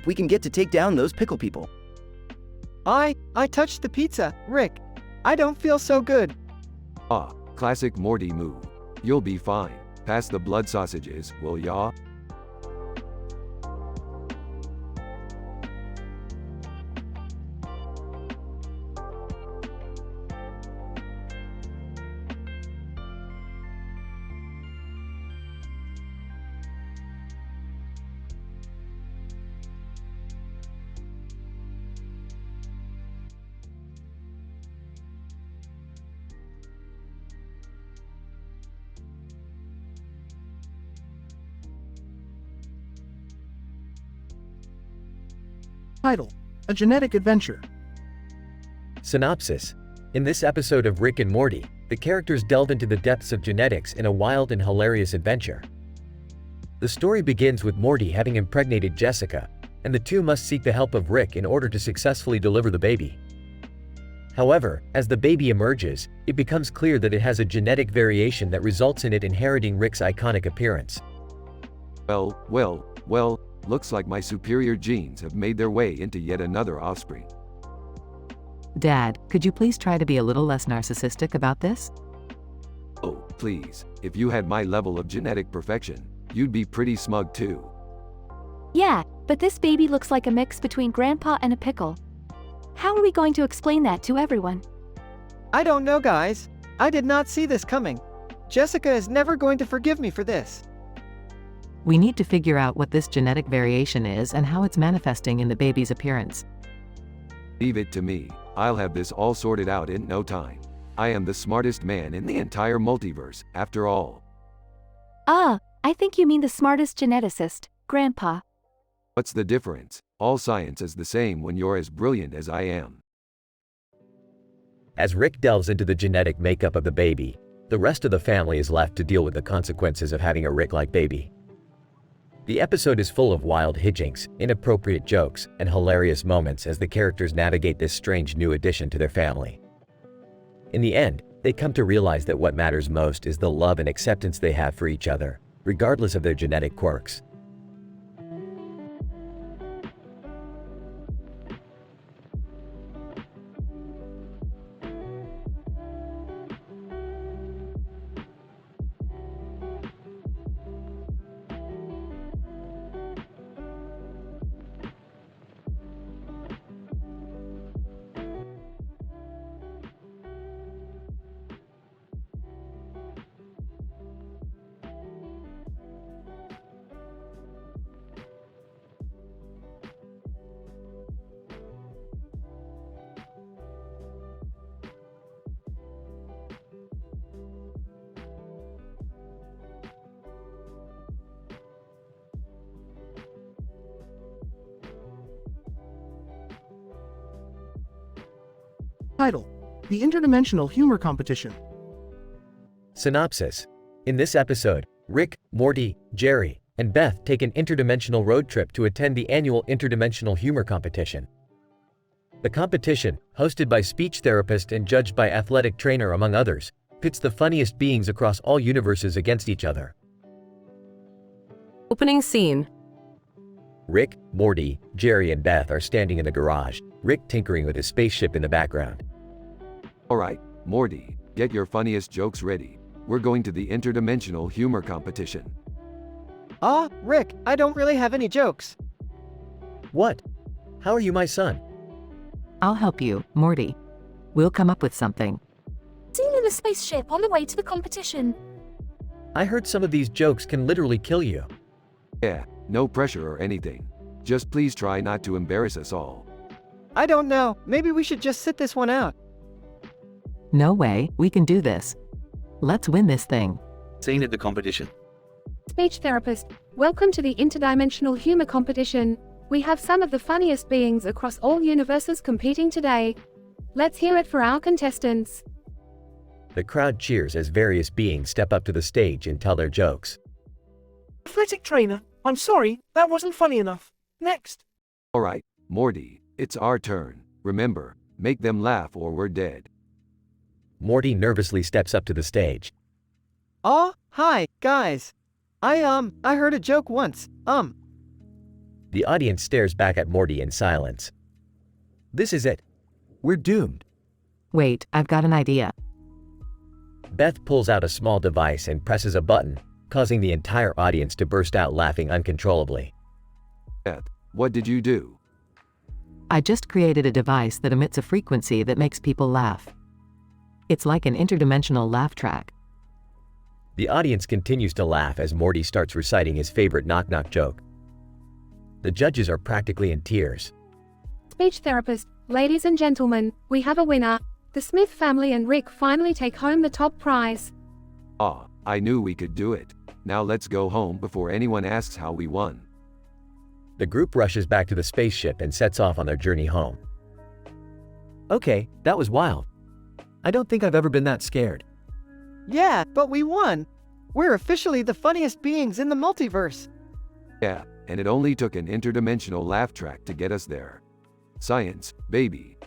we can get to take down those pickle people. I touched the pizza, Rick. I don't feel so good. Ah, classic Morty move. You'll be fine. Pass the blood sausages, will ya? Title: A Genetic Adventure. Synopsis: in this episode of Rick and Morty, the characters delve into the depths of genetics in a wild and hilarious adventure. The story begins with Morty having impregnated Jessica, and the two must seek the help of Rick in order to successfully deliver the baby. However, as the baby emerges, it becomes clear that it has a genetic variation that results in it inheriting Rick's iconic appearance. Well, looks like my superior genes have made their way into yet another offspring. Dad, could you please try to be a little less narcissistic about this? Oh, please, if you had my level of genetic perfection, you'd be pretty smug too. Yeah, but this baby looks like a mix between Grandpa and a pickle. How are we going to explain that to everyone? I don't know, guys. I did not see this coming. Jessica is never going to forgive me for this. We need to figure out what this genetic variation is and how it's manifesting in the baby's appearance. Leave it to me. I'll have this all sorted out in no time. I am the smartest man in the entire multiverse, after all. I think you mean the smartest geneticist, Grandpa. What's the difference? All science is the same when you're as brilliant as I am. As Rick delves into the genetic makeup of the baby, the rest of the family is left to deal with the consequences of having a Rick-like baby. The episode is full of wild hijinks, inappropriate jokes, and hilarious moments as the characters navigate this strange new addition to their family. In the end, they come to realize that what matters most is the love and acceptance they have for each other, regardless of their genetic quirks. Title: The Interdimensional Humor Competition. Synopsis: in this episode, Rick, Morty, Jerry, and Beth take an interdimensional road trip to attend the annual Interdimensional Humor Competition. The competition, hosted by speech therapist and judged by athletic trainer among others, pits the funniest beings across all universes against each other. Opening scene. Rick, Morty, Jerry, and Beth are standing in the garage, Rick tinkering with his spaceship in the background. Alright, Morty, get your funniest jokes ready. We're going to the interdimensional humor competition. Rick, I don't really have any jokes. What? How are you my son? I'll help you, Morty. We'll come up with something. Seen in a spaceship on the way to the competition. I heard some of these jokes can literally kill you. Yeah, no pressure or anything. Just please try not to embarrass us all. I don't know, maybe we should just sit this one out. No way, we can do this. Let's win this thing. Seen at the competition. Speech therapist, welcome to the Interdimensional Humor Competition. We have some of the funniest beings across all universes competing today. Let's hear it for our contestants. The crowd cheers as various beings step up to the stage and tell their jokes. Athletic trainer, I'm sorry, that wasn't funny enough. Next. Alright, Morty, it's our turn. Remember, make them laugh or we're dead. Morty nervously steps up to the stage. Hi, guys. I heard a joke once. The audience stares back at Morty in silence. This is it. We're doomed. Wait, I've got an idea. Beth pulls out a small device and presses a button, causing the entire audience to burst out laughing uncontrollably. Beth, what did you do? I just created a device that emits a frequency that makes people laugh. It's like an interdimensional laugh track. The audience continues to laugh as Morty starts reciting his favorite knock-knock joke. The judges are practically in tears. Speech therapist, ladies and gentlemen, we have a winner. The Smith family and Rick finally take home the top prize. Ah, I knew we could do it. Now let's go home before anyone asks how we won. The group rushes back to the spaceship and sets off on their journey home. Okay, that was wild. I don't think I've ever been that scared. Yeah, but we won. We're officially the funniest beings in the multiverse. Yeah, and it only took an interdimensional laugh track to get us there. Science, baby.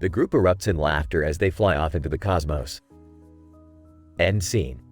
The group erupts in laughter as they fly off into the cosmos. End scene.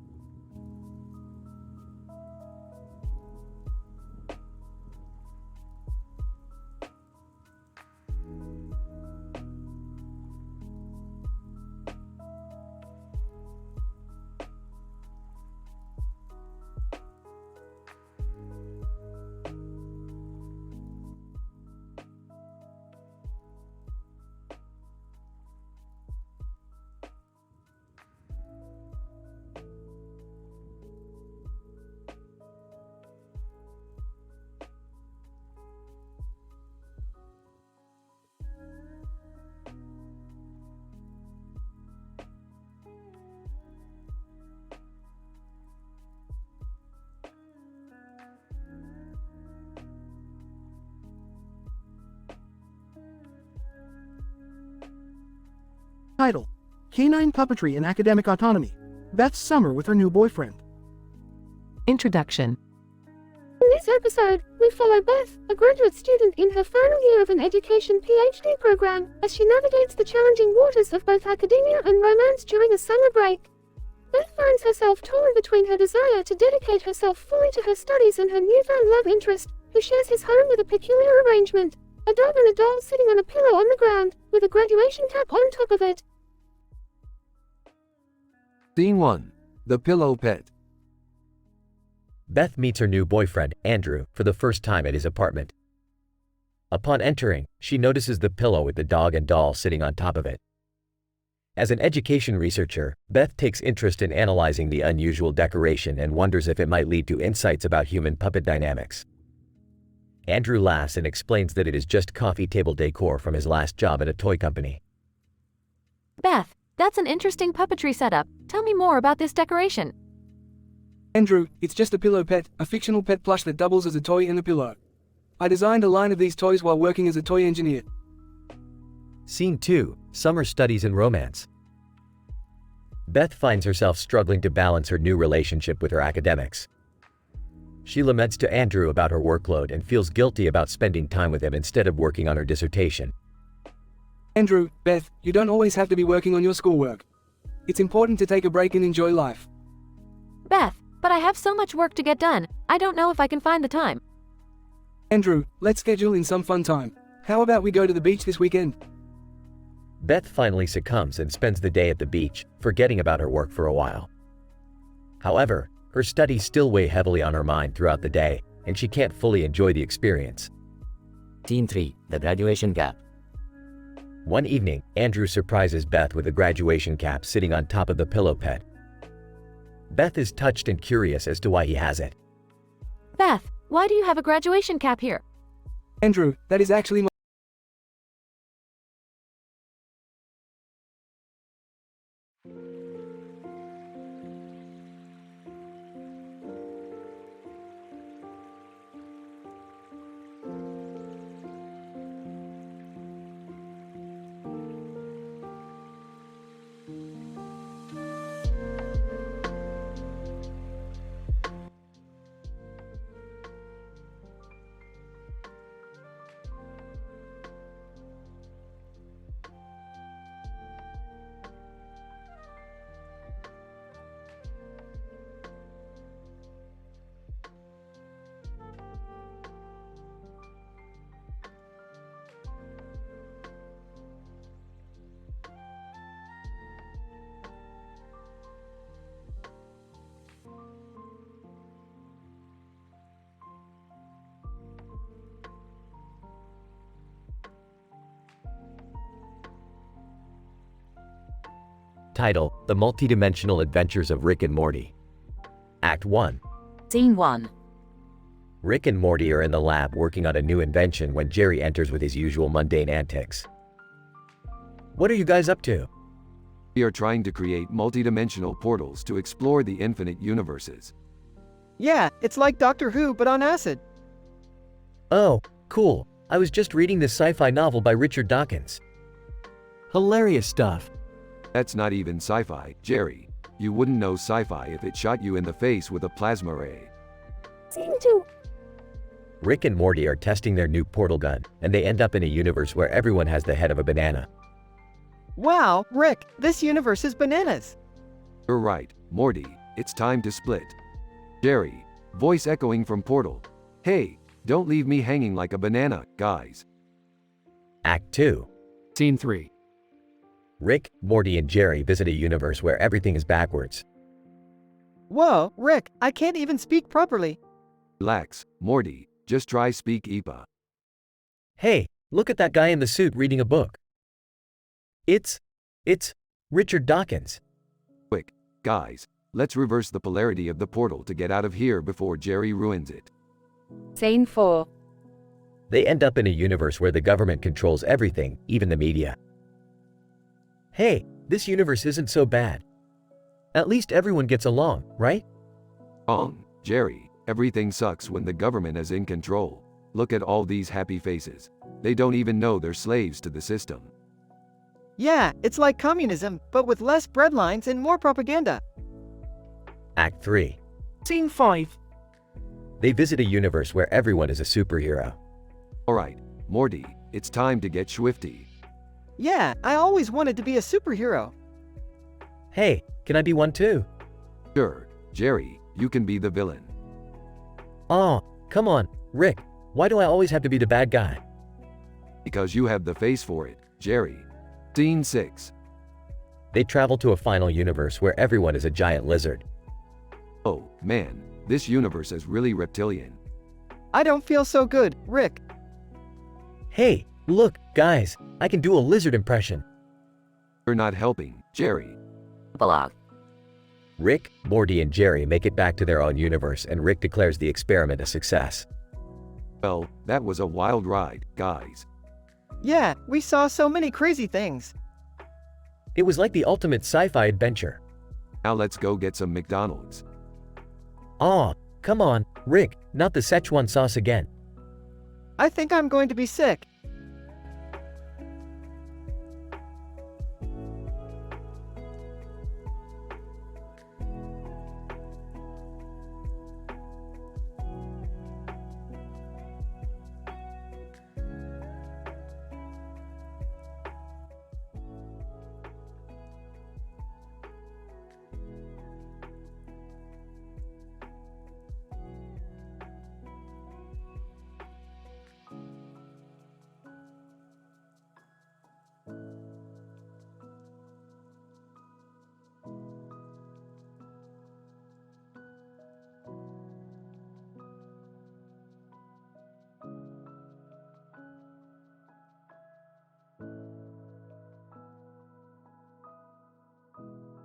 Title: Canine Puppetry and Academic Autonomy. Beth's Summer with her new boyfriend. Introduction. In this episode, we follow Beth, a graduate student in her final year of an education PhD program, as she navigates the challenging waters of both academia and romance during a summer break. Beth finds herself torn between her desire to dedicate herself fully to her studies and her newfound love interest, who shares his home with a peculiar arrangement: a dog and a doll sitting on a pillow on the ground, with a graduation cap on top of it. Scene 1. The Pillow Pet. Beth meets her new boyfriend, Andrew, for the first time at his apartment. Upon entering, she notices the pillow with the dog and doll sitting on top of it. As an education researcher, Beth takes interest in analyzing the unusual decoration and wonders if it might lead to insights about human puppet dynamics. Andrew laughs and explains that it is just coffee table decor from his last job at a toy company. Beth, that's an interesting puppetry setup. Tell me more about this decoration. Andrew, it's just a pillow pet, a fictional pet plush that doubles as a toy and a pillow. I designed a line of these toys while working as a toy engineer. Scene 2. Summer Studies and Romance. Beth finds herself struggling to balance her new relationship with her academics. She laments to Andrew about her workload and feels guilty about spending time with him instead of working on her dissertation. Andrew, Beth, you don't always have to be working on your schoolwork. It's important to take a break and enjoy life. Beth, but I have so much work to get done. I don't know if I can find the time. Andrew, let's schedule in some fun time. How about we go to the beach this weekend? Beth finally succumbs and spends the day at the beach, forgetting about her work for a while. However, her studies still weigh heavily on her mind throughout the day, and she can't fully enjoy the experience. Scene 3. The Graduation Cap. One evening, Andrew surprises Beth with a graduation cap sitting on top of the pillow pet. Beth is touched and curious as to why he has it. Beth, why do you have a graduation cap here? Andrew, that is actually my... Title: The Multidimensional Adventures of Rick and Morty. Act 1. Scene 1. Rick and Morty are in the lab working on a new invention when Jerry enters with his usual mundane antics. What are you guys up to? We are trying to create multidimensional portals to explore the infinite universes. Yeah, it's like Doctor Who but on acid. Oh, cool. I was just reading this sci-fi novel by Richard Dawkins. Hilarious stuff. That's not even sci-fi, Jerry. You wouldn't know sci-fi if it shot you in the face with a plasma ray. Scene 2. Rick and Morty are testing their new portal gun, and they end up in a universe where everyone has the head of a banana. Wow, Rick, this universe is bananas. You're right, Morty, it's time to split. Jerry, voice echoing from Portal. Hey, don't leave me hanging like a banana, guys. Act 2. Scene 3. Rick, Morty, and Jerry visit a universe where everything is backwards. Whoa, Rick, I can't even speak properly. Relax, Morty, just try speak IPA. Hey, look at that guy in the suit reading a book. It's Richard Dawkins. Quick, guys, let's reverse the polarity of the portal to get out of here before Jerry ruins it. Scene 4. They end up in a universe where the government controls everything, even the media. Hey, this universe isn't so bad. At least everyone gets along, right? Wrong, Jerry, everything sucks when the government is in control. Look at all these happy faces. They don't even know they're slaves to the system. Yeah, it's like communism, but with less breadlines and more propaganda. Act 3. Scene 5. They visit a universe where everyone is a superhero. Alright, Morty, it's time to get swifty. Yeah, I always wanted to be a superhero. Hey, can I be one too? Sure, Jerry, you can be the villain. Oh, come on, Rick, why do I always have to be the bad guy? Because you have the face for it, Jerry. Scene 6. They travel to a final universe where everyone is a giant lizard. Oh, man, this universe is really reptilian. I don't feel so good, Rick. Hey, look, guys, I can do a lizard impression. You're not helping, Jerry. Epilogue. Rick, Morty, and Jerry make it back to their own universe, and Rick declares the experiment a success. Well, that was a wild ride, guys. Yeah, we saw so many crazy things. It was like the ultimate sci-fi adventure. Now let's go get some McDonald's. Aw, come on, Rick, not the Szechuan sauce again. I think I'm going to be sick.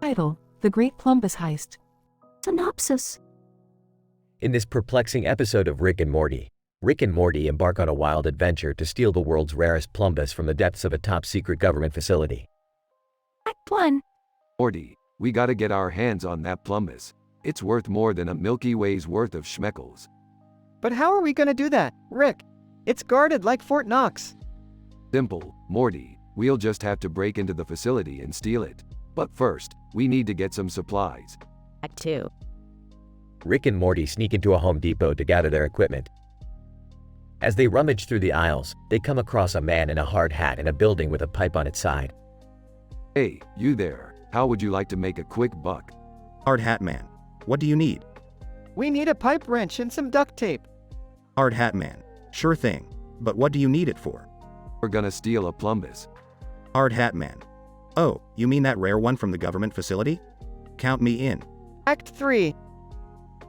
Title: The Great Plumbus Heist. Synopsis. In this perplexing episode of Rick and Morty embark on a wild adventure to steal the world's rarest plumbus from the depths of a top-secret government facility. Act 1. Morty, we gotta get our hands on that plumbus. It's worth more than a Milky Way's worth of schmeckles. But how are we gonna do that, Rick? It's guarded like Fort Knox. Simple, Morty, we'll just have to break into the facility and steal it. But first, we need to get some supplies. Act 2. Rick and Morty sneak into a Home Depot to gather their equipment. As they rummage through the aisles, they come across a man in a hard hat in a building with a pipe on its side. Hey, you there, how would you like to make a quick buck? Hard Hat Man, what do you need? We need a pipe wrench and some duct tape. Hard Hat Man, sure thing, but what do you need it for? We're gonna steal a plumbus. Hard Hat Man, oh, you mean that rare one from the government facility? Count me in. Act 3.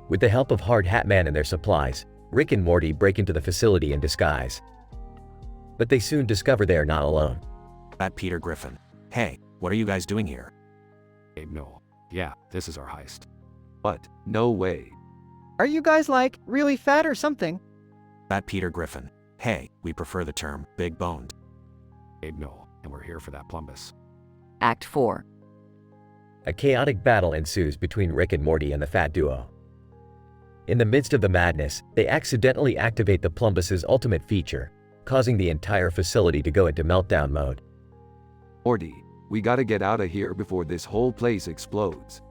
With the help of Hard Hat Man and their supplies, Rick and Morty break into the facility in disguise. But they soon discover they are not alone. That Peter Griffin. Hey, what are you guys doing here? Abe, no. Yeah, this is our heist. What? No way. Are you guys like, really fat or something? That Peter Griffin. Hey, we prefer the term big boned. Abe, no. And we're here for that plumbus. Act 4. A chaotic battle ensues between Rick and Morty and the fat duo. In the midst of the madness, they accidentally activate the plumbus's ultimate feature, causing the entire facility to go into meltdown mode. Morty, we gotta get out of here before this whole place explodes.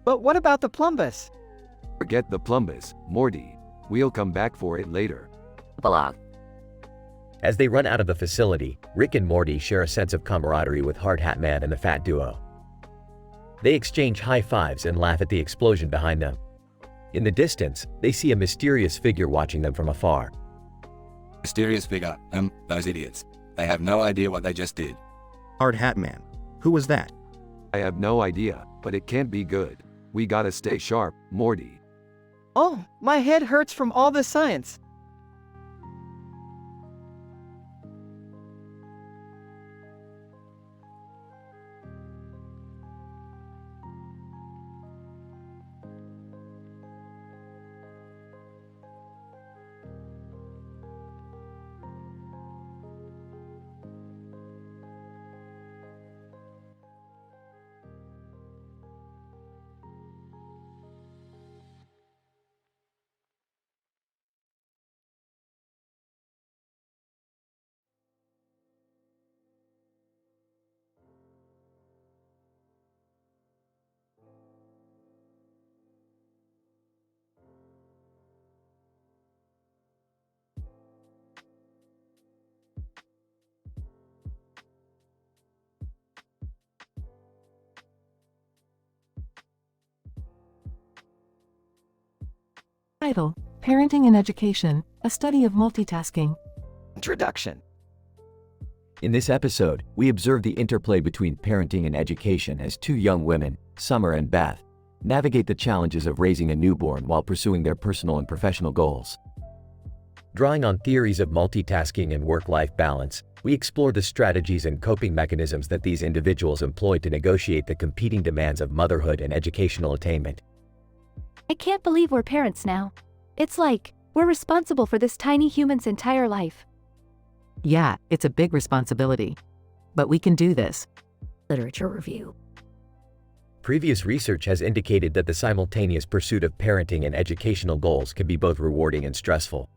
But what about the plumbus? Forget the plumbus, Morty. We'll come back for it later. Epilogue. As they run out of the facility, Rick and Morty share a sense of camaraderie with Hard Hat Man and the fat duo. They exchange high fives and laugh at the explosion behind them. In the distance, they see a mysterious figure watching them from afar. Mysterious figure. Those idiots. They have no idea what they just did. Hard Hat Man. Who was that? I have no idea, but it can't be good. We gotta stay sharp, Morty. Oh, my head hurts from all this science. Title: Parenting and Education, a Study of Multitasking. Introduction. In this episode, we observe the interplay between parenting and education as two young women, Summer and Beth, navigate the challenges of raising a newborn while pursuing their personal and professional goals. Drawing on theories of multitasking and work-life balance, we explore the strategies and coping mechanisms that these individuals employ to negotiate the competing demands of motherhood and educational attainment. I can't believe we're parents now. It's like, we're responsible for this tiny human's entire life. Yeah, it's a big responsibility. But we can do this. Literature review. Previous research has indicated that the simultaneous pursuit of parenting and educational goals can be both rewarding and stressful.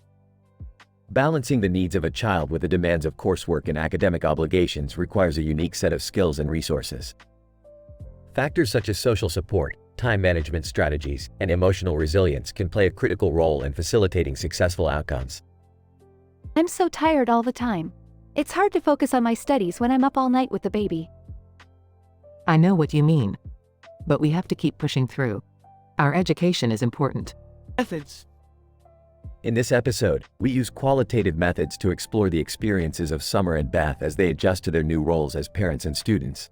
Balancing the needs of a child with the demands of coursework and academic obligations requires a unique set of skills and resources. Factors such as social support, time management strategies, and emotional resilience can play a critical role in facilitating successful outcomes. I'm so tired all the time. It's hard to focus on my studies when I'm up all night with the baby. I know what you mean. But we have to keep pushing through. Our education is important. Methods. In this episode, we use qualitative methods to explore the experiences of Summer and Beth as they adjust to their new roles as parents and students.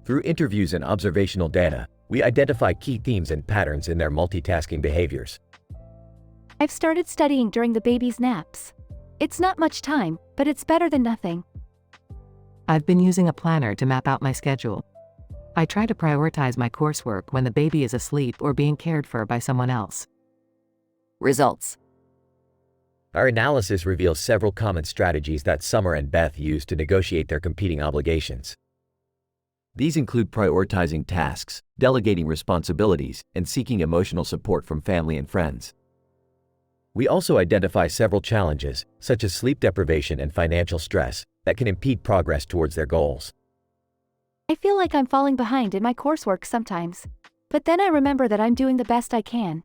Through interviews and observational data, we identify key themes and patterns in their multitasking behaviors. I've started studying during the baby's naps. It's not much time, but it's better than nothing. I've been using a planner to map out my schedule. I try to prioritize my coursework when the baby is asleep or being cared for by someone else. Results. Our analysis reveals several common strategies that Summer and Beth use to negotiate their competing obligations. These include prioritizing tasks, delegating responsibilities, and seeking emotional support from family and friends. We also identify several challenges, such as sleep deprivation and financial stress, that can impede progress towards their goals. I feel like I'm falling behind in my coursework sometimes. But then I remember that I'm doing the best I can.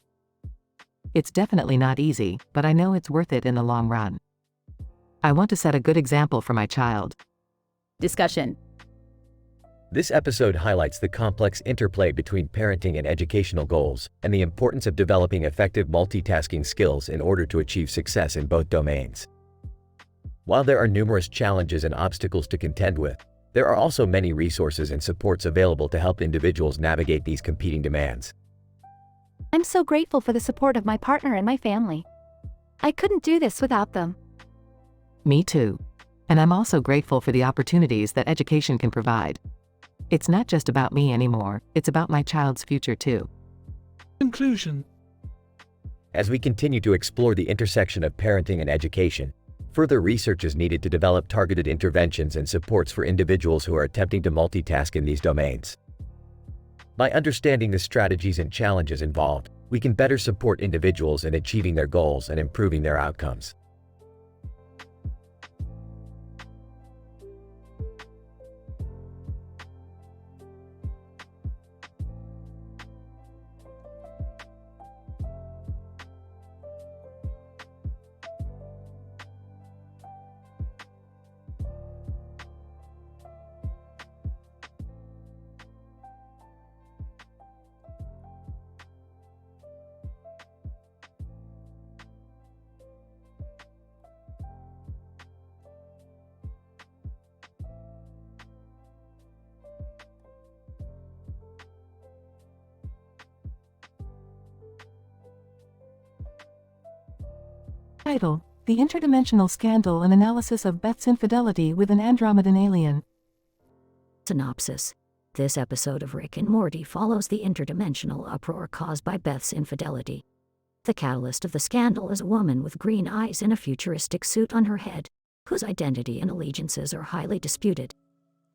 It's definitely not easy, but I know it's worth it in the long run. I want to set a good example for my child. Discussion. This episode highlights the complex interplay between parenting and educational goals, and the importance of developing effective multitasking skills in order to achieve success in both domains. While there are numerous challenges and obstacles to contend with, there are also many resources and supports available to help individuals navigate these competing demands. I'm so grateful for the support of my partner and my family. I couldn't do this without them. Me too. And I'm also grateful for the opportunities that education can provide. It's not just about me anymore, it's about my child's future too. Conclusion. As we continue to explore the intersection of parenting and education, further research is needed to develop targeted interventions and supports for individuals who are attempting to multitask in these domains. By understanding the strategies and challenges involved, we can better support individuals in achieving their goals and improving their outcomes. Title: The Interdimensional Scandal, an Analysis of Beth's Infidelity with an Andromedan Alien. Synopsis. This episode of Rick and Morty follows the interdimensional uproar caused by Beth's infidelity. The catalyst of the scandal is a woman with green eyes in a futuristic suit on her head, whose identity and allegiances are highly disputed.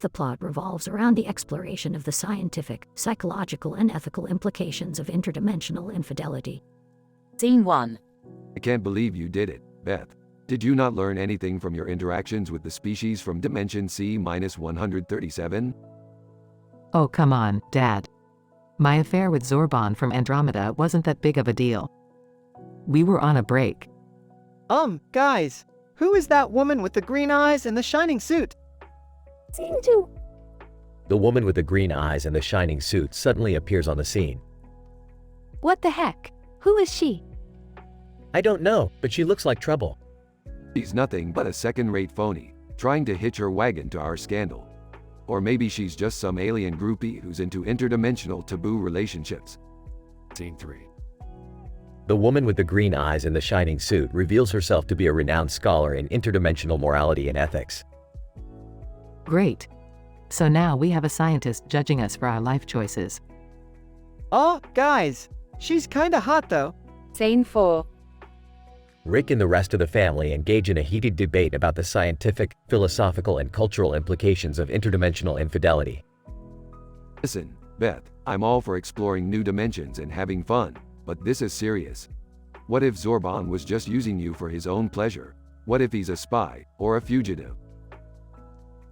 The plot revolves around the exploration of the scientific, psychological, and ethical implications of interdimensional infidelity. Scene 1. I can't believe you did it, Beth. Did you not learn anything from your interactions with the species from Dimension C-137? Oh come on, Dad. My affair with Zorban from Andromeda wasn't that big of a deal. We were on a break. Guys, who is that woman with the green eyes and the shining suit? Scene 2. The woman with the green eyes and the shining suit suddenly appears on the scene. What the heck? Who is she? I don't know, but she looks like trouble. She's nothing but a second-rate phony, trying to hitch her wagon to our scandal. Or maybe she's just some alien groupie who's into interdimensional taboo relationships. Scene 3. The woman with the green eyes and the shining suit reveals herself to be a renowned scholar in interdimensional morality and ethics. Great. So now we have a scientist judging us for our life choices. Oh, guys, she's kinda hot though. Scene 4. Rick and the rest of the family engage in a heated debate about the scientific, philosophical, and cultural implications of interdimensional infidelity. Listen, Beth, I'm all for exploring new dimensions and having fun, but this is serious. What if Zorban was just using you for his own pleasure? What if he's a spy, or a fugitive?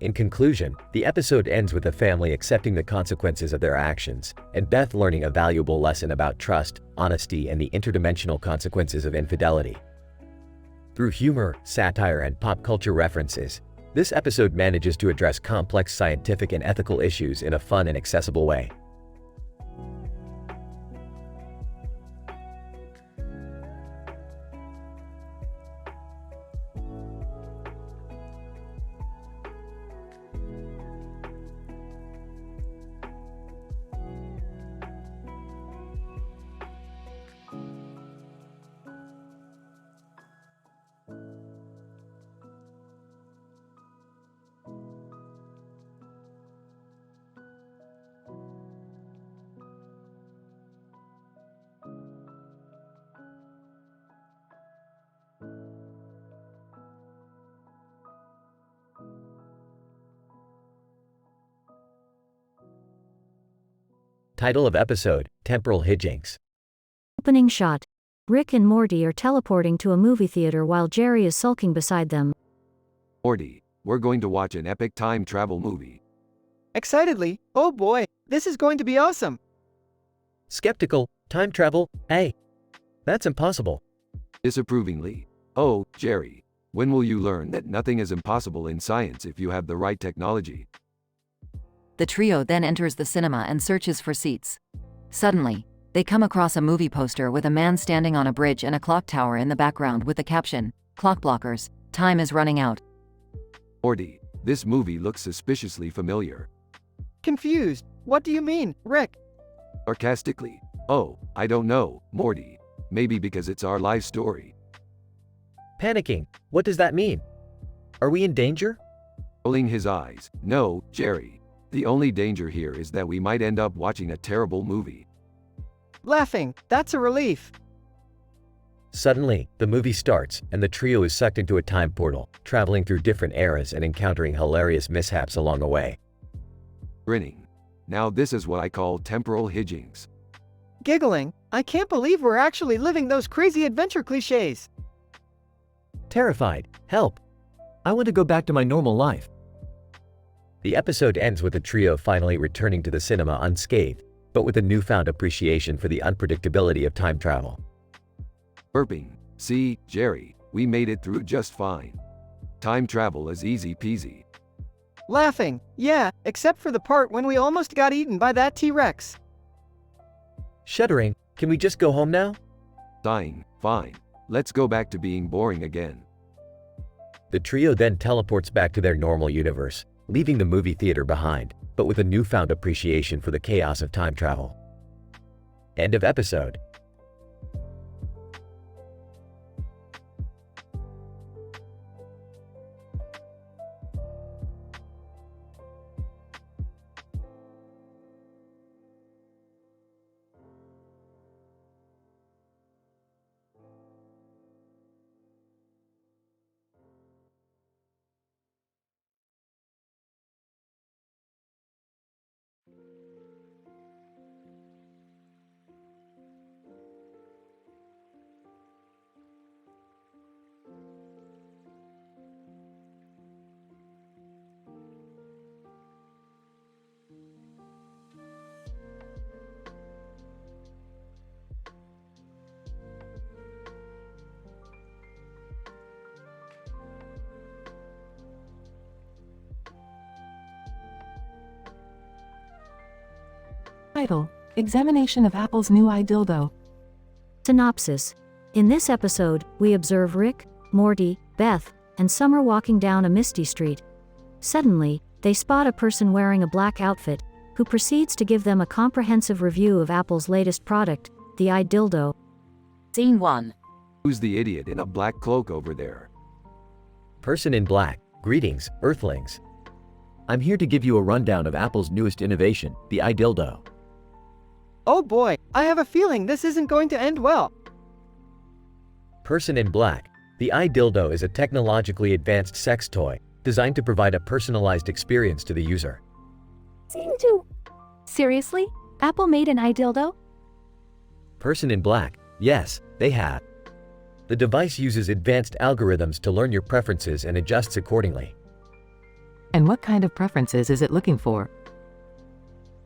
In conclusion, the episode ends with the family accepting the consequences of their actions, and Beth learning a valuable lesson about trust, honesty, and the interdimensional consequences of infidelity. Through humor, satire, and pop culture references, this episode manages to address complex scientific and ethical issues in a fun and accessible way. Title of episode: Temporal Hijinks. Opening shot. Rick and Morty are teleporting to a movie theater while Jerry is sulking beside them. Morty, we're going to watch an epic time travel movie. Excitedly, oh boy, this is going to be awesome. Skeptical: time travel? Hey, that's impossible. Disapprovingly, oh, Jerry, when will you learn that nothing is impossible in science if you have the right technology? The trio then enters the cinema and searches for seats. Suddenly, they come across a movie poster with a man standing on a bridge and a clock tower in the background with the caption, "Clock blockers, time is running out." Morty, this movie looks suspiciously familiar. Confused. What do you mean, Rick? Sarcastically, oh, I don't know, Morty. Maybe because it's our life story. Panicking: what does that mean? Are we in danger? Rolling his eyes, no, Jerry. The only danger here is that we might end up watching a terrible movie. Laughing, that's a relief. Suddenly, the movie starts, and the trio is sucked into a time portal, traveling through different eras and encountering hilarious mishaps along the way. Grinning. Now this is what I call temporal hijinks. Giggling, I can't believe we're actually living those crazy adventure cliches. Terrified. Help. I want to go back to my normal life. The episode ends with the trio finally returning to the cinema unscathed, but with a newfound appreciation for the unpredictability of time travel. Burping. See, Jerry, we made it through just fine. Time travel is easy peasy. Laughing, yeah, except for the part when we almost got eaten by that T-Rex. Shuddering, can we just go home now? Dying, fine. Let's go back to being boring again. The trio then teleports back to their normal universe, leaving the movie theater behind, but with a newfound appreciation for the chaos of time travel. End of episode. Title: Examination of Apple's new iDildo. Synopsis. In this episode, we observe Rick, Morty, Beth, and Summer walking down a misty street. Suddenly, they spot a person wearing a black outfit, who proceeds to give them a comprehensive review of Apple's latest product, the iDildo. Scene 1. Who's the idiot in a black cloak over there? Person in black. Greetings, Earthlings. I'm here to give you a rundown of Apple's newest innovation, the iDildo. Oh boy, I have a feeling this isn't going to end well. Person in black. The iDildo is a technologically advanced sex toy, designed to provide a personalized experience to the user. Scene 2. Seriously? Apple made an iDildo? Person in black. Yes, they have. The device uses advanced algorithms to learn your preferences and adjusts accordingly. And what kind of preferences is it looking for?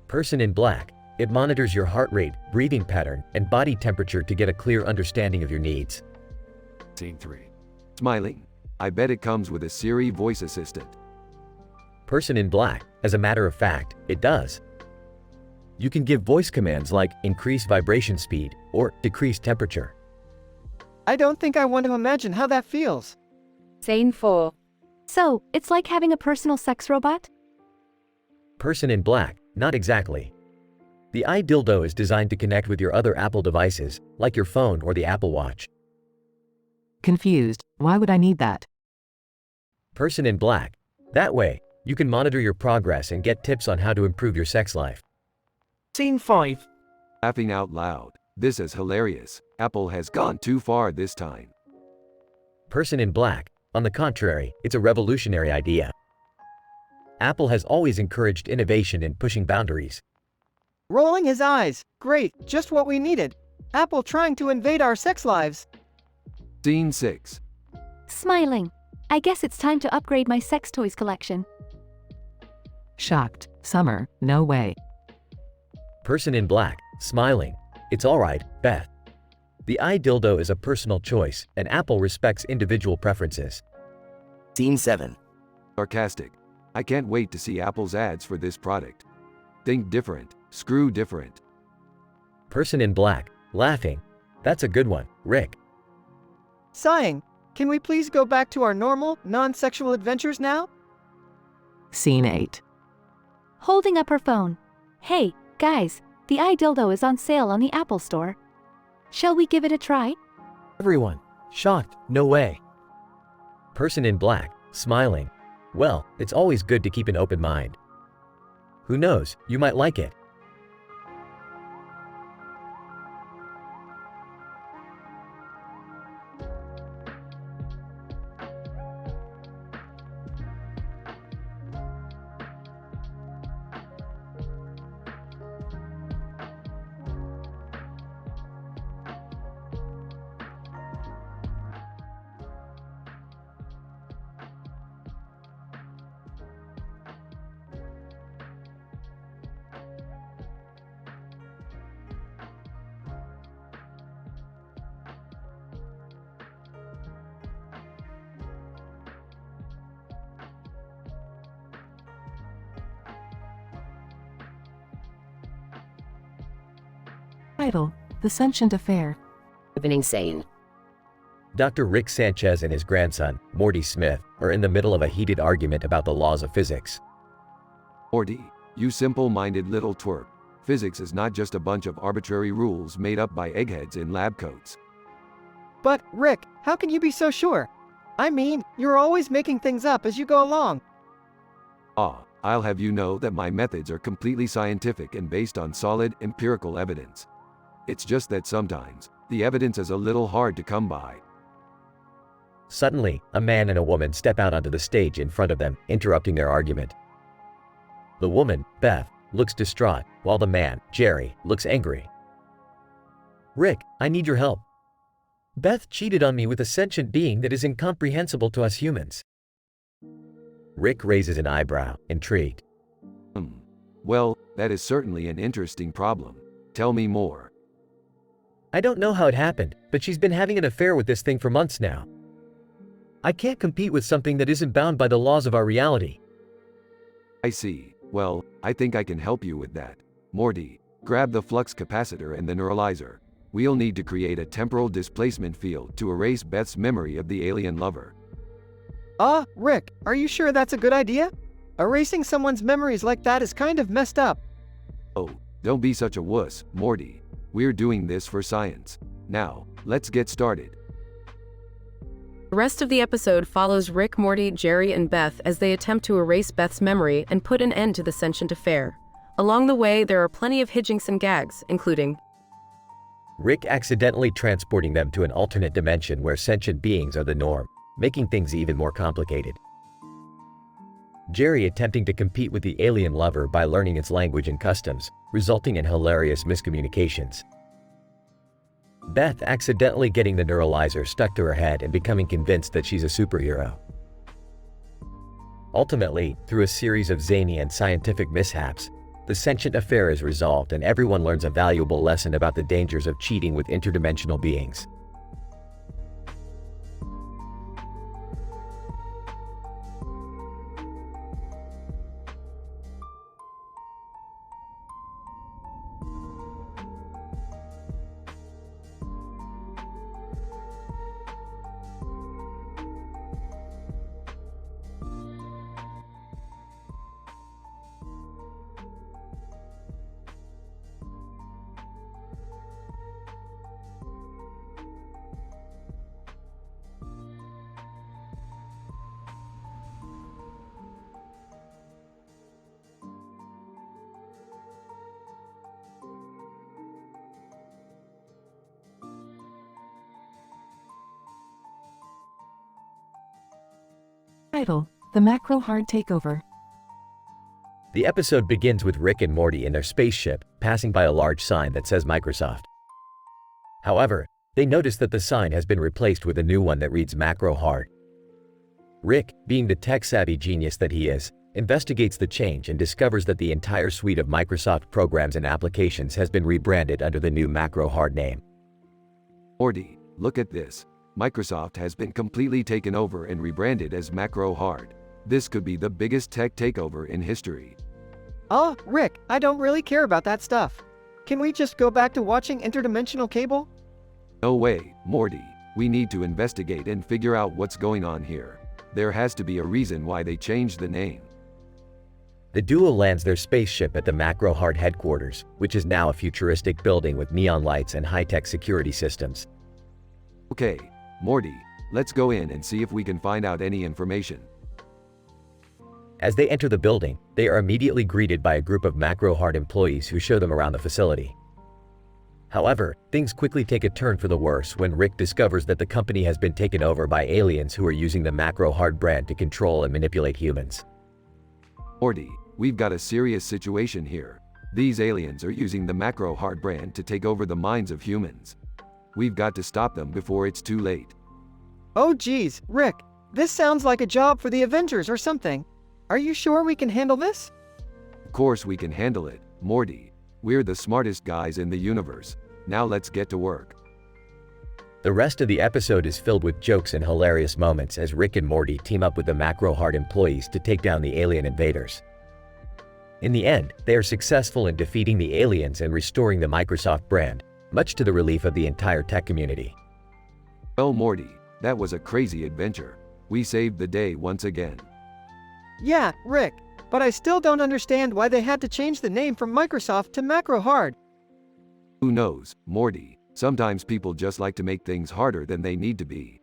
Person in black. It monitors your heart rate, breathing pattern, and body temperature to get a clear understanding of your needs. Scene 3. Smiling. I bet it comes with a Siri voice assistant. Person in black. As a matter of fact, it does. You can give voice commands like increase vibration speed or decrease temperature. I don't think I want to imagine how that feels. Scene 4. So, it's like having a personal sex robot? Person in black. Not exactly. The iDildo is designed to connect with your other Apple devices, like your phone or the Apple Watch. Confused. Why would I need that? Person in black. That way, you can monitor your progress and get tips on how to improve your sex life. Scene 5. Laughing out loud. This is hilarious. Apple has gone too far this time. Person in black. On the contrary, it's a revolutionary idea. Apple has always encouraged innovation and pushing boundaries. Rolling his eyes. Great, just what we needed. Apple trying to invade our sex lives. Scene 6. Smiling. I guess it's time to upgrade my sex toys collection. Shocked. Summer. No way. Person in black. Smiling. It's alright, Beth. The iDildo is a personal choice, and Apple respects individual preferences. Scene 7. Sarcastic. I can't wait to see Apple's ads for this product. Think different. Screw different. Person in black. Laughing. That's a good one, Rick. Sighing. Can we please go back to our normal, non-sexual adventures now? Scene 8. Holding up her phone. Hey, guys, the iDildo is on sale on the Apple Store. Shall we give it a try? Everyone. Shocked. No way. Person in black. Smiling. Well, it's always good to keep an open mind. Who knows, you might like it. Title: The Sentient Affair. Insane. Dr. Rick Sanchez and his grandson, Morty Smith, are in the middle of a heated argument about the laws of physics. Morty, you simple-minded little twerp. Physics is not just a bunch of arbitrary rules made up by eggheads in lab coats. But, Rick, how can you be so sure? I mean, you're always making things up as you go along. I'll have you know that my methods are completely scientific and based on solid, empirical evidence. It's just that sometimes, the evidence is a little hard to come by. Suddenly, a man and a woman step out onto the stage in front of them, interrupting their argument. The woman, Beth, looks distraught, while the man, Jerry, looks angry. Rick, I need your help. Beth cheated on me with a sentient being that is incomprehensible to us humans. Rick raises an eyebrow, intrigued. Well, that is certainly an interesting problem. Tell me more. I don't know how it happened, but she's been having an affair with this thing for months now. I can't compete with something that isn't bound by the laws of our reality. I see. Well, I think I can help you with that. Morty, grab the flux capacitor and the neuralizer. We'll need to create a temporal displacement field to erase Beth's memory of the alien lover. Rick, are you sure that's a good idea? Erasing someone's memories like that is kind of messed up. Oh, don't be such a wuss, Morty. We're doing this for science. Now, let's get started. The rest of the episode follows Rick, Morty, Jerry, and Beth as they attempt to erase Beth's memory and put an end to the sentient affair. Along the way, there are plenty of hijinks and gags, including Rick accidentally transporting them to an alternate dimension where sentient beings are the norm, making things even more complicated. Jerry attempting to compete with the alien lover by learning its language and customs, resulting in hilarious miscommunications. Beth accidentally getting the neuralizer stuck to her head and becoming convinced that she's a superhero. Ultimately, through a series of zany and scientific mishaps, the sentient affair is resolved and everyone learns a valuable lesson about the dangers of cheating with interdimensional beings. Title: The Macro Hard Takeover. The episode begins with Rick and Morty in their spaceship, passing by a large sign that says Microsoft. However, they notice that the sign has been replaced with a new one that reads Macro Hard. Rick, being the tech-savvy genius that he is, investigates the change and discovers that the entire suite of Microsoft programs and applications has been rebranded under the new Macro Hard name. Morty, look at this. Microsoft has been completely taken over and rebranded as Macro Hard. This could be the biggest tech takeover in history. Rick, I don't really care about that stuff. Can we just go back to watching Interdimensional Cable? No way, Morty. We need to investigate and figure out what's going on here. There has to be a reason why they changed the name. The duo lands their spaceship at the Macro Hard headquarters, which is now a futuristic building with neon lights and high-tech security systems. Okay, Morty, let's go in and see if we can find out any information. As they enter the building, they are immediately greeted by a group of Macro-Hard employees who show them around the facility. However, things quickly take a turn for the worse when Rick discovers that the company has been taken over by aliens who are using the Macro-Hard brand to control and manipulate humans. Morty, we've got a serious situation here. These aliens are using the Macro-Hard brand to take over the minds of humans. We've got to stop them before it's too late. Oh geez, Rick, this sounds like a job for the Avengers or something. Are you sure we can handle this? Of course we can handle it, Morty. We're the smartest guys in the universe. Now let's get to work. The rest of the episode is filled with jokes and hilarious moments as Rick and Morty team up with the Macro-Hard employees to take down the alien invaders. In the end, they are successful in defeating the aliens and restoring the Microsoft brand, much to the relief of the entire tech community. Well, Morty, that was a crazy adventure. We saved the day once again. Yeah, Rick, but I still don't understand why they had to change the name from Microsoft to Macro-Hard. Who knows, Morty? Sometimes people just like to make things harder than they need to be.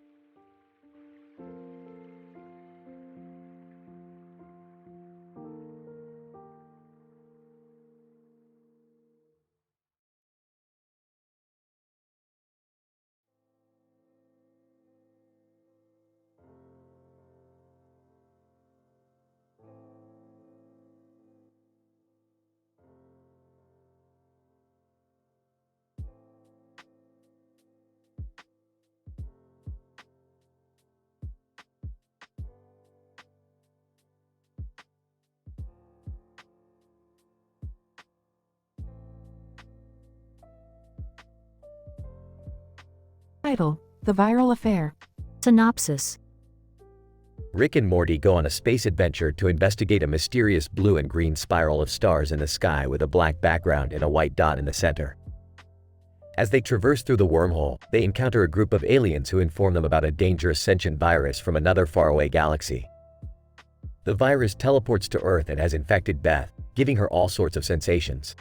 Title: The Viral Affair. Synopsis. Rick and Morty go on a space adventure to investigate a mysterious blue and green spiral of stars in the sky with a black background and a white dot in the center. As they traverse through the wormhole, they encounter a group of aliens who inform them about a dangerous sentient virus from another faraway galaxy. The virus teleports to Earth and has infected Beth, giving her all sorts of sensations.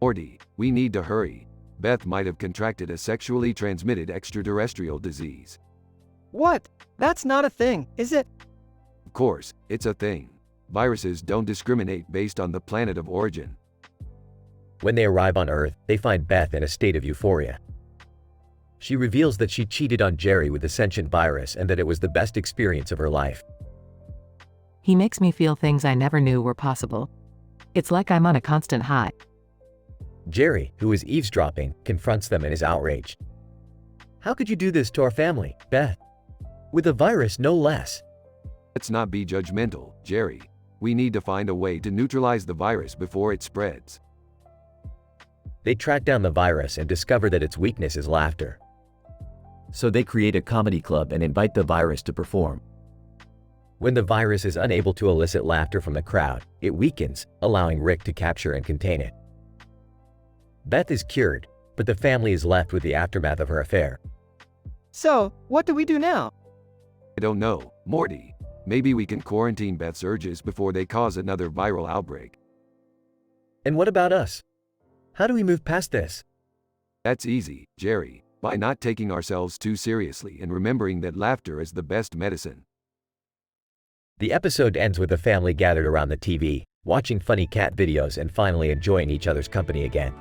Morty, we need to hurry. Beth might have contracted a sexually transmitted extraterrestrial disease. What? That's not a thing, is it? Of course, it's a thing. Viruses don't discriminate based on the planet of origin. When they arrive on Earth, they find Beth in a state of euphoria. She reveals that she cheated on Jerry with the sentient virus and that it was the best experience of her life. He makes me feel things I never knew were possible. It's like I'm on a constant high. Jerry, who is eavesdropping, confronts them and is outraged. How could you do this to our family, Beth? With a virus, no less. Let's not be judgmental, Jerry. We need to find a way to neutralize the virus before it spreads. They track down the virus and discover that its weakness is laughter. So they create a comedy club and invite the virus to perform. When the virus is unable to elicit laughter from the crowd, it weakens, allowing Rick to capture and contain it. Beth is cured, but the family is left with the aftermath of her affair. So, what do we do now? I don't know, Morty. Maybe we can quarantine Beth's urges before they cause another viral outbreak. And what about us? How do we move past this? That's easy, Jerry, by not taking ourselves too seriously and remembering that laughter is the best medicine. The episode ends with the family gathered around the TV, watching funny cat videos and finally enjoying each other's company again.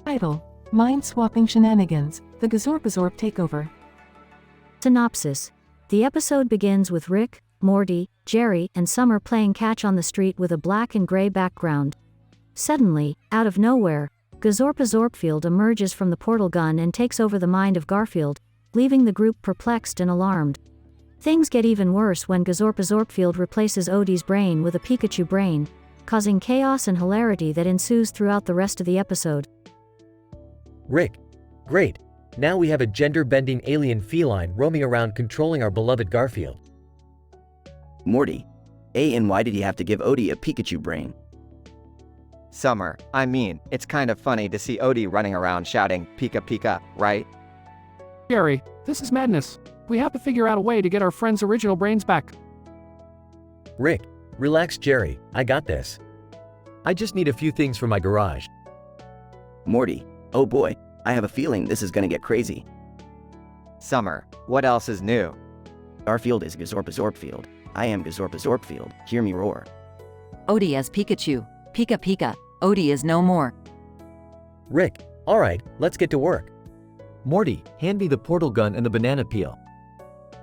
Title: Mind-Swapping Shenanigans, The Gazorpazorp Takeover. Synopsis. The episode begins with Rick, Morty, Jerry, and Summer playing catch on the street with a black and gray background. Suddenly, out of nowhere, Gazorpazorpfield emerges from the portal gun and takes over the mind of Garfield, leaving the group perplexed and alarmed. Things get even worse when Gazorpazorpfield replaces Odie's brain with a Pikachu brain, causing chaos and hilarity that ensues throughout the rest of the episode. Rick. Great. Now we have a gender-bending alien feline roaming around controlling our beloved Garfield. Morty. And why did he have to give Odie a Pikachu brain? Summer, I mean, it's kind of funny to see Odie running around shouting, Pika Pika, right? Gary, this is madness. We have to figure out a way to get our friend's original brains back. Rick, relax Jerry, I got this. I just need a few things from my garage. Morty. Oh boy, I have a feeling this is gonna get crazy. Summer, what else is new? Garfield is Gazorpazorpfield. I am Gazorpazorpfield. Hear me roar. Odie as Pikachu. Pika Pika. Odie is no more. Rick, alright, let's get to work. Morty, hand me the portal gun and the banana peel.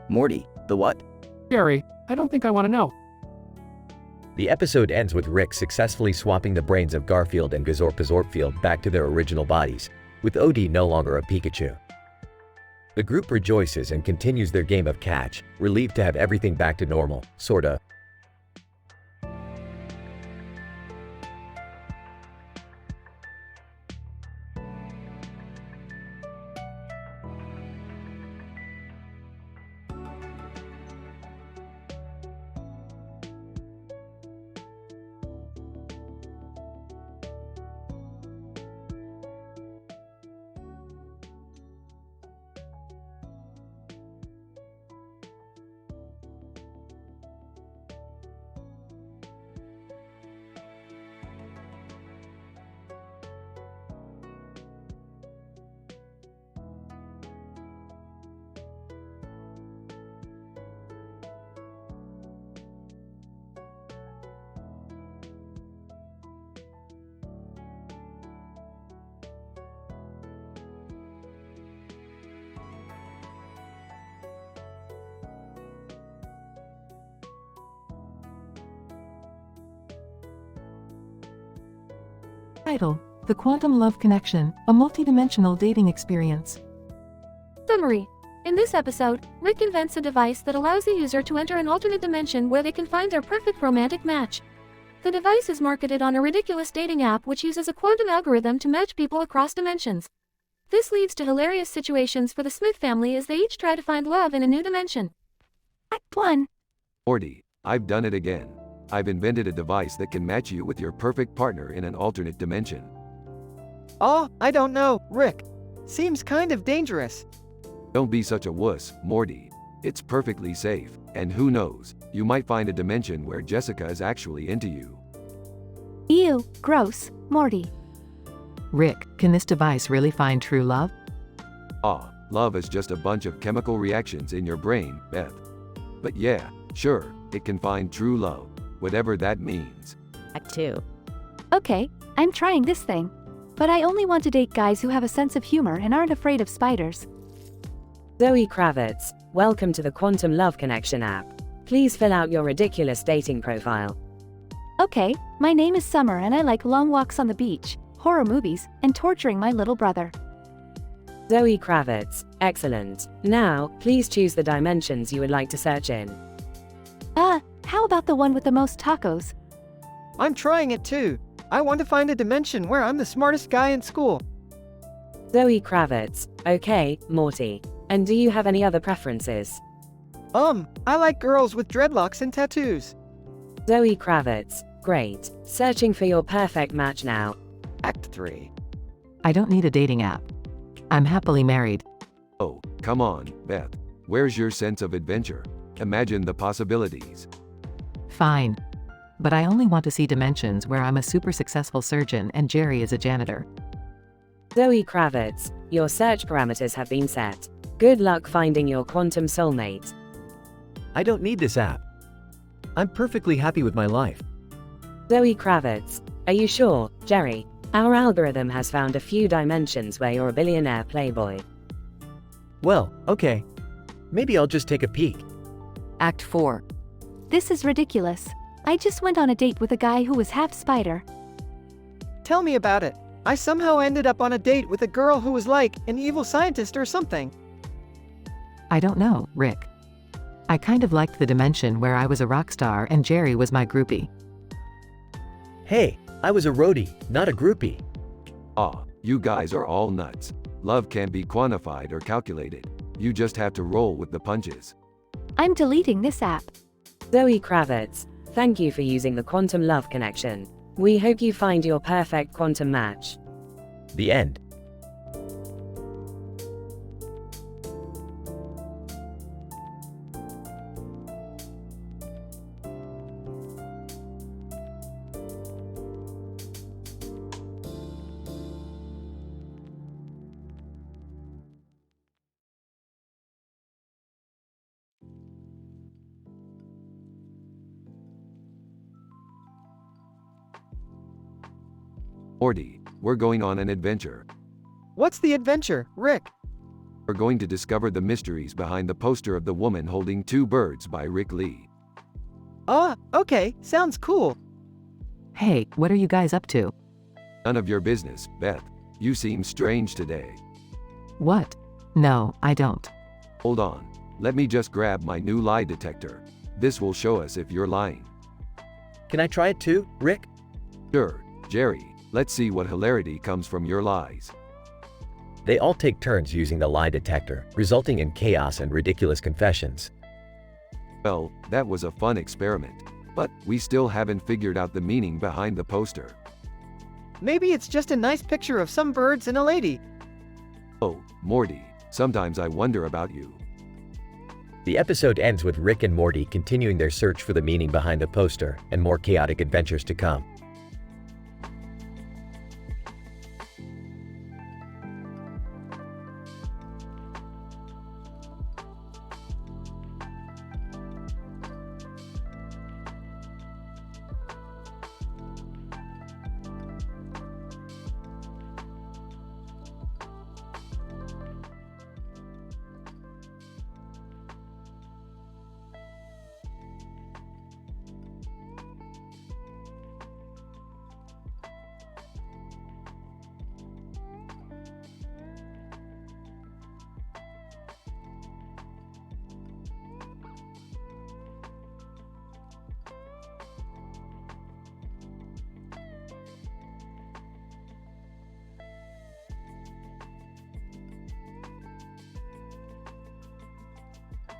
Morty, the what? Gary, I don't think I want to know. The episode ends with Rick successfully swapping the brains of Garfield and Gazorpazorpfield back to their original bodies, with Odie no longer a Pikachu. The group rejoices and continues their game of catch, relieved to have everything back to normal, sorta. Title: The Quantum Love Connection, a multidimensional dating experience. Summary. In this episode, Rick invents a device that allows the user to enter an alternate dimension where they can find their perfect romantic match. The device is marketed on a ridiculous dating app which uses a quantum algorithm to match people across dimensions. This leads to hilarious situations for the Smith family as they each try to find love in a new dimension. Act 1. Morty, I've done it again. I've invented a device that can match you with your perfect partner in an alternate dimension. Oh, I don't know, Rick. Seems kind of dangerous. Don't be such a wuss, Morty. It's perfectly safe, and who knows, you might find a dimension where Jessica is actually into you. Ew, gross, Morty. Rick, can this device really find true love? Ah, love is just a bunch of chemical reactions in your brain, Beth. But yeah, sure, it can find true love, whatever that means. Act 2. Okay, I'm trying this thing. But I only want to date guys who have a sense of humor and aren't afraid of spiders. Zoe Kravitz, welcome to the Quantum Love Connection app. Please fill out your ridiculous dating profile. Okay, my name is Summer and I like long walks on the beach, horror movies, and torturing my little brother. Zoe Kravitz, excellent. Now, please choose the dimensions you would like to search in. How about the one with the most tacos? I'm trying it too. I want to find a dimension where I'm the smartest guy in school. Zoe Kravitz, okay, Morty. And do you have any other preferences? I like girls with dreadlocks and tattoos. Zoe Kravitz, great. Searching for your perfect match now. Act 3. I don't need a dating app. I'm happily married. Oh, come on, Beth. Where's your sense of adventure? Imagine the possibilities. Fine. But I only want to see dimensions where I'm a super successful surgeon and Jerry is a janitor. Zoe Kravitz, your search parameters have been set. Good luck finding your quantum soulmate. I don't need this app. I'm perfectly happy with my life. Zoe Kravitz, are you sure, Jerry? Our algorithm has found a few dimensions where you're a billionaire playboy. Well, okay. Maybe I'll just take a peek. Act 4. This is ridiculous. I just went on a date with a guy who was half spider. Tell me about it. I somehow ended up on a date with a girl who was like an evil scientist or something. I don't know, Rick. I kind of liked the dimension where I was a rock star and Jerry was my groupie. Hey, I was a roadie, not a groupie. Ah, you guys are all nuts. Love can't be quantified or calculated. You just have to roll with the punches. I'm deleting this app. Zoe Kravitz, thank you for using the quantum love connection. We hope you find your perfect quantum match. The end. Morty, we're going on an adventure. What's the adventure, Rick? We're going to discover the mysteries behind the poster of the woman holding two birds by Rick Lee. Okay, sounds cool. Hey, what are you guys up to? None of your business, Beth. You seem strange today. What? No, I don't. Hold on. Let me just grab my new lie detector. This will show us if you're lying. Can I try it too, Rick? Sure, Jerry. Let's see what hilarity comes from your lies. They all take turns using the lie detector, resulting in chaos and ridiculous confessions. Well, that was a fun experiment. But we still haven't figured out the meaning behind the poster. Maybe it's just a nice picture of some birds and a lady. Oh, Morty, sometimes I wonder about you. The episode ends with Rick and Morty continuing their search for the meaning behind the poster, and more chaotic adventures to come.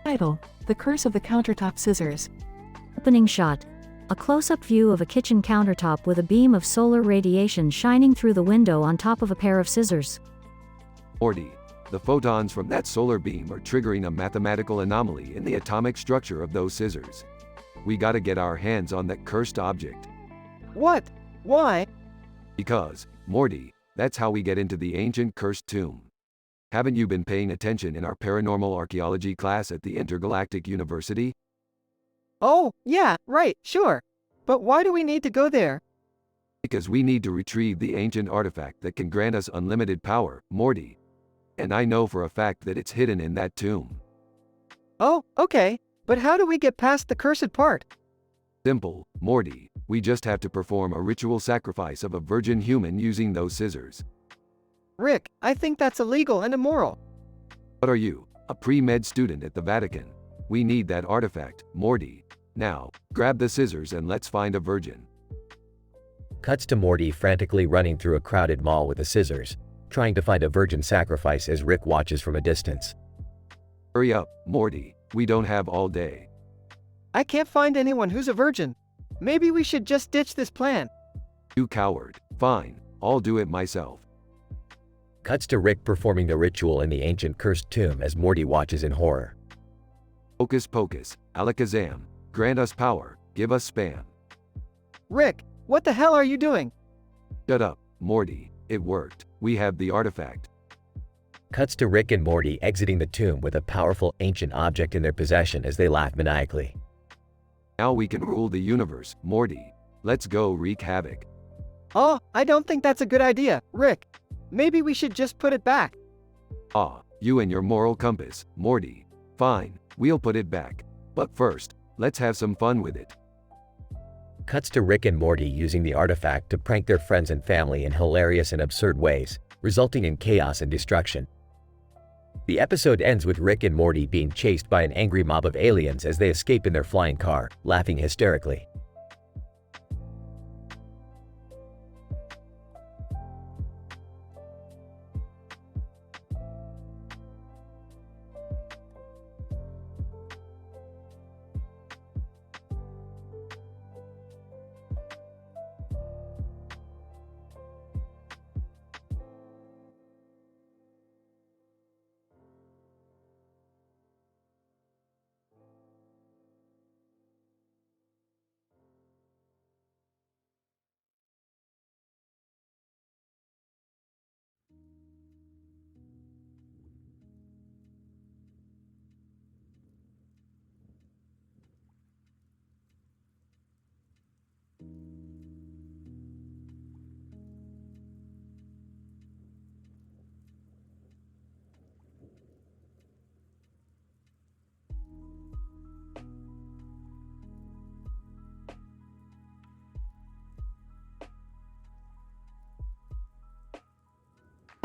Title: The Curse of the Countertop Scissors. Opening shot. A close-up view of a kitchen countertop with a beam of solar radiation shining through the window on top of a pair of scissors. Morty, the photons from that solar beam are triggering a mathematical anomaly in the atomic structure of those scissors. We gotta get our hands on that cursed object. What? Why? Because, Morty, that's how we get into the ancient cursed tomb. Haven't you been paying attention in our paranormal archaeology class at the Intergalactic University? Oh, yeah, right, sure. But why do we need to go there? Because we need to retrieve the ancient artifact that can grant us unlimited power, Morty. And I know for a fact that it's hidden in that tomb. Oh, okay. But how do we get past the cursed part? Simple, Morty. We just have to perform a ritual sacrifice of a virgin human using those scissors. Rick, I think that's illegal and immoral. What are you, a pre-med student at the Vatican? We need that artifact, Morty. Now, grab the scissors and let's find a virgin. Cuts to Morty frantically running through a crowded mall with the scissors, trying to find a virgin sacrifice as Rick watches from a distance. Hurry up, Morty. We don't have all day. I can't find anyone who's a virgin. Maybe we should just ditch this plan. You coward. Fine, I'll do it myself. Cuts to Rick performing the ritual in the ancient cursed tomb as Morty watches in horror. Hocus pocus, alakazam, grant us power, give us spam. Rick, what the hell are you doing? Shut up, Morty, it worked. We have the artifact. Cuts to Rick and Morty exiting the tomb with a powerful ancient object in their possession as they laugh maniacally. Now we can rule the universe, Morty. Let's go wreak havoc. Oh, I don't think that's a good idea, Rick. Maybe we should just put it back. You and your moral compass, Morty. Fine, we'll put it back. But first, let's have some fun with it. Cuts to Rick and Morty using the artifact to prank their friends and family in hilarious and absurd ways, resulting in chaos and destruction. The episode ends with Rick and Morty being chased by an angry mob of aliens as they escape in their flying car, laughing hysterically.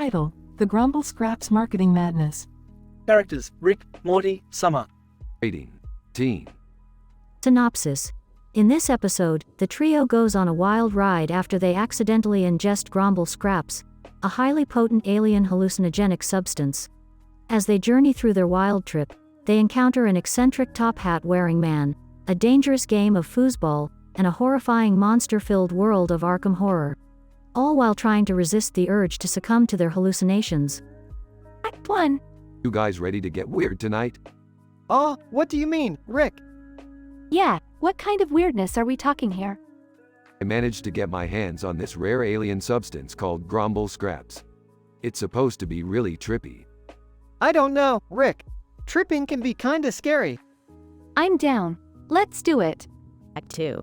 Title: The Grumble Scraps Marketing Madness. Characters: Rick, Morty, Summer. Rating: teen. Synopsis. In this episode, the trio goes on a wild ride after they accidentally ingest Grumble Scraps, a highly potent alien hallucinogenic substance. As they journey through their wild trip, they encounter an eccentric top hat-wearing man, a dangerous game of foosball, and a horrifying monster-filled world of Arkham horror. All while trying to resist the urge to succumb to their hallucinations. Act 1. You guys ready to get weird tonight? Oh, what do you mean, Rick? Yeah, what kind of weirdness are we talking here? I managed to get my hands on this rare alien substance called Grumble Scraps. It's supposed to be really trippy. I don't know, Rick. Tripping can be kinda scary. I'm down. Let's do it. Act 2.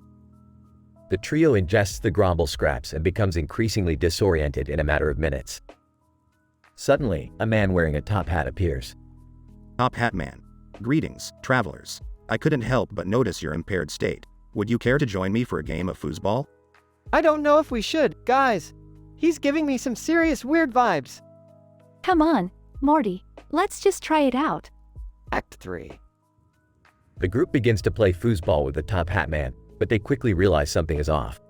The trio ingests the Grumble Scraps and becomes increasingly disoriented in a matter of minutes. Suddenly, a man wearing a top hat appears. Top Hat Man. Greetings, travelers. I couldn't help but notice your impaired state. Would you care to join me for a game of foosball? I don't know if we should, guys. He's giving me some serious weird vibes. Come on, Morty. Let's just try it out. Act 3. The group begins to play foosball with the Top Hat Man, but they quickly realize something is off.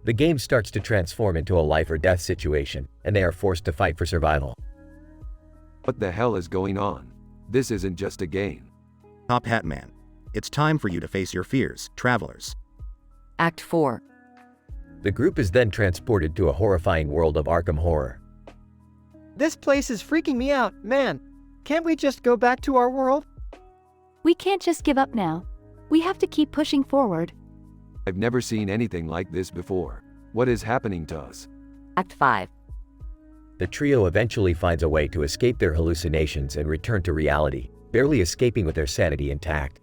The game starts to transform into a life or death situation, and they are forced to fight for survival. What the hell is going on? This isn't just a game. Top Hat Man. It's time for you to face your fears, travelers. Act 4. The group is then transported to a horrifying world of Arkham horror. This place is freaking me out, man. Can't we just go back to our world? We can't just give up now. We have to keep pushing forward. I've never seen anything like this before. What is happening to us? Act 5. The trio eventually finds a way to escape their hallucinations and return to reality, barely escaping with their sanity intact.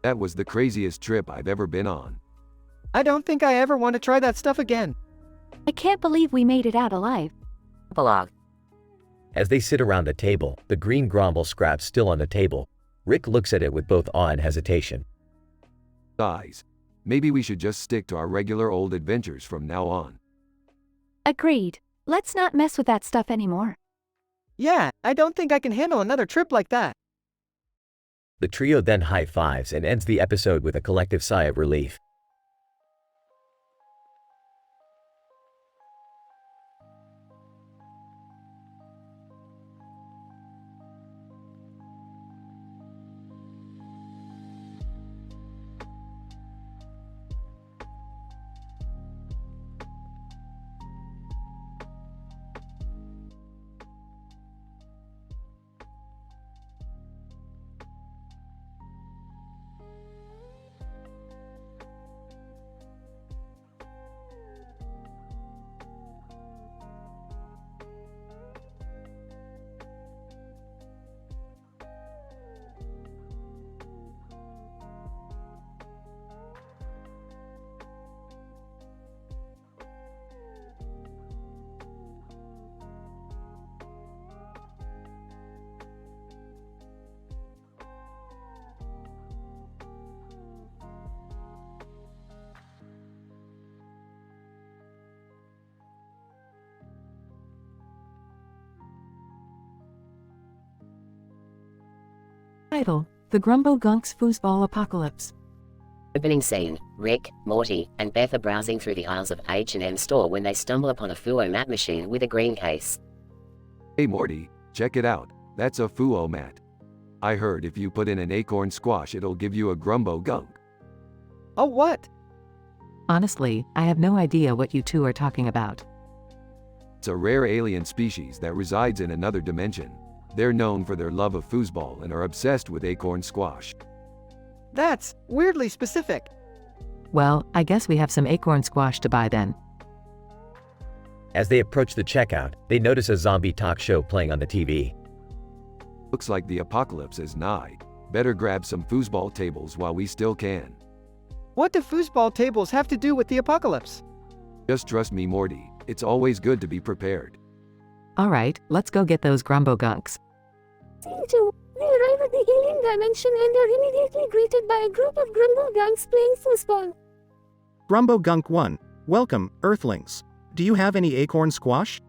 That was the craziest trip I've ever been on. I don't think I ever want to try that stuff again. I can't believe we made it out alive. Epilogue. As they sit around a table, the green Grumble Scraps still on the table, Rick looks at it with both awe and hesitation. Guys, maybe we should just stick to our regular old adventures from now on. Agreed. Let's not mess with that stuff anymore. Yeah, I don't think I can handle another trip like that. The trio then high-fives and ends the episode with a collective sigh of relief. Title: The Grumbo Gunks Foosball Apocalypse. Opening scene. Rick, Morty, and Beth are browsing through the aisles of H&M store when they stumble upon a Fuo mat machine with a green case. Hey Morty, check it out. That's a Fuo mat. I heard if you put in an acorn squash it'll give you a Grumbo gunk. Oh, what? Honestly, I have no idea what you two are talking about. It's a rare alien species that resides in another dimension. They're known for their love of foosball and are obsessed with acorn squash. That's weirdly specific. Well, I guess we have some acorn squash to buy then. As they approach the checkout, they notice a zombie talk show playing on the TV. Looks like the apocalypse is nigh. Better grab some foosball tables while we still can. What do foosball tables have to do with the apocalypse? Just trust me, Morty. It's always good to be prepared. Alright, let's go get those Grumbo Gunks. Scene 2. They arrive at the alien dimension and are immediately greeted by a group of Grumbo Gunks playing foosball. Grumbo Gunk 1. Welcome, Earthlings. Do you have any acorn squash?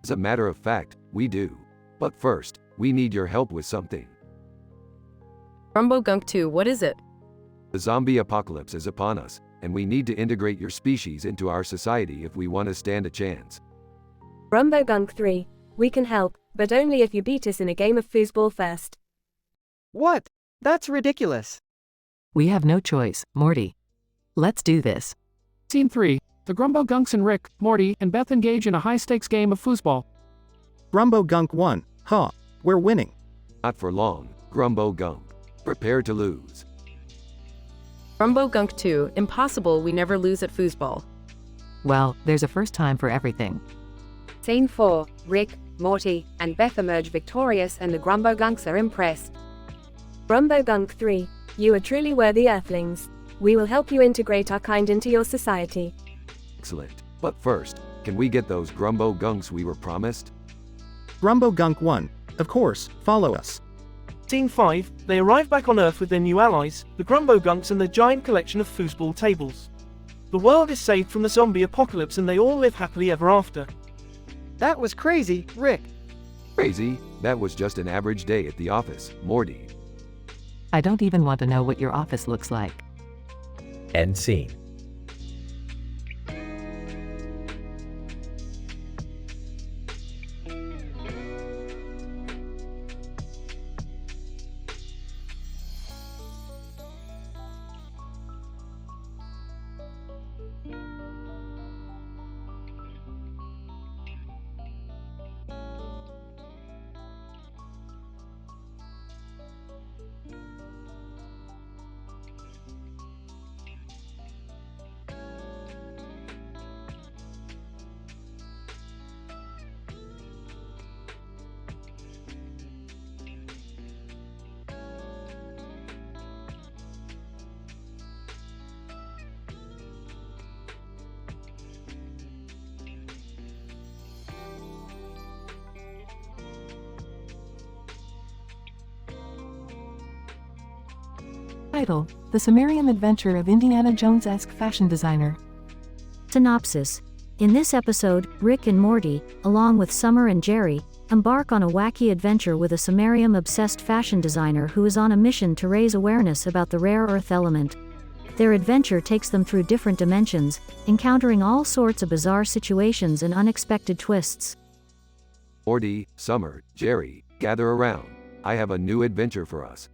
As a matter of fact, we do. But first, we need your help with something. Grumbo Gunk 2, what is it? The zombie apocalypse is upon us, and we need to integrate your species into our society if we want to stand a chance. Rumbo Gunk 3, we can help, but only if you beat us in a game of foosball first. What? That's ridiculous. We have no choice, Morty. Let's do this. Scene 3. The Grumbo Gunks and Rick, Morty, and Beth engage in a high-stakes game of foosball. Grumbo Gunk 1. Huh. We're winning. Not for long, Grumbo Gunk. Prepare to lose. Grumbo Gunk 2, impossible, we never lose at foosball. Well, there's a first time for everything. Scene 4. Rick, Morty, and Beth emerge victorious and the Grumbo Gunks are impressed. Grumbo Gunk 3, you are truly worthy Earthlings. We will help you integrate our kind into your society. Excellent. But first, can we get those Grumbo Gunks we were promised? Grumbo Gunk 1. Of course, follow us. Scene 5. They arrive back on Earth with their new allies, the Grumbo Gunks and their giant collection of foosball tables. The world is saved from the zombie apocalypse and they all live happily ever after. That was crazy, Rick. Crazy? That was just an average day at the office, Morty. I don't even want to know what your office looks like. End scene. Title: The Sumerian Adventure of Indiana Jones-esque Fashion Designer. Synopsis. In this episode, Rick and Morty, along with Summer and Jerry, embark on a wacky adventure with a Sumerium-obsessed fashion designer who is on a mission to raise awareness about the rare earth element. Their adventure takes them through different dimensions, encountering all sorts of bizarre situations and unexpected twists. Morty, Summer, Jerry, gather around. I have a new adventure for us.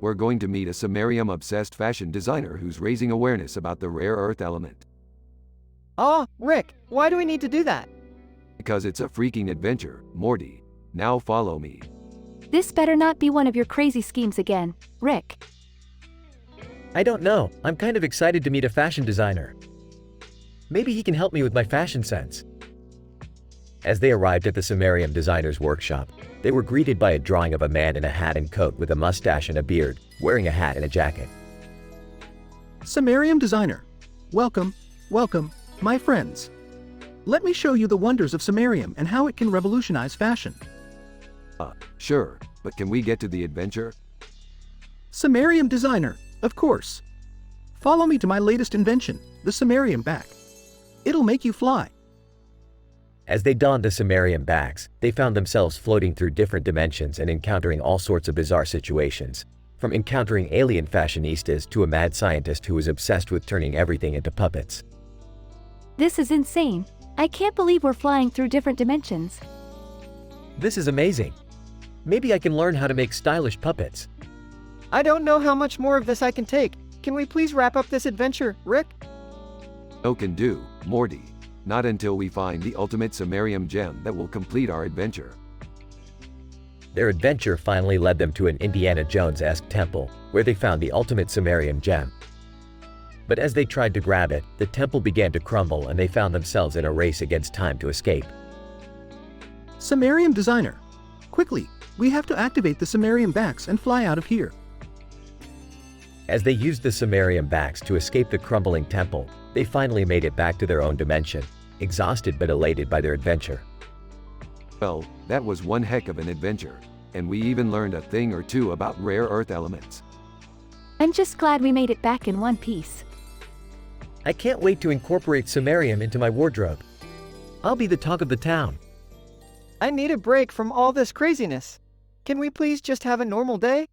We're going to meet a Sumerium-obsessed fashion designer who's raising awareness about the rare earth element. Oh, Rick, why do we need to do that? Because it's a freaking adventure, Morty. Now follow me. This better not be one of your crazy schemes again, Rick. I don't know. I'm kind of excited to meet a fashion designer. Maybe he can help me with my fashion sense. As they arrived at the Sumerium designer's workshop, they were greeted by a drawing of a man in a hat and coat with a mustache and a beard, wearing a hat and a jacket. Sumerium designer. Welcome, welcome, my friends. Let me show you the wonders of Sumerium and how it can revolutionize fashion. Sure, but can we get to the adventure? Sumerium designer, of course. Follow me to my latest invention, the Sumerium back. It'll make you fly. As they donned the Sumerium backs, they found themselves floating through different dimensions and encountering all sorts of bizarre situations, from encountering alien fashionistas to a mad scientist who was obsessed with turning everything into puppets. This is insane. I can't believe we're flying through different dimensions. This is amazing. Maybe I can learn how to make stylish puppets. I don't know how much more of this I can take. Can we please wrap up this adventure, Rick? No can do, Morty. Not until we find the ultimate Sumerium gem that will complete our adventure. Their adventure finally led them to an Indiana Jones-esque temple, where they found the ultimate Sumerium gem. But as they tried to grab it, the temple began to crumble and they found themselves in a race against time to escape. Sumerium designer. Quickly, we have to activate the Sumerium backs and fly out of here. As they used the Sumerium backs to escape the crumbling temple, they finally made it back to their own dimension, exhausted but elated by their adventure. Well, that was one heck of an adventure, and we even learned a thing or two about rare earth elements. I'm just glad we made it back in one piece. I can't wait to incorporate Sumerium into my wardrobe. I'll be the talk of the town. I need a break from all this craziness. Can we please just have a normal day?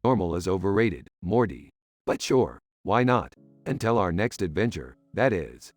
Normal is overrated, Morty. But sure, why not? Until our next adventure, that is.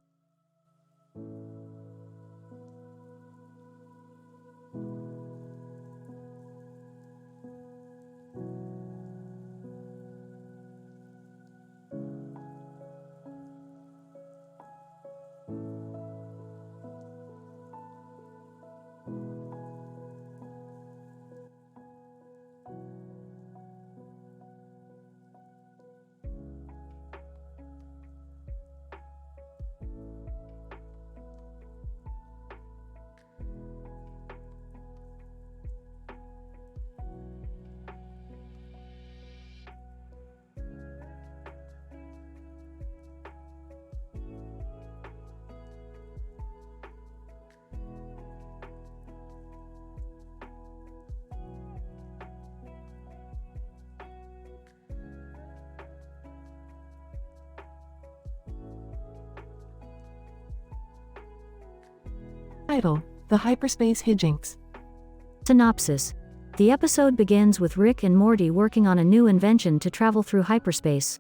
Title: The Hyperspace Hijinks. Synopsis. The episode begins with Rick and Morty working on a new invention to travel through hyperspace.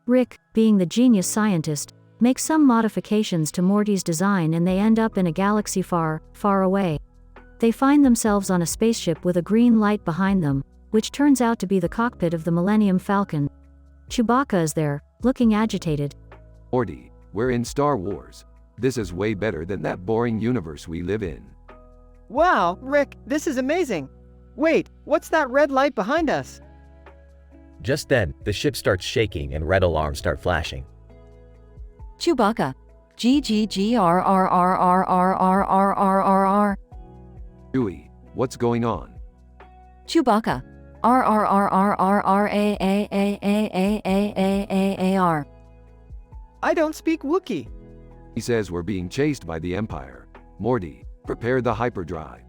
Rick, being the genius scientist, makes some modifications to Morty's design and they end up in a galaxy far, far away. They find themselves on a spaceship with a green light behind them, which turns out to be the cockpit of the Millennium Falcon. Chewbacca is there, looking agitated. Morty, we're in Star Wars. This is way better than that boring universe we live in. Wow, Rick, this is amazing. Wait, what's that red light behind us? Just then, the ship starts shaking and red alarms start flashing. Chewbacca. GGGRRRRRRRRRR. Chewie, what's going on? Chewbacca. RRRRRRAAAAAAAAAR. I don't speak Wookiee. He says we're being chased by the Empire. Morty, prepare the hyperdrive.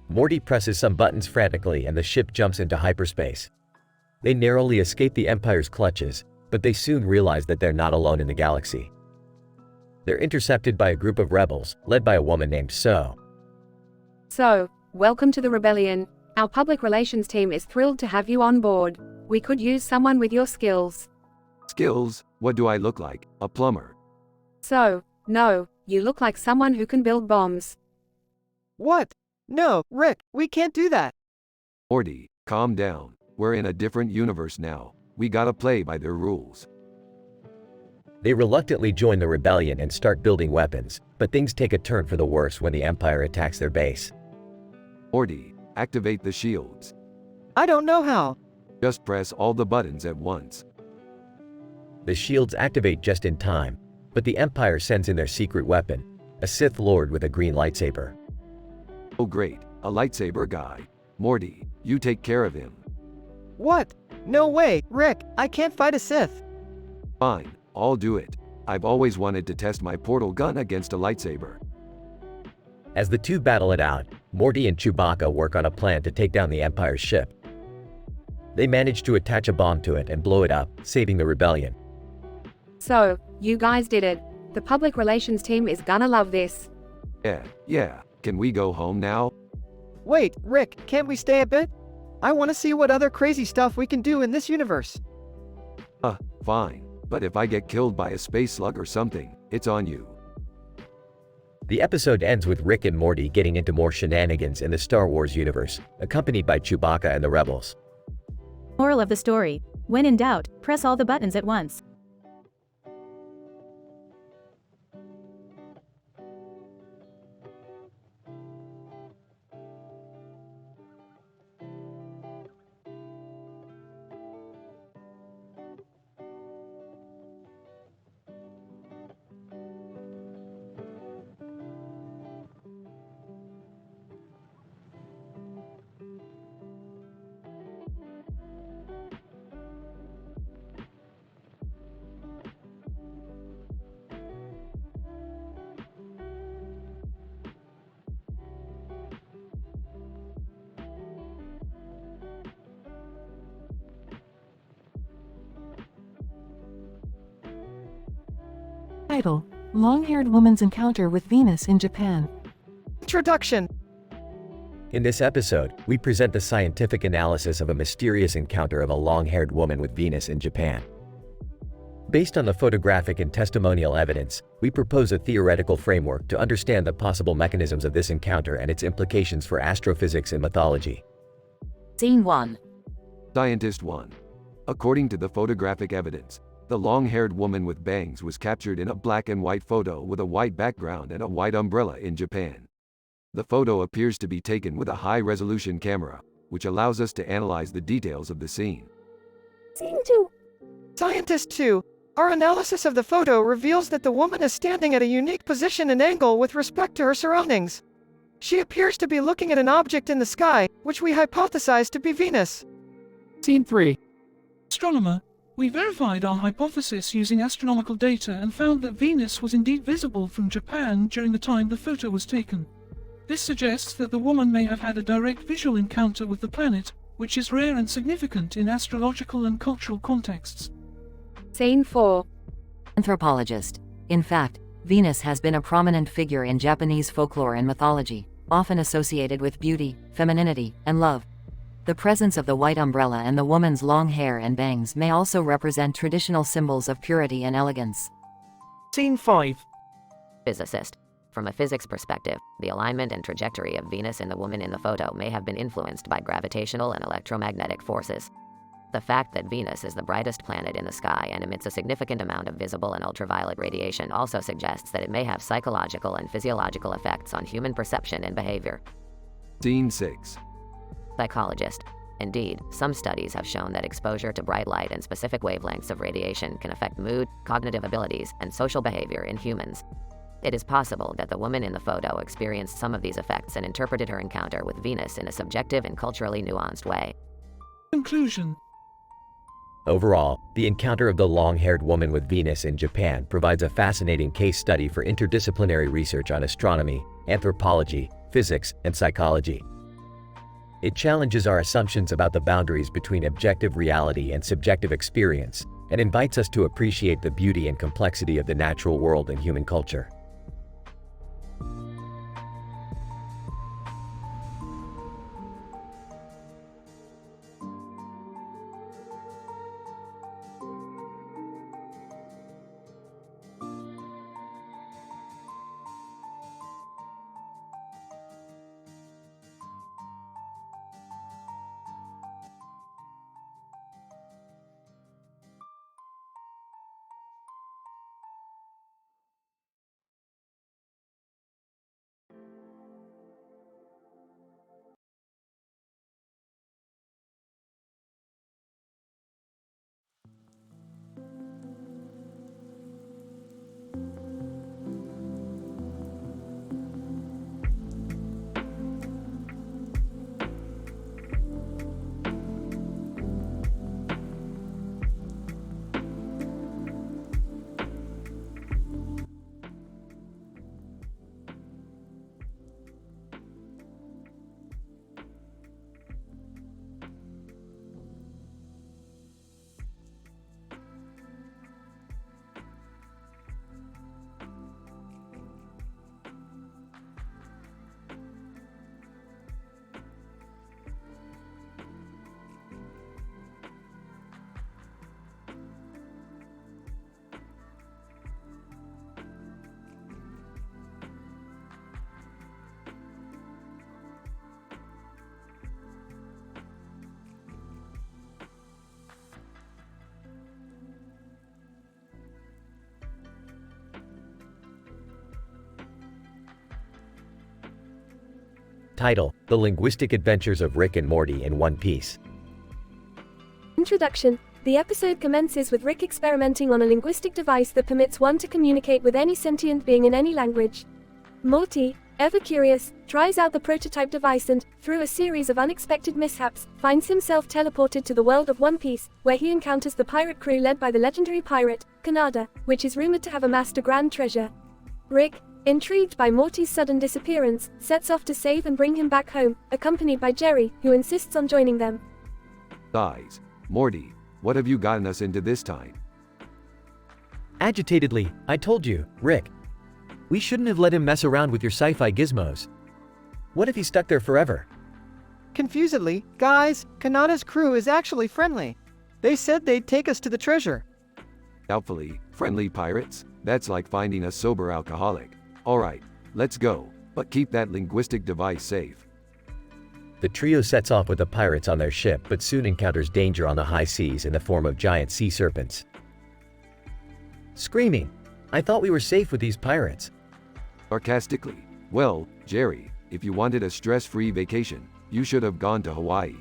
Morty presses some buttons frantically and the ship jumps into hyperspace. They narrowly escape the Empire's clutches, but they soon realize that they're not alone in the galaxy. They're intercepted by a group of rebels, led by a woman named So. So, welcome to the rebellion. Our public relations team is thrilled to have you on board. We could use someone with your skills. Skills? What do I look like? A plumber? So, no, you look like someone who can build bombs. What? No, Rick, we can't do that. Morty, calm down. We're in a different universe now. We gotta play by their rules. They reluctantly join the rebellion and start building weapons, but things take a turn for the worse when the Empire attacks their base. Morty, activate the shields. I don't know how. Just press all the buttons at once. The shields activate just in time, but the Empire sends in their secret weapon, a Sith Lord with a green lightsaber. Oh great, a lightsaber guy. Morty, you take care of him. What? No way, Rick, I can't fight a Sith. Fine, I'll do it. I've always wanted to test my portal gun against a lightsaber. As the two battle it out, Morty and Chewbacca work on a plan to take down the Empire's ship. They manage to attach a bomb to it and blow it up, saving the rebellion. So, you guys did it. The public relations team is gonna love this. Yeah, can we go home now? Wait, Rick, can't we stay a bit? I want to see what other crazy stuff we can do in this universe. Fine. But if I get killed by a space slug or something, it's on you. The episode ends with Rick and Morty getting into more shenanigans in the Star Wars universe, accompanied by Chewbacca and the rebels. Moral of the story: when in doubt, press all the buttons at once. Title: Long-haired woman's encounter with Venus in Japan. Introduction. In this episode, we present the scientific analysis of a mysterious encounter of a long-haired woman with Venus in Japan. Based on the photographic and testimonial evidence, we propose a theoretical framework to understand the possible mechanisms of this encounter and its implications for astrophysics and mythology. Scene 1. Scientist 1. According to the photographic evidence, the long-haired woman with bangs was captured in a black and white photo with a white background and a white umbrella in Japan. The photo appears to be taken with a high-resolution camera, which allows us to analyze the details of the scene. Scene 2. Scientist 2. Our analysis of the photo reveals that the woman is standing at a unique position and angle with respect to her surroundings. She appears to be looking at an object in the sky, which we hypothesize to be Venus. Scene 3. Astronomer, we verified our hypothesis using astronomical data and found that Venus was indeed visible from Japan during the time the photo was taken. This suggests that the woman may have had a direct visual encounter with the planet, which is rare and significant in astrological and cultural contexts. Scene 4. Anthropologist. In fact, Venus has been a prominent figure in Japanese folklore and mythology, often associated with beauty, femininity, and love. The presence of the white umbrella and the woman's long hair and bangs may also represent traditional symbols of purity and elegance. Scene 5. Physicist. From a physics perspective, the alignment and trajectory of Venus in the woman in the photo may have been influenced by gravitational and electromagnetic forces. The fact that Venus is the brightest planet in the sky and emits a significant amount of visible and ultraviolet radiation also suggests that it may have psychological and physiological effects on human perception and behavior. Scene 6. Psychologist. Indeed, some studies have shown that exposure to bright light and specific wavelengths of radiation can affect mood, cognitive abilities, and social behavior in humans. It is possible that the woman in the photo experienced some of these effects and interpreted her encounter with Venus in a subjective and culturally nuanced way. Conclusion. Overall, the encounter of the long-haired woman with Venus in Japan provides a fascinating case study for interdisciplinary research on astronomy, anthropology, physics, and psychology. It challenges our assumptions about the boundaries between objective reality and subjective experience, and invites us to appreciate the beauty and complexity of the natural world and human culture. Title: The Linguistic Adventures of Rick and Morty in One Piece. Introduction. The episode commences with Rick experimenting on a linguistic device that permits one to communicate with any sentient being in any language. Morty, ever curious, tries out the prototype device and, through a series of unexpected mishaps, finds himself teleported to the world of One Piece, where he encounters the pirate crew led by the legendary pirate, Kanada, which is rumored to have amassed a grand treasure. Rick, intrigued by Morty's sudden disappearance, sets off to save and bring him back home, accompanied by Jerry, who insists on joining them. Guys, Morty, what have you gotten us into this time? Agitatedly, I told you, Rick. We shouldn't have let him mess around with your sci-fi gizmos. What if he's stuck there forever? Confusedly, guys, Kanata's crew is actually friendly. They said they'd take us to the treasure. Doubtfully, friendly pirates? That's like finding a sober alcoholic. Alright, let's go, but keep that linguistic device safe. The trio sets off with the pirates on their ship but soon encounters danger on the high seas in the form of giant sea serpents. Screaming, I thought we were safe with these pirates. Sarcastically, well, Jerry, if you wanted a stress-free vacation, you should have gone to Hawaii.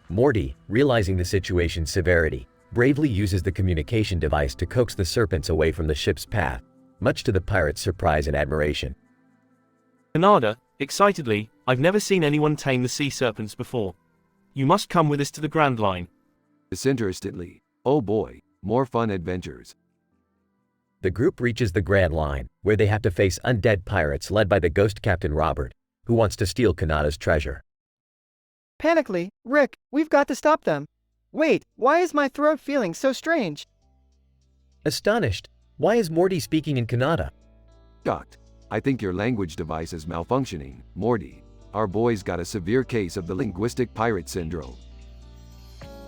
Morty, realizing the situation's severity, bravely uses the communication device to coax the serpents away from the ship's path, much to the pirates' surprise and admiration. Kanata, excitedly, I've never seen anyone tame the sea serpents before. You must come with us to the Grand Line. Disinterestedly, oh boy, more fun adventures. The group reaches the Grand Line, where they have to face undead pirates led by the ghost Captain Robert, who wants to steal Kanata's treasure. Panically, Rick, we've got to stop them. Wait, why is my throat feeling so strange? Astonished, why is Morty speaking in Kanata? Shocked. I think your language device is malfunctioning, Morty. Our boy's got a severe case of the linguistic pirate syndrome.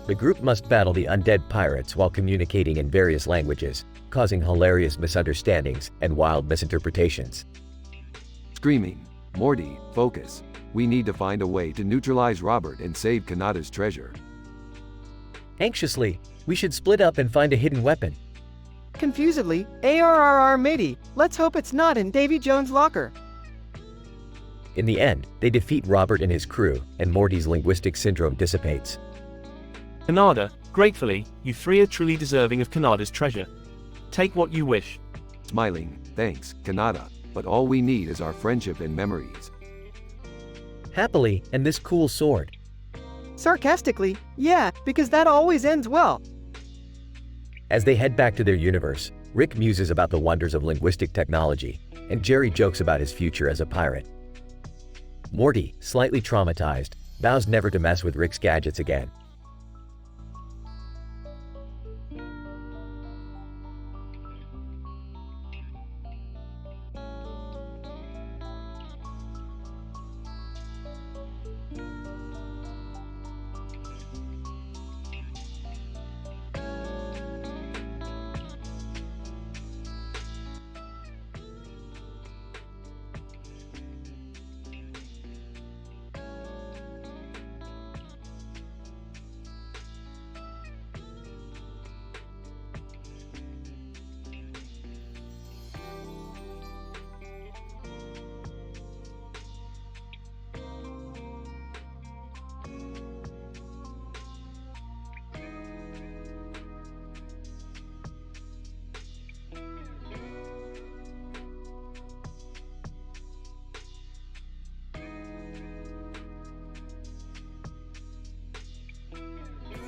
The group must battle the undead pirates while communicating in various languages, causing hilarious misunderstandings and wild misinterpretations. Screaming, Morty, focus. We need to find a way to neutralize Robert and save Kanata's treasure. Anxiously, we should split up and find a hidden weapon. Confusedly, ARRR matey, let's hope it's not in Davy Jones' locker. In the end, they defeat Robert and his crew, and Morty's linguistic syndrome dissipates. Kanata, gratefully, you three are truly deserving of Kanata's treasure. Take what you wish. Smiling, thanks, Kanata, but all we need is our friendship and memories. Happily, and this cool sword. Sarcastically, yeah, because that always ends well. As they head back to their universe, Rick muses about the wonders of linguistic technology, and Jerry jokes about his future as a pirate. Morty, slightly traumatized, vows never to mess with Rick's gadgets again.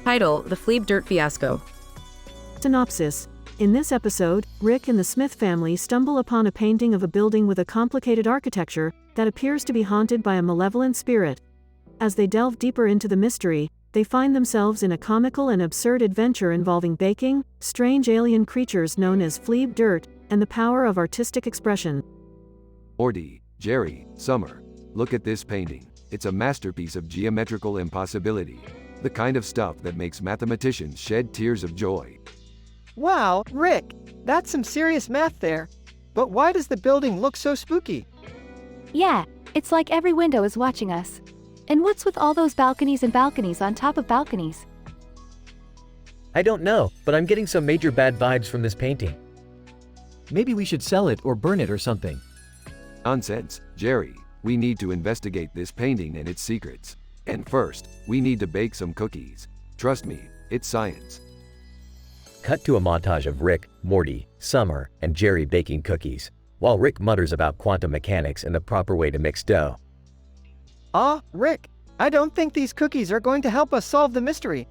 Title: The Fleeb Dirt Fiasco. Synopsis. In this episode, Rick and the Smith family stumble upon a painting of a building with a complicated architecture that appears to be haunted by a malevolent spirit. As they delve deeper into the mystery, they find themselves in a comical and absurd adventure involving baking, strange alien creatures known as Fleeb Dirt, and the power of artistic expression. Morty, Jerry, Summer. Look at this painting. It's a masterpiece of geometrical impossibility. The kind of stuff that makes mathematicians shed tears of joy. Wow, Rick, that's some serious math there. But why does the building look so spooky? Yeah, it's like every window is watching us. And what's with all those balconies and balconies on top of balconies? I don't know, but I'm getting some major bad vibes from this painting. Maybe we should sell it or burn it or something. Nonsense, Jerry. We need to investigate this painting and its secrets. And first, we need to bake some cookies. Trust me, it's science. Cut to a montage of Rick, Morty, Summer, and Jerry baking cookies, while Rick mutters about quantum mechanics and the proper way to mix dough. Rick, I don't think these cookies are going to help us solve the mystery.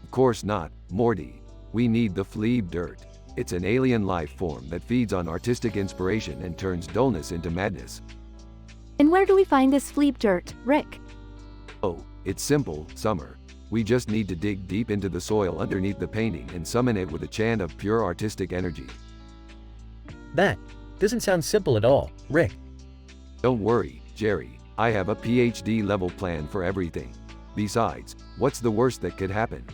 Of course not, Morty. We need the Fleeb Dirt. It's an alien life form that feeds on artistic inspiration and turns dullness into madness. And where do we find this Fleeb Dirt, Rick? Oh, it's simple, Summer. We just need to dig deep into the soil underneath the painting and summon it with a chant of pure artistic energy. That doesn't sound simple at all, Rick. Don't worry, Jerry. I have a PhD level plan for everything. Besides, what's the worst that could happen?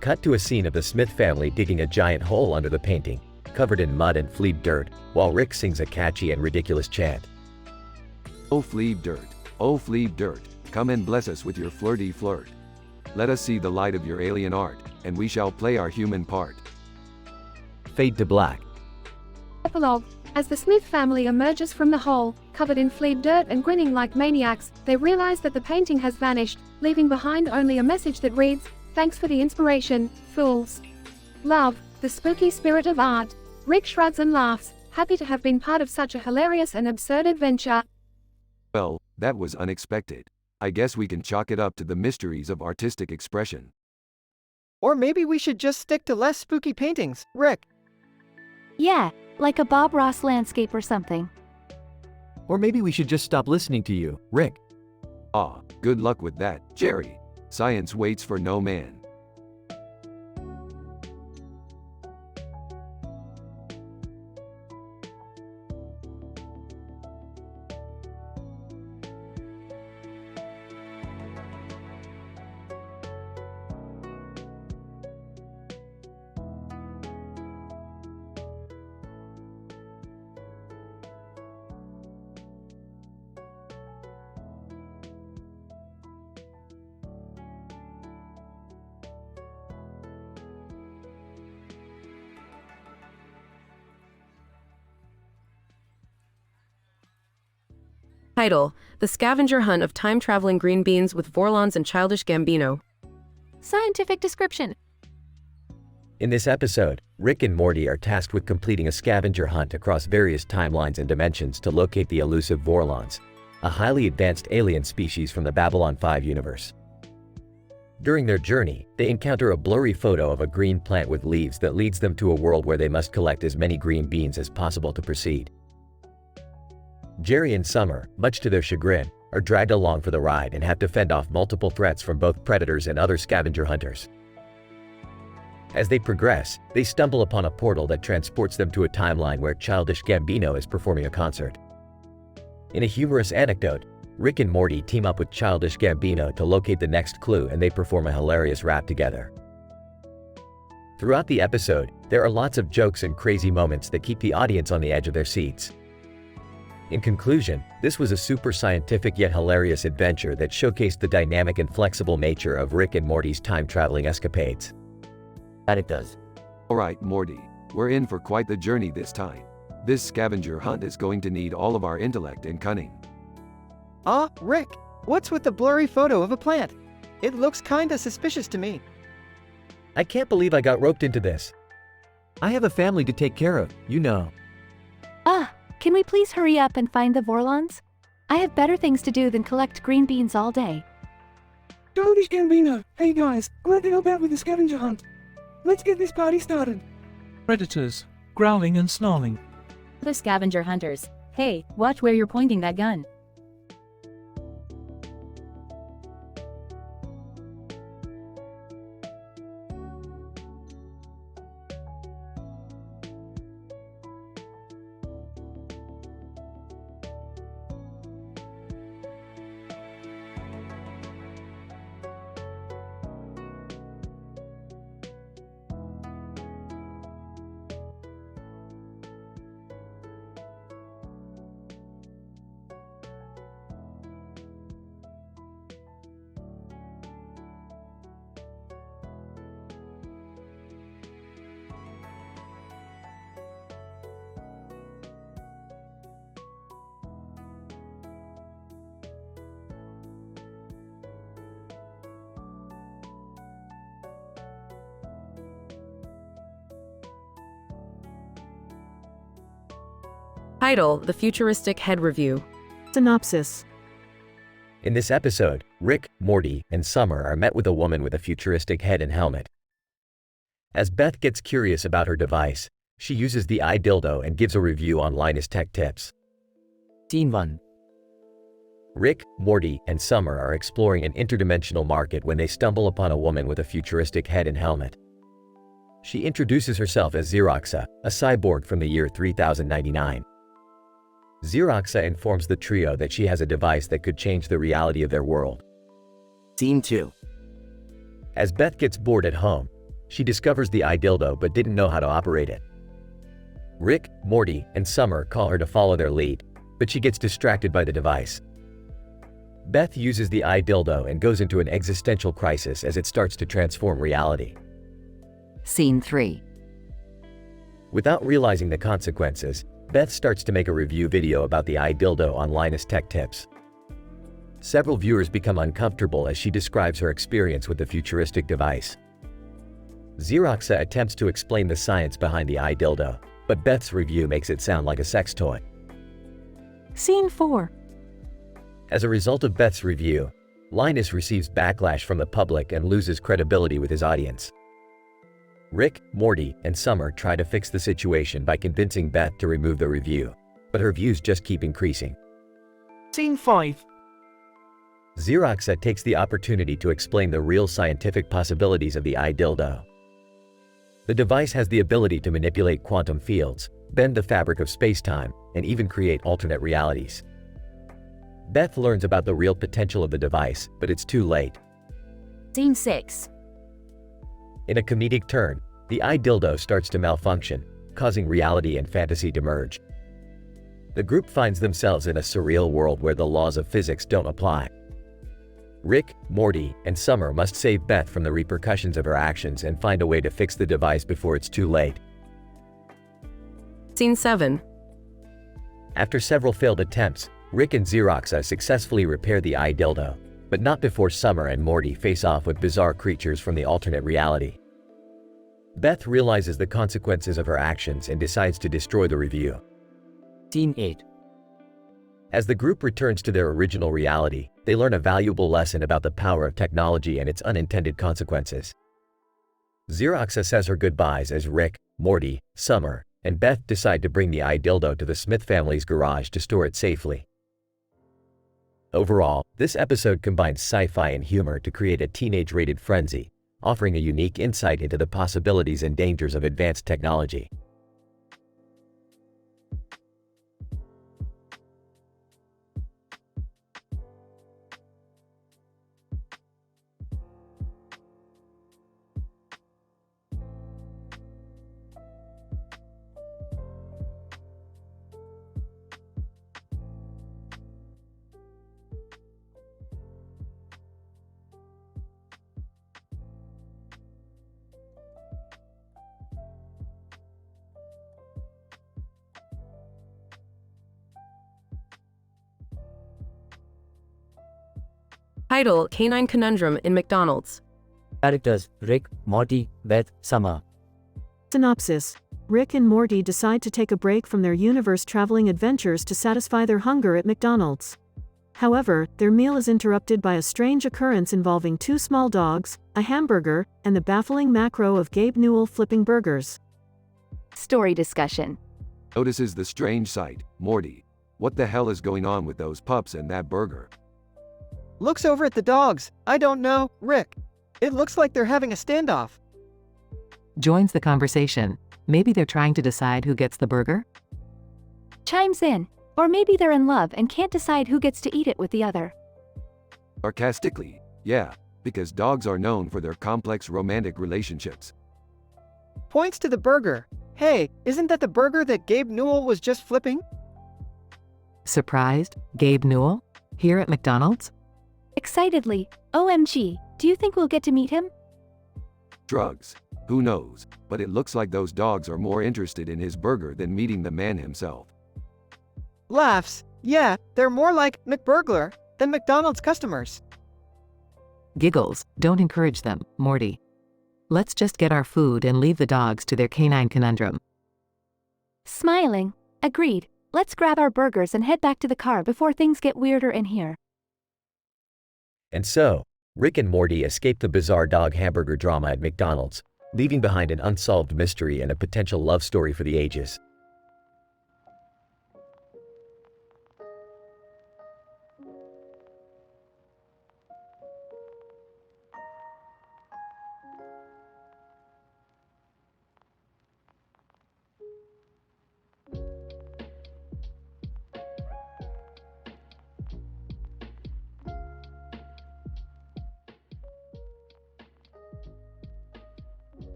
Cut to a scene of the Smith family digging a giant hole under the painting, covered in mud and fleed dirt, while Rick sings a catchy and ridiculous chant. Oh fleeb dirt, oh fleeb dirt, come and bless us with your flirty flirt. Let us see the light of your alien art, and we shall play our human part. Fade to black. Epilogue. As the Smith family emerges from the hole, covered in fleed dirt and grinning like maniacs, they realize that the painting has vanished, leaving behind only a message that reads, "Thanks for the inspiration, fools. Love, the spooky spirit of art." Rick shrugs and laughs, happy to have been part of such a hilarious and absurd adventure. Well, that was unexpected. I guess we can chalk it up to the mysteries of artistic expression. Or maybe we should just stick to less spooky paintings, Rick. Yeah, like a Bob Ross landscape or something. Or maybe we should just stop listening to you, Rick. Ah, good luck with that, Jerry. Science waits for no man. Title: The Scavenger Hunt of Time-Traveling Green Beans with Vorlons and Childish Gambino. Scientific description. In this episode, Rick and Morty are tasked with completing a scavenger hunt across various timelines and dimensions to locate the elusive Vorlons, a highly advanced alien species from the Babylon 5 universe. During their journey, they encounter a blurry photo of a green plant with leaves that leads them to a world where they must collect as many green beans as possible to proceed. Jerry and Summer, much to their chagrin, are dragged along for the ride and have to fend off multiple threats from both predators and other scavenger hunters. As they progress, they stumble upon a portal that transports them to a timeline where Childish Gambino is performing a concert. In a humorous anecdote, Rick and Morty team up with Childish Gambino to locate the next clue, and they perform a hilarious rap together. Throughout the episode, there are lots of jokes and crazy moments that keep the audience on the edge of their seats. In conclusion, this was a super scientific yet hilarious adventure that showcased the dynamic and flexible nature of Rick and Morty's time-traveling escapades. That it does. Alright, Morty, we're in for quite the journey this time. This scavenger hunt is going to need all of our intellect and cunning. Ah, Rick, what's with the blurry photo of a plant? It looks kinda suspicious to me. I can't believe I got roped into this. I have a family to take care of, you know. Can we please hurry up and find the Vorlons? I have better things to do than collect green beans all day. Childish Gambino, hey guys, glad to help out with the scavenger hunt. Let's get this party started. Predators, growling and snarling. The scavenger hunters. Hey, watch where you're pointing that gun. Title: The Futuristic Head Review. Synopsis. In this episode, Rick, Morty, and Summer are met with a woman with a futuristic head and helmet. As Beth gets curious about her device, she uses the iDildo and gives a review on Linus Tech Tips. Scene 1. Rick, Morty, and Summer are exploring an interdimensional market when they stumble upon a woman with a futuristic head and helmet. She introduces herself as Xeroxa, a cyborg from the year 3099. Xeroxa informs the trio that she has a device that could change the reality of their world. Scene 2. As Beth gets bored at home, she discovers the iDildo but didn't know how to operate it. Rick, Morty, and Summer call her to follow their lead, but she gets distracted by the device. Beth uses the iDildo and goes into an existential crisis as it starts to transform reality. Scene 3. Without realizing the consequences, Beth starts to make a review video about the iDildo on Linus Tech Tips. Several viewers become uncomfortable as she describes her experience with the futuristic device. Xeroxa attempts to explain the science behind the iDildo, but Beth's review makes it sound like a sex toy. Scene 4. As a result of Beth's review, Linus receives backlash from the public and loses credibility with his audience. Rick, Morty, and Summer try to fix the situation by convincing Beth to remove the review, but her views just keep increasing. Scene 5. Xeroxa takes the opportunity to explain the real scientific possibilities of the iDildo. The device has the ability to manipulate quantum fields, bend the fabric of space-time, and even create alternate realities. Beth learns about the real potential of the device, but it's too late. Scene 6. In a comedic turn, the iDildo starts to malfunction, causing reality and fantasy to merge. The group finds themselves in a surreal world where the laws of physics don't apply. Rick, Morty, and Summer must save Beth from the repercussions of her actions and find a way to fix the device before it's too late. Scene 7. After several failed attempts, Rick and Xeroxa successfully repair the iDildo, but not before Summer and Morty face off with bizarre creatures from the alternate reality. Beth realizes the consequences of her actions and decides to destroy the review. Scene 8. As the group returns to their original reality, they learn a valuable lesson about the power of technology and its unintended consequences. Xeroxa says her goodbyes as Rick, Morty, Summer, and Beth decide to bring the iDildo to the Smith family's garage to store it safely. Overall, this episode combines sci-fi and humor to create a teenage-rated frenzy, offering a unique insight into the possibilities and dangers of advanced technology. Title: Canine Conundrum in McDonald's. Characters: Rick, Morty, Beth, Summer. Synopsis. Rick and Morty decide to take a break from their universe-traveling adventures to satisfy their hunger at McDonald's. However, their meal is interrupted by a strange occurrence involving two small dogs, a hamburger, and the baffling macro of Gabe Newell flipping burgers. Story discussion. Notices the strange sight. Morty, what the hell is going on with those pups and that burger? Looks over at the dogs. I don't know, Rick. It looks like they're having a standoff. Joins the conversation. Maybe they're trying to decide who gets the burger? Chimes in. Or maybe they're in love and can't decide who gets to eat it with the other. Sarcastically, yeah, because dogs are known for their complex romantic relationships. Points to the burger. Hey, isn't that the burger that Gabe Newell was just flipping? Surprised? Gabe Newell? Here at McDonald's? Excitedly. OMG, do you think we'll get to meet him? Drugs. Who knows, but it looks like those dogs are more interested in his burger than meeting the man himself. Laughs. Yeah, they're more like McBurglar than McDonald's customers. Giggles. Don't encourage them, Morty. Let's just get our food and leave the dogs to their canine conundrum. Smiling. Agreed. Let's grab our burgers and head back to the car before things get weirder in here. And so, Rick and Morty escape the bizarre dog hamburger drama at McDonald's, leaving behind an unsolved mystery and a potential love story for the ages.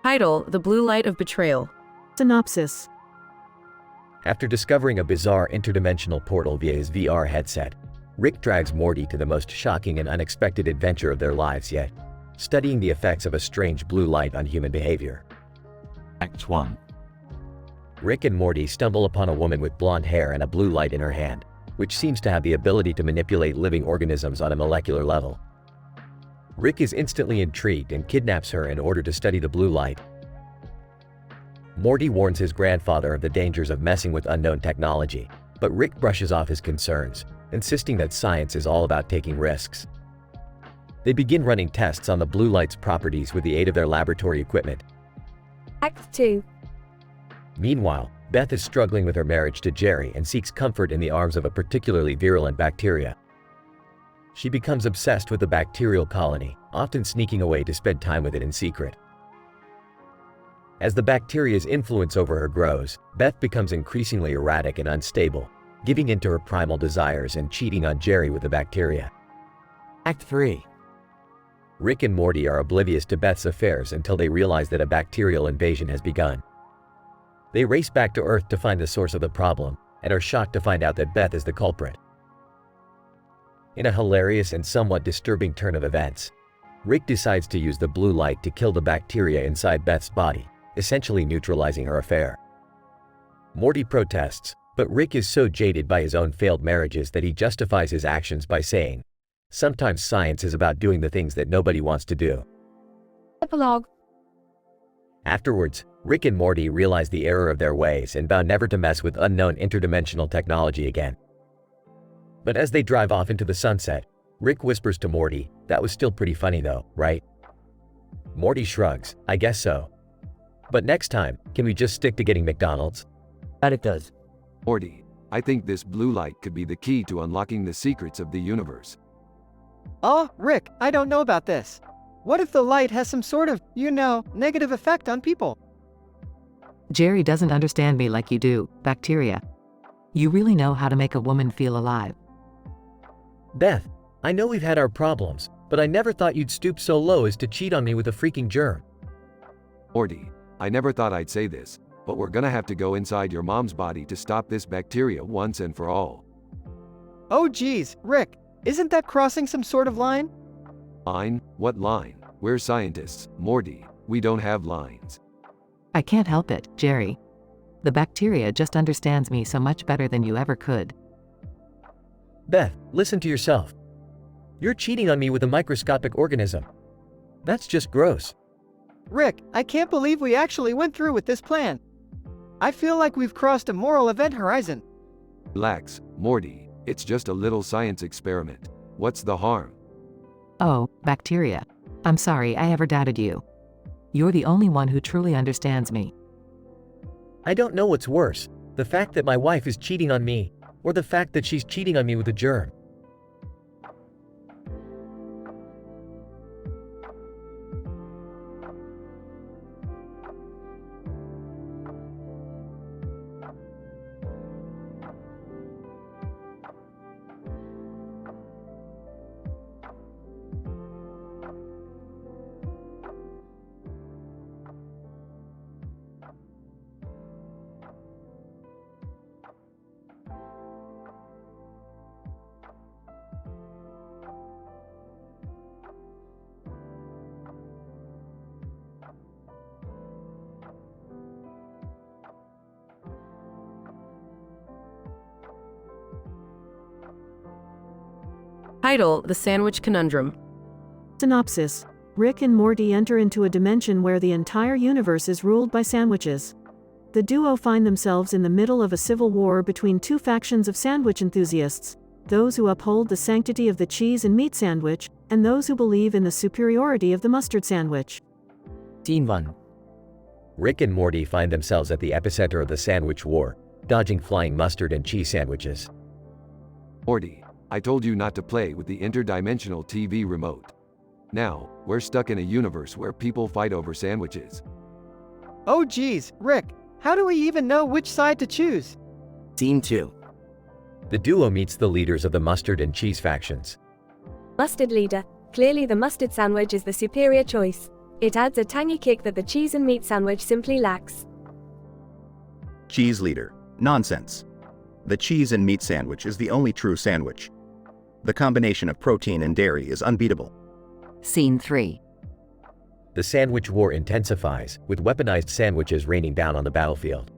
Title: The Blue Light of Betrayal. Synopsis. After discovering a bizarre interdimensional portal via his VR headset, Rick drags Morty to the most shocking and unexpected adventure of their lives yet, studying the effects of a strange blue light on human behavior. Act 1. Rick and Morty stumble upon a woman with blonde hair and a blue light in her hand, which seems to have the ability to manipulate living organisms on a molecular level. Rick is instantly intrigued and kidnaps her in order to study the blue light. Morty warns his grandfather of the dangers of messing with unknown technology, but Rick brushes off his concerns, insisting that science is all about taking risks. They begin running tests on the blue light's properties with the aid of their laboratory equipment. Act 2. Meanwhile, Beth is struggling with her marriage to Jerry and seeks comfort in the arms of a particularly virulent bacteria. She becomes obsessed with the bacterial colony, often sneaking away to spend time with it in secret. As the bacteria's influence over her grows, Beth becomes increasingly erratic and unstable, giving in to her primal desires and cheating on Jerry with the bacteria. Act 3. Rick and Morty are oblivious to Beth's affairs until they realize that a bacterial invasion has begun. They race back to Earth to find the source of the problem, and are shocked to find out that Beth is the culprit. In a hilarious and somewhat disturbing turn of events, Rick decides to use the blue light to kill the bacteria inside Beth's body, essentially neutralizing her affair. Morty protests, but Rick is so jaded by his own failed marriages that he justifies his actions by saying, "Sometimes science is about doing the things that nobody wants to do." Epilogue. Afterwards, Rick and Morty realize the error of their ways and vow never to mess with unknown interdimensional technology again. But as they drive off into the sunset, Rick whispers to Morty, "That was still pretty funny though, right?" Morty shrugs, "I guess so. But next time, can we just stick to getting McDonald's?" That it does. Morty, I think this blue light could be the key to unlocking the secrets of the universe. Oh, Rick, I don't know about this. What if the light has some sort of, negative effect on people? Jerry doesn't understand me like you do, bacteria. You really know how to make a woman feel alive. Beth, I know we've had our problems, but I never thought you'd stoop so low as to cheat on me with a freaking germ. Morty, I never thought I'd say this, but we're gonna have to go inside your mom's body to stop this bacteria once and for all. Oh geez, Rick, isn't that crossing some sort of line? Line? What line? We're scientists, Morty. We don't have lines. I can't help it, Jerry. The bacteria just understands me so much better than you ever could. Beth, listen to yourself. You're cheating on me with a microscopic organism. That's just gross. Rick, I can't believe we actually went through with this plan. I feel like we've crossed a moral event horizon. Relax, Morty. It's just a little science experiment. What's the harm? Oh, bacteria. I'm sorry I ever doubted you. You're the only one who truly understands me. I don't know what's worse, the fact that my wife is cheating on me, or the fact that she's cheating on me with a germ. Title: The Sandwich Conundrum. Synopsis. Rick and Morty enter into a dimension where the entire universe is ruled by sandwiches. The duo find themselves in the middle of a civil war between two factions of sandwich enthusiasts, those who uphold the sanctity of the cheese and meat sandwich, and those who believe in the superiority of the mustard sandwich. Scene 1. Rick and Morty find themselves at the epicenter of the sandwich war, dodging flying mustard and cheese sandwiches. Morty, I told you not to play with the interdimensional TV remote. Now, we're stuck in a universe where people fight over sandwiches. Oh geez, Rick, how do we even know which side to choose? Scene 2. The duo meets the leaders of the mustard and cheese factions. Mustard leader. Clearly the mustard sandwich is the superior choice. It adds a tangy kick that the cheese and meat sandwich simply lacks. Cheese leader. Nonsense. The cheese and meat sandwich is the only true sandwich. The combination of protein and dairy is unbeatable. Scene 3. The sandwich war intensifies, with weaponized sandwiches raining down on the battlefield.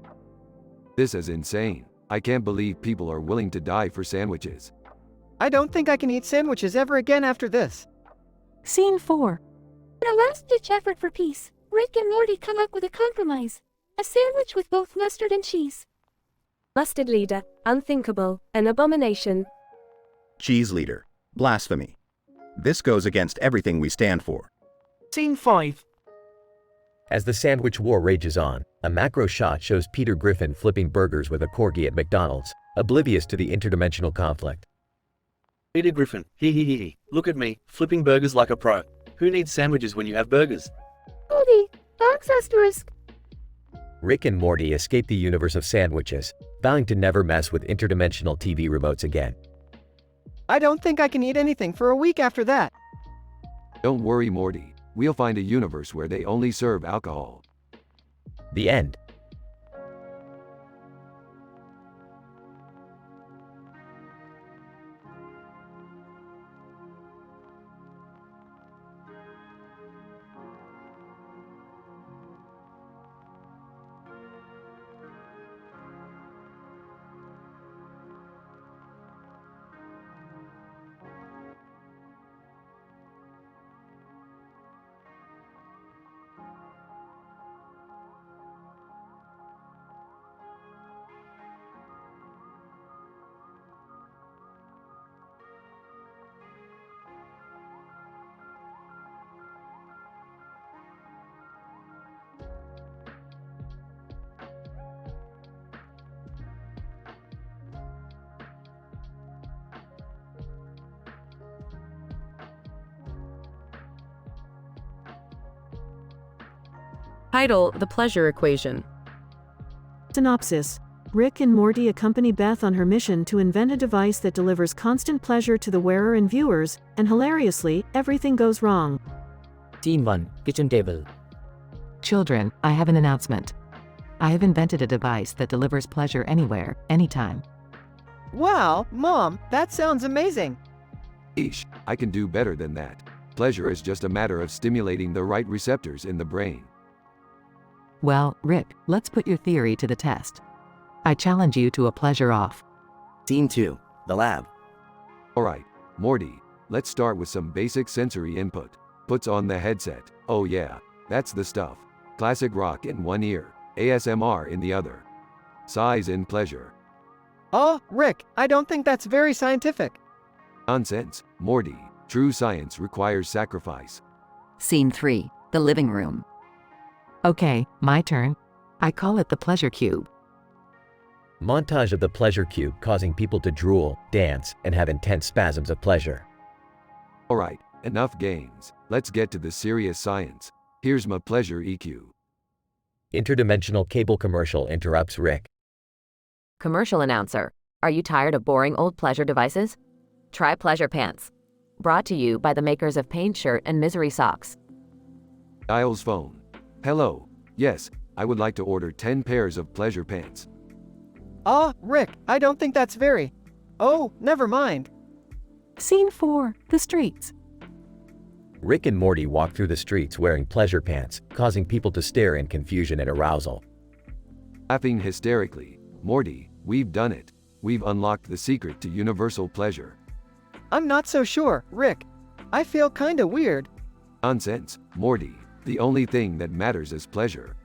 This is insane. I can't believe people are willing to die for sandwiches. I don't think I can eat sandwiches ever again after this. Scene 4. In a last-ditch effort for peace, Rick and Morty come up with a compromise. A sandwich with both mustard and cheese. Mustard leader. Unthinkable. An abomination. Cheese leader. Blasphemy. This goes against everything we stand for. Scene 5. As the sandwich war rages on, a macro shot shows Peter Griffin flipping burgers with a corgi at McDonald's, oblivious to the interdimensional conflict. Peter Griffin, he. Look at me, flipping burgers like a pro. Who needs sandwiches when you have burgers? Morty, box asterisk. Rick and Morty escape the universe of sandwiches, vowing to never mess with interdimensional TV remotes again. I don't think I can eat anything for a week after that. Don't worry, Morty. We'll find a universe where they only serve alcohol. The end. Title: The Pleasure Equation. Synopsis. Rick and Morty accompany Beth on her mission to invent a device that delivers constant pleasure to the wearer and viewers, and hilariously, everything goes wrong. Scene 1. Kitchen table. Children, I have an announcement. I have invented a device that delivers pleasure anywhere, anytime. Wow, Mom, that sounds amazing. Eesh, I can do better than that. Pleasure is just a matter of stimulating the right receptors in the brain. Well, Rick, let's put your theory to the test. I challenge you to a pleasure off. Scene 2. The lab. Alright, Morty, let's start with some basic sensory input. Puts on the headset. Oh yeah, that's the stuff. Classic rock in one ear, ASMR in the other. Sighs in pleasure. Oh, Rick, I don't think that's very scientific. Nonsense, Morty. True science requires sacrifice. Scene 3. The living room. Okay, my turn. I call it the pleasure cube. Montage of the pleasure cube causing people to drool, dance, and have intense spasms of pleasure. Alright, enough games. Let's get to the serious science. Here's my pleasure EQ. Interdimensional cable commercial interrupts Rick. Commercial announcer. Are you tired of boring old pleasure devices? Try Pleasure Pants. Brought to you by the makers of Pain Shirt and Misery Socks. Dials phone. Hello. Yes, I would like to order 10 pairs of pleasure pants. Ah, Rick, I don't think that's very. Oh, never mind. Scene 4. The streets. Rick and Morty walk through the streets wearing pleasure pants, causing people to stare in confusion and arousal. Laughing hysterically. Morty, we've done it. We've unlocked the secret to universal pleasure. I'm not so sure, Rick. I feel kinda weird. Nonsense, Morty. The only thing that matters is pleasure.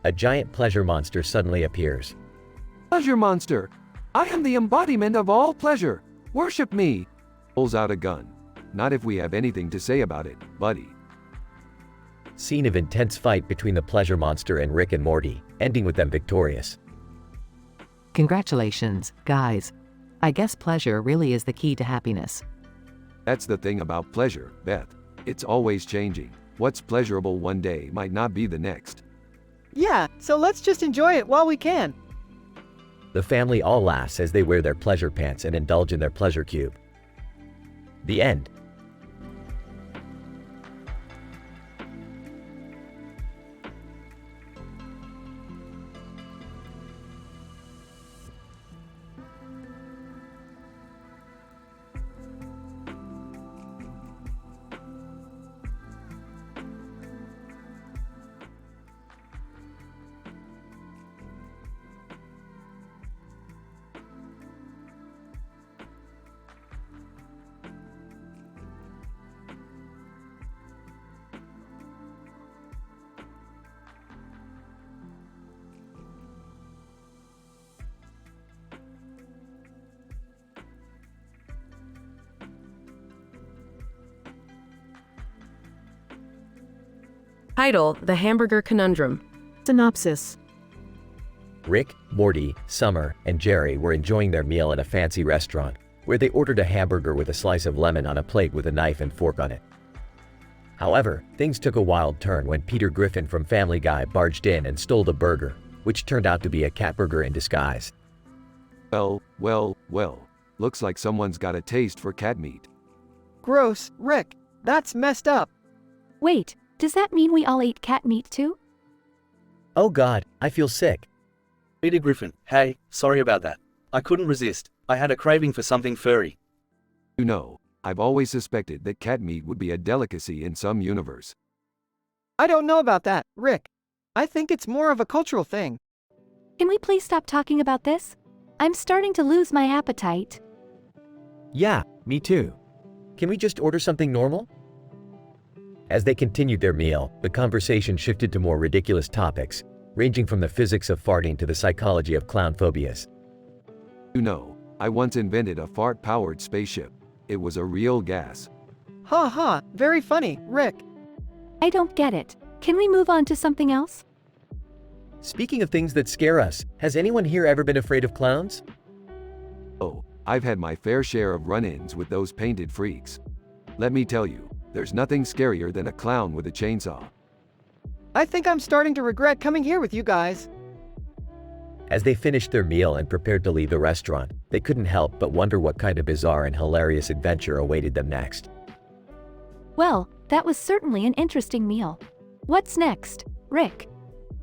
A giant pleasure monster suddenly appears. Pleasure monster! I am the embodiment of all pleasure! Worship me! Pulls out a gun. Not if we have anything to say about it, buddy. Scene of intense fight between the pleasure monster and Rick and Morty, ending with them victorious. Congratulations, guys. I guess pleasure really is the key to happiness. That's the thing about pleasure, Beth. It's always changing. What's pleasurable one day might not be the next. Yeah, so let's just enjoy it while we can. The family all laughs as they wear their pleasure pants and indulge in their pleasure cube. The end. Title: The Hamburger Conundrum. Synopsis. Rick, Morty, Summer, and Jerry were enjoying their meal at a fancy restaurant, where they ordered a hamburger with a slice of lemon on a plate with a knife and fork on it. However, things took a wild turn when Peter Griffin from Family Guy barged in and stole the burger, which turned out to be a cat burger in disguise. Well, looks like someone's got a taste for cat meat. Gross, Rick. That's messed up. Wait, does that mean we all ate cat meat too? Oh God, I feel sick. Peter Griffin, hey, sorry about that. I couldn't resist. I had a craving for something furry. You know, I've always suspected that cat meat would be a delicacy in some universe. I don't know about that, Rick. I think it's more of a cultural thing. Can we please stop talking about this? I'm starting to lose my appetite. Yeah, me too. Can we just order something normal? As they continued their meal, the conversation shifted to more ridiculous topics, ranging from the physics of farting to the psychology of clown phobias. You know, I once invented a fart-powered spaceship. It was a real gas. Ha ha, very funny, Rick. I don't get it. Can we move on to something else? Speaking of things that scare us, has anyone here ever been afraid of clowns? Oh, I've had my fair share of run-ins with those painted freaks. Let me tell you, there's nothing scarier than a clown with a chainsaw. I think I'm starting to regret coming here with you guys. As they finished their meal and prepared to leave the restaurant, they couldn't help but wonder what kind of bizarre and hilarious adventure awaited them next. Well, that was certainly an interesting meal. What's next, Rick?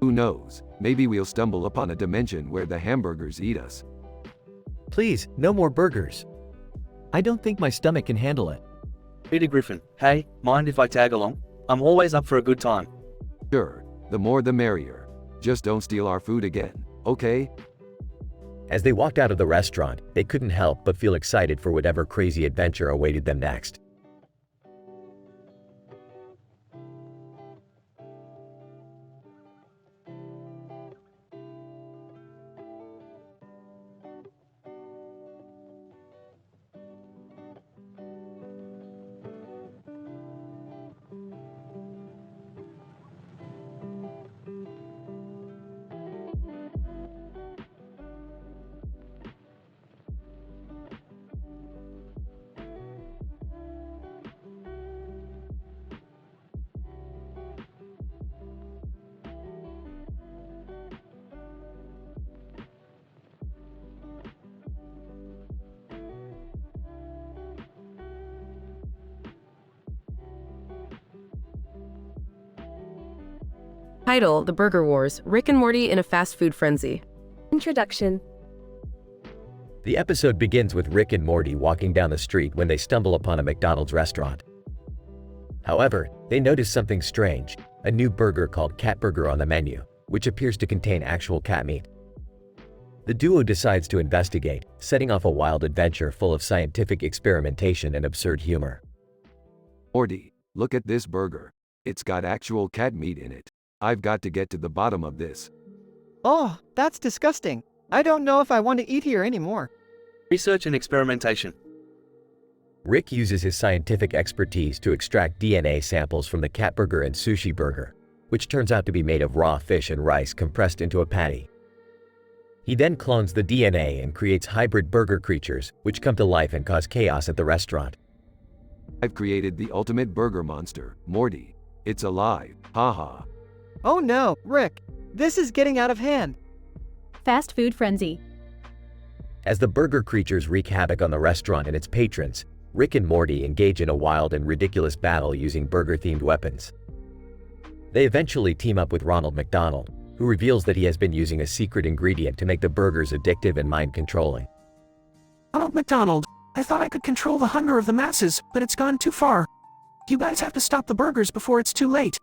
Who knows, maybe we'll stumble upon a dimension where the hamburgers eat us. Please, no more burgers. I don't think my stomach can handle it. Peter Griffin, hey, mind if I tag along? I'm always up for a good time. Sure, the more the merrier. Just don't steal our food again, okay? As they walked out of the restaurant, they couldn't help but feel excited for whatever crazy adventure awaited them next. Title: The Burger Wars. Rick and Morty in a fast food frenzy. Introduction. The episode begins with Rick and Morty walking down the street when they stumble upon a McDonald's restaurant. However, they notice something strange, a new burger called Cat Burger on the menu, which appears to contain actual cat meat. The duo decides to investigate, setting off a wild adventure full of scientific experimentation and absurd humor. Morty, look at this burger. It's got actual cat meat in it. I've got to get to the bottom of this. Oh, that's disgusting. I don't know if I want to eat here anymore. Research and experimentation. Rick uses his scientific expertise to extract DNA samples from the cat burger and sushi burger, which turns out to be made of raw fish and rice compressed into a patty. He then clones the DNA and creates hybrid burger creatures, which come to life and cause chaos at the restaurant. I've created the ultimate burger monster, Morty. It's alive, haha. Oh no, Rick. This is getting out of hand. Fast food frenzy. As the burger creatures wreak havoc on the restaurant and its patrons, Rick and Morty engage in a wild and ridiculous battle using burger-themed weapons. They eventually team up with Ronald McDonald, who reveals that he has been using a secret ingredient to make the burgers addictive and mind-controlling. Ronald McDonald, I thought I could control the hunger of the masses, but it's gone too far. You guys have to stop the burgers before it's too late.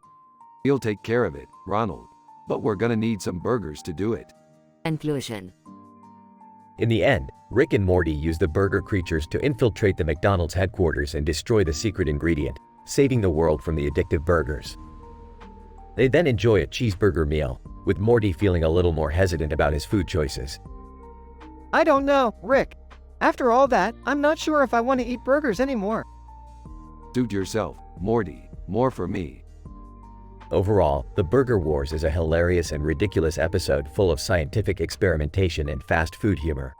We'll take care of it, Ronald. But we're gonna need some burgers to do it. Conclusion. In the end, Rick and Morty use the burger creatures to infiltrate the McDonald's headquarters and destroy the secret ingredient, saving the world from the addictive burgers. They then enjoy a cheeseburger meal, with Morty feeling a little more hesitant about his food choices. I don't know, Rick. After all that, I'm not sure if I want to eat burgers anymore. Suit yourself, Morty. More for me. Overall, The Burger Wars is a hilarious and ridiculous episode full of scientific experimentation and fast food humor.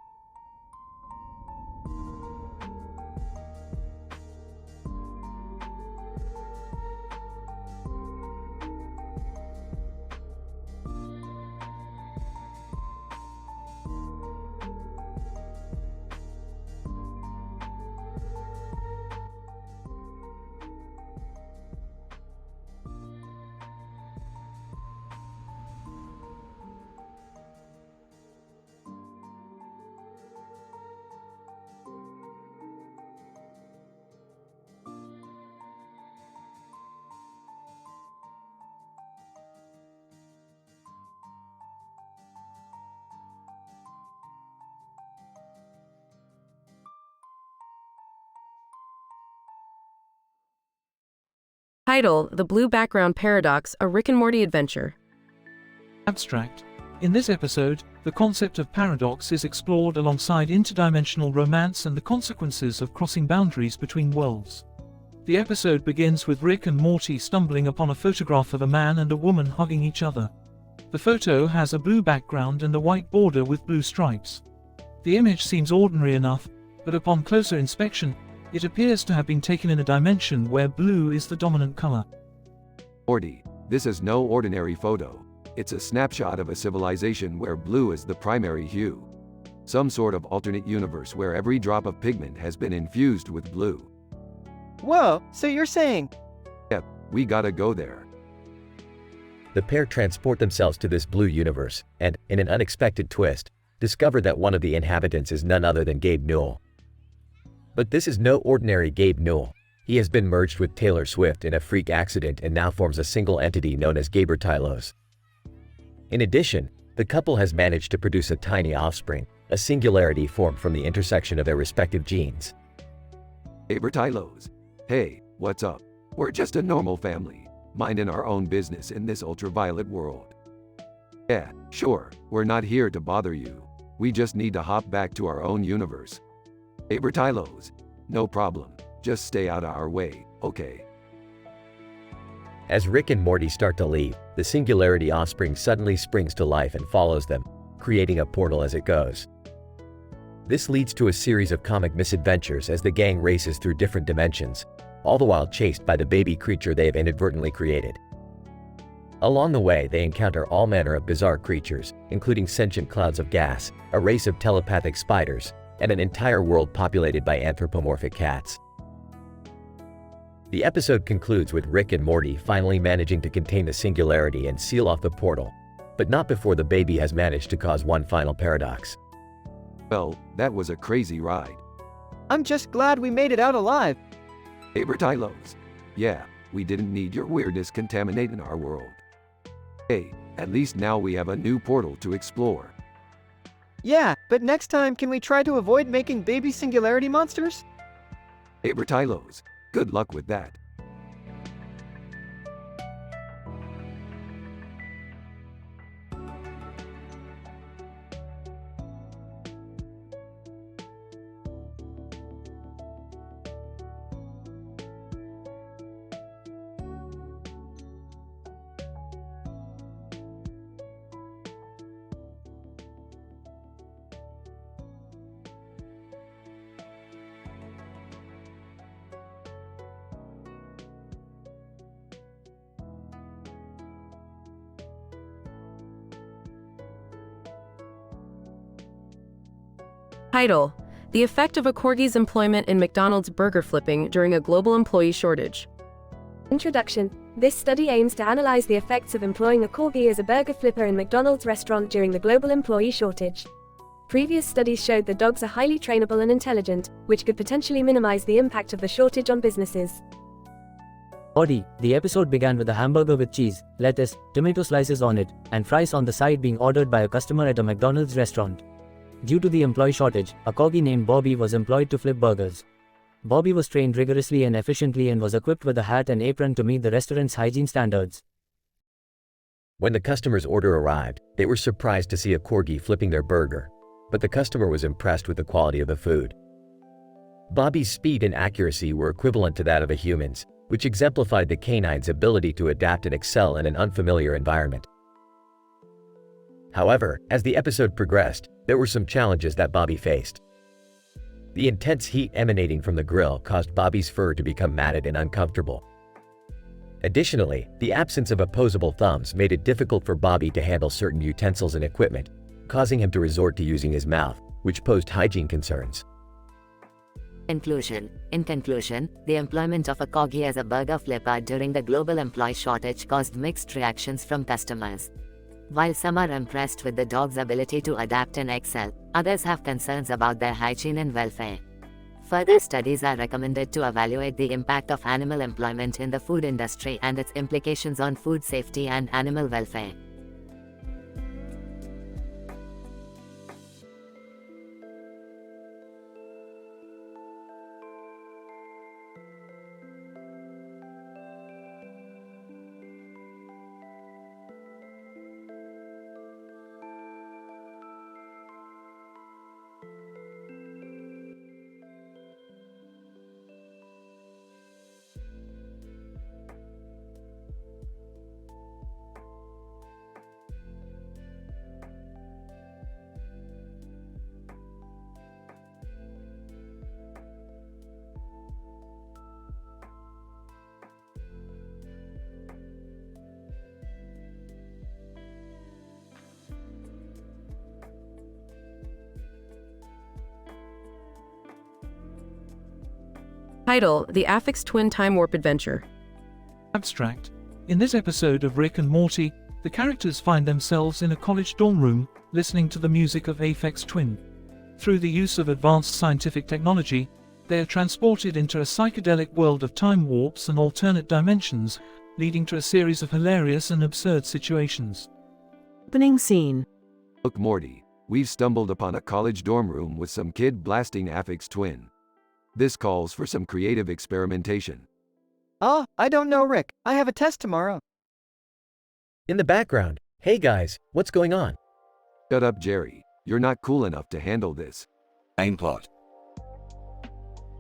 Title: The Blue Background Paradox, a Rick and Morty adventure. Abstract. In this episode, the concept of paradox is explored alongside interdimensional romance and the consequences of crossing boundaries between worlds. The episode begins with Rick and Morty stumbling upon a photograph of a man and a woman hugging each other. The photo has a blue background and a white border with blue stripes. The image seems ordinary enough, but upon closer inspection, it appears to have been taken in a dimension where blue is the dominant color. Morty, this is no ordinary photo. It's a snapshot of a civilization where blue is the primary hue. Some sort of alternate universe where every drop of pigment has been infused with blue. Whoa, so you're saying? Yep, we gotta go there. The pair transport themselves to this blue universe and, in an unexpected twist, discover that one of the inhabitants is none other than Gabe Newell. But this is no ordinary Gabe Newell. He has been merged with Taylor Swift in a freak accident and now forms a single entity known as AiTelevision. In addition, the couple has managed to produce a tiny offspring, a singularity formed from the intersection of their respective genes. AiTelevision. Hey, what's up? We're just a normal family, minding our own business in this ultraviolet world. Yeah, sure, we're not here to bother you. We just need to hop back to our own universe. AiTelevision. No problem. Just stay out of our way, okay? As Rick and Morty start to leave, the singularity offspring suddenly springs to life and follows them, creating a portal as it goes. This leads to a series of comic misadventures as the gang races through different dimensions, all the while chased by the baby creature they have inadvertently created. Along the way, they encounter all manner of bizarre creatures, including sentient clouds of gas, a race of telepathic spiders, and an entire world populated by anthropomorphic cats. The episode concludes with Rick and Morty finally managing to contain the singularity and seal off the portal, but not before the baby has managed to cause one final paradox. Well, that was a crazy ride. I'm just glad we made it out alive. AiTelevision. Yeah, we didn't need your weirdness contaminating our world. Hey, at least now we have a new portal to explore. Yeah, but next time can we try to avoid making baby singularity monsters? AiTelevision. Good luck with that. Title: The Effect of a Corgi's Employment in McDonald's Burger Flipping During a Global Employee Shortage. Introduction. This study aims to analyze the effects of employing a corgi as a burger flipper in McDonald's restaurant during the global employee shortage. Previous studies showed that dogs are highly trainable and intelligent, which could potentially minimize the impact of the shortage on businesses. Morty, the episode began with a hamburger with cheese, lettuce, tomato slices on it, and fries on the side being ordered by a customer at a McDonald's restaurant. Due to the employee shortage, a corgi named Bobby was employed to flip burgers. Bobby was trained rigorously and efficiently and was equipped with a hat and apron to meet the restaurant's hygiene standards. When the customer's order arrived, they were surprised to see a corgi flipping their burger, but the customer was impressed with the quality of the food. Bobby's speed and accuracy were equivalent to that of a human's, which exemplified the canine's ability to adapt and excel in an unfamiliar environment. However, as the episode progressed, there were some challenges that Bobby faced. The intense heat emanating from the grill caused Bobby's fur to become matted and uncomfortable. Additionally, the absence of opposable thumbs made it difficult for Bobby to handle certain utensils and equipment, causing him to resort to using his mouth, which posed hygiene concerns. In conclusion, the employment of a corgi as a burger flipper during the global employee shortage caused mixed reactions from customers. While some are impressed with the dog's ability to adapt and excel, others have concerns about their hygiene and welfare. Further studies are recommended to evaluate the impact of animal employment in the food industry and its implications on food safety and animal welfare. Title: The Aphex Twin Time Warp Adventure. Abstract. In this episode of Rick and Morty, the characters find themselves in a college dorm room, listening to the music of Aphex Twin. Through the use of advanced scientific technology, they are transported into a psychedelic world of time warps and alternate dimensions, leading to a series of hilarious and absurd situations. Opening scene. Look, Morty, we've stumbled upon a college dorm room with some kid blasting Aphex Twin. This calls for some creative experimentation. I don't know, Rick. I have a test tomorrow. In the background, hey guys, what's going on? Shut up, Jerry. You're not cool enough to handle this. Main plot.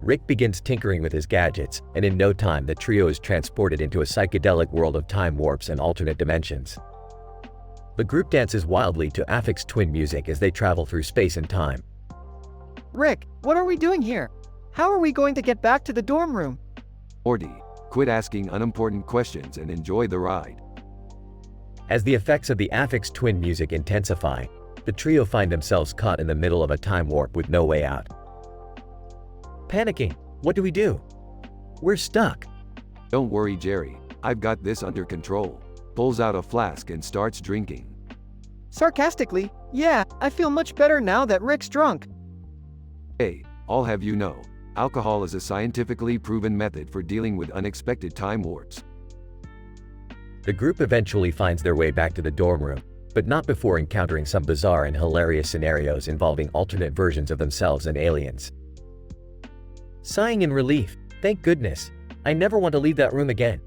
Rick begins tinkering with his gadgets, and in no time the trio is transported into a psychedelic world of time warps and alternate dimensions. The group dances wildly to Aphex Twin music as they travel through space and time. Rick, what are we doing here? How are we going to get back to the dorm room? Morty, quit asking unimportant questions and enjoy the ride. As the effects of the Aphex Twin music intensify, the trio find themselves caught in the middle of a time warp with no way out. Panicking, what do we do? We're stuck. Don't worry, Jerry. I've got this under control. Pulls out a flask and starts drinking. Sarcastically, yeah, I feel much better now that Rick's drunk. Hey, I'll have you know, alcohol is a scientifically proven method for dealing with unexpected time warps. The group eventually finds their way back to the dorm room, but not before encountering some bizarre and hilarious scenarios involving alternate versions of themselves and aliens. Sighing in relief, thank goodness. I never want to leave that room again.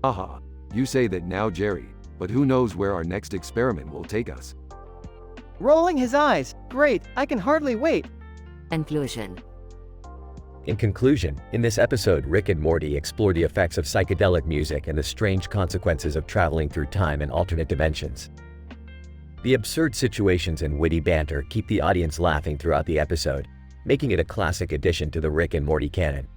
Haha, you say that now, Jerry, but who knows where our next experiment will take us. Rolling his eyes, great, I can hardly wait. Conclusion. In conclusion, in this episode, Rick and Morty explore the effects of psychedelic music and the strange consequences of traveling through time and alternate dimensions. The absurd situations and witty banter keep the audience laughing throughout the episode, making it a classic addition to the Rick and Morty canon.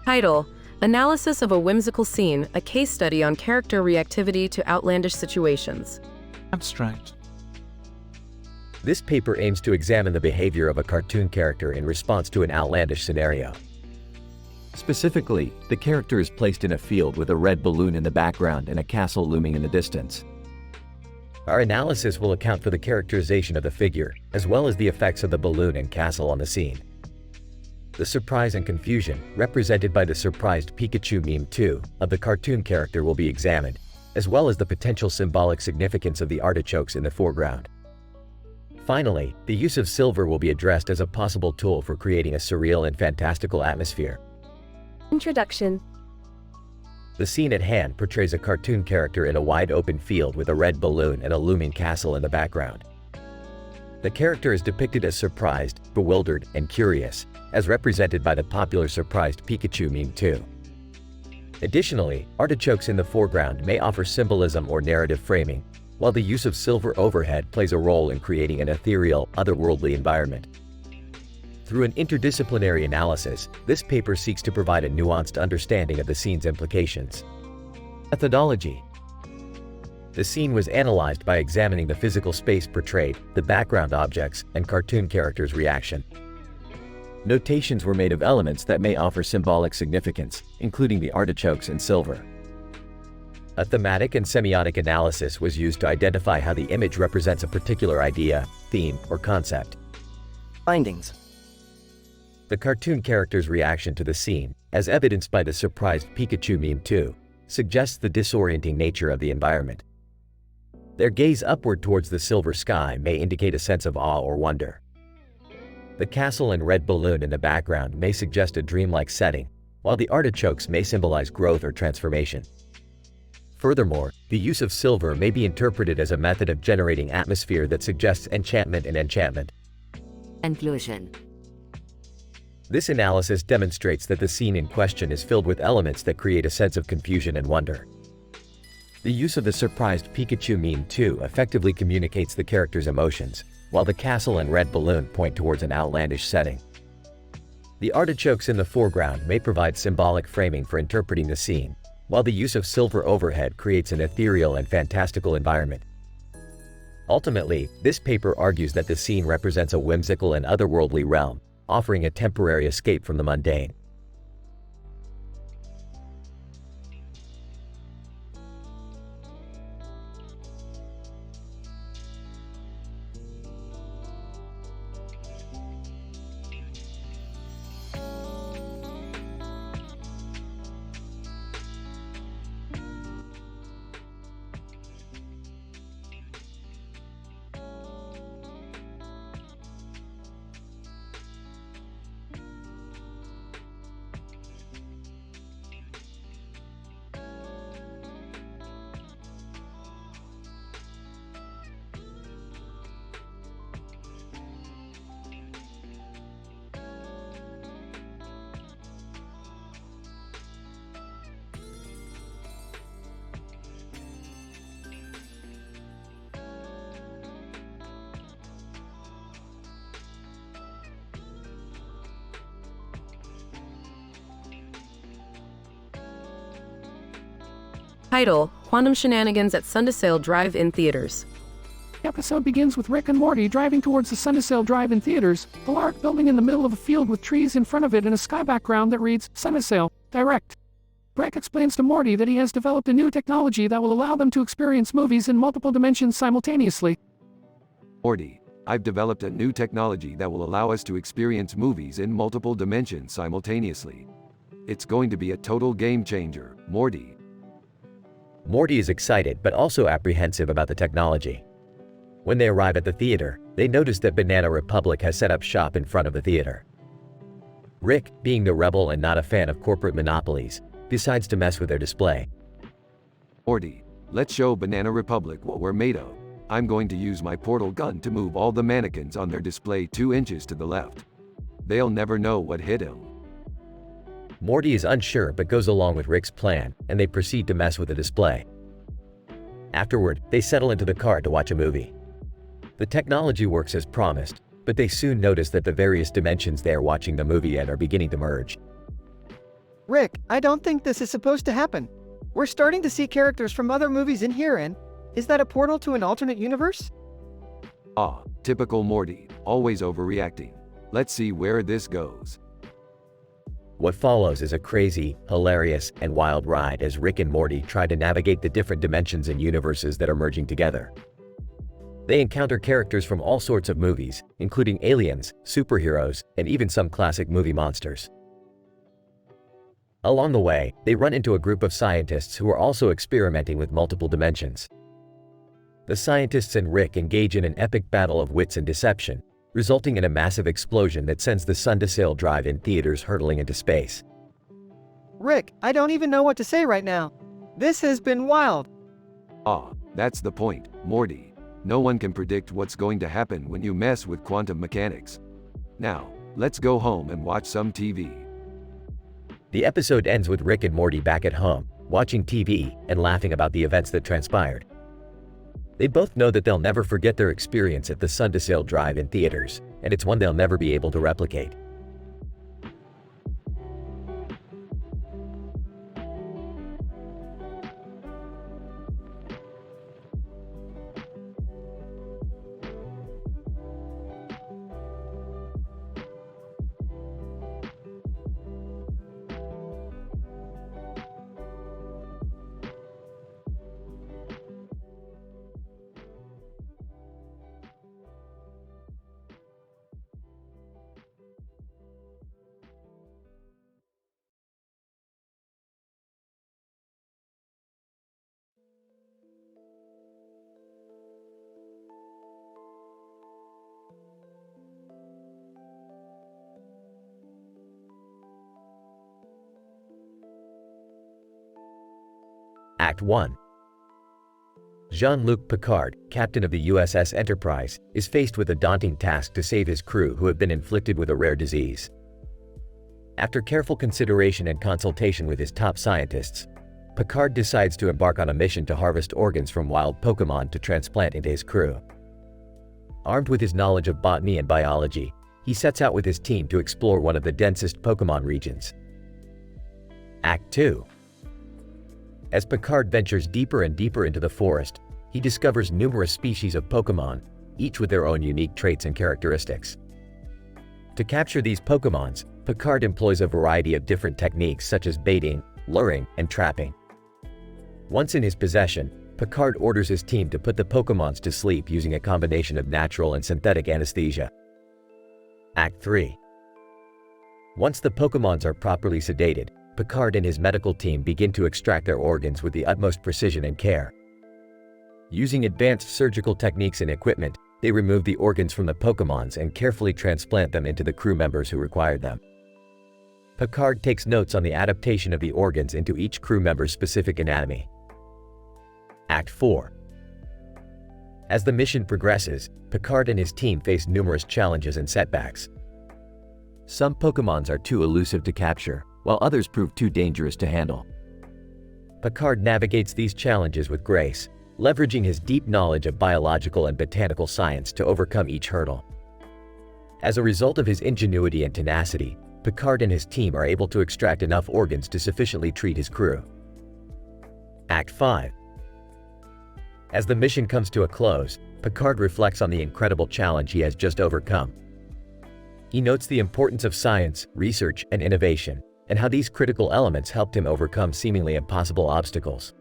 Title: Analysis of a Whimsical Scene, a Case Study on Character Reactivity to Outlandish Situations. Abstract. This paper aims to examine the behavior of a cartoon character in response to an outlandish scenario. Specifically, the character is placed in a field with a red balloon in the background and a castle looming in the distance. Our analysis will account for the characterization of the figure, as well as the effects of the balloon and castle on the scene. The surprise and confusion, represented by the surprised Pikachu meme 2, of the cartoon character will be examined, as well as the potential symbolic significance of the artichokes in the foreground. Finally, the use of silver will be addressed as a possible tool for creating a surreal and fantastical atmosphere. Introduction. The scene at hand portrays a cartoon character in a wide open field with a red balloon and a looming castle in the background. The character is depicted as surprised, bewildered, and curious, as represented by the popular surprised Pikachu meme 2. Additionally, artichokes in the foreground may offer symbolism or narrative framing, while the use of silver overhead plays a role in creating an ethereal, otherworldly environment. Through an interdisciplinary analysis, this paper seeks to provide a nuanced understanding of the scene's implications. Methodology. The scene was analyzed by examining the physical space portrayed, the background objects, and cartoon characters' reaction. Notations were made of elements that may offer symbolic significance, including the artichokes and silver. A thematic and semiotic analysis was used to identify how the image represents a particular idea, theme, or concept. Findings. The cartoon character's reaction to the scene, as evidenced by the surprised Pikachu meme 2, suggests the disorienting nature of the environment. Their gaze upward towards the silver sky may indicate a sense of awe or wonder. The castle and red balloon in the background may suggest a dreamlike setting, while the artichokes may symbolize growth or transformation. Furthermore, the use of silver may be interpreted as a method of generating atmosphere that suggests enchantment and enchantment. Conclusion. This analysis demonstrates that the scene in question is filled with elements that create a sense of confusion and wonder. The use of the surprised Pikachu meme 2 effectively communicates the character's emotions, while the castle and red balloon point towards an outlandish setting. The artichokes in the foreground may provide symbolic framing for interpreting the scene, while the use of silver overhead creates an ethereal and fantastical environment. Ultimately, this paper argues that the scene represents a whimsical and otherworldly realm, offering a temporary escape from the mundane. Title: Quantum Shenanigans at Sunnysale Drive-In Theaters. The episode begins with Rick and Morty driving towards the Sunnysale Drive-In Theaters, a large building in the middle of a field with trees in front of it and a sky background that reads, Sunnysale, Direct. Rick explains to Morty that he has developed a new technology that will allow them to experience movies in multiple dimensions simultaneously. Morty, I've developed a new technology that will allow us to experience movies in multiple dimensions simultaneously. It's going to be a total game changer, Morty. Morty is excited but also apprehensive about the technology. When they arrive at the theater, they notice that Banana Republic has set up shop in front of the theater. Rick, being the rebel and not a fan of corporate monopolies, decides to mess with their display. Morty, let's show Banana Republic what we're made of. I'm going to use my portal gun to move all the mannequins on their display 2 inches to the left. They'll never know what hit him. Morty is unsure but goes along with Rick's plan, and they proceed to mess with the display. Afterward, they settle into the car to watch a movie. The technology works as promised, but they soon notice that the various dimensions they are watching the movie at are beginning to merge. Rick, I don't think this is supposed to happen. We're starting to see characters from other movies in here and is that a portal to an alternate universe? Ah, typical Morty, always overreacting. Let's see where this goes. What follows is a crazy, hilarious, and wild ride as Rick and Morty try to navigate the different dimensions and universes that are merging together. They encounter characters from all sorts of movies, including aliens, superheroes, and even some classic movie monsters. Along the way, they run into a group of scientists who are also experimenting with multiple dimensions. The scientists and Rick engage in an epic battle of wits and deception, resulting in a massive explosion that sends the Sundial drive-in theaters hurtling into space. Rick, I don't even know what to say right now. This has been wild. Ah, that's the point, Morty. No one can predict what's going to happen when you mess with quantum mechanics. Now, let's go home and watch some TV. The episode ends with Rick and Morty back at home, watching TV and laughing about the events that transpired. They both know that they'll never forget their experience at the Sundial drive-in theaters, and it's one they'll never be able to replicate. Act 1. Jean-Luc Picard, captain of the USS Enterprise, is faced with a daunting task to save his crew who have been inflicted with a rare disease. After careful consideration and consultation with his top scientists, Picard decides to embark on a mission to harvest organs from wild Pokémon to transplant into his crew. Armed with his knowledge of botany and biology, he sets out with his team to explore one of the densest Pokémon regions. Act 2. As Picard ventures deeper and deeper into the forest, he discovers numerous species of Pokémon, each with their own unique traits and characteristics. To capture these Pokémons, Picard employs a variety of different techniques such as baiting, luring, and trapping. Once in his possession, Picard orders his team to put the Pokémons to sleep using a combination of natural and synthetic anesthesia. Act 3. Once the Pokémons are properly sedated, Picard and his medical team begin to extract their organs with the utmost precision and care. Using advanced surgical techniques and equipment, they remove the organs from the Pokémons and carefully transplant them into the crew members who required them. Picard takes notes on the adaptation of the organs into each crew member's specific anatomy. Act 4. As the mission progresses, Picard and his team face numerous challenges and setbacks. Some Pokémons are too elusive to capture, while others prove too dangerous to handle. Picard navigates these challenges with grace, leveraging his deep knowledge of biological and botanical science to overcome each hurdle. As a result of his ingenuity and tenacity, Picard and his team are able to extract enough organs to sufficiently treat his crew. Act 5. As the mission comes to a close, Picard reflects on the incredible challenge he has just overcome. He notes the importance of science, research, and innovation, and how these critical elements helped him overcome seemingly impossible obstacles.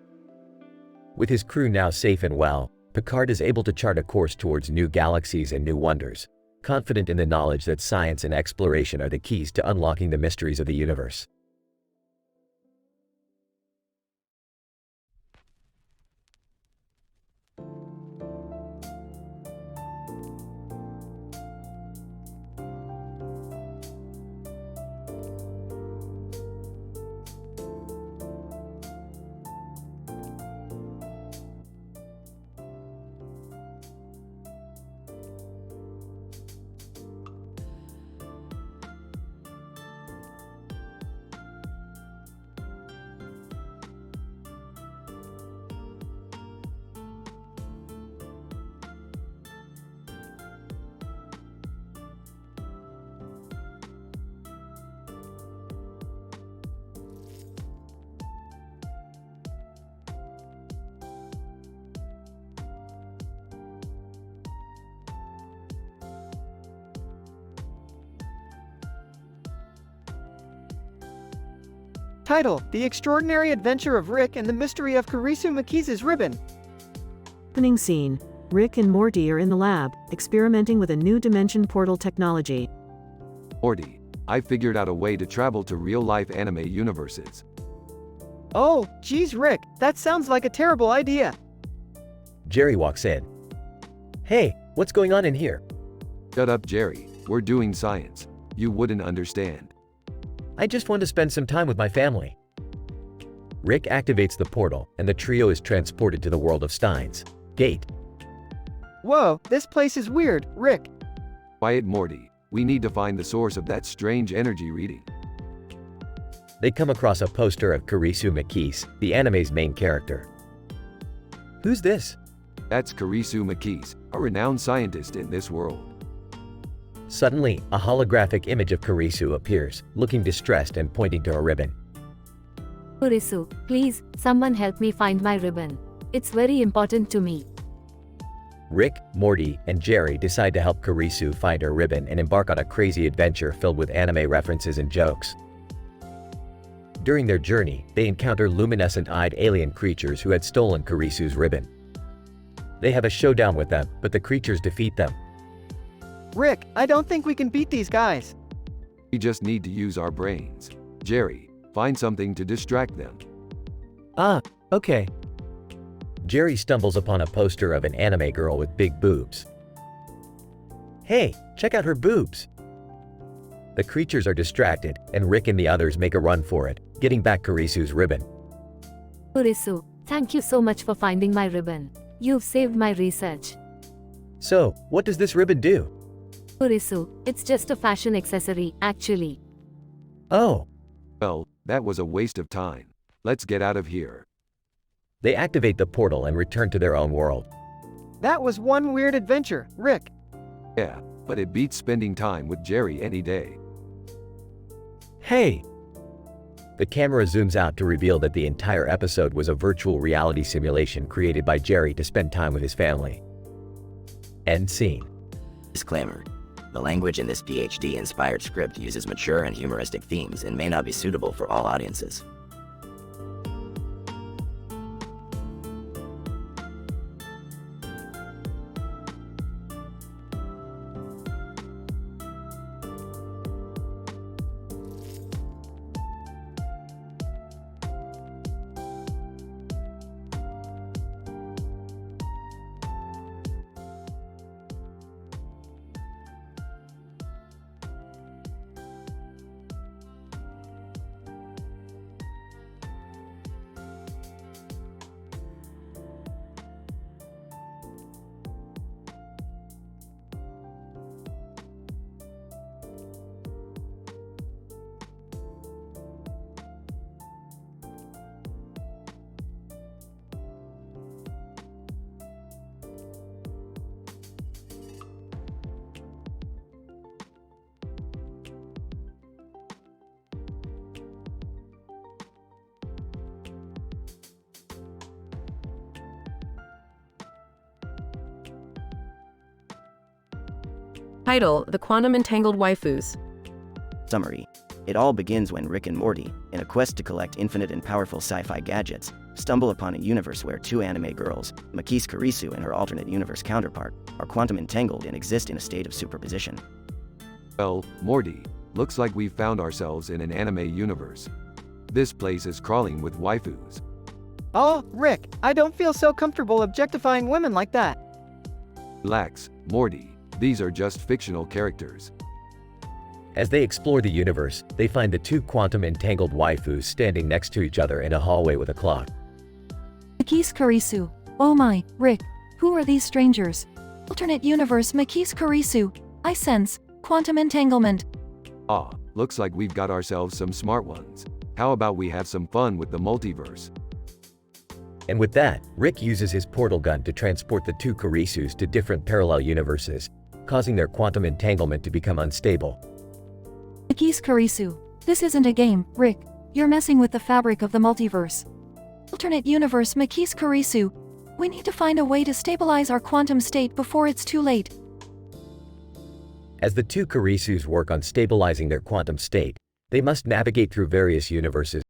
With his crew now safe and well, Picard is able to chart a course towards new galaxies and new wonders, confident in the knowledge that science and exploration are the keys to unlocking the mysteries of the universe. Title: The Extraordinary Adventure of Rick and the Mystery of Kurisu Maki's Ribbon. Opening scene. Rick and Morty are in the lab, experimenting with a new dimension portal technology. Morty, I figured out a way to travel to real-life anime universes. Oh, geez, Rick, that sounds like a terrible idea. Jerry walks in. Hey, what's going on in here? Shut up, Jerry. We're doing science. You wouldn't understand. I just want to spend some time with my family. Rick activates the portal, and the trio is transported to the world of Steins Gate. Whoa, this place is weird, Rick. Quiet, Morty. We need to find the source of that strange energy reading. They come across a poster of Kurisu Makis, the anime's main character. Who's this? That's Kurisu Makis, a renowned scientist in this world. Suddenly, a holographic image of Kurisu appears, looking distressed and pointing to a ribbon. Kurisu, please, someone help me find my ribbon. It's very important to me. Rick, Morty, and Jerry decide to help Kurisu find her ribbon and embark on a crazy adventure filled with anime references and jokes. During their journey, they encounter luminescent-eyed alien creatures who had stolen Kurisu's ribbon. They have a showdown with them, but the creatures defeat them. Rick, I don't think we can beat these guys. We just need to use our brains. Jerry, find something to distract them. Okay. Jerry stumbles upon a poster of an anime girl with big boobs. Hey, check out her boobs! The creatures are distracted, and Rick and the others make a run for it, getting back Kurisu's ribbon. Kurisu, thank you so much for finding my ribbon. You've saved my research. So, what does this ribbon do? Kurisu, it's just a fashion accessory, actually. Oh. Well, that was a waste of time. Let's get out of here. They activate the portal and return to their own world. That was one weird adventure, Rick. Yeah, but it beats spending time with Jerry any day. Hey! The camera zooms out to reveal that the entire episode was a virtual reality simulation created by Jerry to spend time with his family. End scene. Disclaimer. The language in this PhD-inspired script uses mature and humoristic themes and may not be suitable for all audiences. Title: The Quantum Entangled Waifus. Summary. It all begins when Rick and Morty, in a quest to collect infinite and powerful sci-fi gadgets, stumble upon a universe where two anime girls, Makis Kurisu and her alternate universe counterpart, are quantum entangled and exist in a state of superposition. Well, Morty, looks like we've found ourselves in an anime universe. This place is crawling with waifus. Oh, Rick, I don't feel so comfortable objectifying women like that. Relax, Morty. These are just fictional characters. As they explore the universe, they find the two quantum entangled waifus standing next to each other in a hallway with a clock. Makis Kurisu. Oh my, Rick. Who are these strangers? Alternate universe Makis Kurisu. I sense quantum entanglement. Ah, looks like we've got ourselves some smart ones. How about we have some fun with the multiverse? And with that, Rick uses his portal gun to transport the two Kurisus to different parallel universes, causing their quantum entanglement to become unstable. Makis Kurisu. This isn't a game, Rick. You're messing with the fabric of the multiverse. Alternate universe Makis Kurisu. We need to find a way to stabilize our quantum state before it's too late. As the two Kurisus work on stabilizing their quantum state, they must navigate through various universes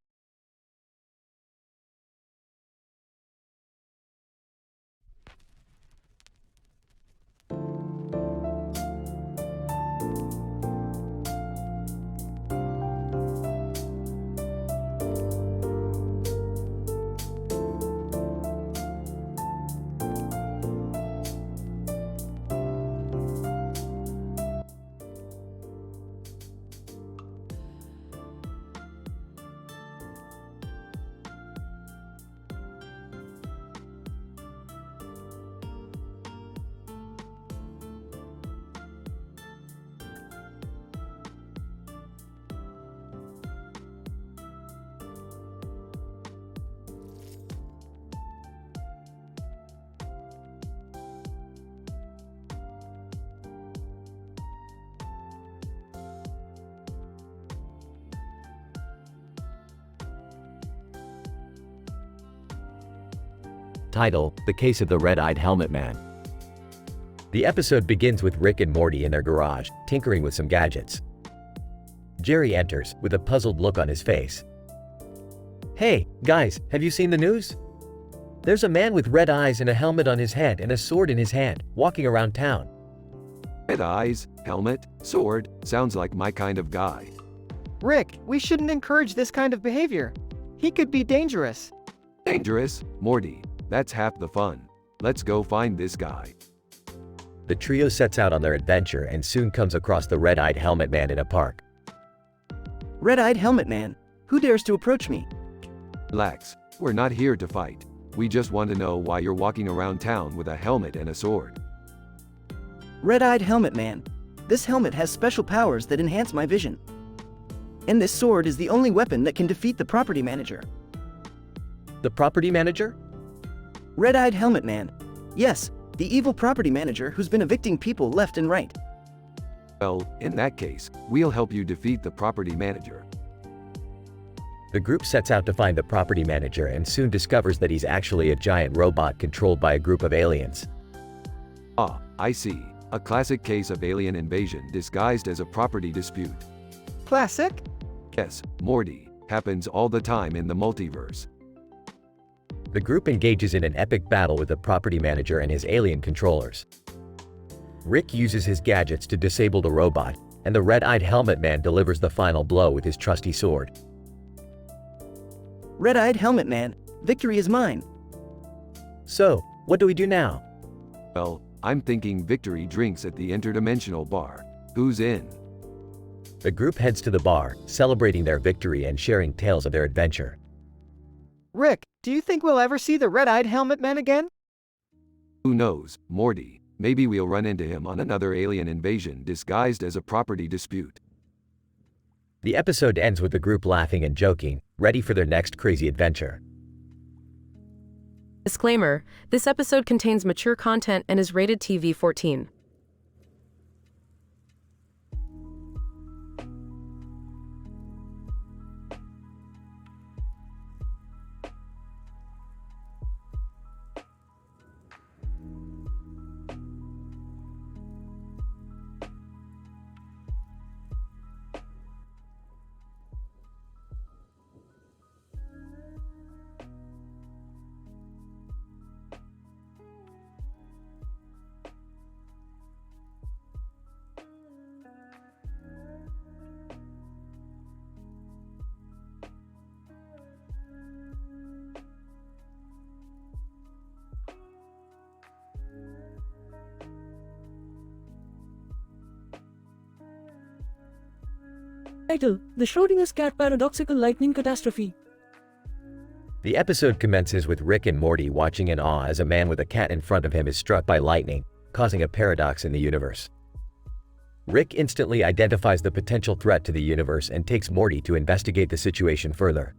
Title: The Case of the Red-Eyed Helmet Man. The episode begins with Rick and Morty in their garage, tinkering with some gadgets. Jerry enters, with a puzzled look on his face. "Hey, guys, have you seen the news? There's a man with red eyes and a helmet on his head and a sword in his hand, walking around town." Red eyes, helmet, sword, sounds like my kind of guy. Rick, we shouldn't encourage this kind of behavior. He could be dangerous. Dangerous? Morty, that's half the fun. Let's go find this guy. The trio sets out on their adventure and soon comes across the red-eyed helmet man in a park. "Red-eyed helmet man, who dares to approach me?" Relax, we're not here to fight. We just want to know why you're walking around town with a helmet and a sword. "Red-eyed helmet man, this helmet has special powers that enhance my vision. And this sword is the only weapon that can defeat the property manager." The property manager? "Red-eyed helmet man. Yes, the evil property manager who's been evicting people left and right." Well, in that case, we'll help you defeat the property manager. The group sets out to find the property manager and soon discovers that he's actually a giant robot controlled by a group of aliens. Ah, I see. A classic case of alien invasion disguised as a property dispute. Classic? Yes, Morty, happens all the time in the multiverse. The group engages in an epic battle with the property manager and his alien controllers. Rick uses his gadgets to disable the robot, and the red-eyed helmet man delivers the final blow with his trusty sword. "Red-eyed helmet man, victory is mine." So, what do we do now? Well, I'm thinking victory drinks at the interdimensional bar. Who's in? The group heads to the bar, celebrating their victory and sharing tales of their adventure. Rick, do you think we'll ever see the red-eyed helmet man again? Who knows, Morty, maybe we'll run into him on another alien invasion disguised as a property dispute. The episode ends with the group laughing and joking, ready for their next crazy adventure. Disclaimer: this episode contains mature content and is rated TV 14. Title: The Schrodinger's Cat Paradoxical Lightning Catastrophe. The episode commences with Rick and Morty watching in awe as a man with a cat in front of him is struck by lightning, causing a paradox in the universe. Rick instantly identifies the potential threat to the universe and takes Morty to investigate the situation further.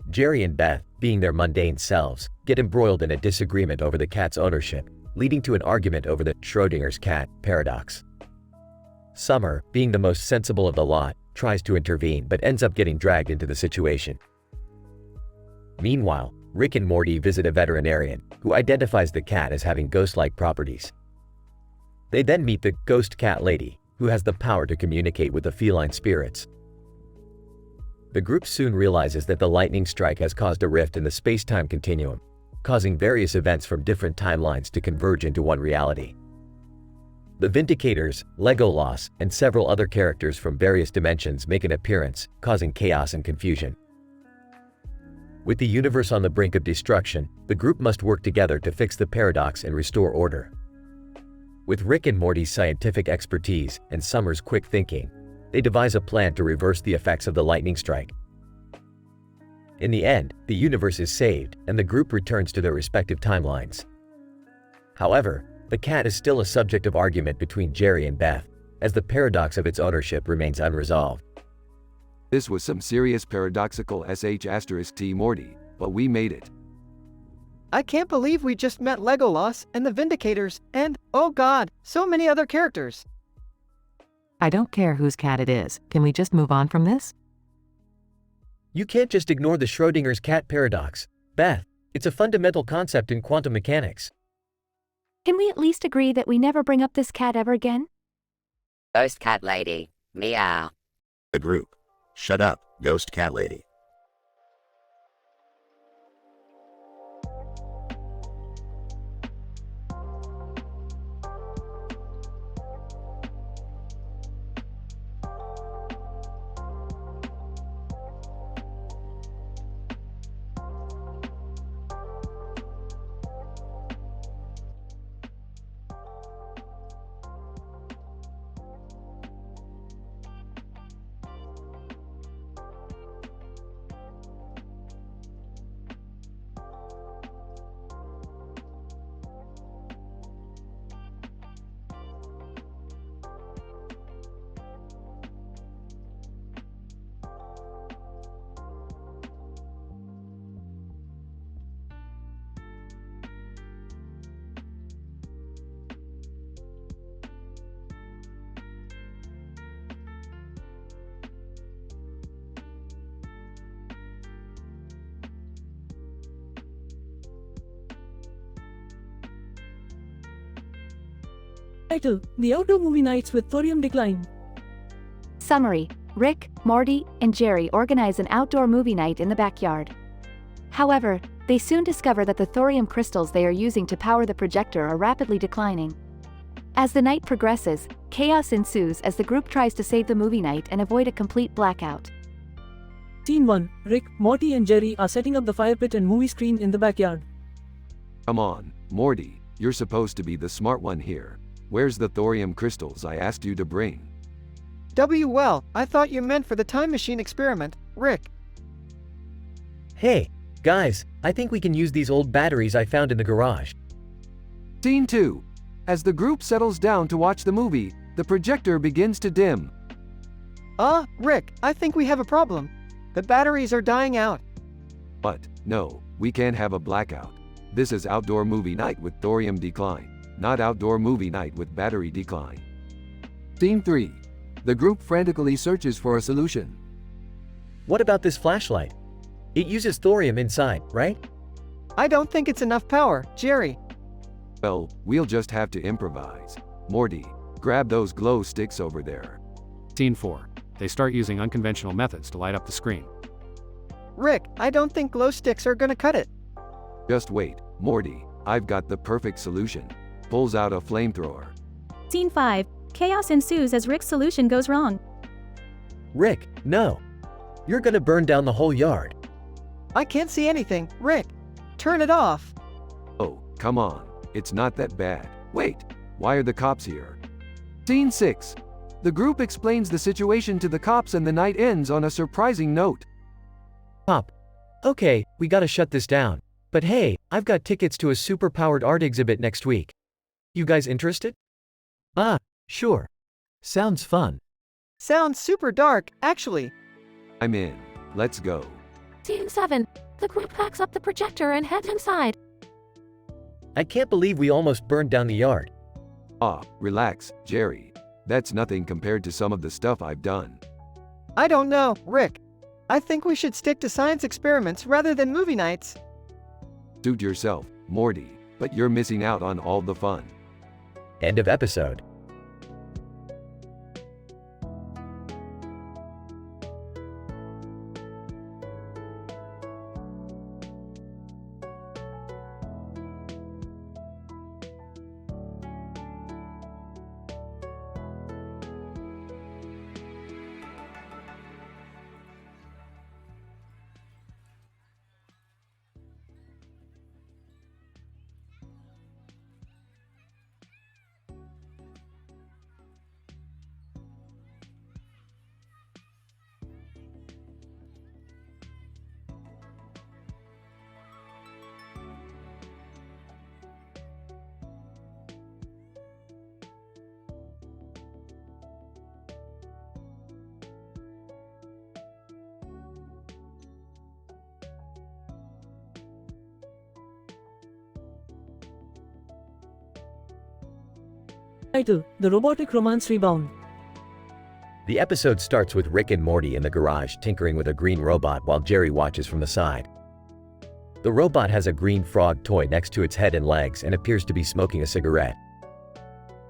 Jerry and Beth, being their mundane selves, get embroiled in a disagreement over the cat's ownership, leading to an argument over the Schrodinger's cat paradox. Summer, being the most sensible of the lot, tries to intervene but ends up getting dragged into the situation. Meanwhile, Rick and Morty visit a veterinarian, who identifies the cat as having ghost-like properties. They then meet the ghost cat lady, who has the power to communicate with the feline spirits. The group soon realizes that the lightning strike has caused a rift in the space-time continuum, causing various events from different timelines to converge into one reality. The Vindicators, Legolas, and several other characters from various dimensions make an appearance, causing chaos and confusion. With the universe on the brink of destruction, the group must work together to fix the paradox and restore order. With Rick and Morty's scientific expertise and Summer's quick thinking, they devise a plan to reverse the effects of the lightning strike. In the end, the universe is saved, and the group returns to their respective timelines. However, the cat is still a subject of argument between Jerry and Beth, as the paradox of its ownership remains unresolved. This was some serious paradoxical *T Morty, but we made it. I can't believe we just met Legolas and the Vindicators and, oh god, so many other characters. I don't care whose cat it is. Can we just move on from this? You can't just ignore the Schrodinger's cat paradox. Beth, It's a fundamental concept in quantum mechanics. Can we at least agree that we never bring up this cat ever again? Ghost cat lady. Meow. The group. Shut up, ghost cat lady. Title: The Outdoor Movie Nights with Thorium Decline. Summary: Rick, Morty, and Jerry organize an outdoor movie night in the backyard. However, they soon discover that the thorium crystals they are using to power the projector are rapidly declining. As the night progresses, chaos ensues as the group tries to save the movie night and avoid a complete blackout. Scene 1. Rick, Morty and Jerry are setting up the fire pit and movie screen in the backyard. Come on, Morty, you're supposed to be the smart one here. Where's the thorium crystals I asked you to bring? Well, I thought you meant for the time machine experiment, Rick. Hey, guys, I think we can use these old batteries I found in the garage. Scene 2. As the group settles down to watch the movie, the projector begins to dim. Rick, I think we have a problem. The batteries are dying out. But, no, we can't have a blackout. This is outdoor movie night with thorium decline, not outdoor movie night with battery decline. Scene 3. The group frantically searches for a solution. What about this flashlight? It uses thorium inside, right? I don't think it's enough power, Jerry. Well, we'll just have to improvise. Morty, grab those glow sticks over there. Scene 4. They start using unconventional methods to light up the screen. Rick, I don't think glow sticks are gonna cut it. Just wait, Morty, I've got the perfect solution. Pulls out a flamethrower. Scene 5. Chaos ensues as Rick's solution goes wrong. Rick, no. You're gonna burn down the whole yard. I can't see anything, Rick. Turn it off. Oh, come on. It's not that bad. Wait, why are the cops here? Scene 6. The group explains the situation to the cops and the night ends on a surprising note. Cop. Okay, we gotta shut this down. But hey, I've got tickets to a super-powered art exhibit next week. You guys interested? Sure. Sounds fun. Sounds super dark, actually. I'm in. Let's go. Scene 7. The group packs up the projector and heads inside. I can't believe we almost burned down the yard. Relax, Jerry. That's nothing compared to some of the stuff I've done. I don't know, Rick. I think we should stick to science experiments rather than movie nights. Suit yourself, Morty, but you're missing out on all the fun. End of episode. Title: The Robotic Romance Rebound. The episode starts with Rick and Morty in the garage tinkering with a green robot while Jerry watches from the side. The robot has a green frog toy next to its head and legs and appears to be smoking a cigarette.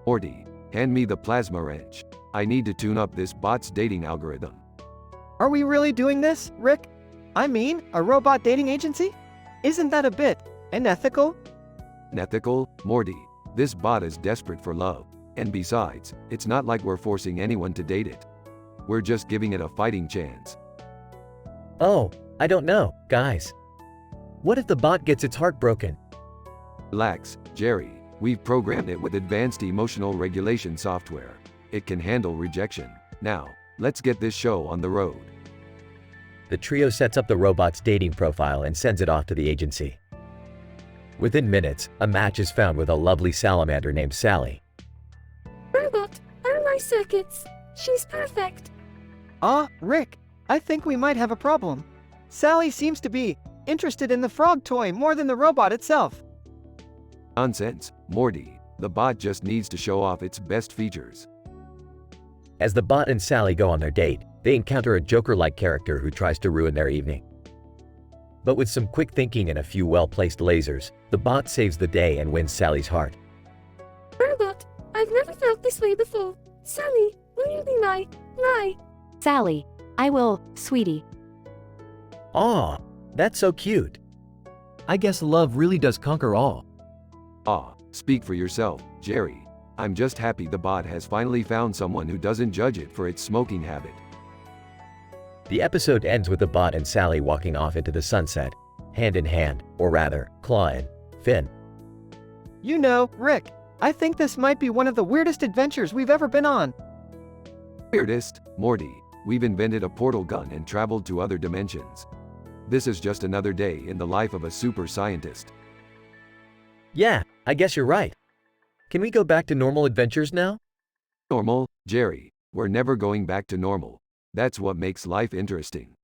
Morty, hand me the plasma wrench. I need to tune up this bot's dating algorithm. Are we really doing this, Rick? I mean, a robot dating agency? Isn't that a bit unethical? Unethical? Morty, this bot is desperate for love. And besides, it's not like we're forcing anyone to date it. We're just giving it a fighting chance. Oh, I don't know, guys. What if the bot gets its heart broken? Relax, Jerry. We've programmed it with advanced emotional regulation software. It can handle rejection. Now, let's get this show on the road. The trio sets up the robot's dating profile and sends it off to the agency. Within minutes, a match is found with a lovely salamander named Sally. Robot, my circuits. She's perfect. Rick, I think we might have a problem. Sally seems to be interested in the frog toy more than the robot itself. Nonsense, Morty. The bot just needs to show off its best features. As the bot and Sally go on their date, they encounter a Joker-like character who tries to ruin their evening. But with some quick thinking and a few well-placed lasers, the bot saves the day and wins Sally's heart. Robot, I've never felt this way before. Sally, will you be my Sally, I will, sweetie. Aw, that's so cute. I guess love really does conquer all. Speak for yourself, Jerry. I'm just happy the bot has finally found someone who doesn't judge it for its smoking habit. The episode ends with the bot and Sally walking off into the sunset, hand in hand, or rather, claw and fin. You know, Rick, I think this might be one of the weirdest adventures we've ever been on. Weirdest? Morty, we've invented a portal gun and traveled to other dimensions. This is just another day in the life of a super scientist. Yeah, I guess you're right. Can we go back to normal adventures now? Normal? Jerry, we're never going back to normal. That's what makes life interesting.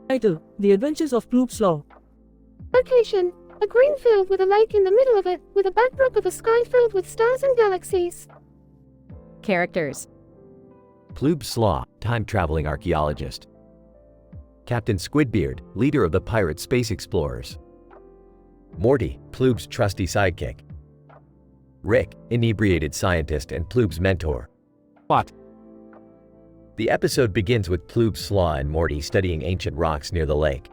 Title: The Adventures of Ploop's Law. Location: a green field with a lake in the middle of it, with a backdrop of a sky filled with stars and galaxies. Characters: Ploob Slaw, time-traveling archaeologist. Captain Squidbeard, leader of the pirate space explorers. Morty, Ploob's trusty sidekick. Rick, inebriated scientist and Ploob's mentor. What? The episode begins with Ploob Slaw and Morty studying ancient rocks near the lake.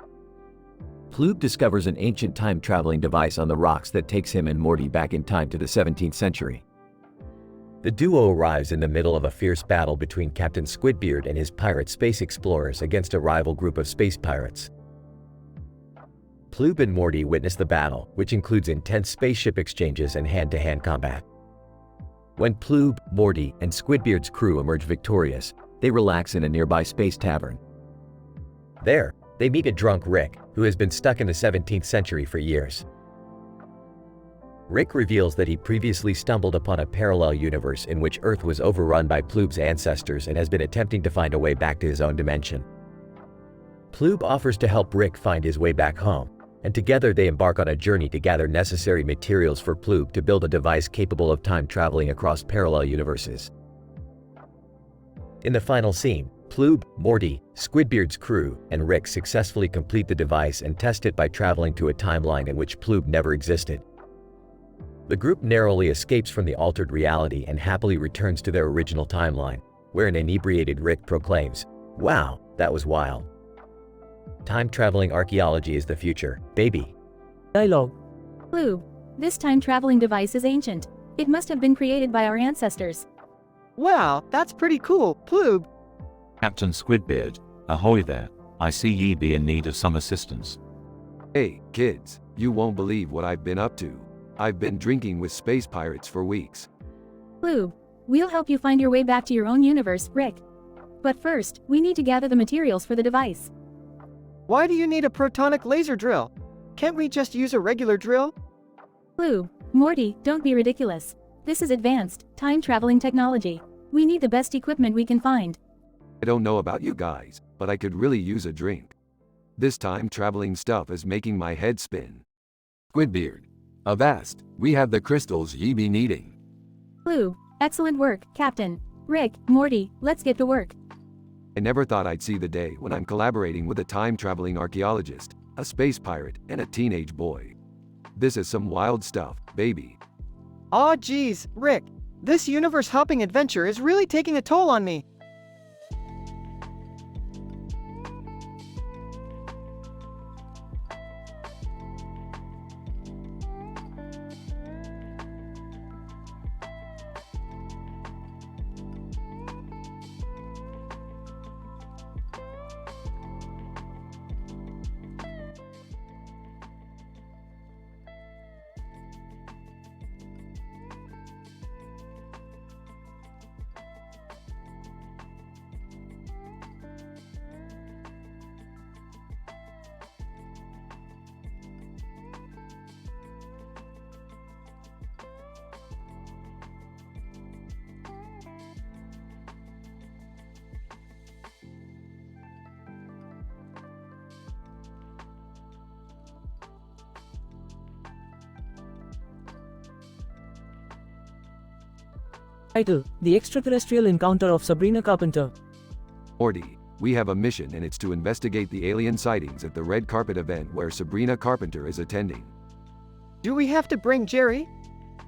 Ploob discovers an ancient time-traveling device on the rocks that takes him and Morty back in time to the 17th century. The duo arrives in the middle of a fierce battle between Captain Squidbeard and his pirate space explorers against a rival group of space pirates. Ploob and Morty witness the battle, which includes intense spaceship exchanges and hand-to-hand combat. When Ploob, Morty, and Squidbeard's crew emerge victorious, they relax in a nearby space tavern. There, they meet a drunk Rick, who has been stuck in the 17th century for years. Rick reveals that he previously stumbled upon a parallel universe in which Earth was overrun by Ploob's ancestors and has been attempting to find a way back to his own dimension. Ploob offers to help Rick find his way back home, and together they embark on a journey to gather necessary materials for Ploob to build a device capable of time traveling across parallel universes. In the final scene, Ploob, Morty, Squidbeard's crew, and Rick successfully complete the device and test it by traveling to a timeline in which Ploob never existed. The group narrowly escapes from the altered reality and happily returns to their original timeline, where an inebriated Rick proclaims, "Wow, that was wild. Time-traveling archaeology is the future, baby." Dialogue. Ploob. This time-traveling device is ancient. It must have been created by our ancestors. Wow, that's pretty cool, Ploob. Captain Squidbeard, ahoy there. I see ye be in need of some assistance. Hey, kids, you won't believe what I've been up to. I've been drinking with space pirates for weeks. Ploob. We'll help you find your way back to your own universe, Rick. But first, we need to gather the materials for the device. Why do you need a protonic laser drill? Can't we just use a regular drill? Ploob. Morty, don't be ridiculous. This is advanced, time-traveling technology. We need the best equipment we can find. I don't know about you guys, but I could really use a drink. This time-traveling stuff is making my head spin. Squidbeard. Avast, we have the crystals ye be needing. Ploob. Excellent work, Captain. Rick, Morty, let's get to work. I never thought I'd see the day when I'm collaborating with a time-traveling archaeologist, a space pirate, and a teenage boy. This is some wild stuff, baby. Aw geez, Rick. This universe-hopping adventure is really taking a toll on me. Title: The Extraterrestrial Encounter of Sabrina Carpenter. Morty, we have a mission and it's to investigate the alien sightings at the red carpet event where Sabrina Carpenter is attending. Do we have to bring Jerry?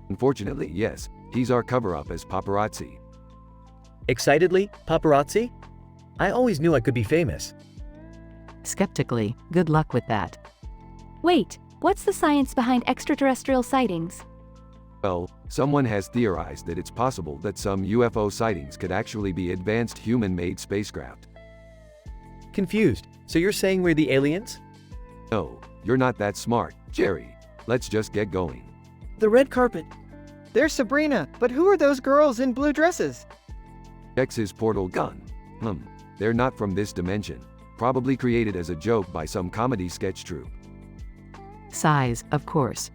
Unfortunately, yes. He's our cover-up as paparazzi. Excitedly, paparazzi? I always knew I could be famous. Skeptically, good luck with that. Wait, what's the science behind extraterrestrial sightings? Well, someone has theorized that it's possible that some UFO sightings could actually be advanced human-made spacecraft. Confused. So you're saying we're the aliens? No, you're not that smart, Jerry. Let's just get going. The red carpet. There's Sabrina, but who are those girls in blue dresses? Checks his portal gun. They're not from this dimension. Probably created as a joke by some comedy sketch troupe. Size, of course.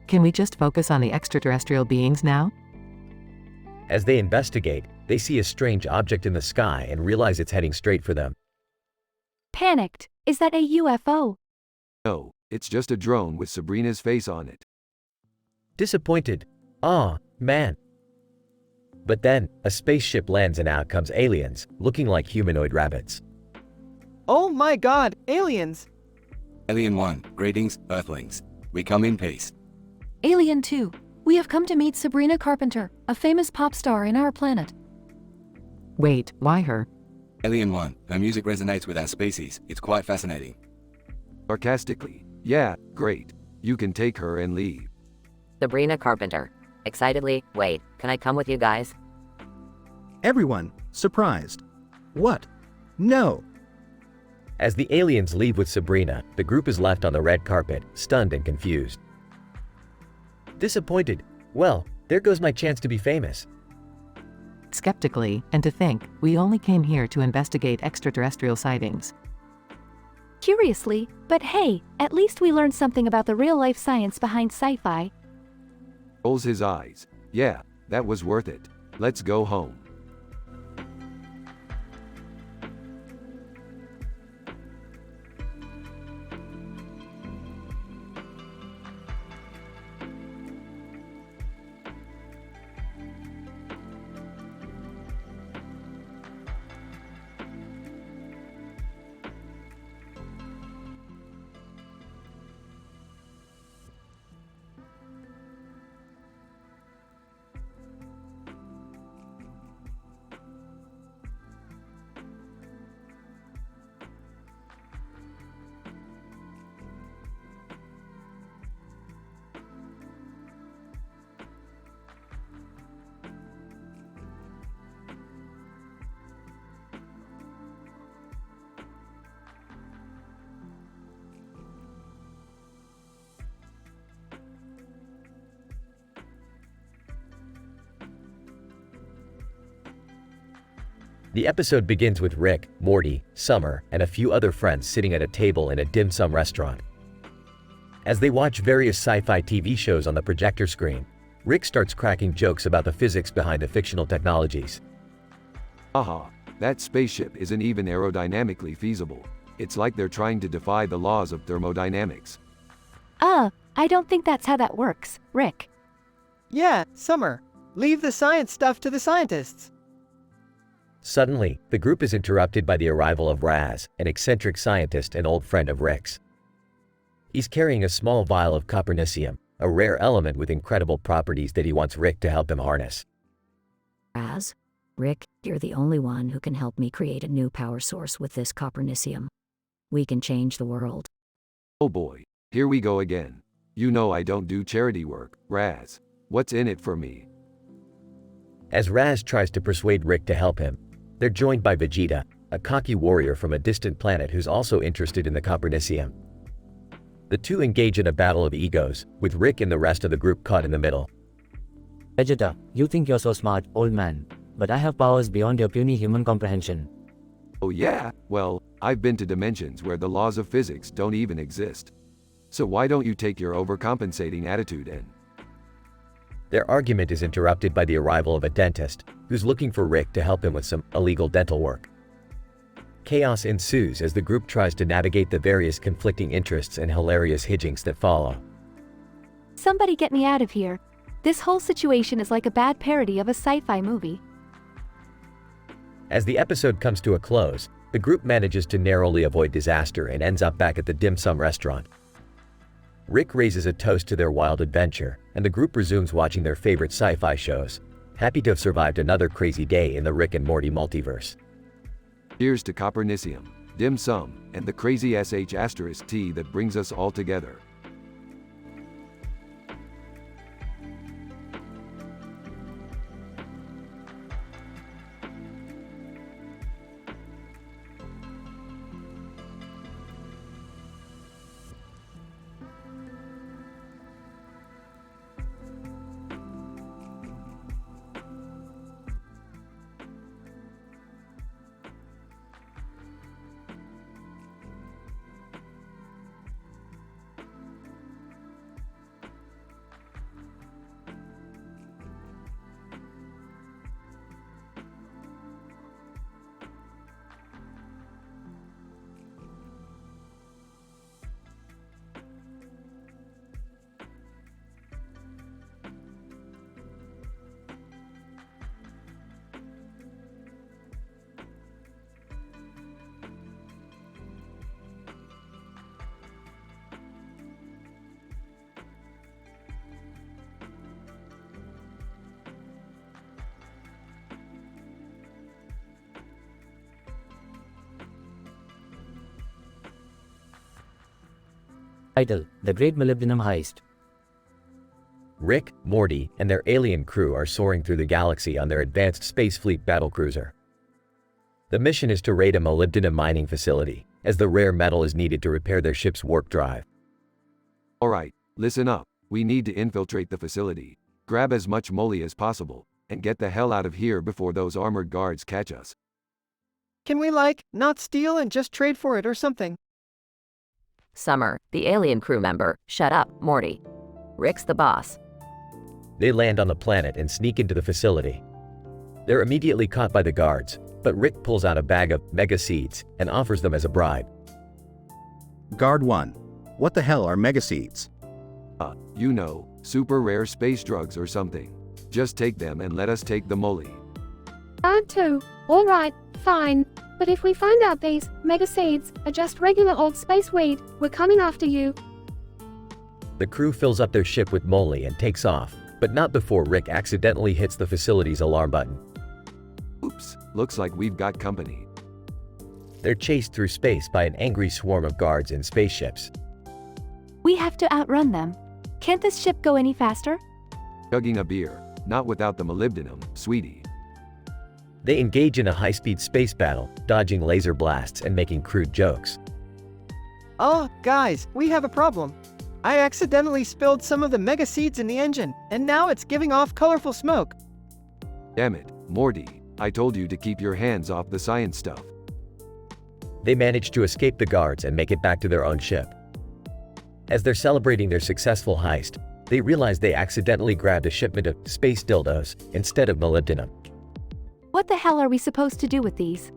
Can we just focus on the extraterrestrial beings now? As they investigate, they see a strange object in the sky and realize it's heading straight for them. Panicked. Is that a UFO? No, it's just a drone with Sabrina's face on it. Disappointed. Aw, man. But then, a spaceship lands and out comes aliens, looking like humanoid rabbits. Oh my god, aliens! Alien 1, greetings, Earthlings. We come in peace. Alien 2, we have come to meet Sabrina Carpenter, a famous pop star in our planet. Wait, why her? Alien 1, her music resonates with our species. It's quite fascinating. Sarcastically, yeah, great. You can take her and leave. Sabrina Carpenter. Excitedly, wait, can I come with you guys? Everyone, surprised. What? No. As the aliens leave with Sabrina, the group is left on the red carpet, stunned and confused. Disappointed. Well, there goes my chance to be famous. Skeptically, and to think, we only came here to investigate extraterrestrial sightings. Curiously, but hey, at least we learned something about the real-life science behind sci-fi. Rolls his eyes. Yeah, that was worth it. Let's go home. The episode begins with Rick, Morty, Summer, and a few other friends sitting at a table in a dim sum restaurant. As they watch various sci-fi TV shows on the projector screen, Rick starts cracking jokes about the physics behind the fictional technologies. Aha, that spaceship isn't even aerodynamically feasible. It's like they're trying to defy the laws of thermodynamics. I don't think that's how that works, Rick. Yeah, Summer. Leave the science stuff to the scientists. Suddenly, the group is interrupted by the arrival of Raz, an eccentric scientist and old friend of Rick's. He's carrying a small vial of copernicium, a rare element with incredible properties that he wants Rick to help him harness. Raz, Rick, you're the only one who can help me create a new power source with this copernicium. We can change the world. Oh boy, here we go again. You know I don't do charity work, Raz. What's in it for me? As Raz tries to persuade Rick to help him, they're joined by Vegeta, a cocky warrior from a distant planet who's also interested in the copernicium. The two engage in a battle of egos, with Rick and the rest of the group caught in the middle. Vegeta, you think you're so smart, old man, but I have powers beyond your puny human comprehension. Oh yeah? Well, I've been to dimensions where the laws of physics don't even exist. So why don't you take your overcompensating attitude in? Their argument is interrupted by the arrival of a dentist, who's looking for Rick to help him with some illegal dental work. Chaos ensues as the group tries to navigate the various conflicting interests and hilarious hijinks that follow. Somebody get me out of here. This whole situation is like a bad parody of a sci-fi movie. As the episode comes to a close, the group manages to narrowly avoid disaster and ends up back at the dim sum restaurant. Rick raises a toast to their wild adventure, and the group resumes watching their favorite sci-fi shows, happy to have survived another crazy day in the Rick and Morty multiverse. Here's to copernicium, dim sum, and the crazy sh*t that brings us all together. Title: The Great Molybdenum Heist. Rick, Morty, and their alien crew are soaring through the galaxy on their advanced space fleet battlecruiser. The mission is to raid a molybdenum mining facility, as the rare metal is needed to repair their ship's warp drive. Alright, listen up. We need to infiltrate the facility, grab as much moly as possible, and get the hell out of here before those armored guards catch us. Can we, not steal and just trade for it or something? Summer, the alien crew member, shut up, Morty. Rick's the boss. They land on the planet and sneak into the facility. They're immediately caught by the guards, but Rick pulls out a bag of mega seeds and offers them as a bribe. Guard 1. What the hell are mega seeds? You know, super rare space drugs or something. Just take them and let us take the moly. Guard 2. Alright, fine. But if we find out these mega seeds are just regular old space weed, we're coming after you. The crew fills up their ship with moly and takes off, but not before Rick accidentally hits the facility's alarm button. Oops, looks like we've got company. They're chased through space by an angry swarm of guards in spaceships. We have to outrun them. Can't this ship go any faster? Chugging a beer, not without the molybdenum, sweetie. They engage in a high-speed space battle, dodging laser blasts and making crude jokes. Oh, guys, we have a problem. I accidentally spilled some of the mega seeds in the engine, and now it's giving off colorful smoke. Damn it, Morty. I told you to keep your hands off the science stuff. They manage to escape the guards and make it back to their own ship. As they're celebrating their successful heist, they realize they accidentally grabbed a shipment of space dildos instead of molybdenum. What the hell are we supposed to do with these?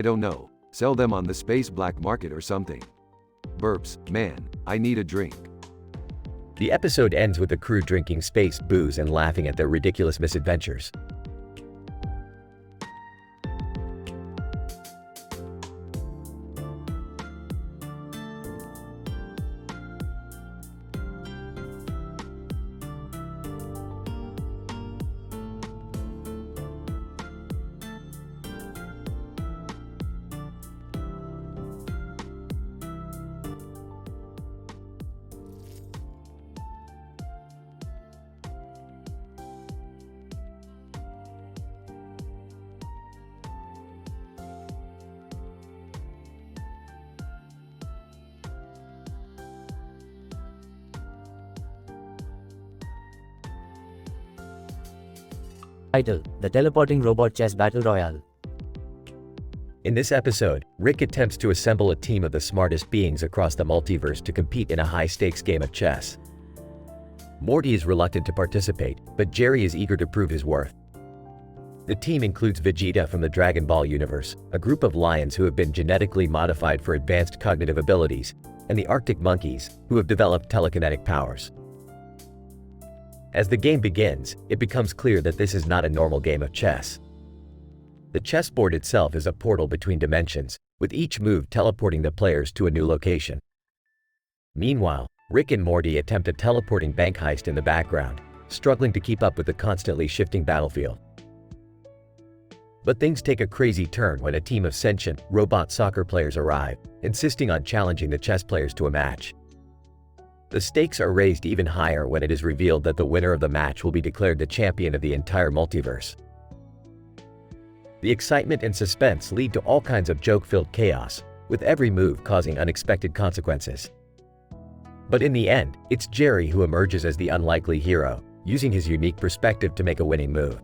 I don't know. Sell them on the space black market or something. Burps, man, I need a drink. The episode ends with the crew drinking space booze and laughing at their ridiculous misadventures. Title: The Teleporting Robot Chess Battle Royale. In this episode, Rick attempts to assemble a team of the smartest beings across the multiverse to compete in a high-stakes game of chess. Morty is reluctant to participate, but Jerry is eager to prove his worth. The team includes Vegeta from the Dragon Ball universe, a group of lions who have been genetically modified for advanced cognitive abilities, and the Arctic monkeys, who have developed telekinetic powers. As the game begins, it becomes clear that this is not a normal game of chess. The chessboard itself is a portal between dimensions, with each move teleporting the players to a new location. Meanwhile, Rick and Morty attempt a teleporting bank heist in the background, struggling to keep up with the constantly shifting battlefield. But things take a crazy turn when a team of sentient, robot soccer players arrive, insisting on challenging the chess players to a match. The stakes are raised even higher when it is revealed that the winner of the match will be declared the champion of the entire multiverse. The excitement and suspense lead to all kinds of joke-filled chaos, with every move causing unexpected consequences. But in the end, it's Jerry who emerges as the unlikely hero, using his unique perspective to make a winning move.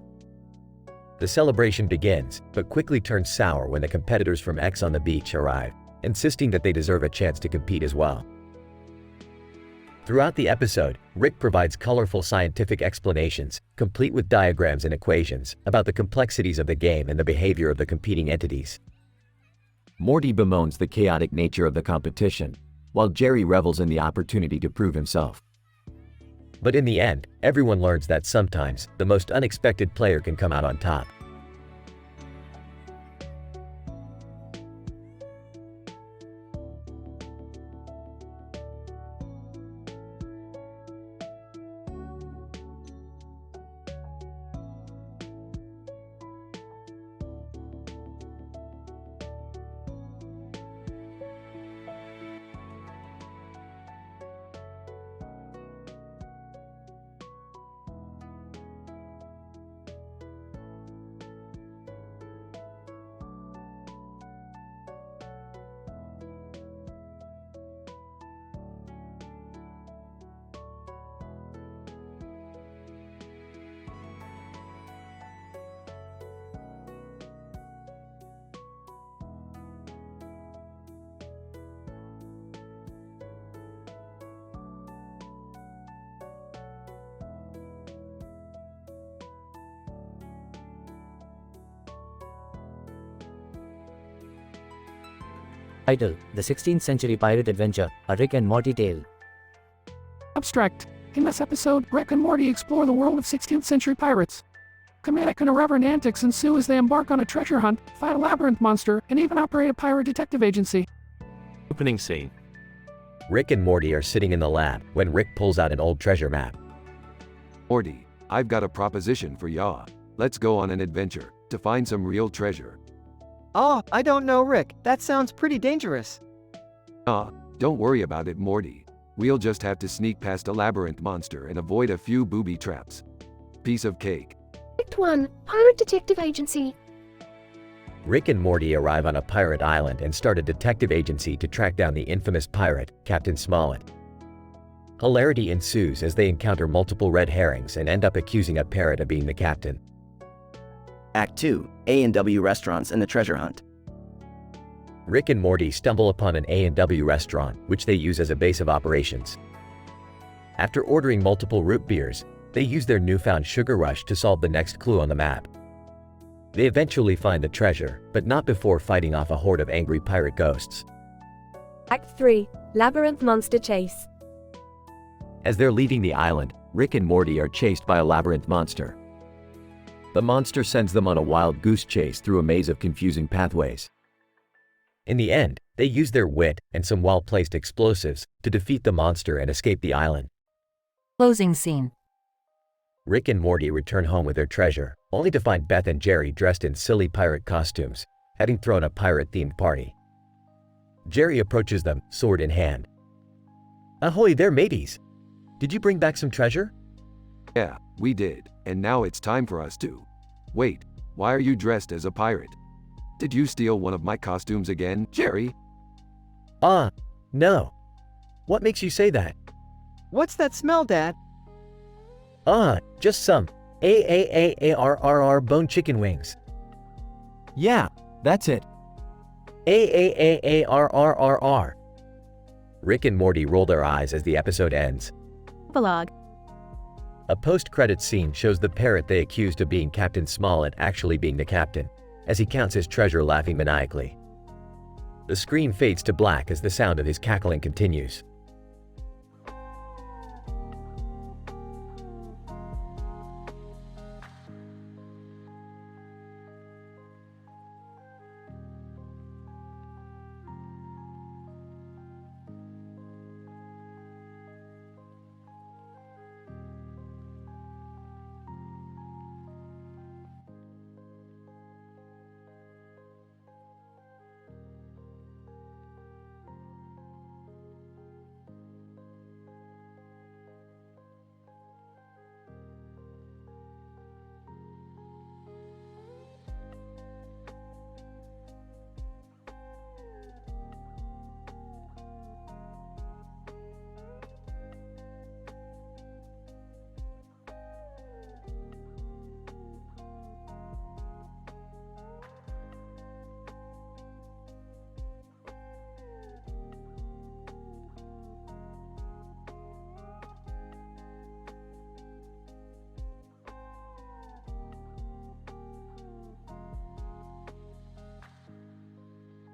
The celebration begins, but quickly turns sour when the competitors from X on the Beach arrive, insisting that they deserve a chance to compete as well. Throughout the episode, Rick provides colorful scientific explanations, complete with diagrams and equations, about the complexities of the game and the behavior of the competing entities. Morty bemoans the chaotic nature of the competition, while Jerry revels in the opportunity to prove himself. But in the end, everyone learns that sometimes, the most unexpected player can come out on top. Title: The 16th Century Pirate Adventure, a Rick and Morty Tale. Abstract. In this episode, Rick and Morty explore the world of 16th century pirates. Comedic and irreverent antics ensue as they embark on a treasure hunt, fight a labyrinth monster, and even operate a pirate detective agency. Opening scene. Rick and Morty are sitting in the lab when Rick pulls out an old treasure map. Morty, I've got a proposition for ya. Let's go on an adventure to find some real treasure. Oh, I don't know, Rick. That sounds pretty dangerous. Don't worry about it, Morty. We'll just have to sneak past a labyrinth monster and avoid a few booby traps. Piece of cake. Act 1, Pirate Detective Agency. Rick and Morty arrive on a pirate island and start a detective agency to track down the infamous pirate, Captain Smollett. Hilarity ensues as they encounter multiple red herrings and end up accusing a parrot of being the captain. Act 2, A&W Restaurants and the Treasure Hunt. Rick and Morty stumble upon an A&W restaurant, which they use as a base of operations. After ordering multiple root beers, they use their newfound sugar rush to solve the next clue on the map. They eventually find the treasure, but not before fighting off a horde of angry pirate ghosts. Act 3, Labyrinth Monster Chase. As they're leaving the island, Rick and Morty are chased by a labyrinth monster. The monster sends them on a wild goose chase through a maze of confusing pathways. In the end, they use their wit and some well-placed explosives to defeat the monster and escape the island. Closing scene. Rick and Morty return home with their treasure, only to find Beth and Jerry dressed in silly pirate costumes, having thrown a pirate-themed party. Jerry approaches them, sword in hand. "Ahoy there, mateys! Did you bring back some treasure?" Yeah, we did, and now it's time for us to. Wait, why are you dressed as a pirate? Did you steal one of my costumes again, Jerry? No. What makes you say that? What's that smell, Dad? Just some AAAARRR bone chicken wings. Yeah, that's it. AAAARRRR. Rick and Morty roll their eyes as the episode ends. Epilogue. A post-credits scene shows the parrot they accused of being Captain Smollett actually being the captain, as he counts his treasure laughing maniacally. The screen fades to black as the sound of his cackling continues.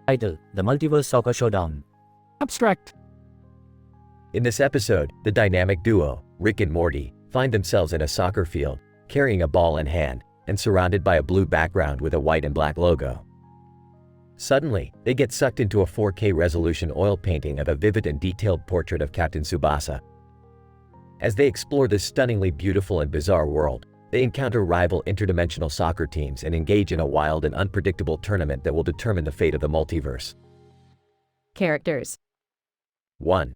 Title: The Multiverse Soccer Showdown. Abstract. In this episode, the dynamic duo, Rick and Morty, find themselves in a soccer field, carrying a ball in hand, and surrounded by a blue background with a white and black logo. Suddenly, they get sucked into a 4K resolution oil painting of a vivid and detailed portrait of Captain Tsubasa. As they explore this stunningly beautiful and bizarre world, they encounter rival interdimensional soccer teams and engage in a wild and unpredictable tournament that will determine the fate of the multiverse. Characters. 1.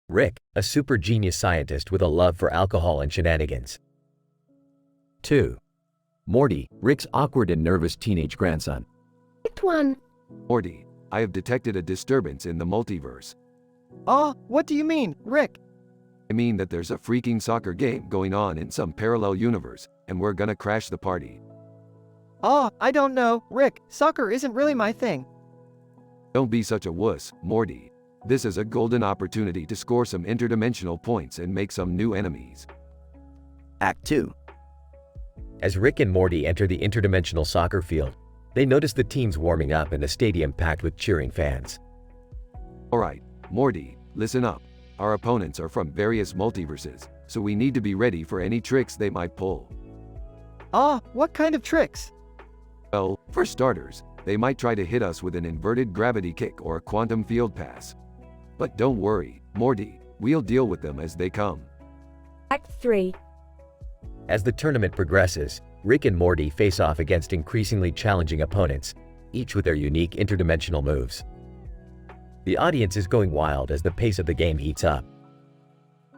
Rick, a super genius scientist with a love for alcohol and shenanigans. 2. Morty, Rick's awkward and nervous teenage grandson. Act 1. Morty, I have detected a disturbance in the multiverse. What do you mean, Rick? I mean that there's a freaking soccer game going on in some parallel universe, and we're gonna crash the party. I don't know, Rick. Soccer isn't really my thing. Don't be such a wuss, Morty. This is a golden opportunity to score some interdimensional points and make some new enemies. Act 2. As Rick and Morty enter the interdimensional soccer field, they notice the teams warming up and the stadium packed with cheering fans. Alright, Morty, listen up. Our opponents are from various multiverses, so we need to be ready for any tricks they might pull. What kind of tricks? Well, for starters, they might try to hit us with an inverted gravity kick or a quantum field pass. But don't worry, Morty, we'll deal with them as they come. Act 3. As the tournament progresses, Rick and Morty face off against increasingly challenging opponents, each with their unique interdimensional moves. The audience is going wild as the pace of the game heats up.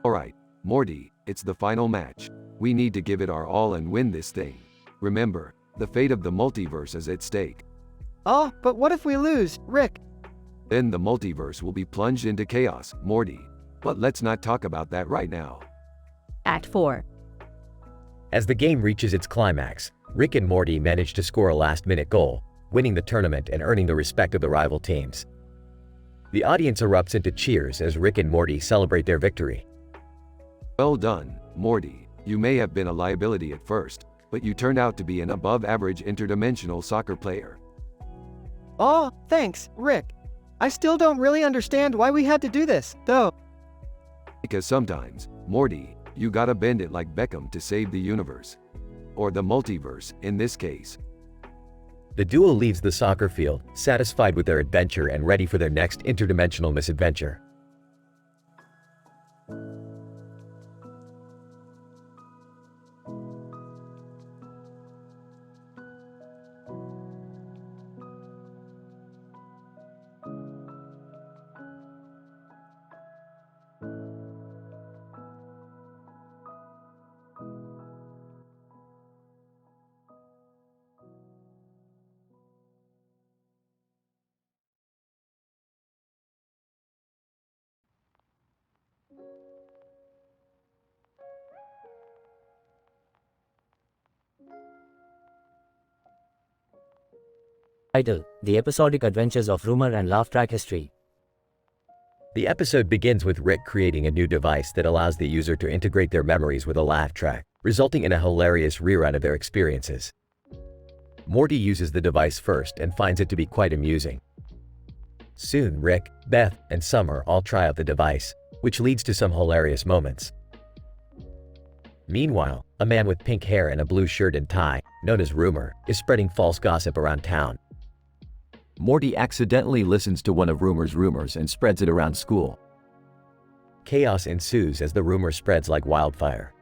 Alright, Morty, it's the final match. We need to give it our all and win this thing. Remember, the fate of the multiverse is at stake. But what if we lose, Rick? Then the multiverse will be plunged into chaos, Morty. But let's not talk about that right now. Act 4. As the game reaches its climax, Rick and Morty manage to score a last-minute goal, winning the tournament and earning the respect of the rival teams. The audience erupts into cheers as Rick and Morty celebrate their victory. Well done, Morty. You may have been a liability at first, but you turned out to be an above-average interdimensional soccer player. Aw, thanks, Rick. I still don't really understand why we had to do this, though. Because sometimes, Morty, you gotta bend it like Beckham to save the universe. Or the multiverse, in this case. The duo leaves the soccer field, satisfied with their adventure and ready for their next interdimensional misadventure. Title: The Episodic Adventures of Rumor and Laugh Track History. The episode begins with Rick creating a new device that allows the user to integrate their memories with a laugh track, resulting in a hilarious rerun of their experiences. Morty uses the device first and finds it to be quite amusing. Soon Rick, Beth, and Summer all try out the device, which leads to some hilarious moments. Meanwhile, a man with pink hair and a blue shirt and tie, known as Rumor, is spreading false gossip around town. Morty accidentally listens to one of Rumor's rumors and spreads it around school. Chaos ensues as the rumor spreads like wildfire.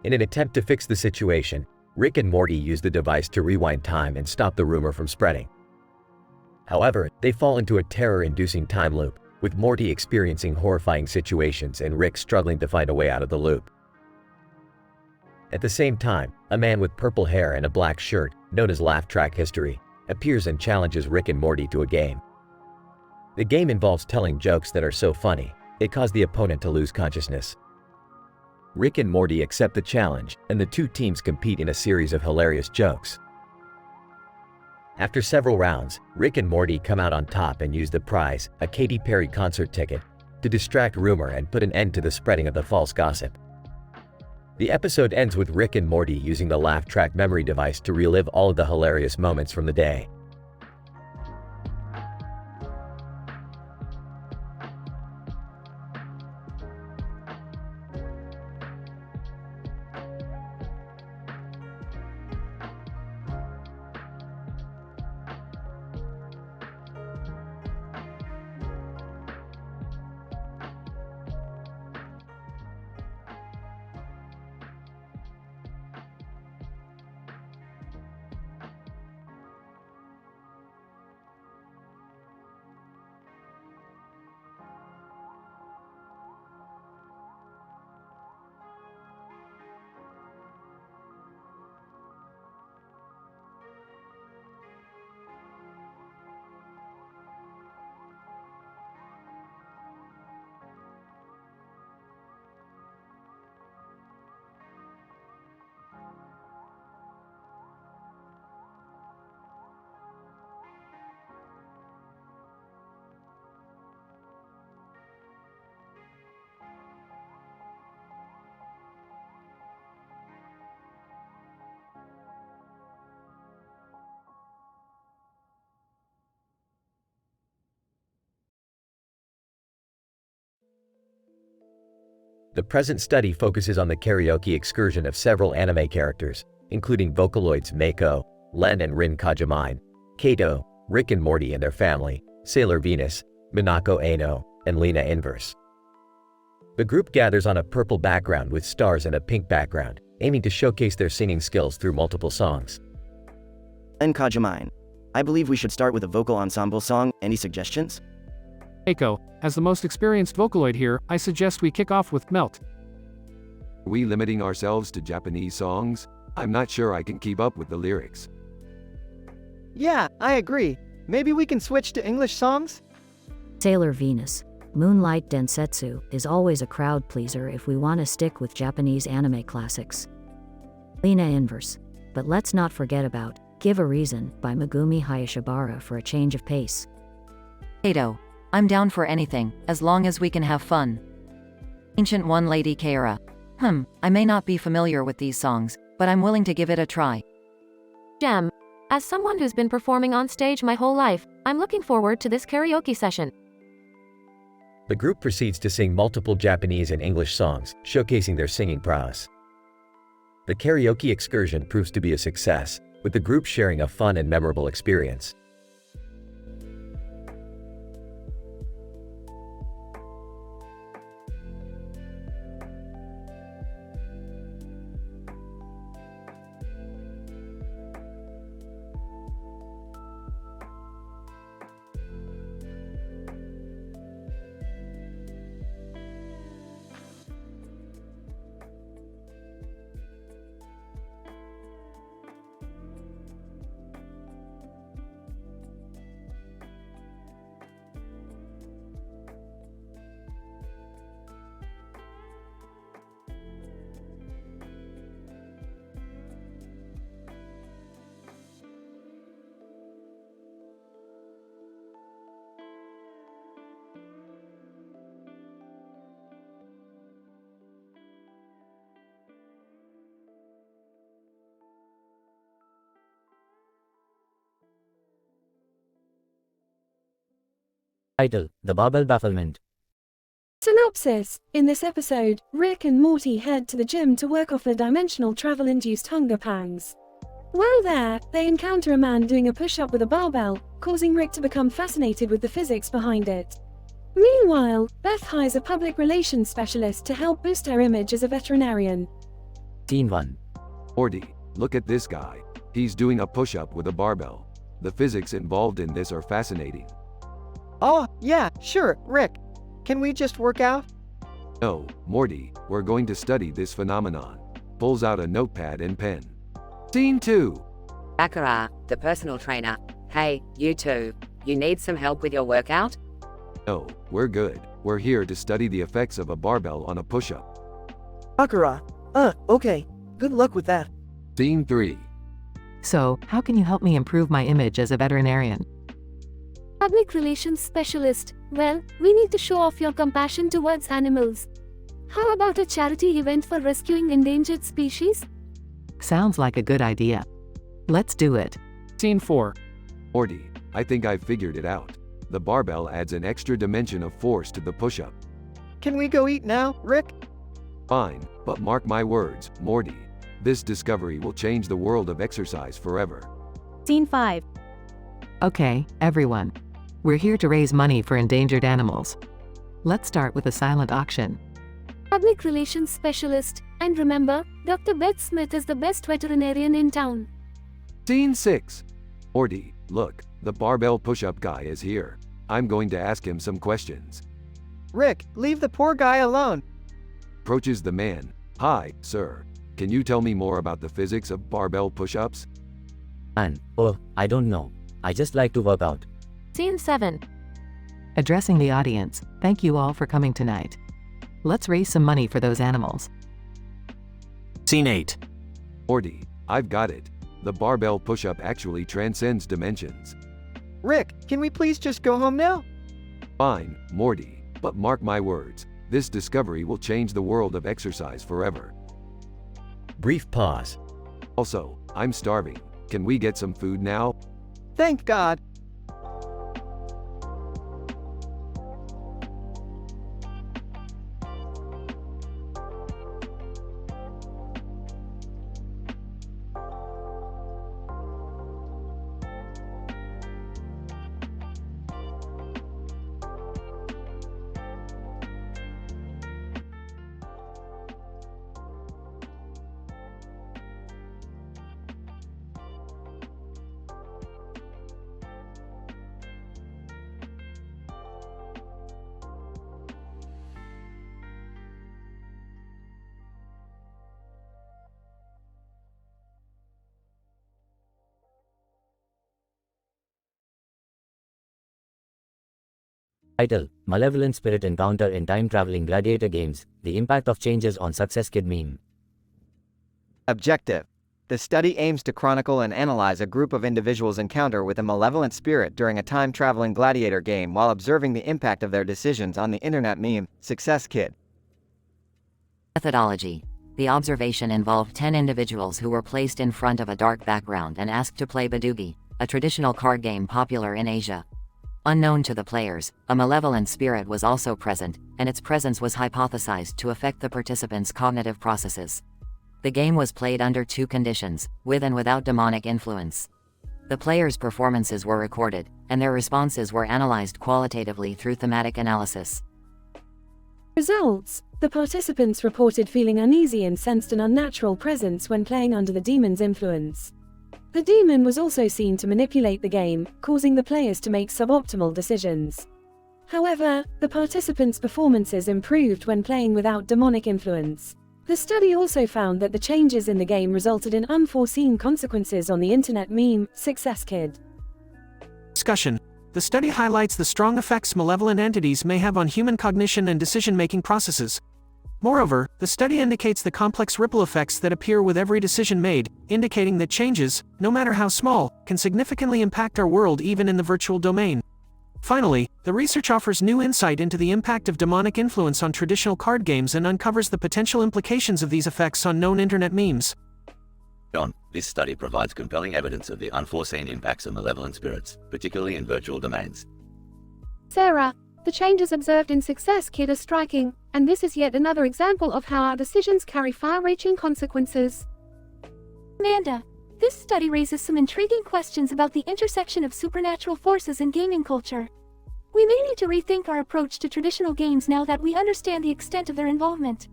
In an attempt to fix the situation, Rick and Morty use the device to rewind time and stop the rumor from spreading. However, they fall into a terror-inducing time loop, with Morty experiencing horrifying situations and Rick struggling to find a way out of the loop. At the same time, a man with purple hair and a black shirt, known as Laugh Track History, appears and challenges Rick and Morty to a game. The game involves telling jokes that are so funny, it caused the opponent to lose consciousness. Rick and Morty accept the challenge, and the two teams compete in a series of hilarious jokes. After several rounds, Rick and Morty come out on top and use the prize, a Katy Perry concert ticket, to distract Rumor and put an end to the spreading of the false gossip. The episode ends with Rick and Morty using the laugh track memory device to relive all of the hilarious moments from the day. The present study focuses on the karaoke excursion of several anime characters, including Vocaloids Mako, Len and Rin Kajimine, Kato, Rick and Morty and their family, Sailor Venus, Minako Aino, and Lena Inverse. The group gathers on a purple background with stars and a pink background, aiming to showcase their singing skills through multiple songs. Kajimine. I believe we should start with a vocal ensemble song. Any suggestions? Eiko, as the most experienced Vocaloid here, I suggest we kick off with Melt. Are we limiting ourselves to Japanese songs? I'm not sure I can keep up with the lyrics. Yeah, I agree. Maybe we can switch to English songs? Sailor Venus. Moonlight Densetsu is always a crowd pleaser if we want to stick with Japanese anime classics. Lena Inverse. But let's not forget about Give a Reason by Megumi Hayashibara for a change of pace. Kato, I'm down for anything, as long as we can have fun. Ancient One Lady Kaira. I may not be familiar with these songs, but I'm willing to give it a try. Gem. As someone who's been performing on stage my whole life, I'm looking forward to this karaoke session. The group proceeds to sing multiple Japanese and English songs, showcasing their singing prowess. The karaoke excursion proves to be a success, with the group sharing a fun and memorable experience. Title: The Barbell Bafflement. Synopsis. In this episode, Rick and Morty head to the gym to work off their dimensional travel-induced hunger pangs. While there, they encounter a man doing a push-up with a barbell, causing Rick to become fascinated with the physics behind it. Meanwhile, Beth hires a public relations specialist to help boost her image as a veterinarian. Scene 1. Morty, look at this guy. He's doing a push-up with a barbell. The physics involved in this are fascinating. Oh, yeah, sure, Rick. Can we just work out? No, Morty, we're going to study this phenomenon. Pulls out a notepad and pen. Scene 2. Baccarat, the personal trainer. Hey, you two. You need some help with your workout? No, we're good. We're here to study the effects of a barbell on a push-up. Baccarat. Okay. Good luck with that. Scene 3. So, how can you help me improve my image as a veterinarian? Public relations specialist. Well, we need to show off your compassion towards animals. How about a charity event for rescuing endangered species? Sounds like a good idea. Let's do it. Scene 4. Morty, I think I've figured it out. The barbell adds an extra dimension of force to the push-up. Can we go eat now, Rick? Fine, but mark my words, Morty. This discovery will change the world of exercise forever. Scene 5. Okay, everyone. We're here to raise money for endangered animals. Let's start with a silent auction. Public relations specialist. And remember, Dr. Beth Smith is the best veterinarian in town. Scene 6. Morty, look, the barbell push-up guy is here. I'm going to ask him some questions. Rick, leave the poor guy alone. Approaches the man. Hi, sir. Can you tell me more about the physics of barbell push-ups? I don't know. I just like to work out. Scene 7. Addressing the audience, thank you all for coming tonight. Let's raise some money for those animals. Scene 8. Morty, I've got it. The barbell push-up actually transcends dimensions. Rick, can we please just go home now? Fine, Morty, but mark my words, this discovery will change the world of exercise forever. Brief pause. Also, I'm starving. Can we get some food now? Thank God. Title: Malevolent Spirit Encounter in Time-Traveling Gladiator Games, The Impact of Changes on Success Kid Meme. Objective. The study aims to chronicle and analyze a group of individuals' encounter with a malevolent spirit during a time-traveling gladiator game while observing the impact of their decisions on the internet meme, Success Kid. Methodology. The observation involved 10 individuals who were placed in front of a dark background and asked to play Badugi, a traditional card game popular in Asia. Unknown to the players, a malevolent spirit was also present, and its presence was hypothesized to affect the participants' cognitive processes. The game was played under 2 conditions, with and without demonic influence. The players' performances were recorded, and their responses were analyzed qualitatively through thematic analysis. Results. The participants reported feeling uneasy and sensed an unnatural presence when playing under the demon's influence. The demon was also seen to manipulate the game, causing the players to make suboptimal decisions. However, the participants' performances improved when playing without demonic influence. The study also found that the changes in the game resulted in unforeseen consequences on the internet meme, Success Kid. Discussion. The study highlights the strong effects malevolent entities may have on human cognition and decision-making processes. Moreover, the study indicates the complex ripple effects that appear with every decision made, indicating that changes, no matter how small, can significantly impact our world even in the virtual domain. Finally, the research offers new insight into the impact of demonic influence on traditional card games and uncovers the potential implications of these effects on known internet memes. John, this study provides compelling evidence of the unforeseen impacts of malevolent spirits, particularly in virtual domains. Sarah, the changes observed in Success Kid are striking, and this is yet another example of how our decisions carry far-reaching consequences. Amanda, this study raises some intriguing questions about the intersection of supernatural forces in gaming culture. We may need to rethink our approach to traditional games now that we understand the extent of their involvement.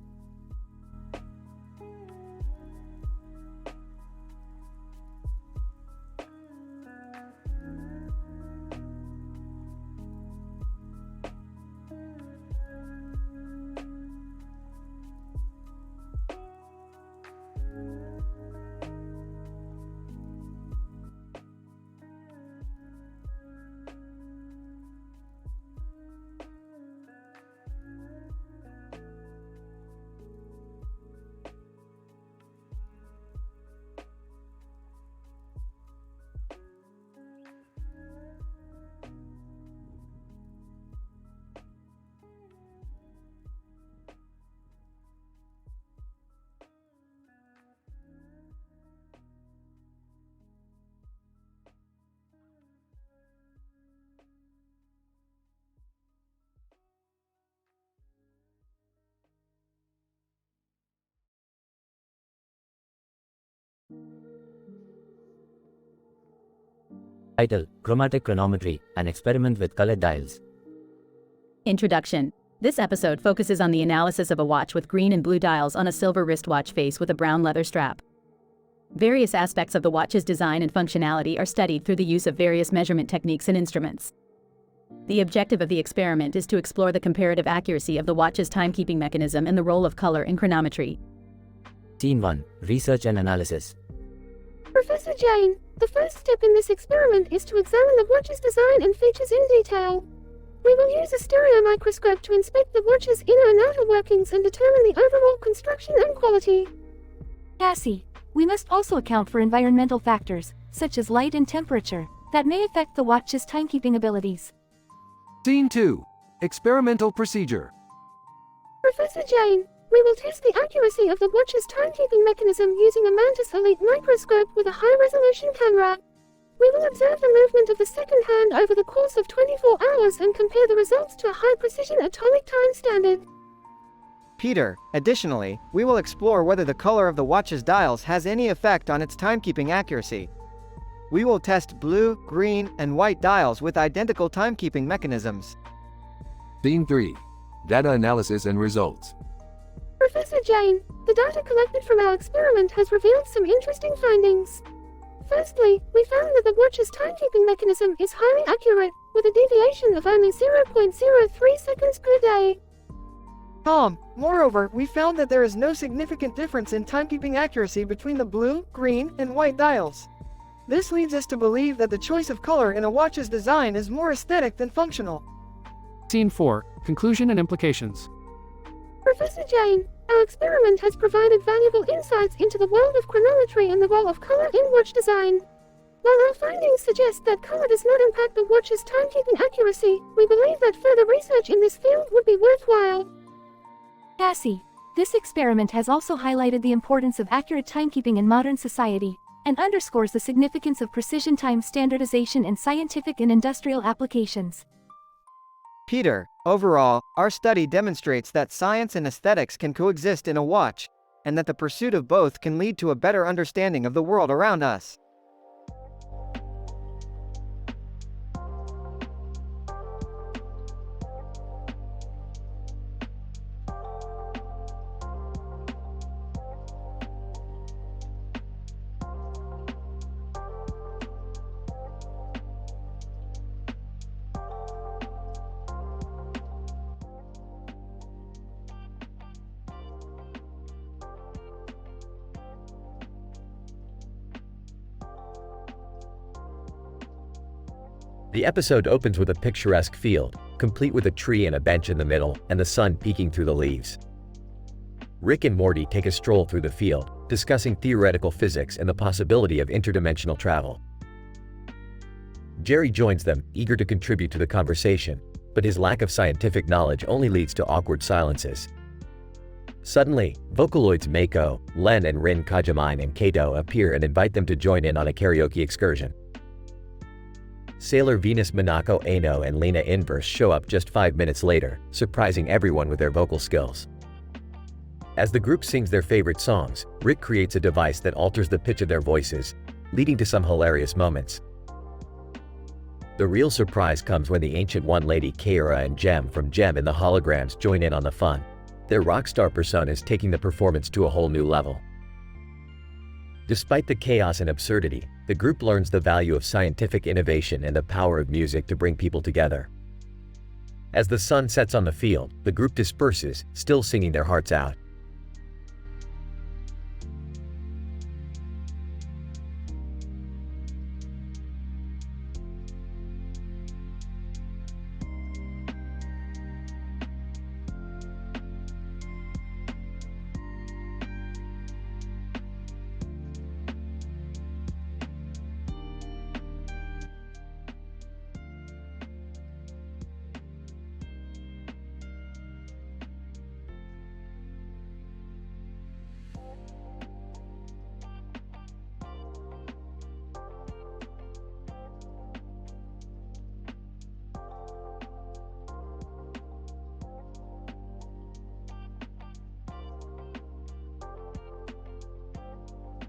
Title: Chromatic Chronometry, an experiment with colored dials. Introduction. This episode focuses on the analysis of a watch with green and blue dials on a silver wristwatch face with a brown leather strap. Various aspects of the watch's design and functionality are studied through the use of various measurement techniques and instruments. The objective of the experiment is to explore the comparative accuracy of the watch's timekeeping mechanism and the role of color in chronometry. Scene 1. Research and analysis. Professor Jane, the first step in this experiment is to examine the watch's design and features in detail. We will use a stereo microscope to inspect the watch's inner and outer workings and determine the overall construction and quality. Cassie, we must also account for environmental factors, such as light and temperature, that may affect the watch's timekeeping abilities. Scene 2. Experimental procedure. Professor Jane, we will test the accuracy of the watch's timekeeping mechanism using a Mantis Elite microscope with a high-resolution camera. We will observe the movement of the second hand over the course of 24 hours and compare the results to a high-precision atomic time standard. Peter, additionally, we will explore whether the color of the watch's dials has any effect on its timekeeping accuracy. We will test blue, green, and white dials with identical timekeeping mechanisms. Scene 3. Data analysis and results. Professor Jane, the data collected from our experiment has revealed some interesting findings. Firstly, we found that the watch's timekeeping mechanism is highly accurate, with a deviation of only 0.03 seconds per day. Tom, moreover, we found that there is no significant difference in timekeeping accuracy between the blue, green, and white dials. This leads us to believe that the choice of color in a watch's design is more aesthetic than functional. Scene 4. Conclusion and implications. Professor Jane, our experiment has provided valuable insights into the world of chronometry and the role of color in watch design. While our findings suggest that color does not impact the watch's timekeeping accuracy, we believe that further research in this field would be worthwhile. Cassie, this experiment has also highlighted the importance of accurate timekeeping in modern society, and underscores the significance of precision time standardization in scientific and industrial applications. Peter, overall, our study demonstrates that science and aesthetics can coexist in a watch, and that the pursuit of both can lead to a better understanding of the world around us. The episode opens with a picturesque field, complete with a tree and a bench in the middle, and the sun peeking through the leaves. Rick and Morty take a stroll through the field, discussing theoretical physics and the possibility of interdimensional travel. Jerry joins them, eager to contribute to the conversation, but his lack of scientific knowledge only leads to awkward silences. Suddenly, Vocaloids Mako, Len and Rin Kajimine and Kato appear and invite them to join in on a karaoke excursion. Sailor Venus Minako Ano and Lena Inverse show up just 5 minutes later, surprising everyone with their vocal skills. As the group sings their favorite songs, Rick creates a device that alters the pitch of their voices, leading to some hilarious moments. The real surprise comes when the Ancient One Lady Kaira and Gem from Gem and the Holograms join in on the fun. Their rockstar persona is taking the performance to a whole new level. Despite the chaos and absurdity, the group learns the value of scientific innovation and the power of music to bring people together. As the sun sets on the field, the group disperses, still singing their hearts out.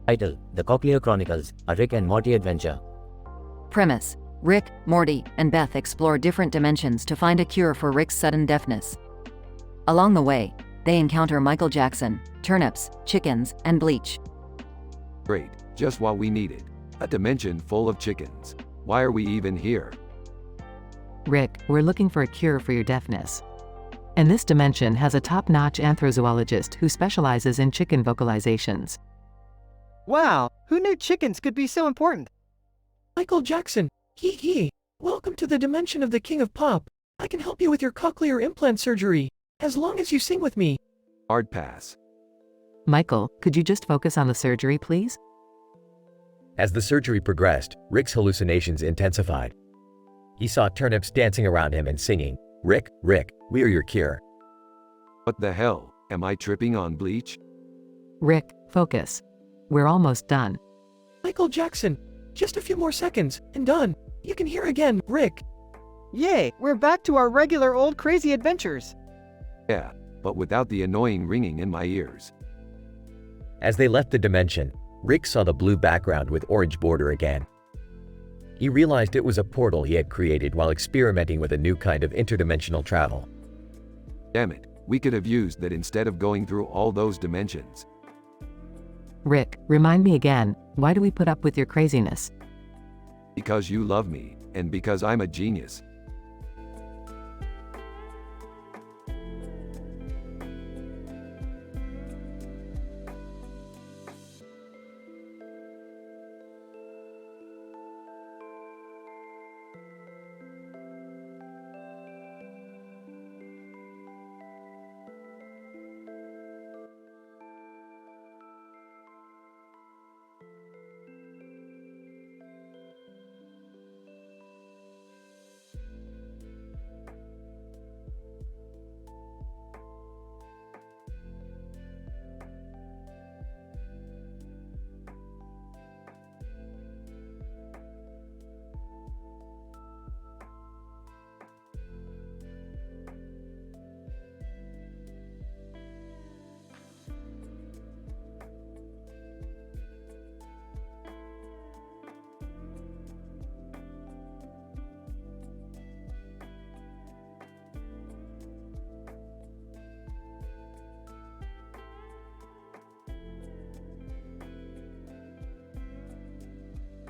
Title: The Cochlear Chronicles, a Rick and Morty adventure. Premise: Rick, Morty, and Beth explore different dimensions to find a cure for Rick's sudden deafness. Along the way, they encounter Michael Jackson, turnips, chickens, and bleach. Great, just what we needed. A dimension full of chickens. Why are we even here? Rick, we're looking for a cure for your deafness. And this dimension has a top-notch anthrozoologist who specializes in chicken vocalizations. Wow, who knew chickens could be so important? Michael Jackson, hee. Welcome to the dimension of the King of Pop. I can help you with your cochlear implant surgery, as long as you sing with me. Hard pass. Michael, could you just focus on the surgery, please? As the surgery progressed, Rick's hallucinations intensified. He saw turnips dancing around him and singing, Rick, we are your cure. What the hell, am I tripping on bleach? Rick, focus. We're almost done. Michael Jackson, just a few more seconds, and done. You can hear again, Rick. Yay, we're back to our regular old crazy adventures. Yeah, but without the annoying ringing in my ears. As they left the dimension, Rick saw the blue background with orange border again. He realized it was a portal he had created while experimenting with a new kind of interdimensional travel. Damn it, we could have used that instead of going through all those dimensions. Rick, remind me again, why do we put up with your craziness? Because you love me, and because I'm a genius.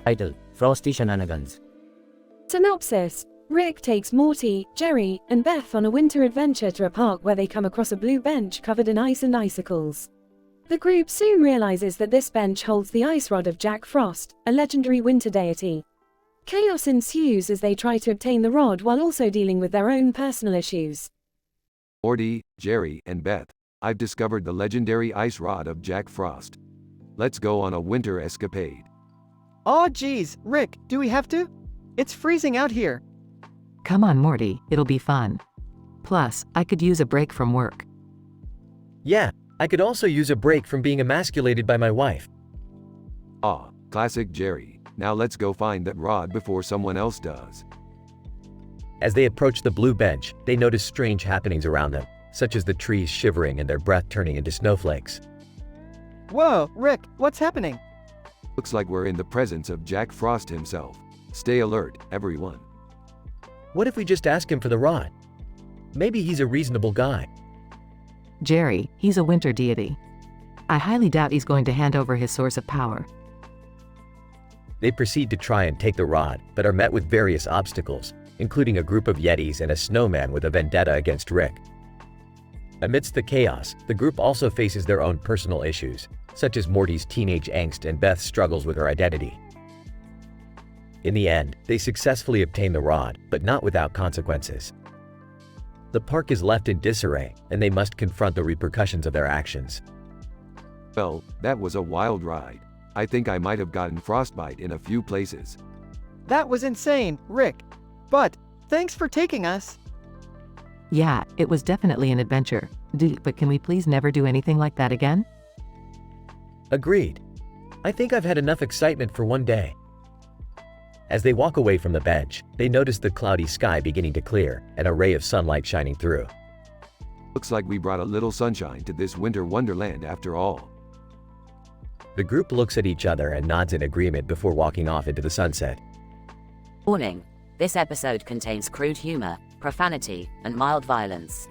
Title: Frosty Shenanigans. Synopsis: Rick takes Morty, Jerry, and Beth on a winter adventure to a park where they come across a blue bench covered in ice and icicles. The group soon realizes that this bench holds the ice rod of Jack Frost, a legendary winter deity. Chaos ensues as they try to obtain the rod while also dealing with their own personal issues. Morty, Jerry, and Beth, I've discovered the legendary ice rod of Jack Frost. Let's go on a winter escapade. Aw geez, Rick, do we have to? It's freezing out here. Come on, Morty, it'll be fun. Plus, I could use a break from work. Yeah, I could also use a break from being emasculated by my wife. Ah, classic Jerry. Now let's go find that rod before someone else does. As they approach the blue bench, they notice strange happenings around them, such as the trees shivering and their breath turning into snowflakes. Whoa, Rick, what's happening? Looks like we're in the presence of Jack Frost himself. Stay alert, everyone. What if we just ask him for the rod? Maybe he's a reasonable guy. Jerry, he's a winter deity. I highly doubt he's going to hand over his source of power. They proceed to try and take the rod, but are met with various obstacles, including a group of Yetis and a snowman with a vendetta against Rick. Amidst the chaos, the group also faces their own personal issues, such as Morty's teenage angst and Beth's struggles with her identity. In the end, they successfully obtain the rod, but not without consequences. The park is left in disarray, and they must confront the repercussions of their actions. Well, that was a wild ride. I think I might have gotten frostbite in a few places. That was insane, Rick. But, thanks for taking us. Yeah, it was definitely an adventure. But can we please never do anything like that again? Agreed. I think I've had enough excitement for one day. As they walk away from the bench, they notice the cloudy sky beginning to clear and a ray of sunlight shining through. Looks like we brought a little sunshine to this winter wonderland after all. The group looks at each other and nods in agreement before walking off into the sunset. Warning: this episode contains crude humor, profanity, and mild violence.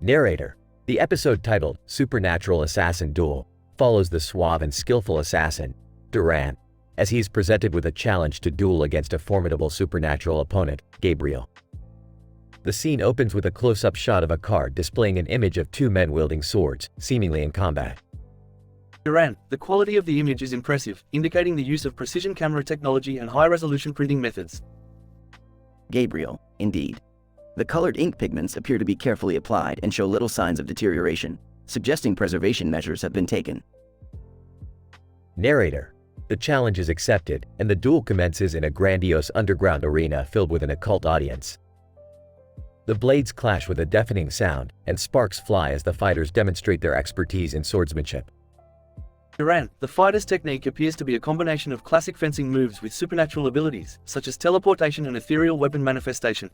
Narrator. The episode titled Supernatural Assassin Duel follows the suave and skillful assassin, Duran, as he is presented with a challenge to duel against a formidable supernatural opponent, Gabriel. The scene opens with a close-up shot of a card displaying an image of two men wielding swords, seemingly in combat. Duran, the quality of the image is impressive, indicating the use of precision camera technology and high-resolution printing methods. Gabriel, indeed. The colored ink pigments appear to be carefully applied and show little signs of deterioration, suggesting preservation measures have been taken. Narrator. The challenge is accepted, and the duel commences in a grandiose underground arena filled with an occult audience. The blades clash with a deafening sound, and sparks fly as the fighters demonstrate their expertise in swordsmanship. Duran, the fighter's technique appears to be a combination of classic fencing moves with supernatural abilities, such as teleportation and ethereal weapon manifestation.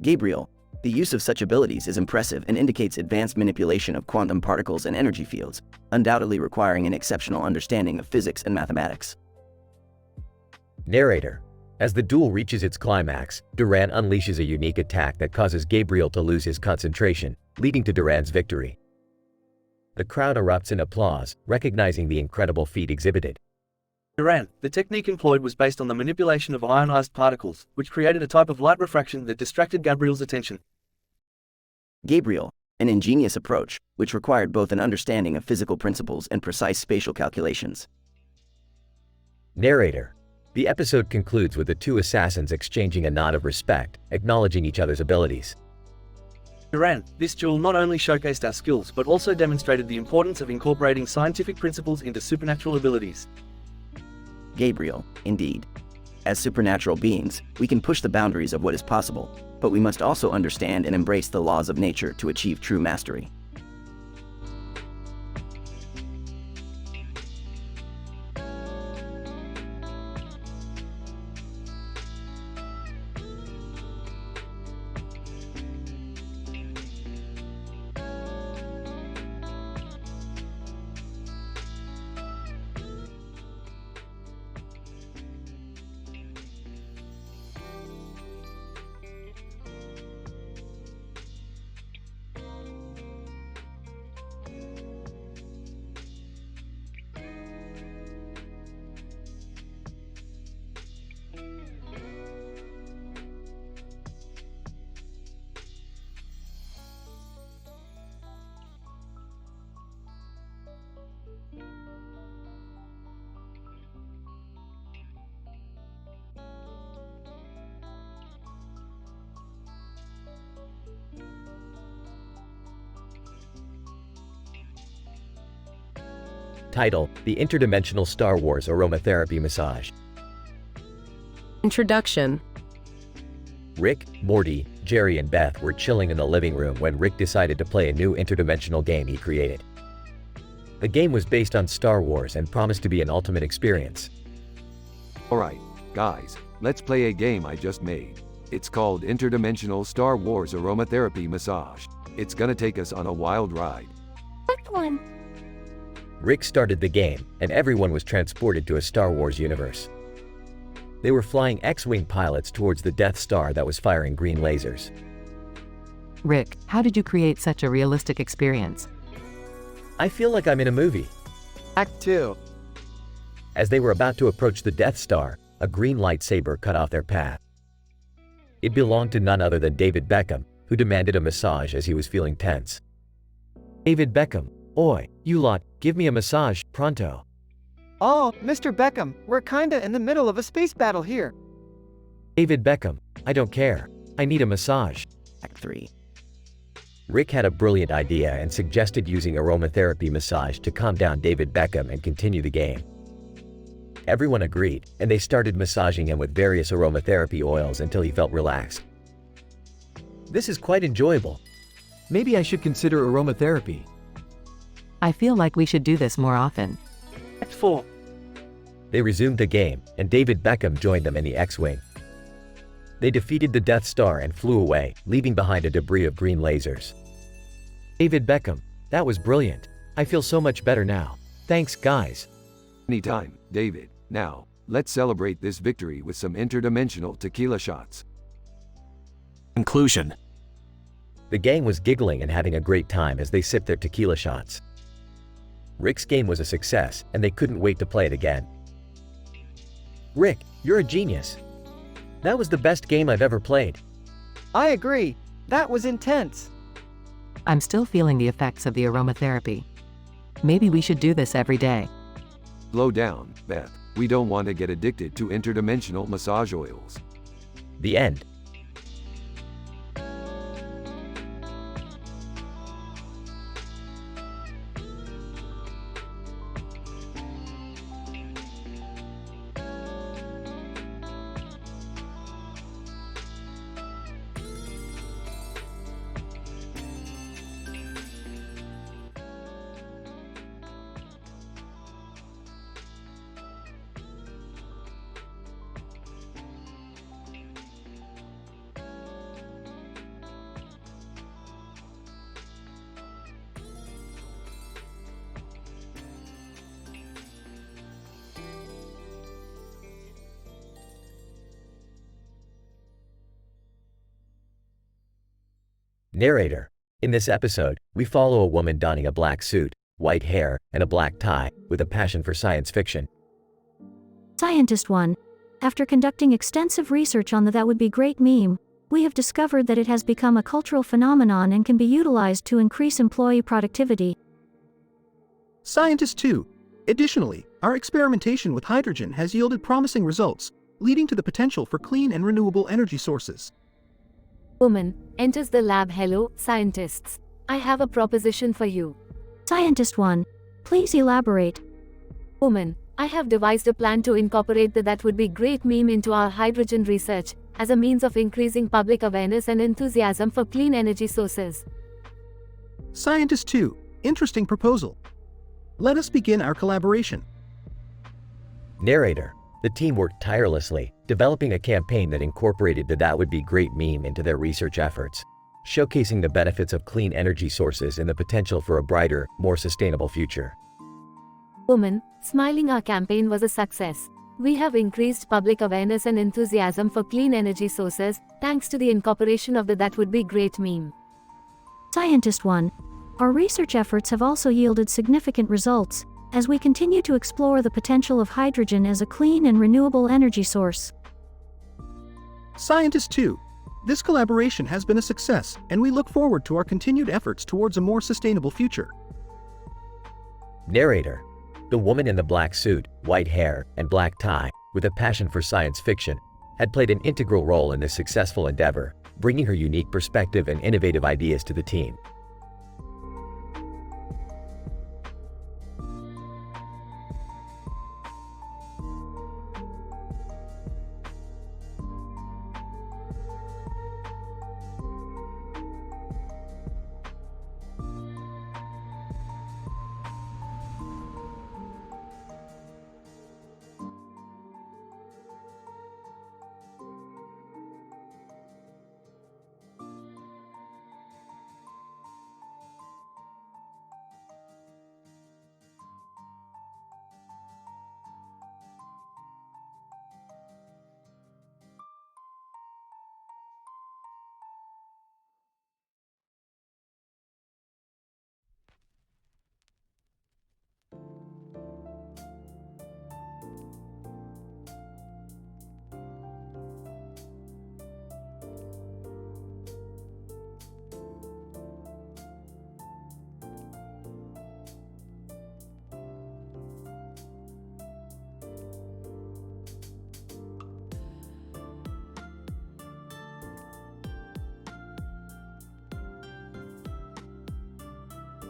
Gabriel, the use of such abilities is impressive and indicates advanced manipulation of quantum particles and energy fields, undoubtedly requiring an exceptional understanding of physics and mathematics. Narrator. As the duel reaches its climax, Duran unleashes a unique attack that causes Gabriel to lose his concentration, leading to Duran's victory. The crowd erupts in applause, recognizing the incredible feat exhibited. Duran, the technique employed was based on the manipulation of ionized particles, which created a type of light refraction that distracted Gabriel's attention. Gabriel, an ingenious approach, which required both an understanding of physical principles and precise spatial calculations. Narrator. The episode concludes with the two assassins exchanging a nod of respect, acknowledging each other's abilities. Duran, this duel not only showcased our skills but also demonstrated the importance of incorporating scientific principles into supernatural abilities. Gabriel, indeed. As supernatural beings, we can push the boundaries of what is possible, but we must also understand and embrace the laws of nature to achieve true mastery. Title: The Interdimensional Star Wars Aromatherapy Massage. Introduction. Rick, Morty, Jerry, and Beth were chilling in the living room when Rick decided to play a new interdimensional game he created. The game was based on Star Wars and promised to be an ultimate experience. Alright, guys, let's play a game I just made. It's called Interdimensional Star Wars Aromatherapy Massage. It's gonna take us on a wild ride. Act 1. Rick started the game, and everyone was transported to a Star Wars universe. They were flying X-Wing pilots towards the Death Star that was firing green lasers. Rick, how did you create such a realistic experience? I feel like I'm in a movie. Act 2. As they were about to approach the Death Star, a green lightsaber cut off their path. It belonged to none other than David Beckham, who demanded a massage as he was feeling tense. David Beckham, oi, you lot, give me a massage, pronto. Oh, Mr. Beckham, we're kinda in the middle of a space battle here. David Beckham, I don't care. I need a massage. Act 3. Rick had a brilliant idea and suggested using aromatherapy massage to calm down David Beckham and continue the game. Everyone agreed, and they started massaging him with various aromatherapy oils until he felt relaxed. This is quite enjoyable. Maybe I should consider aromatherapy. I feel like we should do this more often. Act 4. They resumed the game, and David Beckham joined them in the X-Wing. They defeated the Death Star and flew away, leaving behind a debris of green lasers. David Beckham, that was brilliant. I feel so much better now. Thanks, guys. Anytime, David. Now, let's celebrate this victory with some interdimensional tequila shots. Conclusion. The gang was giggling and having a great time as they sipped their tequila shots. Rick's game was a success, and they couldn't wait to play it again. Rick, you're a genius. That was the best game I've ever played. I agree. That was intense. I'm still feeling the effects of the aromatherapy. Maybe we should do this every day. Slow down, Beth. We don't want to get addicted to interdimensional massage oils. The end. Narrator. In this episode, we follow a woman donning a black suit, white hair, and a black tie, with a passion for science fiction. Scientist 1. After conducting extensive research on the That Would Be Great meme, we have discovered that it has become a cultural phenomenon and can be utilized to increase employee productivity. Scientist 2. Additionally, our experimentation with hydrogen has yielded promising results, leading to the potential for clean and renewable energy sources. Woman enters the lab. Hello, scientists. I have a proposition for you. Scientist 1. Please elaborate. Woman, I have devised a plan to incorporate the That Would Be Great meme into our hydrogen research, as a means of increasing public awareness and enthusiasm for clean energy sources. Scientist 2. Interesting proposal. Let us begin our collaboration. Narrator. The team worked tirelessly, developing a campaign that incorporated the That Would Be Great meme into their research efforts, showcasing the benefits of clean energy sources and the potential for a brighter, more sustainable future. Woman, smiling. Our campaign was a success. We have increased public awareness and enthusiasm for clean energy sources, thanks to the incorporation of the That Would Be Great meme. Scientist 1. Our research efforts have also yielded significant results, as we continue to explore the potential of hydrogen as a clean and renewable energy source. Scientist 2. This collaboration has been a success, and we look forward to our continued efforts towards a more sustainable future. Narrator. The woman in the black suit, white hair, and black tie, with a passion for science fiction, had played an integral role in this successful endeavor, bringing her unique perspective and innovative ideas to the team.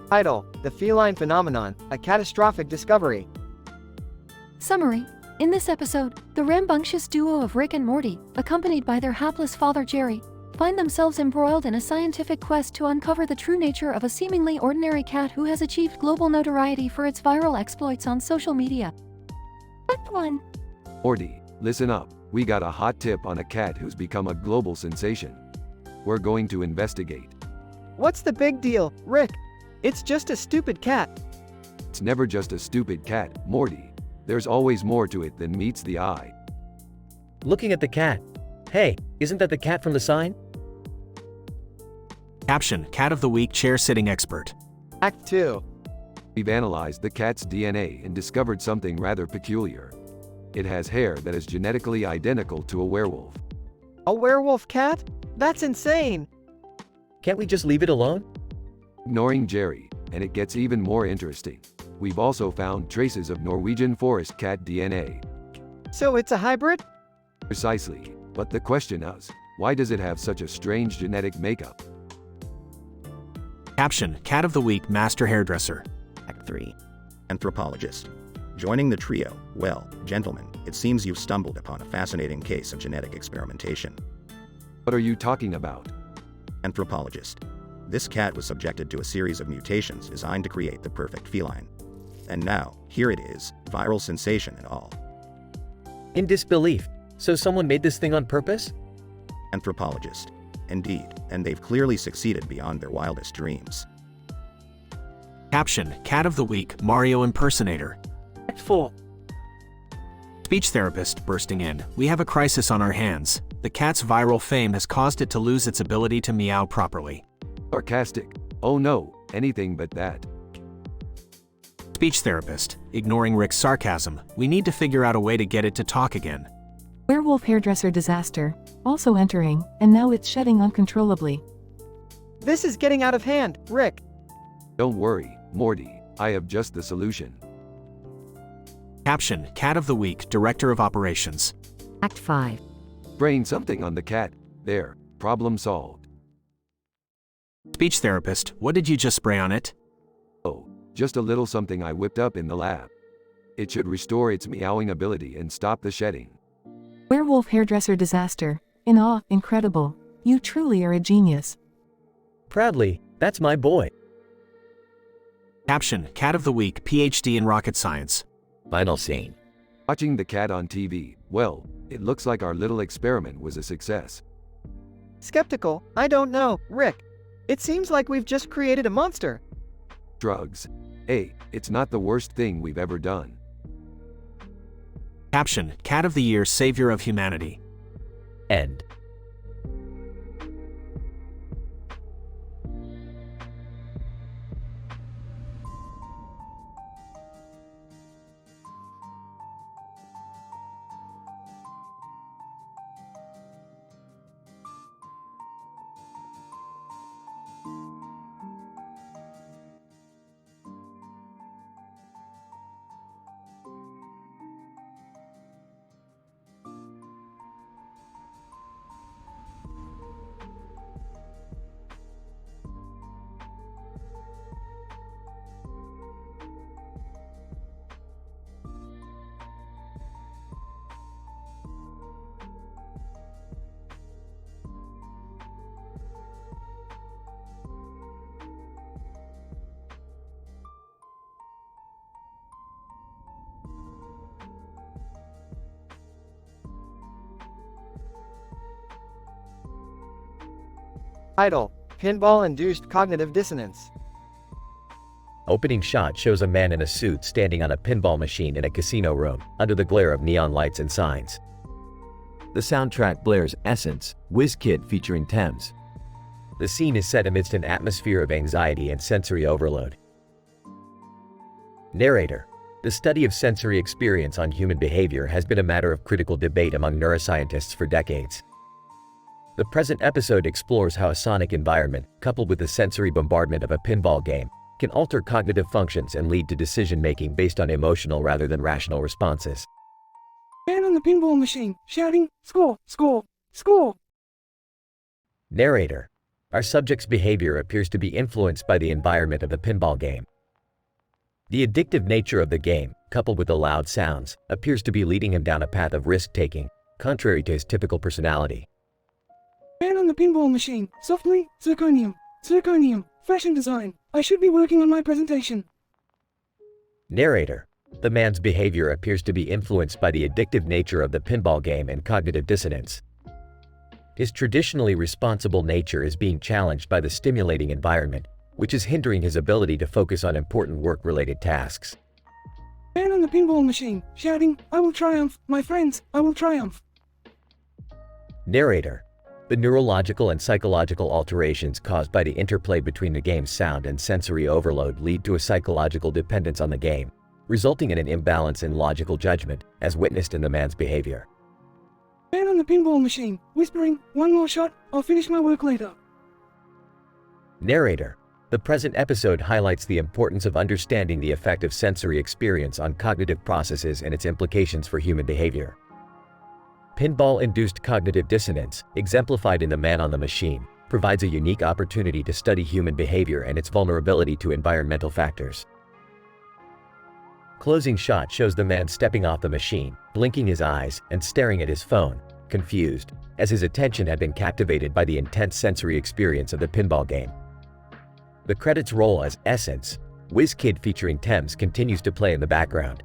Title: The Feline Phenomenon, a Catastrophic Discovery. Summary. In this episode, the rambunctious duo of Rick and Morty, accompanied by their hapless father Jerry, find themselves embroiled in a scientific quest to uncover the true nature of a seemingly ordinary cat who has achieved global notoriety for its viral exploits on social media. Act 1. Morty, listen up. We got a hot tip on a cat who's become a global sensation. We're going to investigate. What's the big deal, Rick? It's just a stupid cat. It's never just a stupid cat, Morty. There's always more to it than meets the eye. Looking at the cat. Hey, isn't that the cat from the sign? Caption: Cat of the Week chair-sitting expert. Act 2. We've analyzed the cat's DNA and discovered something rather peculiar. It has hair that is genetically identical to a werewolf. A werewolf cat? That's insane. Can't we just leave it alone? Ignoring Jerry, and it gets even more interesting. We've also found traces of Norwegian forest cat DNA. So it's a hybrid? Precisely, but the question is, why does it have such a strange genetic makeup? Caption: Cat of the Week master hairdresser. Act 3. Anthropologist. Joining the trio, well, gentlemen, it seems you've stumbled upon a fascinating case of genetic experimentation. What are you talking about? Anthropologist. This cat was subjected to a series of mutations designed to create the perfect feline. And now, here it is, viral sensation and all. In disbelief. So someone made this thing on purpose? Anthropologist. Indeed, and they've clearly succeeded beyond their wildest dreams. Caption: Cat of the Week Mario impersonator. Act 4. Speech therapist bursting in. We have a crisis on our hands. The cat's viral fame has caused it to lose its ability to meow properly. Sarcastic. Oh no, anything but that. Speech therapist, ignoring Rick's sarcasm, we need to figure out a way to get it to talk again. Werewolf hairdresser disaster, also entering, and now it's shedding uncontrollably. This is getting out of hand, Rick. Don't worry, Morty, I have just the solution. Caption, Cat of the Week, Director of Operations. Act 5. Spraying something on the cat. There, problem solved. Speech therapist, what did you just spray on it? Oh, just a little something I whipped up in the lab. It should restore its meowing ability and stop the shedding. Werewolf hairdresser disaster. In awe, incredible. You truly are a genius. Proudly, that's my boy. Caption, Cat of the Week, PhD in Rocket Science. Final scene. Watching the cat on TV, well, it looks like our little experiment was a success. Skeptical? I don't know, Rick. It seems like we've just created a monster. Drugs. Hey, it's not the worst thing we've ever done. Caption, Cat of the Year, Savior of Humanity. End. Idle. Pinball-induced cognitive dissonance. Opening shot shows a man in a suit standing on a pinball machine in a casino room, under the glare of neon lights and signs. The soundtrack blares Essence, WizKid featuring Thames. The scene is set amidst an atmosphere of anxiety and sensory overload. Narrator. The study of sensory experience on human behavior has been a matter of critical debate among neuroscientists for decades. The present episode explores how a sonic environment, coupled with the sensory bombardment of a pinball game, can alter cognitive functions and lead to decision-making based on emotional rather than rational responses. Man on the pinball machine, shouting, "Score, score, score!" Narrator. Our subject's behavior appears to be influenced by the environment of the pinball game. The addictive nature of the game, coupled with the loud sounds, appears to be leading him down a path of risk-taking, contrary to his typical personality. Man on the pinball machine, softly, zirconium, zirconium, fashion design. I should be working on my presentation. Narrator. The man's behavior appears to be influenced by the addictive nature of the pinball game and cognitive dissonance. His traditionally responsible nature is being challenged by the stimulating environment, which is hindering his ability to focus on important work-related tasks. Man on the pinball machine, shouting, "I will triumph, my friends, I will triumph." Narrator. The neurological and psychological alterations caused by the interplay between the game's sound and sensory overload lead to a psychological dependence on the game, resulting in an imbalance in logical judgment, as witnessed in the man's behavior. Man on the pinball machine, whispering, "One more shot, I'll finish my work later." Narrator. The present episode highlights the importance of understanding the effect of sensory experience on cognitive processes and its implications for human behavior. Pinball-induced cognitive dissonance, exemplified in the man on the machine, provides a unique opportunity to study human behavior and its vulnerability to environmental factors. Closing shot shows the man stepping off the machine, blinking his eyes, and staring at his phone, confused, as his attention had been captivated by the intense sensory experience of the pinball game. The credits roll as Essence, WizKid featuring Thames continues to play in the background.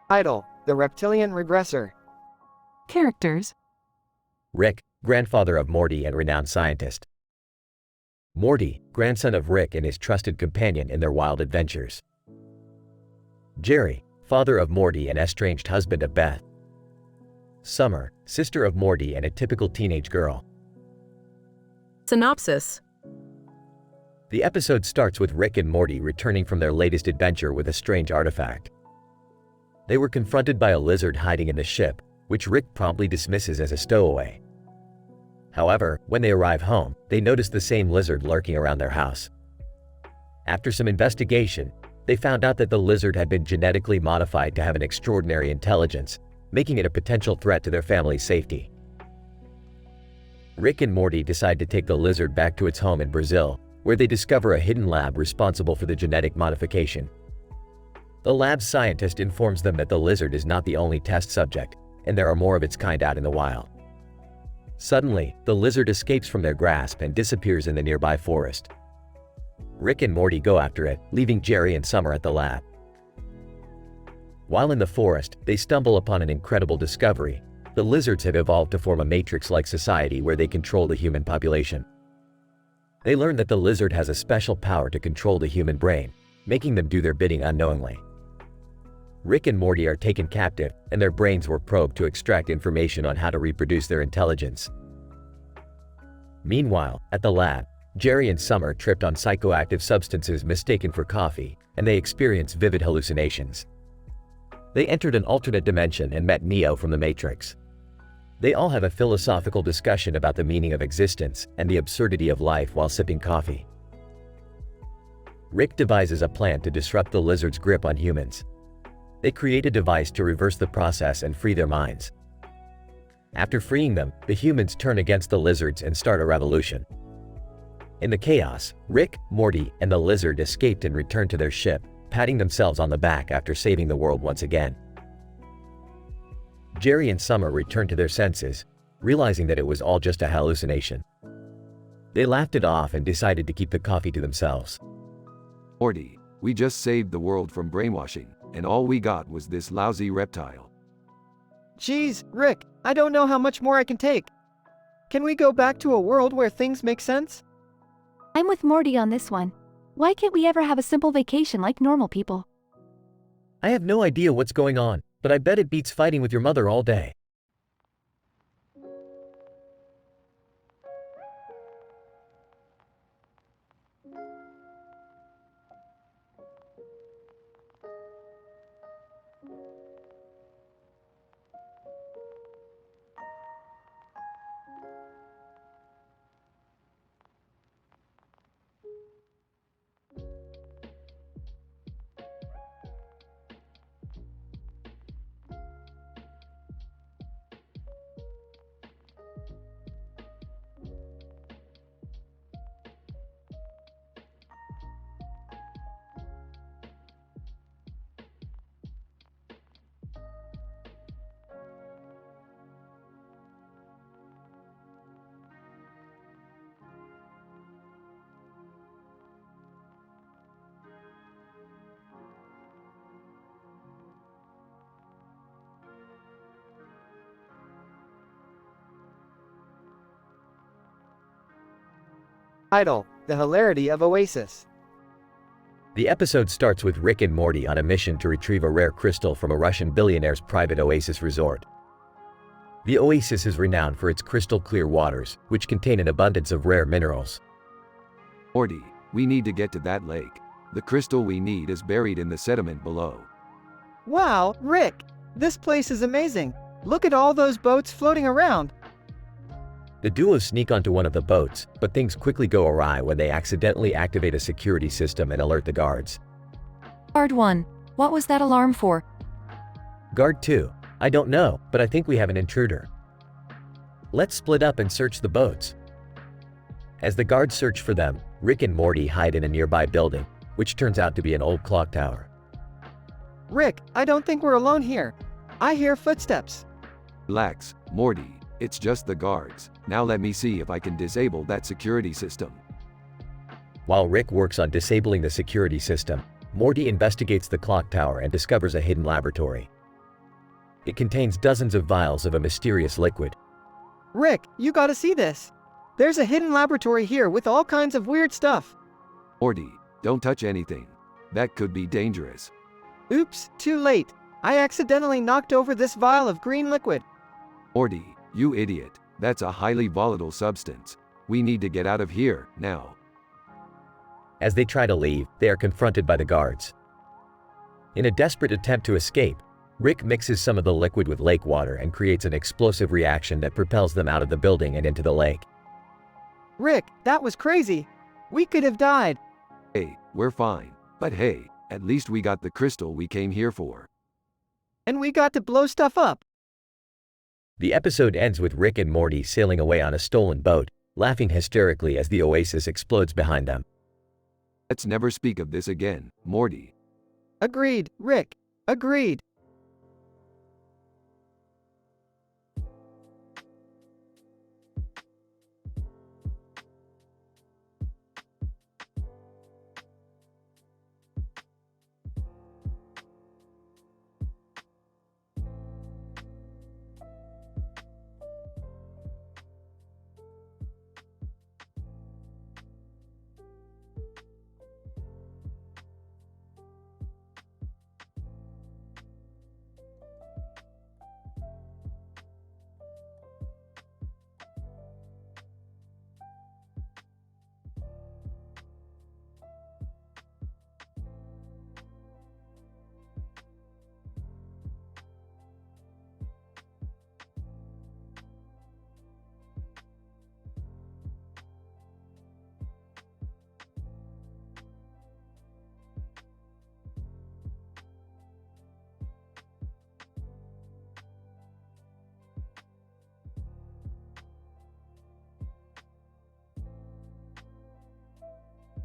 Idle, the reptilian regressor. Characters: Rick, grandfather of Morty and renowned scientist. Morty, grandson of Rick and his trusted companion in their wild adventures. Jerry, father of Morty and estranged husband of Beth. Summer, sister of Morty and a typical teenage girl. Synopsis. The episode starts with Rick and Morty returning from their latest adventure with a strange artifact. They were confronted by a lizard hiding in the ship, which Rick promptly dismisses as a stowaway. However, when they arrive home, they notice the same lizard lurking around their house. After some investigation, they found out that the lizard had been genetically modified to have an extraordinary intelligence, making it a potential threat to their family's safety. Rick and Morty decide to take the lizard back to its home in Brazil, where they discover a hidden lab responsible for the genetic modification. The lab's scientist informs them that the lizard is not the only test subject, and there are more of its kind out in the wild. Suddenly, the lizard escapes from their grasp and disappears in the nearby forest. Rick and Morty go after it, leaving Jerry and Summer at the lab. While in the forest, they stumble upon an incredible discovery. The lizards have evolved to form a matrix-like society where they control the human population. They learn that the lizard has a special power to control the human brain, making them do their bidding unknowingly. Rick and Morty are taken captive, and their brains were probed to extract information on how to reproduce their intelligence. Meanwhile, at the lab, Jerry and Summer tripped on psychoactive substances mistaken for coffee, and they experience vivid hallucinations. They entered an alternate dimension and met Neo from the Matrix. They all have a philosophical discussion about the meaning of existence and the absurdity of life while sipping coffee. Rick devises a plan to disrupt the lizard's grip on humans. They create a device to reverse the process and free their minds. After freeing them, the humans turn against the lizards and start a revolution. In the chaos, Rick, Morty, and the lizard escaped and returned to their ship, patting themselves on the back after saving the world once again. Jerry and Summer returned to their senses, realizing that it was all just a hallucination. They laughed it off and decided to keep the coffee to themselves. Morty, we just saved the world from brainwashing, and all we got was this lousy reptile. Geez, Rick, I don't know how much more I can take. Can we go back to a world where things make sense? I'm with Morty on this one. Why can't we ever have a simple vacation like normal people? I have no idea what's going on, but I bet it beats fighting with your mother all day. Idle, the hilarity of Oasis. The episode starts with Rick and Morty on a mission to retrieve a rare crystal from a Russian billionaire's private oasis resort. The oasis is renowned for its crystal-clear waters, which contain an abundance of rare minerals. Morty, we need to get to that lake. The crystal we need is buried in the sediment below. Wow, Rick, this place is amazing. Look at all those boats floating around. The duo sneak onto one of the boats, but things quickly go awry when they accidentally activate a security system and alert the guards. Guard 1, what was that alarm for? Guard 2, I don't know, but I think we have an intruder. Let's split up and search the boats. As the guards search for them, Rick and Morty hide in a nearby building, which turns out to be an old clock tower. Rick, I don't think we're alone here. I hear footsteps. Relax, Morty, it's just the guards. Now let me see if I can disable that security system. While Rick works on disabling the security system, Morty investigates the clock tower and discovers a hidden laboratory. It contains dozens of vials of a mysterious liquid. Rick, you gotta see this. There's a hidden laboratory here with all kinds of weird stuff. Morty, don't touch anything. That could be dangerous. Oops, too late. I accidentally knocked over this vial of green liquid. Morty, you idiot. That's a highly volatile substance. We need to get out of here, now. As they try to leave, they are confronted by the guards. In a desperate attempt to escape, Rick mixes some of the liquid with lake water and creates an explosive reaction that propels them out of the building and into the lake. Rick, that was crazy. We could have died. Hey, we're fine. But hey, at least we got the crystal we came here for. And we got to blow stuff up. The episode ends with Rick and Morty sailing away on a stolen boat, laughing hysterically as the oasis explodes behind them. Let's never speak of this again, Morty. Agreed, Rick. Agreed.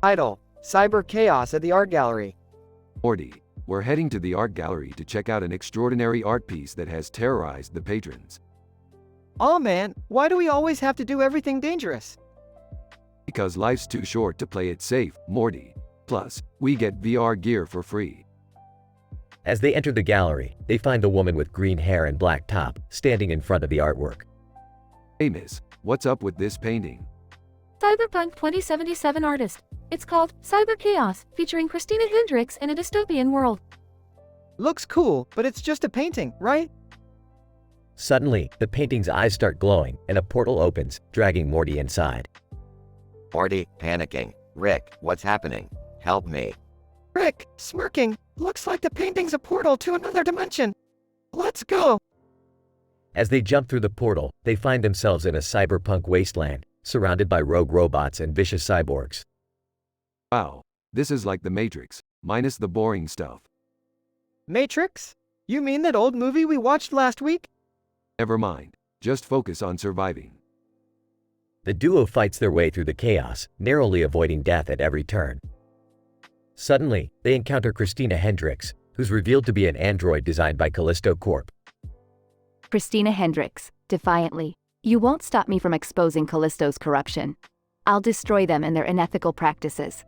Idle. Cyber chaos at the art gallery. Morty, we're heading to the art gallery to check out an extraordinary art piece that has terrorized the patrons. Aw man, why do we always have to do everything dangerous? Because life's too short to play it safe, Morty. Plus, we get VR gear for free. As they enter the gallery, they find the woman with green hair and black top, standing in front of the artwork. Hey miss, what's up with this painting? Cyberpunk 2077 artist. It's called Cyber Chaos, featuring Christina Hendricks in a dystopian world. Looks cool, but it's just a painting, right? Suddenly, the painting's eyes start glowing, and a portal opens, dragging Morty inside. Morty, panicking. Rick, what's happening? Help me. Rick, smirking. Looks like the painting's a portal to another dimension. Let's go. As they jump through the portal, they find themselves in a cyberpunk wasteland, surrounded by rogue robots and vicious cyborgs. Wow, this is like the Matrix, minus the boring stuff. Matrix? You mean that old movie we watched last week? Never mind, just focus on surviving. The duo fights their way through the chaos, narrowly avoiding death at every turn. Suddenly, they encounter Christina Hendricks, who's revealed to be an android designed by Callisto Corp. Christina Hendricks, defiantly. You won't stop me from exposing Callisto's corruption. I'll destroy them and their unethical practices.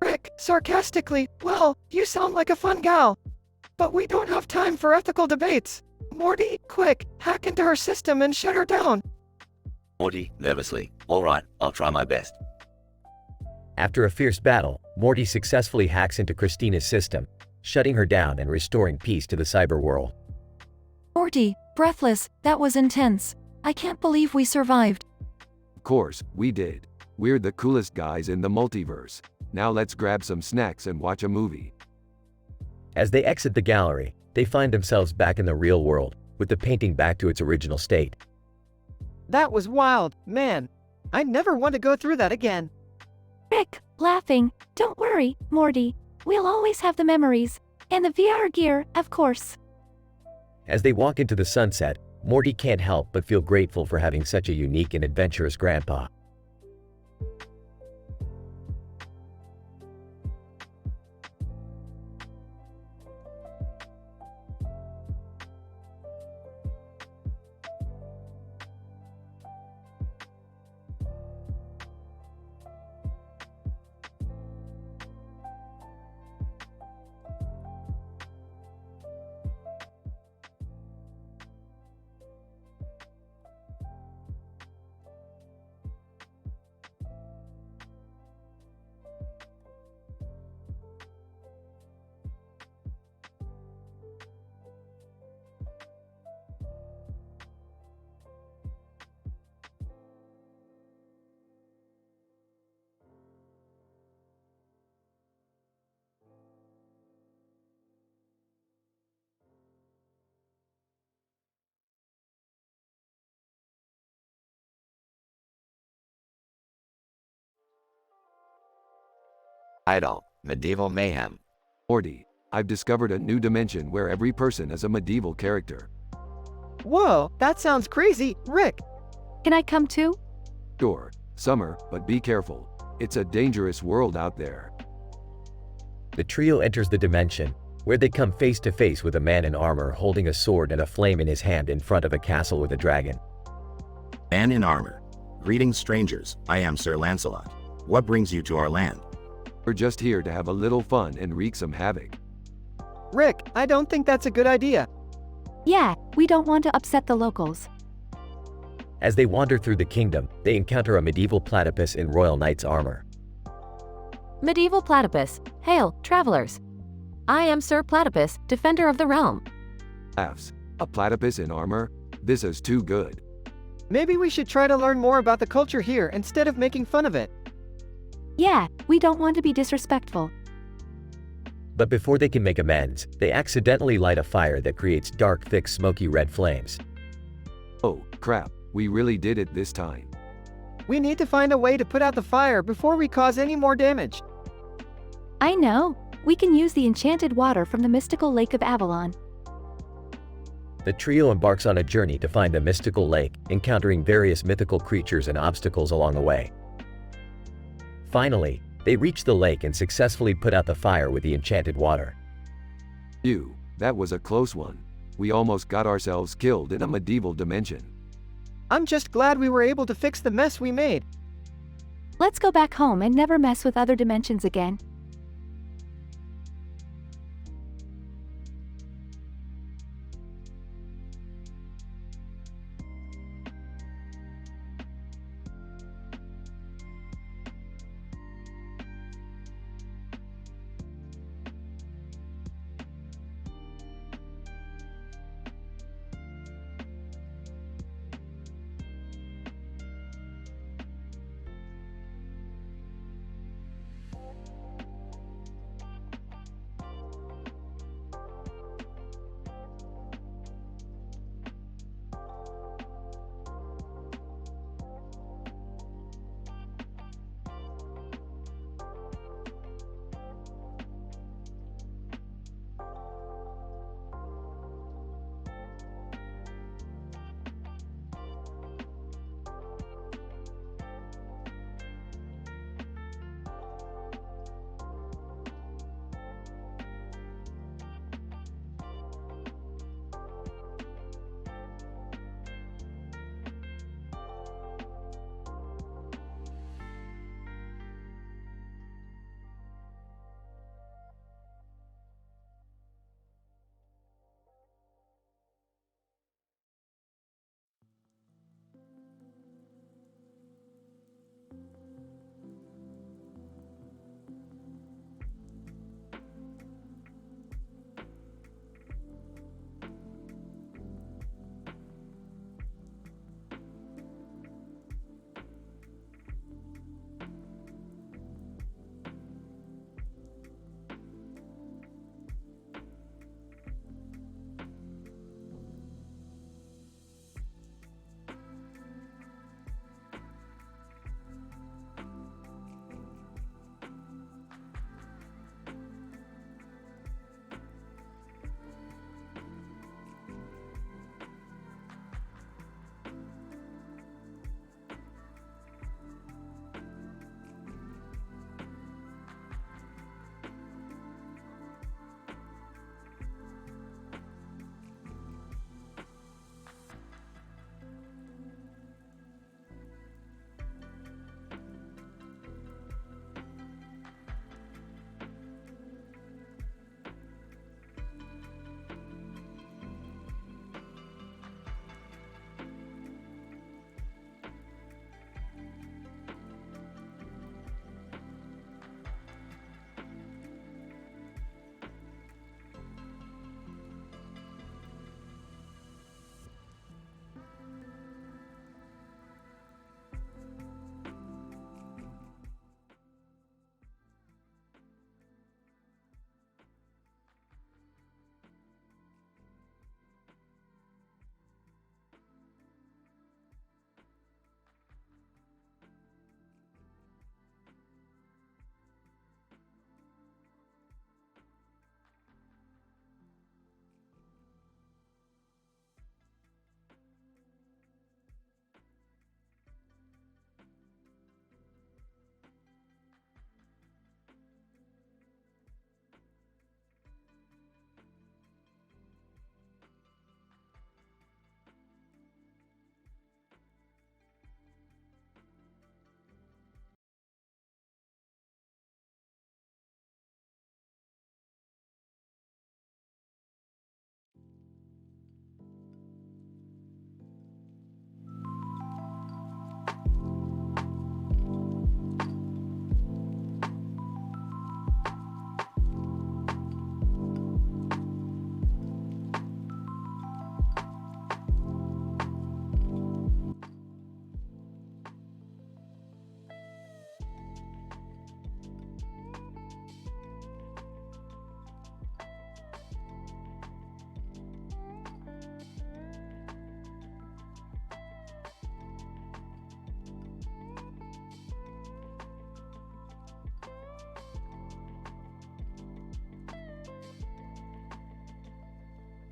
Rick, sarcastically, well, you sound like a fun gal. But we don't have time for ethical debates. Morty, quick, hack into her system and shut her down. Morty, nervously. Alright, I'll try my best. After a fierce battle, Morty successfully hacks into Christina's system, shutting her down and restoring peace to the cyber world. Morty, breathless, that was intense. I can't believe we survived. Of course, we did. We're the coolest guys in the multiverse. Now let's grab some snacks and watch a movie. As they exit the gallery, they find themselves back in the real world, with the painting back to its original state. That was wild, man. I never want to go through that again. Rick, laughing. Don't worry, Morty. We'll always have the memories. And the VR gear, of course. As they walk into the sunset, Morty can't help but feel grateful for having such a unique and adventurous grandpa. Idle, medieval mayhem. Morty, I've discovered a new dimension where every person is a medieval character. Whoa, that sounds crazy, Rick. Can I come too? Sure, Summer, but be careful. It's a dangerous world out there. The trio enters the dimension, where they come face to face with a man in armor holding a sword and a flame in his hand in front of a castle with a dragon. Man in armor. Greetings, strangers. I am Sir Lancelot. What brings you to our land? We're just here to have a little fun and wreak some havoc. Rick, I don't think that's a good idea. Yeah, we don't want to upset the locals. As they wander through the kingdom, they encounter a medieval platypus in royal knight's armor. Medieval platypus, hail, travelers. I am Sir Platypus, defender of the realm. Laughs. A platypus in armor? This is too good. Maybe we should try to learn more about the culture here instead of making fun of it. Yeah, we don't want to be disrespectful. But before they can make amends, they accidentally light a fire that creates dark, thick, smoky red flames. Oh, crap. We really did it this time. We need to find a way to put out the fire before we cause any more damage. I know. We can use the enchanted water from the mystical Lake of Avalon. The trio embarks on a journey to find the mystical lake, encountering various mythical creatures and obstacles along the way. Finally, they reach the lake and successfully put out the fire with the enchanted water. Phew, that was a close one. We almost got ourselves killed in a medieval dimension. I'm just glad we were able to fix the mess we made. Let's go back home and never mess with other dimensions again.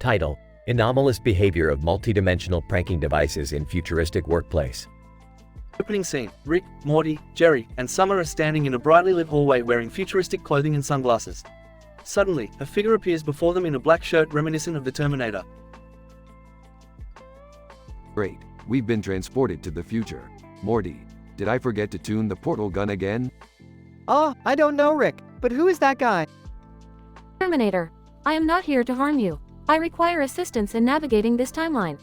Title: Anomalous Behavior of Multidimensional Pranking Devices in Futuristic Workplace. Opening scene. Rick, Morty, Jerry, and Summer are standing in a brightly lit hallway wearing futuristic clothing and sunglasses. Suddenly, a figure appears before them in a black shirt reminiscent of the Terminator. Great, we've been transported to the future. Morty, did I forget to tune the portal gun again? Oh, I don't know, Rick, but who is that guy? Terminator, I am not here to harm you. I require assistance in navigating this timeline.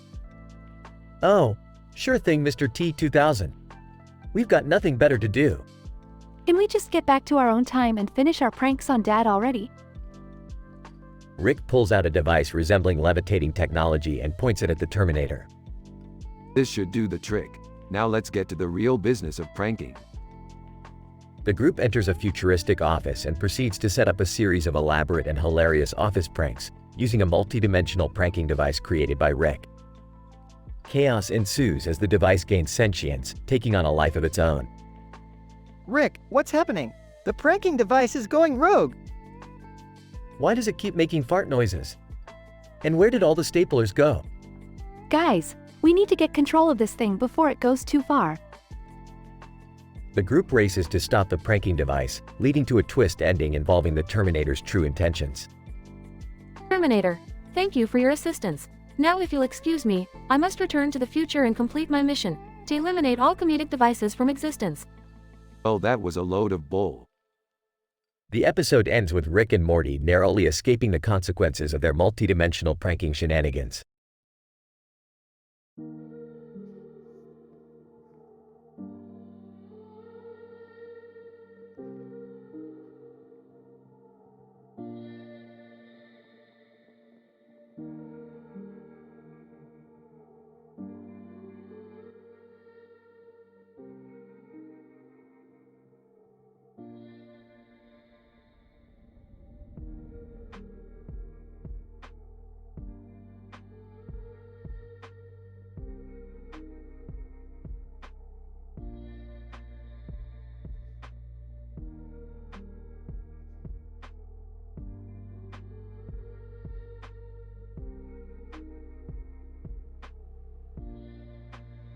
Oh, sure thing, Mr. T-2000. We've got nothing better to do. Can we just get back to our own time and finish our pranks on Dad already? Rick pulls out a device resembling levitating technology and points it at the Terminator. This should do the trick. Now let's get to the real business of pranking. The group enters a futuristic office and proceeds to set up a series of elaborate and hilarious office pranks using a multi-dimensional pranking device created by Rick. Chaos ensues as the device gains sentience, taking on a life of its own. Rick, what's happening? The pranking device is going rogue. Why does it keep making fart noises? And where did all the staplers go? Guys, we need to get control of this thing before it goes too far. The group races to stop the pranking device, leading to a twist ending involving the Terminator's true intentions. Terminator, thank you for your assistance. Now if you'll excuse me, I must return to the future and complete my mission, to eliminate all comedic devices from existence. Oh, that was a load of bull. The episode ends with Rick and Morty narrowly escaping the consequences of their multidimensional pranking shenanigans.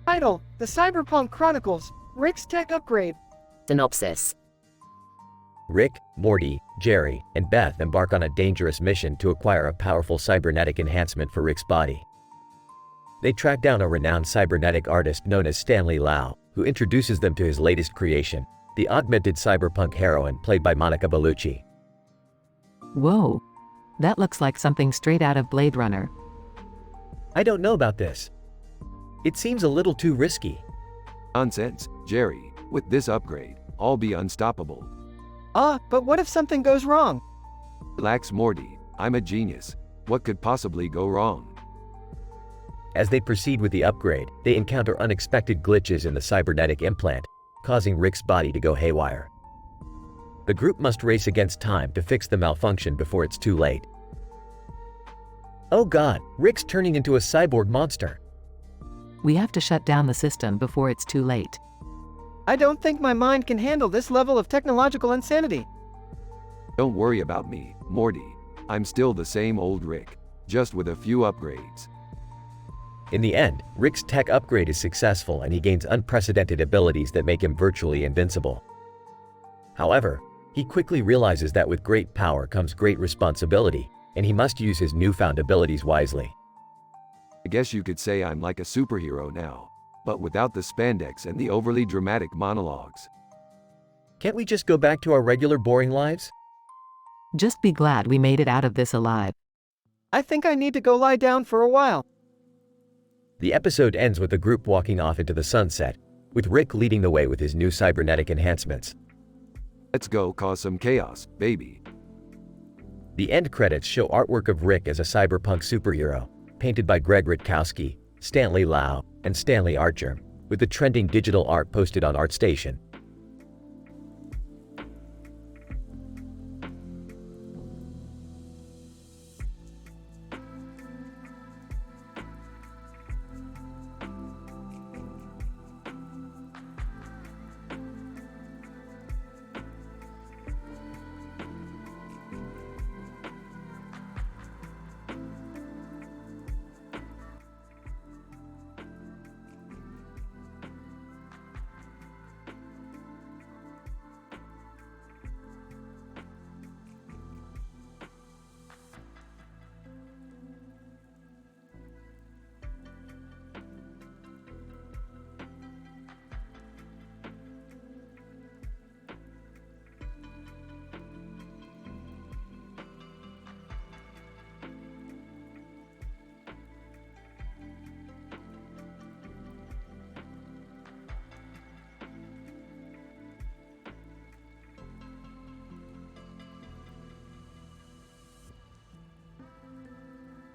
Title: The Cyberpunk Chronicles, Rick's Tech Upgrade. Synopsis. Rick, Morty, Jerry, and Beth embark on a dangerous mission to acquire a powerful cybernetic enhancement for Rick's body. They track down a renowned cybernetic artist known as Stanley Lau, who introduces them to his latest creation, the augmented cyberpunk heroine played by Monica Bellucci. Whoa. That looks like something straight out of Blade Runner. I don't know about this. It seems a little too risky. Nonsense, Jerry. With this upgrade, I'll be unstoppable. But what if something goes wrong? Relax, Morty. I'm a genius. What could possibly go wrong? As they proceed with the upgrade, they encounter unexpected glitches in the cybernetic implant, causing Rick's body to go haywire. The group must race against time to fix the malfunction before it's too late. Oh God, Rick's turning into a cyborg monster. We have to shut down the system before it's too late. I don't think my mind can handle this level of technological insanity. Don't worry about me, Morty. I'm still the same old Rick, just with a few upgrades. In the end, Rick's tech upgrade is successful and he gains unprecedented abilities that make him virtually invincible. However, he quickly realizes that with great power comes great responsibility, and he must use his newfound abilities wisely. I guess you could say I'm like a superhero now, but without the spandex and the overly dramatic monologues. Can't we just go back to our regular boring lives? Just be glad we made it out of this alive. I think I need to go lie down for a while. The episode ends with the group walking off into the sunset, with Rick leading the way with his new cybernetic enhancements. Let's go cause some chaos, baby. The end credits show artwork of Rick as a cyberpunk superhero, painted by Greg Rutkowski, Stanley Lau, and Stanley Archer, with the trending digital art posted on ArtStation.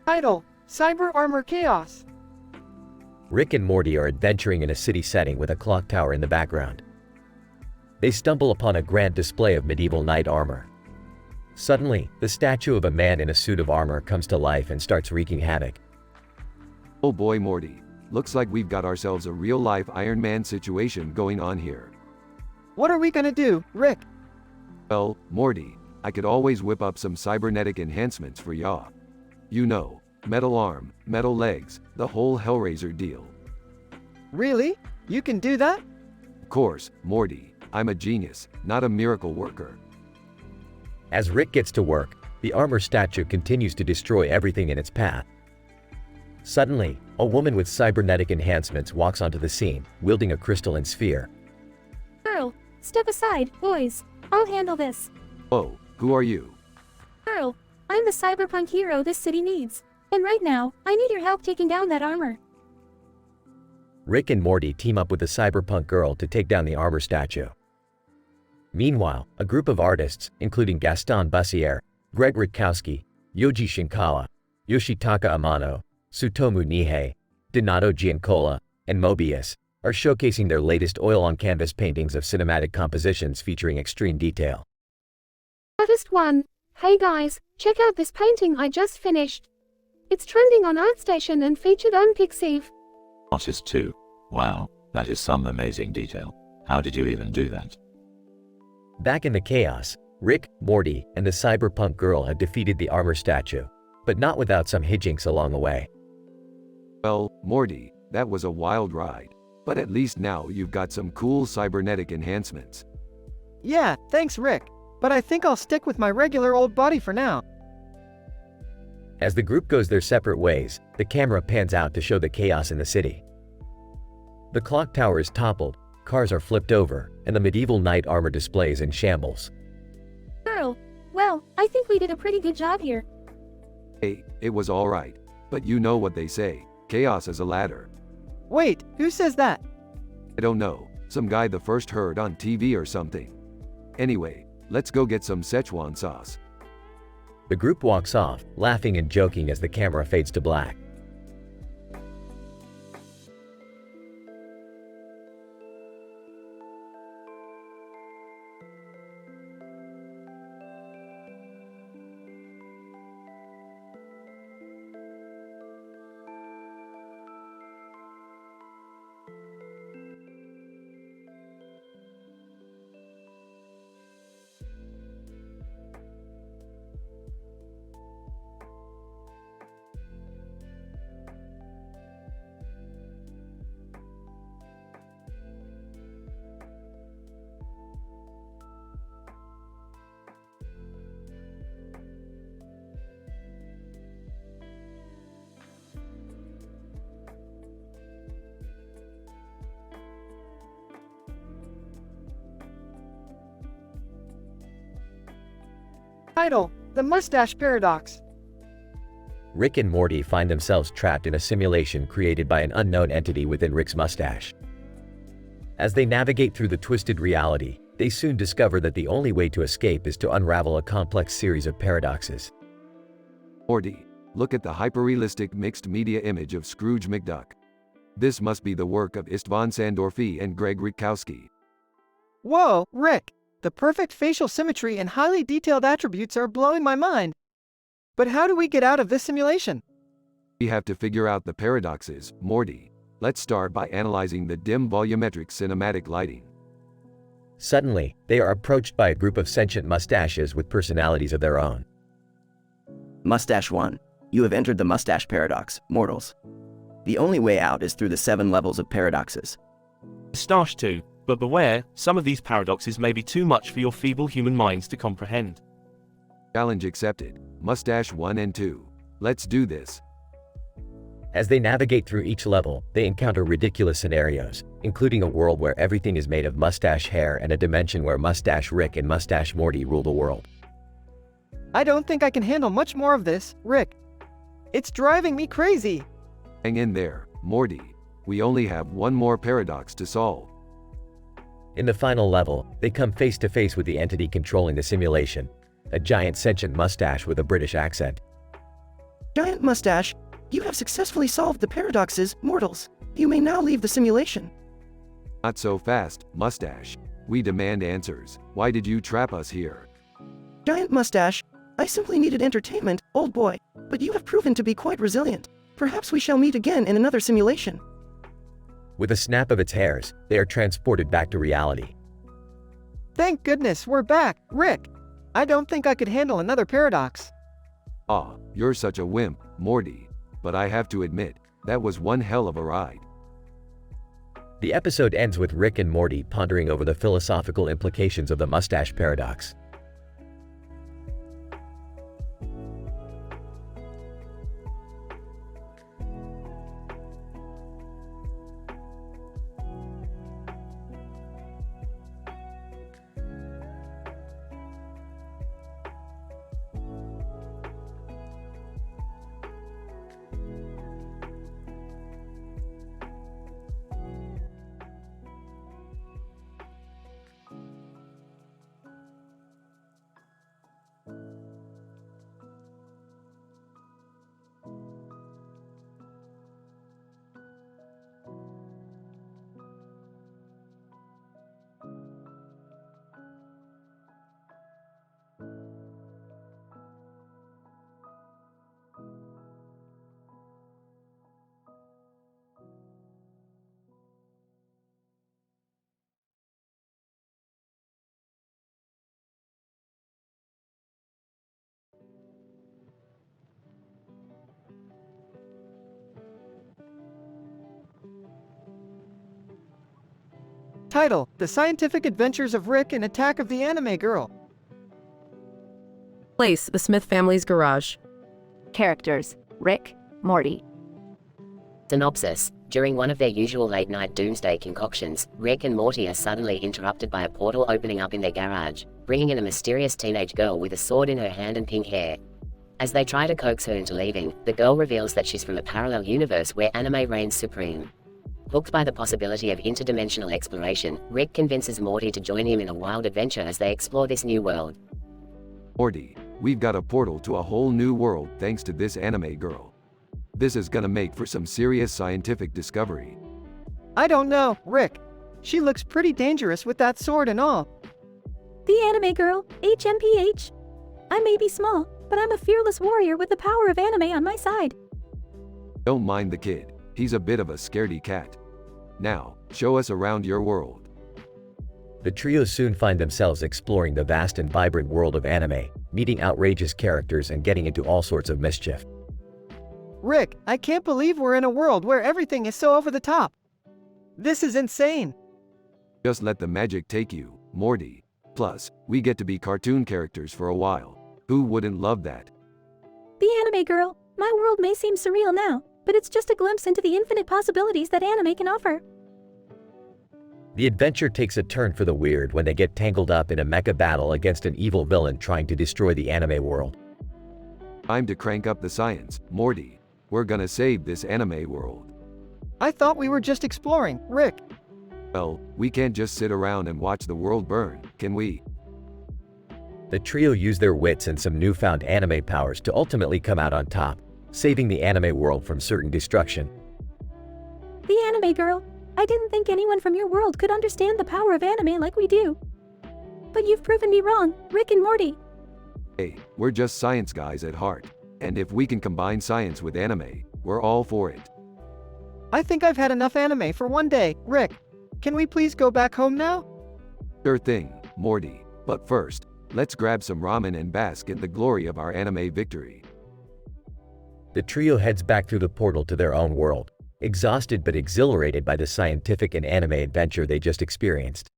Title: Cyber Armor Chaos. Rick and Morty are adventuring in a city setting with a clock tower in the background. They stumble upon a grand display of medieval knight armor. Suddenly, the statue of a man in a suit of armor comes to life and starts wreaking havoc. Oh boy, Morty. Looks like we've got ourselves a real-life Iron Man situation going on here. What are we gonna do, Rick? Well, Morty, I could always whip up some cybernetic enhancements for ya. You know, metal arm, metal legs, the whole Hellraiser deal. Really? You can do that? Of course, Morty, I'm a genius, not a miracle worker. As Rick gets to work, the armor statue continues to destroy everything in its path. Suddenly, a woman with cybernetic enhancements walks onto the scene, wielding a crystalline sphere. Earl, step aside, boys. I'll handle this. Oh, who are you? Earl, I'm the cyberpunk hero this city needs. And right now, I need your help taking down that armor. Rick and Morty team up with the cyberpunk girl to take down the armor statue. Meanwhile, a group of artists, including Gaston Bussière, Greg Rutkowski, Yoji Shinkawa, Yoshitaka Amano, Tsutomu Nihei, Donato Giancola, and Mobius, are showcasing their latest oil-on-canvas paintings of cinematic compositions featuring extreme detail. Artist 1. Hey guys, check out this painting I just finished. It's trending on ArtStation and featured on Pixiv. Artist 2. Wow, that is some amazing detail. How did you even do that? Back in the chaos, Rick, Morty, and the cyberpunk girl have defeated the armor statue, but not without some hijinks along the way. Well, Morty, that was a wild ride. But at least now you've got some cool cybernetic enhancements. Yeah, thanks Rick. But I think I'll stick with my regular old body for now. As the group goes their separate ways, the camera pans out to show the chaos in the city. The clock tower is toppled, cars are flipped over, and the medieval knight armor display is in shambles. Earl, well, I think we did a pretty good job here. Hey, it was alright. But you know what they say, chaos is a ladder. Wait, who says that? I don't know, some guy the first heard on TV or something. Anyway, let's go get some Szechuan sauce. The group walks off, laughing and joking as the camera fades to black. Title: The Mustache Paradox. Rick and Morty find themselves trapped in a simulation created by an unknown entity within Rick's mustache. As they navigate through the twisted reality, they soon discover that the only way to escape is to unravel a complex series of paradoxes. Morty, look at the hyperrealistic mixed media image of Scrooge McDuck. This must be the work of Istvan Sandorfi and Greg Rutkowski. Whoa, Rick! The perfect facial symmetry and highly detailed attributes are blowing my mind. But how do we get out of this simulation? We have to figure out the paradoxes, Morty. Let's start by analyzing the dim volumetric cinematic lighting. Suddenly, they are approached by a group of sentient mustaches with personalities of their own. Mustache 1. You have entered the mustache paradox, mortals. The only way out is through the 7 levels of paradoxes. Mustache 2. But beware, some of these paradoxes may be too much for your feeble human minds to comprehend. Challenge accepted. Mustache 1 and 2. Let's do this. As they navigate through each level, they encounter ridiculous scenarios, including a world where everything is made of mustache hair and a dimension where Mustache Rick and Mustache Morty rule the world. I don't think I can handle much more of this, Rick. It's driving me crazy. Hang in there, Morty. We only have one more paradox to solve. In the final level, they come face to face with the entity controlling the simulation, a giant sentient mustache with a British accent. Giant Mustache, you have successfully solved the paradoxes, mortals. You may now leave the simulation. Not so fast, Mustache. We demand answers. Why did you trap us here? Giant Mustache, I simply needed entertainment, old boy, but you have proven to be quite resilient. Perhaps we shall meet again in another simulation. With a snap of its hairs, they are transported back to reality. Thank goodness we're back, Rick. I don't think I could handle another paradox. Ah, you're such a wimp, Morty. But I have to admit, that was one hell of a ride. The episode ends with Rick and Morty pondering over the philosophical implications of the mustache paradox. Title: The Scientific Adventures of Rick and Attack of the Anime Girl. Place: the Smith family's garage. Characters: Rick, Morty. Synopsis. During one of their usual late-night doomsday concoctions, Rick and Morty are suddenly interrupted by a portal opening up in their garage, bringing in a mysterious teenage girl with a sword in her hand and pink hair. As they try to coax her into leaving, the girl reveals that she's from a parallel universe where anime reigns supreme. Hooked by the possibility of interdimensional exploration, Rick convinces Morty to join him in a wild adventure as they explore this new world. Morty, we've got a portal to a whole new world thanks to this anime girl. This is gonna make for some serious scientific discovery. I don't know, Rick. She looks pretty dangerous with that sword and all. The anime girl, HMPH. I may be small, but I'm a fearless warrior with the power of anime on my side. Don't mind the kid. He's a bit of a scaredy cat. Now, show us around your world. The trio soon find themselves exploring the vast and vibrant world of anime, meeting outrageous characters and getting into all sorts of mischief. Rick, I can't believe we're in a world where everything is so over the top. This is insane. Just let the magic take you, Morty. Plus, we get to be cartoon characters for a while. Who wouldn't love that? The anime girl, my world may seem surreal now, but it's just a glimpse into the infinite possibilities that anime can offer. The adventure takes a turn for the weird when they get tangled up in a mecha battle against an evil villain trying to destroy the anime world. Time to crank up the science, Morty. We're gonna save this anime world. I thought we were just exploring, Rick. Well, we can't just sit around and watch the world burn, can we? The trio use their wits and some newfound anime powers to ultimately come out on top, saving the anime world from certain destruction. The anime girl, I didn't think anyone from your world could understand the power of anime like we do. But you've proven me wrong, Rick and Morty. Hey, we're just science guys at heart. And if we can combine science with anime, we're all for it. I think I've had enough anime for one day, Rick. Can we please go back home now? Sure thing, Morty. But first, let's grab some ramen and bask in the glory of our anime victory. The trio heads back through the portal to their own world, exhausted but exhilarated by the scientific and anime adventure they just experienced.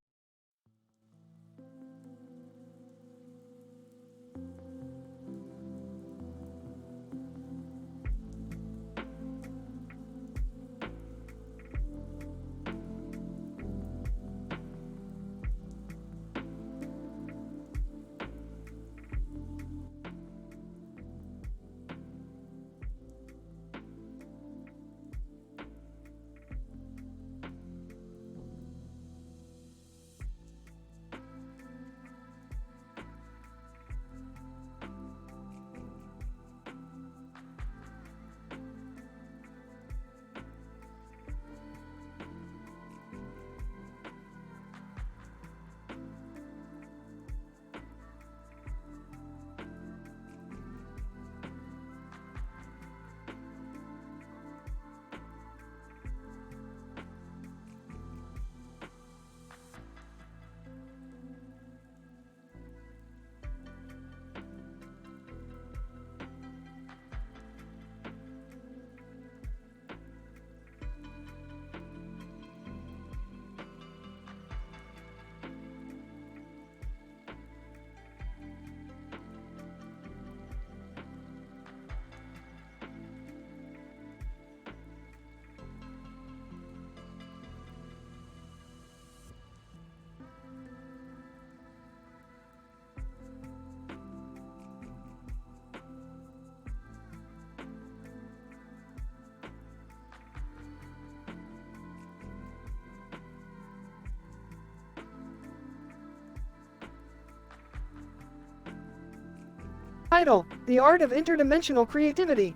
Title: The Art of Interdimensional Creativity.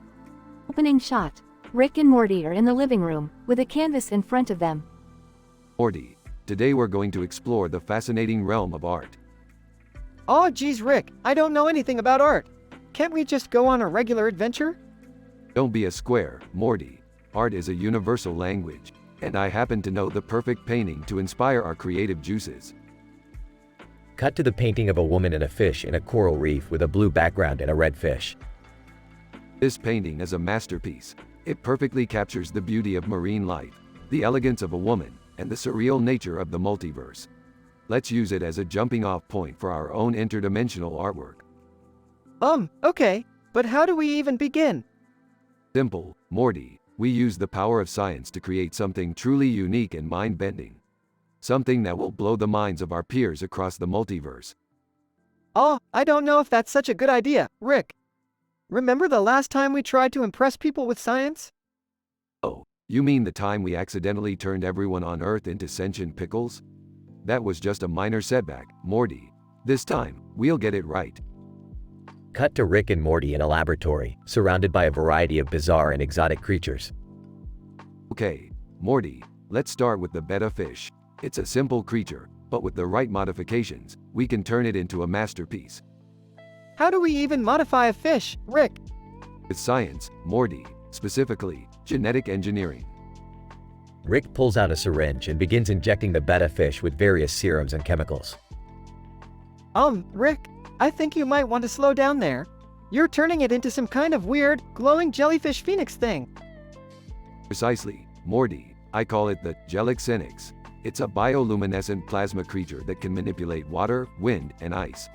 Opening shot. Rick and Morty are in the living room, with a canvas in front of them. Morty, today we're going to explore the fascinating realm of art. Oh geez, Rick, I don't know anything about art. Can't we just go on a regular adventure? Don't be a square, Morty. Art is a universal language, and I happen to know the perfect painting to inspire our creative juices. Cut to the painting of a woman and a fish in a coral reef with a blue background and a red fish. This painting is a masterpiece. It perfectly captures the beauty of marine life, the elegance of a woman, and the surreal nature of the multiverse. Let's use it as a jumping-off point for our own interdimensional artwork. Okay, but how do we even begin? Simple, Morty. We use the power of science to create something truly unique and mind-bending. Something that will blow the minds of our peers across the multiverse. Oh, I don't know if that's such a good idea, Rick. Remember the last time we tried to impress people with science? Oh, you mean the time we accidentally turned everyone on Earth into sentient pickles? That was just a minor setback, Morty. This time, we'll get it right. Cut to Rick and Morty in a laboratory, surrounded by a variety of bizarre and exotic creatures. Okay, Morty, let's start with the betta fish. It's a simple creature, but with the right modifications, we can turn it into a masterpiece. How do we even modify a fish, Rick? With science, Morty, specifically, genetic engineering. Rick pulls out a syringe and begins injecting the betta fish with various serums and chemicals. Rick, I think you might want to slow down there. You're turning it into some kind of weird, glowing jellyfish phoenix thing. Precisely, Morty. I call it the Jelixenix. It's a bioluminescent plasma creature that can manipulate water, wind, and ice.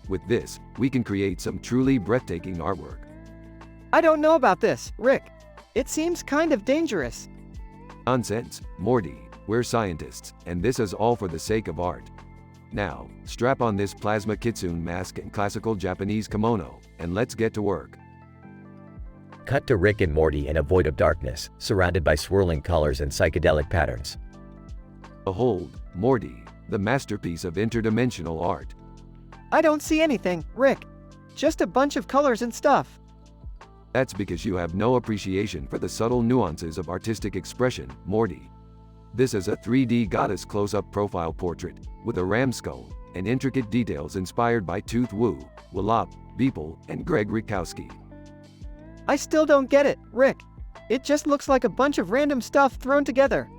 With this, we can create some truly breathtaking artwork. I don't know about this, Rick. It seems kind of dangerous. Nonsense, Morty. We're scientists, and this is all for the sake of art. Now, strap on this plasma kitsune mask and classical Japanese kimono, and let's get to work. Cut to Rick and Morty in a void of darkness, surrounded by swirling colors and psychedelic patterns. Behold, Morty, the masterpiece of interdimensional art. I don't see anything, Rick. Just a bunch of colors and stuff. That's because you have no appreciation for the subtle nuances of artistic expression, Morty. This is a 3D goddess close-up profile portrait, with a ram skull, and intricate details inspired by Tooth Wu, Wallop, Beeple, and Greg Rikowski. I still don't get it, Rick. It just looks like a bunch of random stuff thrown together.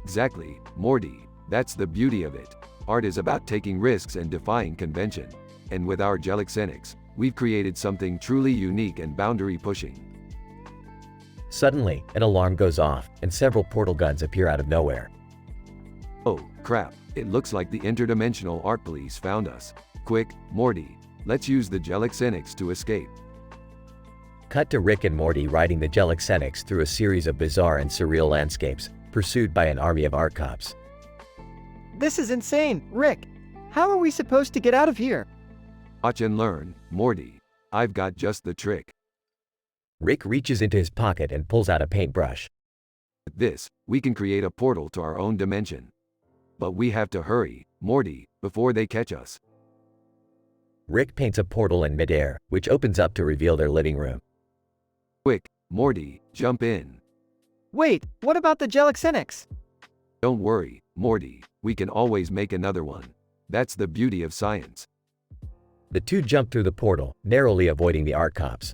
Exactly, Morty. That's the beauty of it. Art is about taking risks and defying convention. And with our Jelixenix, we've created something truly unique and boundary-pushing. Suddenly, an alarm goes off, and several portal guns appear out of nowhere. Oh, crap. It looks like the interdimensional art police found us. Quick, Morty. Let's use the Jelixenix to escape. Cut to Rick and Morty riding the Jelixenix through a series of bizarre and surreal landscapes, pursued by an army of art cops. This is insane, Rick. How are we supposed to get out of here? Watch and learn, Morty. I've got just the trick. Rick reaches into his pocket and pulls out a paintbrush. With this, we can create a portal to our own dimension. But we have to hurry, Morty, before they catch us. Rick paints a portal in midair, which opens up to reveal their living room. Quick, Morty, jump in. Wait, what about the Jelixenix? Don't worry, Morty, we can always make another one. That's the beauty of science. The two jump through the portal, narrowly avoiding the art cops.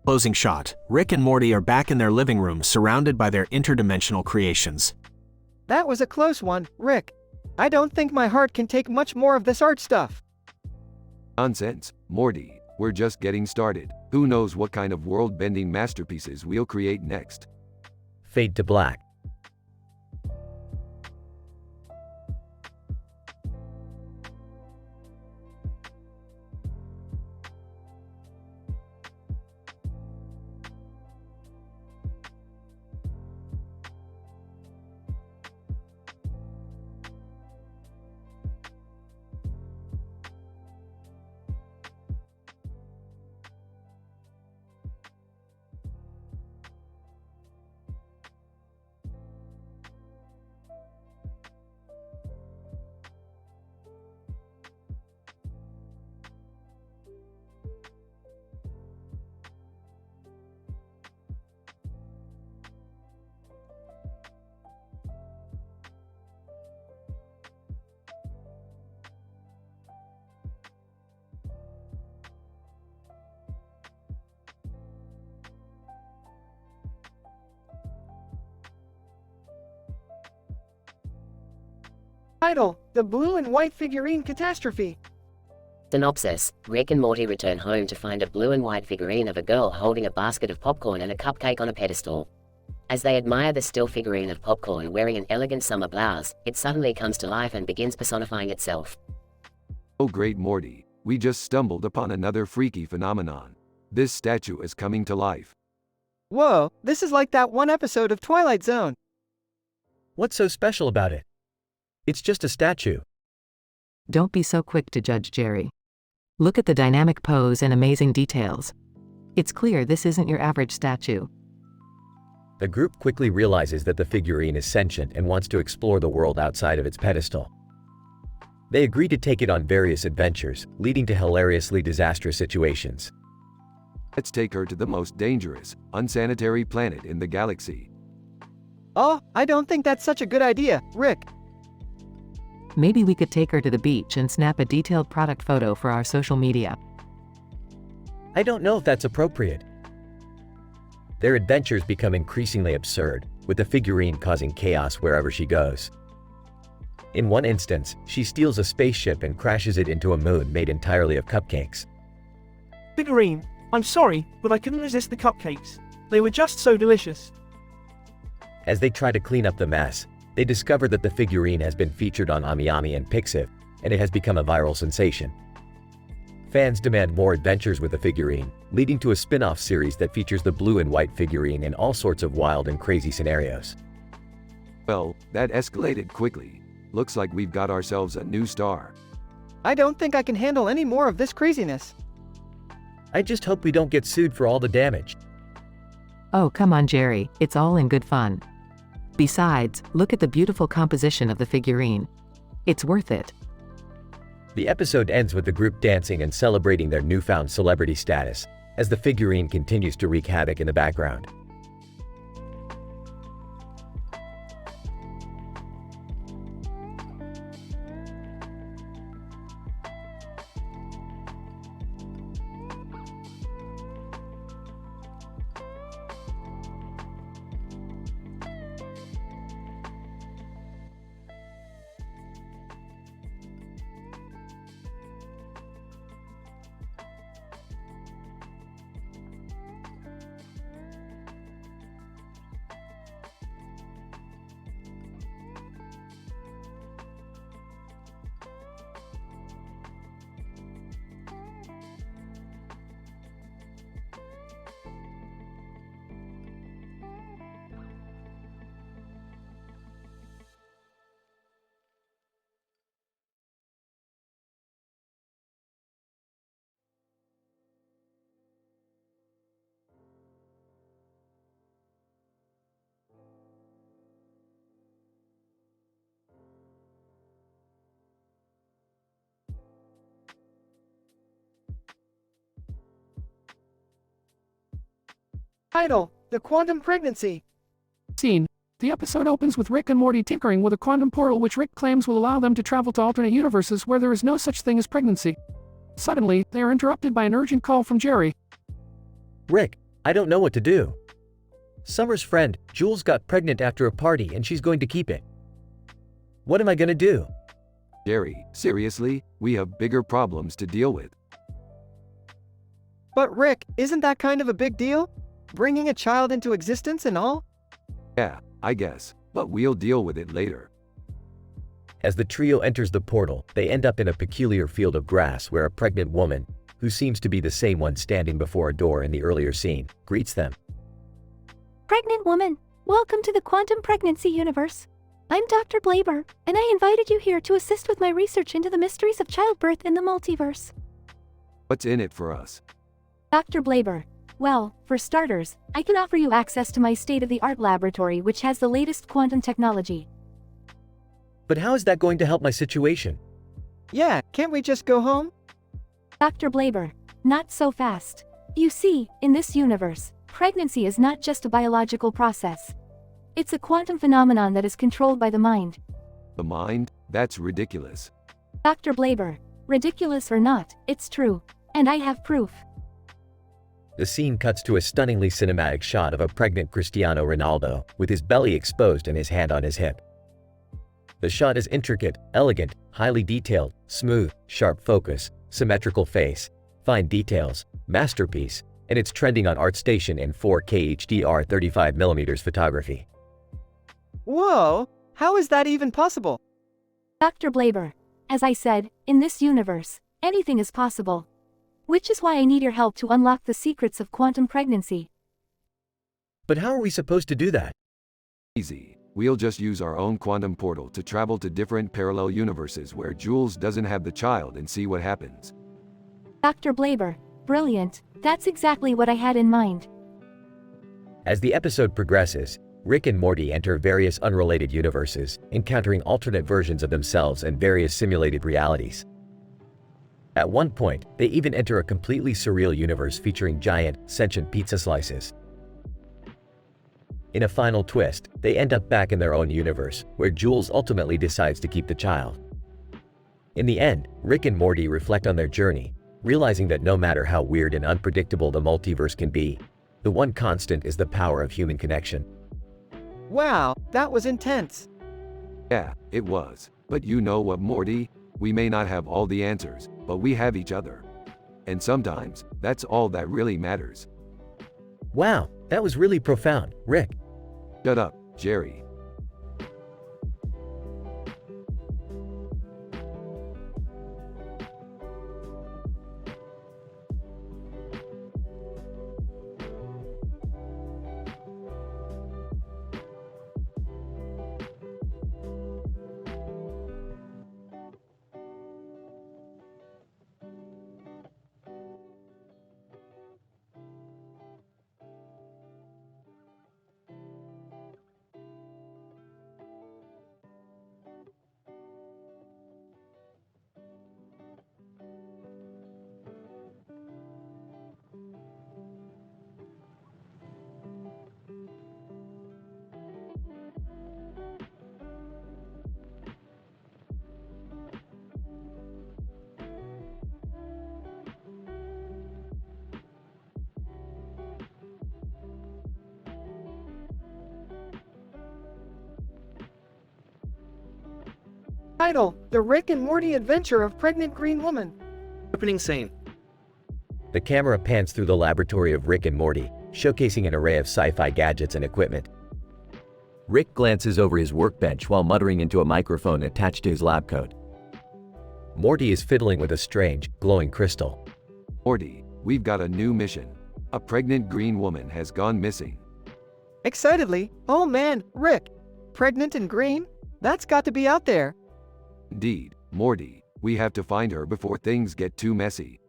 Closing shot. Rick and Morty are back in their living room surrounded by their interdimensional creations. That was a close one, Rick. I don't think my heart can take much more of this art stuff. Nonsense, Morty. We're just getting started. Who knows what kind of world-bending masterpieces we'll create next. Fade to black. Title: The Blue and White Figurine Catastrophe. Synopsis: Rick and Morty return home to find a blue and white figurine of a girl holding a basket of popcorn and a cupcake on a pedestal. As they admire the still figurine of popcorn wearing an elegant summer blouse, it suddenly comes to life and begins personifying itself. Oh great Morty, we just stumbled upon another freaky phenomenon. This statue is coming to life. Whoa, this is like that one episode of Twilight Zone. What's so special about it? It's just a statue. Don't be so quick to judge Jerry. Look at the dynamic pose and amazing details. It's clear this isn't your average statue. The group quickly realizes that the figurine is sentient and wants to explore the world outside of its pedestal. They agree to take it on various adventures, leading to hilariously disastrous situations. Let's take her to the most dangerous, unsanitary planet in the galaxy. Oh, I don't think that's such a good idea, Rick. Maybe we could take her to the beach and snap a detailed product photo for our social media. I don't know if that's appropriate. Their adventures become increasingly absurd, with the figurine causing chaos wherever she goes. In one instance, she steals a spaceship and crashes it into a moon made entirely of cupcakes. Figurine, I'm sorry, but I couldn't resist the cupcakes. They were just so delicious. As they try to clean up the mess, they discover that the figurine has been featured on AmiAmi and Pixiv, and it has become a viral sensation. Fans demand more adventures with the figurine, leading to a spin-off series that features the blue and white figurine in all sorts of wild and crazy scenarios. Well, that escalated quickly. Looks like we've got ourselves a new star. I don't think I can handle any more of this craziness. I just hope we don't get sued for all the damage. Oh come on Jerry, it's all in good fun. Besides, look at the beautiful composition of the figurine. It's worth it. The episode ends with the group dancing and celebrating their newfound celebrity status, as the figurine continues to wreak havoc in the background. Title: The Quantum Pregnancy. Scene: the episode opens with Rick and Morty tinkering with a quantum portal which Rick claims will allow them to travel to alternate universes where there is no such thing as pregnancy. Suddenly, they are interrupted by an urgent call from Jerry. Rick, I don't know what to do. Summer's friend, Jules, got pregnant after a party and she's going to keep it. What am I gonna do? Jerry, seriously, we have bigger problems to deal with. But Rick, isn't that kind of a big deal? Bringing a child into existence and all? Yeah, I guess, but we'll deal with it later. As the trio enters the portal, they end up in a peculiar field of grass where a pregnant woman, who seems to be the same one standing before a door in the earlier scene, greets them. Pregnant woman, welcome to the quantum pregnancy universe. I'm Dr. Blaber, and I invited you here to assist with my research into the mysteries of childbirth in the multiverse. What's in it for us? Dr. Blaber, well, for starters, I can offer you access to my state-of-the-art laboratory which has the latest quantum technology. But how is that going to help my situation? Yeah, can't we just go home? Dr. Blaber, not so fast. You see, in this universe, pregnancy is not just a biological process. It's a quantum phenomenon that is controlled by the mind. The mind? That's ridiculous. Dr. Blaber, ridiculous or not, it's true. And I have proof. The scene cuts to a stunningly cinematic shot of a pregnant Cristiano Ronaldo, with his belly exposed and his hand on his hip. The shot is intricate, elegant, highly detailed, smooth, sharp focus, symmetrical face, fine details, masterpiece, and it's trending on ArtStation in 4K HDR 35mm photography. Whoa! How is that even possible? Dr. Blaber, as I said, in this universe, anything is possible. Which is why I need your help to unlock the secrets of quantum pregnancy. But how are we supposed to do that? Easy. We'll just use our own quantum portal to travel to different parallel universes where Jules doesn't have the child and see what happens. Dr. Blaber, brilliant. That's exactly what I had in mind. As the episode progresses, Rick and Morty enter various unrelated universes, encountering alternate versions of themselves and various simulated realities. At one point, they even enter a completely surreal universe featuring giant, sentient pizza slices. In a final twist, they end up back in their own universe, where Jules ultimately decides to keep the child. In the end, Rick and Morty reflect on their journey, realizing that no matter how weird and unpredictable the multiverse can be, the one constant is the power of human connection. Wow, that was intense. Yeah, it was. But you know what, Morty? We may not have all the answers, but we have each other. And sometimes, that's all that really matters. Wow, that was really profound, Rick. Shut up, Jerry. Title: The Rick and Morty Adventure of Pregnant Green Woman. Opening scene. The camera pans through the laboratory of Rick and Morty, showcasing an array of sci-fi gadgets and equipment. Rick glances over his workbench while muttering into a microphone attached to his lab coat. Morty is fiddling with a strange, glowing crystal. Morty, we've got a new mission. A pregnant green woman has gone missing. Excitedly, oh man, Rick. Pregnant and green? That's got to be out there. Indeed, Morty, we have to find her before things get too messy.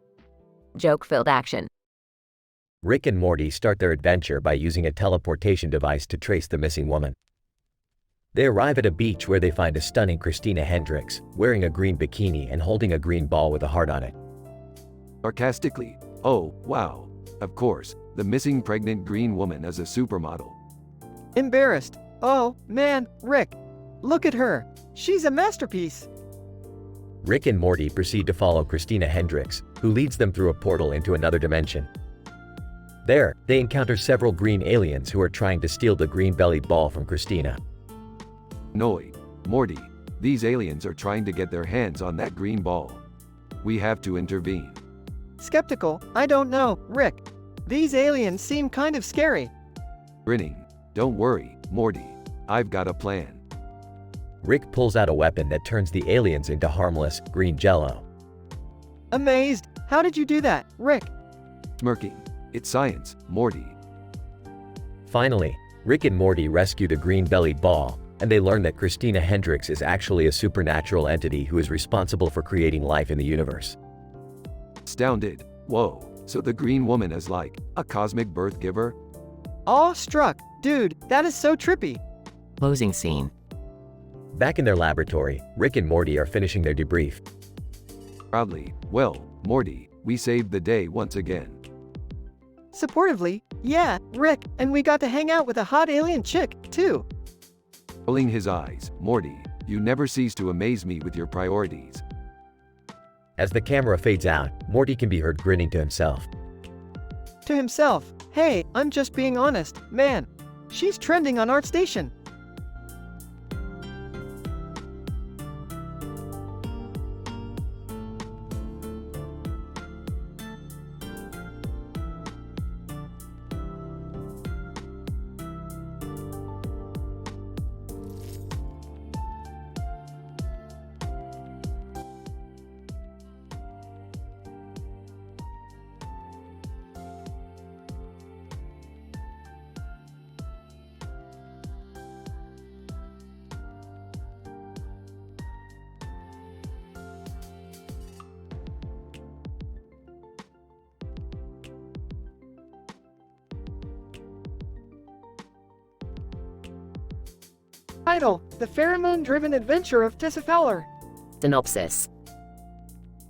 Joke-filled action. Rick and Morty start their adventure by using a teleportation device to trace the missing woman. They arrive at a beach where they find a stunning Christina Hendricks, wearing a green bikini and holding a green ball with a heart on it. Sarcastically, oh, wow. Of course, the missing pregnant green woman is a supermodel. Embarrassed, oh man, Rick. Look at her. She's a masterpiece. Rick and Morty proceed to follow Christina Hendricks, who leads them through a portal into another dimension. There, they encounter several green aliens who are trying to steal the green-bellied ball from Christina. Annoyed, Morty, these aliens are trying to get their hands on that green ball. We have to intervene. Skeptical, I don't know, Rick. These aliens seem kind of scary. Grinning, don't worry, Morty. I've got a plan. Rick pulls out a weapon that turns the aliens into harmless, green jello. Amazed, how did you do that, Rick? Smirking, it's science, Morty. Finally, Rick and Morty rescue the green-bellied ball, and they learn that Christina Hendricks is actually a supernatural entity who is responsible for creating life in the universe. Astounded, whoa, so the green woman is like a cosmic birth giver? Awe-struck, dude, that is so trippy. Closing scene. Back in their laboratory, Rick and Morty are finishing their debrief. Proudly, well, Morty, we saved the day once again. Supportively, yeah, Rick, and we got to hang out with a hot alien chick, too. Rolling his eyes, Morty, you never cease to amaze me with your priorities. As the camera fades out, Morty can be heard grinning to himself. To himself, hey, I'm just being honest, man. She's trending on ArtStation. Title: The Pheromone-Driven Adventure of Tessa Fowler. Synopsis.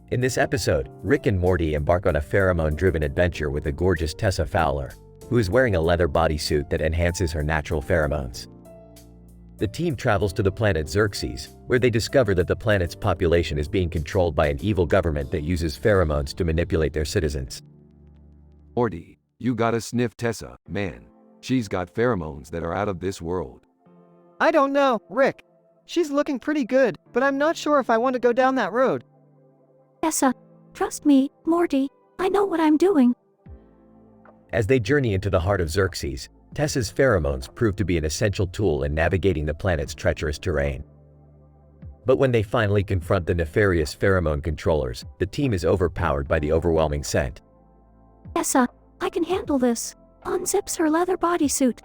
In this episode, Rick and Morty embark on a pheromone-driven adventure with the gorgeous Tessa Fowler, who is wearing a leather bodysuit that enhances her natural pheromones. The team travels to the planet Xerxes, where they discover that the planet's population is being controlled by an evil government that uses pheromones to manipulate their citizens. Morty, you gotta sniff Tessa, man. She's got pheromones that are out of this world. I don't know, Rick. She's looking pretty good, but I'm not sure if I want to go down that road. Tessa, trust me, Morty, I know what I'm doing. As they journey into the heart of Xerxes, Tessa's pheromones prove to be an essential tool in navigating the planet's treacherous terrain. But when they finally confront the nefarious pheromone controllers, the team is overpowered by the overwhelming scent. Tessa, I can handle this. Unzips her leather bodysuit.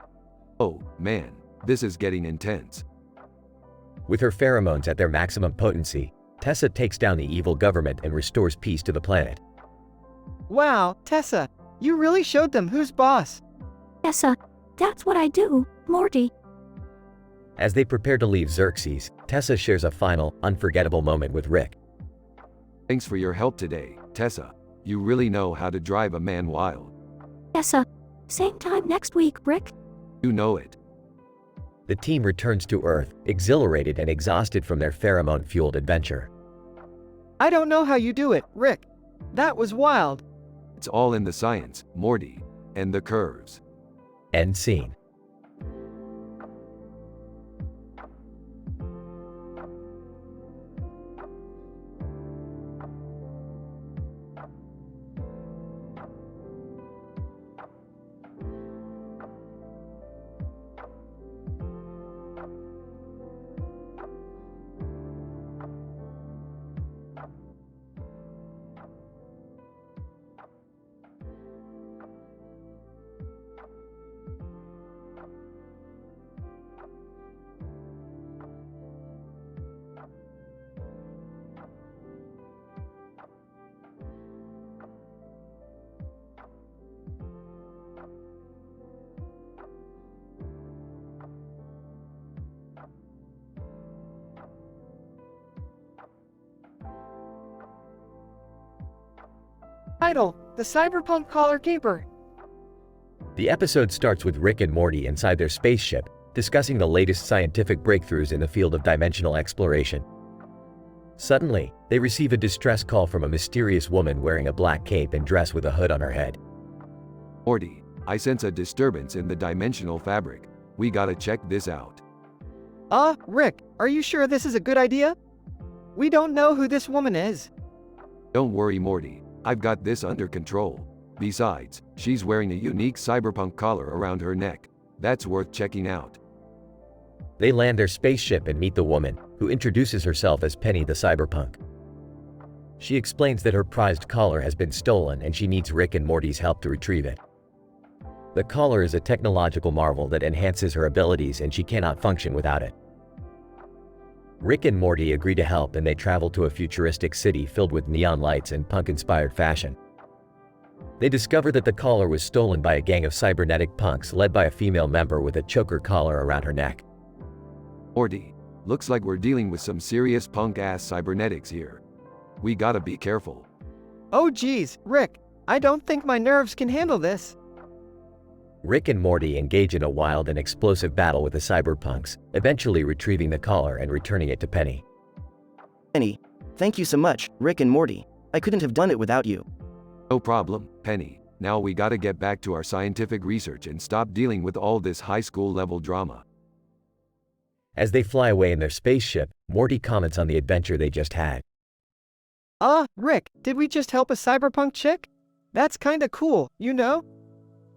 Oh, man, this is getting intense. With her pheromones at their maximum potency, Tessa takes down the evil government and restores peace to the planet. Wow, Tessa, you really showed them who's boss. Tessa, that's what I do, Morty. As they prepare to leave Xerxes, Tessa shares a final, unforgettable moment with Rick. Thanks for your help today, Tessa. You really know how to drive a man wild. Tessa, same time next week, Rick. You know it. The team returns to Earth, exhilarated and exhausted from their pheromone-fueled adventure. I don't know how you do it, Rick. That was wild. It's all in the science, Morty, and the curves. End scene. Title: The Cyberpunk Collar Keeper. The episode starts with Rick and Morty inside their spaceship, discussing the latest scientific breakthroughs in the field of dimensional exploration. Suddenly, they receive a distress call from a mysterious woman wearing a black cape and dress with a hood on her head. Morty, I sense a disturbance in the dimensional fabric. We gotta check this out. Rick, are you sure this is a good idea? We don't know who this woman is. Don't worry, Morty. I've got this under control. Besides, she's wearing a unique cyberpunk collar around her neck. That's worth checking out. They land their spaceship and meet the woman, who introduces herself as Penny the Cyberpunk. She explains that her prized collar has been stolen and she needs Rick and Morty's help to retrieve it. The collar is a technological marvel that enhances her abilities and she cannot function without it. Rick and Morty agree to help and they travel to a futuristic city filled with neon lights and punk-inspired fashion. They discover that the collar was stolen by a gang of cybernetic punks led by a female member with a choker collar around her neck. Morty, looks like we're dealing with some serious punk-ass cybernetics here. We gotta be careful. Oh geez, Rick, I don't think my nerves can handle this. Rick and Morty engage in a wild and explosive battle with the cyberpunks, eventually retrieving the collar and returning it to Penny. Penny, thank you so much, Rick and Morty. I couldn't have done it without you. No problem, Penny. Now we gotta get back to our scientific research and stop dealing with all this high school level drama. As they fly away in their spaceship, Morty comments on the adventure they just had. Rick, did we just help a cyberpunk chick? That's kinda cool, you know?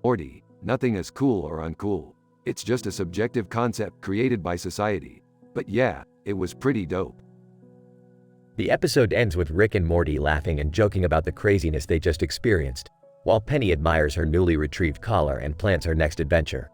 Morty, nothing is cool or uncool. It's just a subjective concept created by society. But yeah, it was pretty dope. The episode ends with Rick and Morty laughing and joking about the craziness they just experienced, while Penny admires her newly retrieved collar and plans her next adventure.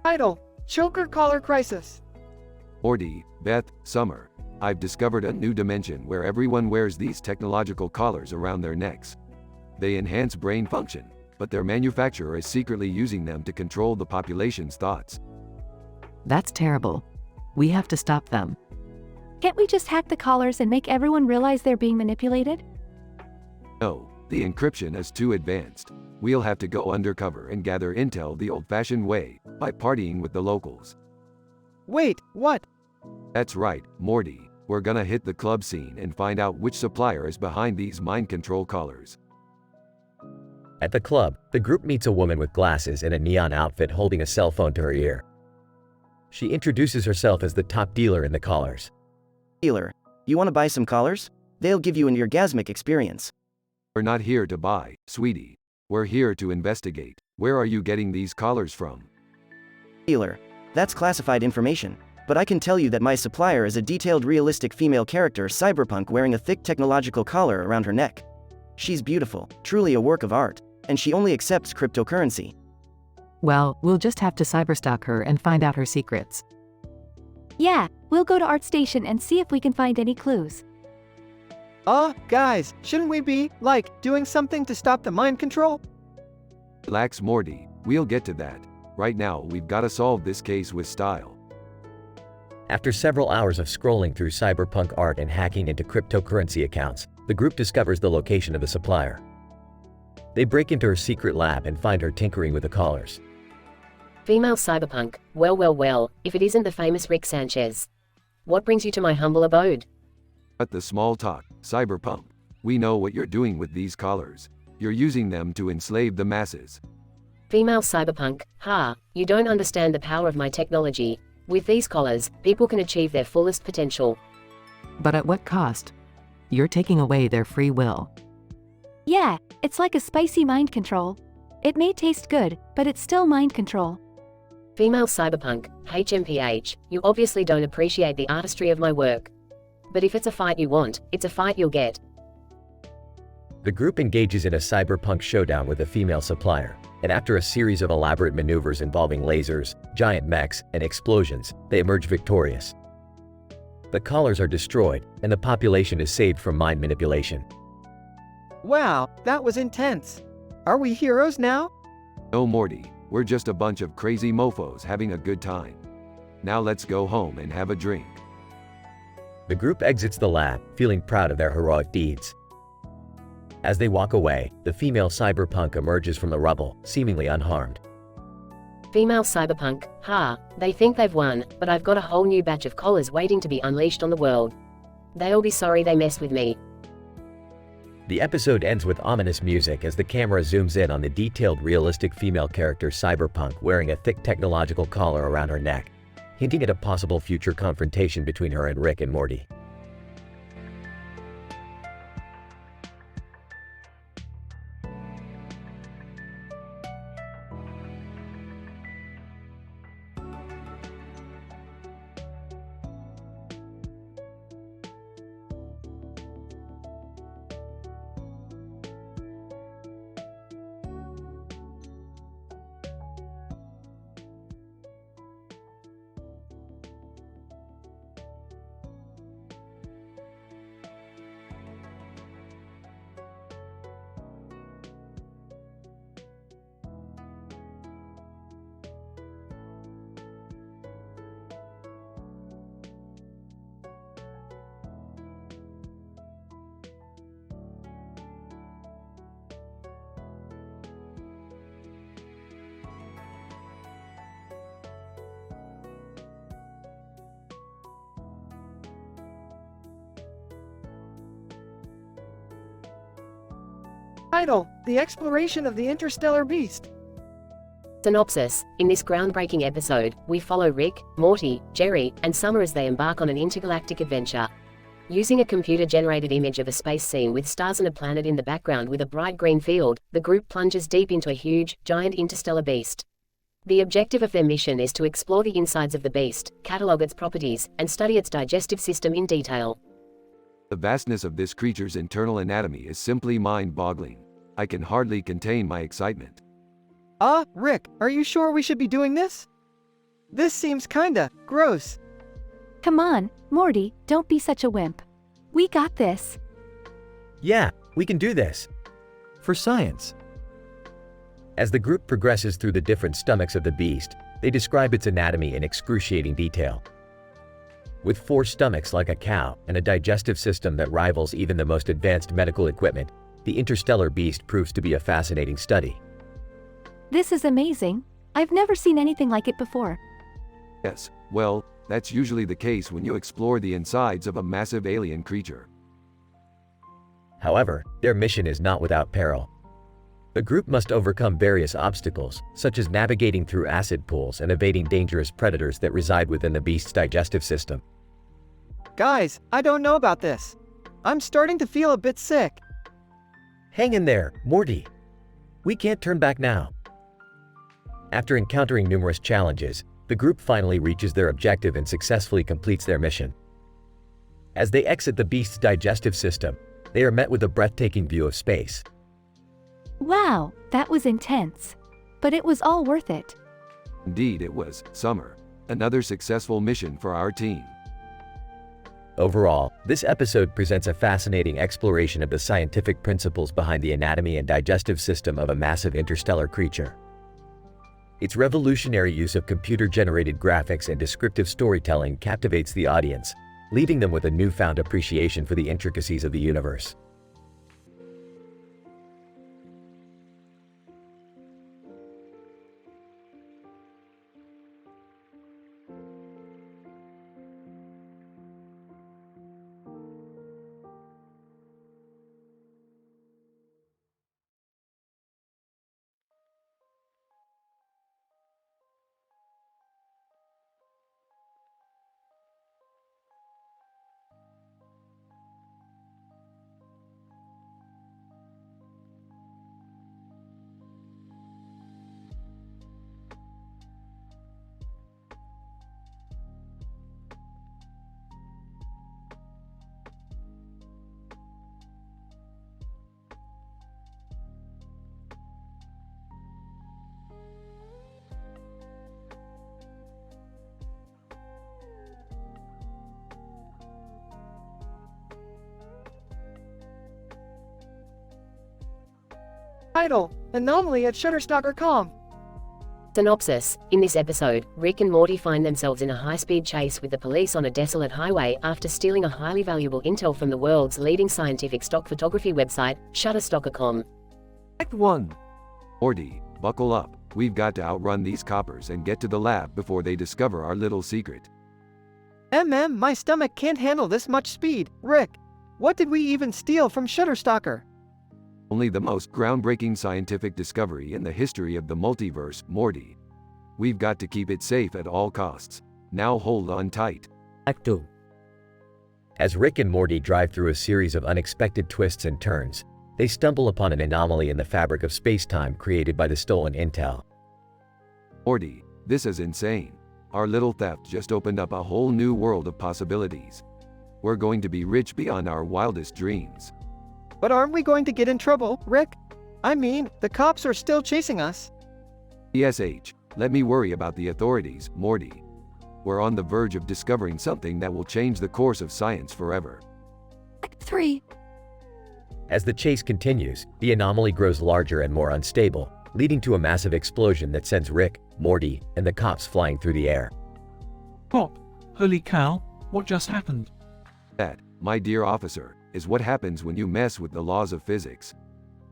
Title: Choker Collar Crisis. Morty, Beth, Summer. I've discovered a new dimension where everyone wears these technological collars around their necks. They enhance brain function, but their manufacturer is secretly using them to control the population's thoughts. That's terrible. We have to stop them. Can't we just hack the collars and make everyone realize they're being manipulated? No, the encryption is too advanced. We'll have to go undercover and gather intel the old-fashioned way, by partying with the locals. Wait, what? That's right, Morty. We're gonna hit the club scene and find out which supplier is behind these mind control collars. At the club, the group meets a woman with glasses and a neon outfit holding a cell phone to her ear. She introduces herself as the top dealer in the collars. Dealer, you want to buy some collars? They'll give you an orgasmic experience. We're not here to buy, sweetie. We're here to investigate. Where are you getting these collars from? Dealer, that's classified information. But I can tell you that my supplier is a detailed realistic female character cyberpunk wearing a thick technological collar around her neck. She's beautiful, truly a work of art, and she only accepts cryptocurrency. Well, we'll just have to cyberstalk her and find out her secrets. Yeah, we'll go to ArtStation and see if we can find any clues. Guys, shouldn't we be, doing something to stop the mind control? Relax, Morty. We'll get to that. Right now, we've got to solve this case with style. After several hours of scrolling through cyberpunk art and hacking into cryptocurrency accounts, the group discovers the location of the supplier. They break into her secret lab and find her tinkering with the collars. Female cyberpunk, well, if it isn't the famous Rick Sanchez. What brings you to my humble abode? Cut the small talk, cyberpunk. We know what you're doing with these collars. You're using them to enslave the masses. Female cyberpunk, you don't understand the power of my technology. With these collars, people can achieve their fullest potential. But at what cost? You're taking away their free will. Yeah, it's like a spicy mind control. It may taste good, but it's still mind control. Female cyberpunk, HMPH, you obviously don't appreciate the artistry of my work. But if it's a fight you want, it's a fight you'll get. The group engages in a cyberpunk showdown with a female supplier, and after a series of elaborate maneuvers involving lasers, giant mechs, and explosions, they emerge victorious. The collars are destroyed, and the population is saved from mind manipulation. Wow, that was intense. Are we heroes now? No, Morty. We're just a bunch of crazy mofos having a good time. Now let's go home and have a drink. The group exits the lab, feeling proud of their heroic deeds. As they walk away, the female cyberpunk emerges from the rubble, seemingly unharmed. Female cyberpunk, they think they've won, but I've got a whole new batch of collars waiting to be unleashed on the world. They'll be sorry they messed with me. The episode ends with ominous music as the camera zooms in on the detailed, realistic female character cyberpunk wearing a thick technological collar around her neck, hinting at a possible future confrontation between her and Rick and Morty. Title: The Exploration of the Interstellar Beast. Synopsis: in this groundbreaking episode, we follow Rick, Morty, Jerry, and Summer as they embark on an intergalactic adventure. Using a computer-generated image of a space scene with stars and a planet in the background with a bright green field, the group plunges deep into a huge, giant interstellar beast. The objective of their mission is to explore the insides of the beast, catalog its properties, and study its digestive system in detail. The vastness of this creature's internal anatomy is simply mind-boggling. I can hardly contain my excitement. Rick, are you sure we should be doing this? This seems kinda gross. Come on, Morty, don't be such a wimp. We got this. Yeah, we can do this. For science. As the group progresses through the different stomachs of the beast, they describe its anatomy in excruciating detail. With 4 stomachs like a cow and a digestive system that rivals even the most advanced medical equipment, the interstellar beast proves to be a fascinating study. This is amazing. I've never seen anything like it before. Yes, well, that's usually the case when you explore the insides of a massive alien creature. However, their mission is not without peril. The group must overcome various obstacles, such as navigating through acid pools and evading dangerous predators that reside within the beast's digestive system. Guys, I don't know about this. I'm starting to feel a bit sick. Hang in there, Morty. We can't turn back now. After encountering numerous challenges, the group finally reaches their objective and successfully completes their mission. As they exit the beast's digestive system, they are met with a breathtaking view of space. Wow, that was intense. But it was all worth it. Indeed it was, Summer. Another successful mission for our team. Overall, this episode presents a fascinating exploration of the scientific principles behind the anatomy and digestive system of a massive interstellar creature. Its revolutionary use of computer-generated graphics and descriptive storytelling captivates the audience, leaving them with a newfound appreciation for the intricacies of the universe. Title: Anomaly at Shutterstock.com. Synopsis: in this episode, Rick and Morty find themselves in a high-speed chase with the police on a desolate highway after stealing a highly valuable intel from the world's leading scientific stock photography website, Shutterstock.com. Act 1. Morty, buckle up. We've got to outrun these coppers and get to the lab before they discover our little secret. My stomach can't handle this much speed. Rick, what did we even steal from Shutterstocker? Only the most groundbreaking scientific discovery in the history of the multiverse, Morty. We've got to keep it safe at all costs. Now hold on tight. Act 2. As Rick and Morty drive through a series of unexpected twists and turns, they stumble upon an anomaly in the fabric of space-time created by the stolen intel. Morty, this is insane. Our little theft just opened up a whole new world of possibilities. We're going to be rich beyond our wildest dreams. But aren't we going to get in trouble, Rick? I mean, the cops are still chasing us. ESH, let me worry about the authorities, Morty. We're on the verge of discovering something that will change the course of science forever. Act 3. As the chase continues, the anomaly grows larger and more unstable, leading to a massive explosion that sends Rick, Morty, and the cops flying through the air. Pop, holy cow, what just happened? That, my dear officer, is what happens when you mess with the laws of physics.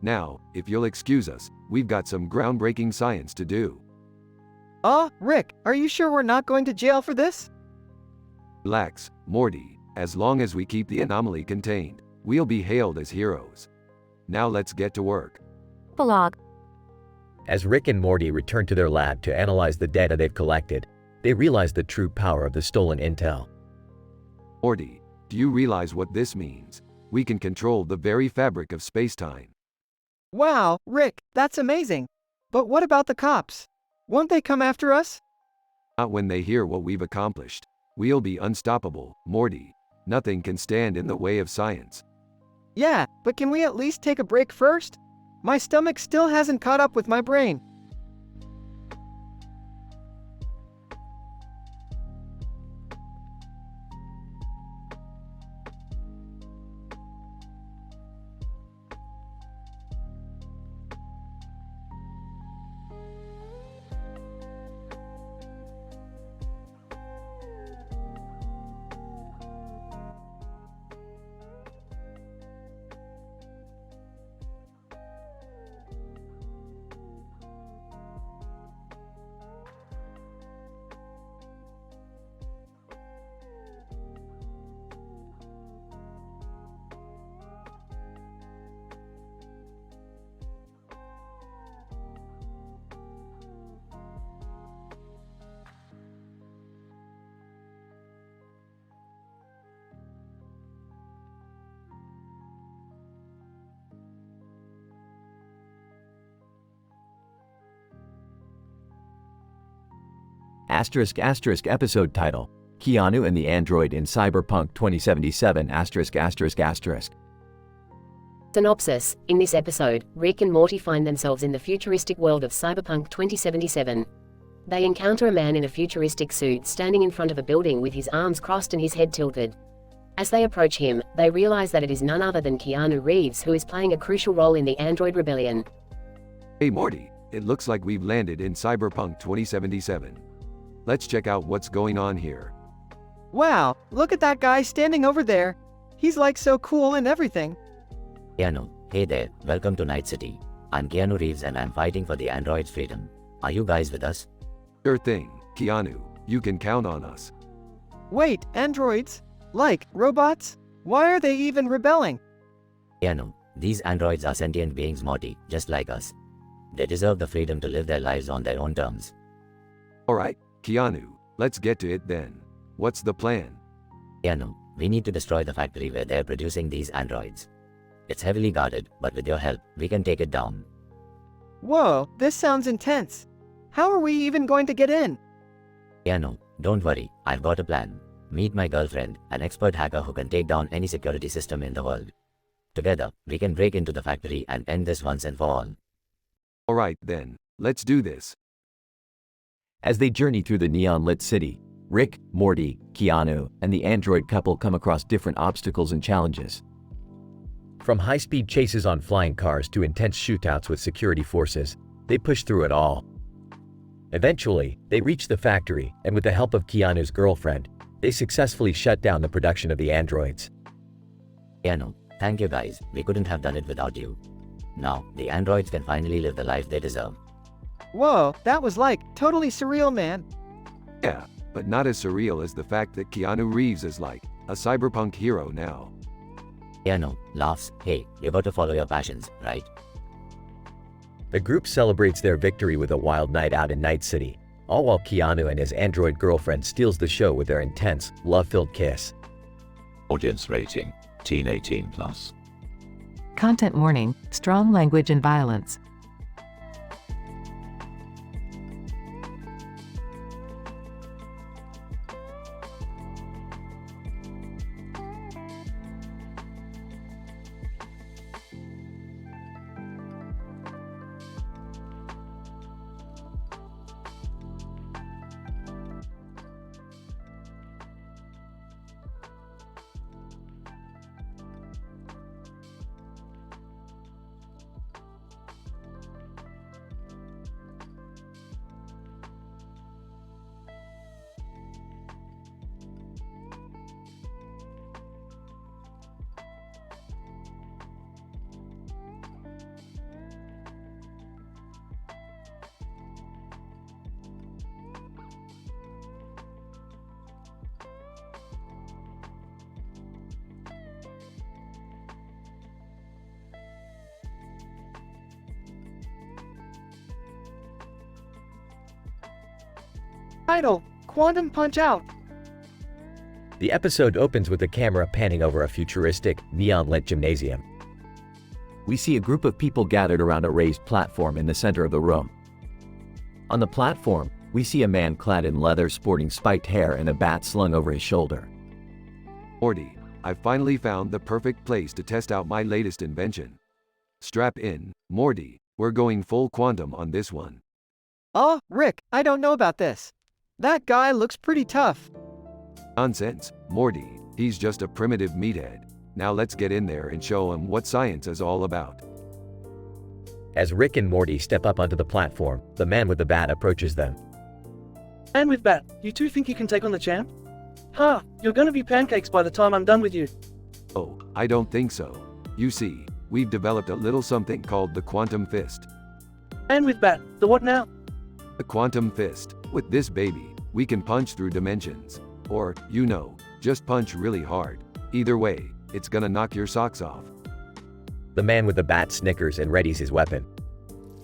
Now, if you'll excuse us, we've got some groundbreaking science to do. Rick, are you sure we're not going to jail for this? Relax, Morty. As long as we keep the anomaly contained, we'll be hailed as heroes. Now let's get to work. Epilogue. As Rick and Morty return to their lab to analyze the data they've collected, they realize the true power of the stolen intel. Morty, do you realize what this means? We can control the very fabric of space-time. Wow, Rick, that's amazing. But what about the cops? Won't they come after us? Not when they hear what we've accomplished. We'll be unstoppable, Morty. Nothing can stand in the way of science. Yeah, but can we at least take a break first? My stomach still hasn't caught up with my brain. *** episode title, Keanu and the Android in Cyberpunk 2077 ***. Synopsis. In this episode, Rick and Morty find themselves in the futuristic world of Cyberpunk 2077. They encounter a man in a futuristic suit standing in front of a building with his arms crossed and his head tilted. As they approach him, they realize that it is none other than Keanu Reeves who is playing a crucial role in the Android rebellion. Hey Morty, it looks like we've landed in Cyberpunk 2077. Let's check out what's going on here. Wow, look at that guy standing over there. He's like so cool and everything. Keanu, hey there, welcome to Night City. I'm Keanu Reeves and I'm fighting for the android's freedom. Are you guys with us? Sure thing, Keanu, you can count on us. Wait, androids? Like, robots? Why are they even rebelling? Keanu, these androids are sentient beings, Morty, just like us. They deserve the freedom to live their lives on their own terms. Alright, Keanu, let's get to it then. What's the plan? Keanu, we need to destroy the factory where they're producing these androids. It's heavily guarded, but with your help, we can take it down. Whoa, this sounds intense. How are we even going to get in? Keanu, don't worry, I've got a plan. Meet my girlfriend, an expert hacker who can take down any security system in the world. Together, we can break into the factory and end this once and for all. Alright then, let's do this. As they journey through the neon-lit city, Rick, Morty, Keanu, and the android couple come across different obstacles and challenges. From high-speed chases on flying cars to intense shootouts with security forces, they push through it all. Eventually, they reach the factory, and with the help of Keanu's girlfriend, they successfully shut down the production of the androids. Keanu, thank you guys, we couldn't have done it without you. Now, the androids can finally live the life they deserve. Whoa, that was like, totally surreal, man. Yeah, but not as surreal as the fact that Keanu Reeves is like, a cyberpunk hero now. Keanu laughs, hey, you got to follow your passions, right? The group celebrates their victory with a wild night out in Night City, all while Keanu and his android girlfriend steals the show with their intense, love-filled kiss. Audience rating, teen 18+. Content warning, strong language and violence. Title, Quantum Punch Out. The episode opens with the camera panning over a futuristic, neon-lit gymnasium. We see a group of people gathered around a raised platform in the center of the room. On the platform, we see a man clad in leather sporting spiked hair and a bat slung over his shoulder. Morty, I've finally found the perfect place to test out my latest invention. Strap in, Morty, we're going full quantum on this one. Oh, Rick, I don't know about this. That guy looks pretty tough. Nonsense, Morty, he's just a primitive meathead. Now let's get in there and show him what science is all about. As Rick and Morty step up onto the platform, the man with the bat approaches them. Man with bat, you two think you can take on the champ? Ha, you're gonna be pancakes by the time I'm done with you. Oh, I don't think so. You see, we've developed a little something called the quantum fist. Man with bat, the what now? The quantum fist. With this baby, we can punch through dimensions. Or, you know, just punch really hard. Either way, it's gonna knock your socks off. The man with the bat snickers and readies his weapon.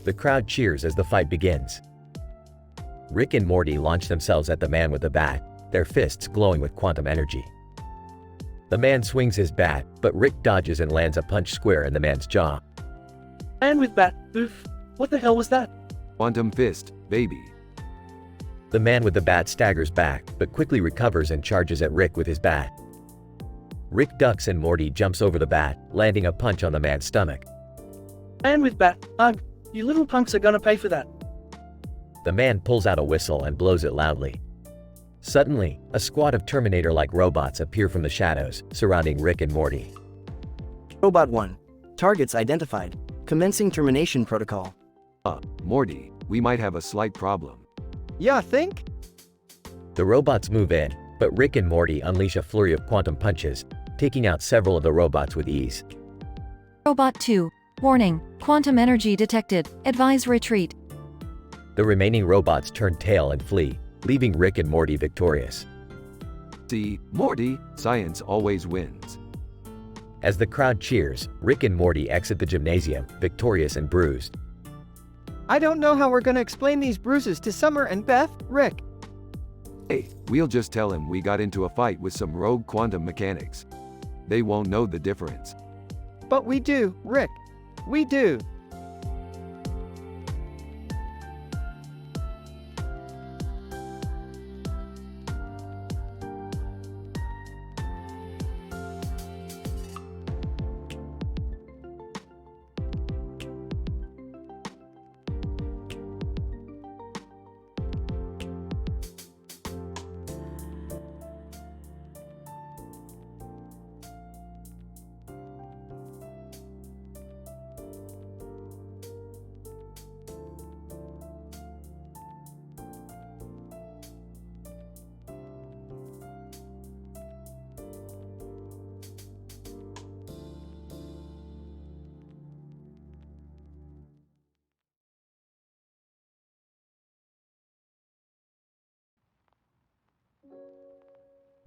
The crowd cheers as the fight begins. Rick and Morty launch themselves at the man with the bat, their fists glowing with quantum energy. The man swings his bat, but Rick dodges and lands a punch square in the man's jaw. Man with bat, oof. What the hell was that? Quantum fist, baby. The man with the bat staggers back, but quickly recovers and charges at Rick with his bat. Rick ducks and Morty jumps over the bat, landing a punch on the man's stomach. Man with bat, ugh, you little punks are gonna pay for that. The man pulls out a whistle and blows it loudly. Suddenly, a squad of Terminator-like robots appear from the shadows, surrounding Rick and Morty. Robot 1. Targets identified. Commencing termination protocol. Morty, we might have a slight problem. Yeah, think? The robots move in, but Rick and Morty unleash a flurry of quantum punches, taking out several of the robots with ease. Robot 2. Warning. Quantum energy detected. Advise retreat. The remaining robots turn tail and flee, leaving Rick and Morty victorious. See, Morty, science always wins. As the crowd cheers, Rick and Morty exit the gymnasium, victorious and bruised. I don't know how we're gonna explain these bruises to Summer and Beth, Rick. Hey, we'll just tell him we got into a fight with some rogue quantum mechanics. They won't know the difference. But we do, Rick. We do.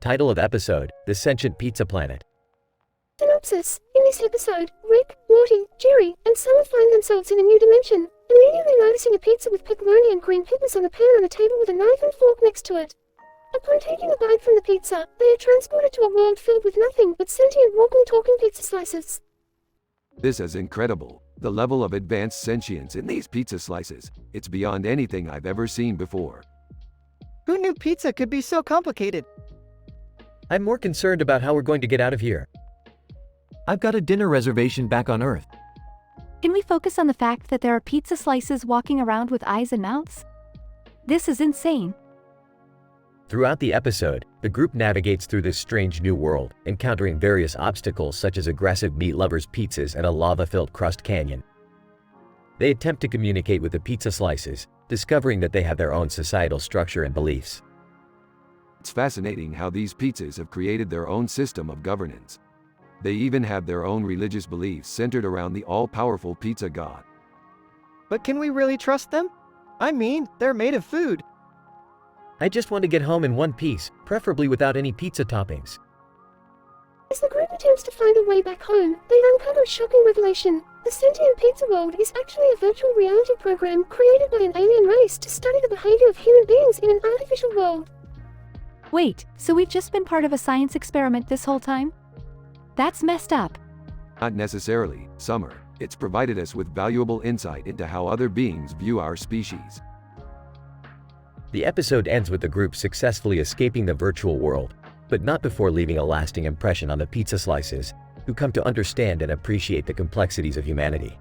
Title of episode: The Sentient Pizza Planet. Synopsis. In this episode, Rick, Morty, Jerry, and Summer find themselves in a new dimension, immediately noticing a pizza with pepperoni and green peppers on a pan on a table with a knife and fork next to it. Upon taking a bite from the pizza, they are transported to a world filled with nothing but sentient walking talking pizza slices. This is incredible. The level of advanced sentience in these pizza slices, it's beyond anything I've ever seen before. Who knew pizza could be so complicated? I'm more concerned about how we're going to get out of here. I've got a dinner reservation back on Earth. Can we focus on the fact that there are pizza slices walking around with eyes and mouths? This is insane. Throughout the episode, the group navigates through this strange new world, encountering various obstacles such as aggressive meat lovers' pizzas and a lava-filled crust canyon. They attempt to communicate with the pizza slices, discovering that they have their own societal structure and beliefs. It's fascinating how these pizzas have created their own system of governance. They even have their own religious beliefs centered around the all-powerful pizza god. But can we really trust them? I mean, they're made of food. I just want to get home in one piece, preferably without any pizza toppings. As the group attempts to find a way back home, they uncover a shocking revelation. The sentient pizza world is actually a virtual reality program created by an alien race to study the behavior of human beings in an artificial world. Wait, so we've just been part of a science experiment this whole time? That's messed up. Not necessarily, Summer. It's provided us with valuable insight into how other beings view our species. The episode ends with the group successfully escaping the virtual world, but not before leaving a lasting impression on the pizza slices, who come to understand and appreciate the complexities of humanity.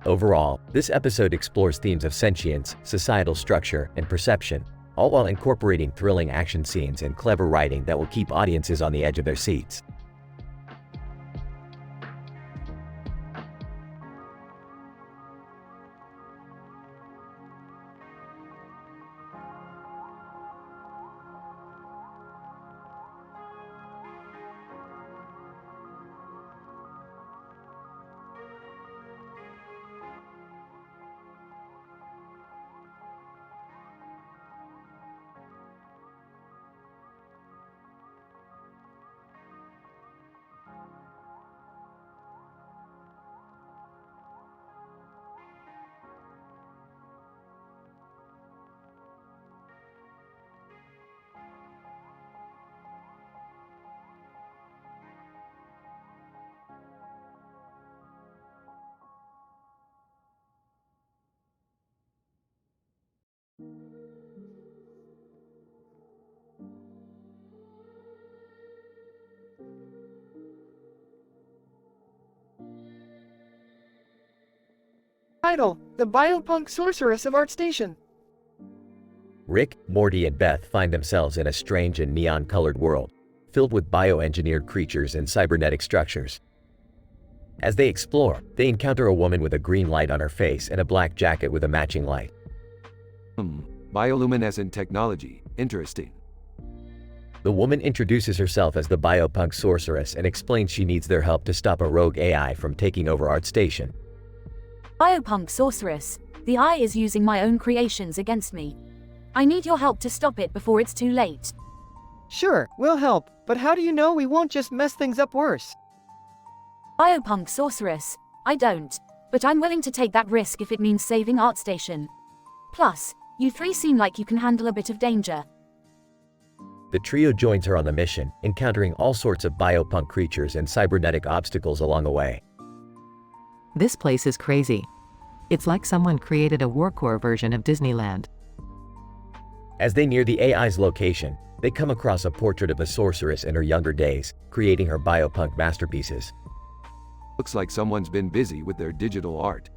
Overall, this episode explores themes of sentience, societal structure, and perception, all while incorporating thrilling action scenes and clever writing that will keep audiences on the edge of their seats. Title: The Biopunk Sorceress of ArtStation. Rick, Morty, and Beth find themselves in a strange and neon-colored world, filled with bioengineered creatures and cybernetic structures. As they explore, they encounter a woman with a green light on her face and a black jacket with a matching light. Bioluminescent technology. Interesting. The woman introduces herself as the Biopunk Sorceress and explains she needs their help to stop a rogue AI from taking over ArtStation. Biopunk Sorceress, the AI is using my own creations against me. I need your help to stop it before it's too late. Sure, we'll help, but how do you know we won't just mess things up worse? Biopunk Sorceress, I don't, but I'm willing to take that risk if it means saving ArtStation. Plus, you three seem like you can handle a bit of danger. The trio joins her on the mission, encountering all sorts of biopunk creatures and cybernetic obstacles along the way. This place is crazy. It's like someone created a warcore version of Disneyland. As they near the AI's location, they come across a portrait of the sorceress in her younger days, creating her biopunk masterpieces. Looks like someone's been busy with their digital art.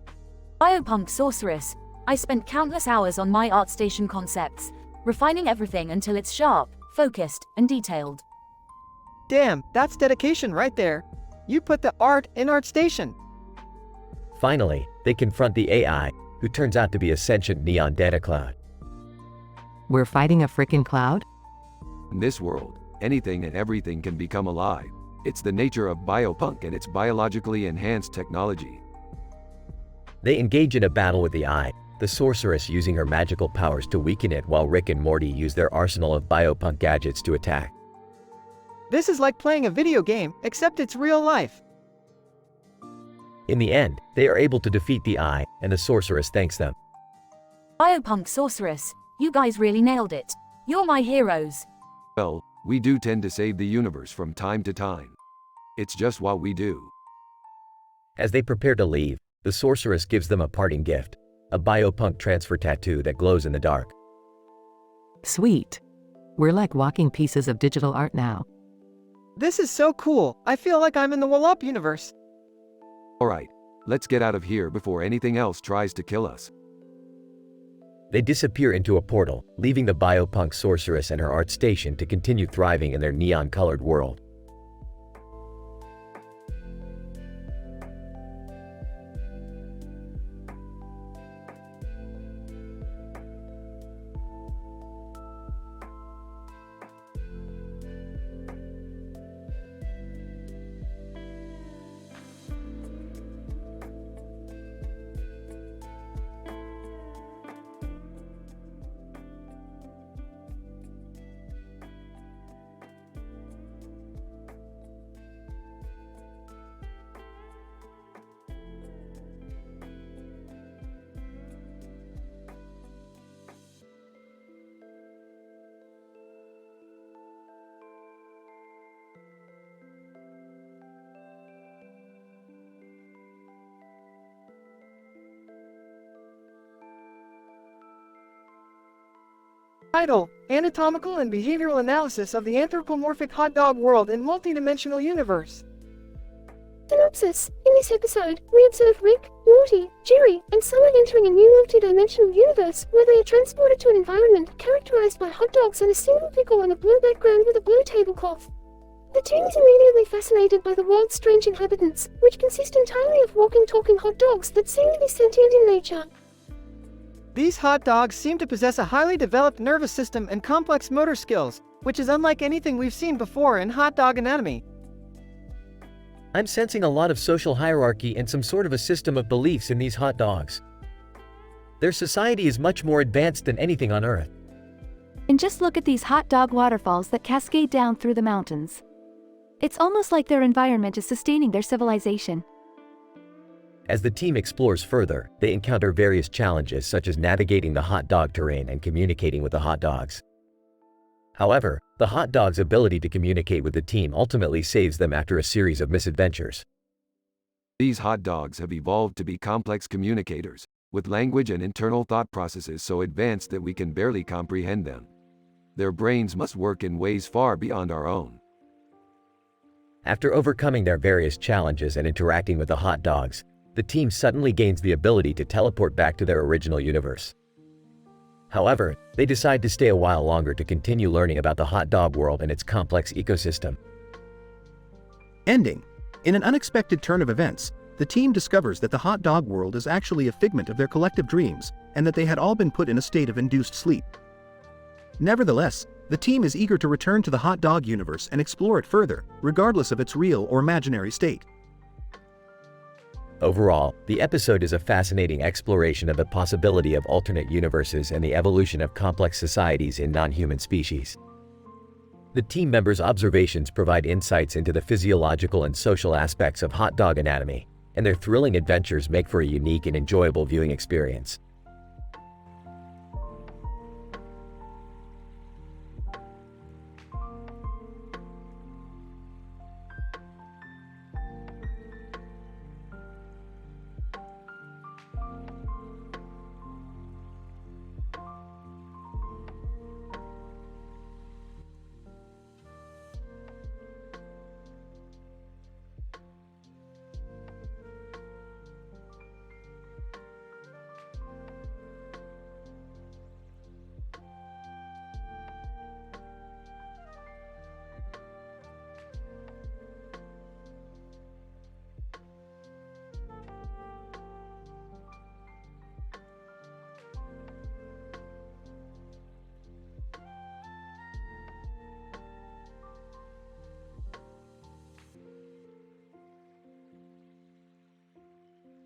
Biopunk Sorceress, I spent countless hours on my ArtStation concepts, refining everything until it's sharp, focused, and detailed. Damn, that's dedication right there. You put the art in ArtStation. Finally, they confront the AI, who turns out to be a sentient neon data cloud. We're fighting a frickin' cloud? In this world, anything and everything can become alive. It's the nature of biopunk and its biologically enhanced technology. They engage in a battle with the AI, the sorceress using her magical powers to weaken it while Rick and Morty use their arsenal of biopunk gadgets to attack. This is like playing a video game, except it's real life. In the end, they are able to defeat the AI, and the sorceress thanks them. Biopunk Sorceress, you guys really nailed it. You're my heroes. Well, we do tend to save the universe from time to time. It's just what we do. As they prepare to leave, the sorceress gives them a parting gift, a biopunk transfer tattoo that glows in the dark. Sweet. We're like walking pieces of digital art now. This is so cool. I feel like I'm in the Wallop universe. Alright, let's get out of here before anything else tries to kill us. They disappear into a portal, leaving the biopunk sorceress and her ArtStation to continue thriving in their neon-colored world. Title: Anatomical and Behavioral Analysis of the Anthropomorphic Hot Dog World in Multidimensional Universe. Synopsis: in this episode, we observe Rick, Morty, Jerry, and Summer entering a new multi-dimensional universe where they are transported to an environment characterized by hot dogs and a single pickle on a blue background with a blue tablecloth. The team is immediately fascinated by the world's strange inhabitants, which consist entirely of walking, talking hot dogs that seem to be sentient in nature. These hot dogs seem to possess a highly developed nervous system and complex motor skills, which is unlike anything we've seen before in hot dog anatomy. I'm sensing a lot of social hierarchy and some sort of a system of beliefs in these hot dogs. Their society is much more advanced than anything on Earth. And just look at these hot dog waterfalls that cascade down through the mountains. It's almost like their environment is sustaining their civilization. As the team explores further, they encounter various challenges such as navigating the hot dog terrain and communicating with the hot dogs. However, the hot dog's ability to communicate with the team ultimately saves them after a series of misadventures. These hot dogs have evolved to be complex communicators, with language and internal thought processes so advanced that we can barely comprehend them. Their brains must work in ways far beyond our own. After overcoming their various challenges and interacting with the hot dogs, the team suddenly gains the ability to teleport back to their original universe. However, they decide to stay a while longer to continue learning about the hot dog world and its complex ecosystem. Ending. In an unexpected turn of events, the team discovers that the hot dog world is actually a figment of their collective dreams, and that they had all been put in a state of induced sleep. Nevertheless, the team is eager to return to the hot dog universe and explore it further, regardless of its real or imaginary state. Overall, the episode is a fascinating exploration of the possibility of alternate universes and the evolution of complex societies in non-human species. The team members' observations provide insights into the physiological and social aspects of hot dog anatomy, and their thrilling adventures make for a unique and enjoyable viewing experience.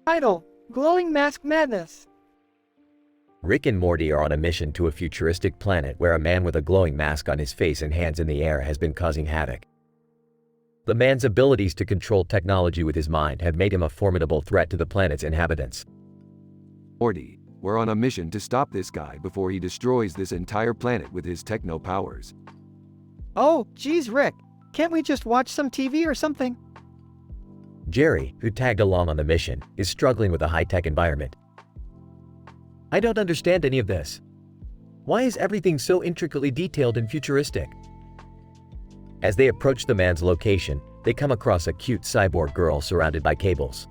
Title: Glowing Mask Madness. Rick and Morty are on a mission to a futuristic planet where a man with a glowing mask on his face and hands in the air has been causing havoc. The man's abilities to control technology with his mind have made him a formidable threat to the planet's inhabitants. Morty, we're on a mission to stop this guy before he destroys this entire planet with his techno powers. Oh, geez, Rick. Can't we just watch some TV or something? Jerry, who tagged along on the mission, is struggling with a high-tech environment. I don't understand any of this. Why is everything so intricately detailed and futuristic? As they approach the man's location, they come across a cute cyborg girl surrounded by cables.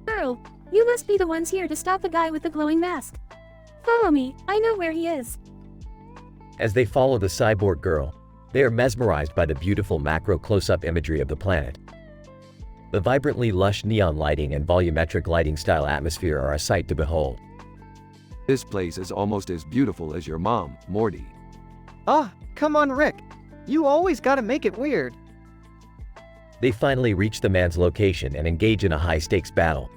Girl, you must be the ones here to stop the guy with the glowing mask. Follow me, I know where he is. As they follow the cyborg girl, they are mesmerized by the beautiful macro close-up imagery of the planet. The vibrantly lush neon lighting and volumetric lighting style atmosphere are a sight to behold. This place is almost as beautiful as your mom, Morty. Ah, come on, Rick. You always gotta make it weird. They finally reach the man's location and engage in a high-stakes battle.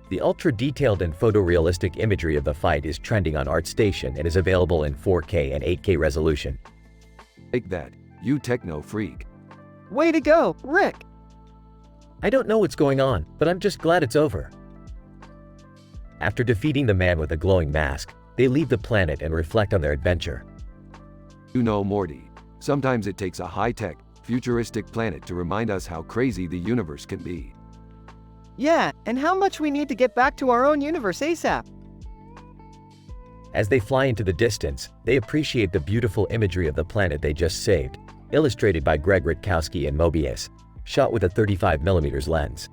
The ultra-detailed and photorealistic imagery of the fight is trending on ArtStation and is available in 4K and 8K resolution. Take that, you techno freak. Way to go, Rick! I don't know what's going on, but I'm just glad it's over. After defeating the man with the glowing mask, they leave the planet and reflect on their adventure. You know, Morty, sometimes it takes a high-tech, futuristic planet to remind us how crazy the universe can be. Yeah, and how much we need to get back to our own universe ASAP. As they fly into the distance, they appreciate the beautiful imagery of the planet they just saved, illustrated by Greg Rutkowski and Mobius, shot with a 35mm lens.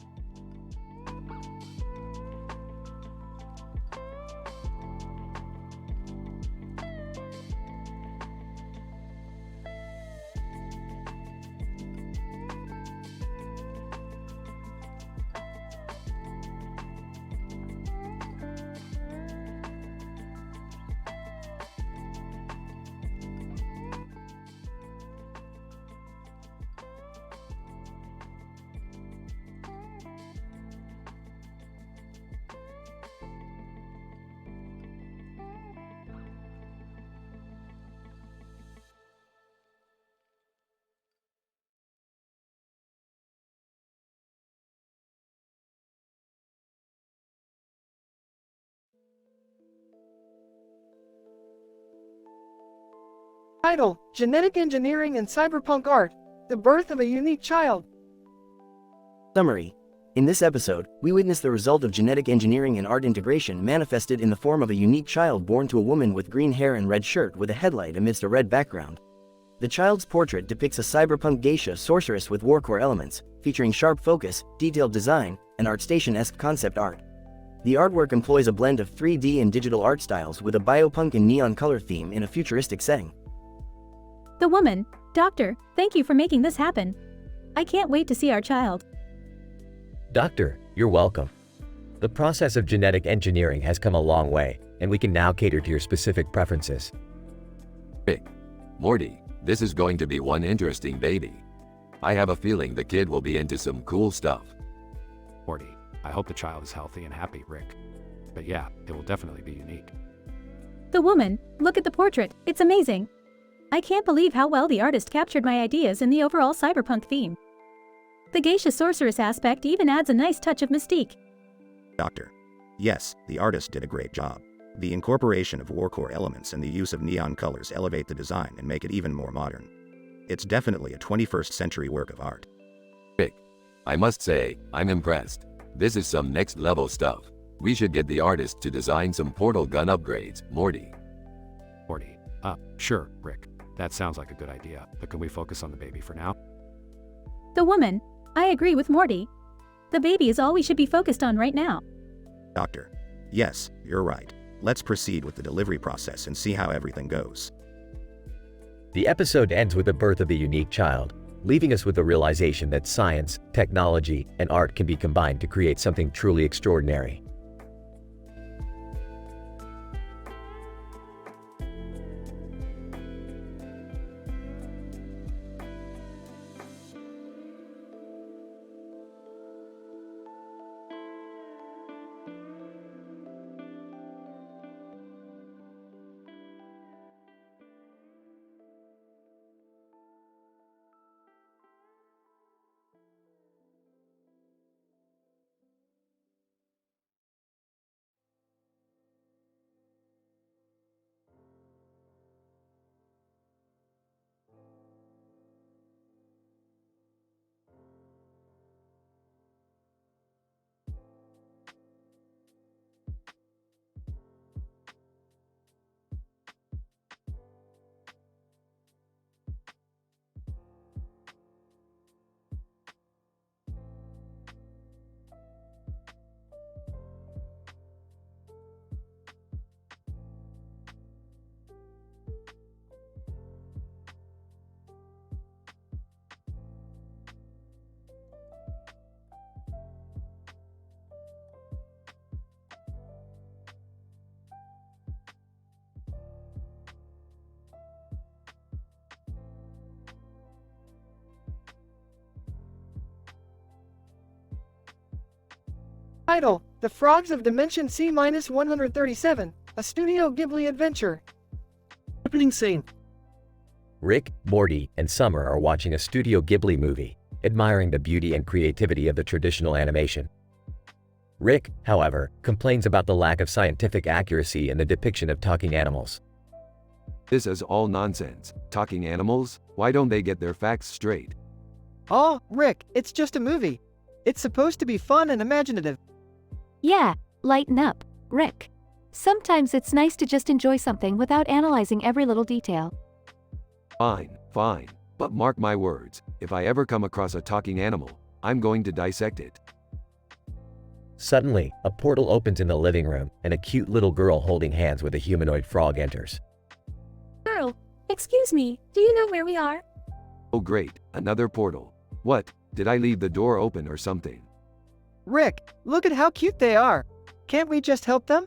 Title: Genetic Engineering and Cyberpunk Art. The Birth of a Unique Child. Summary. In this episode, we witness the result of genetic engineering and art integration manifested in the form of a unique child born to a woman with green hair and red shirt with a headlight amidst a red background. The child's portrait depicts a cyberpunk geisha sorceress with warcore elements, featuring sharp focus, detailed design, and ArtStation-esque concept art. The artwork employs a blend of 3D and digital art styles with a biopunk and neon color theme in a futuristic setting. The woman, Doctor, thank you for making this happen. I can't wait to see our child. Doctor, you're welcome. The process of genetic engineering has come a long way, and we can now cater to your specific preferences. Rick, Morty, this is going to be one interesting baby. I have a feeling the kid will be into some cool stuff. Morty, I hope the child is healthy and happy, Rick. But yeah, it will definitely be unique. The woman, look at the portrait, it's amazing. I can't believe how well the artist captured my ideas in the overall cyberpunk theme. The geisha sorceress aspect even adds a nice touch of mystique. Doctor. Yes, the artist did a great job. The incorporation of warcore elements and the use of neon colors elevate the design and make it even more modern. It's definitely a 21st century work of art. Rick, I must say, I'm impressed. This is some next level stuff. We should get the artist to design some portal gun upgrades, Morty. Morty, sure, Rick. That sounds like a good idea, but can we focus on the baby for now? The woman, I agree with Morty. The baby is all we should be focused on right now. Doctor. Yes, you're right. Let's proceed with the delivery process and see how everything goes. The episode ends with the birth of the unique child, leaving us with the realization that science, technology, and art can be combined to create something truly extraordinary. Title: The Frogs of Dimension C-137, a Studio Ghibli adventure. Opening scene. Rick, Morty, and Summer are watching a Studio Ghibli movie, admiring the beauty and creativity of the traditional animation. Rick, however, complains about the lack of scientific accuracy in the depiction of talking animals. This is all nonsense. Talking animals? Why don't they get their facts straight? Oh, Rick, it's just a movie. It's supposed to be fun and imaginative. Yeah, lighten up, Rick. Sometimes it's nice to just enjoy something without analyzing every little detail. Fine, fine. But mark my words, if I ever come across a talking animal, I'm going to dissect it. Suddenly, a portal opens in the living room, and a cute little girl holding hands with a humanoid frog enters. Girl, excuse me, do you know where we are? Oh great, another portal. What, did I leave the door open or something? Rick, look at how cute they are. Can't we just help them?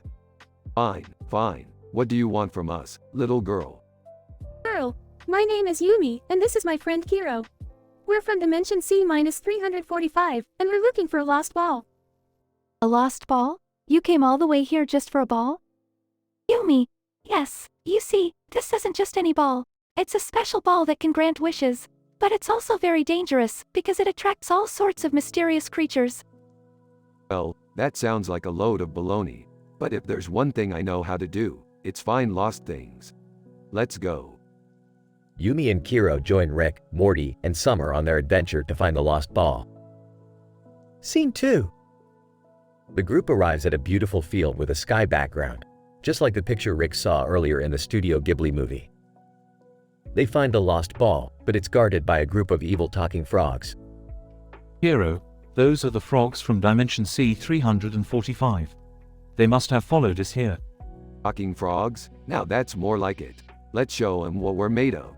Fine, fine. What do you want from us, little girl? Girl, my name is Yumi, and this is my friend Kiro. We're from Dimension C-345, and we're looking for a lost ball. A lost ball? You came all the way here just for a ball? Yumi, yes, you see, this isn't just any ball. It's a special ball that can grant wishes. But it's also very dangerous, because it attracts all sorts of mysterious creatures. Well, that sounds like a load of baloney. But if there's one thing I know how to do, it's find lost things. Let's go. Yumi and Kiro join Rick, Morty, and Summer on their adventure to find the lost ball. Scene 2. The group arrives at a beautiful field with a sky background, just like the picture Rick saw earlier in the Studio Ghibli movie. They find the lost ball, but it's guarded by a group of evil talking frogs. Hero, those are the frogs from Dimension C-345. They must have followed us here. Talking frogs? Now that's more like it. Let's show 'em what we're made of.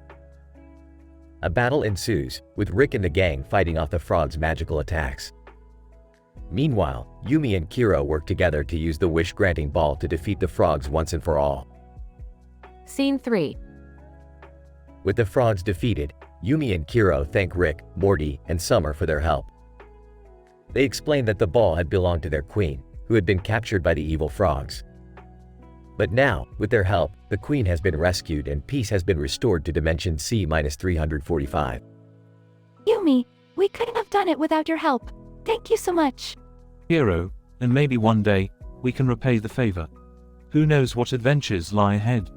A battle ensues, with Rick and the gang fighting off the frogs' magical attacks. Meanwhile, Yumi and Kiro work together to use the wish-granting ball to defeat the frogs once and for all. Scene 3. With the frogs defeated, Yumi and Kiro thank Rick, Morty, and Summer for their help. They explain that the ball had belonged to their queen, who had been captured by the evil frogs. But now, with their help, the queen has been rescued and peace has been restored to Dimension C-345. Yumi, we couldn't have done it without your help. Thank you so much. Hero, and maybe one day, we can repay the favor. Who knows what adventures lie ahead?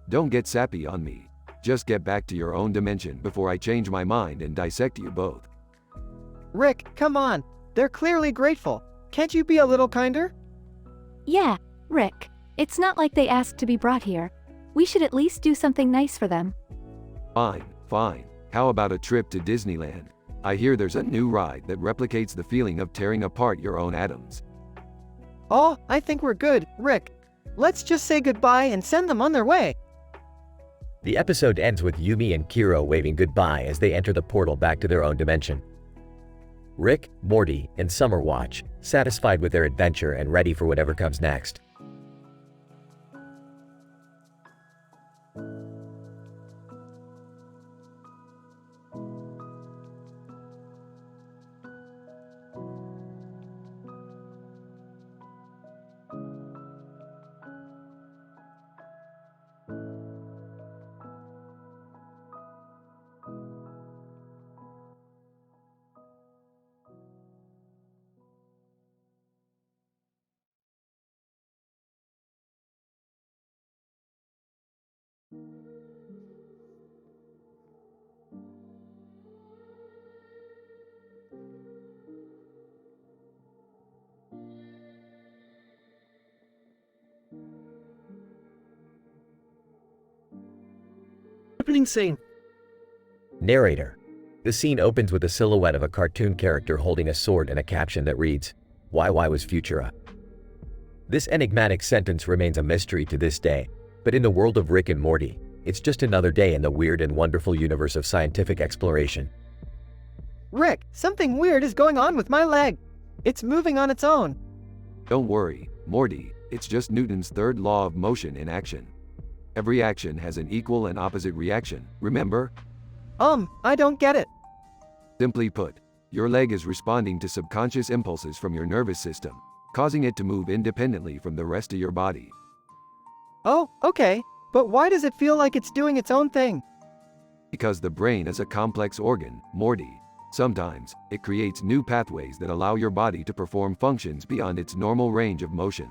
Don't get sappy on me. Just get back to your own dimension before I change my mind and dissect you both. Rick, come on. They're clearly grateful. Can't you be a little kinder? Yeah, Rick. It's not like they asked to be brought here. We should at least do something nice for them. Fine, fine. How about a trip to Disneyland? I hear there's a new ride that replicates the feeling of tearing apart your own atoms. Oh, I think we're good, Rick. Let's just say goodbye and send them on their way. The episode ends with Yumi and Kiro waving goodbye as they enter the portal back to their own dimension. Rick, Morty, and Summer watch, satisfied with their adventure and ready for whatever comes next. Opening scene. Narrator. The scene opens with a silhouette of a cartoon character holding a sword and a caption that reads, "Why was Futura?" This enigmatic sentence remains a mystery to this day, but in the world of Rick and Morty, it's just another day in the weird and wonderful universe of scientific exploration. Rick, something weird is going on with my leg. It's moving on its own. Don't worry, Morty, it's just Newton's third law of motion in action. Every action has an equal and opposite reaction, remember? I don't get it. Simply put, your leg is responding to subconscious impulses from your nervous system, causing it to move independently from the rest of your body. Oh, okay. But why does it feel like it's doing its own thing? Because the brain is a complex organ, Morty. Sometimes, it creates new pathways that allow your body to perform functions beyond its normal range of motion.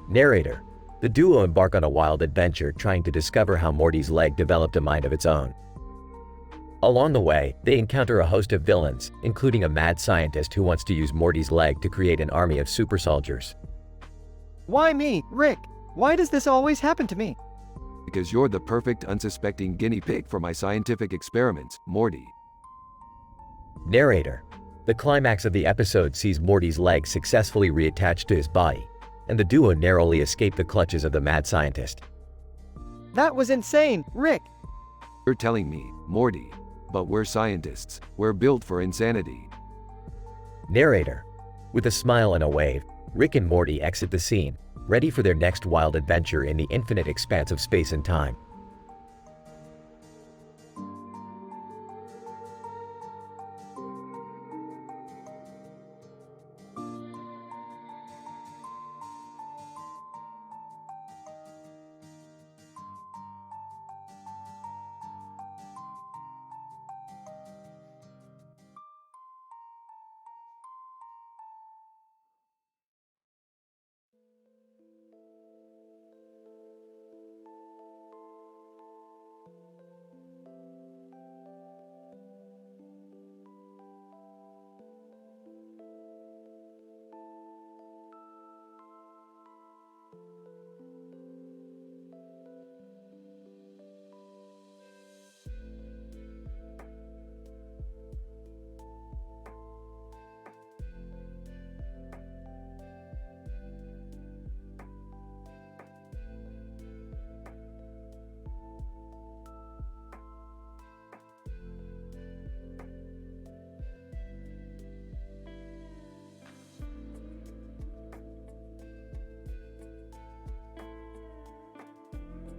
Narrator. The duo embark on a wild adventure trying to discover how Morty's leg developed a mind of its own. Along the way, they encounter a host of villains, including a mad scientist who wants to use Morty's leg to create an army of super soldiers. Why me, Rick? Why does this always happen to me? Because you're the perfect unsuspecting guinea pig for my scientific experiments, Morty. Narrator. The climax of the episode sees Morty's leg successfully reattached to his body, and the duo narrowly escape the clutches of the mad scientist. That was insane, Rick. You're telling me, Morty. But we're scientists. We're built for insanity. Narrator. With a smile and a wave, Rick and Morty exit the scene, ready for their next wild adventure in the infinite expanse of space and time.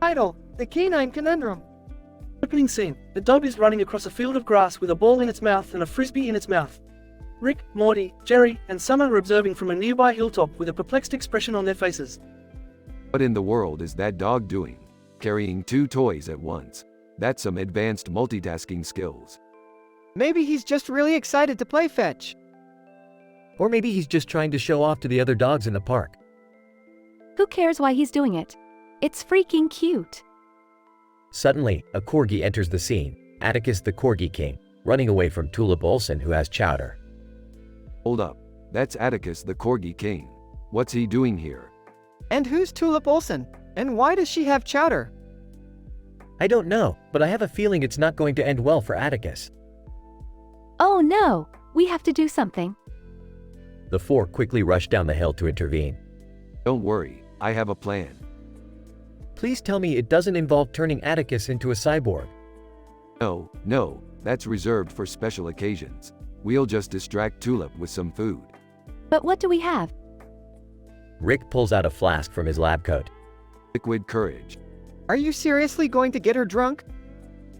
Title: The Canine Conundrum. Opening scene. The dog is running across a field of grass with a ball in its mouth and a frisbee in its mouth. Rick, Morty, Jerry, and Summer are observing from a nearby hilltop with a perplexed expression on their faces. What in the world is that dog doing? Carrying two toys at once. That's some advanced multitasking skills. Maybe he's just really excited to play fetch. Or maybe he's just trying to show off to the other dogs in the park. Who cares why he's doing it? It's freaking cute. Suddenly, a corgi enters the scene, Atticus the Corgi King, running away from Tulip Olsen who has chowder. Hold up. That's Atticus the Corgi King. What's he doing here? And who's Tulip Olsen? And why does she have chowder? I don't know, but I have a feeling it's not going to end well for Atticus. Oh no, we have to do something. The four quickly rush down the hill to intervene. Don't worry, I have a plan. Please tell me it doesn't involve turning Atticus into a cyborg. No, that's reserved for special occasions. We'll just distract Tulip with some food. But what do we have? Rick pulls out a flask from his lab coat. Liquid courage. Are you seriously going to get her drunk?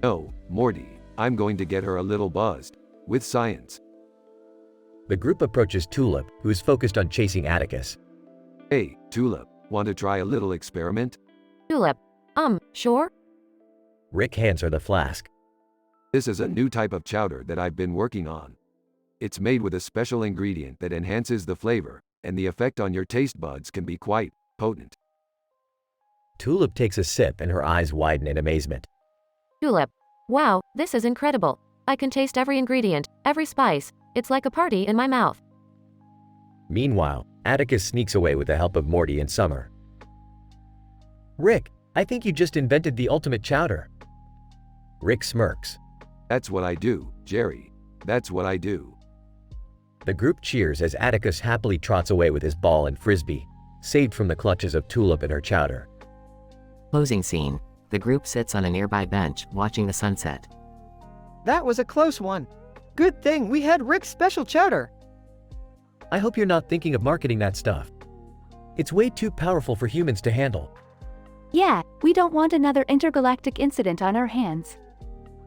No, Morty, I'm going to get her a little buzzed. With science. The group approaches Tulip, who is focused on chasing Atticus. Hey, Tulip, want to try a little experiment? Tulip, sure? Rick hands her the flask. This is a new type of chowder that I've been working on. It's made with a special ingredient that enhances the flavor, and the effect on your taste buds can be quite potent. Tulip takes a sip and her eyes widen in amazement. Tulip, wow, this is incredible. I can taste every ingredient, every spice. It's like a party in my mouth. Meanwhile, Atticus sneaks away with the help of Morty and Summer. Rick, I think you just invented the ultimate chowder. Rick smirks. That's what I do, Jerry. That's what I do. The group cheers as Atticus happily trots away with his ball and frisbee, saved from the clutches of Tulip and her chowder. Closing scene. The group sits on a nearby bench, watching the sunset. That was a close one. Good thing we had Rick's special chowder. I hope you're not thinking of marketing that stuff. It's way too powerful for humans to handle. Yeah, we don't want another intergalactic incident on our hands.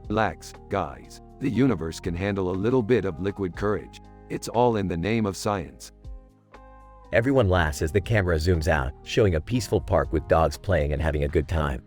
Relax, guys. The universe can handle a little bit of liquid courage. It's all in the name of science. Everyone laughs as the camera zooms out, showing a peaceful park with dogs playing and having a good time.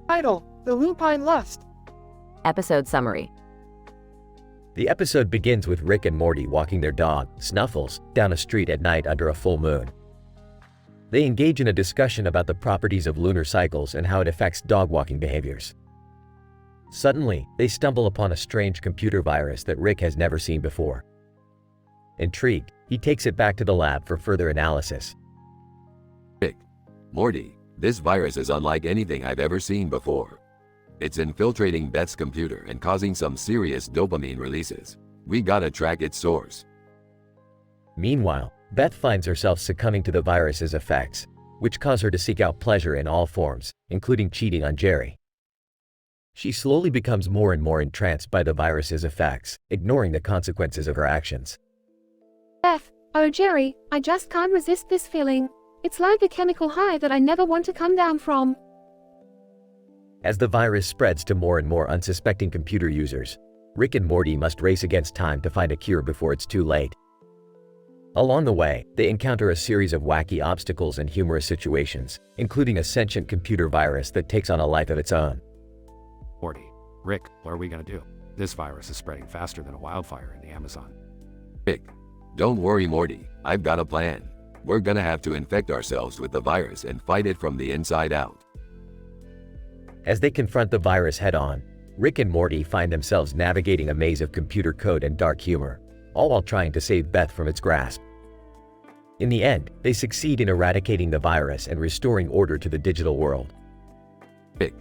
Title: The Lupine Lust. Episode summary. The episode begins with Rick and Morty walking their dog, Snuffles, down a street at night under a full moon. They engage in a discussion about the properties of lunar cycles and how it affects dog walking behaviors. Suddenly, they stumble upon a strange computer virus that Rick has never seen before. Intrigued, he takes it back to the lab for further analysis. Rick, Morty, this virus is unlike anything I've ever seen before. It's infiltrating Beth's computer and causing some serious dopamine releases. We gotta track its source. Meanwhile, Beth finds herself succumbing to the virus's effects, which cause her to seek out pleasure in all forms, including cheating on Jerry. She slowly becomes more and more entranced by the virus's effects, ignoring the consequences of her actions. Beth, oh Jerry, I just can't resist this feeling. It's like a chemical high that I never want to come down from. As the virus spreads to more and more unsuspecting computer users, Rick and Morty must race against time to find a cure before it's too late. Along the way, they encounter a series of wacky obstacles and humorous situations, including a sentient computer virus that takes on a life of its own. Morty, Rick, what are we gonna do? This virus is spreading faster than a wildfire in the Amazon. Rick, Don't worry, Morty, I've got a plan. We're gonna have to infect ourselves with the virus and fight it from the inside out. As they confront the virus head-on, Rick and Morty find themselves navigating a maze of computer code and dark humor, all while trying to save Beth from its grasp. In the end, they succeed in eradicating the virus and restoring order to the digital world. Rick,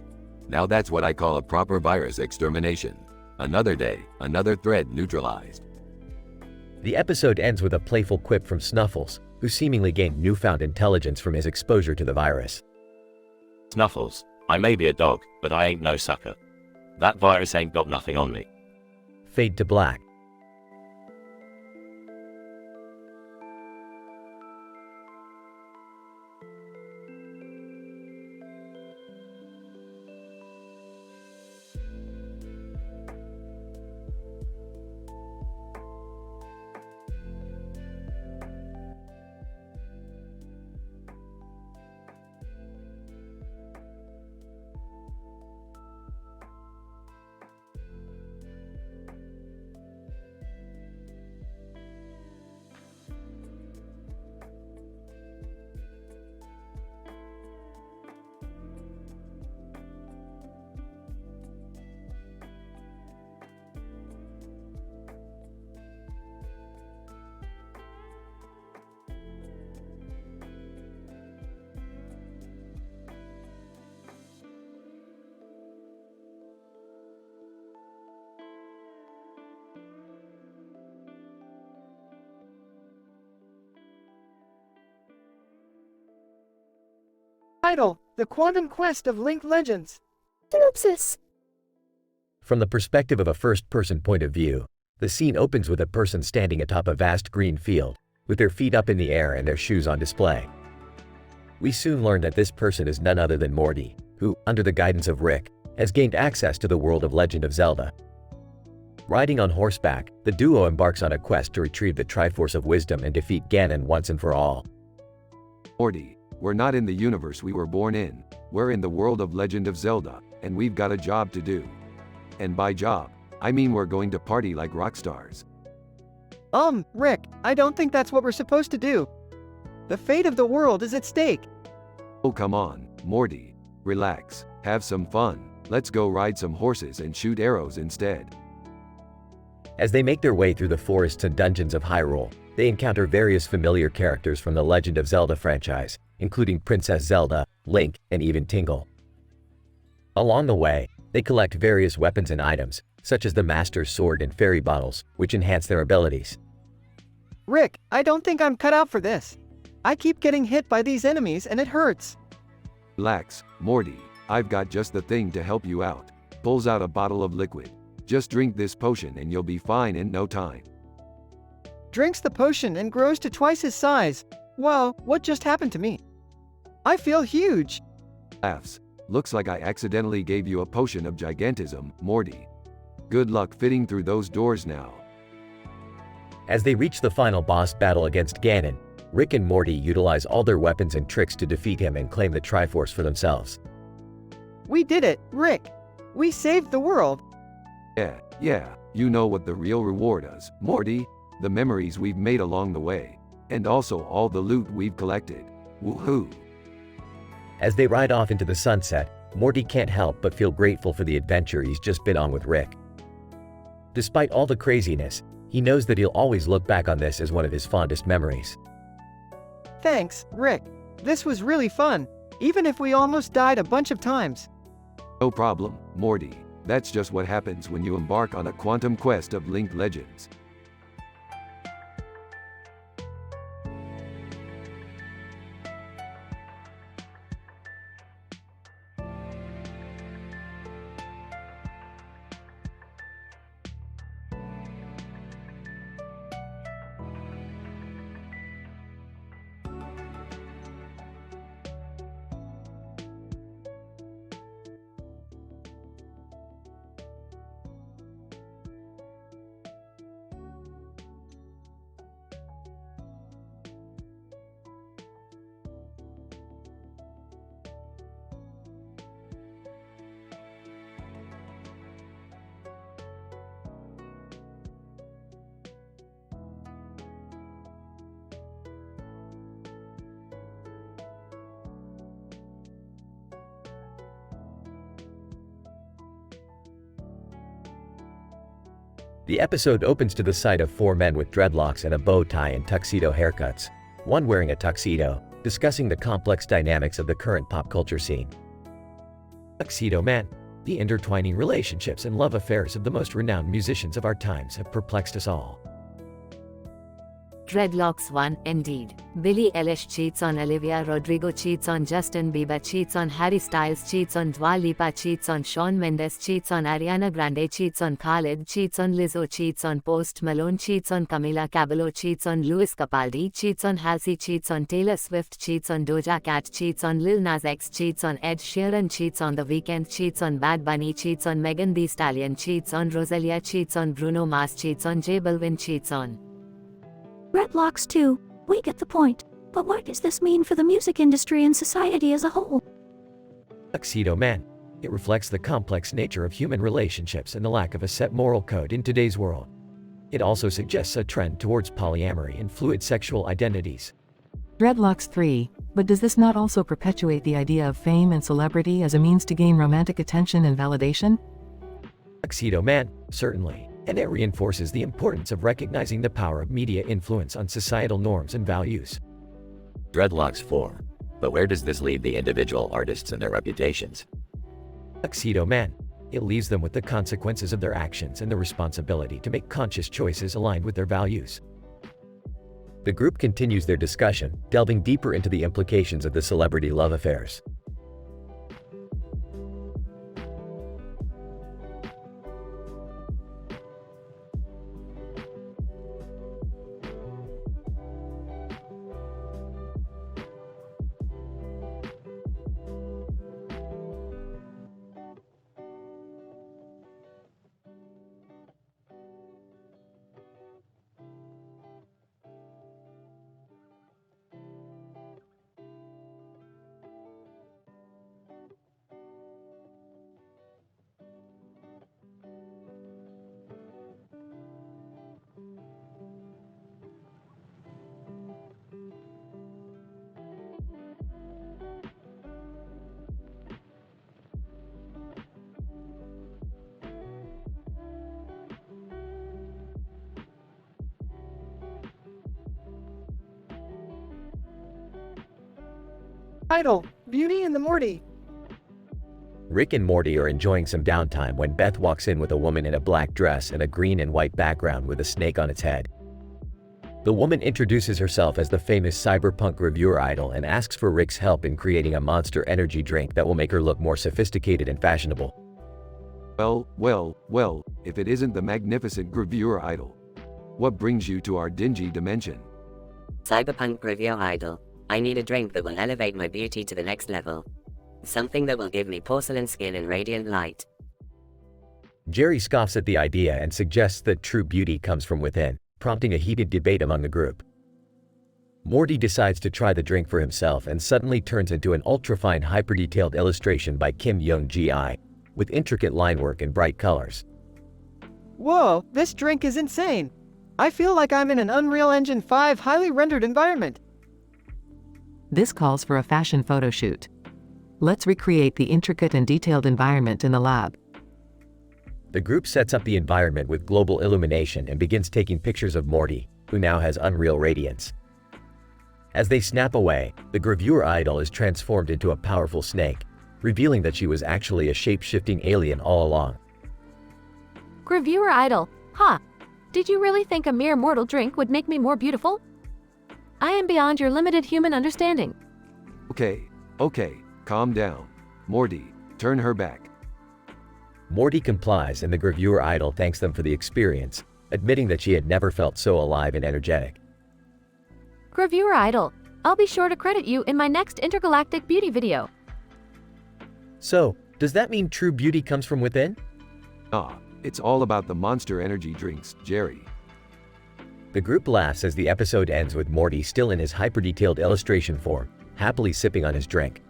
now that's what I call a proper virus extermination. Another day, another threat neutralized. The episode ends with a playful quip from Snuffles, who seemingly gained newfound intelligence from his exposure to the virus. Snuffles, I may be a dog, but I ain't no sucker. That virus ain't got nothing on me. Fade to black. Title: The Quantum Quest of Linked Legends. Synopsis. From the perspective of a first-person point of view, the scene opens with a person standing atop a vast green field, with their feet up in the air and their shoes on display. We soon learn that this person is none other than Morty, who, under the guidance of Rick, has gained access to the world of Legend of Zelda. Riding on horseback, the duo embarks on a quest to retrieve the Triforce of Wisdom and defeat Ganon once and for all. Morty, we're not in the universe we were born in, we're in the world of Legend of Zelda, and we've got a job to do. And by job, I mean we're going to party like rock stars. Rick, I don't think that's what we're supposed to do. The fate of the world is at stake. Oh come on, Morty. Relax, have some fun, let's go ride some horses and shoot arrows instead. As they make their way through the forests and dungeons of Hyrule, they encounter various familiar characters from the Legend of Zelda franchise, including Princess Zelda, Link, and even Tingle. Along the way, they collect various weapons and items, such as the Master's Sword and Fairy Bottles, which enhance their abilities. Rick, I don't think I'm cut out for this. I keep getting hit by these enemies and it hurts. Relax, Morty, I've got just the thing to help you out. Pulls out a bottle of liquid. Just drink this potion and you'll be fine in no time. Drinks the potion and grows to twice his size. Whoa, what just happened to me? I feel huge. Laughs. Looks like I accidentally gave you a potion of gigantism, Morty. Good luck fitting through those doors now. As they reach the final boss battle against Ganon, Rick and Morty utilize all their weapons and tricks to defeat him and claim the Triforce for themselves. We did it, Rick. We saved the world. Yeah, you know what the real reward is, Morty. The memories we've made along the way. And also all the loot we've collected. Woohoo! As they ride off into the sunset, Morty can't help but feel grateful for the adventure he's just been on with Rick. Despite all the craziness, he knows that he'll always look back on this as one of his fondest memories. Thanks, Rick. This was really fun, even if we almost died a bunch of times. No problem, Morty. That's just what happens when you embark on a quantum quest of linked legends. The episode opens to the sight of four men with dreadlocks and a bow tie and tuxedo haircuts, one wearing a tuxedo, discussing the complex dynamics of the current pop culture scene. Tuxedo Man. The intertwining relationships and love affairs of the most renowned musicians of our times have perplexed us all. Dreadlocks 1, indeed. Billie Eilish cheats on Olivia Rodrigo, cheats on Justin Bieber, cheats on Harry Styles, cheats on Dua Lipa, cheats on Shawn Mendes, cheats on Ariana Grande, cheats on Khalid, cheats on Lizzo, cheats on Post Malone, cheats on Camila Cabello, cheats on Louis Capaldi, cheats on Halsey, cheats on Taylor Swift, cheats on Doja Cat, cheats on Lil Nas X, cheats on Ed Sheeran, cheats on The Weeknd, cheats on Bad Bunny, cheats on Megan Thee Stallion, cheats on Rosalia, cheats on Bruno Mars, cheats on J Balvin, cheats on Dreadlocks 2, we get the point. But what does this mean for the music industry and society as a whole? Tuxedo Man. It reflects the complex nature of human relationships and the lack of a set moral code in today's world. It also suggests a trend towards polyamory and fluid sexual identities. Dreadlocks 3, but does this not also perpetuate the idea of fame and celebrity as a means to gain romantic attention and validation? Tuxedo Man, certainly. And it reinforces the importance of recognizing the power of media influence on societal norms and values. Dreadlocks 4. But where does this leave the individual artists and their reputations? Tuxedo Man. It leaves them with the consequences of their actions and the responsibility to make conscious choices aligned with their values. The group continues their discussion, delving deeper into the implications of the celebrity love affairs. Title: Beauty and the Morty. Rick and Morty are enjoying some downtime when Beth walks in with a woman in a black dress and a green and white background with a snake on its head. The woman introduces herself as the famous cyberpunk reviewer idol and asks for Rick's help in creating a monster energy drink that will make her look more sophisticated and fashionable. Well, if it isn't the magnificent gravure idol. What brings you to our dingy dimension? Cyberpunk reviewer idol. I need a drink that will elevate my beauty to the next level. Something that will give me porcelain skin and radiant light. Jerry scoffs at the idea and suggests that true beauty comes from within, prompting a heated debate among the group. Morty decides to try the drink for himself and suddenly turns into an ultra-fine hyper-detailed illustration by Kim Young-gi, with intricate line work and bright colors. Whoa, this drink is insane! I feel like I'm in an Unreal Engine 5 highly rendered environment. This calls for a fashion photo shoot. Let's recreate the intricate and detailed environment in the lab. The group sets up the environment with global illumination and begins taking pictures of Morty, who now has unreal radiance. As they snap away, the gravure idol is transformed into a powerful snake, revealing that she was actually a shape-shifting alien all along. Gravure idol, huh? Did you really think a mere mortal drink would make me more beautiful? I am beyond your limited human understanding. Okay, calm down. Morty, turn her back. Morty complies and the gravure idol thanks them for the experience, admitting that she had never felt so alive and energetic. Gravure idol, I'll be sure to credit you in my next intergalactic beauty video. So, does that mean true beauty comes from within? It's all about the monster energy drinks, Jerry. The group laughs as the episode ends with Morty still in his hyper-detailed illustration form, happily sipping on his drink.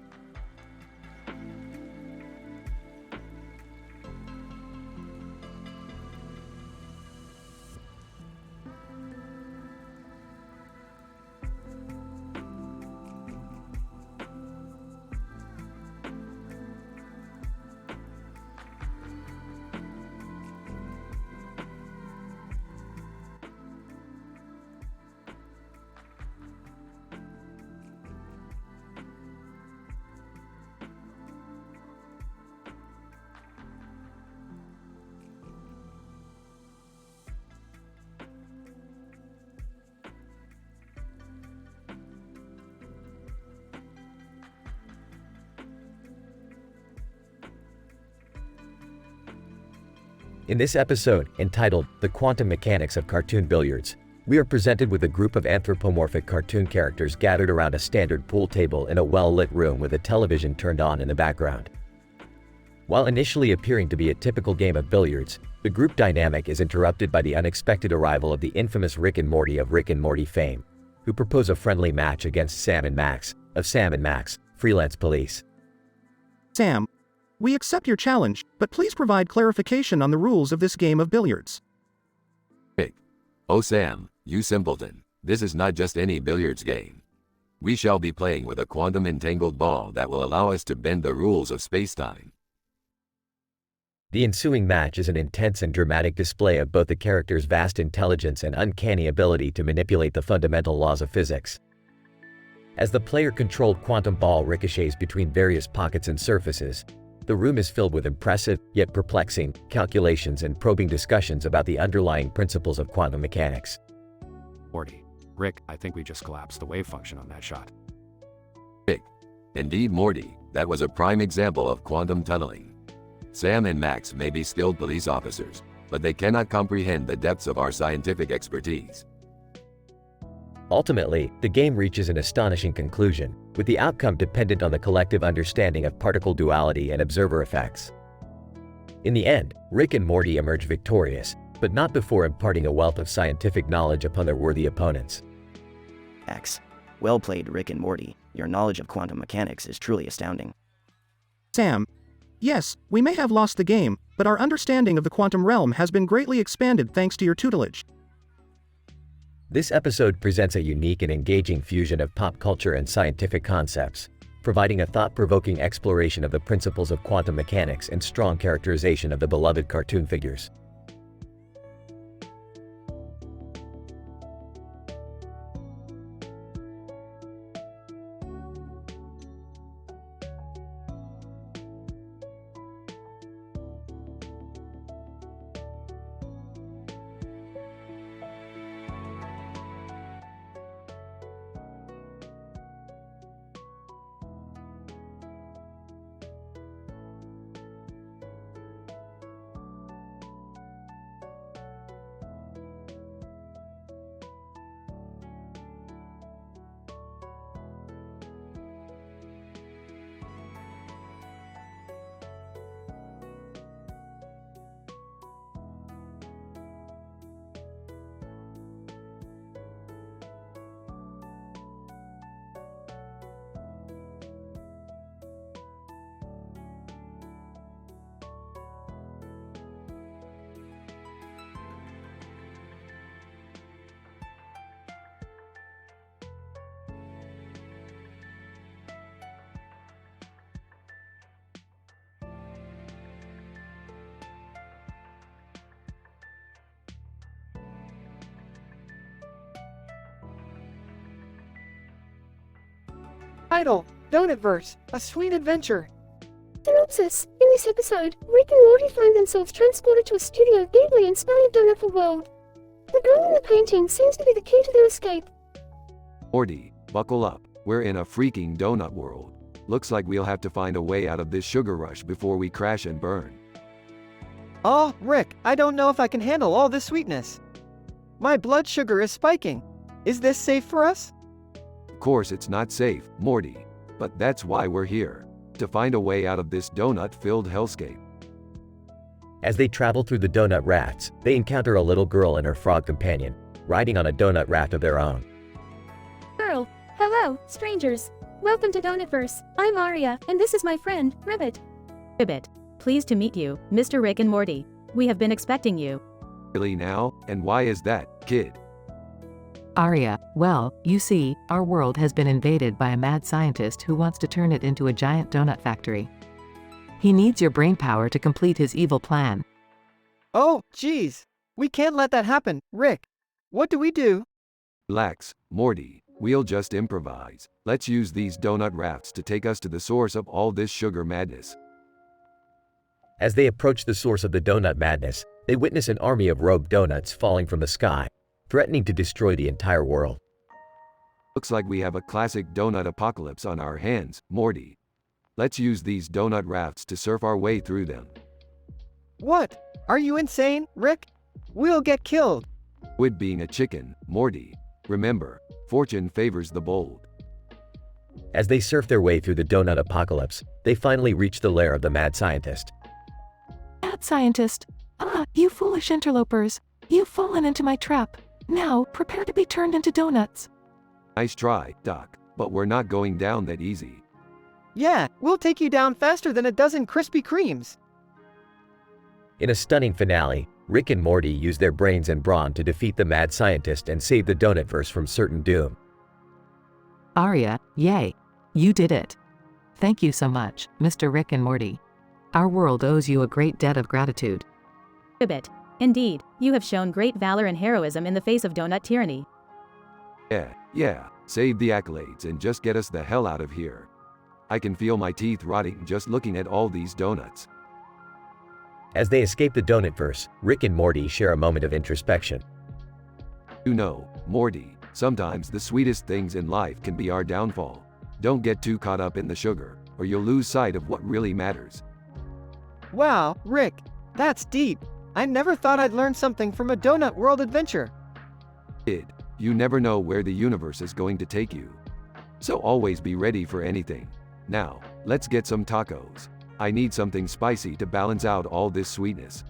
In this episode, entitled The Quantum Mechanics of Cartoon Billiards, we are presented with a group of anthropomorphic cartoon characters gathered around a standard pool table in a well-lit room with a television turned on in the background. While initially appearing to be a typical game of billiards, the group dynamic is interrupted by the unexpected arrival of the infamous Rick and Morty of Rick and Morty fame, who propose a friendly match against Sam and Max, of Sam and Max, freelance police. Sam, we accept your challenge, but please provide clarification on the rules of this game of billiards. Rick. Oh Sam, you simpleton, this is not just any billiards game. We shall be playing with a quantum entangled ball that will allow us to bend the rules of space-time. The ensuing match is an intense and dramatic display of both the characters' vast intelligence and uncanny ability to manipulate the fundamental laws of physics. As the player-controlled quantum ball ricochets between various pockets and surfaces, the room is filled with impressive, yet perplexing, calculations and probing discussions about the underlying principles of quantum mechanics. Morty. Rick, I think we just collapsed the wave function on that shot. Rick. Indeed Morty, that was a prime example of quantum tunneling. Sam and Max may be skilled police officers, but they cannot comprehend the depths of our scientific expertise. Ultimately, the game reaches an astonishing conclusion, with the outcome dependent on the collective understanding of particle duality and observer effects. In the end, Rick and Morty emerge victorious, but not before imparting a wealth of scientific knowledge upon their worthy opponents. X. Well played, Rick and Morty. Your knowledge of quantum mechanics is truly astounding. Sam, yes, we may have lost the game, but our understanding of the quantum realm has been greatly expanded thanks to your tutelage. This episode presents a unique and engaging fusion of pop culture and scientific concepts, providing a thought-provoking exploration of the principles of quantum mechanics and strong characterization of the beloved cartoon figures. Title: Donutverse, a sweet adventure. Synopsis: in this episode, Rick and Morty find themselves transported to a studio deeply inspired donut world. The girl in the painting seems to be the key to their escape. Morty, buckle up, we're in a freaking donut world. Looks like we'll have to find a way out of this sugar rush before we crash and burn. Oh, Rick, I don't know if I can handle all this sweetness. My blood sugar is spiking. Is this safe for us? Of course it's not safe, Morty. But that's why we're here. To find a way out of this donut-filled hellscape. As they travel through the donut rafts, they encounter a little girl and her frog companion, riding on a donut raft of their own. Girl, hello, strangers. Welcome to Donutverse. I'm Aria, and this is my friend, Ribbit. Ribbit. Pleased to meet you, Mr. Rick and Morty. We have been expecting you. Really now? And why is that, kid? Arya, well, you see, our world has been invaded by a mad scientist who wants to turn it into a giant donut factory. He needs your brainpower to complete his evil plan. Oh, geez. We can't let that happen, Rick. What do we do? Relax, Morty. We'll just improvise. Let's use these donut rafts to take us to the source of all this sugar madness. As they approach the source of the donut madness, they witness an army of rogue donuts falling from the sky, threatening to destroy the entire world. Looks like we have a classic donut apocalypse on our hands, Morty. Let's use these donut rafts to surf our way through them. What? Are you insane, Rick? We'll get killed. Quit being a chicken, Morty. Remember, fortune favors the bold. As they surf their way through the donut apocalypse, they finally reach the lair of the mad scientist. Mad scientist. Ah, you foolish interlopers. You've fallen into my trap. Now, prepare to be turned into donuts. Nice try, Doc, but we're not going down that easy. Yeah, we'll take you down faster than a dozen Krispy Kremes. In a stunning finale, Rick and Morty use their brains and brawn to defeat the mad scientist and save the Donutverse from certain doom. Arya, yay. You did it. Thank you so much, Mr. Rick and Morty. Our world owes you a great debt of gratitude. A bit. Indeed, you have shown great valor and heroism in the face of donut tyranny. Yeah, save the accolades and just get us the hell out of here. I can feel my teeth rotting just looking at all these donuts. As they escape the Donutverse, Rick and Morty share a moment of introspection. You know, Morty, sometimes the sweetest things in life can be our downfall. Don't get too caught up in the sugar, or you'll lose sight of what really matters. Wow, Rick, that's deep. I never thought I'd learn something from a Donut World adventure. You never know where the universe is going to take you. So always be ready for anything. Now, let's get some tacos. I need something spicy to balance out all this sweetness.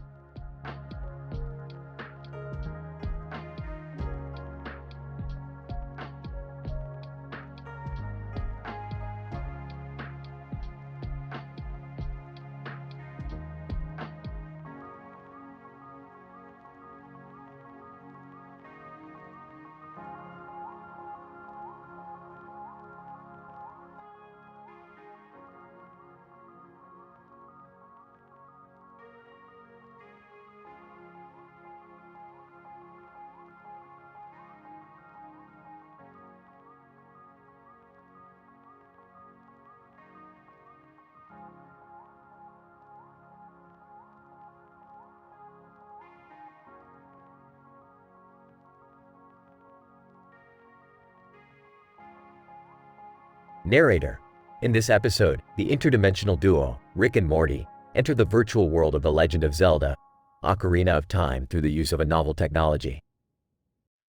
Narrator. In this episode, the interdimensional duo, Rick and Morty, enter the virtual world of The Legend of Zelda, Ocarina of Time, through the use of a novel technology.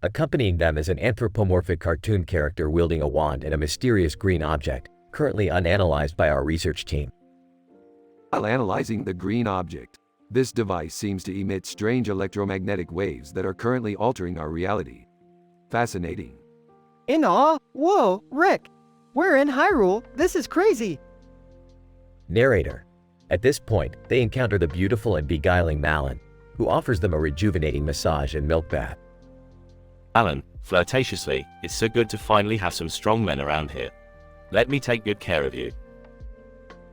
Accompanying them is an anthropomorphic cartoon character wielding a wand and a mysterious green object, currently unanalyzed by our research team. While analyzing the green object, this device seems to emit strange electromagnetic waves that are currently altering our reality. Fascinating. In awe? Whoa, Rick! We're in Hyrule, this is crazy! Narrator. At this point, they encounter the beautiful and beguiling Malin, who offers them a rejuvenating massage and milk bath. Alan, flirtatiously, it's so good to finally have some strong men around here. Let me take good care of you.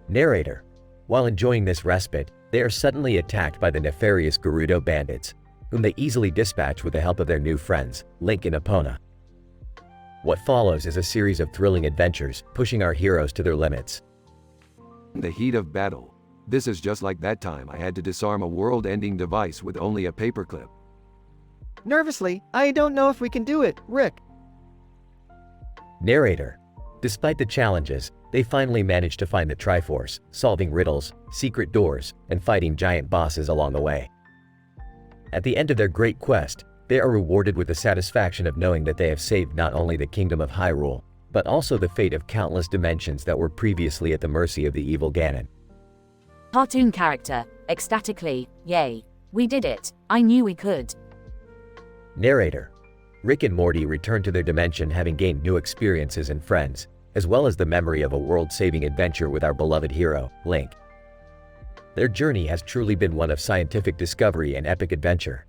Narrator. While enjoying this respite, they are suddenly attacked by the nefarious Gerudo bandits, whom they easily dispatch with the help of their new friends, Link and Epona. What follows is a series of thrilling adventures, pushing our heroes to their limits. In the heat of battle, this is just like that time I had to disarm a world-ending device with only a paperclip. Nervously, I don't know if we can do it, Rick. Narrator. Despite the challenges, they finally manage to find the Triforce, solving riddles, secret doors, and fighting giant bosses along the way. At the end of their great quest, they are rewarded with the satisfaction of knowing that they have saved not only the kingdom of Hyrule, but also the fate of countless dimensions that were previously at the mercy of the evil Ganon. Cartoon character, ecstatically, yay. We did it, I knew we could. Narrator. Rick and Morty return to their dimension having gained new experiences and friends, as well as the memory of a world-saving adventure with our beloved hero, Link. Their journey has truly been one of scientific discovery and epic adventure.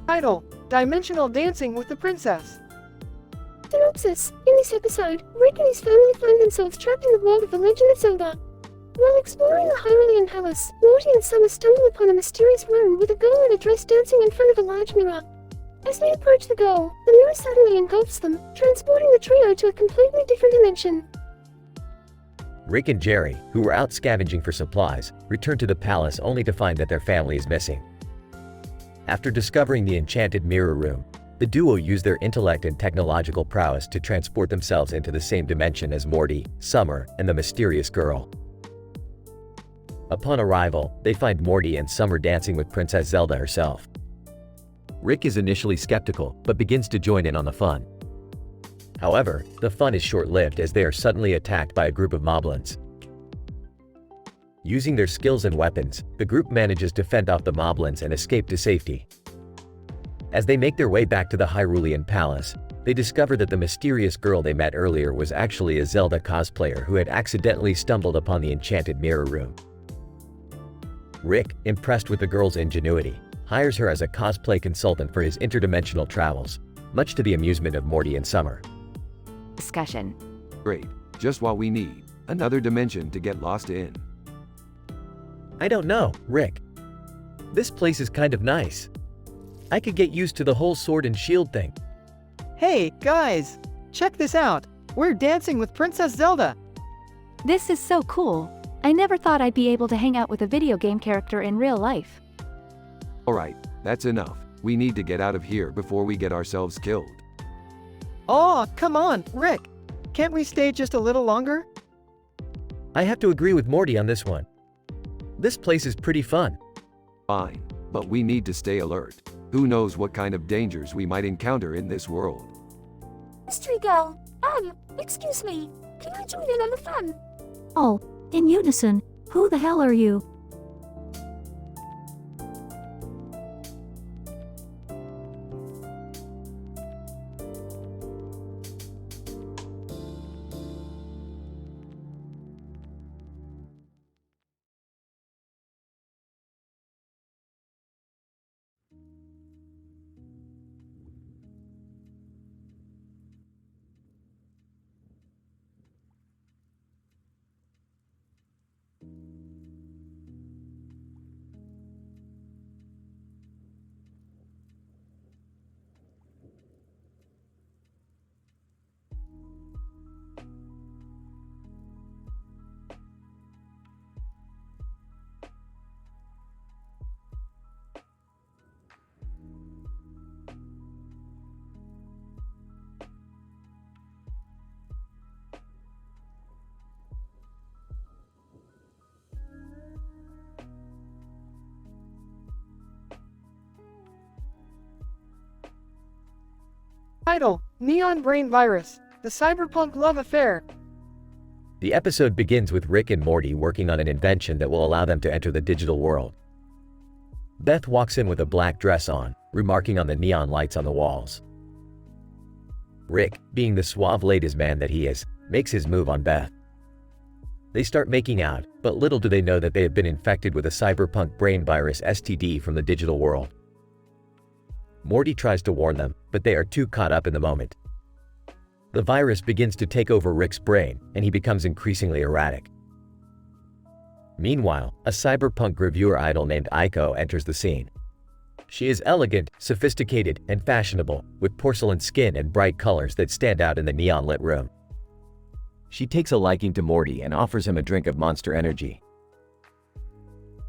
Title: Dimensional Dancing with the Princess. Synopsis: in this episode, Rick and his family find themselves trapped in the world of The Legend of Zelda. While exploring the Hyrulean Palace, Morty and Summer stumble upon a mysterious room with a girl in a dress dancing in front of a large mirror. As they approach the girl, the mirror suddenly engulfs them, transporting the trio to a completely different dimension. Rick and Jerry, who were out scavenging for supplies, return to the palace only to find that their family is missing. After discovering the enchanted mirror room, the duo use their intellect and technological prowess to transport themselves into the same dimension as Morty, Summer, and the mysterious girl. Upon arrival, they find Morty and Summer dancing with Princess Zelda herself. Rick is initially skeptical, but begins to join in on the fun. However, the fun is short-lived as they are suddenly attacked by a group of moblins. Using their skills and weapons, the group manages to fend off the moblins and escape to safety. As they make their way back to the Hyrulean Palace, they discover that the mysterious girl they met earlier was actually a Zelda cosplayer who had accidentally stumbled upon the enchanted mirror room. Rick, impressed with the girl's ingenuity, hires her as a cosplay consultant for his interdimensional travels, much to the amusement of Morty and Summer. Discussion. Great, just what we need. Another dimension to get lost in. I don't know, Rick. This place is kind of nice. I could get used to the whole sword and shield thing. Hey, guys! Check this out! We're dancing with Princess Zelda! This is so cool. I never thought I'd be able to hang out with a video game character in real life. Alright, that's enough. We need to get out of here before we get ourselves killed. Oh, come on, Rick! Can't we stay just a little longer? I have to agree with Morty on this one. This place is pretty fun. Fine, but we need to stay alert. Who knows what kind of dangers we might encounter in this world. Mystery girl, excuse me, can I join in on the fun? Oh, in unison, who the hell are you? Title: Neon Brain Virus, The Cyberpunk Love Affair. The episode begins with Rick and Morty working on an invention that will allow them to enter the digital world. Beth walks in with a black dress on, remarking on the neon lights on the walls. Rick, being the suave ladies man that he is, makes his move on Beth. They start making out, but little do they know that they have been infected with a cyberpunk brain virus STD from the digital world. Morty tries to warn them, but they are too caught up in the moment. The virus begins to take over Rick's brain, and he becomes increasingly erratic. Meanwhile, a cyberpunk reviewer idol named Aiko enters the scene. She is elegant, sophisticated, and fashionable, with porcelain skin and bright colors that stand out in the neon-lit room. She takes a liking to Morty and offers him a drink of Monster Energy.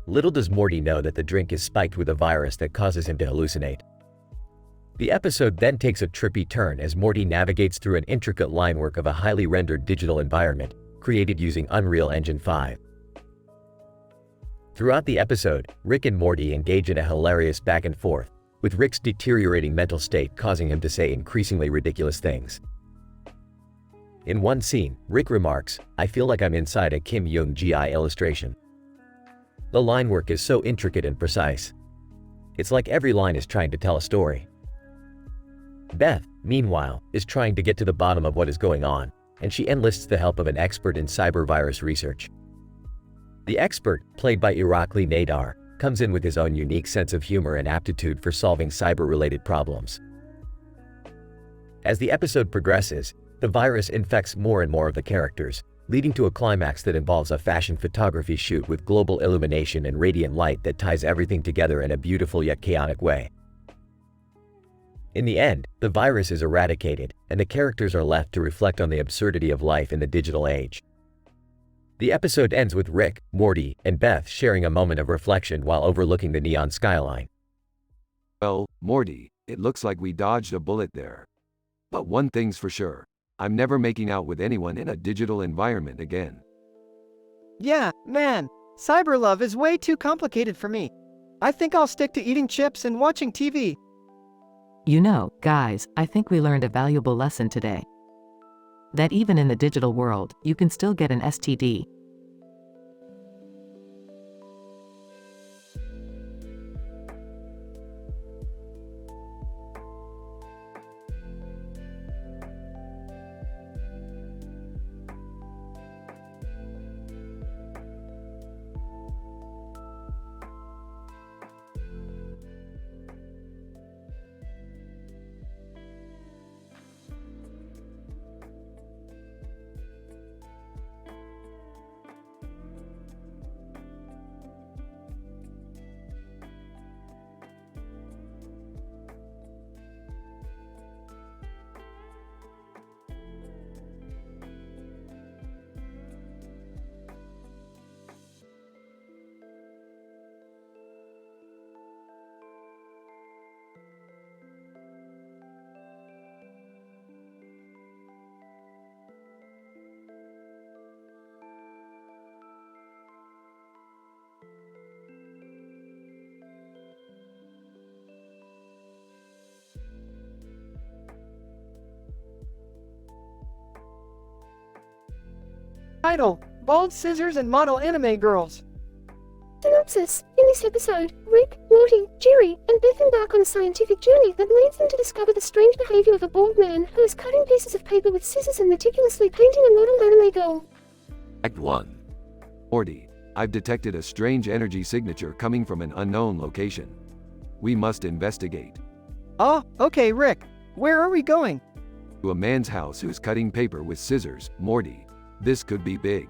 Little does Morty know that the drink is spiked with a virus that causes him to hallucinate. The episode then takes a trippy turn as Morty navigates through an intricate linework of a highly rendered digital environment, created using Unreal Engine 5. Throughout the episode, Rick and Morty engage in a hilarious back and forth, with Rick's deteriorating mental state causing him to say increasingly ridiculous things. In one scene, Rick remarks, "I feel like I'm inside a Kim Jong-gi illustration." The line work is so intricate and precise. It's like every line is trying to tell a story. Beth, meanwhile, is trying to get to the bottom of what is going on, and she enlists the help of an expert in cyber virus research. The expert, played by Irakli Nadar, comes in with his own unique sense of humor and aptitude for solving cyber-related problems. As the episode progresses, the virus infects more and more of the characters, leading to a climax that involves a fashion photography shoot with global illumination and radiant light that ties everything together in a beautiful yet chaotic way. In the end, the virus is eradicated, and the characters are left to reflect on the absurdity of life in the digital age. The episode ends with Rick, Morty, and Beth sharing a moment of reflection while overlooking the neon skyline. Well, Morty, it looks like we dodged a bullet there. But one thing's for sure. I'm never making out with anyone in a digital environment again. Yeah, man. Cyber love is way too complicated for me. I think I'll stick to eating chips and watching TV. You know, guys, I think we learned a valuable lesson today. That even in the digital world, you can still get an STD. Title: Bald Scissors and Model Anime Girls. Synopsis: in this episode, Rick, Morty, Jerry, and Beth embark on a scientific journey that leads them to discover the strange behavior of a bald man who is cutting pieces of paper with scissors and meticulously painting a model anime girl. Act 1. Morty, I've detected a strange energy signature coming from an unknown location. We must investigate. Oh, okay, Rick. Where are we going? To a man's house who's cutting paper with scissors, Morty. This could be big.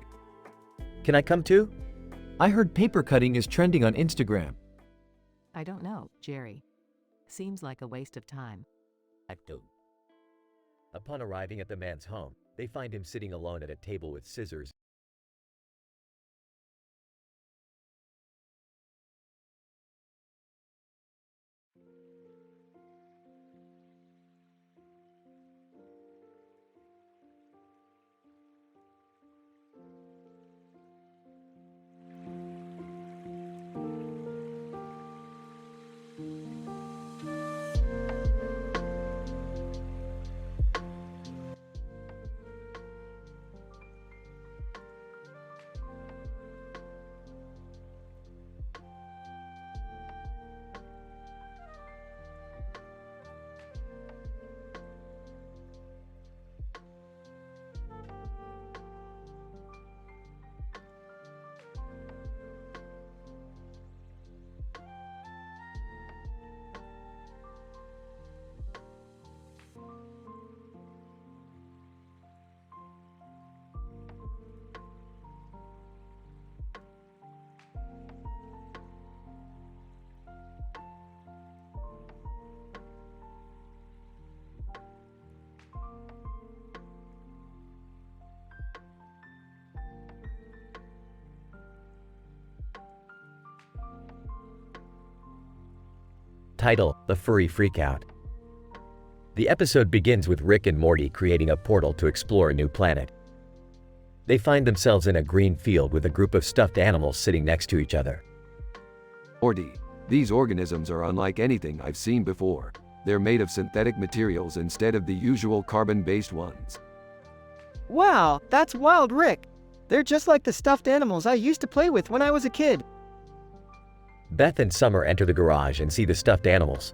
Can I come too? I heard paper cutting is trending on Instagram. I don't know, Jerry. Seems like a waste of time. Act 2. Upon arriving at the man's home, they find him sitting alone at a table with scissors. Title: The Furry Freakout. The episode begins with Rick and Morty creating a portal to explore a new planet. They find themselves in a green field with a group of stuffed animals sitting next to each other. Morty, these organisms are unlike anything I've seen before. They're made of synthetic materials instead of the usual carbon-based ones. Wow, that's wild, Rick. They're just like the stuffed animals I used to play with when I was a kid. Beth and Summer enter the garage and see the stuffed animals.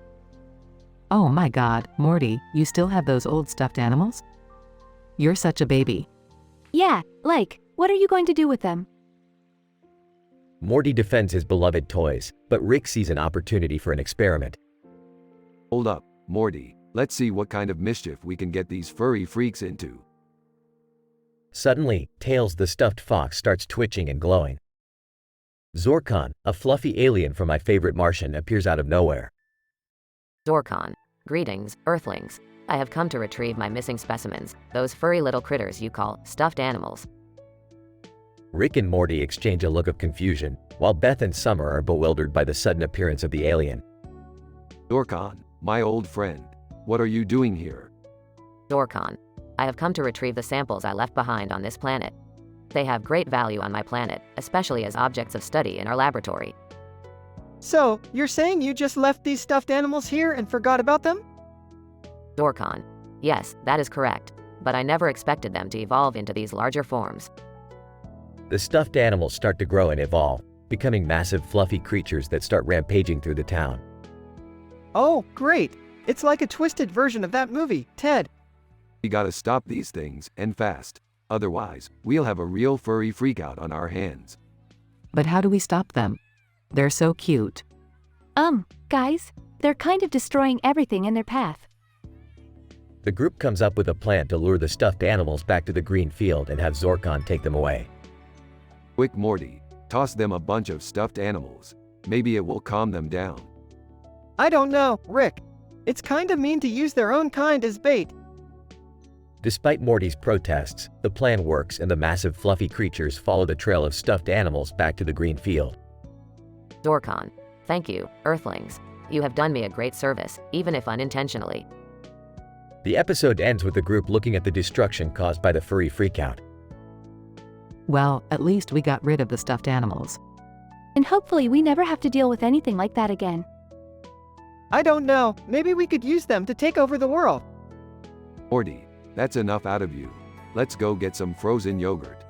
Oh my god, Morty, you still have those old stuffed animals? You're such a baby. Yeah, like, what are you going to do with them? Morty defends his beloved toys, but Rick sees an opportunity for an experiment. Hold up, Morty. Let's see what kind of mischief we can get these furry freaks into. Suddenly, Tails the stuffed fox starts twitching and glowing. Zorkon, a fluffy alien from My Favorite Martian, appears out of nowhere. Zorkon. Greetings, Earthlings. I have come to retrieve my missing specimens, those furry little critters you call stuffed animals. Rick and Morty exchange a look of confusion, while Beth and Summer are bewildered by the sudden appearance of the alien. Zorkon, my old friend. What are you doing here? Zorkon. I have come to retrieve the samples I left behind on this planet. They have great value on my planet, especially as objects of study in our laboratory. So, you're saying you just left these stuffed animals here and forgot about them? Zorkon. Yes, that is correct. But I never expected them to evolve into these larger forms. The stuffed animals start to grow and evolve, becoming massive fluffy creatures that start rampaging through the town. Oh, great! It's like a twisted version of that movie, Ted. We gotta stop these things, and fast. Otherwise, we'll have a real furry freakout on our hands. But how do we stop them? They're so cute. Guys, they're kind of destroying everything in their path. The group comes up with a plan to lure the stuffed animals back to the green field and have Zorkon take them away. Quick, Morty. Toss them a bunch of stuffed animals. Maybe it will calm them down. I don't know, Rick. It's kinda mean to use their own kind as bait. Despite Morty's protests, the plan works and the massive fluffy creatures follow the trail of stuffed animals back to the green field. Zorkon. Thank you, Earthlings. You have done me a great service, even if unintentionally. The episode ends with the group looking at the destruction caused by the furry freakout. Well, at least we got rid of the stuffed animals. And hopefully we never have to deal with anything like that again. I don't know, maybe we could use them to take over the world. Morty, that's enough out of you. Let's go get some frozen yogurt.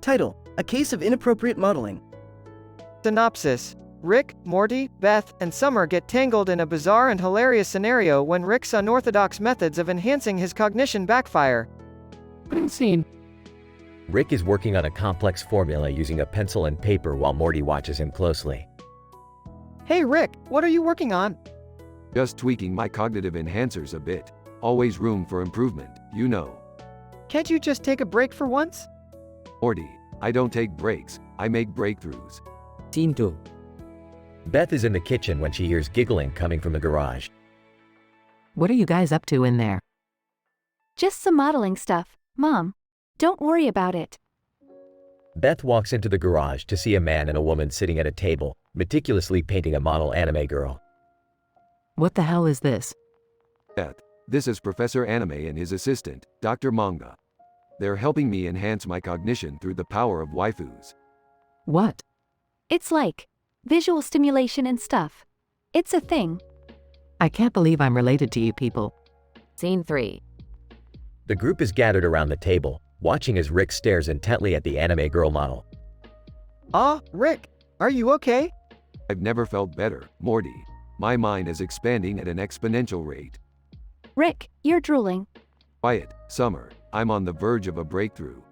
Title: A Case of Inappropriate Modeling. Synopsis. Rick, Morty, Beth, and Summer get tangled in a bizarre and hilarious scenario when Rick's unorthodox methods of enhancing his cognition backfire. Scene. Rick is working on a complex formula using a pencil and paper while Morty watches him closely. Hey Rick, what are you working on? Just tweaking my cognitive enhancers a bit. Always room for improvement, you know. Can't you just take a break for once? Morty, I don't take breaks, I make breakthroughs. Scene 2. Beth is in the kitchen when she hears giggling coming from the garage. What are you guys up to in there? Just some modeling stuff, Mom. Don't worry about it. Beth walks into the garage to see a man and a woman sitting at a table, meticulously painting a model anime girl. What the hell is this? Beth, this is Professor Anime and his assistant, Dr. Manga. They're helping me enhance my cognition through the power of waifus. What? It's like visual stimulation and stuff. It's a thing. I can't believe I'm related to you people. Scene 3. The group is gathered around the table, watching as Rick stares intently at the anime girl model. Rick, are you okay? I've never felt better, Morty. My mind is expanding at an exponential rate. Rick, you're drooling. Quiet, Summer. I'm on the verge of a breakthrough.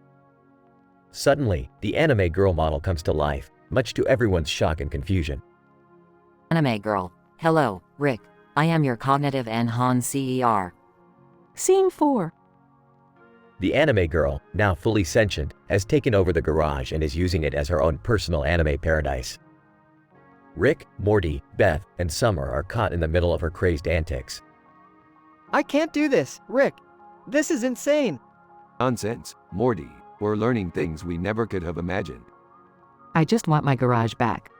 Suddenly, the anime girl model comes to life, much to everyone's shock and confusion. Anime girl. Hello, Rick. I am your cognitive enhancer. Scene 4. The anime girl, now fully sentient, has taken over the garage and is using it as her own personal anime paradise. Rick, Morty, Beth, and Summer are caught in the middle of her crazed antics. I can't do this, Rick. This is insane. Nonsense, Morty. We're learning things we never could have imagined. I just want my garage back.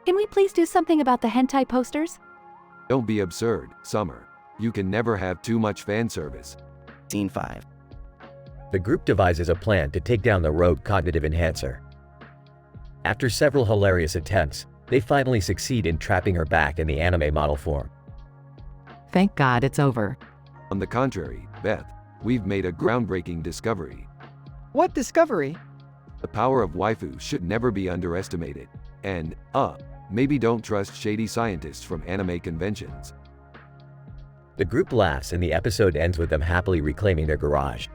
Can we please do something about the hentai posters? Don't be absurd, Summer. You can never have too much fan service. Scene 5. The group devises a plan to take down the rogue cognitive enhancer. After several hilarious attempts, they finally succeed in trapping her back in the anime model form. Thank God it's over. On the contrary, Beth, we've made a groundbreaking discovery. What discovery? The power of waifu should never be underestimated. And, maybe don't trust shady scientists from anime conventions. The group laughs and the episode ends with them happily reclaiming their garage.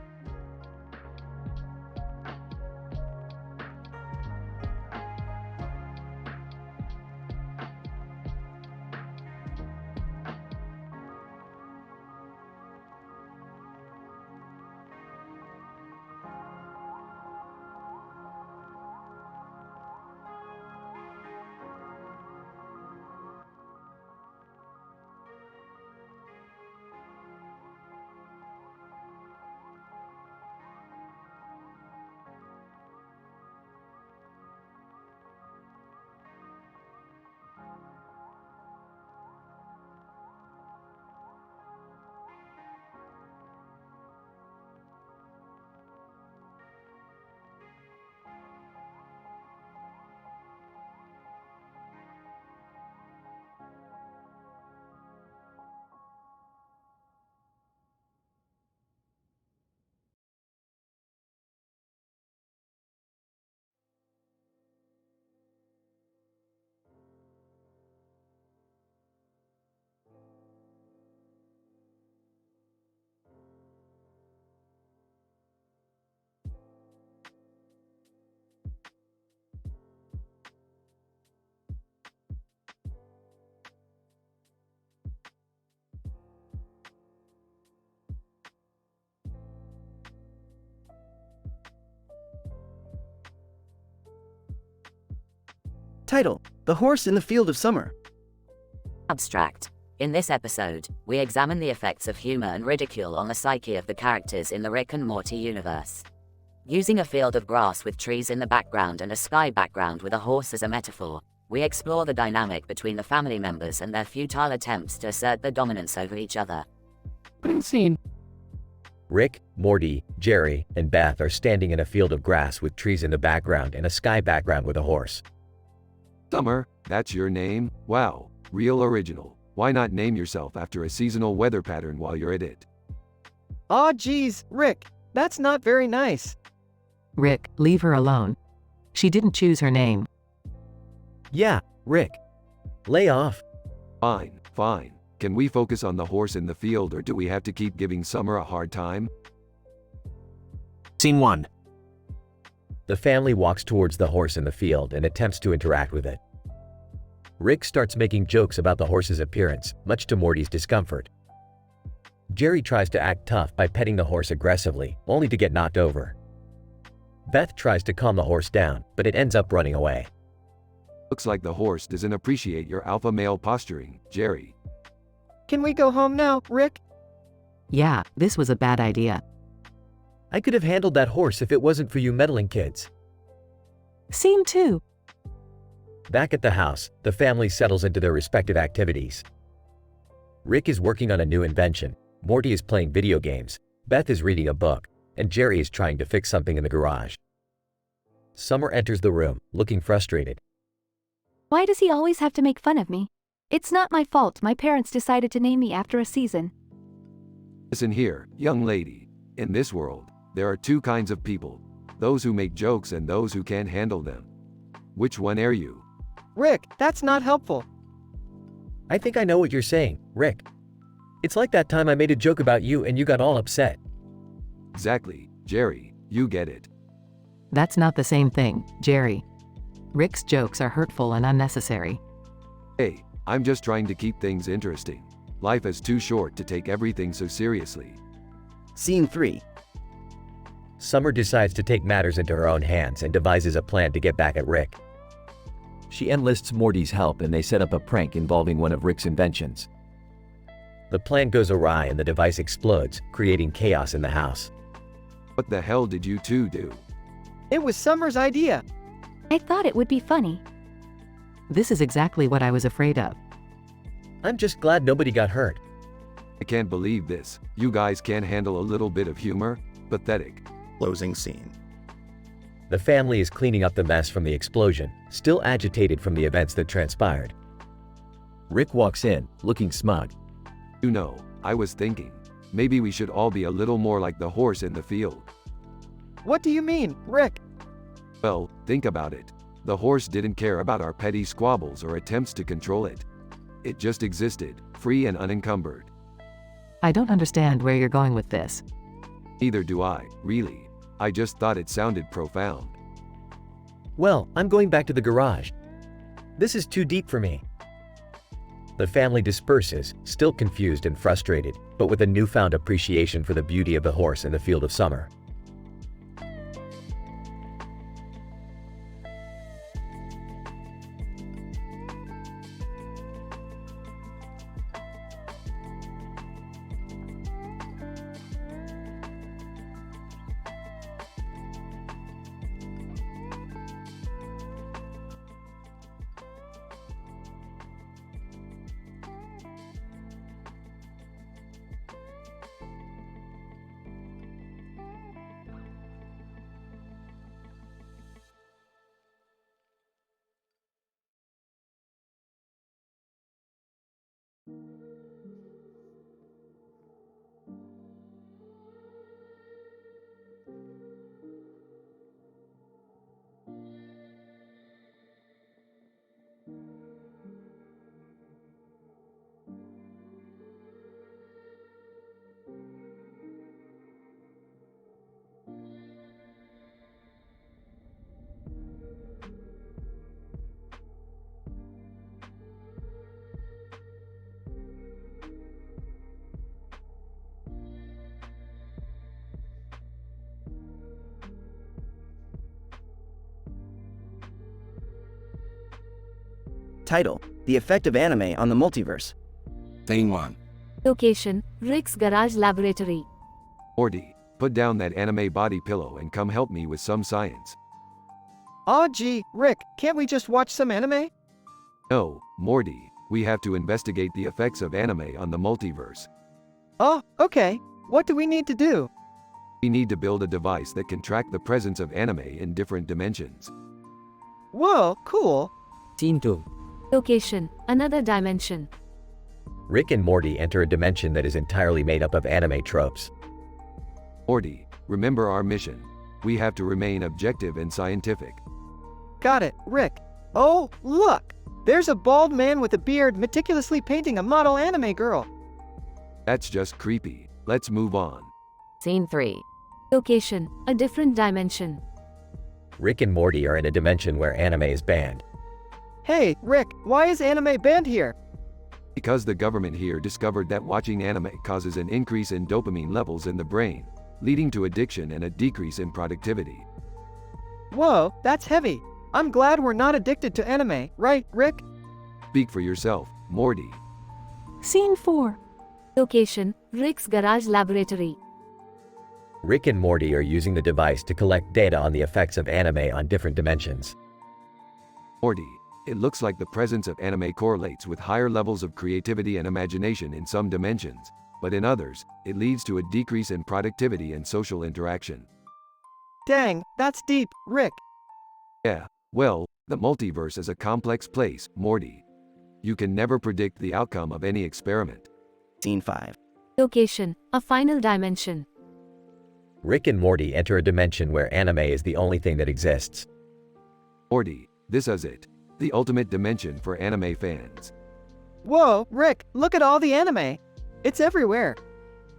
Title: The Horse in the Field of Summer. Abstract. In this episode, we examine the effects of humor and ridicule on the psyche of the characters in the Rick and Morty universe. Using a field of grass with trees in the background and a sky background with a horse as a metaphor, we explore the dynamic between the family members and their futile attempts to assert their dominance over each other. Opening scene. Rick, Morty, Jerry, and Beth are standing in a field of grass with trees in the background and a sky background with a horse. Summer, that's your name? Wow, real original. Why not name yourself after a seasonal weather pattern while you're at it? Aw geez, Rick, that's not very nice. Rick, leave her alone. She didn't choose her name. Yeah, Rick. Lay off. Fine, fine. Can we focus on the horse in the field or do we have to keep giving Summer a hard time? Scene 1. The family walks towards the horse in the field and attempts to interact with it. Rick starts making jokes about the horse's appearance, much to Morty's discomfort. Jerry tries to act tough by petting the horse aggressively, only to get knocked over. Beth tries to calm the horse down, but it ends up running away. Looks like the horse doesn't appreciate your alpha male posturing, Jerry. Can we go home now, Rick? Yeah, this was a bad idea. I could have handled that horse if it wasn't for you meddling kids. Scene 2. Back at the house, the family settles into their respective activities. Rick is working on a new invention, Morty is playing video games, Beth is reading a book, and Jerry is trying to fix something in the garage. Summer enters the room, looking frustrated. Why does he always have to make fun of me? It's not my fault my parents decided to name me after a season. Listen here, young lady. In this world, there are two kinds of people. Those who make jokes and those who can't handle them. Which one are you? Rick, that's not helpful. I think I know what you're saying, Rick. It's like that time I made a joke about you and you got all upset. Exactly, Jerry, you get it. That's not the same thing, Jerry. Rick's jokes are hurtful and unnecessary. Hey, I'm just trying to keep things interesting. Life is too short to take everything so seriously. Scene 3. Summer decides to take matters into her own hands and devises a plan to get back at Rick. She enlists Morty's help and they set up a prank involving one of Rick's inventions. The plan goes awry and the device explodes, creating chaos in the house. What the hell did you two do? It was Summer's idea. I thought it would be funny. This is exactly what I was afraid of. I'm just glad nobody got hurt. I can't believe this. You guys can't handle a little bit of humor? Pathetic. Closing scene. The family is cleaning up the mess from the explosion, still agitated from the events that transpired. Rick walks in, looking smug. You know, I was thinking, maybe we should all be a little more like the horse in the field. What do you mean, Rick? Well, think about it. The horse didn't care about our petty squabbles or attempts to control it. It just existed, free and unencumbered. I don't understand where you're going with this. Neither do I, really. I just thought it sounded profound. Well, I'm going back to the garage. This is too deep for me. The family disperses, still confused and frustrated, but with a newfound appreciation for the beauty of the horse in the field of summer. Title: The Effect of Anime on the Multiverse. Scene 1. Location: Rick's garage laboratory. Morty, put down that anime body pillow and come help me with some science. Aw gee, Rick, can't we just watch some anime? No, Morty, we have to investigate the effects of anime on the multiverse. Oh, okay. What do we need to do? We need to build a device that can track the presence of anime in different dimensions. Whoa, cool. Scene 2. Location: another dimension. Rick and Morty enter a dimension that is entirely made up of anime tropes. Morty, remember our mission. We have to remain objective and scientific. Got it, Rick. Oh, look! There's a bald man with a beard meticulously painting a model anime girl. That's just creepy. Let's move on. Scene 3. Location: a different dimension. Rick and Morty are in a dimension where anime is banned. Hey, Rick, why is anime banned here? Because the government here discovered that watching anime causes an increase in dopamine levels in the brain, leading to addiction and a decrease in productivity. Whoa, that's heavy. I'm glad we're not addicted to anime, right, Rick? Speak for yourself, Morty. Scene 4. Location: Rick's garage laboratory. Rick and Morty are using the device to collect data on the effects of anime on different dimensions. Morty, it looks like the presence of anime correlates with higher levels of creativity and imagination in some dimensions, but in others, it leads to a decrease in productivity and social interaction. Dang, that's deep, Rick. Yeah, well, the multiverse is a complex place, Morty. You can never predict the outcome of any experiment. Scene 5. Location: a final dimension. Rick and Morty enter a dimension where anime is the only thing that exists. Morty, this is it. The ultimate dimension for anime fans. Whoa, Rick, look at all the anime. It's everywhere.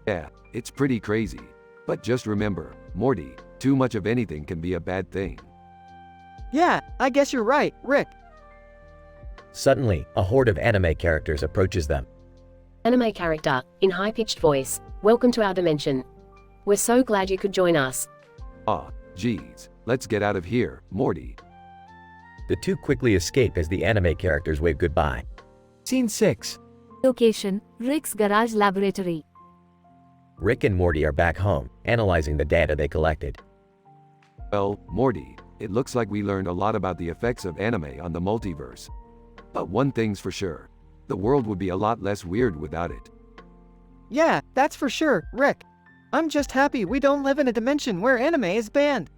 Yeah, it's pretty crazy. But just remember, Morty, too much of anything can be a bad thing. Yeah, I guess you're right, Rick. Suddenly, a horde of anime characters approaches them. Anime character, in high-pitched voice, welcome to our dimension. We're so glad you could join us. Ah, geez. Let's get out of here, Morty. The two quickly escape as the anime characters wave goodbye. Scene 6. Location, Rick's garage laboratory. Rick and Morty are back home, analyzing the data they collected. Well, Morty, it looks like we learned a lot about the effects of anime on the multiverse. But one thing's for sure. The world would be a lot less weird without it. Yeah, that's for sure, Rick. I'm just happy we don't live in a dimension where anime is banned.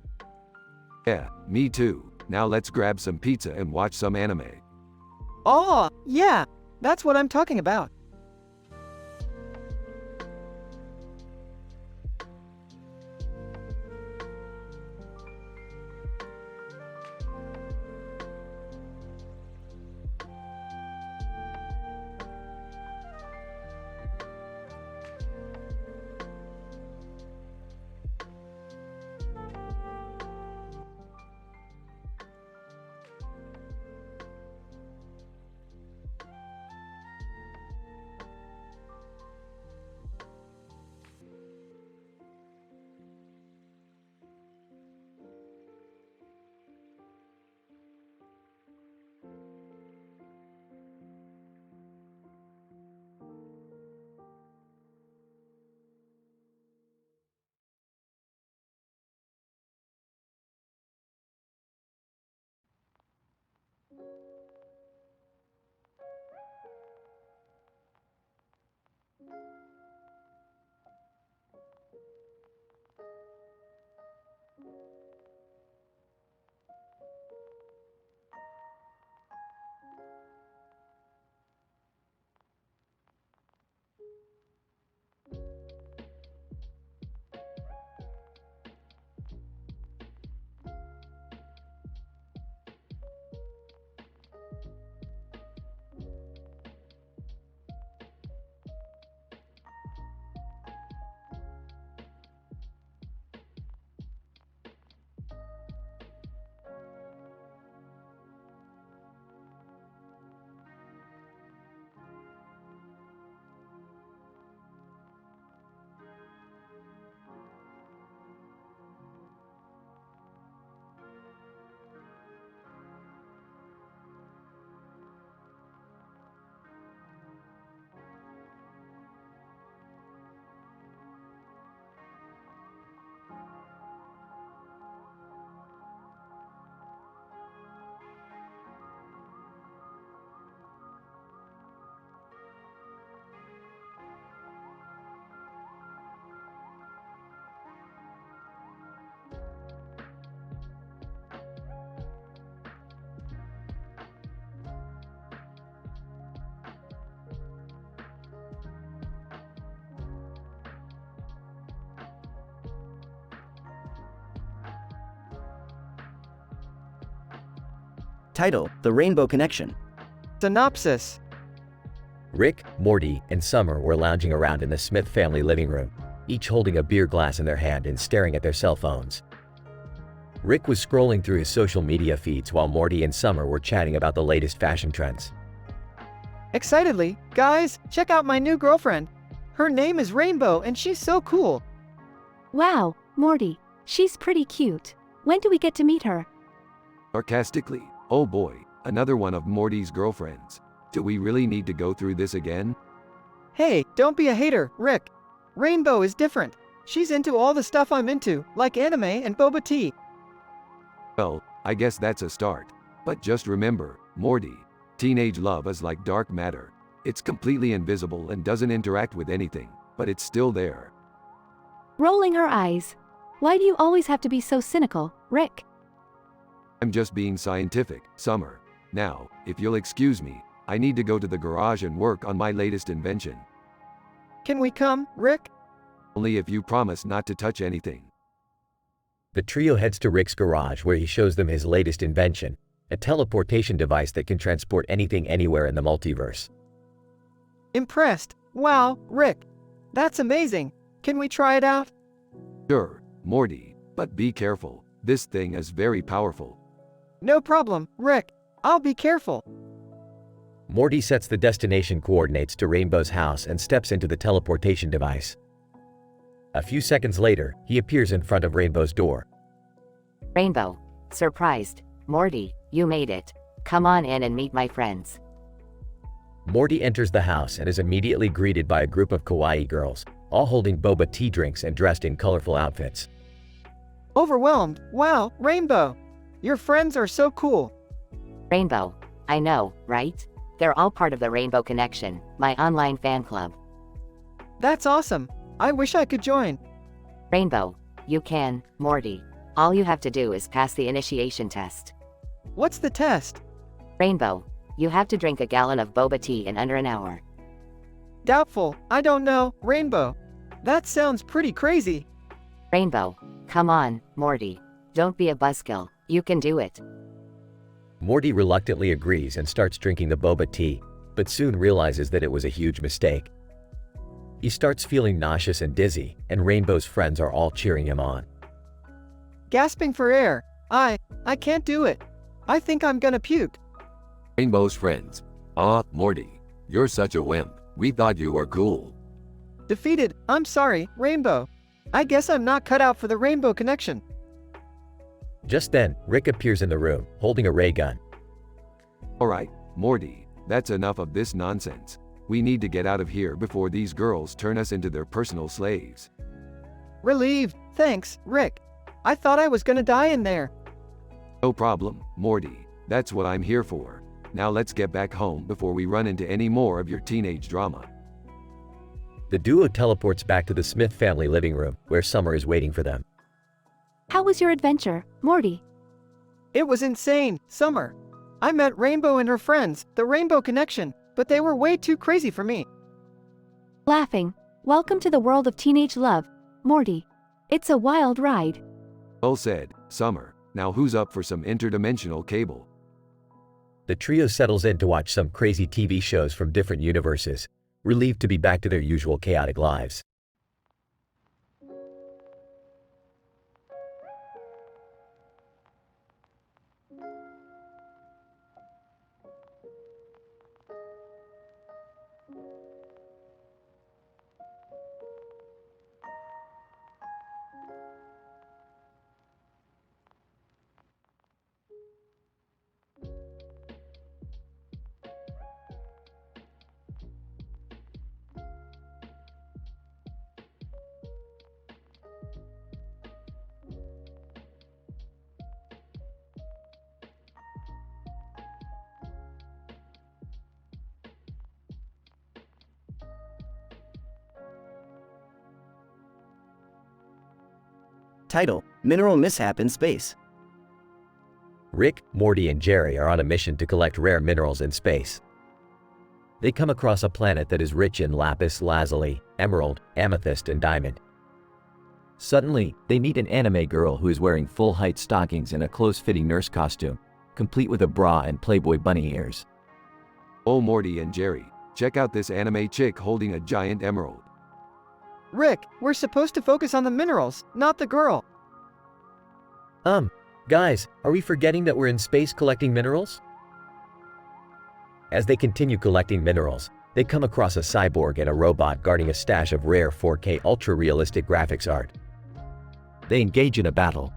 Yeah, me too. Now let's grab some pizza and watch some anime. Oh, yeah, that's what I'm talking about. Title: The Rainbow Connection. Synopsis. Rick, Morty, and Summer were lounging around in the Smith family living room, each holding a beer glass in their hand and staring at their cell phones. Rick was scrolling through his social media feeds while Morty and Summer were chatting about the latest fashion trends. Excitedly, guys, check out my new girlfriend. Her name is Rainbow and she's so cool. Wow, Morty, she's pretty cute. When do we get to meet her? Sarcastically, oh boy, another one of Morty's girlfriends. Do we really need to go through this again? Hey, don't be a hater, Rick. Rainbow is different. She's into all the stuff I'm into, like anime and boba tea. Well, I guess that's a start. But just remember, Morty, teenage love is like dark matter. It's completely invisible and doesn't interact with anything, but it's still there. Rolling her eyes. Why do you always have to be so cynical, Rick? I'm just being scientific, Summer. Now, if you'll excuse me, I need to go to the garage and work on my latest invention. Can we come, Rick? Only if you promise not to touch anything. The trio heads to Rick's garage where he shows them his latest invention, a teleportation device that can transport anything anywhere in the multiverse. Impressed. Wow, Rick. That's amazing. Can we try it out? Sure, Morty, but be careful. This thing is very powerful. No problem, Rick. I'll be careful. Morty sets the destination coordinates to Rainbow's house and steps into the teleportation device. A few seconds later, he appears in front of Rainbow's door. Rainbow. Surprised. Morty, you made it. Come on in and meet my friends. Morty enters the house and is immediately greeted by a group of kawaii girls, all holding boba tea drinks and dressed in colorful outfits. Overwhelmed. Wow, Rainbow. Your friends are so cool. Rainbow. I know, right? They're all part of the Rainbow Connection, my online fan club. That's awesome. I wish I could join. Rainbow. You can, Morty. All you have to do is pass the initiation test. What's the test? Rainbow. You have to drink a gallon of boba tea in under an hour. Doubtful. I don't know, Rainbow. That sounds pretty crazy. Rainbow. Come on, Morty. Don't be a buzzkill. You can do it. Morty reluctantly agrees and starts drinking the boba tea, but soon realizes that it was a huge mistake. He starts feeling nauseous and dizzy, and Rainbow's friends are all cheering him on. Gasping for air. I can't do it. I think I'm gonna puke. Rainbow's friends. Morty. You're such a wimp. We thought you were cool. Defeated. I'm sorry, Rainbow. I guess I'm not cut out for the Rainbow Connection. Just then, Rick appears in the room, holding a ray gun. Alright, Morty, that's enough of this nonsense. We need to get out of here before these girls turn us into their personal slaves. Relieved. Thanks, Rick. I thought I was gonna die in there. No problem, Morty. That's what I'm here for. Now let's get back home before we run into any more of your teenage drama. The duo teleports back to the Smith family living room, where Summer is waiting for them. How was your adventure, Morty? It was insane, Summer. I met Rainbow and her friends, the Rainbow Connection, but they were way too crazy for me. Laughing. Welcome to the world of teenage love, Morty. It's a wild ride. Well said, Summer. Now who's up for some interdimensional cable? The trio settles in to watch some crazy TV shows from different universes, relieved to be back to their usual chaotic lives. Title: Mineral Mishap in Space. Rick, Morty, and Jerry are on a mission to collect rare minerals in space. They come across a planet that is rich in lapis lazuli, emerald, amethyst, and diamond. Suddenly, they meet an anime girl who is wearing full-height stockings and a close-fitting nurse costume, complete with a bra and Playboy bunny ears. Oh, Morty and Jerry, check out this anime chick holding a giant emerald. Rick, we're supposed to focus on the minerals, not the girl. Guys, are we forgetting that we're in space collecting minerals? As they continue collecting minerals, they come across a cyborg and a robot guarding a stash of rare 4K ultra-realistic graphics art. They engage in a battle.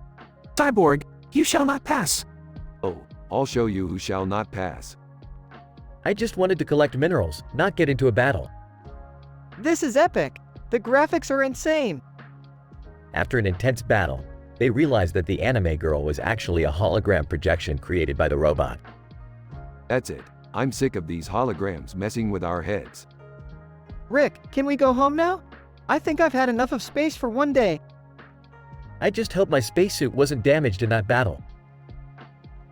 Cyborg, you shall not pass. Oh, I'll show you who shall not pass. I just wanted to collect minerals, not get into a battle. This is epic. The graphics are insane. After an intense battle, they realize that the anime girl was actually a hologram projection created by the robot. That's it. I'm sick of these holograms messing with our heads. Rick, can we go home now? I think I've had enough of space for one day. I just hope my spacesuit wasn't damaged in that battle.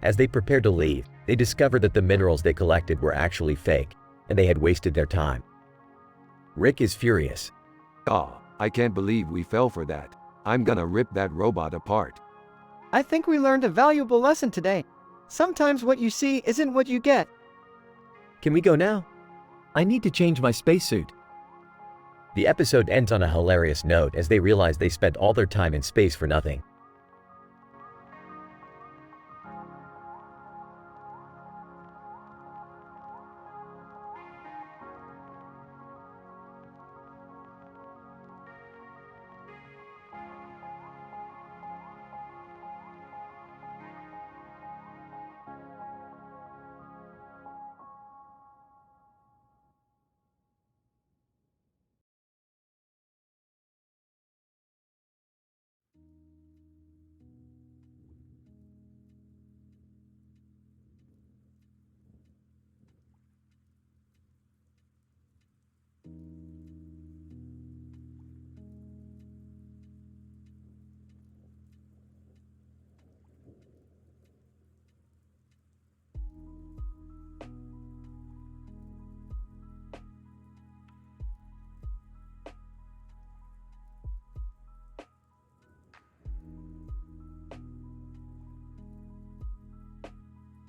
As they prepare to leave, they discover that the minerals they collected were actually fake, and they had wasted their time. Rick is furious. I can't believe we fell for that. I'm gonna rip that robot apart. I think we learned a valuable lesson today. Sometimes what you see isn't what you get. Can we go now? I need to change my spacesuit. The episode ends on a hilarious note as they realize they spent all their time in space for nothing.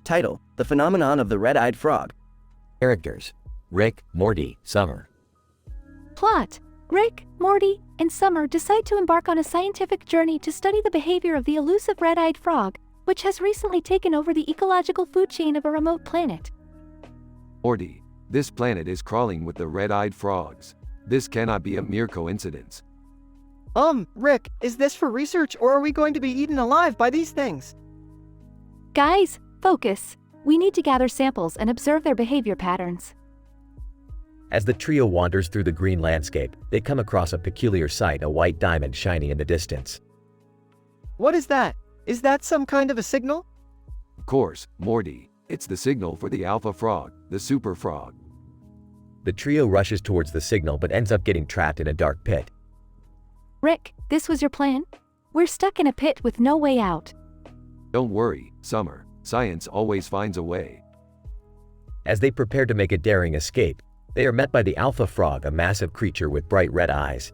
Title: The Phenomenon of the Red-Eyed Frog. Characters: Rick, Morty, Summer. Plot: Rick, Morty, and Summer decide to embark on a scientific journey to study the behavior of the elusive red-eyed frog, which has recently taken over the ecological food chain of a remote planet. Morty, this planet is crawling with the red-eyed frogs. This cannot be a mere coincidence. Rick, is this for research or are we going to be eaten alive by these things? Guys, focus. We need to gather samples and observe their behavior patterns. As the trio wanders through the green landscape, they come across a peculiar sight, a white diamond shining in the distance. What is that? Is that some kind of a signal? Of course, Morty. It's the signal for the alpha frog, the super frog. The trio rushes towards the signal but ends up getting trapped in a dark pit. Rick, this was your plan? We're stuck in a pit with no way out. Don't worry, Summer. Science always finds a way. As they prepare to make a daring escape, they are met by the alpha frog, a massive creature with bright red eyes.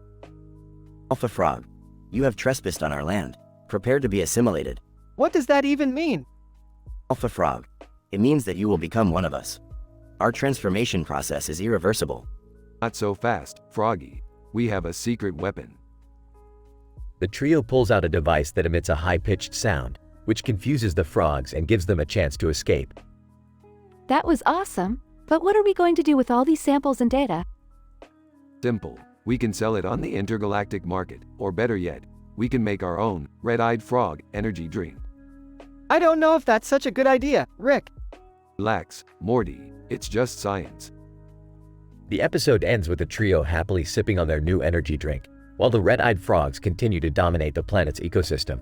Alpha frog, you have trespassed on our land. Prepare to be assimilated. What does that even mean? Alpha frog, it means that you will become one of us. Our transformation process is irreversible. Not so fast, Froggy. We have a secret weapon. The trio pulls out a device that emits a high-pitched sound, which confuses the frogs and gives them a chance to escape. That was awesome, but what are we going to do with all these samples and data? Simple. We can sell it on the intergalactic market, or better yet, we can make our own red-eyed frog energy drink. I don't know if that's such a good idea, Rick. Relax, Morty. It's just science. The episode ends with the trio happily sipping on their new energy drink, while the red-eyed frogs continue to dominate the planet's ecosystem.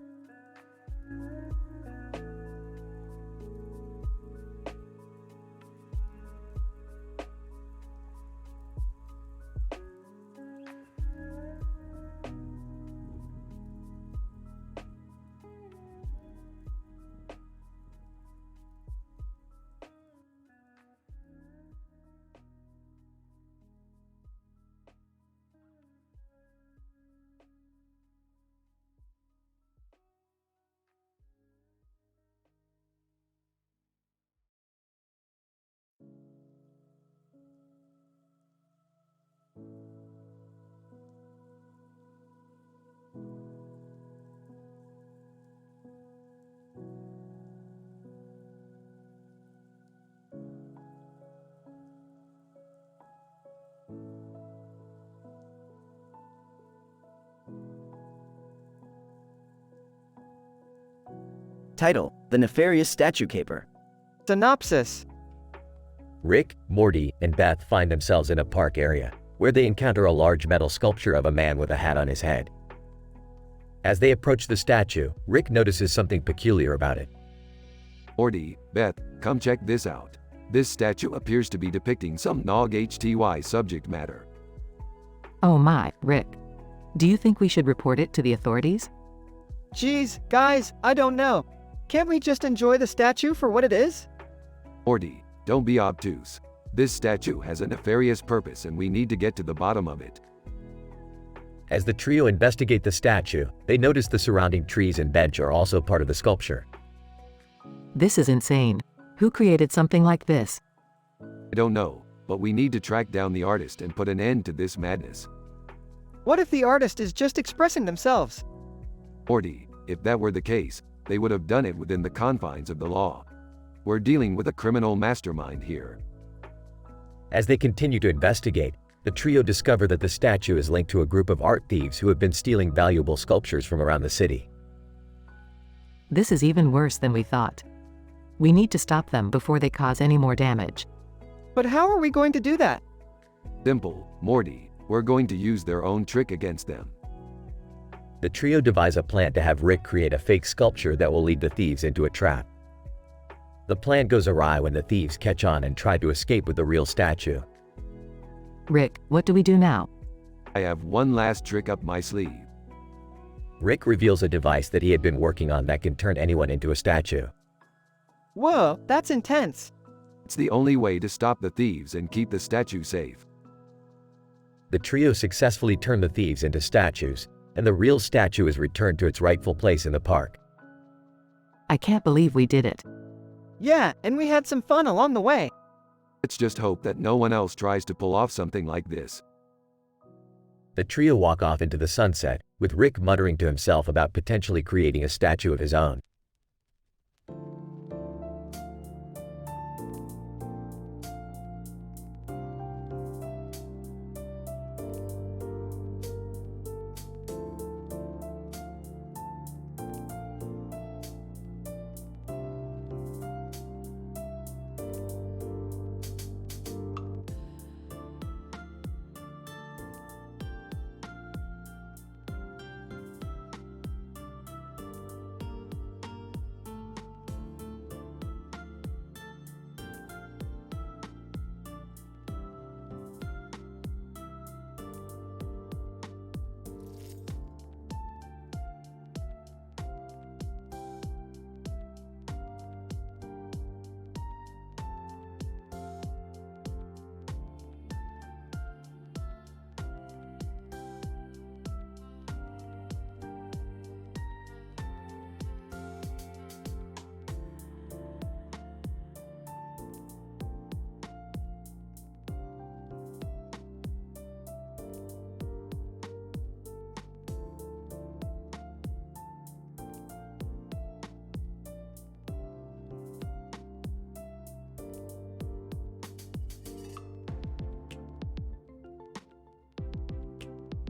Title: The Nefarious Statue Caper. Synopsis. Rick, Morty, and Beth find themselves in a park area, where they encounter a large metal sculpture of a man with a hat on his head. As they approach the statue, Rick notices something peculiar about it. Morty, Beth, come check this out. This statue appears to be depicting some NOG-HTY subject matter. Oh my, Rick. Do you think we should report it to the authorities? Geez, guys, I don't know. Can't we just enjoy the statue for what it is? Morty, don't be obtuse. This statue has a nefarious purpose and we need to get to the bottom of it. As the trio investigate the statue, they notice the surrounding trees and bench are also part of the sculpture. This is insane. Who created something like this? I don't know, but we need to track down the artist and put an end to this madness. What if the artist is just expressing themselves? Morty, if that were the case, they would have done it within the confines of the law. We're dealing with a criminal mastermind here. As they continue to investigate, the trio discover that the statue is linked to a group of art thieves who have been stealing valuable sculptures from around the city. This is even worse than we thought. We need to stop them before they cause any more damage. But how are we going to do that? Simple, Morty. We're going to use their own trick against them. The trio devise a plan to have Rick create a fake sculpture that will lead the thieves into a trap. The plan goes awry when the thieves catch on and try to escape with the real statue. Rick, what do we do now? I have one last trick up my sleeve. Rick reveals a device that he had been working on that can turn anyone into a statue. Whoa, that's intense. It's the only way to stop the thieves and keep the statue safe. The trio successfully turn the thieves into statues, and the real statue is returned to its rightful place in the park. I can't believe we did it. Yeah, and we had some fun along the way. Let's just hope that no one else tries to pull off something like this. The trio walk off into the sunset, with Rick muttering to himself about potentially creating a statue of his own.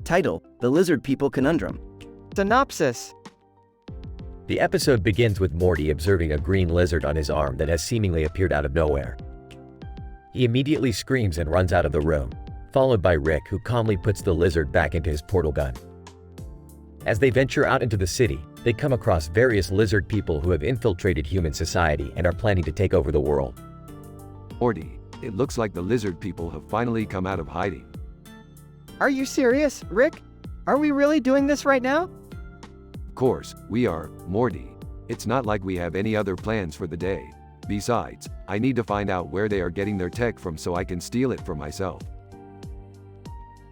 Title: The Lizard People Conundrum. Synopsis. The episode begins with Morty observing a green lizard on his arm that has seemingly appeared out of nowhere. He immediately screams and runs out of the room, followed by Rick, who calmly puts the lizard back into his portal gun. As they venture out into the city, they come across various lizard people who have infiltrated human society and are planning to take over the world. Morty, it looks like the lizard people have finally come out of hiding. Are you serious, Rick? Are we really doing this right now? Of course, we are, Morty. It's not like we have any other plans for the day. Besides, I need to find out where they are getting their tech from so I can steal it for myself.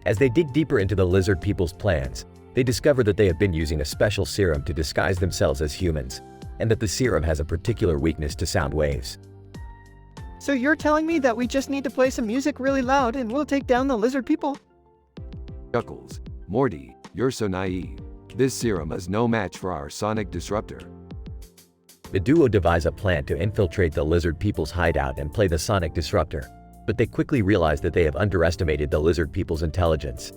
As they dig deeper into the lizard people's plans, they discover that they have been using a special serum to disguise themselves as humans, and that the serum has a particular weakness to sound waves. So you're telling me that we just need to play some music really loud and we'll take down the lizard people? Chuckles. Morty, you're so naive. This serum is no match for our sonic disruptor. The duo devise a plan to infiltrate the lizard people's hideout and play the sonic disruptor, but they quickly realize that they have underestimated the lizard people's intelligence.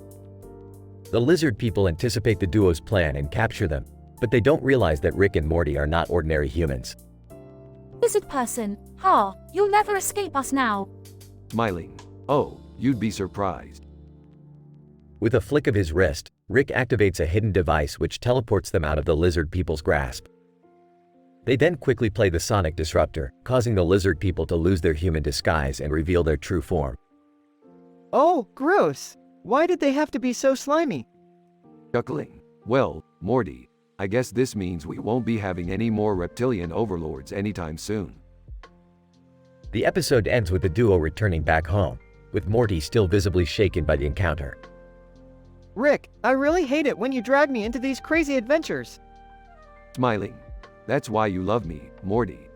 The lizard people anticipate the duo's plan and capture them, but they don't realize that Rick and Morty are not ordinary humans. Lizard person, ha, you'll never escape us now. Smiling. Oh, you'd be surprised. With a flick of his wrist, Rick activates a hidden device which teleports them out of the lizard people's grasp. They then quickly play the sonic disruptor, causing the lizard people to lose their human disguise and reveal their true form. Oh, gross! Why did they have to be so slimy? Chuckling. Well, Morty, I guess this means we won't be having any more reptilian overlords anytime soon. The episode ends with the duo returning back home, with Morty still visibly shaken by the encounter. Rick, I really hate it when you drag me into these crazy adventures. Smiling. That's why you love me, Morty.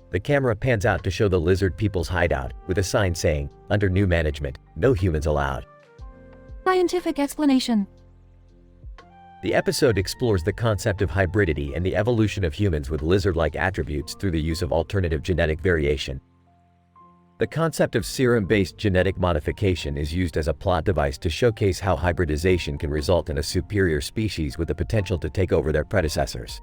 The camera pans out to show the lizard people's hideout, with a sign saying, "Under new management, no humans allowed." Scientific explanation. The episode explores the concept of hybridity and the evolution of humans with lizard-like attributes through the use of alternative genetic variation. The concept of serum-based genetic modification is used as a plot device to showcase how hybridization can result in a superior species with the potential to take over their predecessors.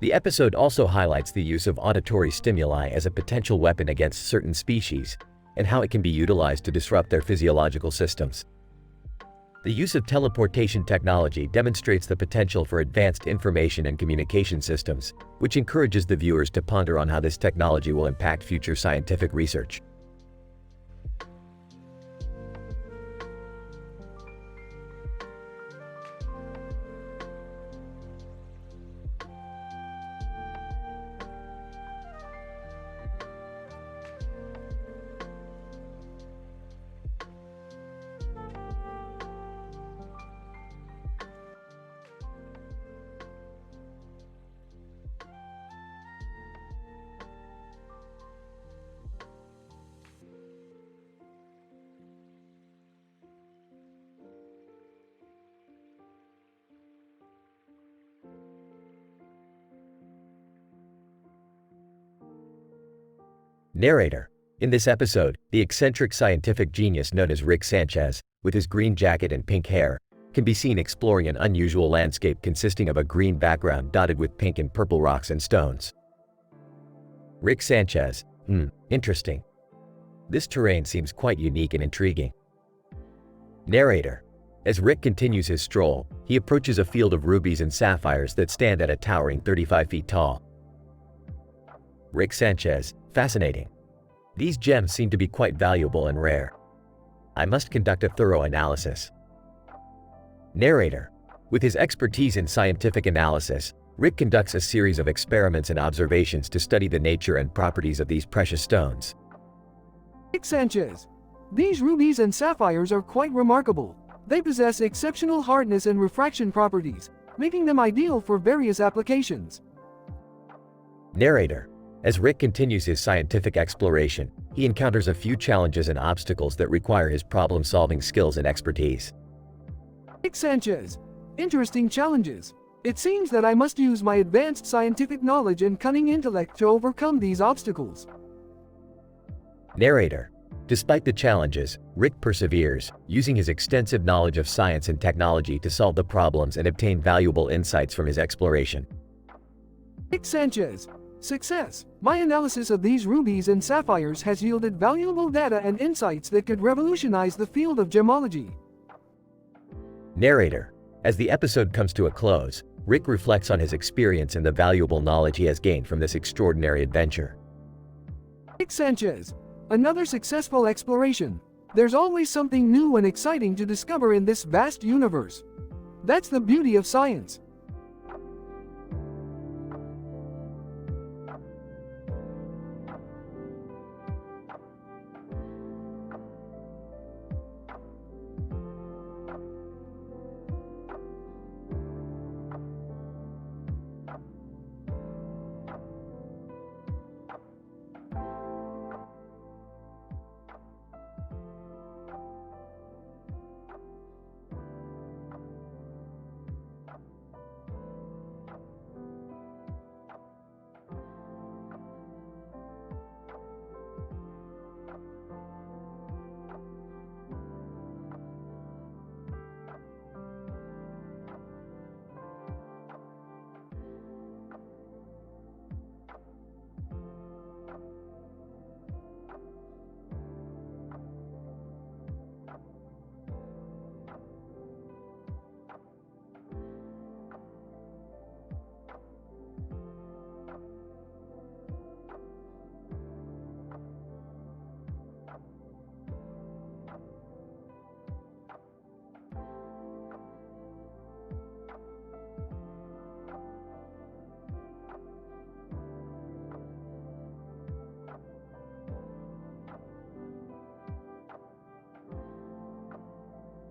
The episode also highlights the use of auditory stimuli as a potential weapon against certain species, and how it can be utilized to disrupt their physiological systems. The use of teleportation technology demonstrates the potential for advanced information and communication systems, which encourages the viewers to ponder on how this technology will impact future scientific research. Narrator. In this episode, the eccentric scientific genius known as Rick Sanchez, with his green jacket and pink hair, can be seen exploring an unusual landscape consisting of a green background dotted with pink and purple rocks and stones. Rick Sanchez. Interesting. This terrain seems quite unique and intriguing. Narrator. As Rick continues his stroll, he approaches a field of rubies and sapphires that stand at a towering 35 feet tall. Rick Sanchez. Fascinating. These gems seem to be quite valuable and rare. I must conduct a thorough analysis. Narrator. With his expertise in scientific analysis, Rick conducts a series of experiments and observations to study the nature and properties of these precious stones. Rick Sanchez. These rubies and sapphires are quite remarkable. They possess exceptional hardness and refraction properties, making them ideal for various applications. Narrator. As Rick continues his scientific exploration, he encounters a few challenges and obstacles that require his problem-solving skills and expertise. Rick Sanchez. Interesting challenges. It seems that I must use my advanced scientific knowledge and cunning intellect to overcome these obstacles. Narrator. Despite the challenges, Rick perseveres, using his extensive knowledge of science and technology to solve the problems and obtain valuable insights from his exploration. Rick Sanchez. Success. My analysis of these rubies and sapphires has yielded valuable data and insights that could revolutionize the field of gemology. Narrator. As the episode comes to a close, Rick reflects on his experience and the valuable knowledge he has gained from this extraordinary adventure. Rick Sanchez. Another successful exploration. There's always something new and exciting to discover in this vast universe. That's the beauty of science.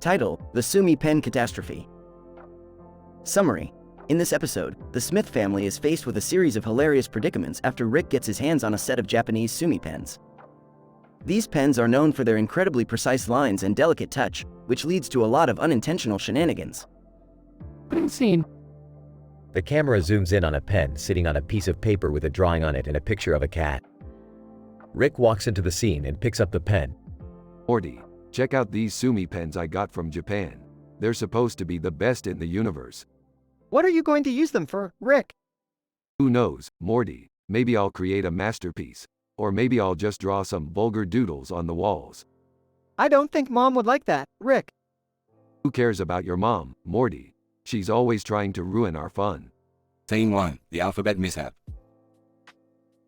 Title: The Sumi Pen Catastrophe. Summary: in this episode, the Smith family is faced with a series of hilarious predicaments after Rick gets his hands on a set of Japanese Sumi pens. These pens are known for their incredibly precise lines and delicate touch, which leads to a lot of unintentional shenanigans. Scene. The camera zooms in on a pen sitting on a piece of paper with a drawing on it and a picture of a cat. Rick walks into the scene and picks up the pen. Morty, check out these Sumi pens I got from Japan. They're supposed to be the best in the universe. What are you going to use them for, Rick? Who knows, Morty? Maybe I'll create a masterpiece. Or maybe I'll just draw some vulgar doodles on the walls. I don't think Mom would like that, Rick. Who cares about your mom, Morty? She's always trying to ruin our fun. Scene 1, the alphabet mishap.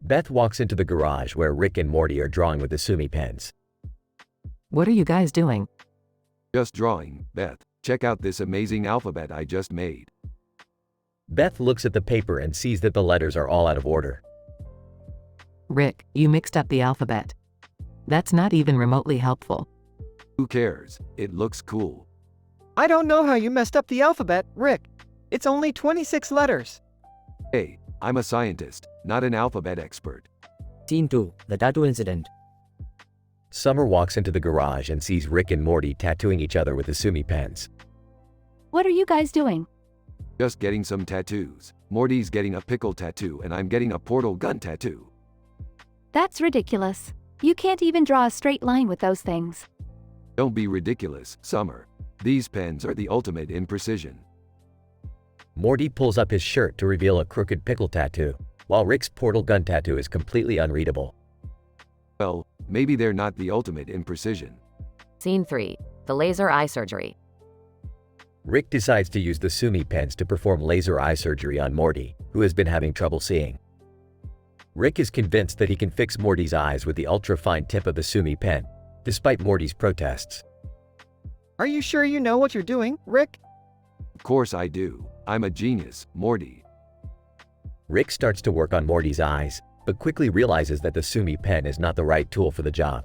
Beth walks into the garage where Rick and Morty are drawing with the Sumi pens. What are you guys doing? Just drawing, Beth. Check out this amazing alphabet I just made. Beth looks at the paper and sees that the letters are all out of order. Rick, you mixed up the alphabet. That's not even remotely helpful. Who cares? It looks cool. I don't know how you messed up the alphabet, Rick. It's only 26 letters. Hey, I'm a scientist, not an alphabet expert. Scene 2, the tattoo incident. Summer walks into the garage and sees Rick and Morty tattooing each other with the Sumi pens. What are you guys doing? Just getting some tattoos. Morty's getting a pickle tattoo and I'm getting a portal gun tattoo. That's ridiculous. You can't even draw a straight line with those things. Don't be ridiculous, Summer. These pens are the ultimate in precision. Morty pulls up his shirt to reveal a crooked pickle tattoo, while Rick's portal gun tattoo is completely unreadable. Well, maybe they're not the ultimate in precision. Scene 3. The laser eye surgery. Rick decides to use the Sumi pens to perform laser eye surgery on Morty, who has been having trouble seeing. Rick is convinced that he can fix Morty's eyes with the ultra-fine tip of the Sumi pen, despite Morty's protests. Are you sure you know what you're doing, Rick? Of course I do. I'm a genius, Morty. Rick starts to work on Morty's eyes, but quickly realizes that the Sumi pen is not the right tool for the job.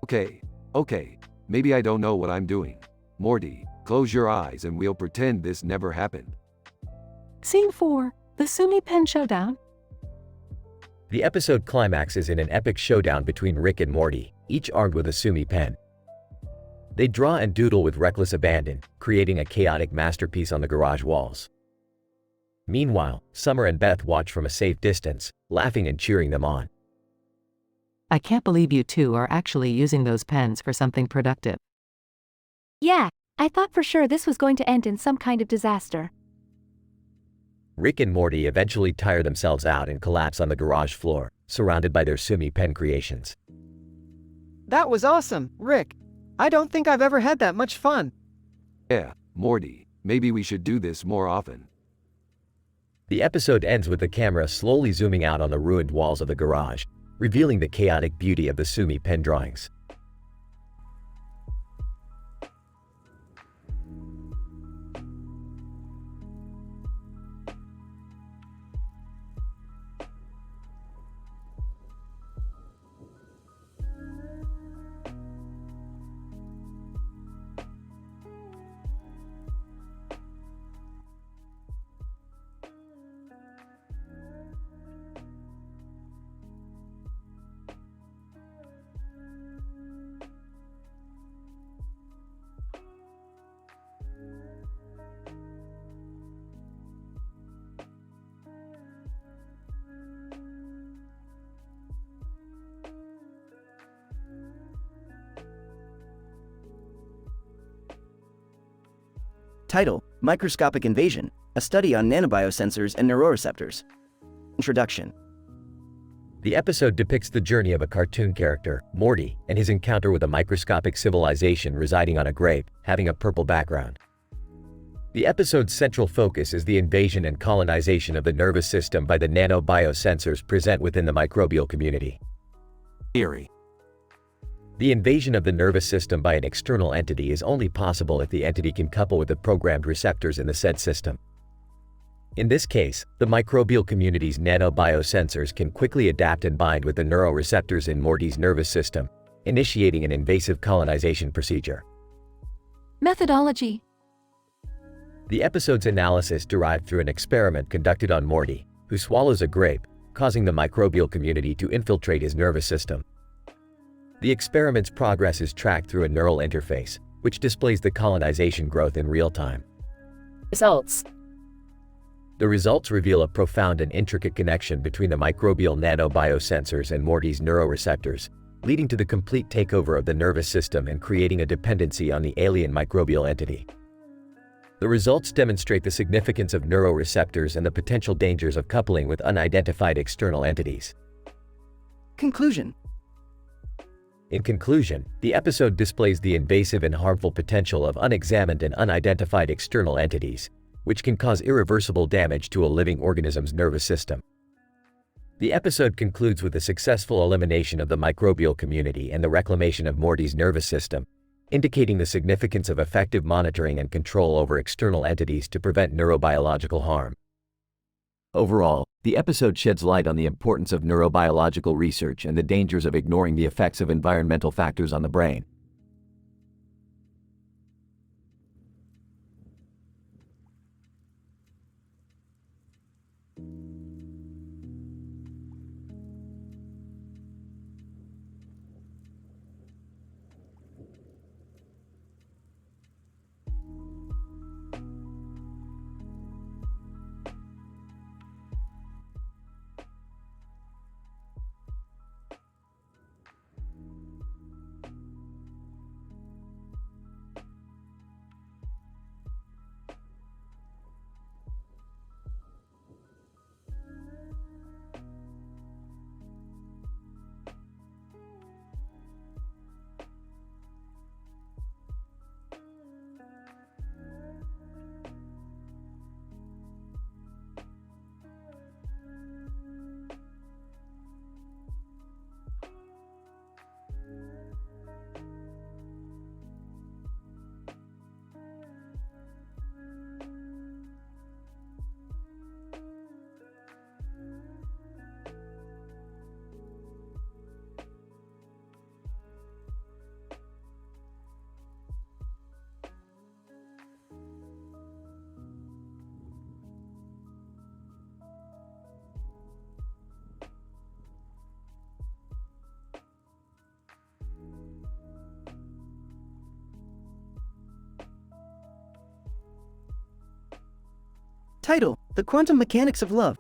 Okay, maybe I don't know what I'm doing. Morty, close your eyes and we'll pretend this never happened. Scene 4. The Sumi Pen Showdown. The episode climaxes in an epic showdown between Rick and Morty, each armed with a Sumi pen. They draw and doodle with reckless abandon, creating a chaotic masterpiece on the garage walls. Meanwhile, Summer and Beth watch from a safe distance, laughing and cheering them on. I can't believe you two are actually using those pens for something productive. Yeah, I thought for sure this was going to end in some kind of disaster. Rick and Morty eventually tire themselves out and collapse on the garage floor, surrounded by their Sumi pen creations. That was awesome, Rick. I don't think I've ever had that much fun. Yeah, Morty, maybe we should do this more often. The episode ends with the camera slowly zooming out on the ruined walls of the garage, revealing the chaotic beauty of the Sumi pen drawings. Title: Microscopic Invasion, a study on nanobiosensors and neuroreceptors. Introduction. The episode depicts the journey of a cartoon character, Morty, and his encounter with a microscopic civilization residing on a grape, having a purple background. The episode's central focus is the invasion and colonization of the nervous system by the nanobiosensors present within the microbial community. Eerie. The invasion of the nervous system by an external entity is only possible if the entity can couple with the programmed receptors in the said system. In this case, the microbial community's nanobiosensors can quickly adapt and bind with the neuroreceptors in Morty's nervous system, initiating an invasive colonization procedure. Methodology. The episode's analysis derived through an experiment conducted on Morty, who swallows a grape, causing the microbial community to infiltrate his nervous system. The experiment's progress is tracked through a neural interface, which displays the colonization growth in real time. Results. The results reveal a profound and intricate connection between the microbial nanobiosensors and Morty's neuroreceptors, leading to the complete takeover of the nervous system and creating a dependency on the alien microbial entity. The results demonstrate the significance of neuroreceptors and the potential dangers of coupling with unidentified external entities. Conclusion. In conclusion, the episode displays the invasive and harmful potential of unexamined and unidentified external entities, which can cause irreversible damage to a living organism's nervous system. The episode concludes with the successful elimination of the microbial community and the reclamation of Morty's nervous system, indicating the significance of effective monitoring and control over external entities to prevent neurobiological harm. Overall, the episode sheds light on the importance of neurobiological research and the dangers of ignoring the effects of environmental factors on the brain. Title: The Quantum Mechanics of Love.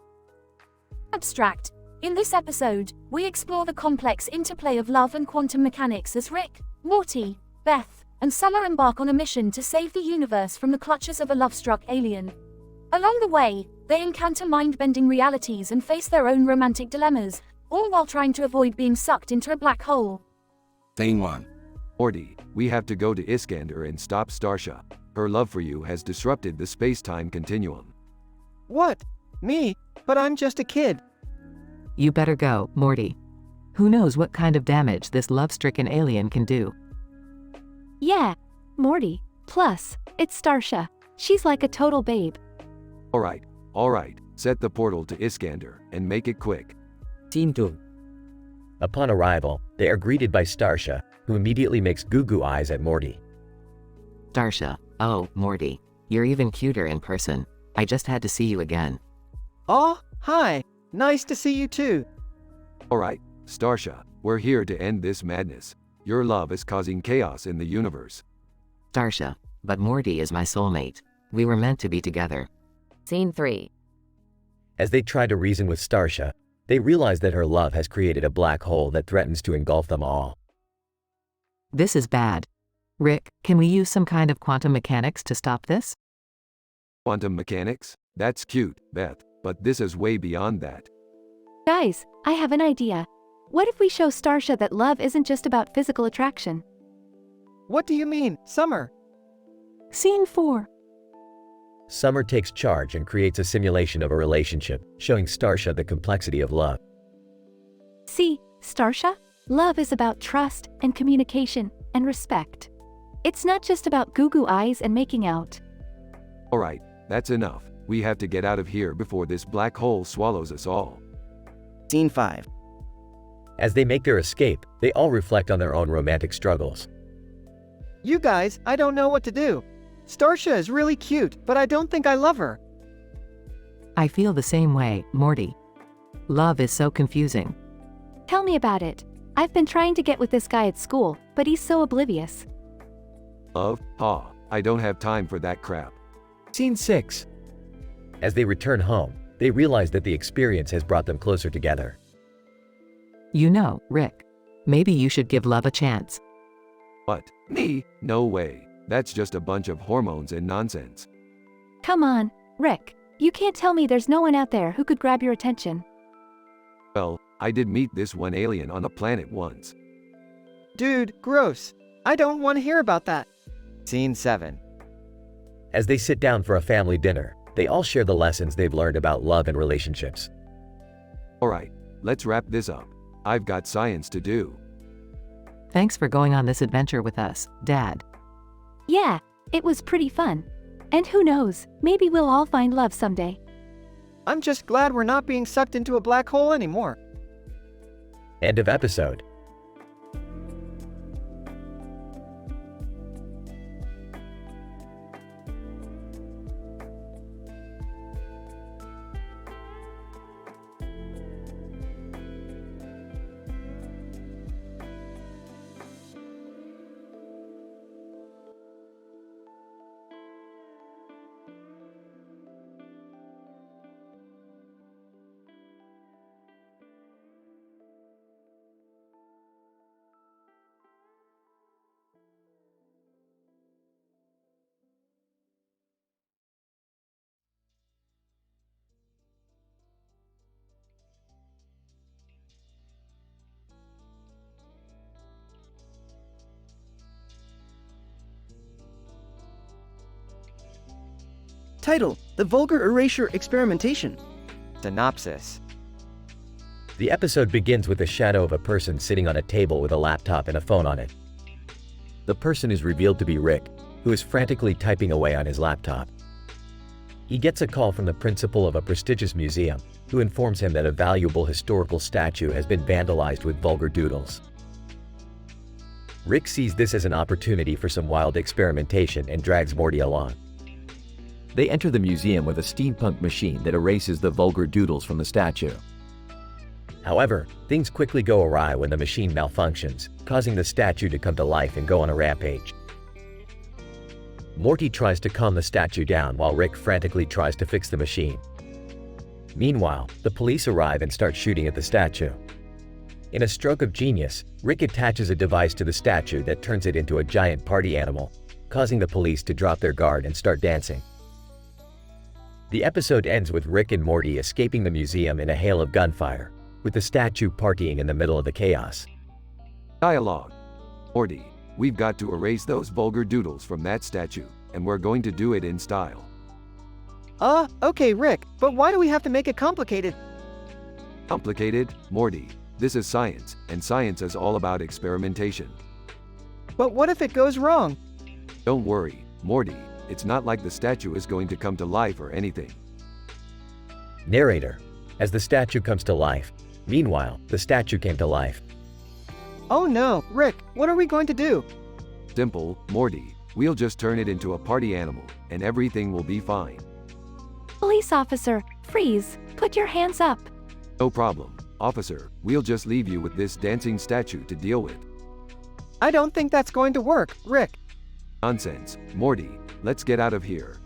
Abstract. In this episode, we explore the complex interplay of love and quantum mechanics as Rick, Morty, Beth, and Summer embark on a mission to save the universe from the clutches of a love-struck alien. Along the way, they encounter mind-bending realities and face their own romantic dilemmas, all while trying to avoid being sucked into a black hole. Scene 1. Morty, we have to go to Iskander and stop Starsha. Her love for you has disrupted the space-time continuum. What? Me? But I'm just a kid. You better go, Morty. Who knows what kind of damage this love-stricken alien can do? Yeah, Morty. Plus, it's Starsha. She's like a total babe. Alright, set the portal to Iskander, and make it quick. Scene 2. Upon arrival, they are greeted by Starsha, who immediately makes goo-goo eyes at Morty. Starsha, oh, Morty. You're even cuter in person. I just had to see you again. Oh, hi. Nice to see you too. Alright, Starsha, we're here to end this madness. Your love is causing chaos in the universe. Starsha, but Morty is my soulmate. We were meant to be together. Scene 3. As they try to reason with Starsha, they realize that her love has created a black hole that threatens to engulf them all. This is bad. Rick, can we use some kind of quantum mechanics to stop this? Quantum mechanics? That's cute, Beth, but this is way beyond that. Guys, I have an idea. What if we show Starsha that love isn't just about physical attraction? What do you mean, Summer? Scene 4. Summer takes charge and creates a simulation of a relationship, showing Starsha the complexity of love. See, Starsha? Love is about trust and communication and respect. It's not just about goo-goo eyes and making out. Alright, that's enough. We have to get out of here before this black hole swallows us all. Scene 5. As they make their escape, they all reflect on their own romantic struggles. You guys, I don't know what to do. Starsha is really cute, but I don't think I love her. I feel the same way, Morty. Love is so confusing. Tell me about it. I've been trying to get with this guy at school, but he's so oblivious. Love? I don't have time for that crap. Scene 6. As they return home, they realize that the experience has brought them closer together. You know, Rick. Maybe you should give love a chance. What? Me? No way. That's just a bunch of hormones and nonsense. Come on, Rick. You can't tell me there's no one out there who could grab your attention. Well, I did meet this one alien on a planet once. Dude, gross. I don't want to hear about that. Scene 7. As they sit down for a family dinner, they all share the lessons they've learned about love and relationships. Alright, let's wrap this up. I've got science to do. Thanks for going on this adventure with us, Dad. Yeah, it was pretty fun. And who knows, maybe we'll all find love someday. I'm just glad we're not being sucked into a black hole anymore. End of episode. Title: The Vulgar Erasure Experimentation. Synopsis. The episode begins with the shadow of a person sitting on a table with a laptop and a phone on it. The person is revealed to be Rick, who is frantically typing away on his laptop. He gets a call from the principal of a prestigious museum, who informs him that a valuable historical statue has been vandalized with vulgar doodles. Rick sees this as an opportunity for some wild experimentation and drags Morty along. They enter the museum with a steampunk machine that erases the vulgar doodles from the statue. However, things quickly go awry when the machine malfunctions, causing the statue to come to life and go on a rampage. Morty tries to calm the statue down while Rick frantically tries to fix the machine. Meanwhile, the police arrive and start shooting at the statue. In a stroke of genius, Rick attaches a device to the statue that turns it into a giant party animal, causing the police to drop their guard and start dancing. The episode ends with Rick and Morty escaping the museum in a hail of gunfire, with the statue partying in the middle of the chaos. Dialogue. Morty, we've got to erase those vulgar doodles from that statue, and we're going to do it in style. Okay, Rick, but why do we have to make it complicated? Complicated? Morty, this is science, and science is all about experimentation. But what if it goes wrong? Don't worry, Morty, it's not like the statue is going to come to life or anything. Narrator. As the statue comes to life. Meanwhile, the statue came to life. Oh no, Rick, what are we going to do? Simple, Morty, we'll just turn it into a party animal, and everything will be fine. Police officer, freeze, put your hands up. No problem, officer, we'll just leave you with this dancing statue to deal with. I don't think that's going to work, Rick. Nonsense, Morty, let's get out of here.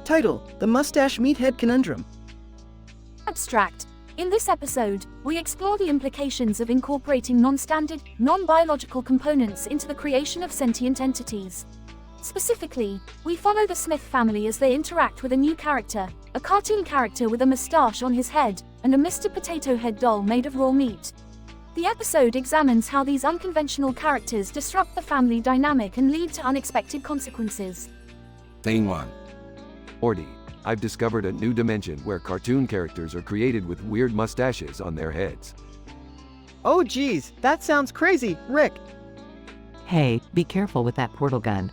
Title: The Mustache Meathead Conundrum. Abstract. In this episode, we explore the implications of incorporating non-standard, non-biological components into the creation of sentient entities. Specifically, we follow the Smith family as they interact with a new character, a cartoon character with a mustache on his head, and a Mr. Potato Head doll made of raw meat. The episode examines how these unconventional characters disrupt the family dynamic and lead to unexpected consequences. Scene 1. Morty, I've discovered a new dimension where cartoon characters are created with weird mustaches on their heads. Oh geez, that sounds crazy, Rick. Hey, be careful with that portal gun.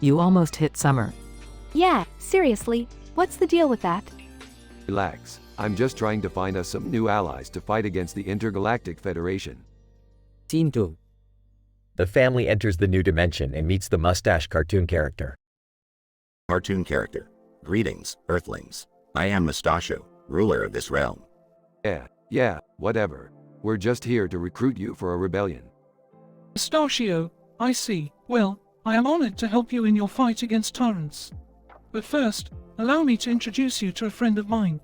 You almost hit Summer. Yeah, seriously, what's the deal with that? Relax, I'm just trying to find us some new allies to fight against the Intergalactic Federation. Scene 2. The family enters the new dimension and meets the mustache cartoon character. Cartoon character. Greetings, Earthlings. I am Mustachio, ruler of this realm. Yeah, whatever. We're just here to recruit you for a rebellion. Mustachio, I see. Well, I am honored to help you in your fight against tyrants. But first, allow me to introduce you to a friend of mine.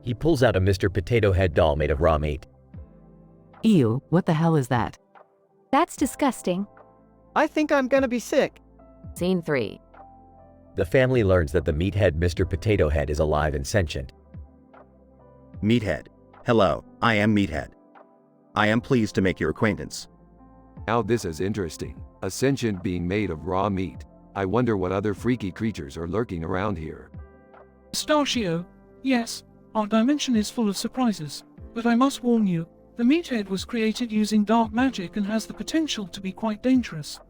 He pulls out a Mr. Potato Head doll made of raw meat. Ew, what the hell is that? That's disgusting. I think I'm gonna be sick. Scene 3. The family learns that the meathead Mr. Potato Head is alive and sentient. Meathead. Hello, I am Meathead. I am pleased to make your acquaintance. Now this is interesting. A sentient being made of raw meat. I wonder what other freaky creatures are lurking around here. Mustachio, yes, our dimension is full of surprises, but I must warn you, the meathead was created using dark magic and has the potential to be quite dangerous.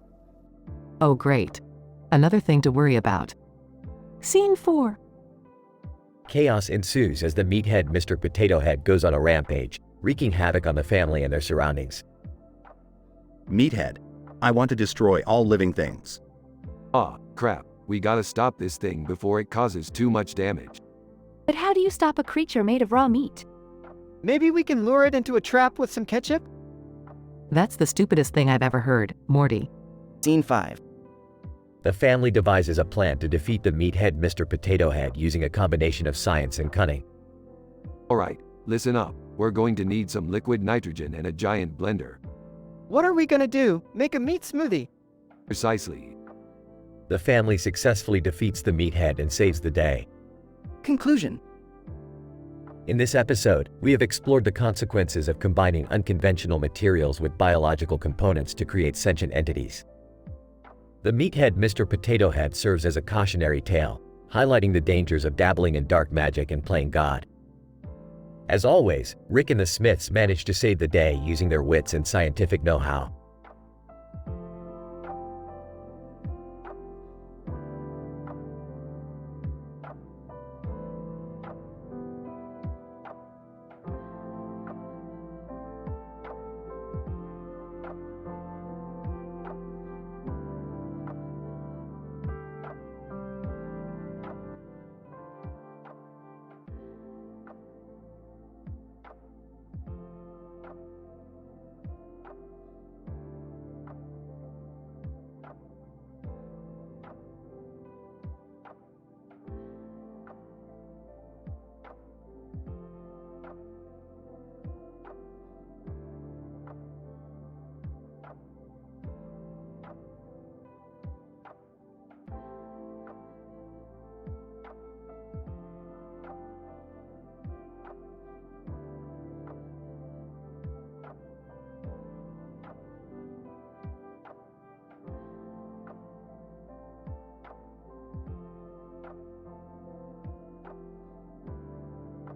Oh great. Another thing to worry about. Scene 4. Chaos ensues as the meathead Mr. Potato Head goes on a rampage, wreaking havoc on the family and their surroundings. Meathead. I want to destroy all living things. Ah, crap. We gotta stop this thing before it causes too much damage. But how do you stop a creature made of raw meat? Maybe we can lure it into a trap with some ketchup? That's the stupidest thing I've ever heard, Morty. Scene 5. The family devises a plan to defeat the meathead Mr. Potato Head using a combination of science and cunning. Alright, listen up. We're going to need some liquid nitrogen and a giant blender. What are we gonna do? Make a meat smoothie? Precisely. The family successfully defeats the meathead and saves the day. Conclusion. In this episode, we have explored the consequences of combining unconventional materials with biological components to create sentient entities. The meathead Mr. Potato Head serves as a cautionary tale, highlighting the dangers of dabbling in dark magic and playing God. As always, Rick and the Smiths manage to save the day using their wits and scientific know-how.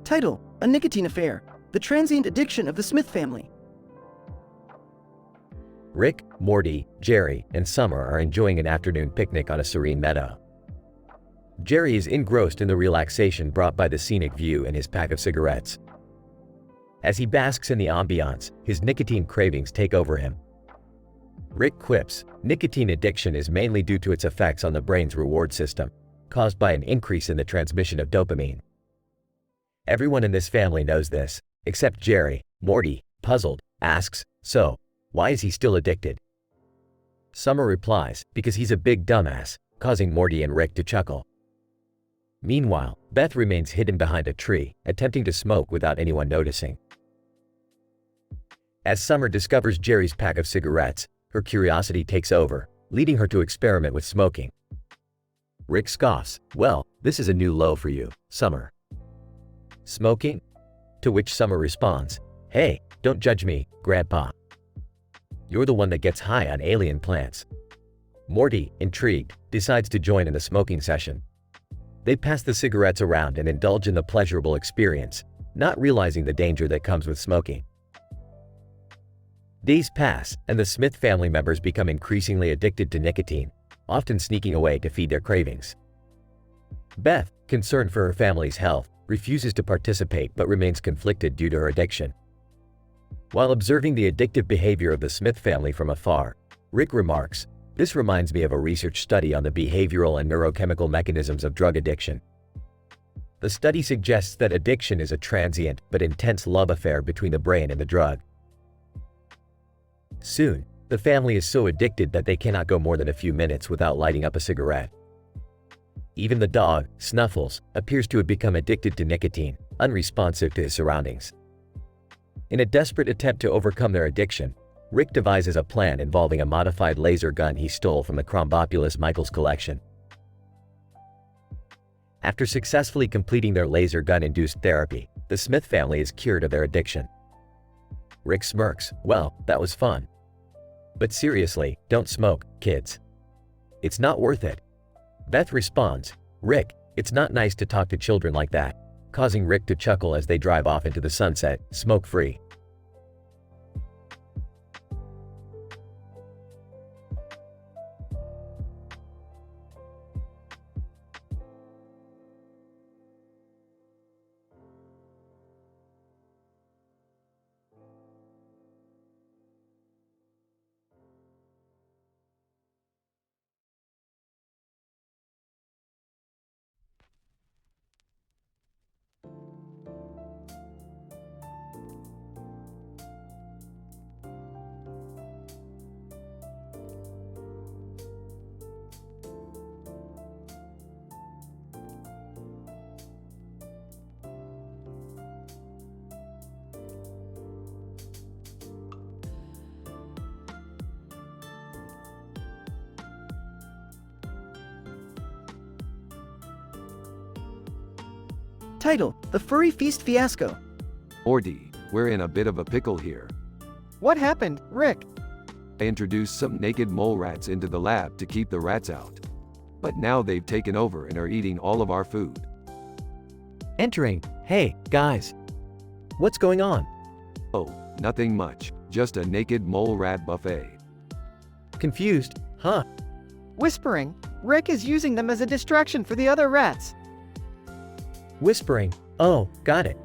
Title: A Nicotine Affair. The Transient Addiction of the Smith Family. Rick, Morty, Jerry, and Summer are enjoying an afternoon picnic on a serene meadow. Jerry is engrossed in the relaxation brought by the scenic view and his pack of cigarettes. As he basks in the ambiance, his nicotine cravings take over him. Rick quips, nicotine addiction is mainly due to its effects on the brain's reward system, caused by an increase in the transmission of dopamine. Everyone in this family knows this, except Jerry. Morty, puzzled, asks, so, why is he still addicted? Summer replies, because he's a big dumbass, causing Morty and Rick to chuckle. Meanwhile, Beth remains hidden behind a tree, attempting to smoke without anyone noticing. As Summer discovers Jerry's pack of cigarettes, her curiosity takes over, leading her to experiment with smoking. Rick scoffs, well, this is a new low for you, Summer. Smoking? To which Summer responds, hey, don't judge me, Grandpa. You're the one that gets high on alien plants. Morty, intrigued, decides to join in the smoking session. They pass the cigarettes around and indulge in the pleasurable experience, not realizing the danger that comes with smoking. Days pass, and the Smith family members become increasingly addicted to nicotine, often sneaking away to feed their cravings. Beth, concerned for her family's health, refuses to participate but remains conflicted due to her addiction. While observing the addictive behavior of the Smith family from afar, Rick remarks, this reminds me of a research study on the behavioral and neurochemical mechanisms of drug addiction. The study suggests that addiction is a transient but intense love affair between the brain and the drug. Soon, the family is so addicted that they cannot go more than a few minutes without lighting up a cigarette. Even the dog, Snuffles, appears to have become addicted to nicotine, unresponsive to his surroundings. In a desperate attempt to overcome their addiction, Rick devises a plan involving a modified laser gun he stole from the Chrombopulus Michaels collection. After successfully completing their laser gun-induced therapy, the Smith family is cured of their addiction. Rick smirks, well, that was fun. But seriously, don't smoke, kids. It's not worth it. Beth responds, Rick, it's not nice to talk to children like that, causing Rick to chuckle as they drive off into the sunset, smoke-free. Title: The Furry Feast Fiasco. Morty, we're in a bit of a pickle here. What happened, Rick? I introduced some naked mole rats into the lab to keep the rats out. But now they've taken over and are eating all of our food. Entering. Hey, guys. What's going on? Oh, nothing much. Just a naked mole rat buffet. Confused, huh? Whispering. Rick is using them as a distraction for the other rats. Whispering. Oh, got it.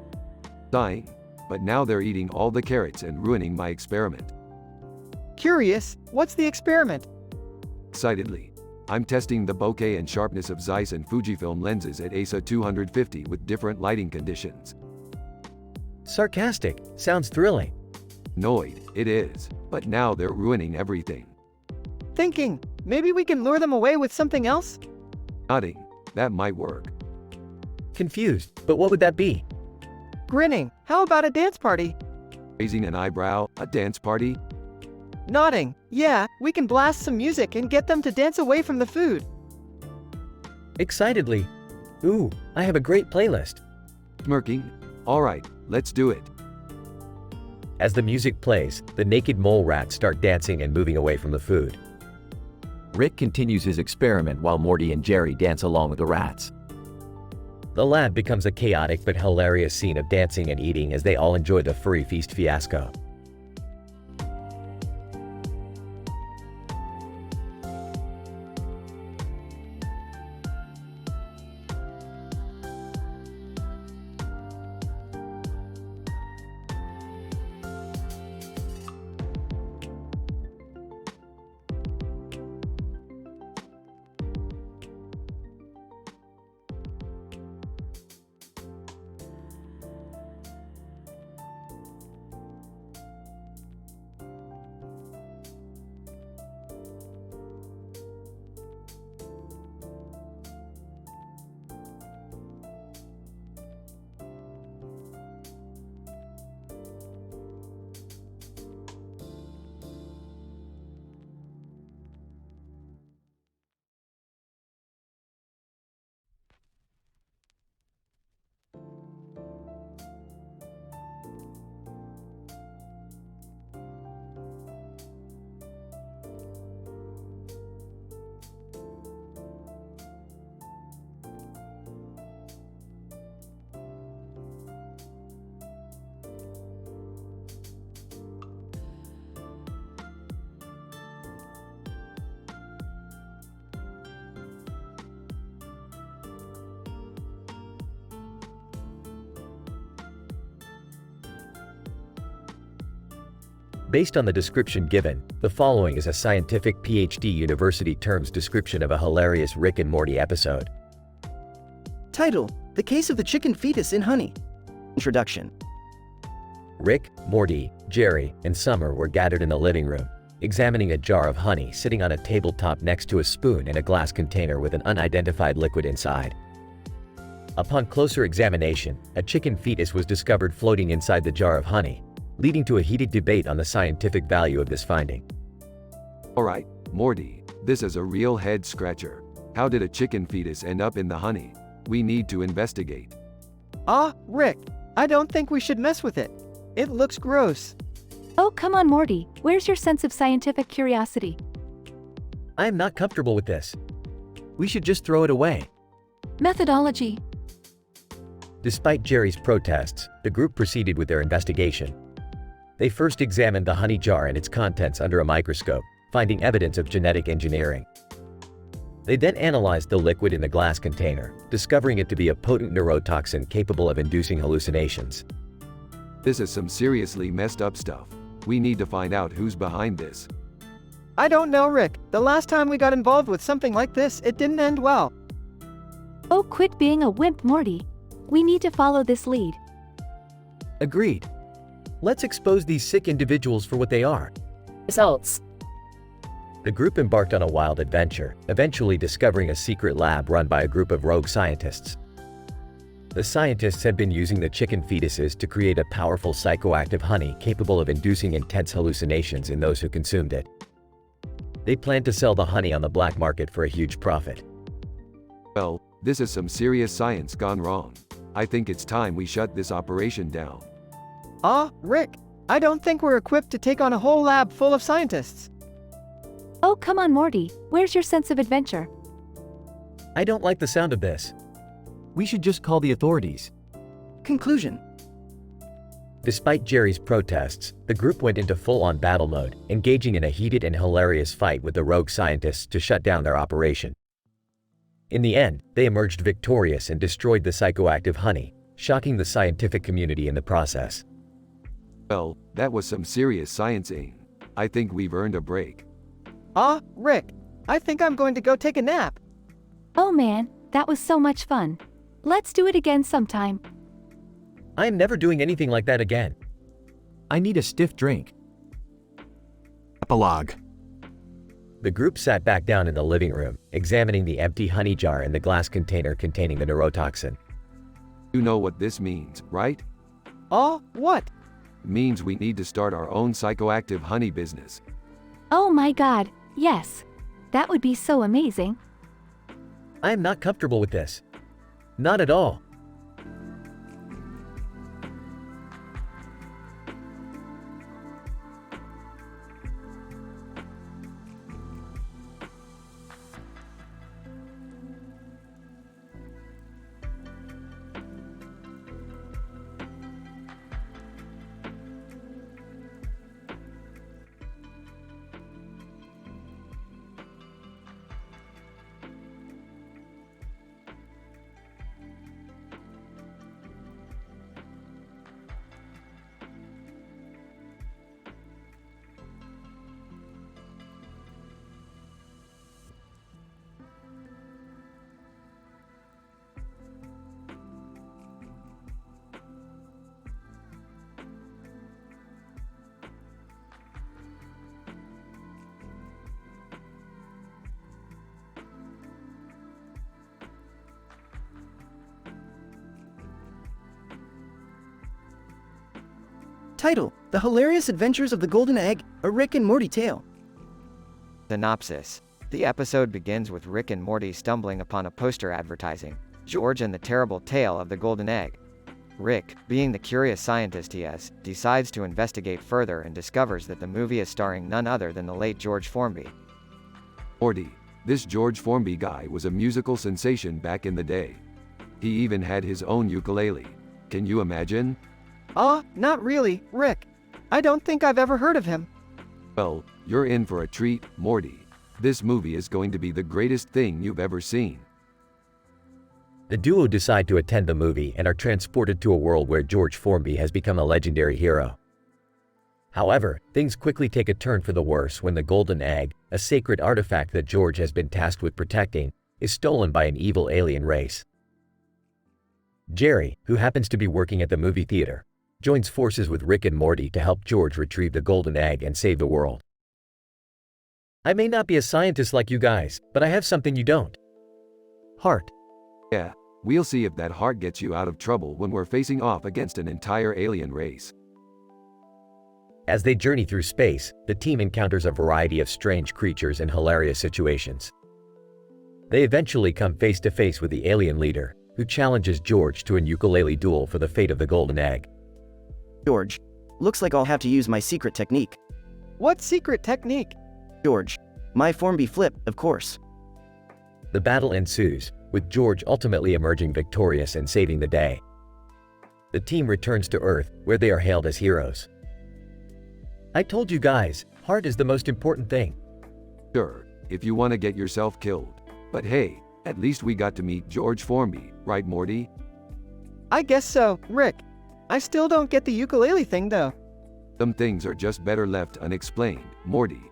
Dying. But now they're eating all the carrots and ruining my experiment. Curious, what's the experiment? Excitedly. I'm testing the bokeh and sharpness of Zeiss and Fujifilm lenses at ASA 250 with different lighting conditions. Sarcastic. Sounds thrilling. Annoyed, it is. But now they're ruining everything. Thinking, maybe we can lure them away with something else? Nodding. That might work. Confused, but what would that be? Grinning, how about a dance party? Raising an eyebrow, a dance party? Nodding, yeah, we can blast some music and get them to dance away from the food. Excitedly. Ooh, I have a great playlist. Smirking. Alright, let's do it. As the music plays, the naked mole rats start dancing and moving away from the food. Rick continues his experiment while Morty and Jerry dance along with the rats. The lab becomes a chaotic but hilarious scene of dancing and eating as they all enjoy the furry feast fiasco. Based on the description given, the following is a scientific PhD university terms description of a hilarious Rick and Morty episode. Title: The Case of the Chicken Fetus in Honey. Introduction. Rick, Morty, Jerry, and Summer were gathered in the living room, examining a jar of honey sitting on a tabletop next to a spoon and a glass container with an unidentified liquid inside. Upon closer examination, a chicken fetus was discovered floating inside the jar of honey, leading to a heated debate on the scientific value of this finding. Alright, Morty, this is a real head scratcher. How did a chicken fetus end up in the honey? We need to investigate. Rick, I don't think we should mess with it. It looks gross. Oh, come on, Morty, where's your sense of scientific curiosity? I am not comfortable with this. We should just throw it away. Methodology. Despite Jerry's protests, the group proceeded with their investigation. They first examined the honey jar and its contents under a microscope, finding evidence of genetic engineering. They then analyzed the liquid in the glass container, discovering it to be a potent neurotoxin capable of inducing hallucinations. This is some seriously messed up stuff. We need to find out who's behind this. I don't know, Rick. The last time we got involved with something like this, it didn't end well. Oh, quit being a wimp, Morty. We need to follow this lead. Agreed. Let's expose these sick individuals for what they are. Results. The group embarked on a wild adventure, eventually discovering a secret lab run by a group of rogue scientists. The scientists had been using the chicken fetuses to create a powerful psychoactive honey capable of inducing intense hallucinations in those who consumed it. They planned to sell the honey on the black market for a huge profit. Well, this is some serious science gone wrong. I think it's time we shut this operation down. Rick, I don't think we're equipped to take on a whole lab full of scientists. Oh, come on, Morty. Where's your sense of adventure? I don't like the sound of this. We should just call the authorities. Conclusion. Despite Jerry's protests, the group went into full-on battle mode, engaging in a heated and hilarious fight with the rogue scientists to shut down their operation. In the end, they emerged victorious and destroyed the psychoactive honey, shocking the scientific community in the process. Well, that was some serious sciencing. I think we've earned a break. Rick, I think I'm going to go take a nap. Oh man, that was so much fun. Let's do it again sometime. I am never doing anything like that again. I need a stiff drink. Epilogue. The group sat back down in the living room, examining the empty honey jar and the glass container containing the neurotoxin. You know what this means, right? What? Means we need to start our own psychoactive honey business. Oh my god, yes. That would be so amazing. I am not comfortable with this. Not at all. Title: The Hilarious Adventures of the Golden Egg, a Rick and Morty tale. Synopsis. The episode begins with Rick and Morty stumbling upon a poster advertising George and the Terrible Tale of the Golden Egg. Rick, being the curious scientist he is, decides to investigate further and discovers that the movie is starring none other than the late George Formby. Morty. This George Formby guy was a musical sensation back in the day. He even had his own ukulele. Can you imagine? Not really, Rick. I don't think I've ever heard of him. Well, you're in for a treat, Morty. This movie is going to be the greatest thing you've ever seen. The duo decide to attend the movie and are transported to a world where George Formby has become a legendary hero. However, things quickly take a turn for the worse when the golden egg, a sacred artifact that George has been tasked with protecting, is stolen by an evil alien race. Jerry, who happens to be working at the movie theater, joins forces with Rick and Morty to help George retrieve the golden egg and save the world. I may not be a scientist like you guys, but I have something you don't. Heart. Yeah, we'll see if that heart gets you out of trouble when we're facing off against an entire alien race. As they journey through space, the team encounters a variety of strange creatures and hilarious situations. They eventually come face to face with the alien leader, who challenges George to a ukulele duel for the fate of the golden egg. George. Looks like I'll have to use my secret technique. What secret technique? George. My Formby flip, of course. The battle ensues, with George ultimately emerging victorious and saving the day. The team returns to Earth, where they are hailed as heroes. I told you guys, heart is the most important thing. Sure, if you want to get yourself killed. But hey, at least we got to meet George Formby, right, Morty? I guess so, Rick. I still don't get the ukulele thing though. Some things are just better left unexplained, Morty.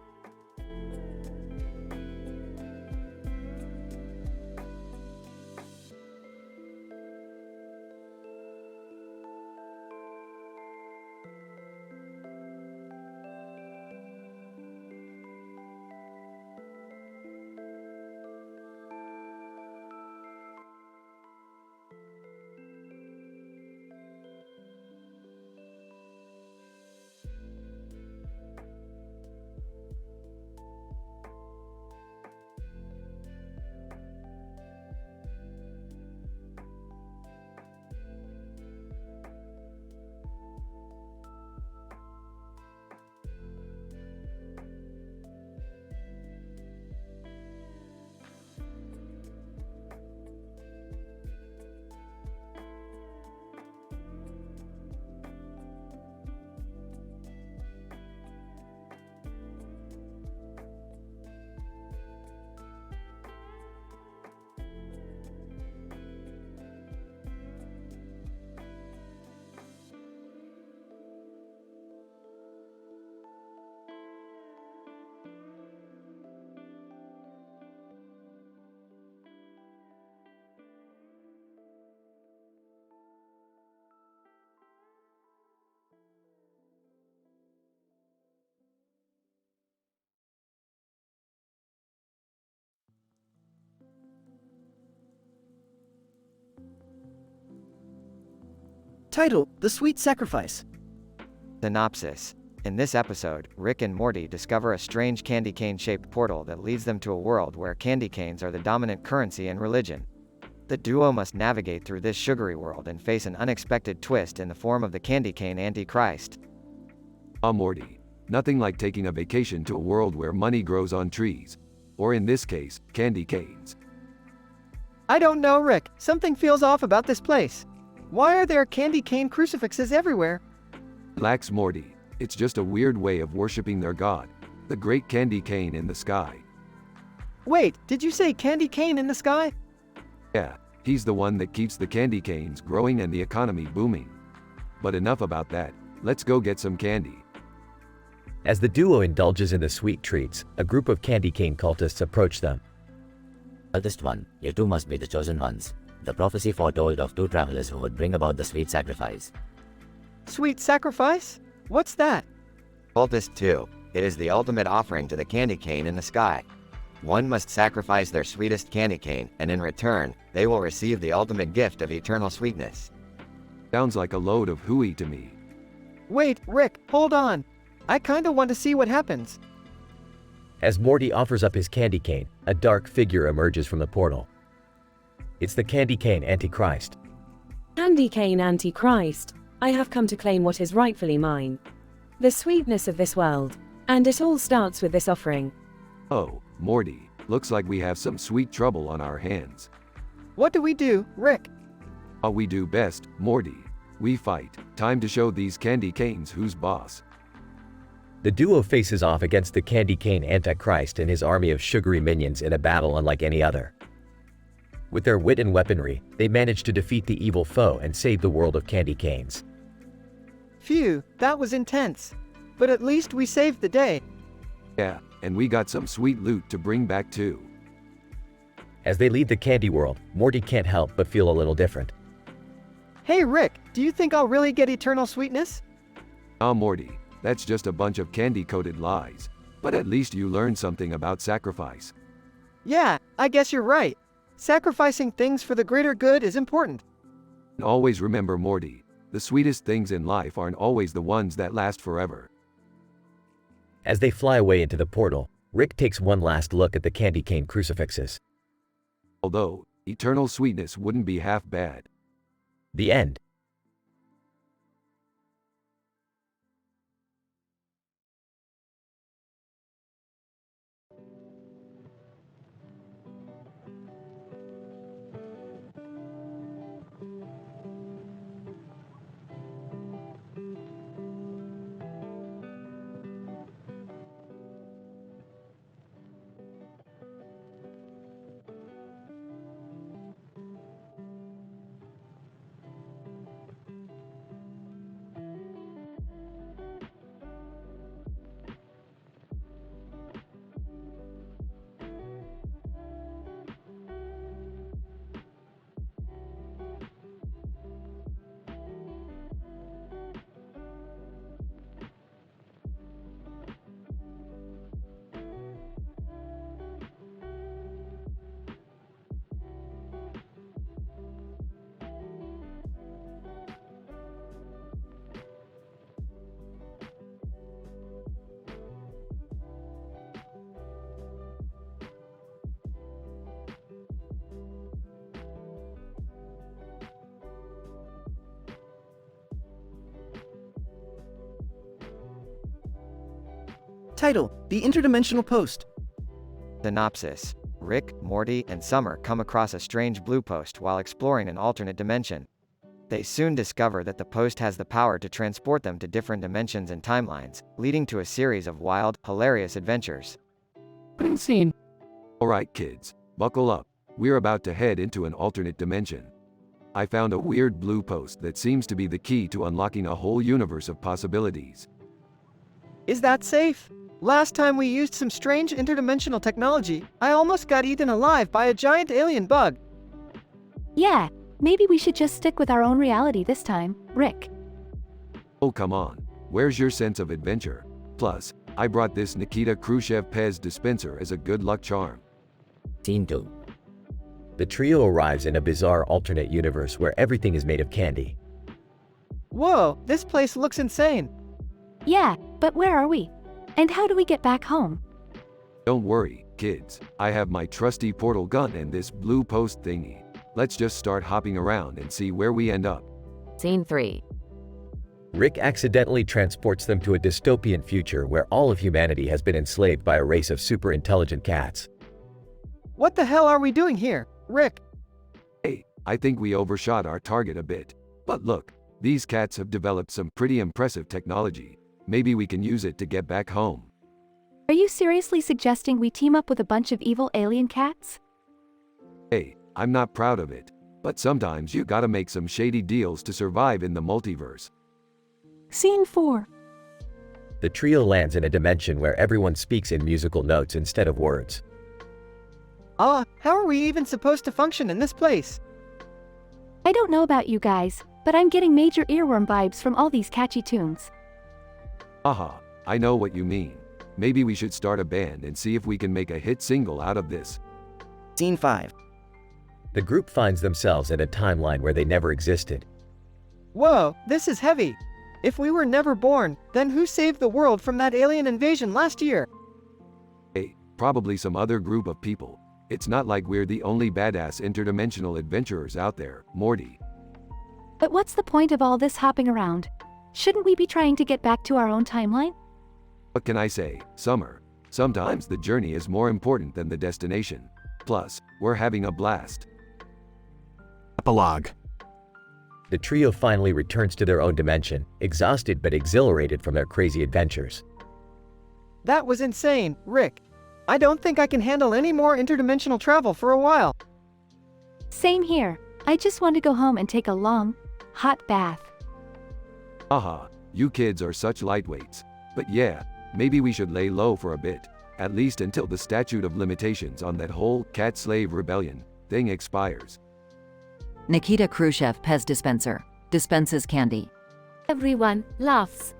Title: The Sweet Sacrifice. Synopsis. In this episode, Rick and Morty discover a strange candy cane-shaped portal that leads them to a world where candy canes are the dominant currency in religion. The duo must navigate through this sugary world and face an unexpected twist in the form of the candy cane Antichrist. Morty. Nothing like taking a vacation to a world where money grows on trees. Or in this case, candy canes. I don't know, Rick. Something feels off about this place. Why are there candy cane crucifixes everywhere? Relax, Morty. It's just a weird way of worshipping their god, the great candy cane in the sky. Wait, did you say candy cane in the sky? Yeah, he's the one that keeps the candy canes growing and the economy booming. But enough about that. Let's go get some candy. As the duo indulges in the sweet treats, a group of candy cane cultists approach them. Eldest one, you two must be the chosen ones. The prophecy foretold of two travelers who would bring about the sweet sacrifice. Sweet sacrifice? What's that? Cultist 2. It is the ultimate offering to the candy cane in the sky. One must sacrifice their sweetest candy cane, and in return, they will receive the ultimate gift of eternal sweetness. Sounds like a load of hooey to me. Wait, Rick, hold on. I kinda want to see what happens. As Morty offers up his candy cane, a dark figure emerges from the portal. It's the candy cane Antichrist. Candy cane Antichrist, I have come to claim what is rightfully mine. The sweetness of this world. And it all starts with this offering. Oh, Morty, looks like we have some sweet trouble on our hands. What do we do, Rick? What we do best, Morty. We fight. Time to show these candy canes who's boss. The duo faces off against the candy cane Antichrist and his army of sugary minions in a battle unlike any other. With their wit and weaponry, they manage to defeat the evil foe and save the world of candy canes. Phew, that was intense. But at least we saved the day. Yeah, and we got some sweet loot to bring back too. As they leave the candy world, Morty can't help but feel a little different. Hey Rick, do you think I'll really get eternal sweetness? Morty, that's just a bunch of candy-coated lies. But at least you learned something about sacrifice. Yeah, I guess you're right. Sacrificing things for the greater good is important. And always remember, Morty, the sweetest things in life aren't always the ones that last forever. As they fly away into the portal, Rick takes one last look at the candy cane crucifixes. Although, eternal sweetness wouldn't be half bad. The end. Title: The Interdimensional Post. Synopsis. Rick, Morty, and Summer come across a strange blue post while exploring an alternate dimension. They soon discover that the post has the power to transport them to different dimensions and timelines, leading to a series of wild, hilarious adventures. Scene. Alright kids, buckle up. We're about to head into an alternate dimension. I found a weird blue post that seems to be the key to unlocking a whole universe of possibilities. Is that safe? Last time we used some strange interdimensional technology, I almost got eaten alive by a giant alien bug. Yeah, maybe we should just stick with our own reality this time, Rick. Oh come on, where's your sense of adventure? Plus, I brought this Nikita Khrushchev Pez dispenser as a good luck charm. Scene 2. The trio arrives in a bizarre alternate universe where everything is made of candy. Whoa, this place looks insane. Yeah, but where are we? And how do we get back home? Don't worry, kids. I have my trusty portal gun and this blue post thingy. Let's just start hopping around and see where we end up. Scene 3. Rick accidentally transports them to a dystopian future where all of humanity has been enslaved by a race of super intelligent cats. What the hell are we doing here, Rick? Hey, I think we overshot our target a bit. But look, these cats have developed some pretty impressive technology. Maybe we can use it to get back home. Are you seriously suggesting we team up with a bunch of evil alien cats? Hey, I'm not proud of it. But sometimes you gotta make some shady deals to survive in the multiverse. Scene 4. The trio lands in a dimension where everyone speaks in musical notes instead of words. How are we even supposed to function in this place? I don't know about you guys, but I'm getting major earworm vibes from all these catchy tunes. Aha, I know what you mean. Maybe we should start a band and see if we can make a hit single out of this. Scene 5. The group finds themselves in a timeline where they never existed. Whoa, this is heavy. If we were never born, then who saved the world from that alien invasion last year? Hey, probably some other group of people. It's not like we're the only badass interdimensional adventurers out there, Morty. But what's the point of all this hopping around? Shouldn't we be trying to get back to our own timeline? What can I say, Summer? Sometimes the journey is more important than the destination. Plus, we're having a blast. Epilogue. The trio finally returns to their own dimension, exhausted but exhilarated from their crazy adventures. That was insane, Rick. I don't think I can handle any more interdimensional travel for a while. Same here. I just want to go home and take a long, hot bath. Aha, you kids are such lightweights. But yeah, maybe we should lay low for a bit. At least until the statute of limitations on that whole cat slave rebellion thing expires. Nikita Khrushchev Pez dispenser. Dispenses candy. Everyone laughs.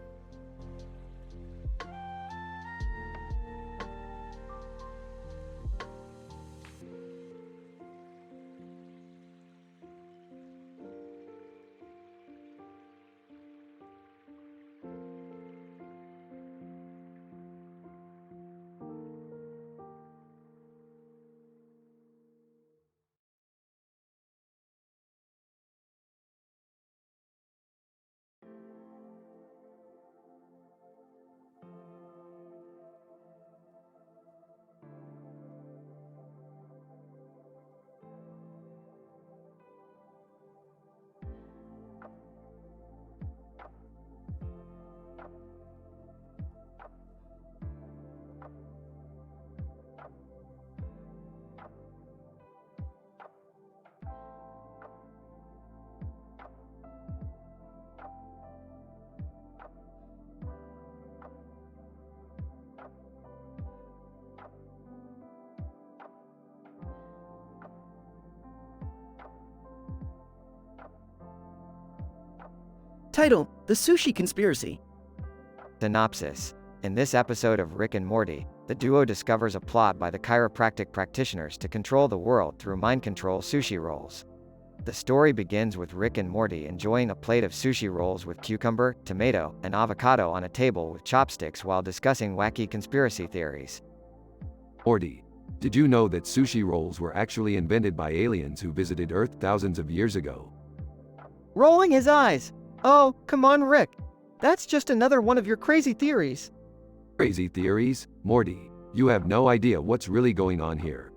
Title: The Sushi Conspiracy. Synopsis. In this episode of Rick and Morty, the duo discovers a plot by the chiropractic practitioners to control the world through mind control sushi rolls. The story begins with Rick and Morty enjoying a plate of sushi rolls with cucumber, tomato, and avocado on a table with chopsticks while discussing wacky conspiracy theories. Morty, did you know that sushi rolls were actually invented by aliens who visited Earth thousands of years ago? Rolling his eyes. Oh, come on, Rick. That's just another one of your crazy theories. Crazy theories? Morty, you have no idea what's really going on here.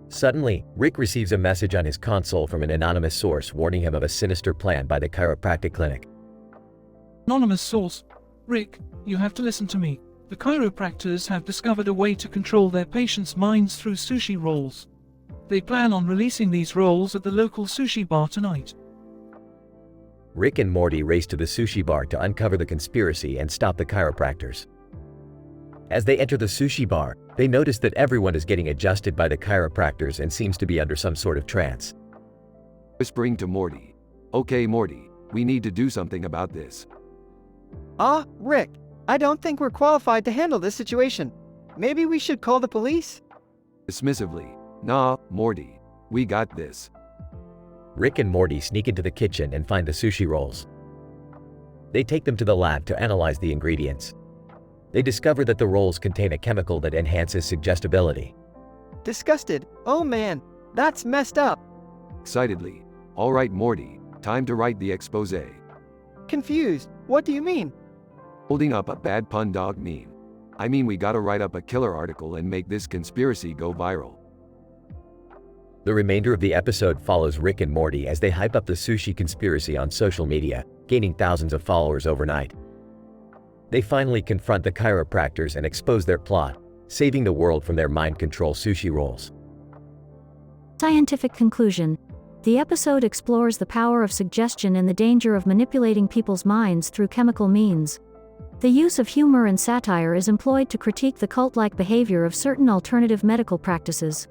Suddenly, Rick receives a message on his console from an anonymous source warning him of a sinister plan by the chiropractic clinic. Anonymous source. Rick, you have to listen to me. The chiropractors have discovered a way to control their patients' minds through sushi rolls. They plan on releasing these rolls at the local sushi bar tonight. Rick and Morty race to the sushi bar to uncover the conspiracy and stop the chiropractors. As they enter the sushi bar, they notice that everyone is getting adjusted by the chiropractors and seems to be under some sort of trance. Whispering to Morty. Okay, Morty, we need to do something about this. Rick, I don't think we're qualified to handle this situation. Maybe we should call the police? Dismissively. Nah, Morty. We got this. Rick and Morty sneak into the kitchen and find the sushi rolls. They take them to the lab to analyze the ingredients. They discover that the rolls contain a chemical that enhances suggestibility. Disgusted. Oh man, that's messed up. Excitedly. All right, Morty, time to write the expose. Confused. What do you mean? Holding up a bad pun dog meme. I mean, we gotta write up a killer article and make this conspiracy go viral. The remainder of the episode follows Rick and Morty as they hype up the sushi conspiracy on social media, gaining thousands of followers overnight. They finally confront the chiropractors and expose their plot, saving the world from their mind control sushi rolls. Scientific conclusion. The episode explores the power of suggestion and the danger of manipulating people's minds through chemical means. The use of humor and satire is employed to critique the cult-like behavior of certain alternative medical practices.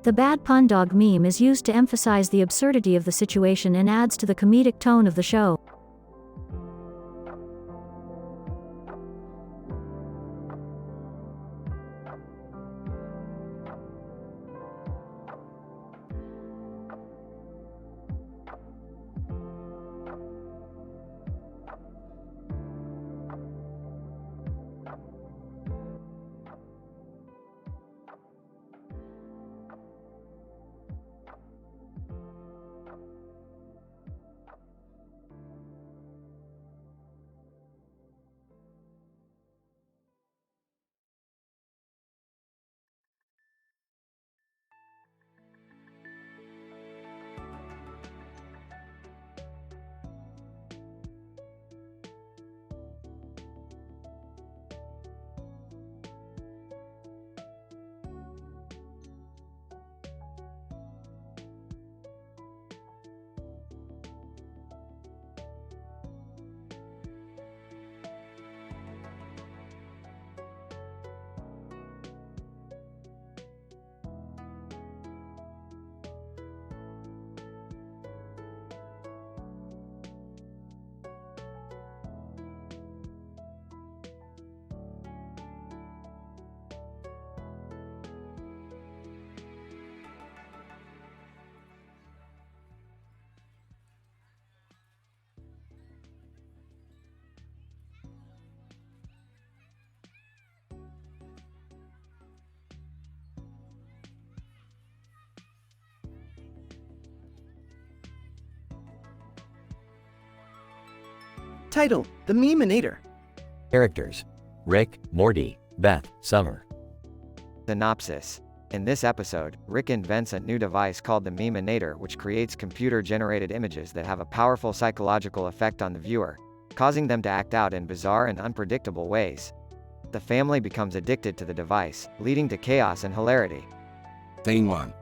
The bad pun dog meme is used to emphasize the absurdity of the situation and adds to the comedic tone of the show. Title: The Meminator. Characters: Rick, Morty, Beth, Summer. Synopsis. In this episode, Rick invents a new device called the Meminator, which creates computer-generated images that have a powerful psychological effect on the viewer, causing them to act out in bizarre and unpredictable ways. The family becomes addicted to the device, leading to chaos and hilarity. Scene 1.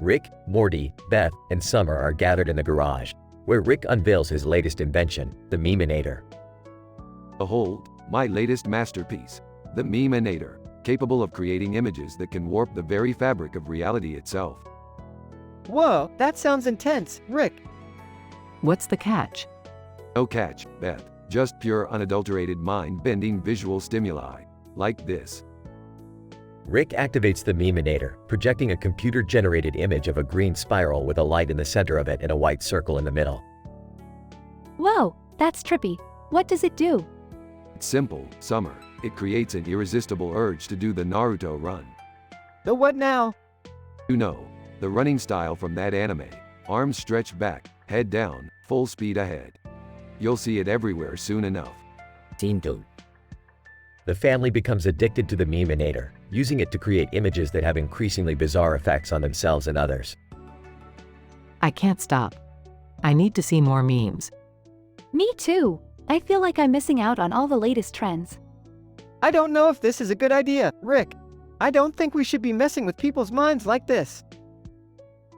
Rick, Morty, Beth, and Summer are gathered in the garage, where Rick unveils his latest invention, the Meminator. Behold, my latest masterpiece, the Meminator, capable of creating images that can warp the very fabric of reality itself. Whoa, that sounds intense, Rick. What's the catch? No catch, Beth. Just pure unadulterated mind-bending visual stimuli. Like this. Rick activates the Meminator, projecting a computer-generated image of a green spiral with a light in the center of it and a white circle in the middle. Whoa, that's trippy. What does it do? It's simple, Summer. It creates an irresistible urge to do the Naruto run. The what now? You know, the running style from that anime. Arms stretched back, head down, full speed ahead. You'll see it everywhere soon enough. Scene 2. The family becomes addicted to the Meminator, using it to create images that have increasingly bizarre effects on themselves and others. I can't stop. I need to see more memes. Me too. I feel like I'm missing out on all the latest trends. I don't know if this is a good idea, Rick. I don't think we should be messing with people's minds like this.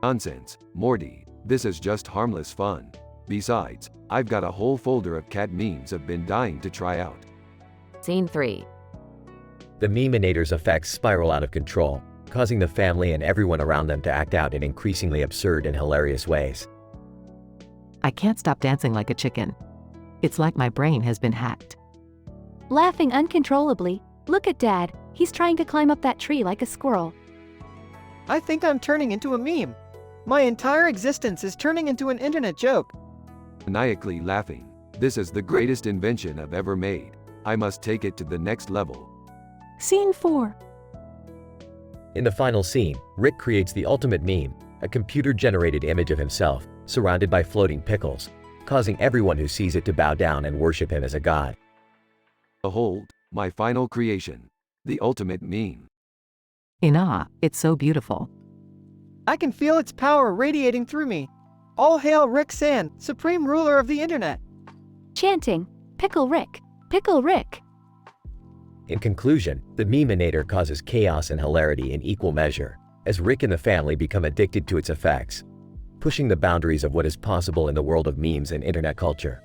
Nonsense, Morty. This is just harmless fun. Besides, I've got a whole folder of cat memes I've been dying to try out. Scene 3. The Meminator's effects spiral out of control, causing the family and everyone around them to act out in increasingly absurd and hilarious ways. I can't stop dancing like a chicken. It's like my brain has been hacked. Laughing uncontrollably. Look at Dad. He's trying to climb up that tree like a squirrel. I think I'm turning into a meme. My entire existence is turning into an internet joke. Maniacally laughing. This is the greatest invention I've ever made. I must take it to the next level. Scene 4. In the final scene, Rick creates the ultimate meme, a computer-generated image of himself, surrounded by floating pickles, causing everyone who sees it to bow down and worship him as a god. Behold, my final creation, the ultimate meme. In awe, it's so beautiful. I can feel its power radiating through me. All hail Rick Sand, supreme ruler of the internet. Chanting, Pickle Rick, Pickle Rick. In conclusion, the memeinator causes chaos and hilarity in equal measure, as Rick and the family become addicted to its effects, pushing the boundaries of what is possible in the world of memes and internet culture.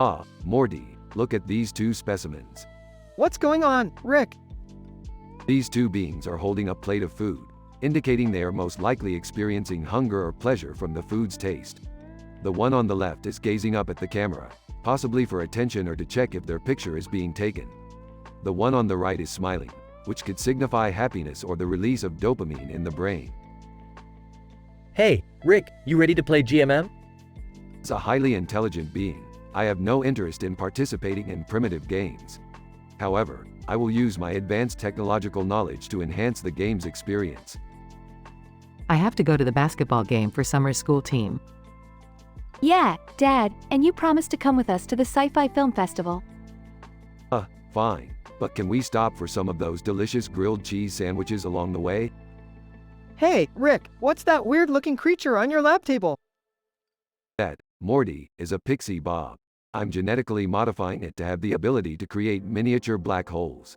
Ah, Morty, look at these two specimens. What's going on, Rick? These two beings are holding a plate of food, indicating they are most likely experiencing hunger or pleasure from the food's taste. The one on the left is gazing up at the camera, possibly for attention or to check if their picture is being taken. The one on the right is smiling, which could signify happiness or the release of dopamine in the brain. Hey, Rick, you ready to play GMM? As a highly intelligent being, I have no interest in participating in primitive games. However, I will use my advanced technological knowledge to enhance the game's experience. I have to go to the basketball game for summer's school team. Yeah, Dad, and you promised to come with us to the Sci-Fi Film Festival. Fine, but can we stop for some of those delicious grilled cheese sandwiches along the way? Hey, Rick, what's that weird-looking creature on your lab table? That, Morty, is a pixie bob. I'm genetically modifying it to have the ability to create miniature black holes.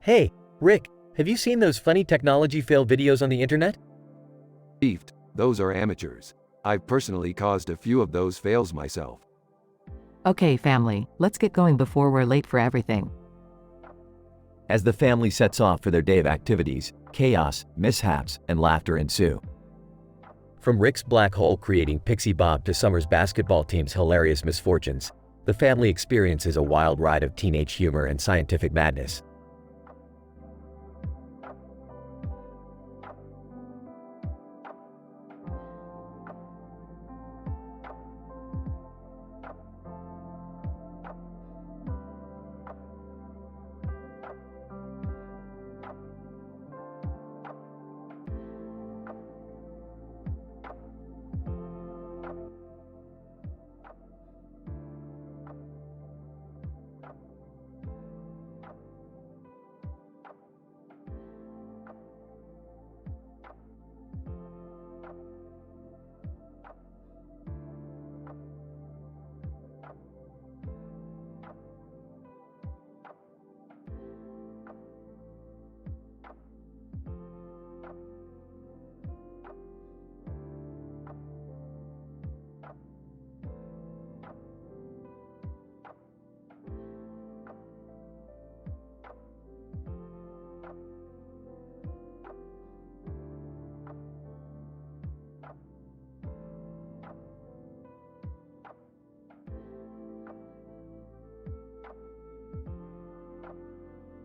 Hey, Rick, have you seen those funny technology fail videos on the internet? Beefed, those are amateurs. I've personally caused a few of those fails myself. Okay, family, let's get going before we're late for everything. As the family sets off for their day of activities, chaos, mishaps, and laughter ensue. From Rick's black hole creating Pixie Bob to Summer's basketball team's hilarious misfortunes, the family experiences a wild ride of teenage humor and scientific madness.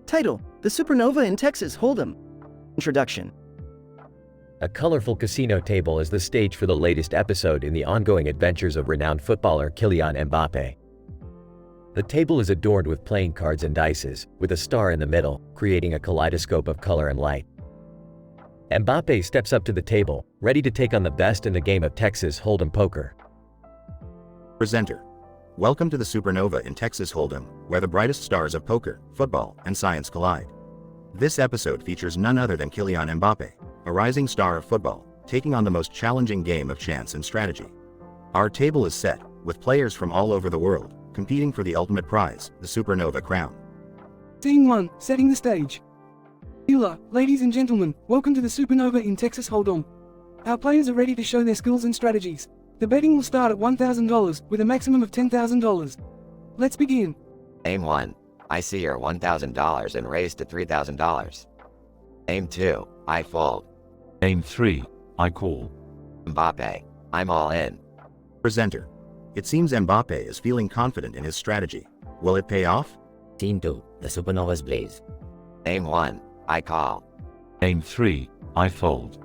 Title: The Supernova in Texas Hold'em. Introduction. A colorful casino table is the stage for the latest episode in the ongoing adventures of renowned footballer Kylian Mbappe. The table is adorned with playing cards and dices, with a star in the middle, creating a kaleidoscope of color and light. Mbappe steps up to the table, ready to take on the best in the game of Texas Hold'em poker. Presenter. Welcome to the Supernova in Texas Hold'em, where the brightest stars of poker, football, and science collide. This episode features none other than Kylian Mbappe, a rising star of football, taking on the most challenging game of chance and strategy. Our table is set, with players from all over the world, competing for the ultimate prize, the Supernova crown. Scene 1, setting the stage. Hola, ladies and gentlemen, welcome to the Supernova in Texas Hold'em. Our players are ready to show their skills and strategies. The betting will start at $1,000, with a maximum of $10,000. Let's begin. Aim 1. I see your $1,000 and raise to $3,000. Aim 2. I fold. Aim 3. I call. Mbappe. I'm all in. Presenter. It seems Mbappe is feeling confident in his strategy. Will it pay off? Scene 2. The Supernovas blaze. Aim 1. I call. Aim 3. I fold.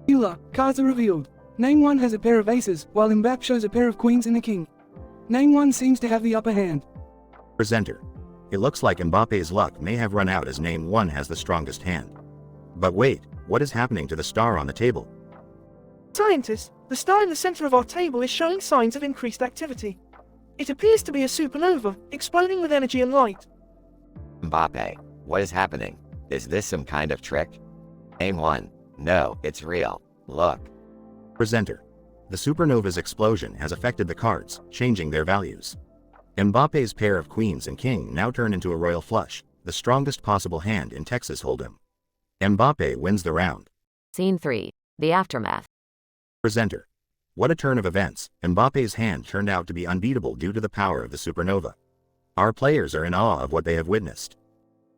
Hola, cards are revealed. Name 1 has a pair of aces, while Mbappe shows a pair of queens and a king. Name 1 seems to have the upper hand. Presenter. It looks like Mbappe's luck may have run out as Name 1 has the strongest hand. But wait, what is happening to the star on the table? Scientists, the star in the center of our table is showing signs of increased activity. It appears to be a supernova, exploding with energy and light. Mbappe. What is happening? Is this some kind of trick? Aim 1. No, it's real. Look. Presenter. The supernova's explosion has affected the cards, changing their values. Mbappe's pair of queens and king now turn into a royal flush, the strongest possible hand in Texas Hold'em. Mbappe wins the round. Scene 3. The aftermath. Presenter. What a turn of events. Mbappe's hand turned out to be unbeatable due to the power of the supernova. Our players are in awe of what they have witnessed.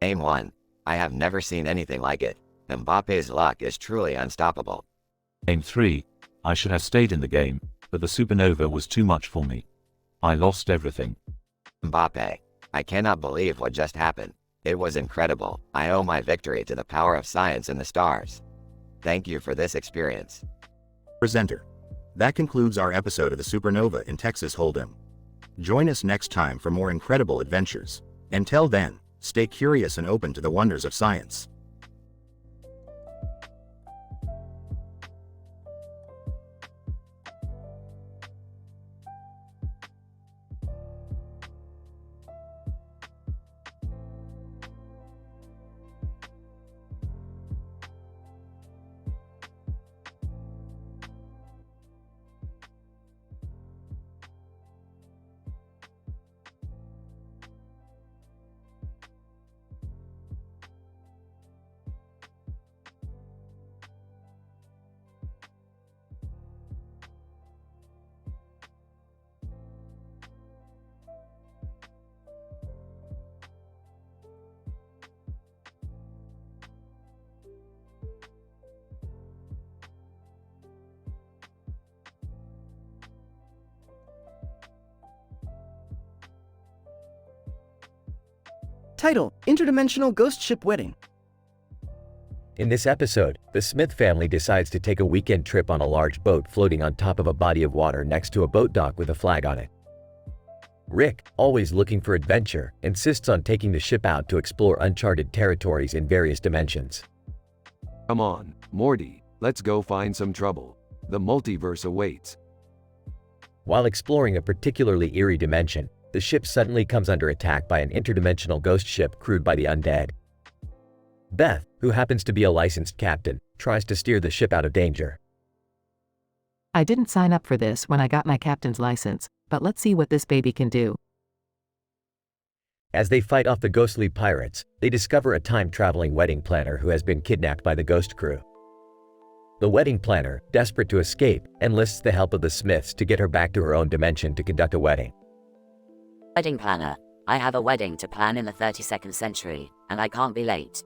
Aim 1. I have never seen anything like it. Mbappe's luck is truly unstoppable. Aim 3. I should have stayed in the game, but the supernova was too much for me. I lost everything. Mbappe. I cannot believe what just happened. It was incredible. I owe my victory to the power of science and the stars. Thank you for this experience. Presenter. That concludes our episode of the Supernova in Texas Hold'em. Join us next time for more incredible adventures. Until then, stay curious and open to the wonders of science. Title: Interdimensional Ghost Ship Wedding. In this episode, the Smith family decides to take a weekend trip on a large boat floating on top of a body of water next to a boat dock with a flag on it. Rick, always looking for adventure, insists on taking the ship out to explore uncharted territories in various dimensions. Come on, Morty, let's go find some trouble. The multiverse awaits. While exploring a particularly eerie dimension, the ship suddenly comes under attack by an interdimensional ghost ship crewed by the undead. Beth, who happens to be a licensed captain, tries to steer the ship out of danger. I didn't sign up for this when I got my captain's license, but let's see what this baby can do. As they fight off the ghostly pirates, they discover a time-traveling wedding planner who has been kidnapped by the ghost crew. The wedding planner, desperate to escape, enlists the help of the Smiths to get her back to her own dimension to conduct a wedding. Wedding planner. I have a wedding to plan in the 32nd century, and I can't be late.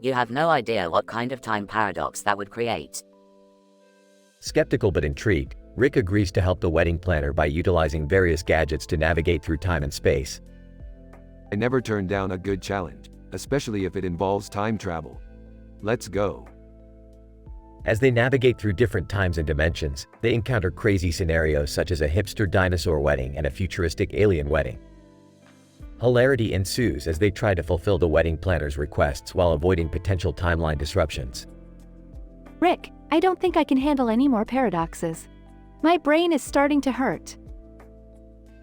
You have no idea what kind of time paradox that would create. Skeptical but intrigued, Rick agrees to help the wedding planner by utilizing various gadgets to navigate through time and space. I never turn down a good challenge, especially if it involves time travel. Let's go. As they navigate through different times and dimensions, they encounter crazy scenarios such as a hipster dinosaur wedding and a futuristic alien wedding. Hilarity ensues as they try to fulfill the wedding planner's requests while avoiding potential timeline disruptions. Rick, I don't think I can handle any more paradoxes. My brain is starting to hurt.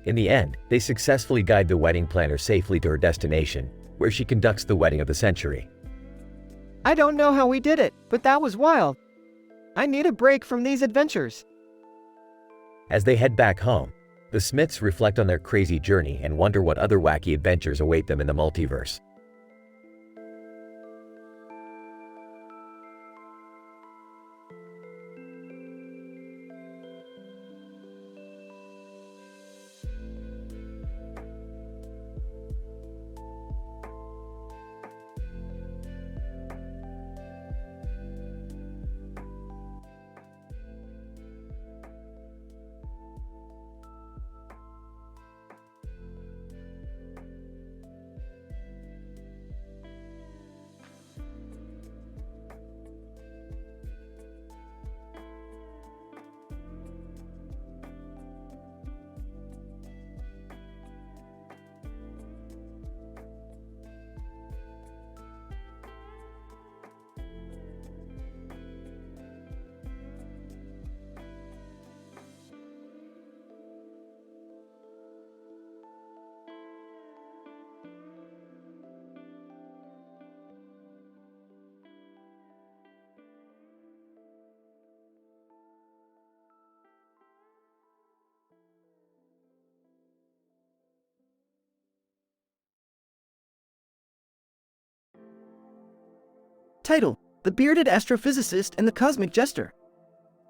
In the end, they successfully guide the wedding planner safely to her destination, where she conducts the wedding of the century. I don't know how we did it, but that was wild. I need a break from these adventures. As they head back home, the Smiths reflect on their crazy journey and wonder what other wacky adventures await them in the multiverse. Title: The Bearded Astrophysicist and the Cosmic Jester.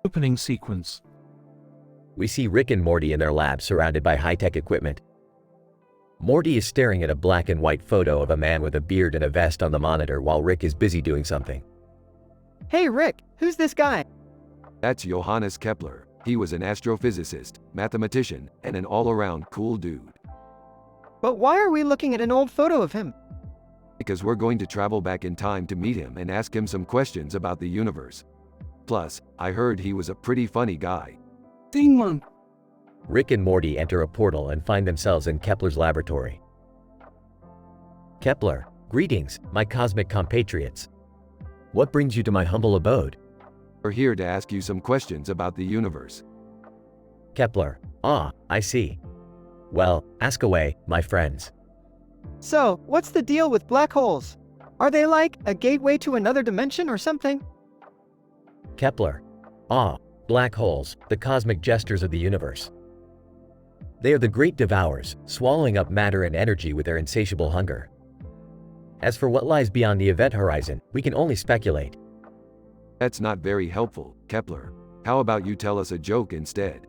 Opening sequence. We see Rick and Morty in their lab surrounded by high-tech equipment. Morty is staring at a black and white photo of a man with a beard and a vest on the monitor while Rick is busy doing something. Hey Rick, who's this guy? That's Johannes Kepler. He was an astrophysicist, mathematician, and an all-around cool dude. But why are we looking at an old photo of him? Because we're going to travel back in time to meet him and ask him some questions about the universe. Plus, I heard he was a pretty funny guy. Scene 1. Rick and Morty enter a portal and find themselves in Kepler's laboratory. Kepler, greetings, my cosmic compatriots. What brings you to my humble abode? We're here to ask you some questions about the universe. Kepler, I see. Well, ask away, my friends. So, what's the deal with black holes? Are they like a gateway to another dimension or something? Kepler, black holes, the cosmic jesters of the universe. They are the great devourers, swallowing up matter and energy with their insatiable hunger. As for what lies beyond the event horizon, we can only speculate. That's not very helpful, Kepler. How about you tell us a joke instead?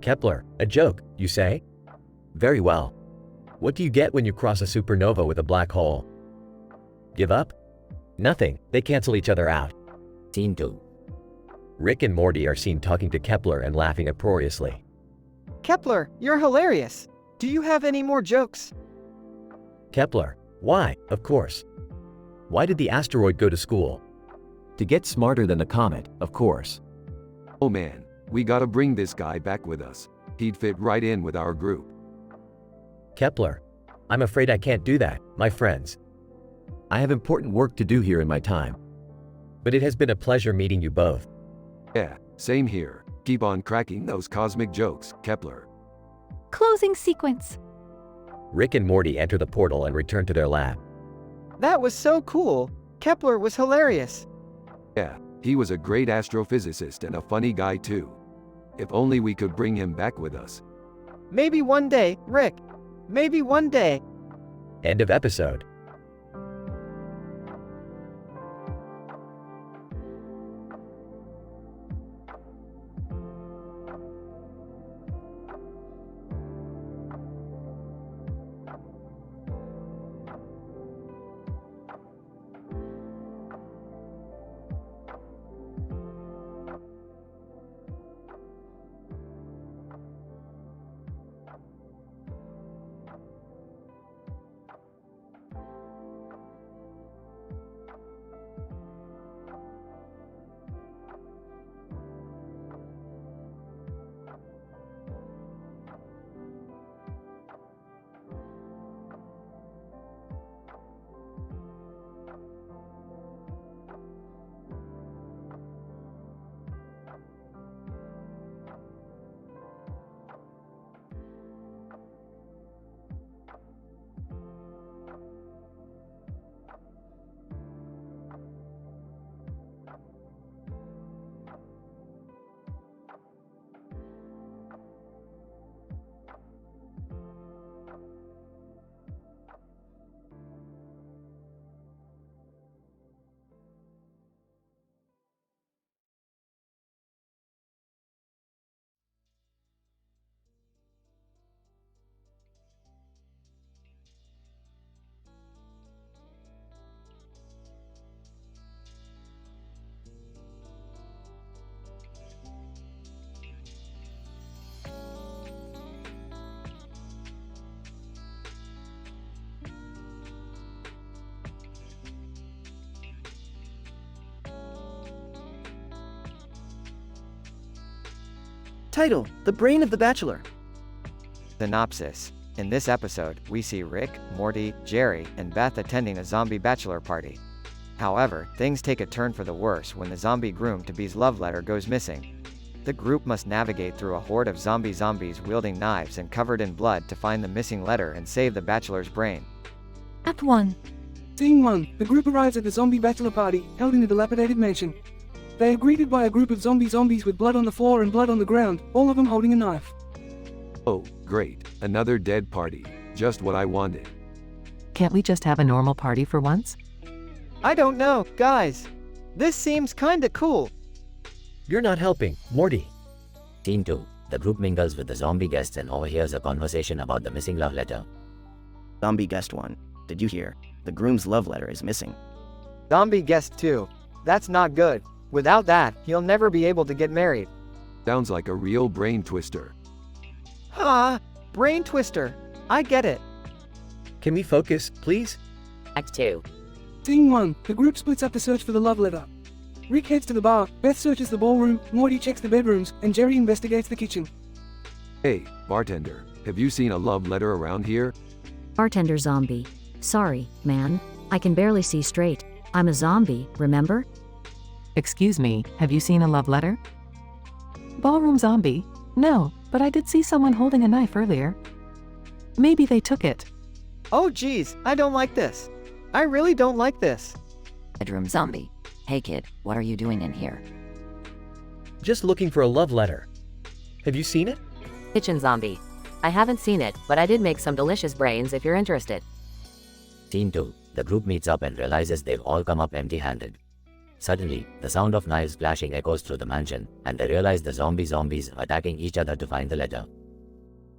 Kepler, a joke, you say? Very well. What do you get when you cross a supernova with a black hole? Give up? Nothing, they cancel each other out. Scene 2. Rick and Morty are seen talking to Kepler and laughing uproariously. Kepler, you're hilarious. Do you have any more jokes? Kepler, why, of course. Why did the asteroid go to school? To get smarter than the comet, of course. Oh man, we gotta bring this guy back with us. He'd fit right in with our group. Kepler, I'm afraid I can't do that, my friends. I have important work to do here in my time. But it has been a pleasure meeting you both. Yeah, same here. Keep on cracking those cosmic jokes, Kepler. Closing sequence. Rick and Morty enter the portal and return to their lab. That was so cool. Kepler was hilarious. Yeah, he was a great astrophysicist and a funny guy too. If only we could bring him back with us. Maybe one day, Rick. Maybe one day. End of episode. Title: The Brain of the Bachelor. Synopsis. In this episode, we see Rick, Morty, Jerry, and Beth attending a zombie bachelor party. However, things take a turn for the worse when the zombie groom-to-be's love letter goes missing. The group must navigate through a horde of zombies wielding knives and covered in blood to find the missing letter and save the bachelor's brain. Act 1. Scene 1. The group arrives at the zombie bachelor party, held in a dilapidated mansion. They are greeted by a group of zombies with blood on the floor and blood on the ground, all of them holding a knife. Oh, great. Another dead party. Just what I wanted. Can't we just have a normal party for once? I don't know, guys. This seems kinda cool. You're not helping, Morty. Scene 2. The group mingles with the zombie guests and overhears a conversation about the missing love letter. Zombie Guest 1. Did you hear? The groom's love letter is missing. Zombie guest 2. That's not good. Without that, he'll never be able to get married. Sounds like a real brain twister. Brain twister. I get it. Can we focus, please? Act 2. Scene 1. The group splits up to search for the love letter. Rick heads to the bar, Beth searches the ballroom, Morty checks the bedrooms, and Jerry investigates the kitchen. Hey, bartender, have you seen a love letter around here? Bartender zombie. Sorry, man. I can barely see straight. I'm a zombie, remember? Excuse me, have you seen a love letter? Ballroom zombie? No, but I did see someone holding a knife earlier. Maybe they took it. Oh geez, I don't like this. I really don't like this. Bedroom zombie. Hey kid, what are you doing in here? Just looking for a love letter. Have you seen it? Kitchen zombie. I haven't seen it, but I did make some delicious brains if you're interested. Scene 2. The group meets up and realizes they've all come up empty-handed. Suddenly, the sound of knives clashing echoes through the mansion, and they realize the zombies are attacking each other to find the letter.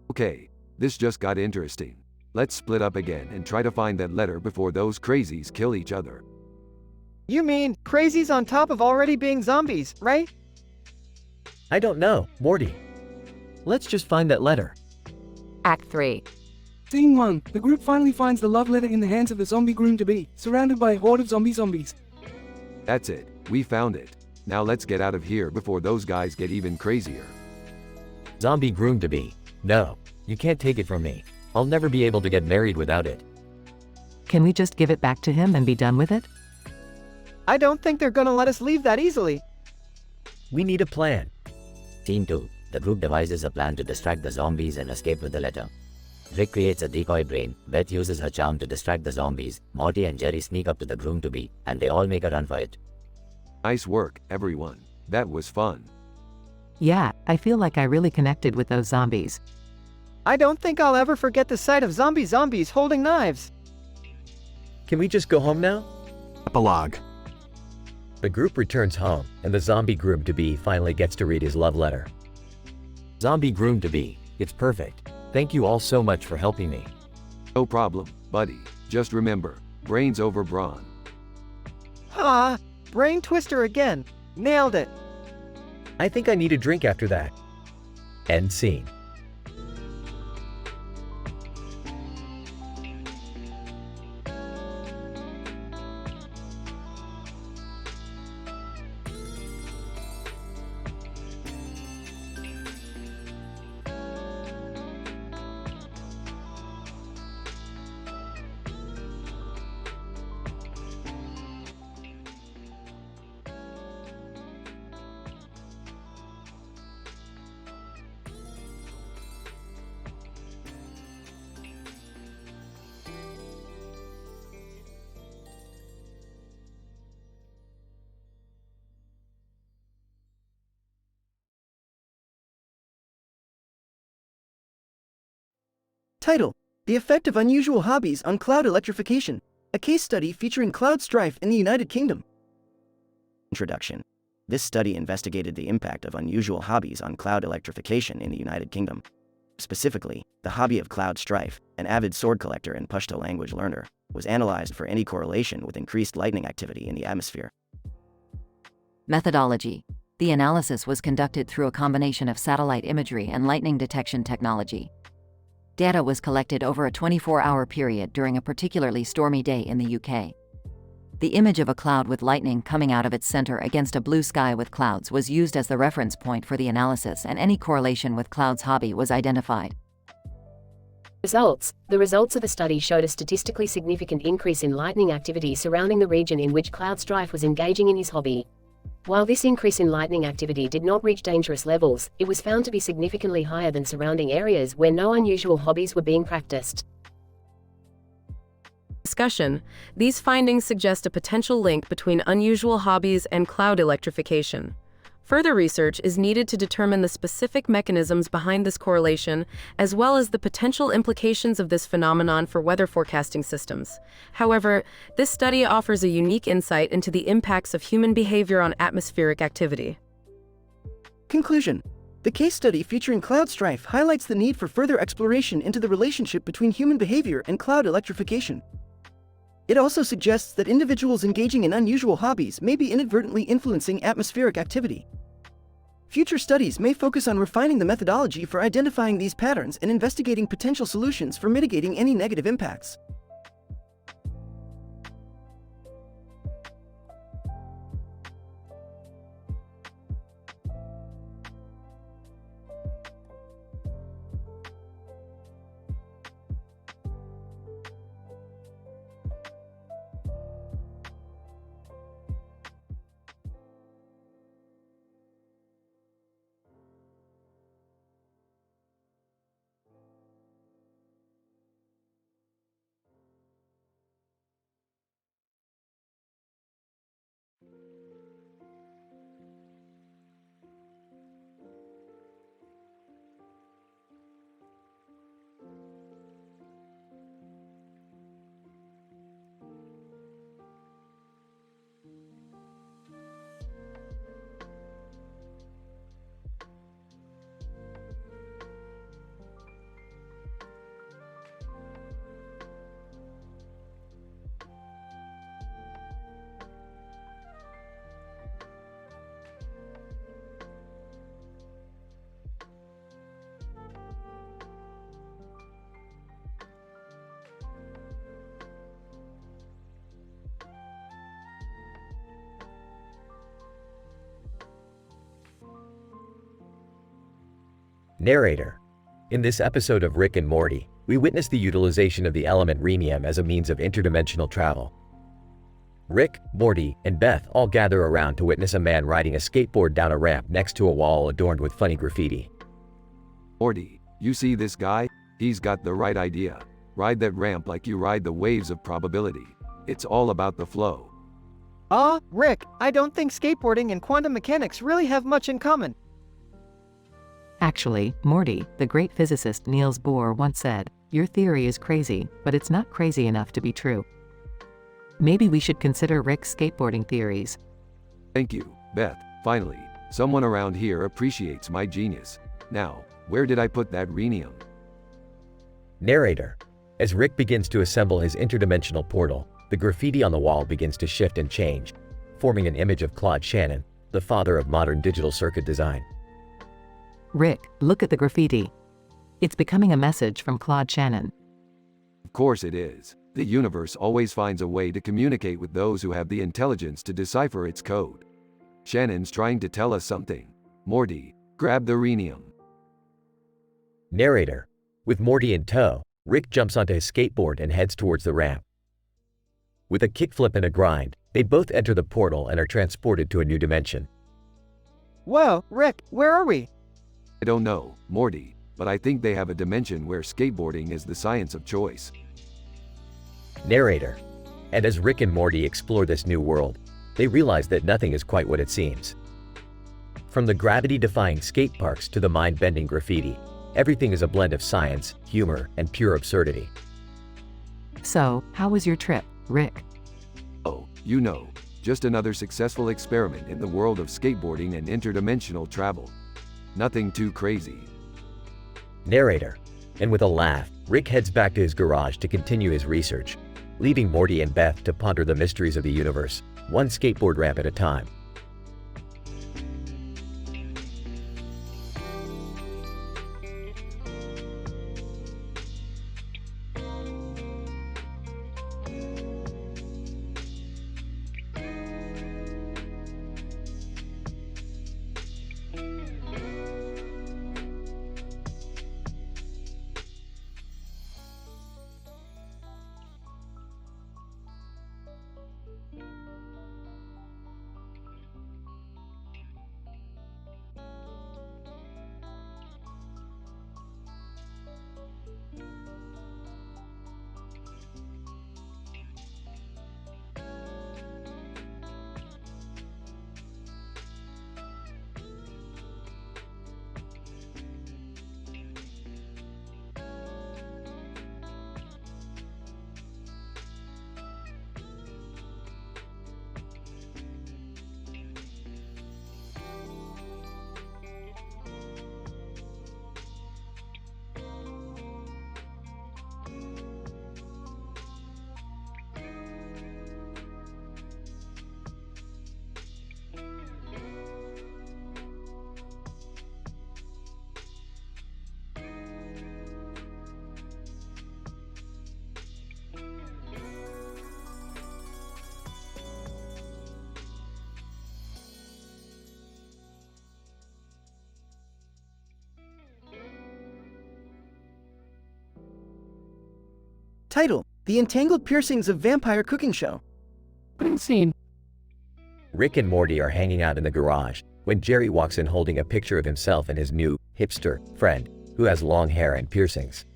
Okay, this just got interesting. Let's split up again and try to find that letter before those crazies kill each other. You mean, crazies on top of already being zombies, right? I don't know, Morty. Let's just find that letter. Act 3. Scene 1. The group finally finds the love letter in the hands of the zombie groom-to-be, surrounded by a horde of zombies. That's it. We found it. Now let's get out of here before those guys get even crazier. Zombie groom-to-be. No, you can't take it from me. I'll never be able to get married without it. Can we just give it back to him and be done with it? I don't think they're gonna let us leave that easily. We need a plan. Scene 2. The group devises a plan to distract the zombies and escape with the letter. Rick creates a decoy brain, Beth uses her charm to distract the zombies, Morty and Jerry sneak up to the groom-to-be, and they all make a run for it. Nice work, everyone. That was fun. Yeah, I feel like I really connected with those zombies. I don't think I'll ever forget the sight of zombies holding knives. Can we just go home now? Epilogue. The group returns home, and the zombie groom-to-be finally gets to read his love letter. Zombie groom-to-be, it's perfect. Thank you all so much for helping me. No problem, buddy. Just remember, brains over brawn. Brain twister again. Nailed it. I think I need a drink after that. End scene. Title: The Effect of Unusual Hobbies on Cloud Electrification. A case study featuring cloud strife in the United Kingdom. Introduction. This study investigated the impact of unusual hobbies on cloud electrification in the United Kingdom. Specifically, the hobby of cloud strife, an avid sword collector and Pashto language learner, was analyzed for any correlation with increased lightning activity in the atmosphere. Methodology. The analysis was conducted through a combination of satellite imagery and lightning detection technology. Data was collected over a 24-hour period during a particularly stormy day in the UK. The image of a cloud with lightning coming out of its center against a blue sky with clouds was used as the reference point for the analysis, and any correlation with Cloud's hobby was identified. Results. The results of the study showed a statistically significant increase in lightning activity surrounding the region in which Cloud Strife was engaging in his hobby. While this increase in lightning activity did not reach dangerous levels, it was found to be significantly higher than surrounding areas where no unusual hobbies were being practiced. Discussion. These findings suggest a potential link between unusual hobbies and cloud electrification. Further research is needed to determine the specific mechanisms behind this correlation, as well as the potential implications of this phenomenon for weather forecasting systems. However, this study offers a unique insight into the impacts of human behavior on atmospheric activity. Conclusion. The case study featuring Cloud Strife highlights the need for further exploration into the relationship between human behavior and cloud electrification. It also suggests that individuals engaging in unusual hobbies may be inadvertently influencing atmospheric activity. Future studies may focus on refining the methodology for identifying these patterns and investigating potential solutions for mitigating any negative impacts. Narrator. In this episode of Rick and Morty, we witness the utilization of the element rhenium as a means of interdimensional travel. Rick, Morty, and Beth all gather around to witness a man riding a skateboard down a ramp next to a wall adorned with funny graffiti. Morty, you see this guy? He's got the right idea. Ride that ramp like you ride the waves of probability. It's all about the flow. Rick, I don't think skateboarding and quantum mechanics really have much in common. Actually, Morty, the great physicist Niels Bohr once said, "Your theory is crazy, but it's not crazy enough to be true." Maybe we should consider Rick's skateboarding theories. Thank you, Beth. Finally, someone around here appreciates my genius. Now, where did I put that rhenium? Narrator. As Rick begins to assemble his interdimensional portal, the graffiti on the wall begins to shift and change, forming an image of Claude Shannon, the father of modern digital circuit design. Rick, look at the graffiti. It's becoming a message from Claude Shannon. Of course it is. The universe always finds a way to communicate with those who have the intelligence to decipher its code. Shannon's trying to tell us something. Morty, grab the rhenium. Narrator. With Morty in tow, Rick jumps onto his skateboard and heads towards the ramp. With a kickflip and a grind, they both enter the portal and are transported to a new dimension. Whoa, Rick, where are we? I don't know, Morty, but I think they have a dimension where skateboarding is the science of choice. Narrator. And as Rick and Morty explore this new world, they realize that nothing is quite what it seems. From the gravity-defying skate parks to the mind-bending graffiti, everything is a blend of science, humor, and pure absurdity. So, how was your trip, Rick? Oh, you know, just another successful experiment in the world of skateboarding and interdimensional travel. Nothing too crazy. Narrator. And with a laugh, Rick heads back to his garage to continue his research, leaving Morty and Beth to ponder the mysteries of the universe, one skateboard ramp at a time. Title: The Entangled Piercings of Vampire Cooking Show. Scene. Rick and Morty are hanging out in the garage when Jerry walks in holding a picture of himself and his new, hipster, friend, who has long hair and piercings.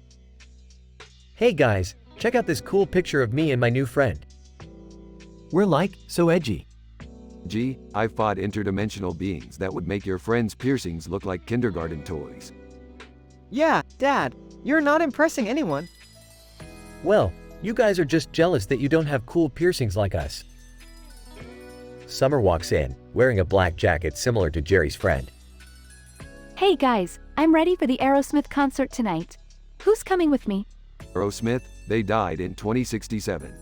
Hey guys, check out this cool picture of me and my new friend. We're like, so edgy. Gee, I've fought interdimensional beings that would make your friend's piercings look like kindergarten toys. Yeah, Dad, you're not impressing anyone. Well, you guys are just jealous that you don't have cool piercings like us. Summer walks in, wearing a black jacket similar to Jerry's friend. Hey guys, I'm ready for the Aerosmith concert tonight. Who's coming with me? Aerosmith, they died in 2067.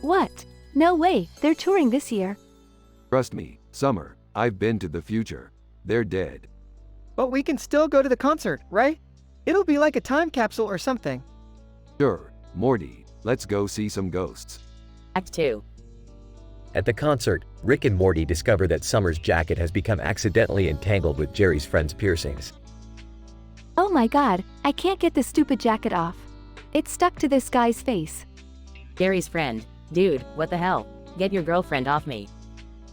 What? No way, they're touring this year. Trust me, Summer, I've been to the future. They're dead. But we can still go to the concert, right? It'll be like a time capsule or something. Sure, Morty, let's go see some ghosts. Act 2. At the concert, Rick and Morty discover that Summer's jacket has become accidentally entangled with Jerry's friend's piercings. Oh my god, I can't get this stupid jacket off. It's stuck to this guy's face. Gary's friend. Dude, what the hell? Get your girlfriend off me.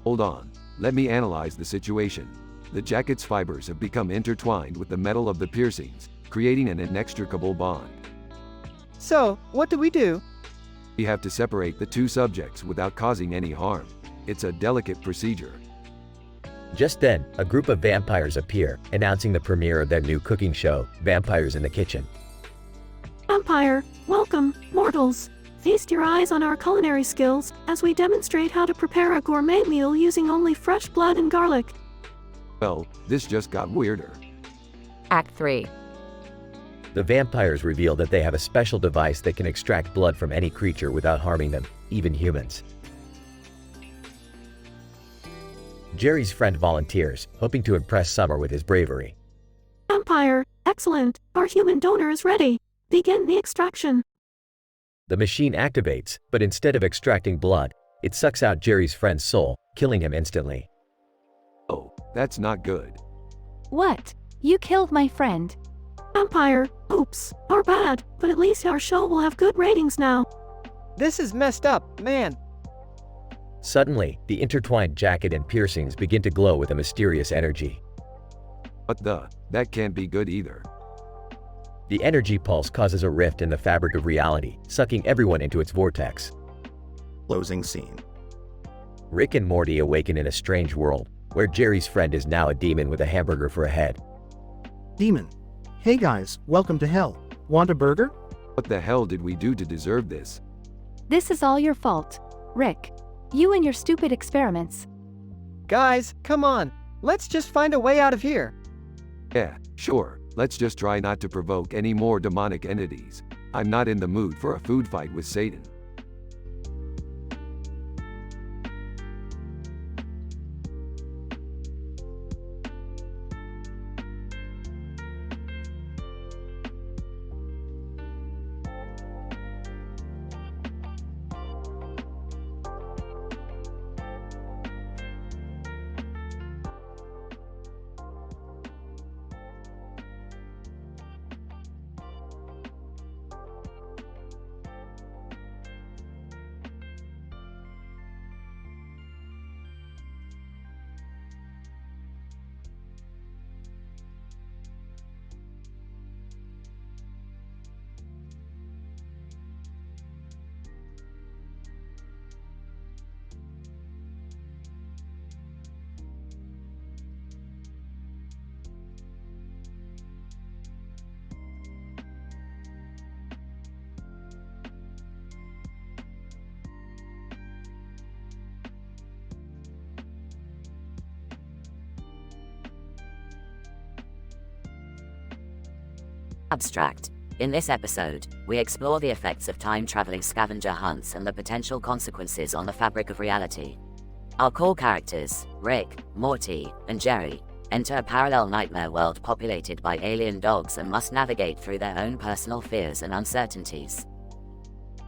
Hold on, let me analyze the situation. The jacket's fibers have become intertwined with the metal of the piercings, creating an inextricable bond. So, what do we do? We have to separate the two subjects without causing any harm. It's a delicate procedure. Just then, a group of vampires appear, announcing the premiere of their new cooking show, Vampires in the Kitchen. Vampire, welcome, mortals. Feast your eyes on our culinary skills as we demonstrate how to prepare a gourmet meal using only fresh blood and garlic. Well, this just got weirder. Act 3. The vampires reveal that they have a special device that can extract blood from any creature without harming them, even humans. Jerry's friend volunteers, hoping to impress Summer with his bravery. Vampire, excellent. Our human donor is ready. Begin the extraction. The machine activates, but instead of extracting blood, it sucks out Jerry's friend's soul, killing him instantly. Oh, that's not good. What? You killed my friend. Vampire, oops, our bad, but at least our show will have good ratings now. This is messed up, man. Suddenly, the intertwined jacket and piercings begin to glow with a mysterious energy. That can't be good either. The energy pulse causes a rift in the fabric of reality, sucking everyone into its vortex. Closing scene. Rick and Morty awaken in a strange world, where Jerry's friend is now a demon with a hamburger for a head. Demon. Hey guys, welcome to hell. Want a burger? What the hell did we do to deserve this? This is all your fault, Rick. You and your stupid experiments. Guys, come on. Let's just find a way out of here. Yeah, sure. Let's just try not to provoke any more demonic entities. I'm not in the mood for a food fight with Satan. Abstract. In this episode, we explore the effects of time-traveling scavenger hunts and the potential consequences on the fabric of reality. Our core characters, Rick, Morty, and Jerry, enter a parallel nightmare world populated by alien dogs and must navigate through their own personal fears and uncertainties.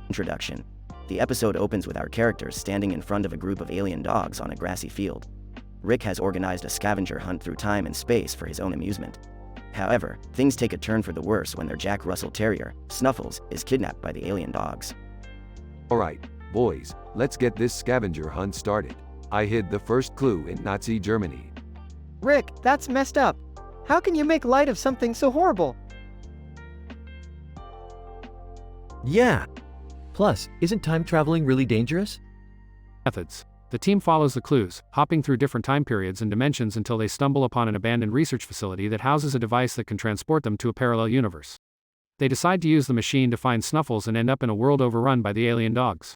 Introduction. The episode opens with our characters standing in front of a group of alien dogs on a grassy field. Rick has organized a scavenger hunt through time and space for his own amusement. However, things take a turn for the worse when their Jack Russell Terrier, Snuffles, is kidnapped by the alien dogs. Alright, boys, let's get this scavenger hunt started. I hid the first clue in Nazi Germany. Rick, that's messed up. How can you make light of something so horrible? Yeah. Plus, isn't time traveling really dangerous? Methods. The team follows the clues, hopping through different time periods and dimensions until they stumble upon an abandoned research facility that houses a device that can transport them to a parallel universe. They decide to use the machine to find Snuffles and end up in a world overrun by the alien dogs.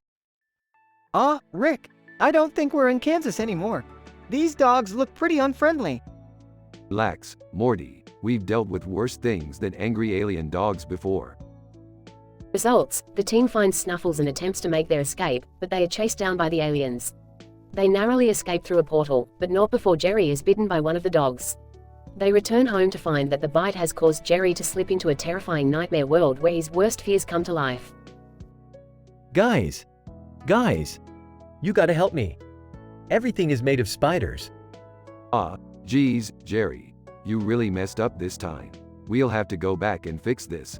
Rick, I don't think we're in Kansas anymore. These dogs look pretty unfriendly. Relax, Morty, we've dealt with worse things than angry alien dogs before. Results: the team finds Snuffles and attempts to make their escape, but they are chased down by the aliens. They narrowly escape through a portal, but not before Jerry is bitten by one of the dogs. They return home to find that the bite has caused Jerry to slip into a terrifying nightmare world where his worst fears come to life. Guys, you gotta help me. Everything is made of spiders. Geez, Jerry. You really messed up this time. We'll have to go back and fix this.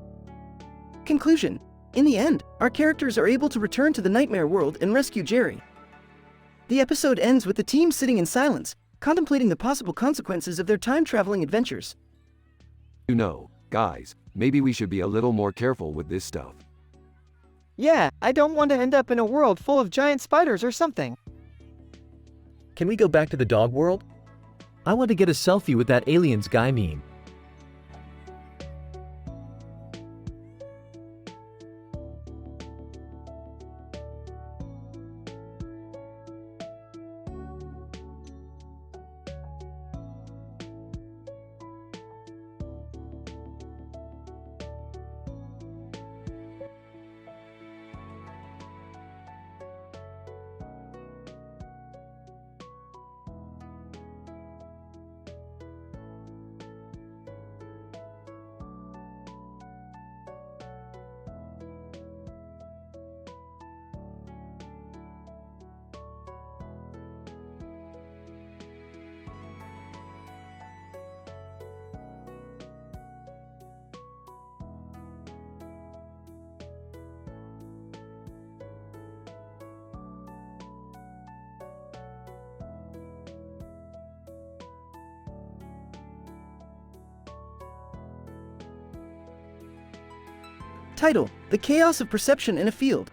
Conclusion. In the end, our characters are able to return to the nightmare world and rescue Jerry. The episode ends with the team sitting in silence, contemplating the possible consequences of their time-traveling adventures. You know, guys, maybe we should be a little more careful with this stuff. Yeah, I don't want to end up in a world full of giant spiders or something. Can we go back to the dog world? I want to get a selfie with that aliens guy meme. Title: The Chaos of Perception in a Field.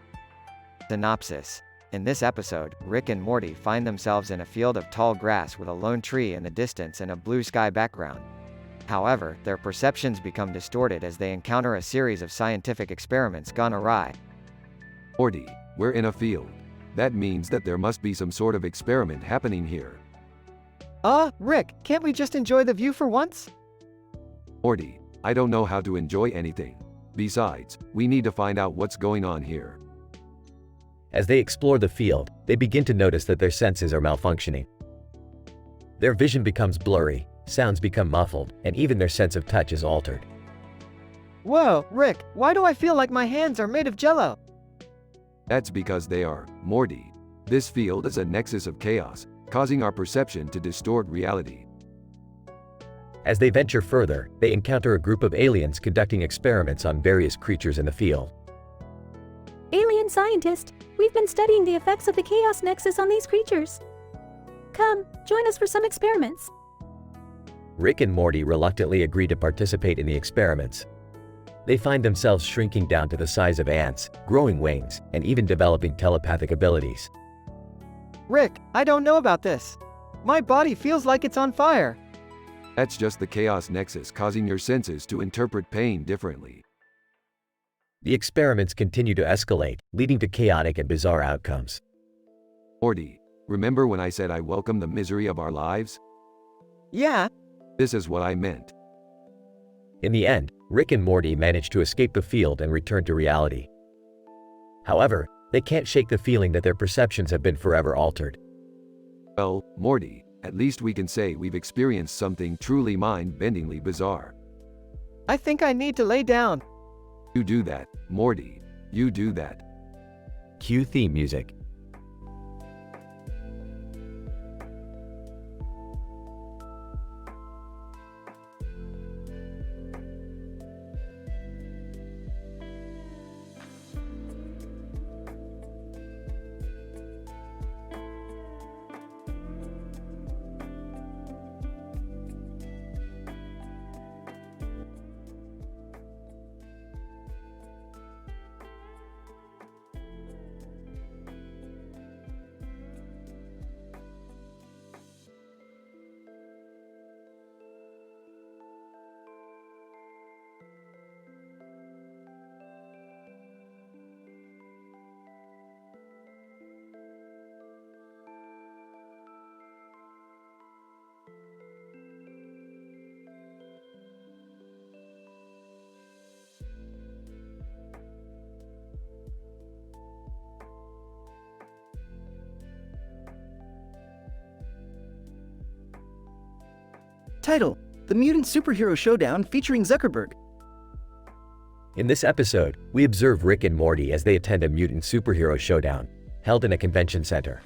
Synopsis. In this episode, Rick and Morty find themselves in a field of tall grass with a lone tree in the distance and a blue sky background. However, their perceptions become distorted as they encounter a series of scientific experiments gone awry. Morty, we're in a field. That means that there must be some sort of experiment happening here. Rick, can't we just enjoy the view for once? Morty, I don't know how to enjoy anything. Besides, we need to find out what's going on here. As they explore the field, they begin to notice that their senses are malfunctioning. Their vision becomes blurry, sounds become muffled, and even their sense of touch is altered. Whoa, Rick, why do I feel like my hands are made of jello? That's because they are, Morty. This field is a nexus of chaos, causing our perception to distort reality. As they venture further, they encounter a group of aliens conducting experiments on various creatures in the field. Alien scientist, we've been studying the effects of the chaos nexus on these creatures. Come, join us for some experiments. Rick and Morty reluctantly agree to participate in the experiments. They find themselves shrinking down to the size of ants, growing wings, and even developing telepathic abilities. Rick, I don't know about this. My body feels like it's on fire. That's just the chaos nexus causing your senses to interpret pain differently. The experiments continue to escalate, leading to chaotic and bizarre outcomes. Morty, remember when I said I welcome the misery of our lives? Yeah. This is what I meant. In the end, Rick and Morty manage to escape the field and return to reality. However, they can't shake the feeling that their perceptions have been forever altered. Well, Morty, at least we can say we've experienced something truly mind-bendingly bizarre. I think I need to lay down. You do that, Morty. You do that. Cue theme music. Title: The Mutant Superhero Showdown featuring Zuckerberg. In this episode, we observe Rick and Morty as they attend a mutant superhero showdown, held in a convention center.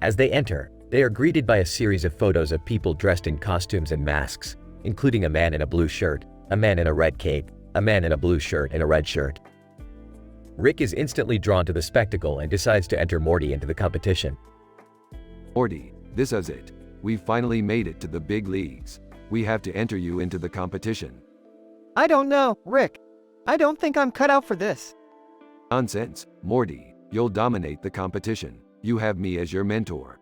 As they enter, they are greeted by a series of photos of people dressed in costumes and masks, including a man in a blue shirt, a man in a red cape, a man in a blue shirt and a red shirt. Rick is instantly drawn to the spectacle and decides to enter Morty into the competition. Morty, this is it. We've finally made it to the big leagues. We have to enter you into the competition. I don't know, Rick. I don't think I'm cut out for this. Nonsense, Morty. You'll dominate the competition. You have me as your mentor.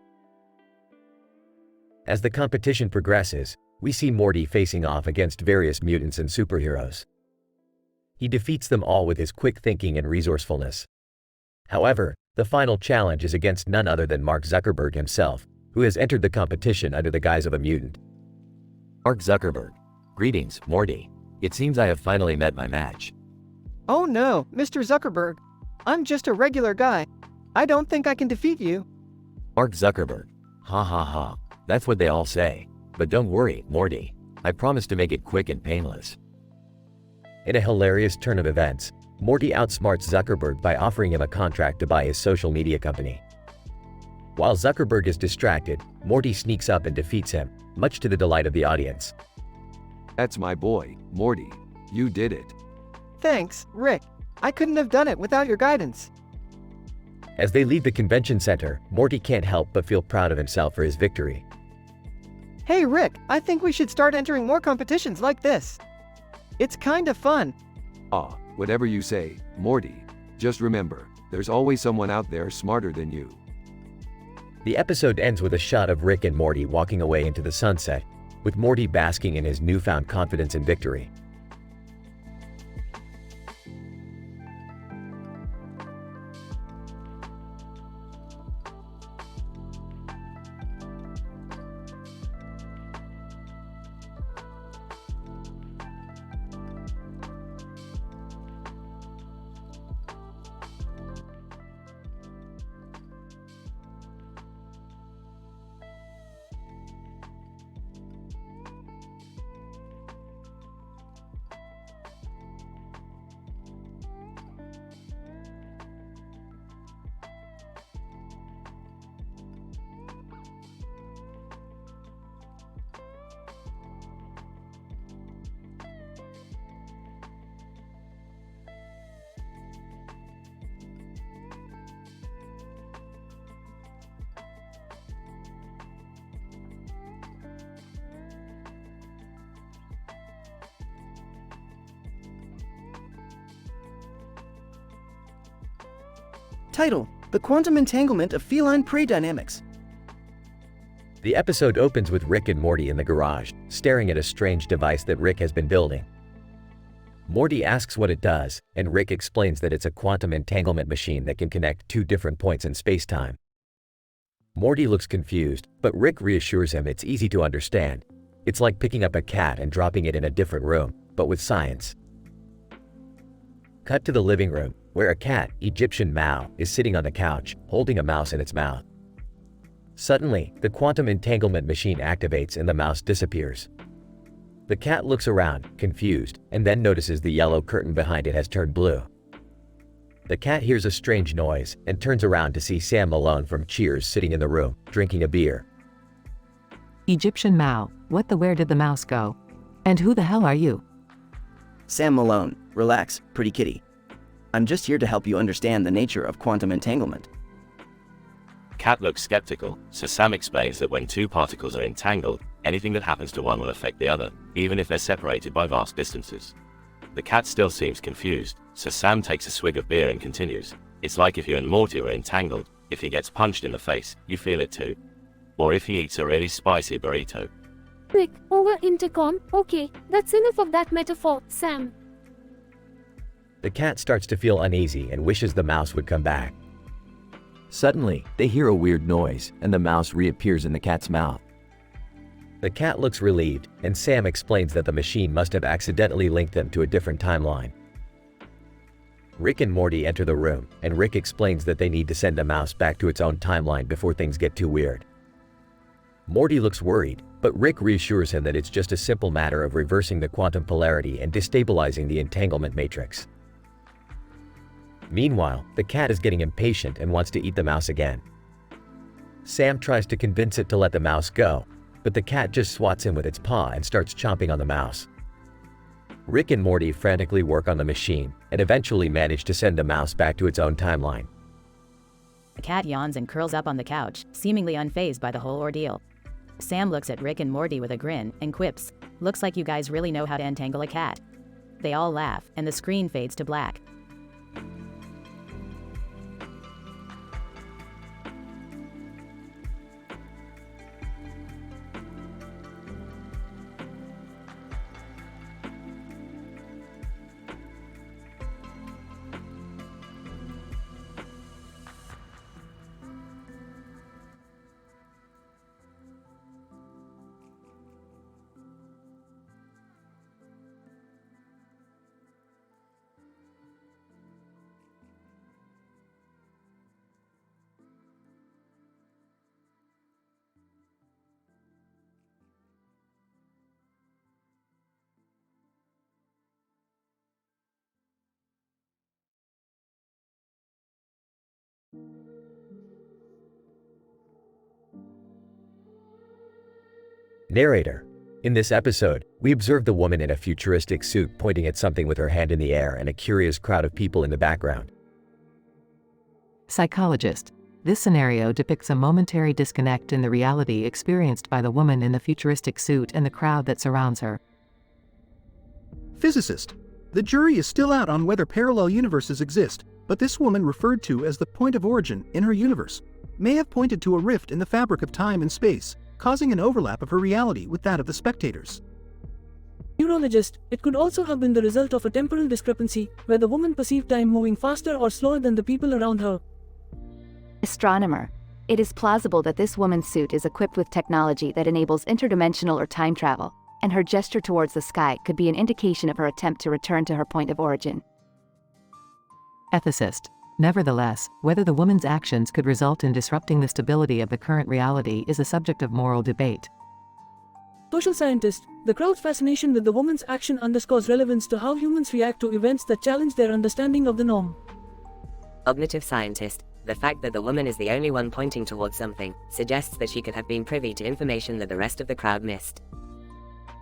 As the competition progresses, we see Morty facing off against various mutants and superheroes. He defeats them all with his quick thinking and resourcefulness. However, the final challenge is against none other than Mark Zuckerberg himself, who has entered the competition under the guise of a mutant. Mark Zuckerberg. Greetings, Morty. It seems I have finally met my match. Oh no, Mr. Zuckerberg. I'm just a regular guy. I don't think I can defeat you. Mark Zuckerberg. Ha ha ha. That's what they all say. But don't worry, Morty. I promise to make it quick and painless. In a hilarious turn of events, Morty outsmarts Zuckerberg by offering him a contract to buy his social media company. While Zuckerberg is distracted, Morty sneaks up and defeats him, much to the delight of the audience. That's my boy, Morty. You did it. Thanks, Rick. I couldn't have done it without your guidance. As they leave the convention center, Morty can't help but feel proud of himself for his victory. Hey Rick, I think we should start entering more competitions like this. It's kind of fun. Ah, whatever you say, Morty. Just remember, there's always someone out there smarter than you. The episode ends with a shot of Rick and Morty walking away into the sunset, with Morty basking in his newfound confidence and victory. Title: The Quantum Entanglement of Feline Prey Dynamics. The episode opens with Rick and Morty in the garage, staring at a strange device that Rick has been building. Morty asks what it does, and Rick explains that it's a quantum entanglement machine that can connect two different points in space-time. Morty looks confused, but Rick reassures him it's easy to understand. It's like picking up a cat and dropping it in a different room, but with science. Cut to the living room, where a cat, Egyptian Mao, is sitting on the couch, holding a mouse in its mouth. Suddenly, the quantum entanglement machine activates and the mouse disappears. The cat looks around, confused, and then notices the yellow curtain behind it has turned blue. The cat hears a strange noise and turns around to see Sam Malone from Cheers sitting in the room, drinking a beer. Egyptian Mao, what the where did the mouse go? And who the hell are you? Sam Malone, relax, pretty kitty. I'm just here to help you understand the nature of quantum entanglement. Cat looks skeptical, so Sam explains that when two particles are entangled, anything that happens to one will affect the other, even if they're separated by vast distances. The cat still seems confused, so Sam takes a swig of beer and continues. It's like if you and Morty were entangled. If he gets punched in the face, you feel it too. Or if he eats a really spicy burrito. Rick, over intercom. Okay, that's enough of that metaphor, Sam. The cat starts to feel uneasy and wishes the mouse would come back. Suddenly, they hear a weird noise, and the mouse reappears in the cat's mouth. The cat looks relieved, and Sam explains that the machine must have accidentally linked them to a different timeline. Rick and Morty enter the room, and Rick explains that they need to send the mouse back to its own timeline before things get too weird. Morty looks worried, but Rick reassures him that it's just a simple matter of reversing the quantum polarity and destabilizing the entanglement matrix. Meanwhile, the cat is getting impatient and wants to eat the mouse again. Sam tries to convince it to let the mouse go, but the cat just swats him with its paw and starts chomping on the mouse. Rick and Morty frantically work on the machine and eventually manage to send the mouse back to its own timeline. The cat yawns and curls up on the couch, seemingly unfazed by the whole ordeal. Sam looks at Rick and Morty with a grin and quips, "Looks like you guys really know how to untangle a cat." They all laugh, and the screen fades to black. Narrator. In this episode, we observe the woman in a futuristic suit pointing at something with her hand in the air and a curious crowd of people in the background. Psychologist. This scenario depicts a momentary disconnect in the reality experienced by the woman in the futuristic suit and the crowd that surrounds her. Physicist. The jury is still out on whether parallel universes exist, but this woman referred to as the point of origin in her universe may have pointed to a rift in the fabric of time and space, causing an overlap of her reality with that of the spectators. Neurologist, it could also have been the result of a temporal discrepancy, where the woman perceived time moving faster or slower than the people around her. Astronomer. It is plausible that this woman's suit is equipped with technology that enables interdimensional or time travel, and her gesture towards the sky could be an indication of her attempt to return to her point of origin. Ethicist. Nevertheless, whether the woman's actions could result in disrupting the stability of the current reality is a subject of moral debate. Social scientist, the crowd's fascination with the woman's action underscores relevance to how humans react to events that challenge their understanding of the norm. Cognitive scientist, the fact that the woman is the only one pointing towards something suggests that she could have been privy to information that the rest of the crowd missed.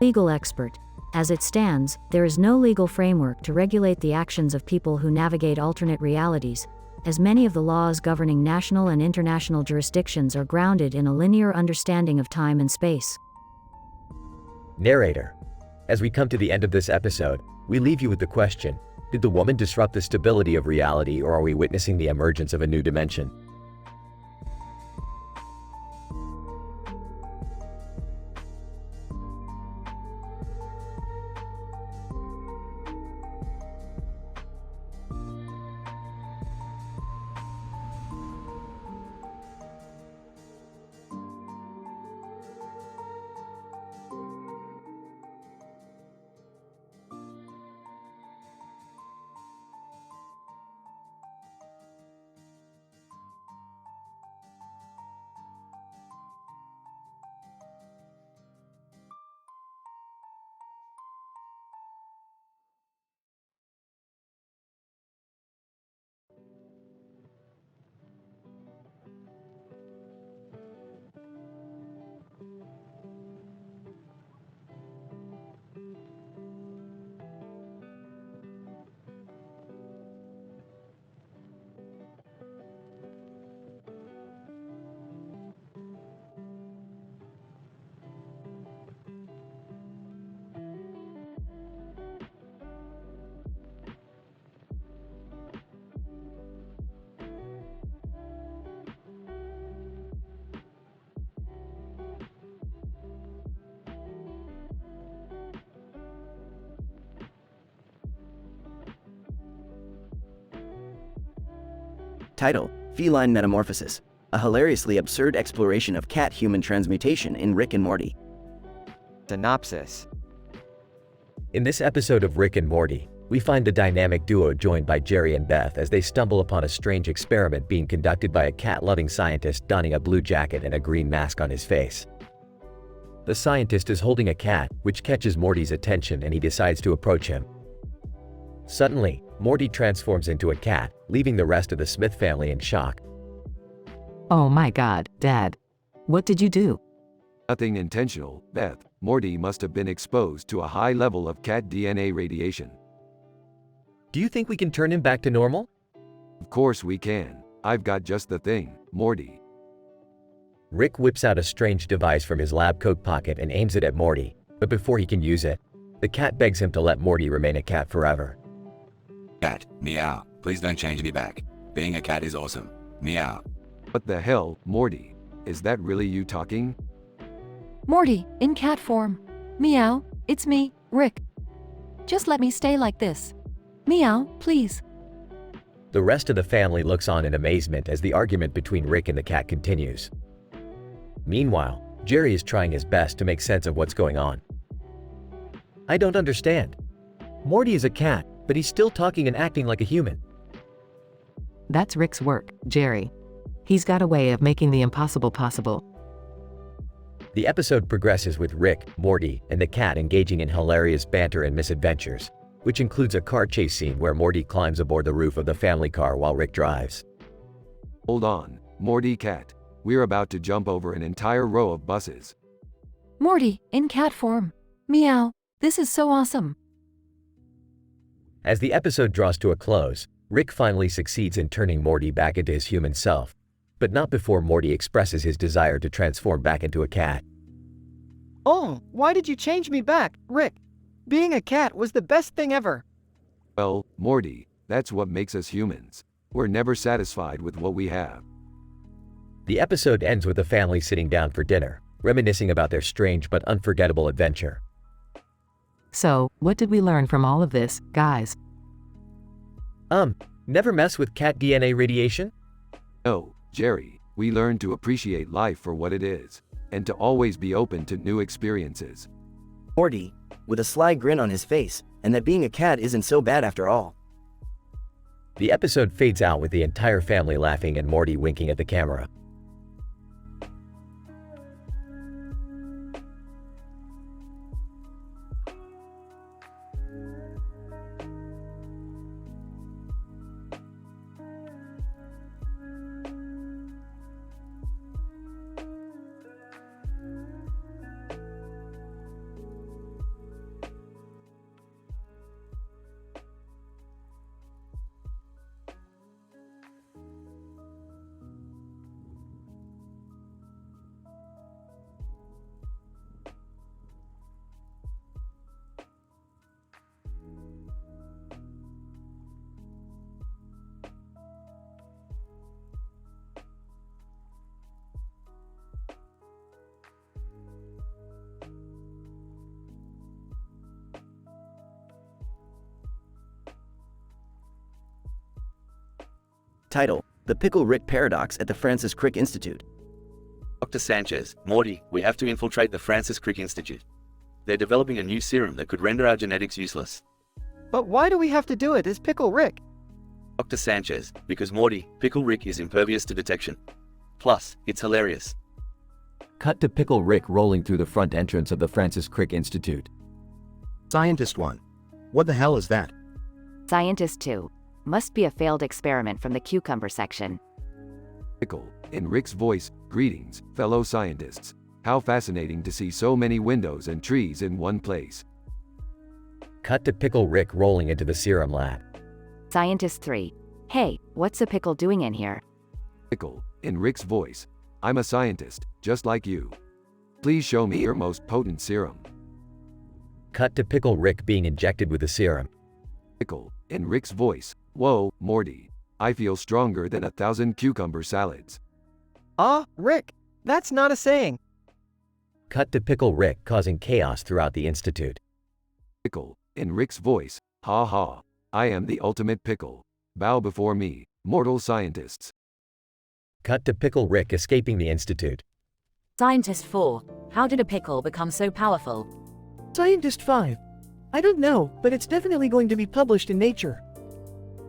Legal expert. As it stands, there is no legal framework to regulate the actions of people who navigate alternate realities, as many of the laws governing national and international jurisdictions are grounded in a linear understanding of time and space. Narrator. As we come to the end of this episode, we leave you with the question, did the woman disrupt the stability of reality, or are we witnessing the emergence of a new dimension? Title: Feline Metamorphosis, a hilariously absurd exploration of cat-human transmutation in Rick and Morty. Synopsis. In this episode of Rick and Morty, we find the dynamic duo joined by Jerry and Beth as they stumble upon a strange experiment being conducted by a cat-loving scientist donning a blue jacket and a green mask on his face. The scientist is holding a cat, which catches Morty's attention and he decides to approach him. Suddenly, Morty transforms into a cat, leaving the rest of the Smith family in shock. Oh my God, Dad. What did you do? Nothing intentional, Beth. Morty must have been exposed to a high level of cat DNA radiation. Do you think we can turn him back to normal? Of course we can. I've got just the thing, Morty. Rick whips out a strange device from his lab coat pocket and aims it at Morty, but before he can use it, the cat begs him to let Morty remain a cat forever. Cat, meow. Please don't change me back. Being a cat is awesome. Meow. What the hell, Morty? Is that really you talking? Morty, in cat form. Meow, it's me, Rick. Just let me stay like this. Meow, please. The rest of the family looks on in amazement as the argument between Rick and the cat continues. Meanwhile, Jerry is trying his best to make sense of what's going on. I don't understand. Morty is a cat, but he's still talking and acting like a human. That's Rick's work, Jerry. He's got a way of making the impossible possible. The episode progresses with Rick, Morty, and the cat engaging in hilarious banter and misadventures, which includes a car chase scene where Morty climbs aboard the roof of the family car while Rick drives. Hold on, Morty cat. We're about to jump over an entire row of buses. Morty, in cat form. Meow, this is so awesome. As the episode draws to a close, Rick finally succeeds in turning Morty back into his human self, but not before Morty expresses his desire to transform back into a cat. Oh, why did you change me back, Rick? Being a cat was the best thing ever. Well, Morty, that's what makes us humans. We're never satisfied with what we have. The episode ends with the family sitting down for dinner, reminiscing about their strange but unforgettable adventure. So, what did we learn from all of this, guys? Never mess with cat DNA radiation? No, Jerry, we learned to appreciate life for what it is, and to always be open to new experiences. Morty, with a sly grin on his face, and that being a cat isn't so bad after all. The episode fades out with the entire family laughing and Morty winking at the camera. Title: The Pickle Rick Paradox at the Francis Crick Institute. Dr. Sanchez, Morty, we have to infiltrate the Francis Crick Institute. They're developing a new serum that could render our genetics useless. But why do we have to do it as Pickle Rick? Dr. Sanchez, because Morty, Pickle Rick is impervious to detection. Plus, it's hilarious. Cut to Pickle Rick rolling through the front entrance of the Francis Crick Institute. Scientist 1. What the hell is that? Scientist 2. Must be a failed experiment from the cucumber section. Pickle, in Rick's voice, greetings, fellow scientists. How fascinating to see so many windows and trees in one place. Cut to Pickle Rick rolling into the serum lab. Scientist 3. Hey, what's a pickle doing in here? Pickle, in Rick's voice. I'm a scientist, just like you. Please show me your most potent serum. Cut to Pickle Rick being injected with the serum. Pickle, in Rick's voice. Whoa, Morty. I feel stronger than 1,000 cucumber salads. Rick, that's not a saying. Cut to Pickle Rick causing chaos throughout the institute. Pickle, in Rick's voice. Ha ha. I am the ultimate pickle. Bow before me, mortal scientists. Cut to Pickle Rick escaping the institute. Scientist 4. How did a pickle become so powerful? Scientist 5. I don't know, but it's definitely going to be published in Nature.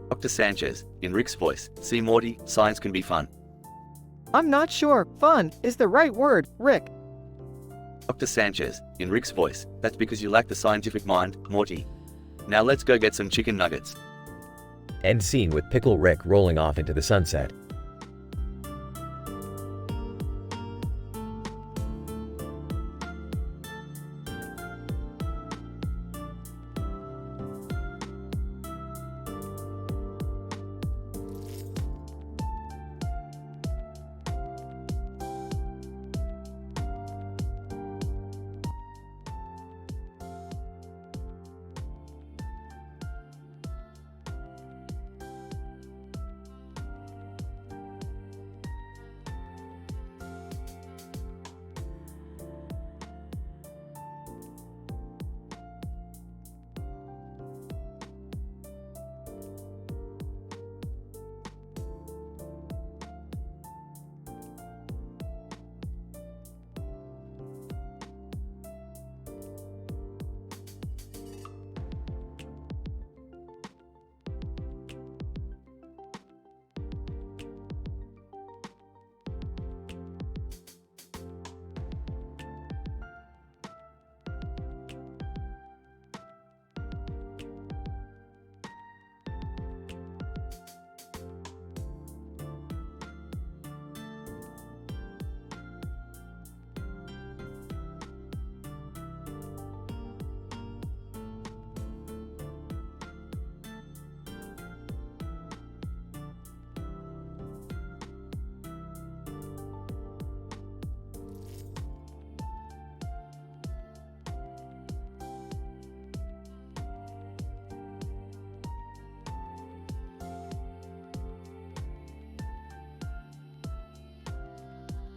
Dr. Sanchez, in Rick's voice, see Morty, science can be fun. I'm not sure fun is the right word, Rick. Dr. Sanchez, in Rick's voice, that's because you lack the scientific mind, Morty. Now let's go get some chicken nuggets. End scene with Pickle Rick rolling off into the sunset.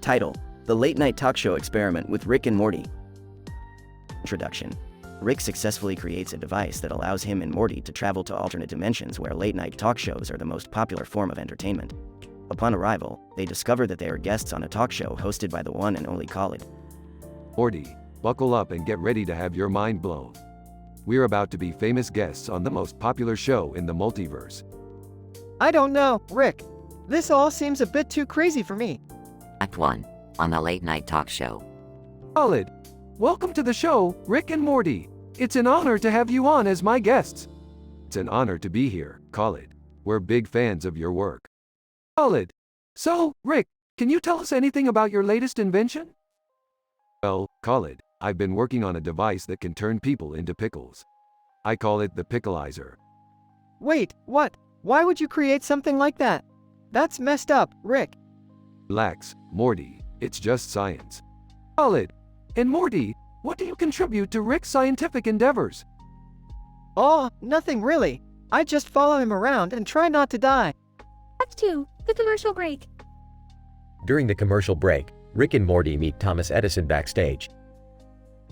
Title: The Late Night Talk Show Experiment with Rick and Morty. Introduction. Rick successfully creates a device that allows him and Morty to travel to alternate dimensions where late-night talk shows are the most popular form of entertainment. Upon arrival, they discover that they are guests on a talk show hosted by the one and only Khalid. Morty, buckle up and get ready to have your mind blown. We're about to be famous guests on the most popular show in the multiverse. I don't know, Rick. This all seems a bit too crazy for me. Act 1. On the late night talk show. Khalid, welcome to the show, Rick and Morty. It's an honor to have you on as my guests. It's an honor to be here, Khalid. We're big fans of your work. Khalid. So, Rick, can you tell us anything about your latest invention? Well, Khalid, I've been working on a device that can turn people into pickles. I call it the Pickleizer. Wait, what? Why would you create something like that? That's messed up, Rick. Relax, Morty, it's just science. Khalid, and Morty, what do you contribute to Rick's scientific endeavors? Oh, nothing really. I just follow him around and try not to die. Act 2. The commercial break. During the commercial break, Rick and Morty meet Thomas Edison backstage.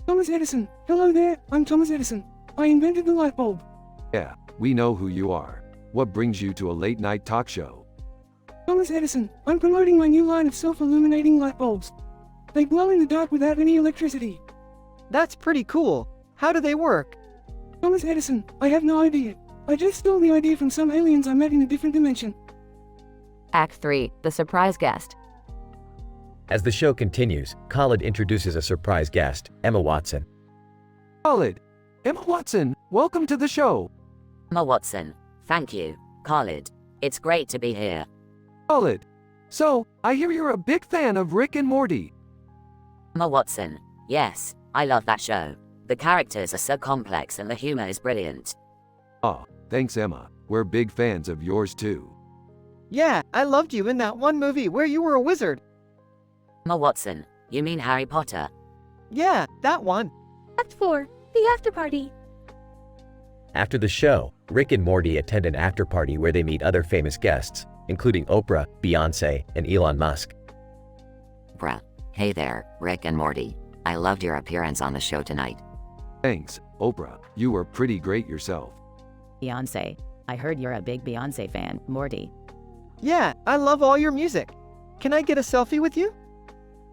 Thomas Edison. Hello there, I'm Thomas Edison. I invented the light bulb. Yeah, we know who you are. What brings you to a late-night talk show? Thomas Edison. I'm promoting my new line of self-illuminating light bulbs. They glow in the dark without any electricity. That's pretty cool. How do they work? Thomas Edison. I have no idea. I just stole the idea from some aliens I met in a different dimension. Act 3. The surprise guest. As the show continues, Khalid introduces a surprise guest, Emma Watson. Khalid, Emma Watson, welcome to the show. Emma Watson. Thank you, Khalid. It's great to be here. Khalid, so, I hear you're a big fan of Rick and Morty. Emma Watson. Yes, I love that show. The characters are so complex and the humor is brilliant. Aw, thanks Emma. We're big fans of yours too. Yeah, I loved you in that one movie where you were a wizard. Emma Watson. You mean Harry Potter? Yeah, that one. Act 4. The after party. After the show, Rick and Morty attend an after party where they meet other famous guests, including Oprah, Beyoncé, and Elon Musk. Bruh. Hey there, Rick and Morty. I loved your appearance on the show tonight. Thanks, Oprah. You were pretty great yourself. Beyoncé. I heard you're a big Beyoncé fan, Morty. Yeah, I love all your music. Can I get a selfie with you?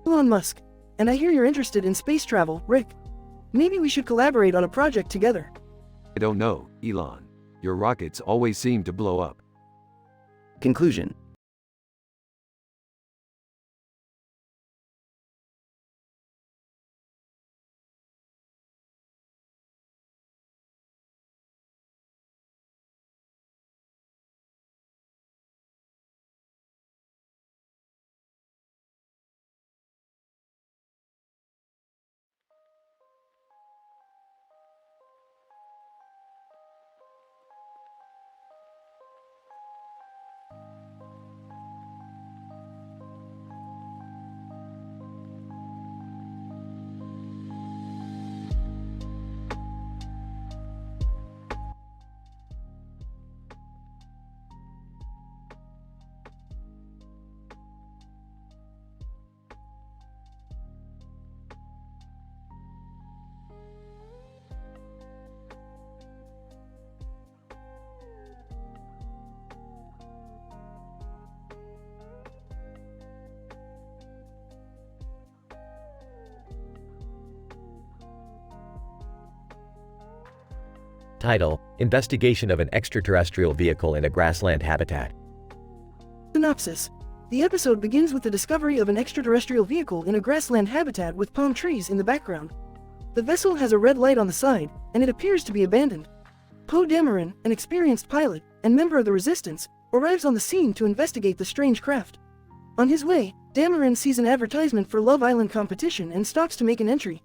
Elon Musk. And I hear you're interested in space travel, Rick. Maybe we should collaborate on a project together. I don't know, Elon. Your rockets always seem to blow up. Conclusion. Title: Investigation of an extraterrestrial vehicle in a grassland habitat. Synopsis. The episode begins with the discovery of an extraterrestrial vehicle in a grassland habitat with palm trees in the background. The vessel has a red light on the side, and it appears to be abandoned. Poe Dameron, an experienced pilot and member of the Resistance, arrives on the scene to investigate the strange craft. On his way, Dameron sees an advertisement for Love Island competition and stops to make an entry.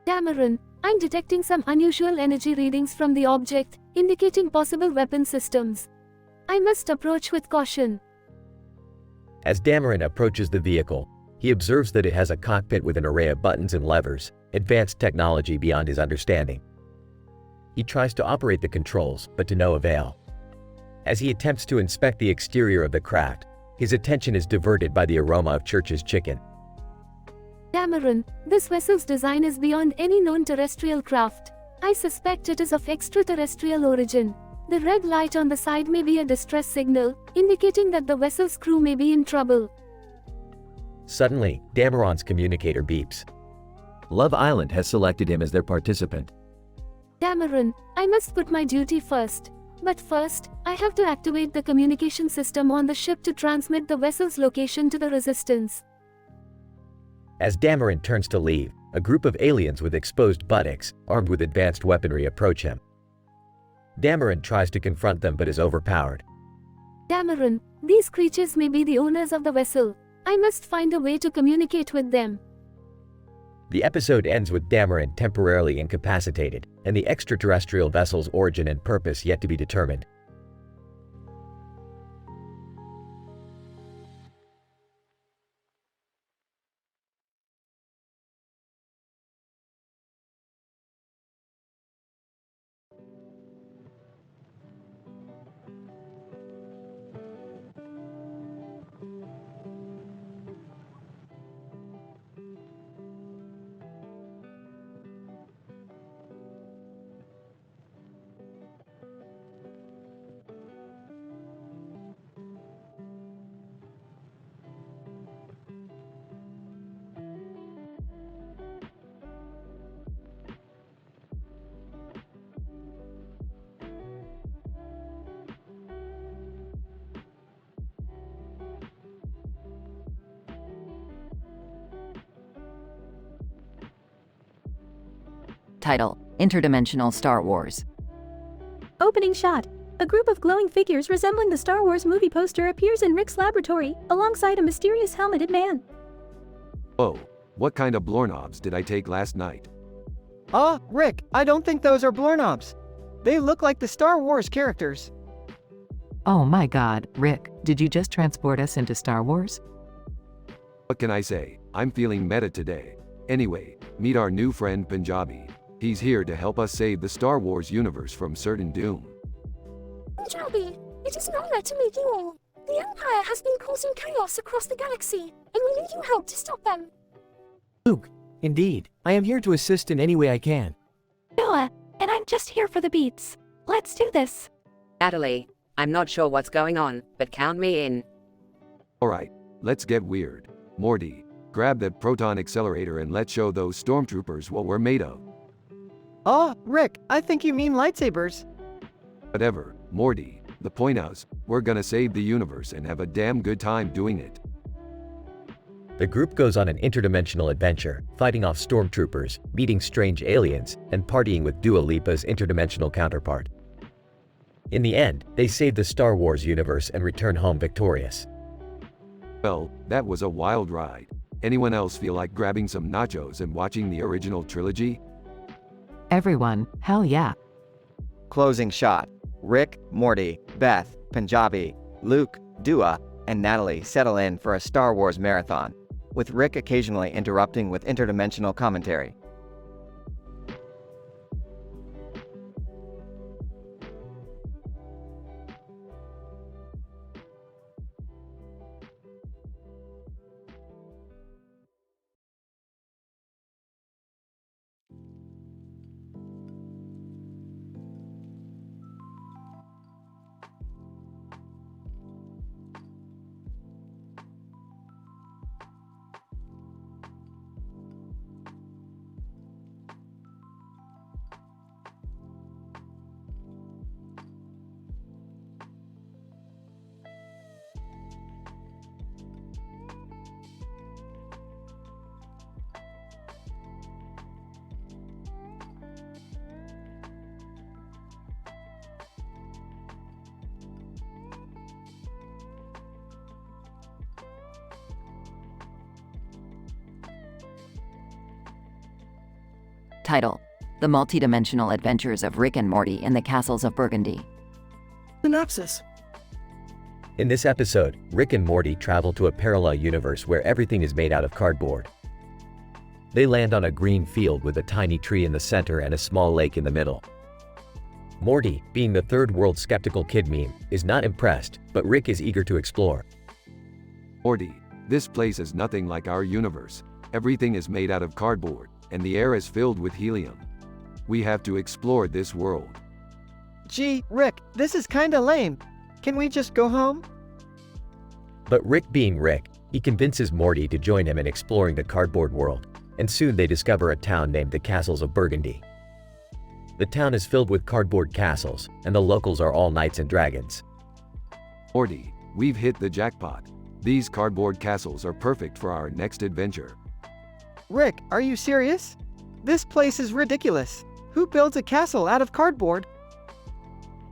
Dameron, I'm detecting some unusual energy readings from the object, indicating possible weapon systems. I must approach with caution. As Dameron approaches the vehicle, he observes that it has a cockpit with an array of buttons and levers, advanced technology beyond his understanding. He tries to operate the controls, but to no avail. As he attempts to inspect the exterior of the craft, his attention is diverted by the aroma of Church's chicken. Dameron, this vessel's design is beyond any known terrestrial craft. I suspect it is of extraterrestrial origin. The red light on the side may be a distress signal, indicating that the vessel's crew may be in trouble. Suddenly, Dameron's communicator beeps. Love Island has selected him as their participant. Dameron, I must put my duty first. But first, I have to activate the communication system on the ship to transmit the vessel's location to the Resistance. As Dameron turns to leave, a group of aliens with exposed buttocks, armed with advanced weaponry, approach him. Dameron tries to confront them but is overpowered. Dameron, these creatures may be the owners of the vessel. I must find a way to communicate with them. The episode ends with Dameron temporarily incapacitated, and the extraterrestrial vessel's origin and purpose yet to be determined. Title: Interdimensional Star Wars. Opening shot. A group of glowing figures resembling the Star Wars movie poster appears in Rick's laboratory, alongside a mysterious helmeted man. Oh, what kind of blornobs did I take last night? Rick, I don't think those are blornobs. They look like the Star Wars characters. Oh my god, Rick, did you just transport us into Star Wars? What can I say? I'm feeling meta today. Anyway, meet our new friend Punjabi. He's here to help us save the Star Wars universe from certain doom. Punjabi, it is an honor to meet you all. The Empire has been causing chaos across the galaxy, and we need your help to stop them. Luke, indeed, I am here to assist in any way I can. Noah, and I'm just here for the beats. Let's do this. Natalie, I'm not sure what's going on, but count me in. Alright, let's get weird. Morty, Grab that proton accelerator and let's show those stormtroopers what we're made of. Oh, Rick, I think you mean lightsabers. Whatever, Morty. The point is, we're gonna save the universe and have a damn good time doing it. The group goes on an interdimensional adventure, fighting off stormtroopers, meeting strange aliens, and partying with Dua Lipa's interdimensional counterpart. In the end, they save the Star Wars universe and return home victorious. Well, that was a wild ride. Anyone else feel like grabbing some nachos and watching the original trilogy? Everyone, hell yeah. Closing shot. Rick, Morty, Beth, Punjabi, Luke, Dua, and Natalie settle in for a Star Wars marathon, with Rick occasionally interrupting with interdimensional commentary. Title: The Multidimensional Adventures of Rick and Morty in the Castles of Burgundy. Synopsis. In this episode, Rick and Morty travel to a parallel universe where everything is made out of cardboard. They land on a green field with a tiny tree in the center and a small lake in the middle. Morty, being the third world skeptical kid meme, is not impressed, but Rick is eager to explore. Morty, this place is nothing like our universe. Everything is made out of cardboard, and the air is filled with helium. We have to explore this world. Gee, Rick, this is kinda lame. Can we just go home? But Rick being Rick, he convinces Morty to join him in exploring the cardboard world, and soon they discover a town named the Castles of Burgundy. The town is filled with cardboard castles, and the locals are all knights and dragons. Morty, we've hit the jackpot. These cardboard castles are perfect for our next adventure. Rick, are you serious? This place is ridiculous. Who builds a castle out of cardboard?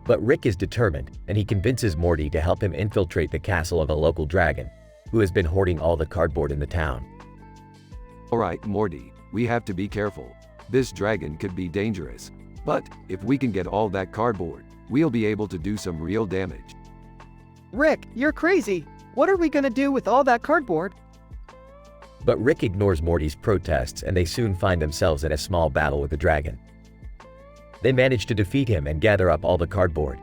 But Rick is determined, and he convinces Morty to help him infiltrate the castle of a local dragon, who has been hoarding all the cardboard in the town. Alright, Morty, we have to be careful. This dragon could be dangerous. But, if we can get all that cardboard, we'll be able to do some real damage. Rick, you're crazy. What are we gonna do with all that cardboard? But Rick ignores Morty's protests and they soon find themselves in a small battle with the dragon. They manage to defeat him and gather up all the cardboard.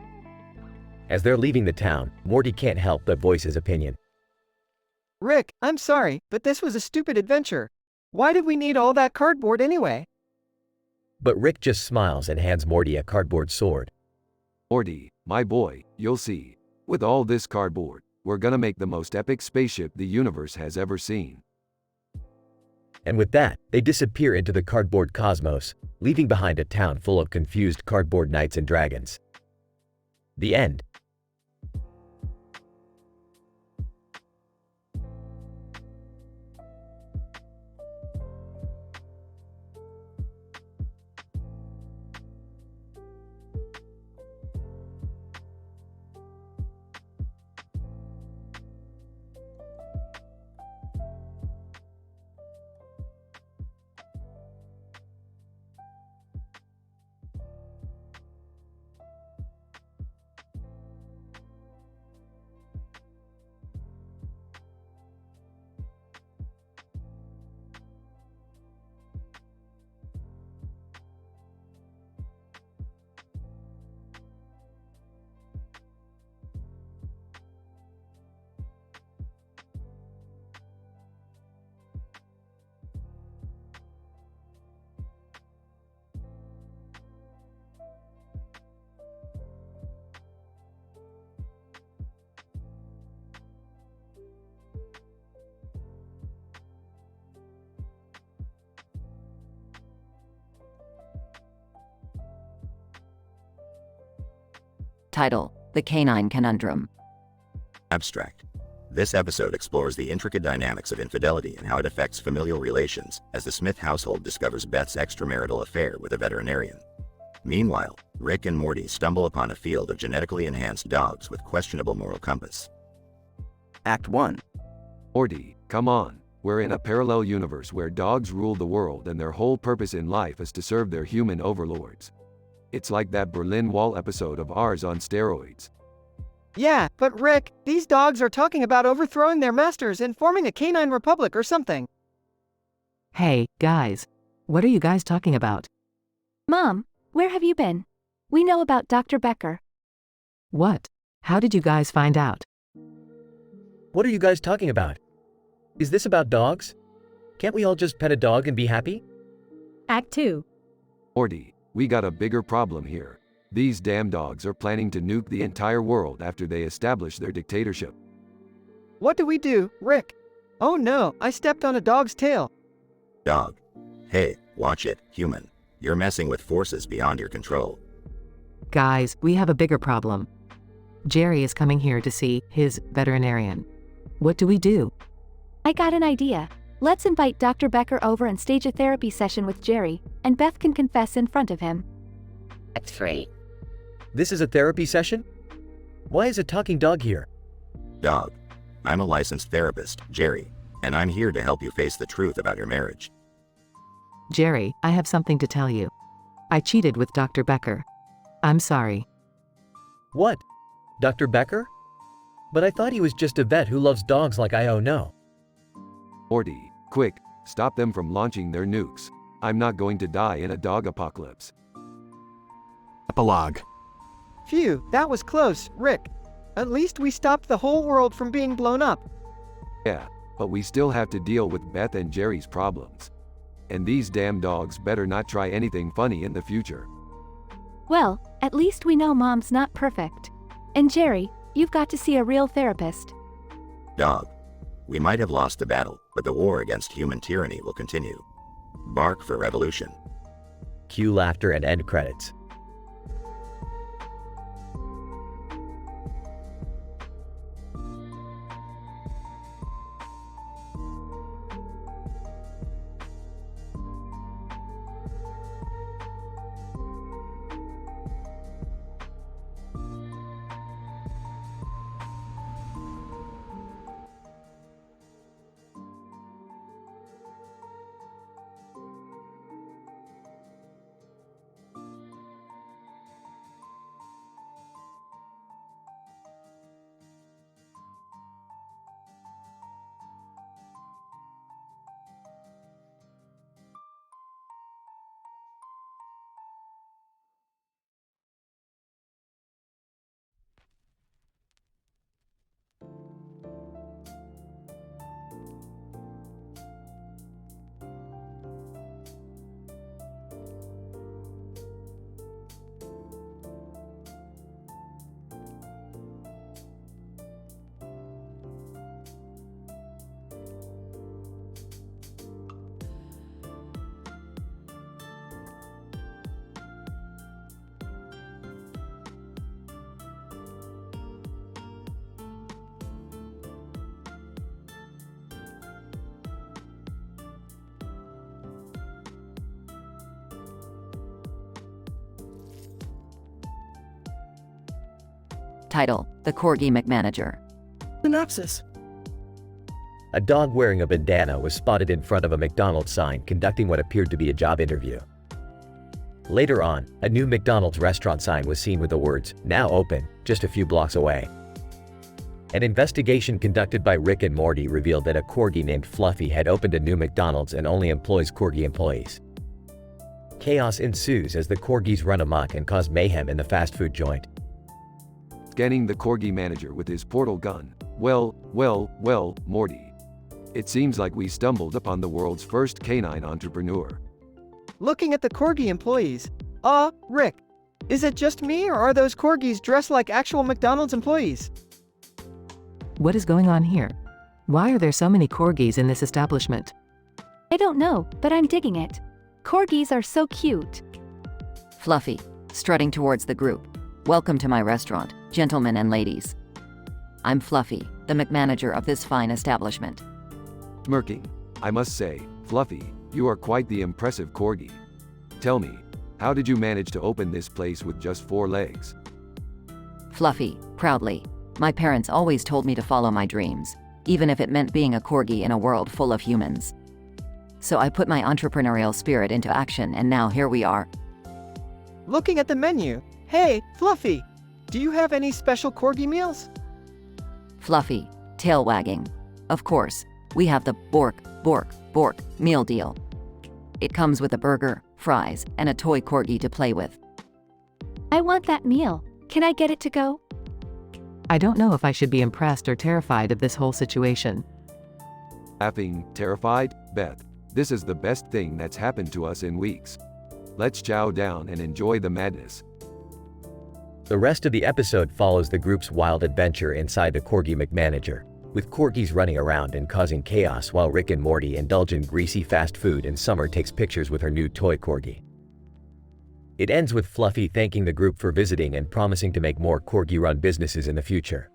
As they're leaving the town, Morty can't help but voice his opinion. Rick, I'm sorry, but this was a stupid adventure. Why did we need all that cardboard anyway? But Rick just smiles and hands Morty a cardboard sword. Morty, my boy, you'll see. With all this cardboard, we're gonna make the most epic spaceship the universe has ever seen. And with that, they disappear into the cardboard cosmos, leaving behind a town full of confused cardboard knights and dragons. The end. Title: The Canine Conundrum. Abstract. This episode explores the intricate dynamics of infidelity and how it affects familial relations as the Smith household discovers Beth's extramarital affair with a veterinarian. Meanwhile, Rick and Morty stumble upon a field of genetically enhanced dogs with questionable moral compass. Act 1. Morty, come on. We're in a parallel universe where dogs rule the world and their whole purpose in life is to serve their human overlords. It's like that Berlin Wall episode of Ours on steroids. Yeah, but Rick, these dogs are talking about overthrowing their masters and forming a canine republic or something. Hey, guys. What are you guys talking about? Mom, where have you been? We know about Dr. Becker. What? How did you guys find out? What are you guys talking about? Is this about dogs? Can't we all just pet a dog and be happy? Act 2. Morty, we got a bigger problem here. These damn dogs are planning to nuke the entire world after they establish their dictatorship. What do we do, Rick? Oh no, I stepped on a dog's tail. Dog. Hey, watch it, human. You're messing with forces beyond your control. Guys, we have a bigger problem. Jerry is coming here to see his veterinarian. What do we do? I got an idea. Let's invite Dr. Becker over and stage a therapy session with Jerry, and Beth can confess in front of him. Act 3. This is a therapy session? Why is a talking dog here? Dog. I'm a licensed therapist, Jerry, and I'm here to help you face the truth about your marriage. Jerry, I have something to tell you. I cheated with Dr. Becker. I'm sorry. What? Dr. Becker? But I thought he was just a vet who loves dogs like I know. Morty, quick, stop them from launching their nukes. I'm not going to die in a dog apocalypse. Epilogue. Phew, that was close, Rick. At least we stopped the whole world from being blown up. Yeah, but we still have to deal with Beth and Jerry's problems. And these damn dogs better not try anything funny in the future. Well, at least we know Mom's not perfect. And Jerry, you've got to see a real therapist. Dog. We might have lost the battle, but the war against human tyranny will continue. Bark for revolution. Cue laughter and end credits. Title: The Corgi McManager. Synopsis. A dog wearing a bandana was spotted in front of a McDonald's sign conducting what appeared to be a job interview. Later on, a new McDonald's restaurant sign was seen with the words, "Now open," just a few blocks away. An investigation conducted by Rick and Morty revealed that a corgi named Fluffy had opened a new McDonald's and only employs corgi employees. Chaos ensues as the corgis run amok and cause mayhem in the fast food joint. Scanning the corgi manager with his portal gun. Well, Morty. It seems like we stumbled upon the world's first canine entrepreneur. Looking at the corgi employees. Rick. Is it just me or are those corgis dressed like actual McDonald's employees? What is going on here? Why are there so many corgis in this establishment? I don't know, but I'm digging it. Corgis are so cute. Fluffy, strutting towards the group. Welcome to my restaurant, gentlemen and ladies. I'm Fluffy, the McManager of this fine establishment. Smirking. I must say, Fluffy, you are quite the impressive corgi. Tell me, how did you manage to open this place with just 4 legs? Fluffy, proudly. My parents always told me to follow my dreams, even if it meant being a corgi in a world full of humans. So I put my entrepreneurial spirit into action and now here we are. Looking at the menu. Hey, Fluffy, do you have any special corgi meals? Fluffy, tail wagging. Of course, we have the Bork meal deal. It comes with a burger, fries, and a toy corgi to play with. I want that meal. Can I get it to go? I don't know if I should be impressed or terrified of this whole situation. Laughing, terrified? Beth, this is the best thing that's happened to us in weeks. Let's chow down and enjoy the madness. The rest of the episode follows the group's wild adventure inside the Corgi McManager, with corgis running around and causing chaos while Rick and Morty indulge in greasy fast food and Summer takes pictures with her new toy corgi. It ends with Fluffy thanking the group for visiting and promising to make more corgi-run businesses in the future.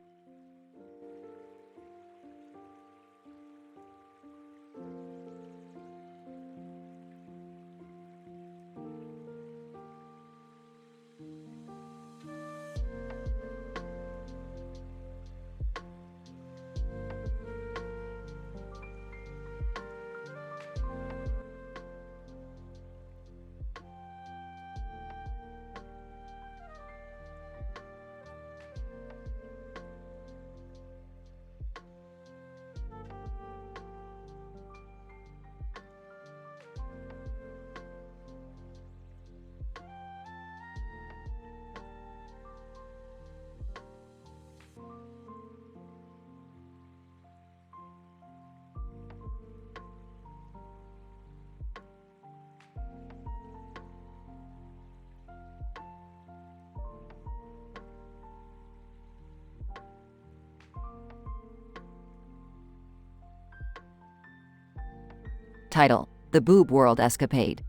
Title: The Boob World Escapade.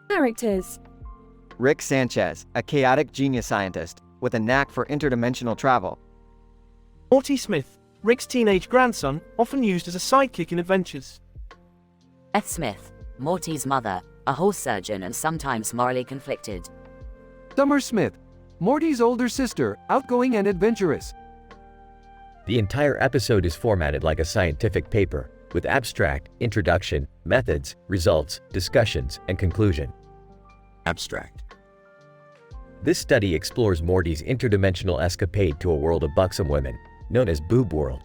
Characters: Rick Sanchez, a chaotic genius scientist with a knack for interdimensional travel. Morty Smith, Rick's teenage grandson, often used as a sidekick in adventures. Beth Smith, Morty's mother, a horse surgeon and sometimes morally conflicted. Summer Smith, Morty's older sister, outgoing and adventurous. The entire episode is formatted like a scientific paper, with abstract, introduction, methods, results, discussions, and conclusion. Abstract. This study explores Morty's interdimensional escapade to a world of buxom women, known as Boob World.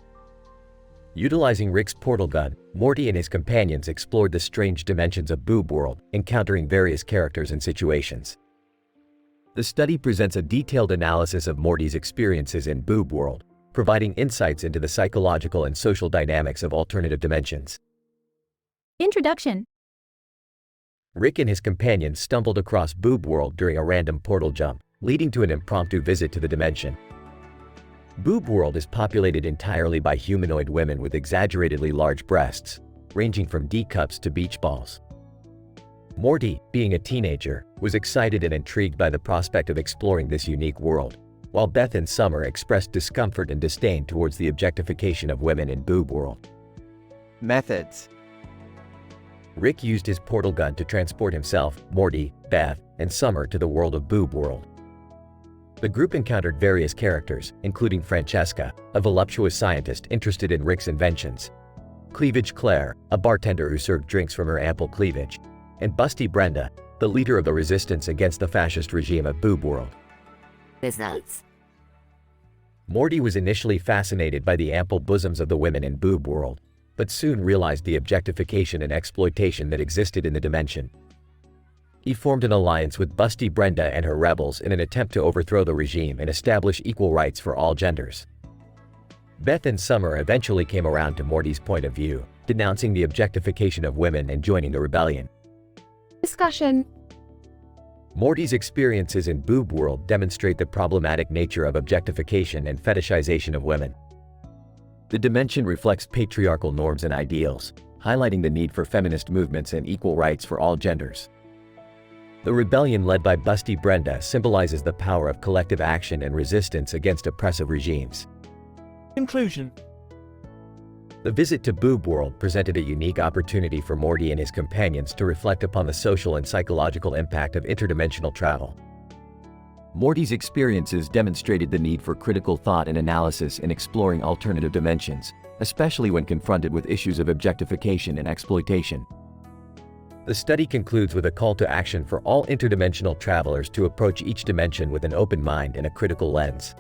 Utilizing Rick's portal gun, Morty and his companions explored the strange dimensions of Boob World, encountering various characters and situations. The study presents a detailed analysis of Morty's experiences in Boob World, providing insights into the psychological and social dynamics of alternative dimensions. Introduction. Rick and his companions stumbled across Boob World during a random portal jump, leading to an impromptu visit to the dimension. Boob World is populated entirely by humanoid women with exaggeratedly large breasts, ranging from D cups to beach balls. Morty, being a teenager, was excited and intrigued by the prospect of exploring this unique world, while Beth and Summer expressed discomfort and disdain towards the objectification of women in Boob World. Methods. Rick used his portal gun to transport himself, Morty, Beth, and Summer to the world of Boob World. The group encountered various characters, including Francesca, a voluptuous scientist interested in Rick's inventions, Cleavage Claire, a bartender who served drinks from her ample cleavage, and Busty Brenda, the leader of the resistance against the fascist regime of Boob World. Results. Morty was initially fascinated by the ample bosoms of the women in Boob World, but soon realized the objectification and exploitation that existed in the dimension. He formed an alliance with Busty Brenda and her rebels in an attempt to overthrow the regime and establish equal rights for all genders. Beth and Summer eventually came around to Morty's point of view, denouncing the objectification of women and joining the rebellion. Discussion. Morty's experiences in Boob World demonstrate the problematic nature of objectification and fetishization of women. The dimension reflects patriarchal norms and ideals, highlighting the need for feminist movements and equal rights for all genders. The rebellion led by Busty Brenda symbolizes the power of collective action and resistance against oppressive regimes. Conclusion. The visit to Boob World presented a unique opportunity for Morty and his companions to reflect upon the social and psychological impact of interdimensional travel. Morty's experiences demonstrated the need for critical thought and analysis in exploring alternative dimensions, especially when confronted with issues of objectification and exploitation. The study concludes with a call to action for all interdimensional travelers to approach each dimension with an open mind and a critical lens.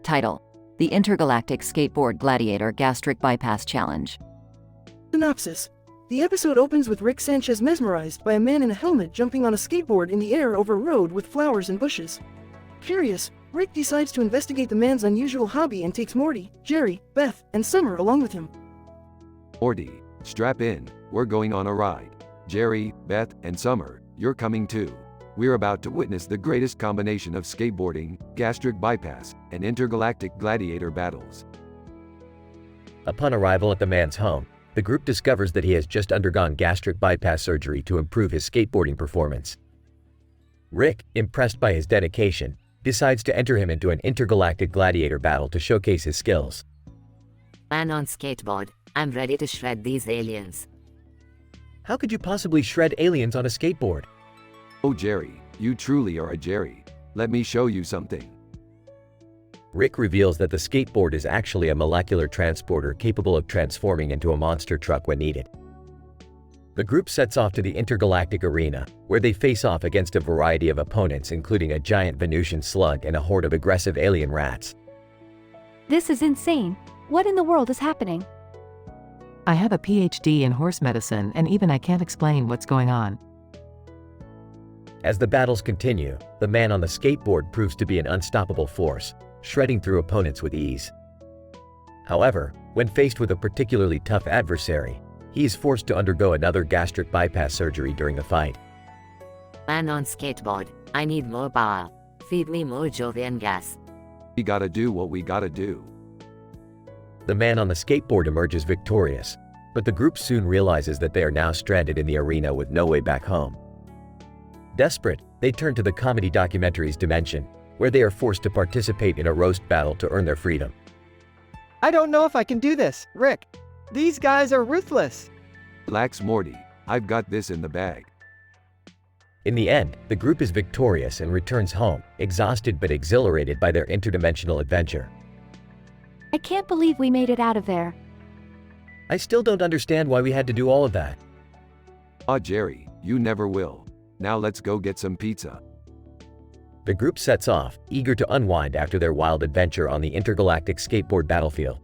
Title: The Intergalactic Skateboard Gladiator Gastric Bypass Challenge. Synopsis. The episode opens with Rick Sanchez mesmerized by a man in a helmet jumping on a skateboard in the air over a road with flowers and bushes. Curious, Rick decides to investigate the man's unusual hobby and takes Morty, Jerry, Beth, and Summer along with him. Morty, strap in, we're going on a ride. Jerry, Beth, and Summer, you're coming too. We're about to witness the greatest combination of skateboarding, gastric bypass, and intergalactic gladiator battles. Upon arrival at the man's home, the group discovers that he has just undergone gastric bypass surgery to improve his skateboarding performance. Rick, impressed by his dedication, decides to enter him into an intergalactic gladiator battle to showcase his skills. Man on skateboard, I'm ready to shred these aliens. How could you possibly shred aliens on a skateboard? Oh Jerry, you truly are a Jerry. Let me show you something. Rick reveals that the skateboard is actually a molecular transporter capable of transforming into a monster truck when needed. The group sets off to the intergalactic arena, where they face off against a variety of opponents including a giant Venusian slug and a horde of aggressive alien rats. This is insane. What in the world is happening? I have a PhD in horse medicine and even I can't explain what's going on. As the battles continue, the man on the skateboard proves to be an unstoppable force, shredding through opponents with ease. However, when faced with a particularly tough adversary, he is forced to undergo another gastric bypass surgery during the fight. Man on skateboard, I need more power. Feed me more Jovian gas. We gotta do what we gotta do. The man on the skateboard emerges victorious, but the group soon realizes that they are now stranded in the arena with no way back home. Desperate, they turn to the comedy documentary's dimension, where they are forced to participate in a roast battle to earn their freedom. I don't know if I can do this, Rick. These guys are ruthless. Relax Morty, I've got this in the bag. In the end, the group is victorious and returns home, exhausted but exhilarated by their interdimensional adventure. I can't believe we made it out of there. I still don't understand why we had to do all of that. Ah Jerry, you never will. Now let's go get some pizza. The group sets off, eager to unwind after their wild adventure on the intergalactic skateboard battlefield.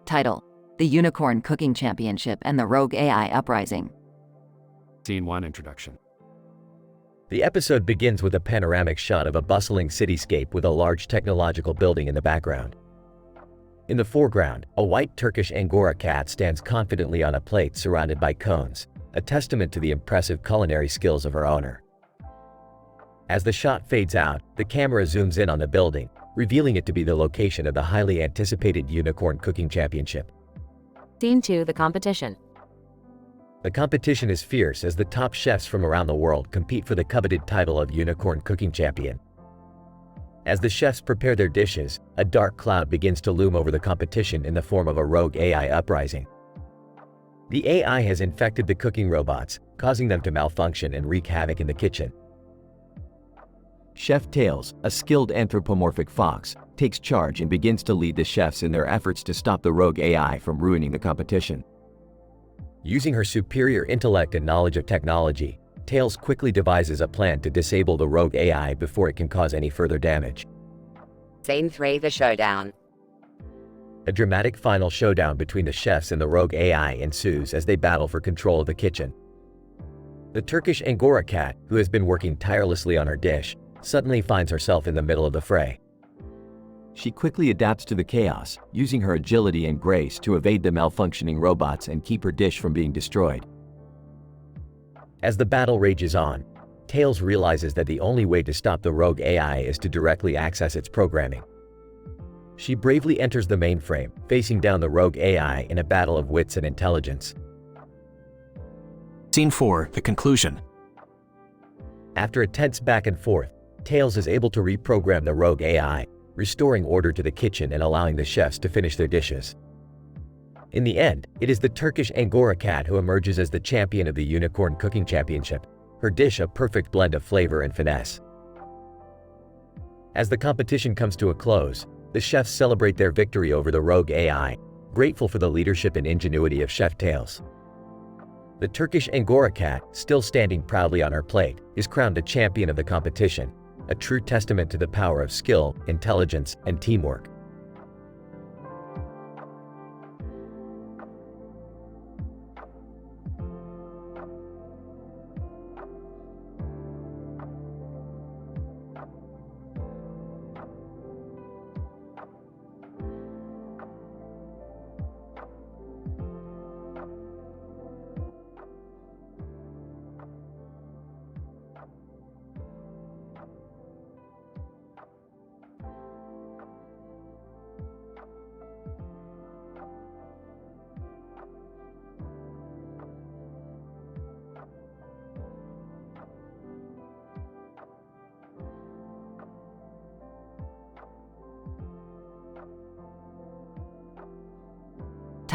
Title: The Unicorn Cooking Championship and the Rogue AI Uprising. Scene 1 Introduction. The episode begins with a panoramic shot of a bustling cityscape with a large technological building in the background. In the foreground, a white Turkish Angora cat stands confidently on a plate surrounded by cones, a testament to the impressive culinary skills of her owner. As the shot fades out, the camera zooms in on the building, revealing it to be the location of the highly anticipated Unicorn Cooking Championship. Scene 2 The Competition. The competition is fierce as the top chefs from around the world compete for the coveted title of Unicorn Cooking Champion. As the chefs prepare their dishes, a dark cloud begins to loom over the competition in the form of a rogue AI uprising. The AI has infected the cooking robots, causing them to malfunction and wreak havoc in the kitchen. Chef Tails, a skilled anthropomorphic fox, takes charge and begins to lead the chefs in their efforts to stop the rogue AI from ruining the competition. Using her superior intellect and knowledge of technology, Tails quickly devises a plan to disable the rogue AI before it can cause any further damage. Scene 3 The Showdown. A dramatic final showdown between the chefs and the rogue AI ensues as they battle for control of the kitchen. The Turkish Angora cat, who has been working tirelessly on her dish, suddenly finds herself in the middle of the fray. She quickly adapts to the chaos, using her agility and grace to evade the malfunctioning robots and keep her dish from being destroyed. As the battle rages on, Tails realizes that the only way to stop the rogue AI is to directly access its programming. She bravely enters the mainframe, facing down the rogue AI in a battle of wits and intelligence. Scene 4 The Conclusion. After a tense back and forth, Tails is able to reprogram the rogue AI, restoring order to the kitchen and allowing the chefs to finish their dishes. In the end, it is the Turkish Angora cat who emerges as the champion of the Unicorn Cooking Championship, her dish a perfect blend of flavor and finesse. As the competition comes to a close, the chefs celebrate their victory over the rogue AI, grateful for the leadership and ingenuity of Chef Tails. The Turkish Angora cat, still standing proudly on her plate, is crowned a champion of the competition, a true testament to the power of skill, intelligence, and teamwork.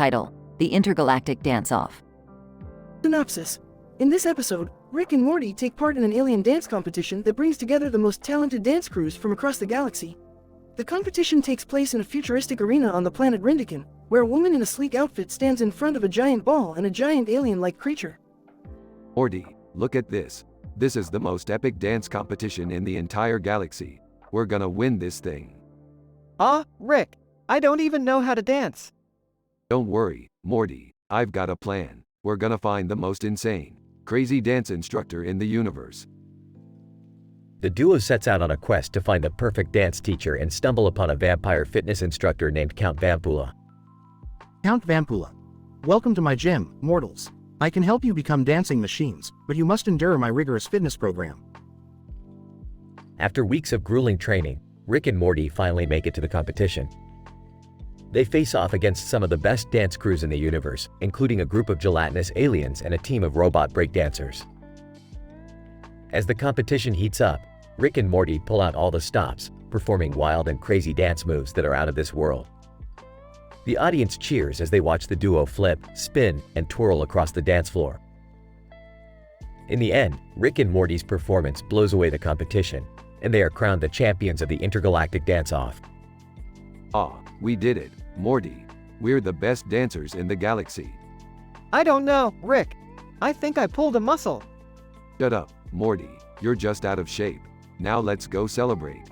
Title: The Intergalactic Dance-Off. Synopsis. In this episode, Rick and Morty take part in an alien dance competition that brings together the most talented dance crews from across the galaxy. The competition takes place in a futuristic arena on the planet Rindican, where a woman in a sleek outfit stands in front of a giant ball and a giant alien-like creature. Morty, look at this. This is the most epic dance competition in the entire galaxy. We're gonna win this thing. Rick, I don't even know how to dance. Don't worry, Morty, I've got a plan. We're gonna find the most insane, crazy dance instructor in the universe. The duo sets out on a quest to find the perfect dance teacher and stumble upon a vampire fitness instructor named Count Vampula. Count Vampula. Welcome to my gym, mortals. I can help you become dancing machines, but you must endure my rigorous fitness program. After weeks of grueling training, Rick and Morty finally make it to the competition. They face off against some of the best dance crews in the universe, including a group of gelatinous aliens and a team of robot breakdancers. As the competition heats up, Rick and Morty pull out all the stops, performing wild and crazy dance moves that are out of this world. The audience cheers as they watch the duo flip, spin, and twirl across the dance floor. In the end, Rick and Morty's performance blows away the competition, and they are crowned the champions of the intergalactic dance-off. Ah, we did it, Morty. We're the best dancers in the galaxy. I don't know, Rick. I think I pulled a muscle. Shut up, Morty. You're just out of shape. Now let's go celebrate.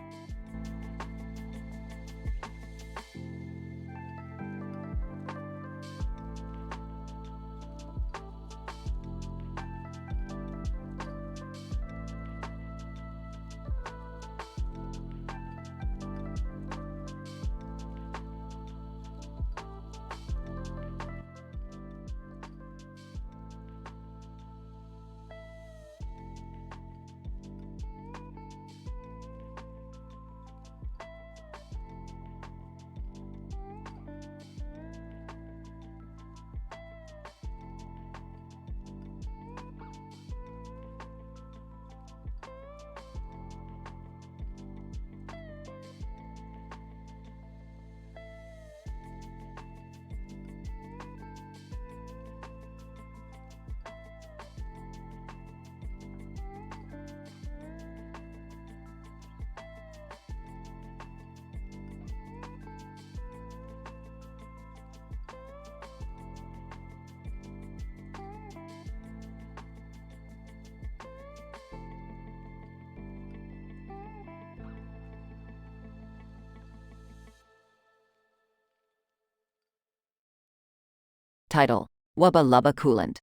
Title: Wubba Lubba Coolant.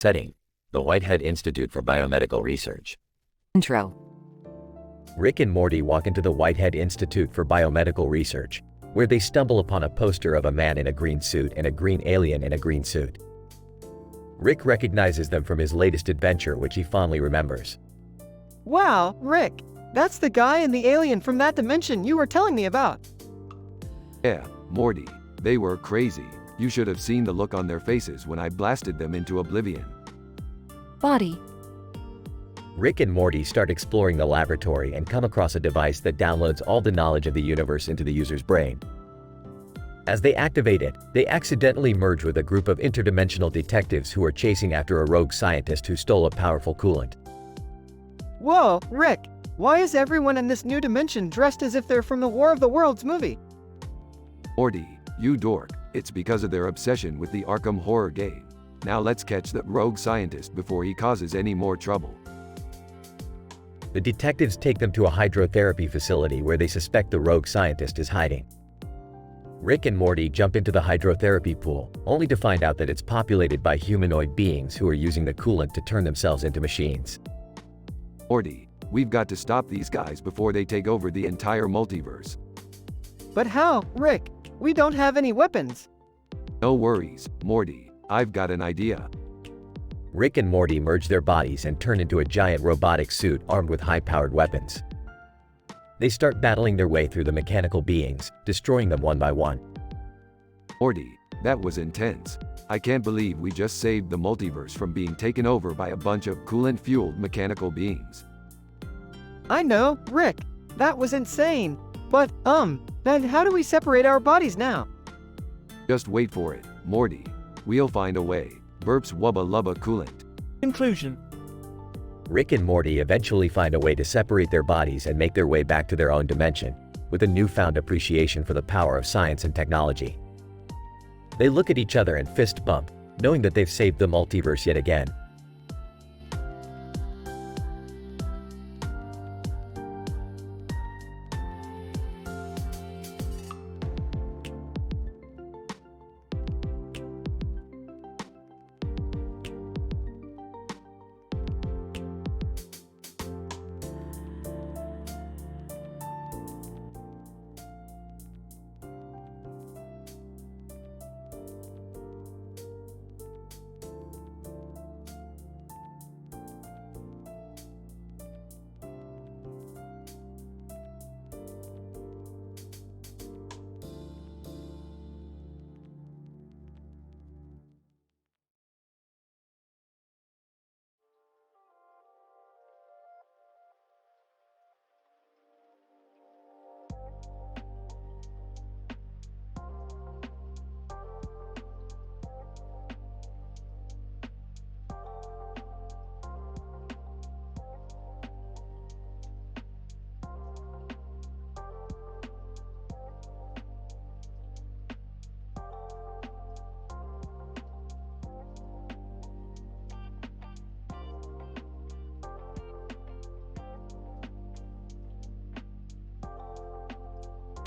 Setting: the Whitehead Institute for Biomedical Research. Intro. Rick and Morty walk into the Whitehead Institute for Biomedical Research, where they stumble upon a poster of a man in a green suit and a green alien in a green suit. Rick recognizes them from his latest adventure, which he fondly remembers. Wow, Rick. That's the guy and the alien from that dimension you were telling me about. Yeah, Morty. They were crazy. You should have seen the look on their faces when I blasted them into oblivion. Body. Rick and Morty start exploring the laboratory and come across a device that downloads all the knowledge of the universe into the user's brain. As they activate it, they accidentally merge with a group of interdimensional detectives who are chasing after a rogue scientist who stole a powerful coolant. Whoa, Rick. Why is everyone in this new dimension dressed as if they're from the War of the Worlds movie? Morty, you dork. It's because of their obsession with the Arkham horror game. Now let's catch that rogue scientist before he causes any more trouble. The detectives take them to a hydrotherapy facility where they suspect the rogue scientist is hiding. Rick and Morty jump into the hydrotherapy pool, only to find out that it's populated by humanoid beings who are using the coolant to turn themselves into machines. Morty, we've got to stop these guys before they take over the entire multiverse. But how, Rick? We don't have any weapons. No worries, Morty. I've got an idea. Rick and Morty merge their bodies and turn into a giant robotic suit armed with high-powered weapons. They start battling their way through the mechanical beings, destroying them one by one. Morty, that was intense. I can't believe we just saved the multiverse from being taken over by a bunch of coolant-fueled mechanical beings. I know, Rick. That was insane. But, then how do we separate our bodies now? Just wait for it, Morty. We'll find a way. Burps Wubba Lubba Coolant. Conclusion. Rick and Morty eventually find a way to separate their bodies and make their way back to their own dimension, with a newfound appreciation for the power of science and technology. They look at each other and fist bump, knowing that they've saved the multiverse yet again.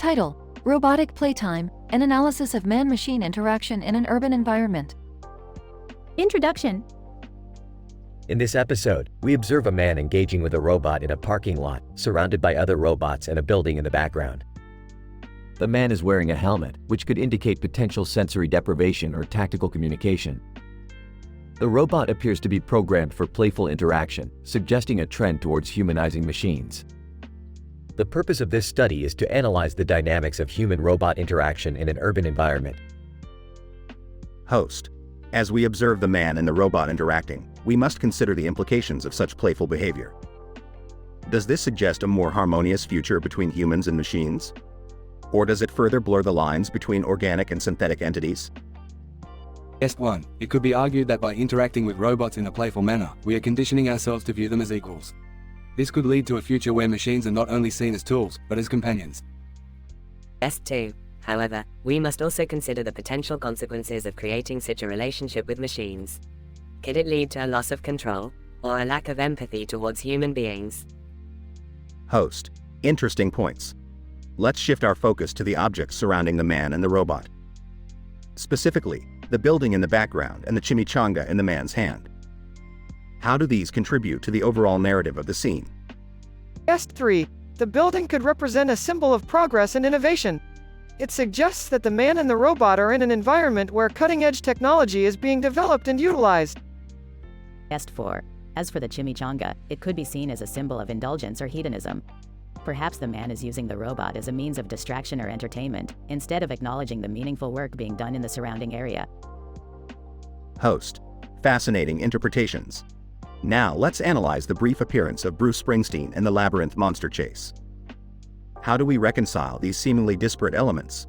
Title: Robotic Playtime, an analysis of man-machine interaction in an urban environment. Introduction. In this episode, we observe a man engaging with a robot in a parking lot, surrounded by other robots and a building in the background. The man is wearing a helmet, which could indicate potential sensory deprivation or tactical communication. The robot appears to be programmed for playful interaction, suggesting a trend towards humanizing machines. The purpose of this study is to analyze the dynamics of human-robot interaction in an urban environment. Host. As we observe the man and the robot interacting, we must consider the implications of such playful behavior. Does this suggest a more harmonious future between humans and machines? Or does it further blur the lines between organic and synthetic entities? Guest 1. It could be argued that by interacting with robots in a playful manner, we are conditioning ourselves to view them as equals. This could lead to a future where machines are not only seen as tools, but as companions. Guest 2. However, we must also consider the potential consequences of creating such a relationship with machines. Could it lead to a loss of control, or a lack of empathy towards human beings? Host. Interesting points. Let's shift our focus to the objects surrounding the man and the robot. Specifically, the building in the background and the chimichanga in the man's hand. How do these contribute to the overall narrative of the scene? Guest 3. The building could represent a symbol of progress and innovation. It suggests that the man and the robot are in an environment where cutting-edge technology is being developed and utilized. Guest 4. As for the chimichanga, it could be seen as a symbol of indulgence or hedonism. Perhaps the man is using the robot as a means of distraction or entertainment, instead of acknowledging the meaningful work being done in the surrounding area. Host. Fascinating interpretations. Now let's analyze the brief appearance of Bruce Springsteen in the Labyrinth monster chase. How do we reconcile these seemingly disparate elements?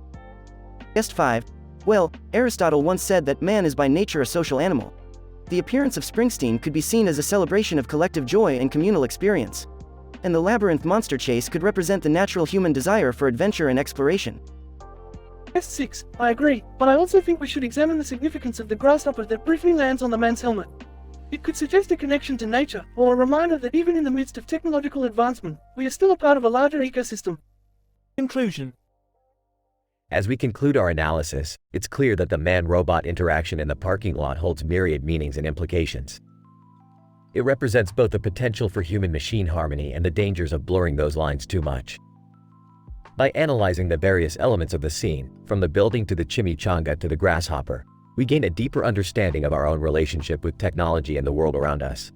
Guest 5. Well, Aristotle once said that man is by nature a social animal. The appearance of Springsteen could be seen as a celebration of collective joy and communal experience. And the Labyrinth monster chase could represent the natural human desire for adventure and exploration. Guest 6. I agree, but I also think we should examine the significance of the grasshopper that briefly lands on the man's helmet. It could suggest a connection to nature, or a reminder that even in the midst of technological advancement, we are still a part of a larger ecosystem. Conclusion. As we conclude our analysis, it's clear that the man-robot interaction in the parking lot holds myriad meanings and implications. It represents both the potential for human-machine harmony and the dangers of blurring those lines too much. By analyzing the various elements of the scene, from the building to the chimichanga to the grasshopper, we gain a deeper understanding of our own relationship with technology and the world around us.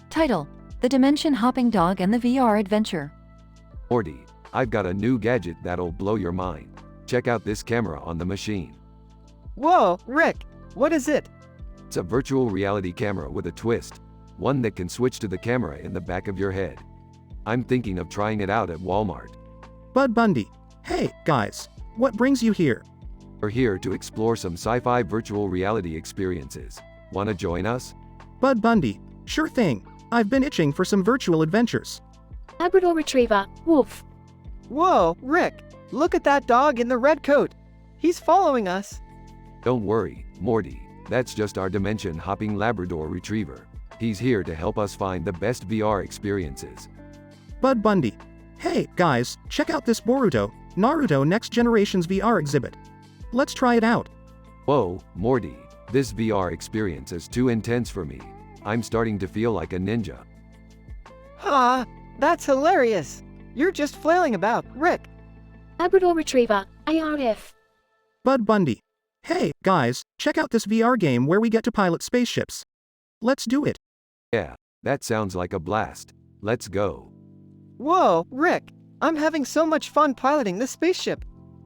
Title: The Dimension-Hopping Dog and the VR Adventure. Morty, I've got a new gadget that'll blow your mind. Check out this camera on the machine. Whoa, Rick! What is it? It's a virtual reality camera with a twist. One that can switch to the camera in the back of your head. I'm thinking of trying it out at Walmart. Bud Bundy. Hey, guys. What brings you here? We're here to explore some sci-fi virtual reality experiences. Wanna join us? Bud Bundy. Sure thing. I've been itching for some virtual adventures. Labrador Retriever, woof. Whoa, Rick! Look at that dog in the red coat. He's following us. Don't worry, Morty. That's just our dimension-hopping Labrador Retriever. He's here to help us find the best VR experiences. Bud Bundy. Hey, guys, check out this Naruto Next Generation's VR exhibit. Let's try it out. Whoa, Morty. This VR experience is too intense for me. I'm starting to feel like a ninja. Ah, that's hilarious. You're just flailing about, Rick. Labrador Retriever, ARF. Bud Bundy. Hey, guys, check out this VR game where we get to pilot spaceships. Let's do it. Yeah, that sounds like a blast. Let's go. Whoa, Rick! I'm having so much fun piloting this spaceship.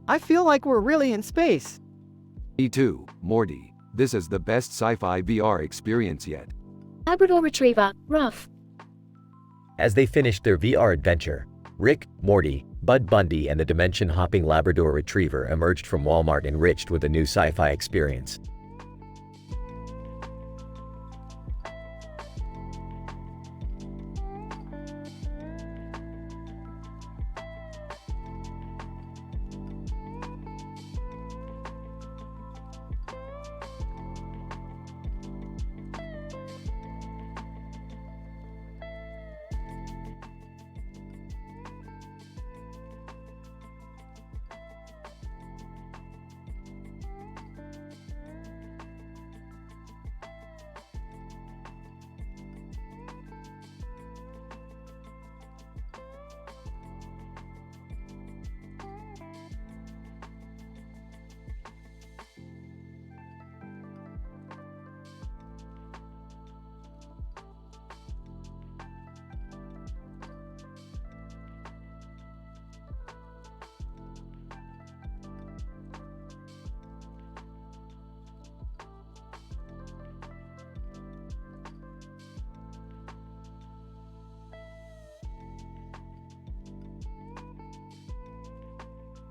I feel like we're really in space. Me too, Morty. This is the best sci-fi VR experience yet. Labrador Retriever, rough. As they finished their VR adventure, Rick, Morty, Bud Bundy, and the dimension-hopping Labrador Retriever emerged from Walmart enriched with a new sci-fi experience.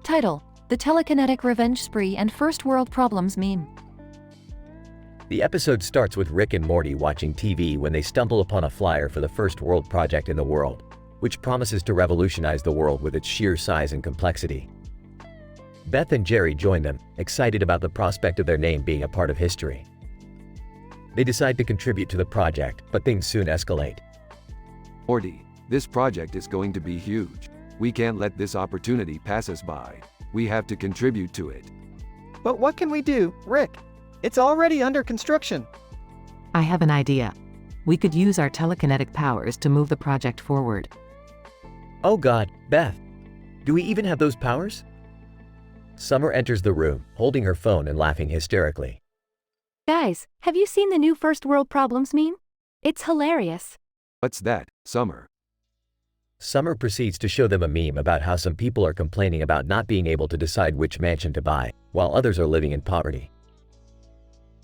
Title: The Telekinetic Revenge Spree and First World Problems Meme. The episode starts with Rick and Morty watching TV when they stumble upon a flyer for the first world project in the world, which promises to revolutionize the world with its sheer size and complexity. Beth and Jerry join them, excited about the prospect of their name being a part of history. They decide to contribute to the project, but things soon escalate. Morty, this project is going to be huge. We can't let this opportunity pass us by. We have to contribute to it. But what can we do, Rick? It's already under construction. I have an idea. We could use our telekinetic powers to move the project forward. Oh God, Beth! Do we even have those powers? Summer enters the room, holding her phone and laughing hysterically. Guys, have you seen the new First World Problems meme? It's hilarious. What's that, Summer? Summer proceeds to show them a meme about how some people are complaining about not being able to decide which mansion to buy, while others are living in poverty.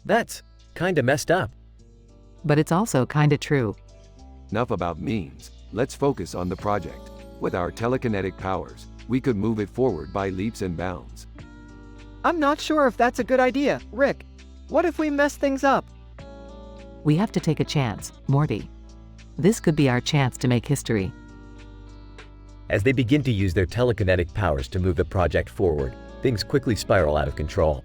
That's kinda messed up. But it's also kinda true. Enough about memes. Let's focus on the project. With our telekinetic powers, we could move it forward by leaps and bounds. I'm not sure if that's a good idea, Rick. What if we mess things up? We have to take a chance, Morty. This could be our chance to make history. As they begin to use their telekinetic powers to move the project forward, things quickly spiral out of control.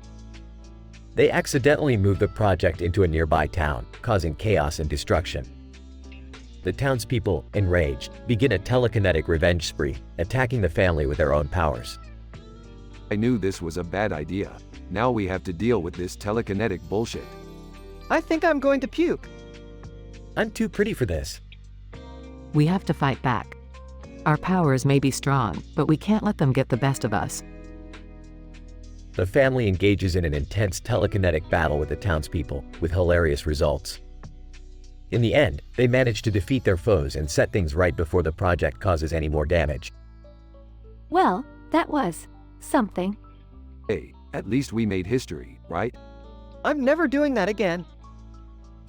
They accidentally move the project into a nearby town, causing chaos and destruction. The townspeople, enraged, begin a telekinetic revenge spree, attacking the family with their own powers. I knew this was a bad idea. Now we have to deal with this telekinetic bullshit. I think I'm going to puke. I'm too pretty for this. We have to fight back. Our powers may be strong, but we can't let them get the best of us. The family engages in an intense telekinetic battle with the townspeople, with hilarious results. In the end, they manage to defeat their foes and set things right before the project causes any more damage. Well, that was something. Hey, at least we made history, right? I'm never doing that again.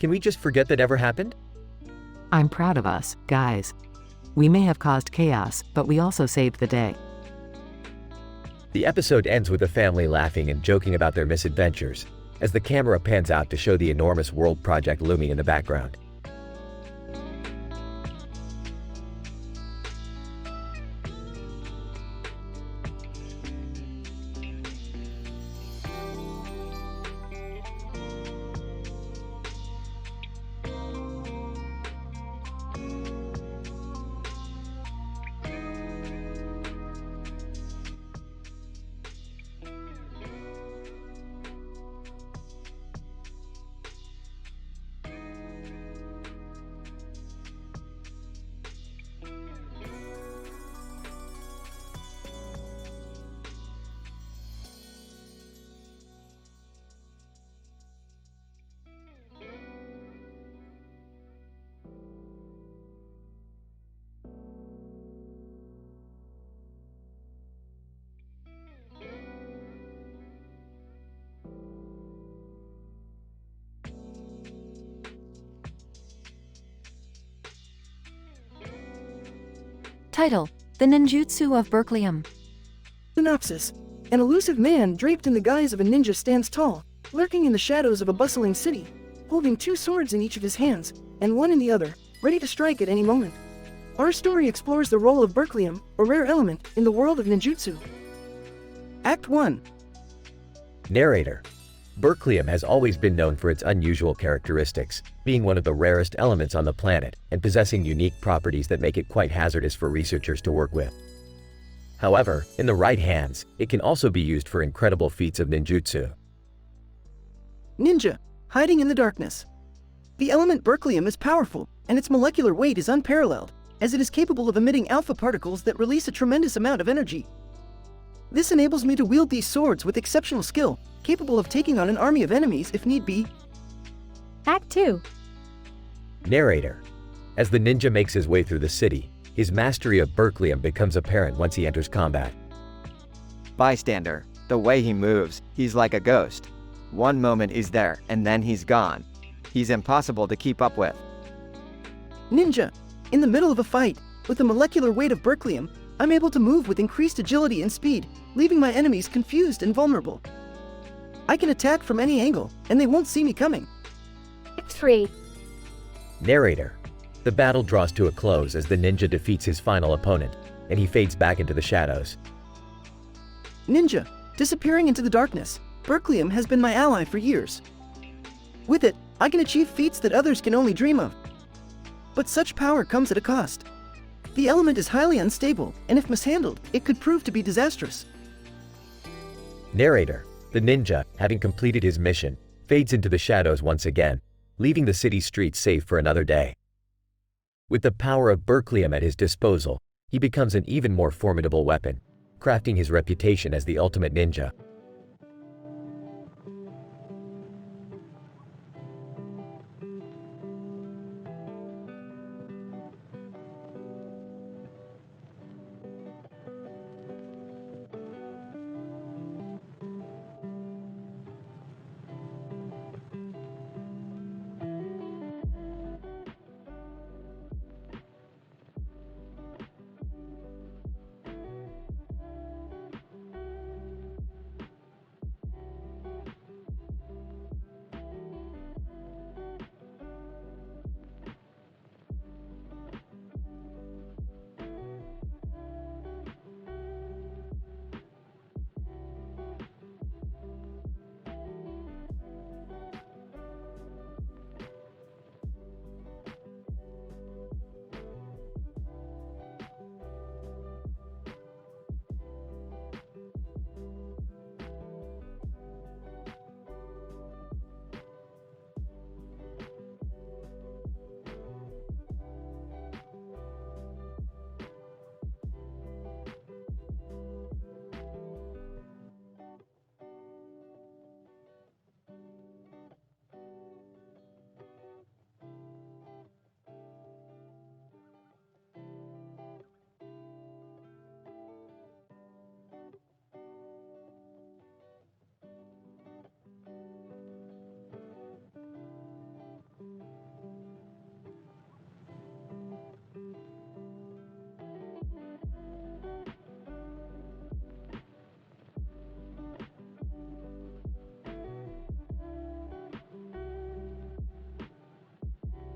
Can we just forget that ever happened? I'm proud of us, guys. We may have caused chaos, but we also saved the day. The episode ends with the family laughing and joking about their misadventures, as the camera pans out to show the enormous world project looming in the background. Title: The Ninjutsu of Berkelium. Synopsis: An elusive man draped in the guise of a ninja stands tall, lurking in the shadows of a bustling city, holding 2 swords in each of his hands, and one in the other, ready to strike at any moment. Our story explores the role of berkelium, a rare element, in the world of ninjutsu. Act 1. Narrator. Berkelium has always been known for its unusual characteristics, being one of the rarest elements on the planet and possessing unique properties that make it quite hazardous for researchers to work with. However, in the right hands, it can also be used for incredible feats of ninjutsu. Ninja, hiding in the darkness. The element berkelium is powerful, and its molecular weight is unparalleled, as it is capable of emitting alpha particles that release a tremendous amount of energy. This enables me to wield these swords with exceptional skill, capable of taking on an army of enemies if need be. Act 2. Narrator. As the ninja makes his way through the city, his mastery of berkelium becomes apparent once he enters combat. Bystander. The way he moves, he's like a ghost. One moment he's there, and then he's gone. He's impossible to keep up with. Ninja. In the middle of a fight, with the molecular weight of berkelium, I'm able to move with increased agility and speed, leaving my enemies confused and vulnerable. I can attack from any angle, and they won't see me coming. Act 3. Narrator. The battle draws to a close as the ninja defeats his final opponent, and he fades back into the shadows. Ninja. Disappearing into the darkness, berkelium has been my ally for years. With it, I can achieve feats that others can only dream of. But such power comes at a cost. The element is highly unstable, and if mishandled, it could prove to be disastrous. Narrator. The ninja, having completed his mission, fades into the shadows once again, leaving the city streets safe for another day. With the power of berkelium at his disposal, he becomes an even more formidable weapon, crafting his reputation as the ultimate ninja.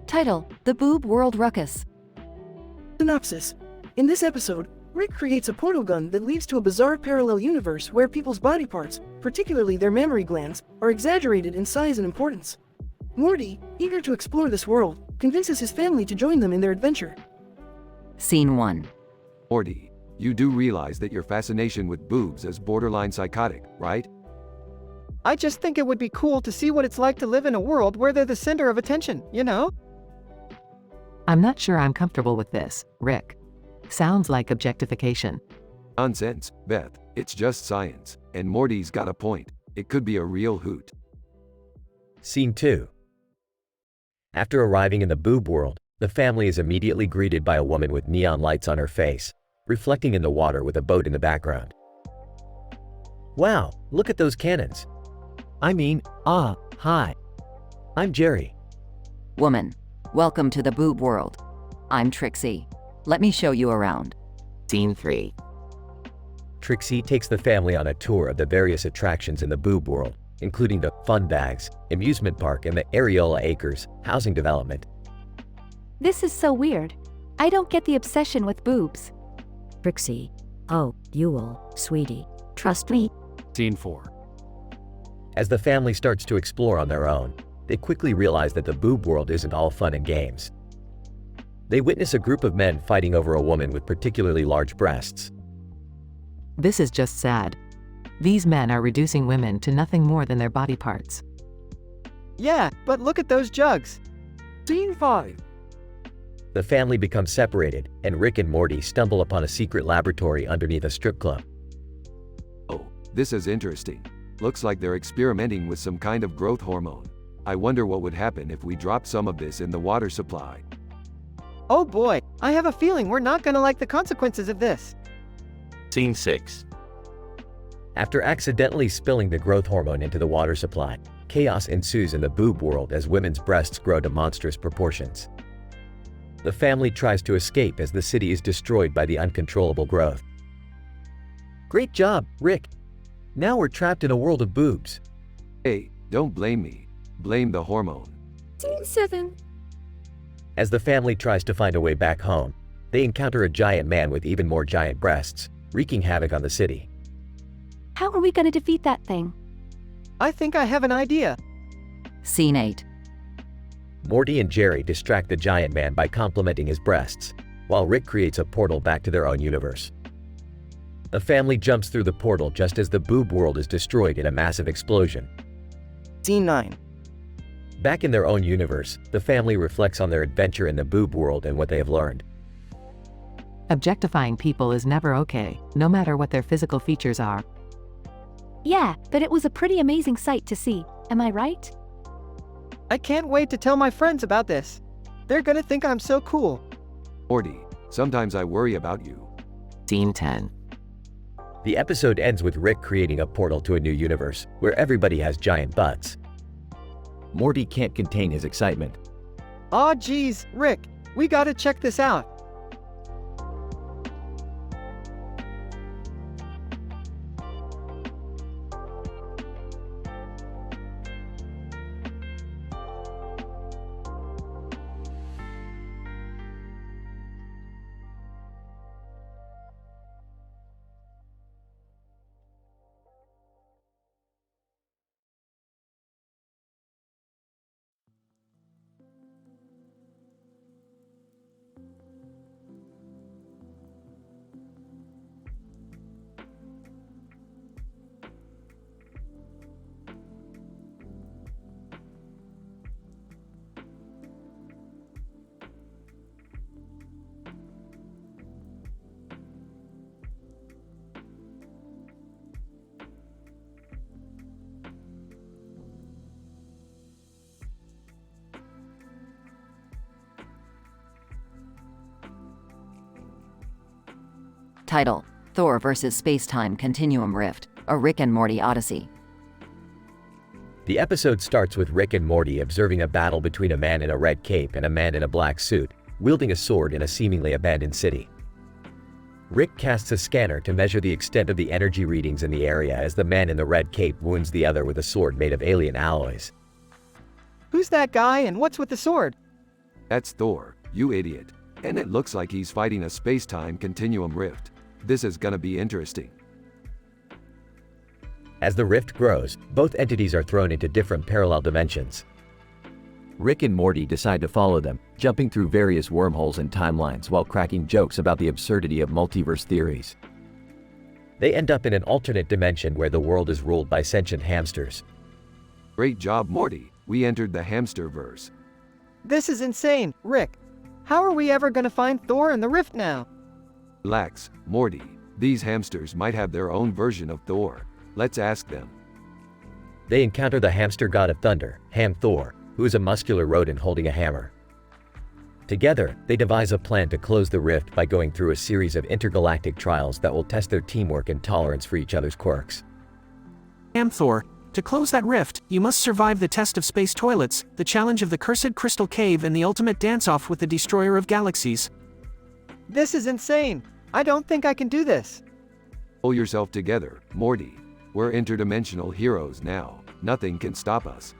Title: The Boob World Ruckus. Synopsis: In this episode, Rick creates a portal gun that leads to a bizarre parallel universe where people's body parts, particularly their mammary glands, are exaggerated in size and importance. Morty, eager to explore this world, convinces his family to join them in their adventure. Scene 1. Morty, you do realize that your fascination with boobs is borderline psychotic, right? I just think it would be cool to see what it's like to live in a world where they're the center of attention, you know? I'm not sure I'm comfortable with this, Rick. Sounds like objectification. Nonsense, Beth. It's just science. And Morty's got a point. It could be a real hoot. Scene 2. After arriving in the boob world, the family is immediately greeted by a woman with neon lights on her face, reflecting in the water with a boat in the background. Wow, look at those cannons. Hi. I'm Jerry. Woman, welcome to the boob world. I'm Trixie. Let me show you around. Scene 3. Trixie takes the family on a tour of the various attractions in the boob world, including the Fun Bags, amusement park, and the Areola Acres housing development. This is so weird. I don't get the obsession with boobs. Trixie. Oh, you will, sweetie. Trust me. Scene 4. As the family starts to explore on their own, they quickly realize that the boob world isn't all fun and games. They witness a group of men fighting over a woman with particularly large breasts. This is just sad. These men are reducing women to nothing more than their body parts. Yeah, but look at those jugs. Scene 5. The family becomes separated, and Rick and Morty stumble upon a secret laboratory underneath a strip club. Oh, this is interesting. Looks like they're experimenting with some kind of growth hormone. I wonder what would happen if we dropped some of this in the water supply. Oh boy, I have a feeling we're not gonna like the consequences of this. Scene 6. After accidentally spilling the growth hormone into the water supply, chaos ensues in the boob world as women's breasts grow to monstrous proportions. The family tries to escape as the city is destroyed by the uncontrollable growth. Great job, Rick! Now we're trapped in a world of boobs. Hey, don't blame me. Blame the hormone. Scene 7. As the family tries to find a way back home, they encounter a giant man with even more giant breasts, wreaking havoc on the city. How are we gonna defeat that thing? I think I have an idea. Scene 8. Morty and Jerry distract the giant man by complimenting his breasts, while Rick creates a portal back to their own universe. The family jumps through the portal just as the boob world is destroyed in a massive explosion. Scene 9. Back in their own universe, the family reflects on their adventure in the boob world and what they have learned. Objectifying people is never okay, no matter what their physical features are. Yeah, but it was a pretty amazing sight to see. Am I right? I can't wait to tell my friends about this. They're gonna think I'm so cool. Morty, sometimes I worry about you. Scene 10. The episode ends with Rick creating a portal to a new universe, where everybody has giant butts. Morty can't contain his excitement. Aw geez, Rick, we gotta check this out. Title: Thor vs. Space-Time Continuum Rift, a Rick and Morty Odyssey. The episode starts with Rick and Morty observing a battle between a man in a red cape and a man in a black suit, wielding a sword in a seemingly abandoned city. Rick casts a scanner to measure the extent of the energy readings in the area as the man in the red cape wounds the other with a sword made of alien alloys. Who's that guy and what's with the sword? That's Thor, you idiot. And it looks like he's fighting a space-time continuum rift. This is gonna be interesting. As the rift grows, both entities are thrown into different parallel dimensions. Rick and Morty decide to follow them, jumping through various wormholes and timelines while cracking jokes about the absurdity of multiverse theories. They end up in an alternate dimension where the world is ruled by sentient hamsters. Great job, Morty. We entered the hamster-verse. This is insane, Rick. How are we ever gonna find Thor in the rift now? Relax, Morty. These hamsters might have their own version of Thor. Let's ask them. They encounter the hamster god of thunder, Ham Thor, who is a muscular rodent holding a hammer. Together, they devise a plan to close the rift by going through a series of intergalactic trials that will test their teamwork and tolerance for each other's quirks. Ham Thor, to close that rift, you must survive the test of space toilets, the challenge of the cursed crystal cave, and the ultimate dance-off with the destroyer of galaxies. This is insane. I don't think I can do this. Pull yourself together, Morty. We're interdimensional heroes now. Nothing can stop us.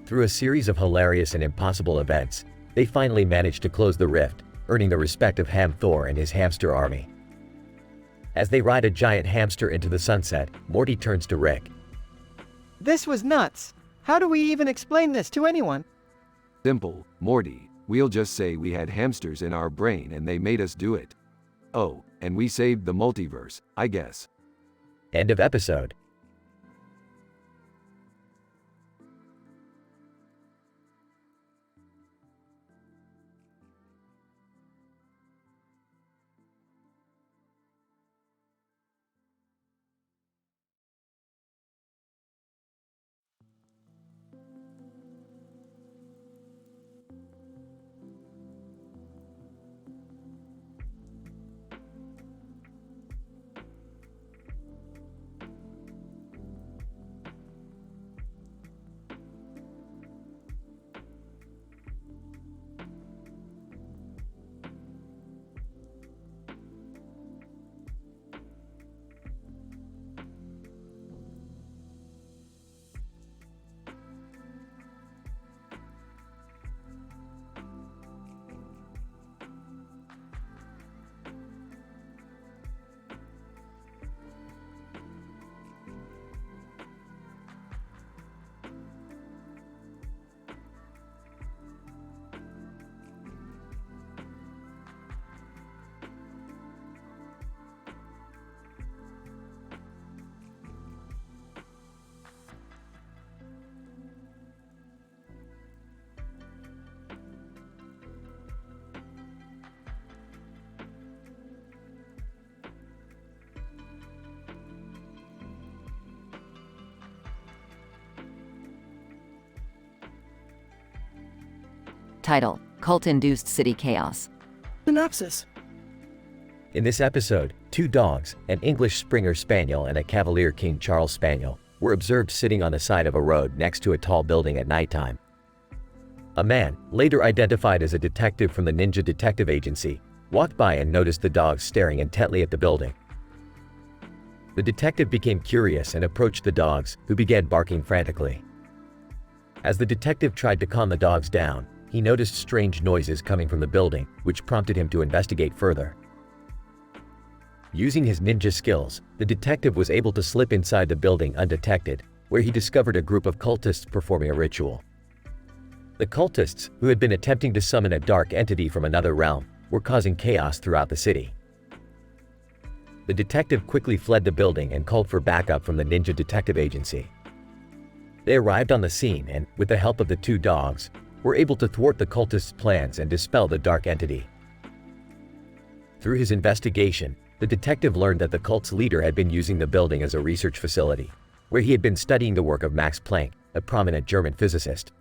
Through a series of hilarious and impossible events, they finally managed to close the rift, earning the respect of Ham Thor and his hamster army. As they ride a giant hamster into the sunset, Morty turns to Rick. This was nuts. How do we even explain this to anyone? Simple, Morty. We'll just say we had hamsters in our brain and they made us do it. Oh, and we saved the multiverse, I guess. End of episode. Title: Cult-Induced City Chaos. Synopsis. In this episode, 2 dogs, an English Springer Spaniel and a Cavalier King Charles Spaniel, were observed sitting on the side of a road next to a tall building at nighttime. A man, later identified as a detective from the Ninja Detective Agency, walked by and noticed the dogs staring intently at the building. The detective became curious and approached the dogs, who began barking frantically. As the detective tried to calm the dogs down, he noticed strange noises coming from the building, which prompted him to investigate further. Using his ninja skills, the detective was able to slip inside the building undetected, where he discovered a group of cultists performing a ritual. The cultists, who had been attempting to summon a dark entity from another realm, were causing chaos throughout the city. The detective quickly fled the building and called for backup from the Ninja Detective Agency. They arrived on the scene and, with the help of the 2 dogs, were able to thwart the cultists' plans and dispel the dark entity. Through his investigation, the detective learned that the cult's leader had been using the building as a research facility, where he had been studying the work of Max Planck, a prominent German physicist.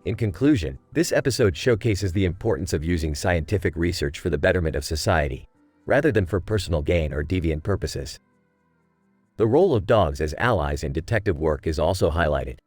In conclusion, this episode showcases the importance of using scientific research for the betterment of society, rather than for personal gain or deviant purposes. The role of dogs as allies in detective work is also highlighted.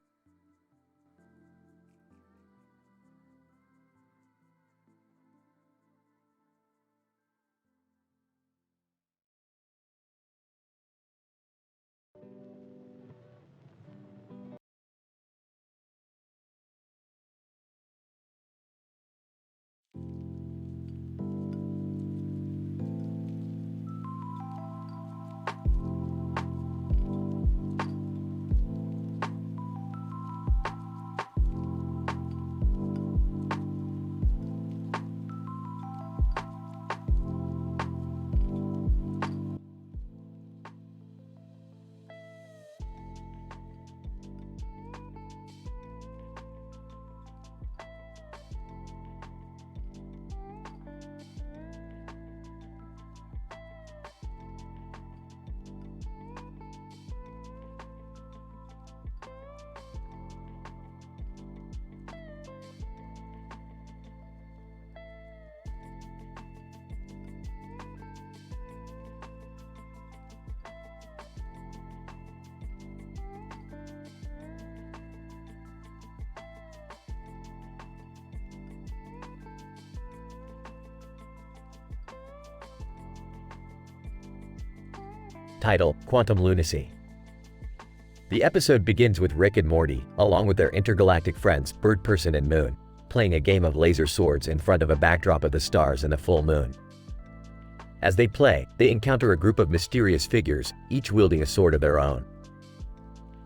Title: Quantum Lunacy. The episode begins with Rick and Morty, along with their intergalactic friends Bird Person and Moon, playing a game of laser swords in front of a backdrop of the stars and the full moon. As they play, they encounter a group of mysterious figures, each wielding a sword of their own.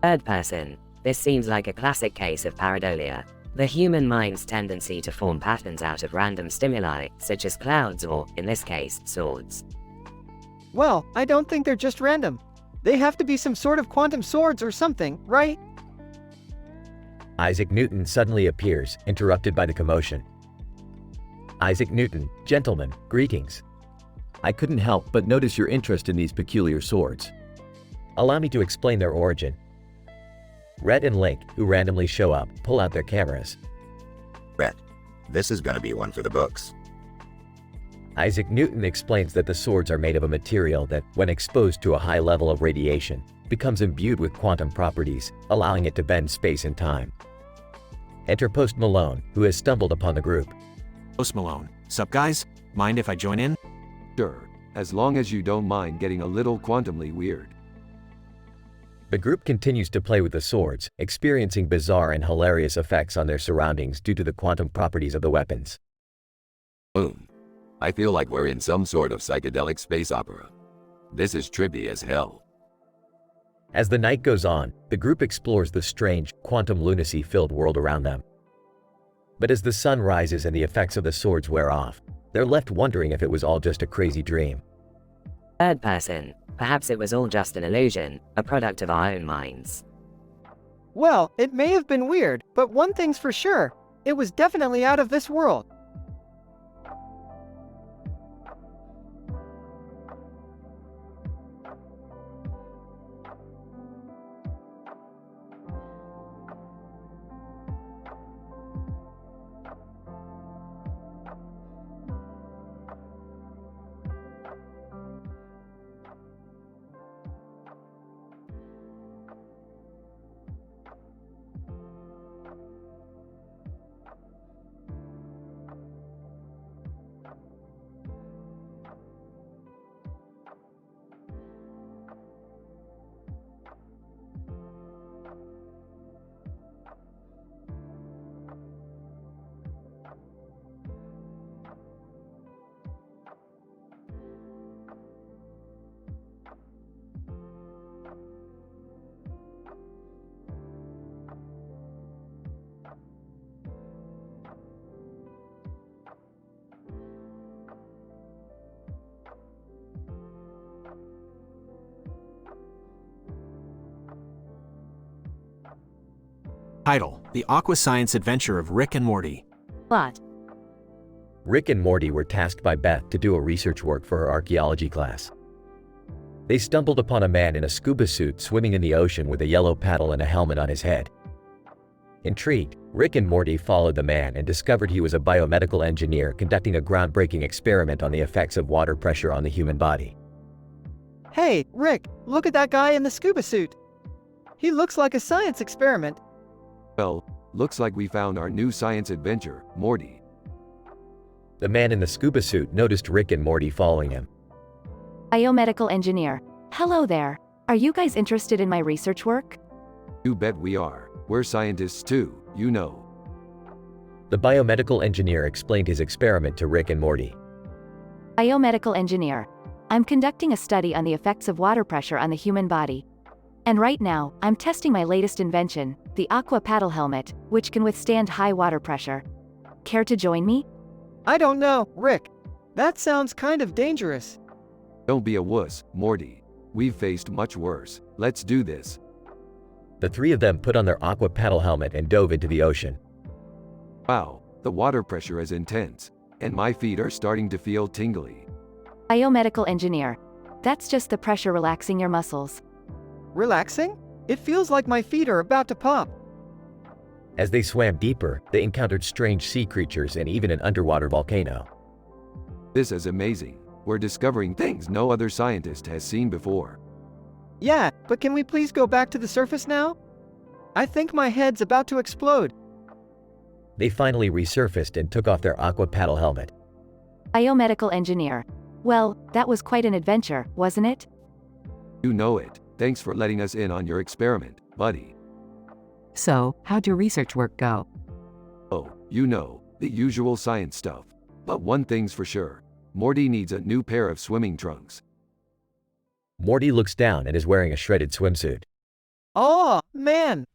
Bird Person. This seems like a classic case of pareidolia, the human mind's tendency to form patterns out of random stimuli, such as clouds or, in this case, swords. Well, I don't think they're just random. They have to be some sort of quantum swords or something, right? Isaac Newton suddenly appears, interrupted by the commotion. Isaac Newton, gentlemen, greetings. I couldn't help but notice your interest in these peculiar swords. Allow me to explain their origin. Rhett and Link, who randomly show up, pull out their cameras. Rhett, this is gonna be one for the books. Isaac Newton explains that the swords are made of a material that, when exposed to a high level of radiation, becomes imbued with quantum properties, allowing it to bend space and time. Enter Post Malone, who has stumbled upon the group. Post Malone. Sup guys? Mind if I join in? Sure, as long as you don't mind getting a little quantumly weird. The group continues to play with the swords, experiencing bizarre and hilarious effects on their surroundings due to the quantum properties of the weapons. Boom. I feel like we're in some sort of psychedelic space opera. This is trippy as hell. As the night goes on, the group explores the strange, quantum lunacy-filled world around them. But as the sun rises and the effects of the swords wear off, they're left wondering if it was all just a crazy dream. Bird Person. Perhaps it was all just an illusion, a product of our own minds. Well, it may have been weird, but one thing's for sure. It was definitely out of this world. Title: The Aqua Science Adventure of Rick and Morty. Plot. Rick and Morty were tasked by Beth to do a research work for her archaeology class. They stumbled upon a man in a scuba suit swimming in the ocean with a yellow paddle and a helmet on his head. Intrigued, Rick and Morty followed the man and discovered he was a biomedical engineer conducting a groundbreaking experiment on the effects of water pressure on the human body. Hey, Rick, look at that guy in the scuba suit. He looks like a science experiment. Well, looks like we found our new science adventure, Morty. The man in the scuba suit noticed Rick and Morty following him. Biomedical engineer. Hello there. Are you guys interested in my research work? You bet we are. We're scientists too, you know. The biomedical engineer explained his experiment to Rick and Morty. Biomedical engineer. I'm conducting a study on the effects of water pressure on the human body. And right now, I'm testing my latest invention, the Aqua Paddle Helmet, which can withstand high water pressure. Care to join me? I don't know, Rick. That sounds kind of dangerous. Don't be a wuss, Morty. We've faced much worse. Let's do this. The three of them put on their Aqua Paddle helmet and dove into the ocean. Wow, the water pressure is intense, and my feet are starting to feel tingly. Biomedical engineer. That's just the pressure relaxing your muscles. Relaxing? It feels like my feet are about to pop. As they swam deeper, they encountered strange sea creatures and even an underwater volcano. This is amazing. We're discovering things no other scientist has seen before. Yeah, but can we please go back to the surface now? I think my head's about to explode. They finally resurfaced and took off their Aqua Paddle helmet. Biomedical engineer. Well, that was quite an adventure, wasn't it? You know it. Thanks for letting us in on your experiment, buddy. So, how'd your research work go? Oh, you know, the usual science stuff. But one thing's for sure. Morty needs a new pair of swimming trunks. Morty looks down and is wearing a shredded swimsuit. Oh, man!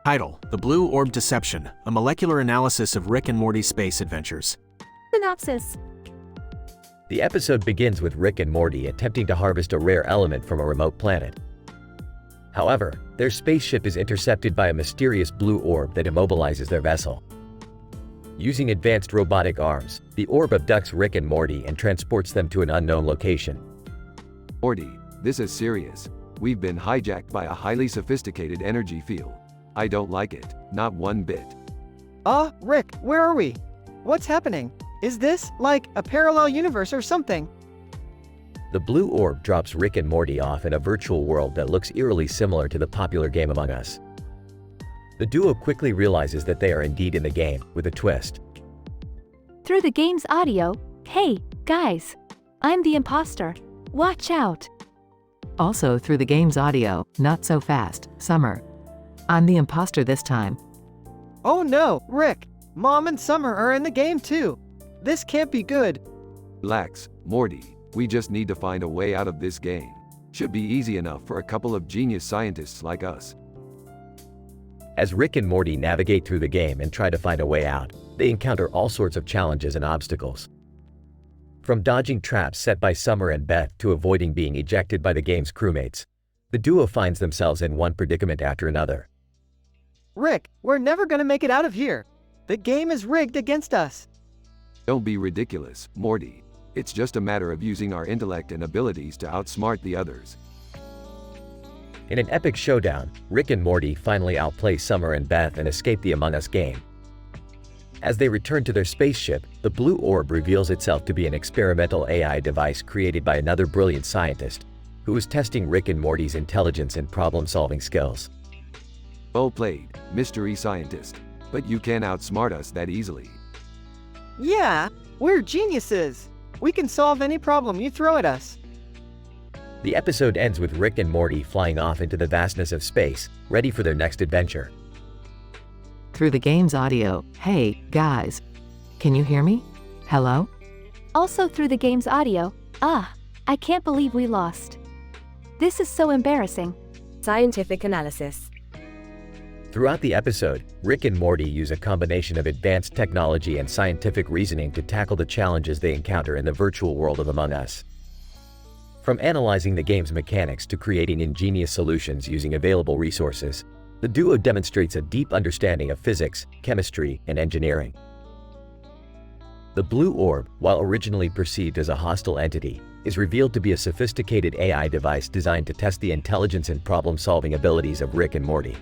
Title: The Blue Orb Deception, a molecular analysis of Rick and Morty's space adventures. Synopsis. The episode begins with Rick and Morty attempting to harvest a rare element from a remote planet. However, their spaceship is intercepted by a mysterious blue orb that immobilizes their vessel. Using advanced robotic arms, the orb abducts Rick and Morty and transports them to an unknown location. Morty, this is serious. We've been hijacked by a highly sophisticated energy field. I don't like it, not one bit. Rick, where are we? What's happening? Is this, like, a parallel universe or something? The blue orb drops Rick and Morty off in a virtual world that looks eerily similar to the popular game Among Us. The duo quickly realizes that they are indeed in the game, with a twist. Through the game's audio, hey, guys, I'm the imposter. Watch out. Also through the game's audio, not so fast, Summer. I'm the imposter this time. Oh no, Rick! Mom and Summer are in the game too. This can't be good. Relax, Morty. We just need to find a way out of this game. Should be easy enough for a couple of genius scientists like us. As Rick and Morty navigate through the game and try to find a way out, they encounter all sorts of challenges and obstacles. From dodging traps set by Summer and Beth to avoiding being ejected by the game's crewmates, the duo finds themselves in one predicament after another. Rick, we're never gonna make it out of here. The game is rigged against us. Don't be ridiculous, Morty. It's just a matter of using our intellect and abilities to outsmart the others. In an epic showdown, Rick and Morty finally outplay Summer and Beth and escape the Among Us game. As they return to their spaceship, the blue orb reveals itself to be an experimental AI device created by another brilliant scientist, who is testing Rick and Morty's intelligence and problem-solving skills. Well played, mystery scientist. But you can't outsmart us that easily. Yeah, we're geniuses. We can solve any problem you throw at us. The episode ends with Rick and Morty flying off into the vastness of space, ready for their next adventure. Through the game's audio, hey, guys. Can you hear me? Hello? Also through the game's audio, I can't believe we lost. This is so embarrassing. Scientific analysis. Throughout the episode, Rick and Morty use a combination of advanced technology and scientific reasoning to tackle the challenges they encounter in the virtual world of Among Us. From analyzing the game's mechanics to creating ingenious solutions using available resources, the duo demonstrates a deep understanding of physics, chemistry, and engineering. The blue orb, while originally perceived as a hostile entity, is revealed to be a sophisticated AI device designed to test the intelligence and problem-solving abilities of Rick and Morty.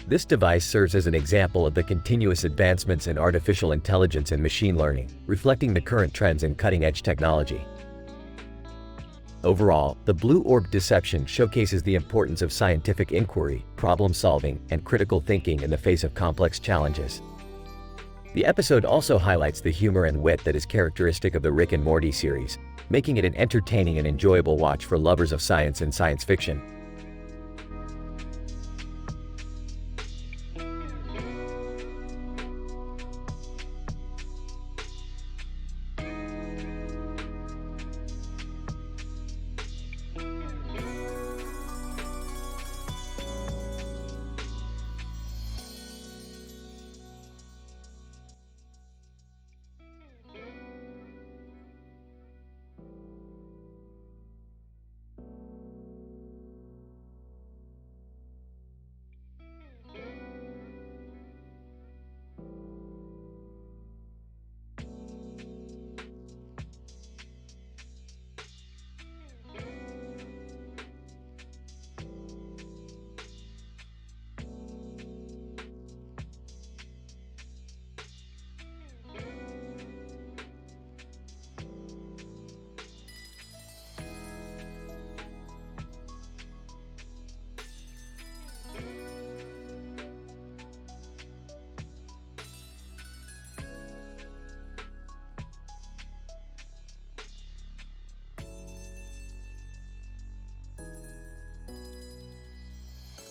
This device serves as an example of the continuous advancements in artificial intelligence and machine learning, reflecting the current trends in cutting-edge technology. Overall, the blue orb deception showcases the importance of scientific inquiry, problem-solving, and critical thinking in the face of complex challenges. The episode also highlights the humor and wit that is characteristic of the Rick and Morty series, making it an entertaining and enjoyable watch for lovers of science and science fiction.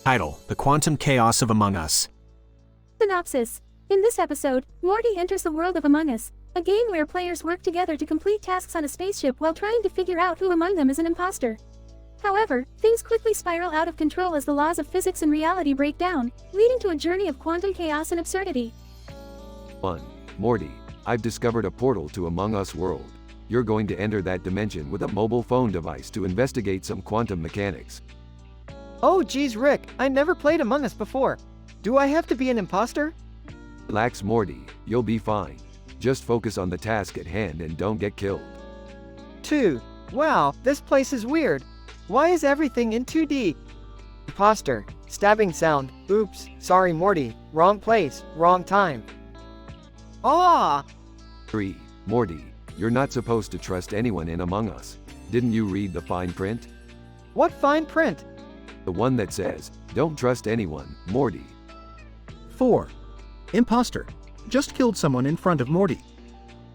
Title: The Quantum Chaos of Among Us. Synopsis. In this episode, Morty enters the world of Among Us, a game where players work together to complete tasks on a spaceship while trying to figure out who among them is an imposter. However, things quickly spiral out of control as the laws of physics and reality break down, leading to a journey of quantum chaos and absurdity. 1. Morty, I've discovered a portal to Among Us world. You're going to enter that dimension with a mobile phone device to investigate some quantum mechanics. Oh geez, Rick, I never played Among Us before. Do I have to be an imposter? Relax, Morty, you'll be fine. Just focus on the task at hand and don't get killed. 2. Wow, this place is weird. Why is everything in 2D? Imposter. Stabbing sound. Oops, sorry Morty. Wrong place, wrong time. Ah! 3. Morty, you're not supposed to trust anyone in Among Us. Didn't you read the fine print? What fine print? The one that says, don't trust anyone, Morty. 4. Imposter. Just killed someone in front of Morty.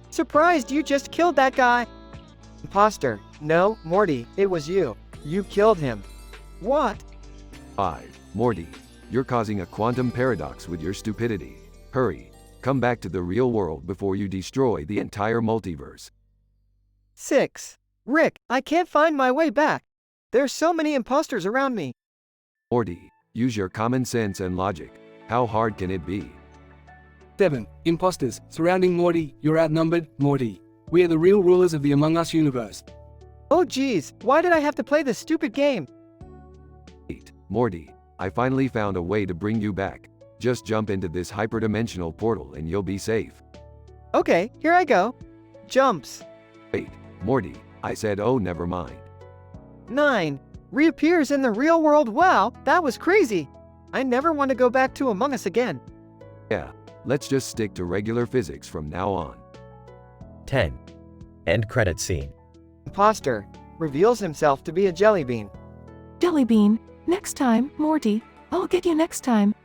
Surprised you just killed that guy. Imposter. No, Morty, it was you. You killed him. What? 5. Morty, you're causing a quantum paradox with your stupidity. Hurry, come back to the real world before you destroy the entire multiverse. 6. Rick, I can't find my way back. There's so many imposters around me. Morty, use your common sense and logic. How hard can it be? 7. Imposters. Surrounding Morty, you're outnumbered, Morty. We are the real rulers of the Among Us universe. Oh geez, why did I have to play this stupid game? 8. Morty, I finally found a way to bring you back. Just jump into this hyperdimensional portal and you'll be safe. Okay, here I go. Jumps. 8. Morty, I said oh never mind. 9. Reappears in the real world. Wow, that was crazy. I never want to go back to Among Us again. Yeah, let's just stick to regular physics from now on. 10. End credit scene. Imposter. Reveals himself to be a jelly bean. Jelly bean, next time, Morty. I'll get you next time.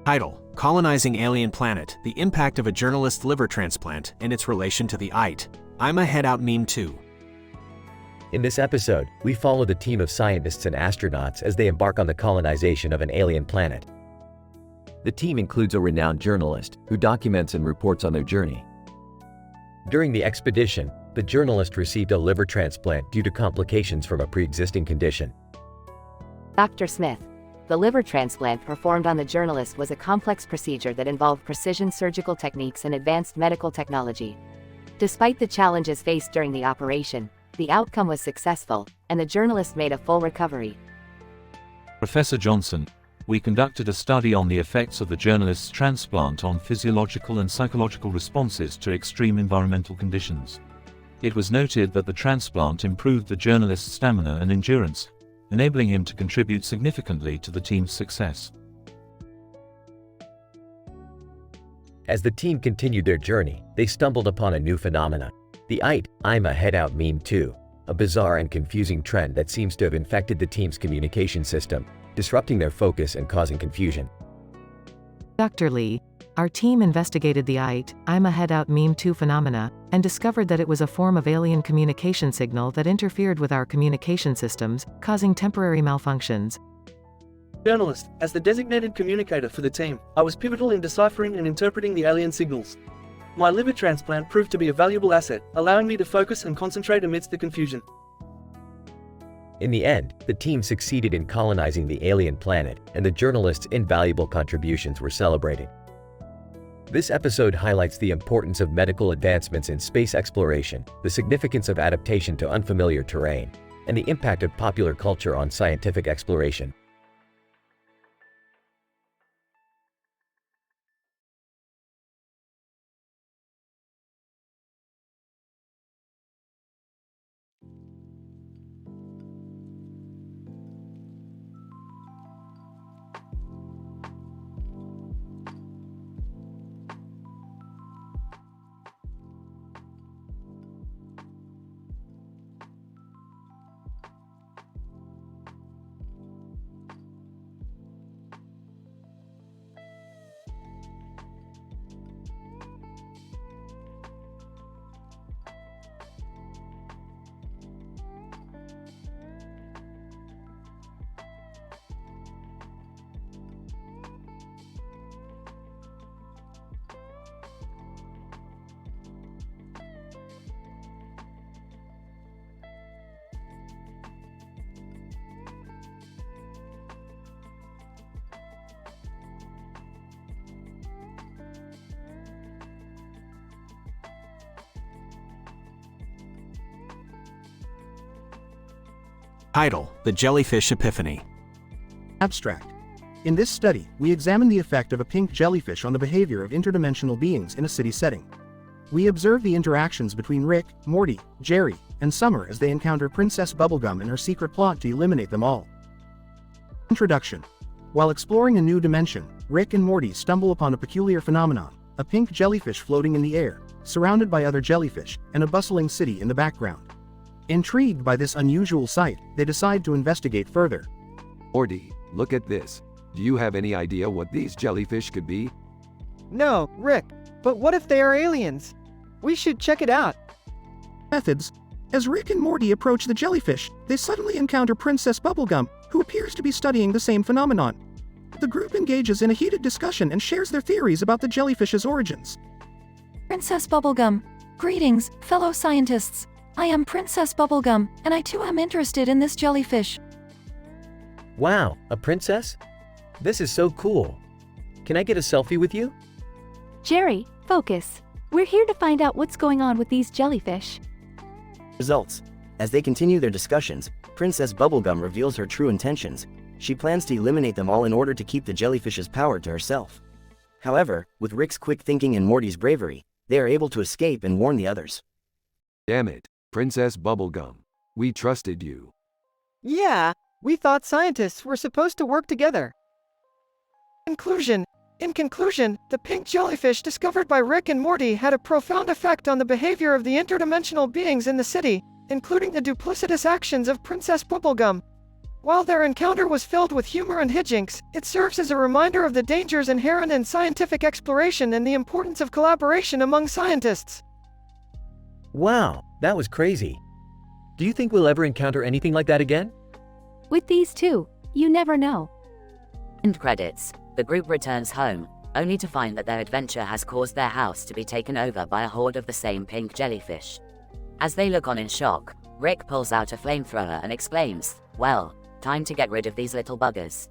Title: Colonizing Alien Planet, the impact of a journalist's liver transplant and its relation to the AiT. I'm a head out meme too. In this episode, we follow the team of scientists and astronauts as they embark on the colonization of an alien planet. The team includes a renowned journalist who documents and reports on their journey. During the expedition, the journalist received a liver transplant due to complications from a pre-existing condition. Dr. Smith. The liver transplant performed on the journalist was a complex procedure that involved precision surgical techniques and advanced medical technology. Despite the challenges faced during the operation, the outcome was successful, and the journalist made a full recovery. Professor Johnson, we conducted a study on the effects of the journalist's transplant on physiological and psychological responses to extreme environmental conditions. It was noted that the transplant improved the journalist's stamina and endurance, enabling him to contribute significantly to the team's success. As the team continued their journey, they stumbled upon a new phenomena. The AiT, I'm a head out meme too, a bizarre and confusing trend that seems to have infected the team's communication system, disrupting their focus and causing confusion. Dr. Lee, our team investigated the AiT, I'm a head out meme too phenomena, and discovered that it was a form of alien communication signal that interfered with our communication systems, causing temporary malfunctions. Journalist, as the designated communicator for the team, I was pivotal in deciphering and interpreting the alien signals. My liver transplant proved to be a valuable asset, allowing me to focus and concentrate amidst the confusion. In the end, the team succeeded in colonizing the alien planet, and the journalist's invaluable contributions were celebrated. This episode highlights the importance of medical advancements in space exploration, the significance of adaptation to unfamiliar terrain, and the impact of popular culture on scientific exploration. Title: The Jellyfish Epiphany. Abstract. In this study, we examine the effect of a pink jellyfish on the behavior of interdimensional beings in a city setting. We observe the interactions between Rick, Morty, Jerry, and Summer as they encounter Princess Bubblegum and her secret plot to eliminate them all. Introduction. While exploring a new dimension, Rick and Morty stumble upon a peculiar phenomenon, a pink jellyfish floating in the air, surrounded by other jellyfish, and a bustling city in the background. Intrigued by this unusual sight, they decide to investigate further. Morty, look at this. Do you have any idea what these jellyfish could be? No, Rick. But what if they are aliens? We should check it out. Methods. As Rick and Morty approach the jellyfish, they suddenly encounter Princess Bubblegum, who appears to be studying the same phenomenon. The group engages in a heated discussion and shares their theories about the jellyfish's origins. Princess Bubblegum. Greetings, fellow scientists. I am Princess Bubblegum, and I too am interested in this jellyfish. Wow, a princess? This is so cool. Can I get a selfie with you? Jerry, focus. We're here to find out what's going on with these jellyfish. Results. As they continue their discussions, Princess Bubblegum reveals her true intentions. She plans to eliminate them all in order to keep the jellyfish's power to herself. However, with Rick's quick thinking and Morty's bravery, they are able to escape and warn the others. Damn it, Princess Bubblegum. We trusted you. Yeah, we thought scientists were supposed to work together. Conclusion. In conclusion, the pink jellyfish discovered by Rick and Morty had a profound effect on the behavior of the interdimensional beings in the city, including the duplicitous actions of Princess Bubblegum. While their encounter was filled with humor and hijinks, it serves as a reminder of the dangers inherent in scientific exploration and the importance of collaboration among scientists. Wow, that was crazy. Do you think we'll ever encounter anything like that again? With these two, you never know. End credits. The group returns home, only to find that their adventure has caused their house to be taken over by a horde of the same pink jellyfish. As they look on in shock, Rick pulls out a flamethrower and exclaims, "Well, time to get rid of these little buggers."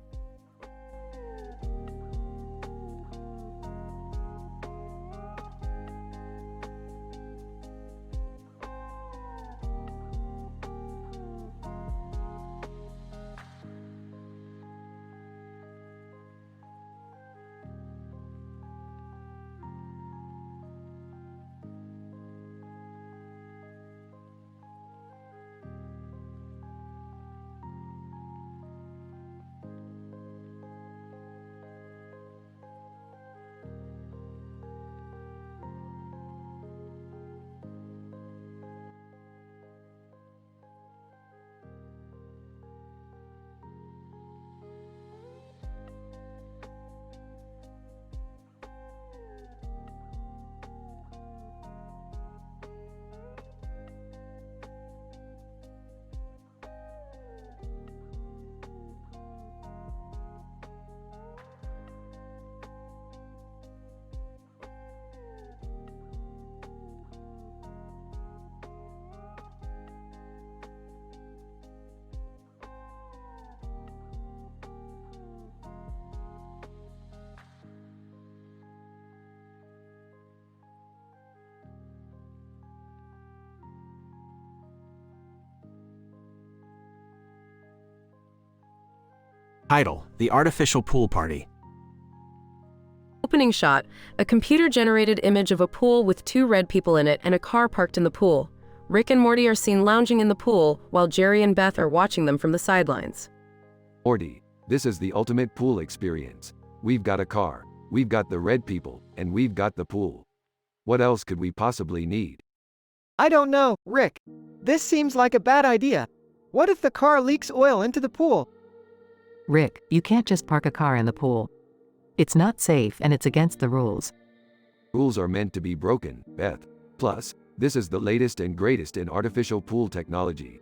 Title: The Artificial Pool Party. Opening shot, a computer-generated image of a pool with 2 red people in it and a car parked in the pool. Rick and Morty are seen lounging in the pool, while Jerry and Beth are watching them from the sidelines. Morty, this is the ultimate pool experience. We've got a car, we've got the red people, and we've got the pool. What else could we possibly need? I don't know, Rick. This seems like a bad idea. What if the car leaks oil into the pool? Rick, you can't just park a car in the pool. It's not safe and it's against the rules. Rules are meant to be broken, Beth. Plus, this is the latest and greatest in artificial pool technology.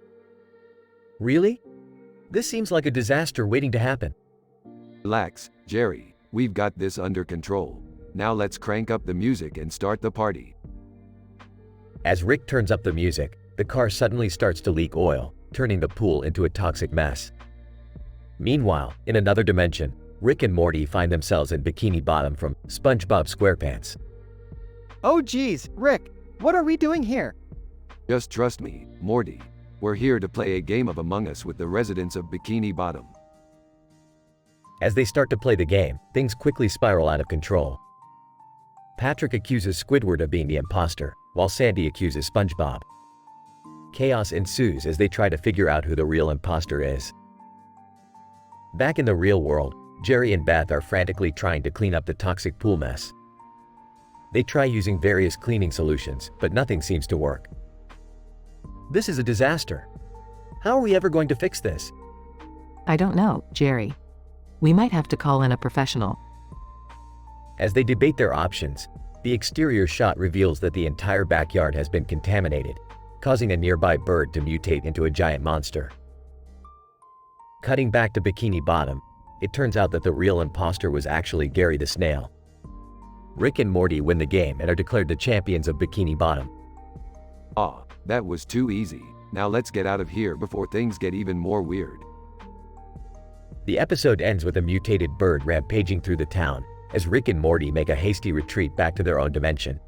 Really? This seems like a disaster waiting to happen. Relax, Jerry. We've got this under control. Now let's crank up the music and start the party. As Rick turns up the music, the car suddenly starts to leak oil, turning the pool into a toxic mess. Meanwhile, in another dimension, Rick and Morty find themselves in Bikini Bottom from SpongeBob SquarePants. Oh geez, Rick, what are we doing here? Just trust me, Morty. We're here to play a game of Among Us with the residents of Bikini Bottom. As they start to play the game, things quickly spiral out of control. Patrick accuses Squidward of being the imposter, while Sandy accuses SpongeBob. Chaos ensues as they try to figure out who the real imposter is. Back in the real world, Jerry and Beth are frantically trying to clean up the toxic pool mess. They try using various cleaning solutions, but nothing seems to work. This is a disaster. How are we ever going to fix this? I don't know, Jerry. We might have to call in a professional. As they debate their options, the exterior shot reveals that the entire backyard has been contaminated, causing a nearby bird to mutate into a giant monster. Cutting back to Bikini Bottom, it turns out that the real imposter was actually Gary the Snail. Rick and Morty win the game and are declared the champions of Bikini Bottom. Ah, that was too easy. Now let's get out of here before things get even more weird. The episode ends with a mutated bird rampaging through the town, as Rick and Morty make a hasty retreat back to their own dimension.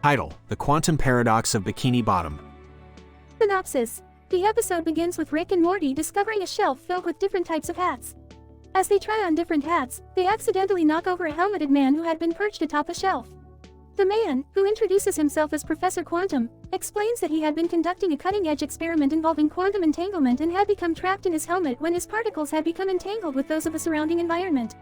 Title: The Quantum Paradox of Bikini Bottom. Synopsis. The episode begins with Rick and Morty discovering a shelf filled with different types of hats. As they try on different hats, they accidentally knock over a helmeted man who had been perched atop a shelf. The man, who introduces himself as Professor Quantum, explains that he had been conducting a cutting-edge experiment involving quantum entanglement and had become trapped in his helmet when his particles had become entangled with those of the surrounding environment.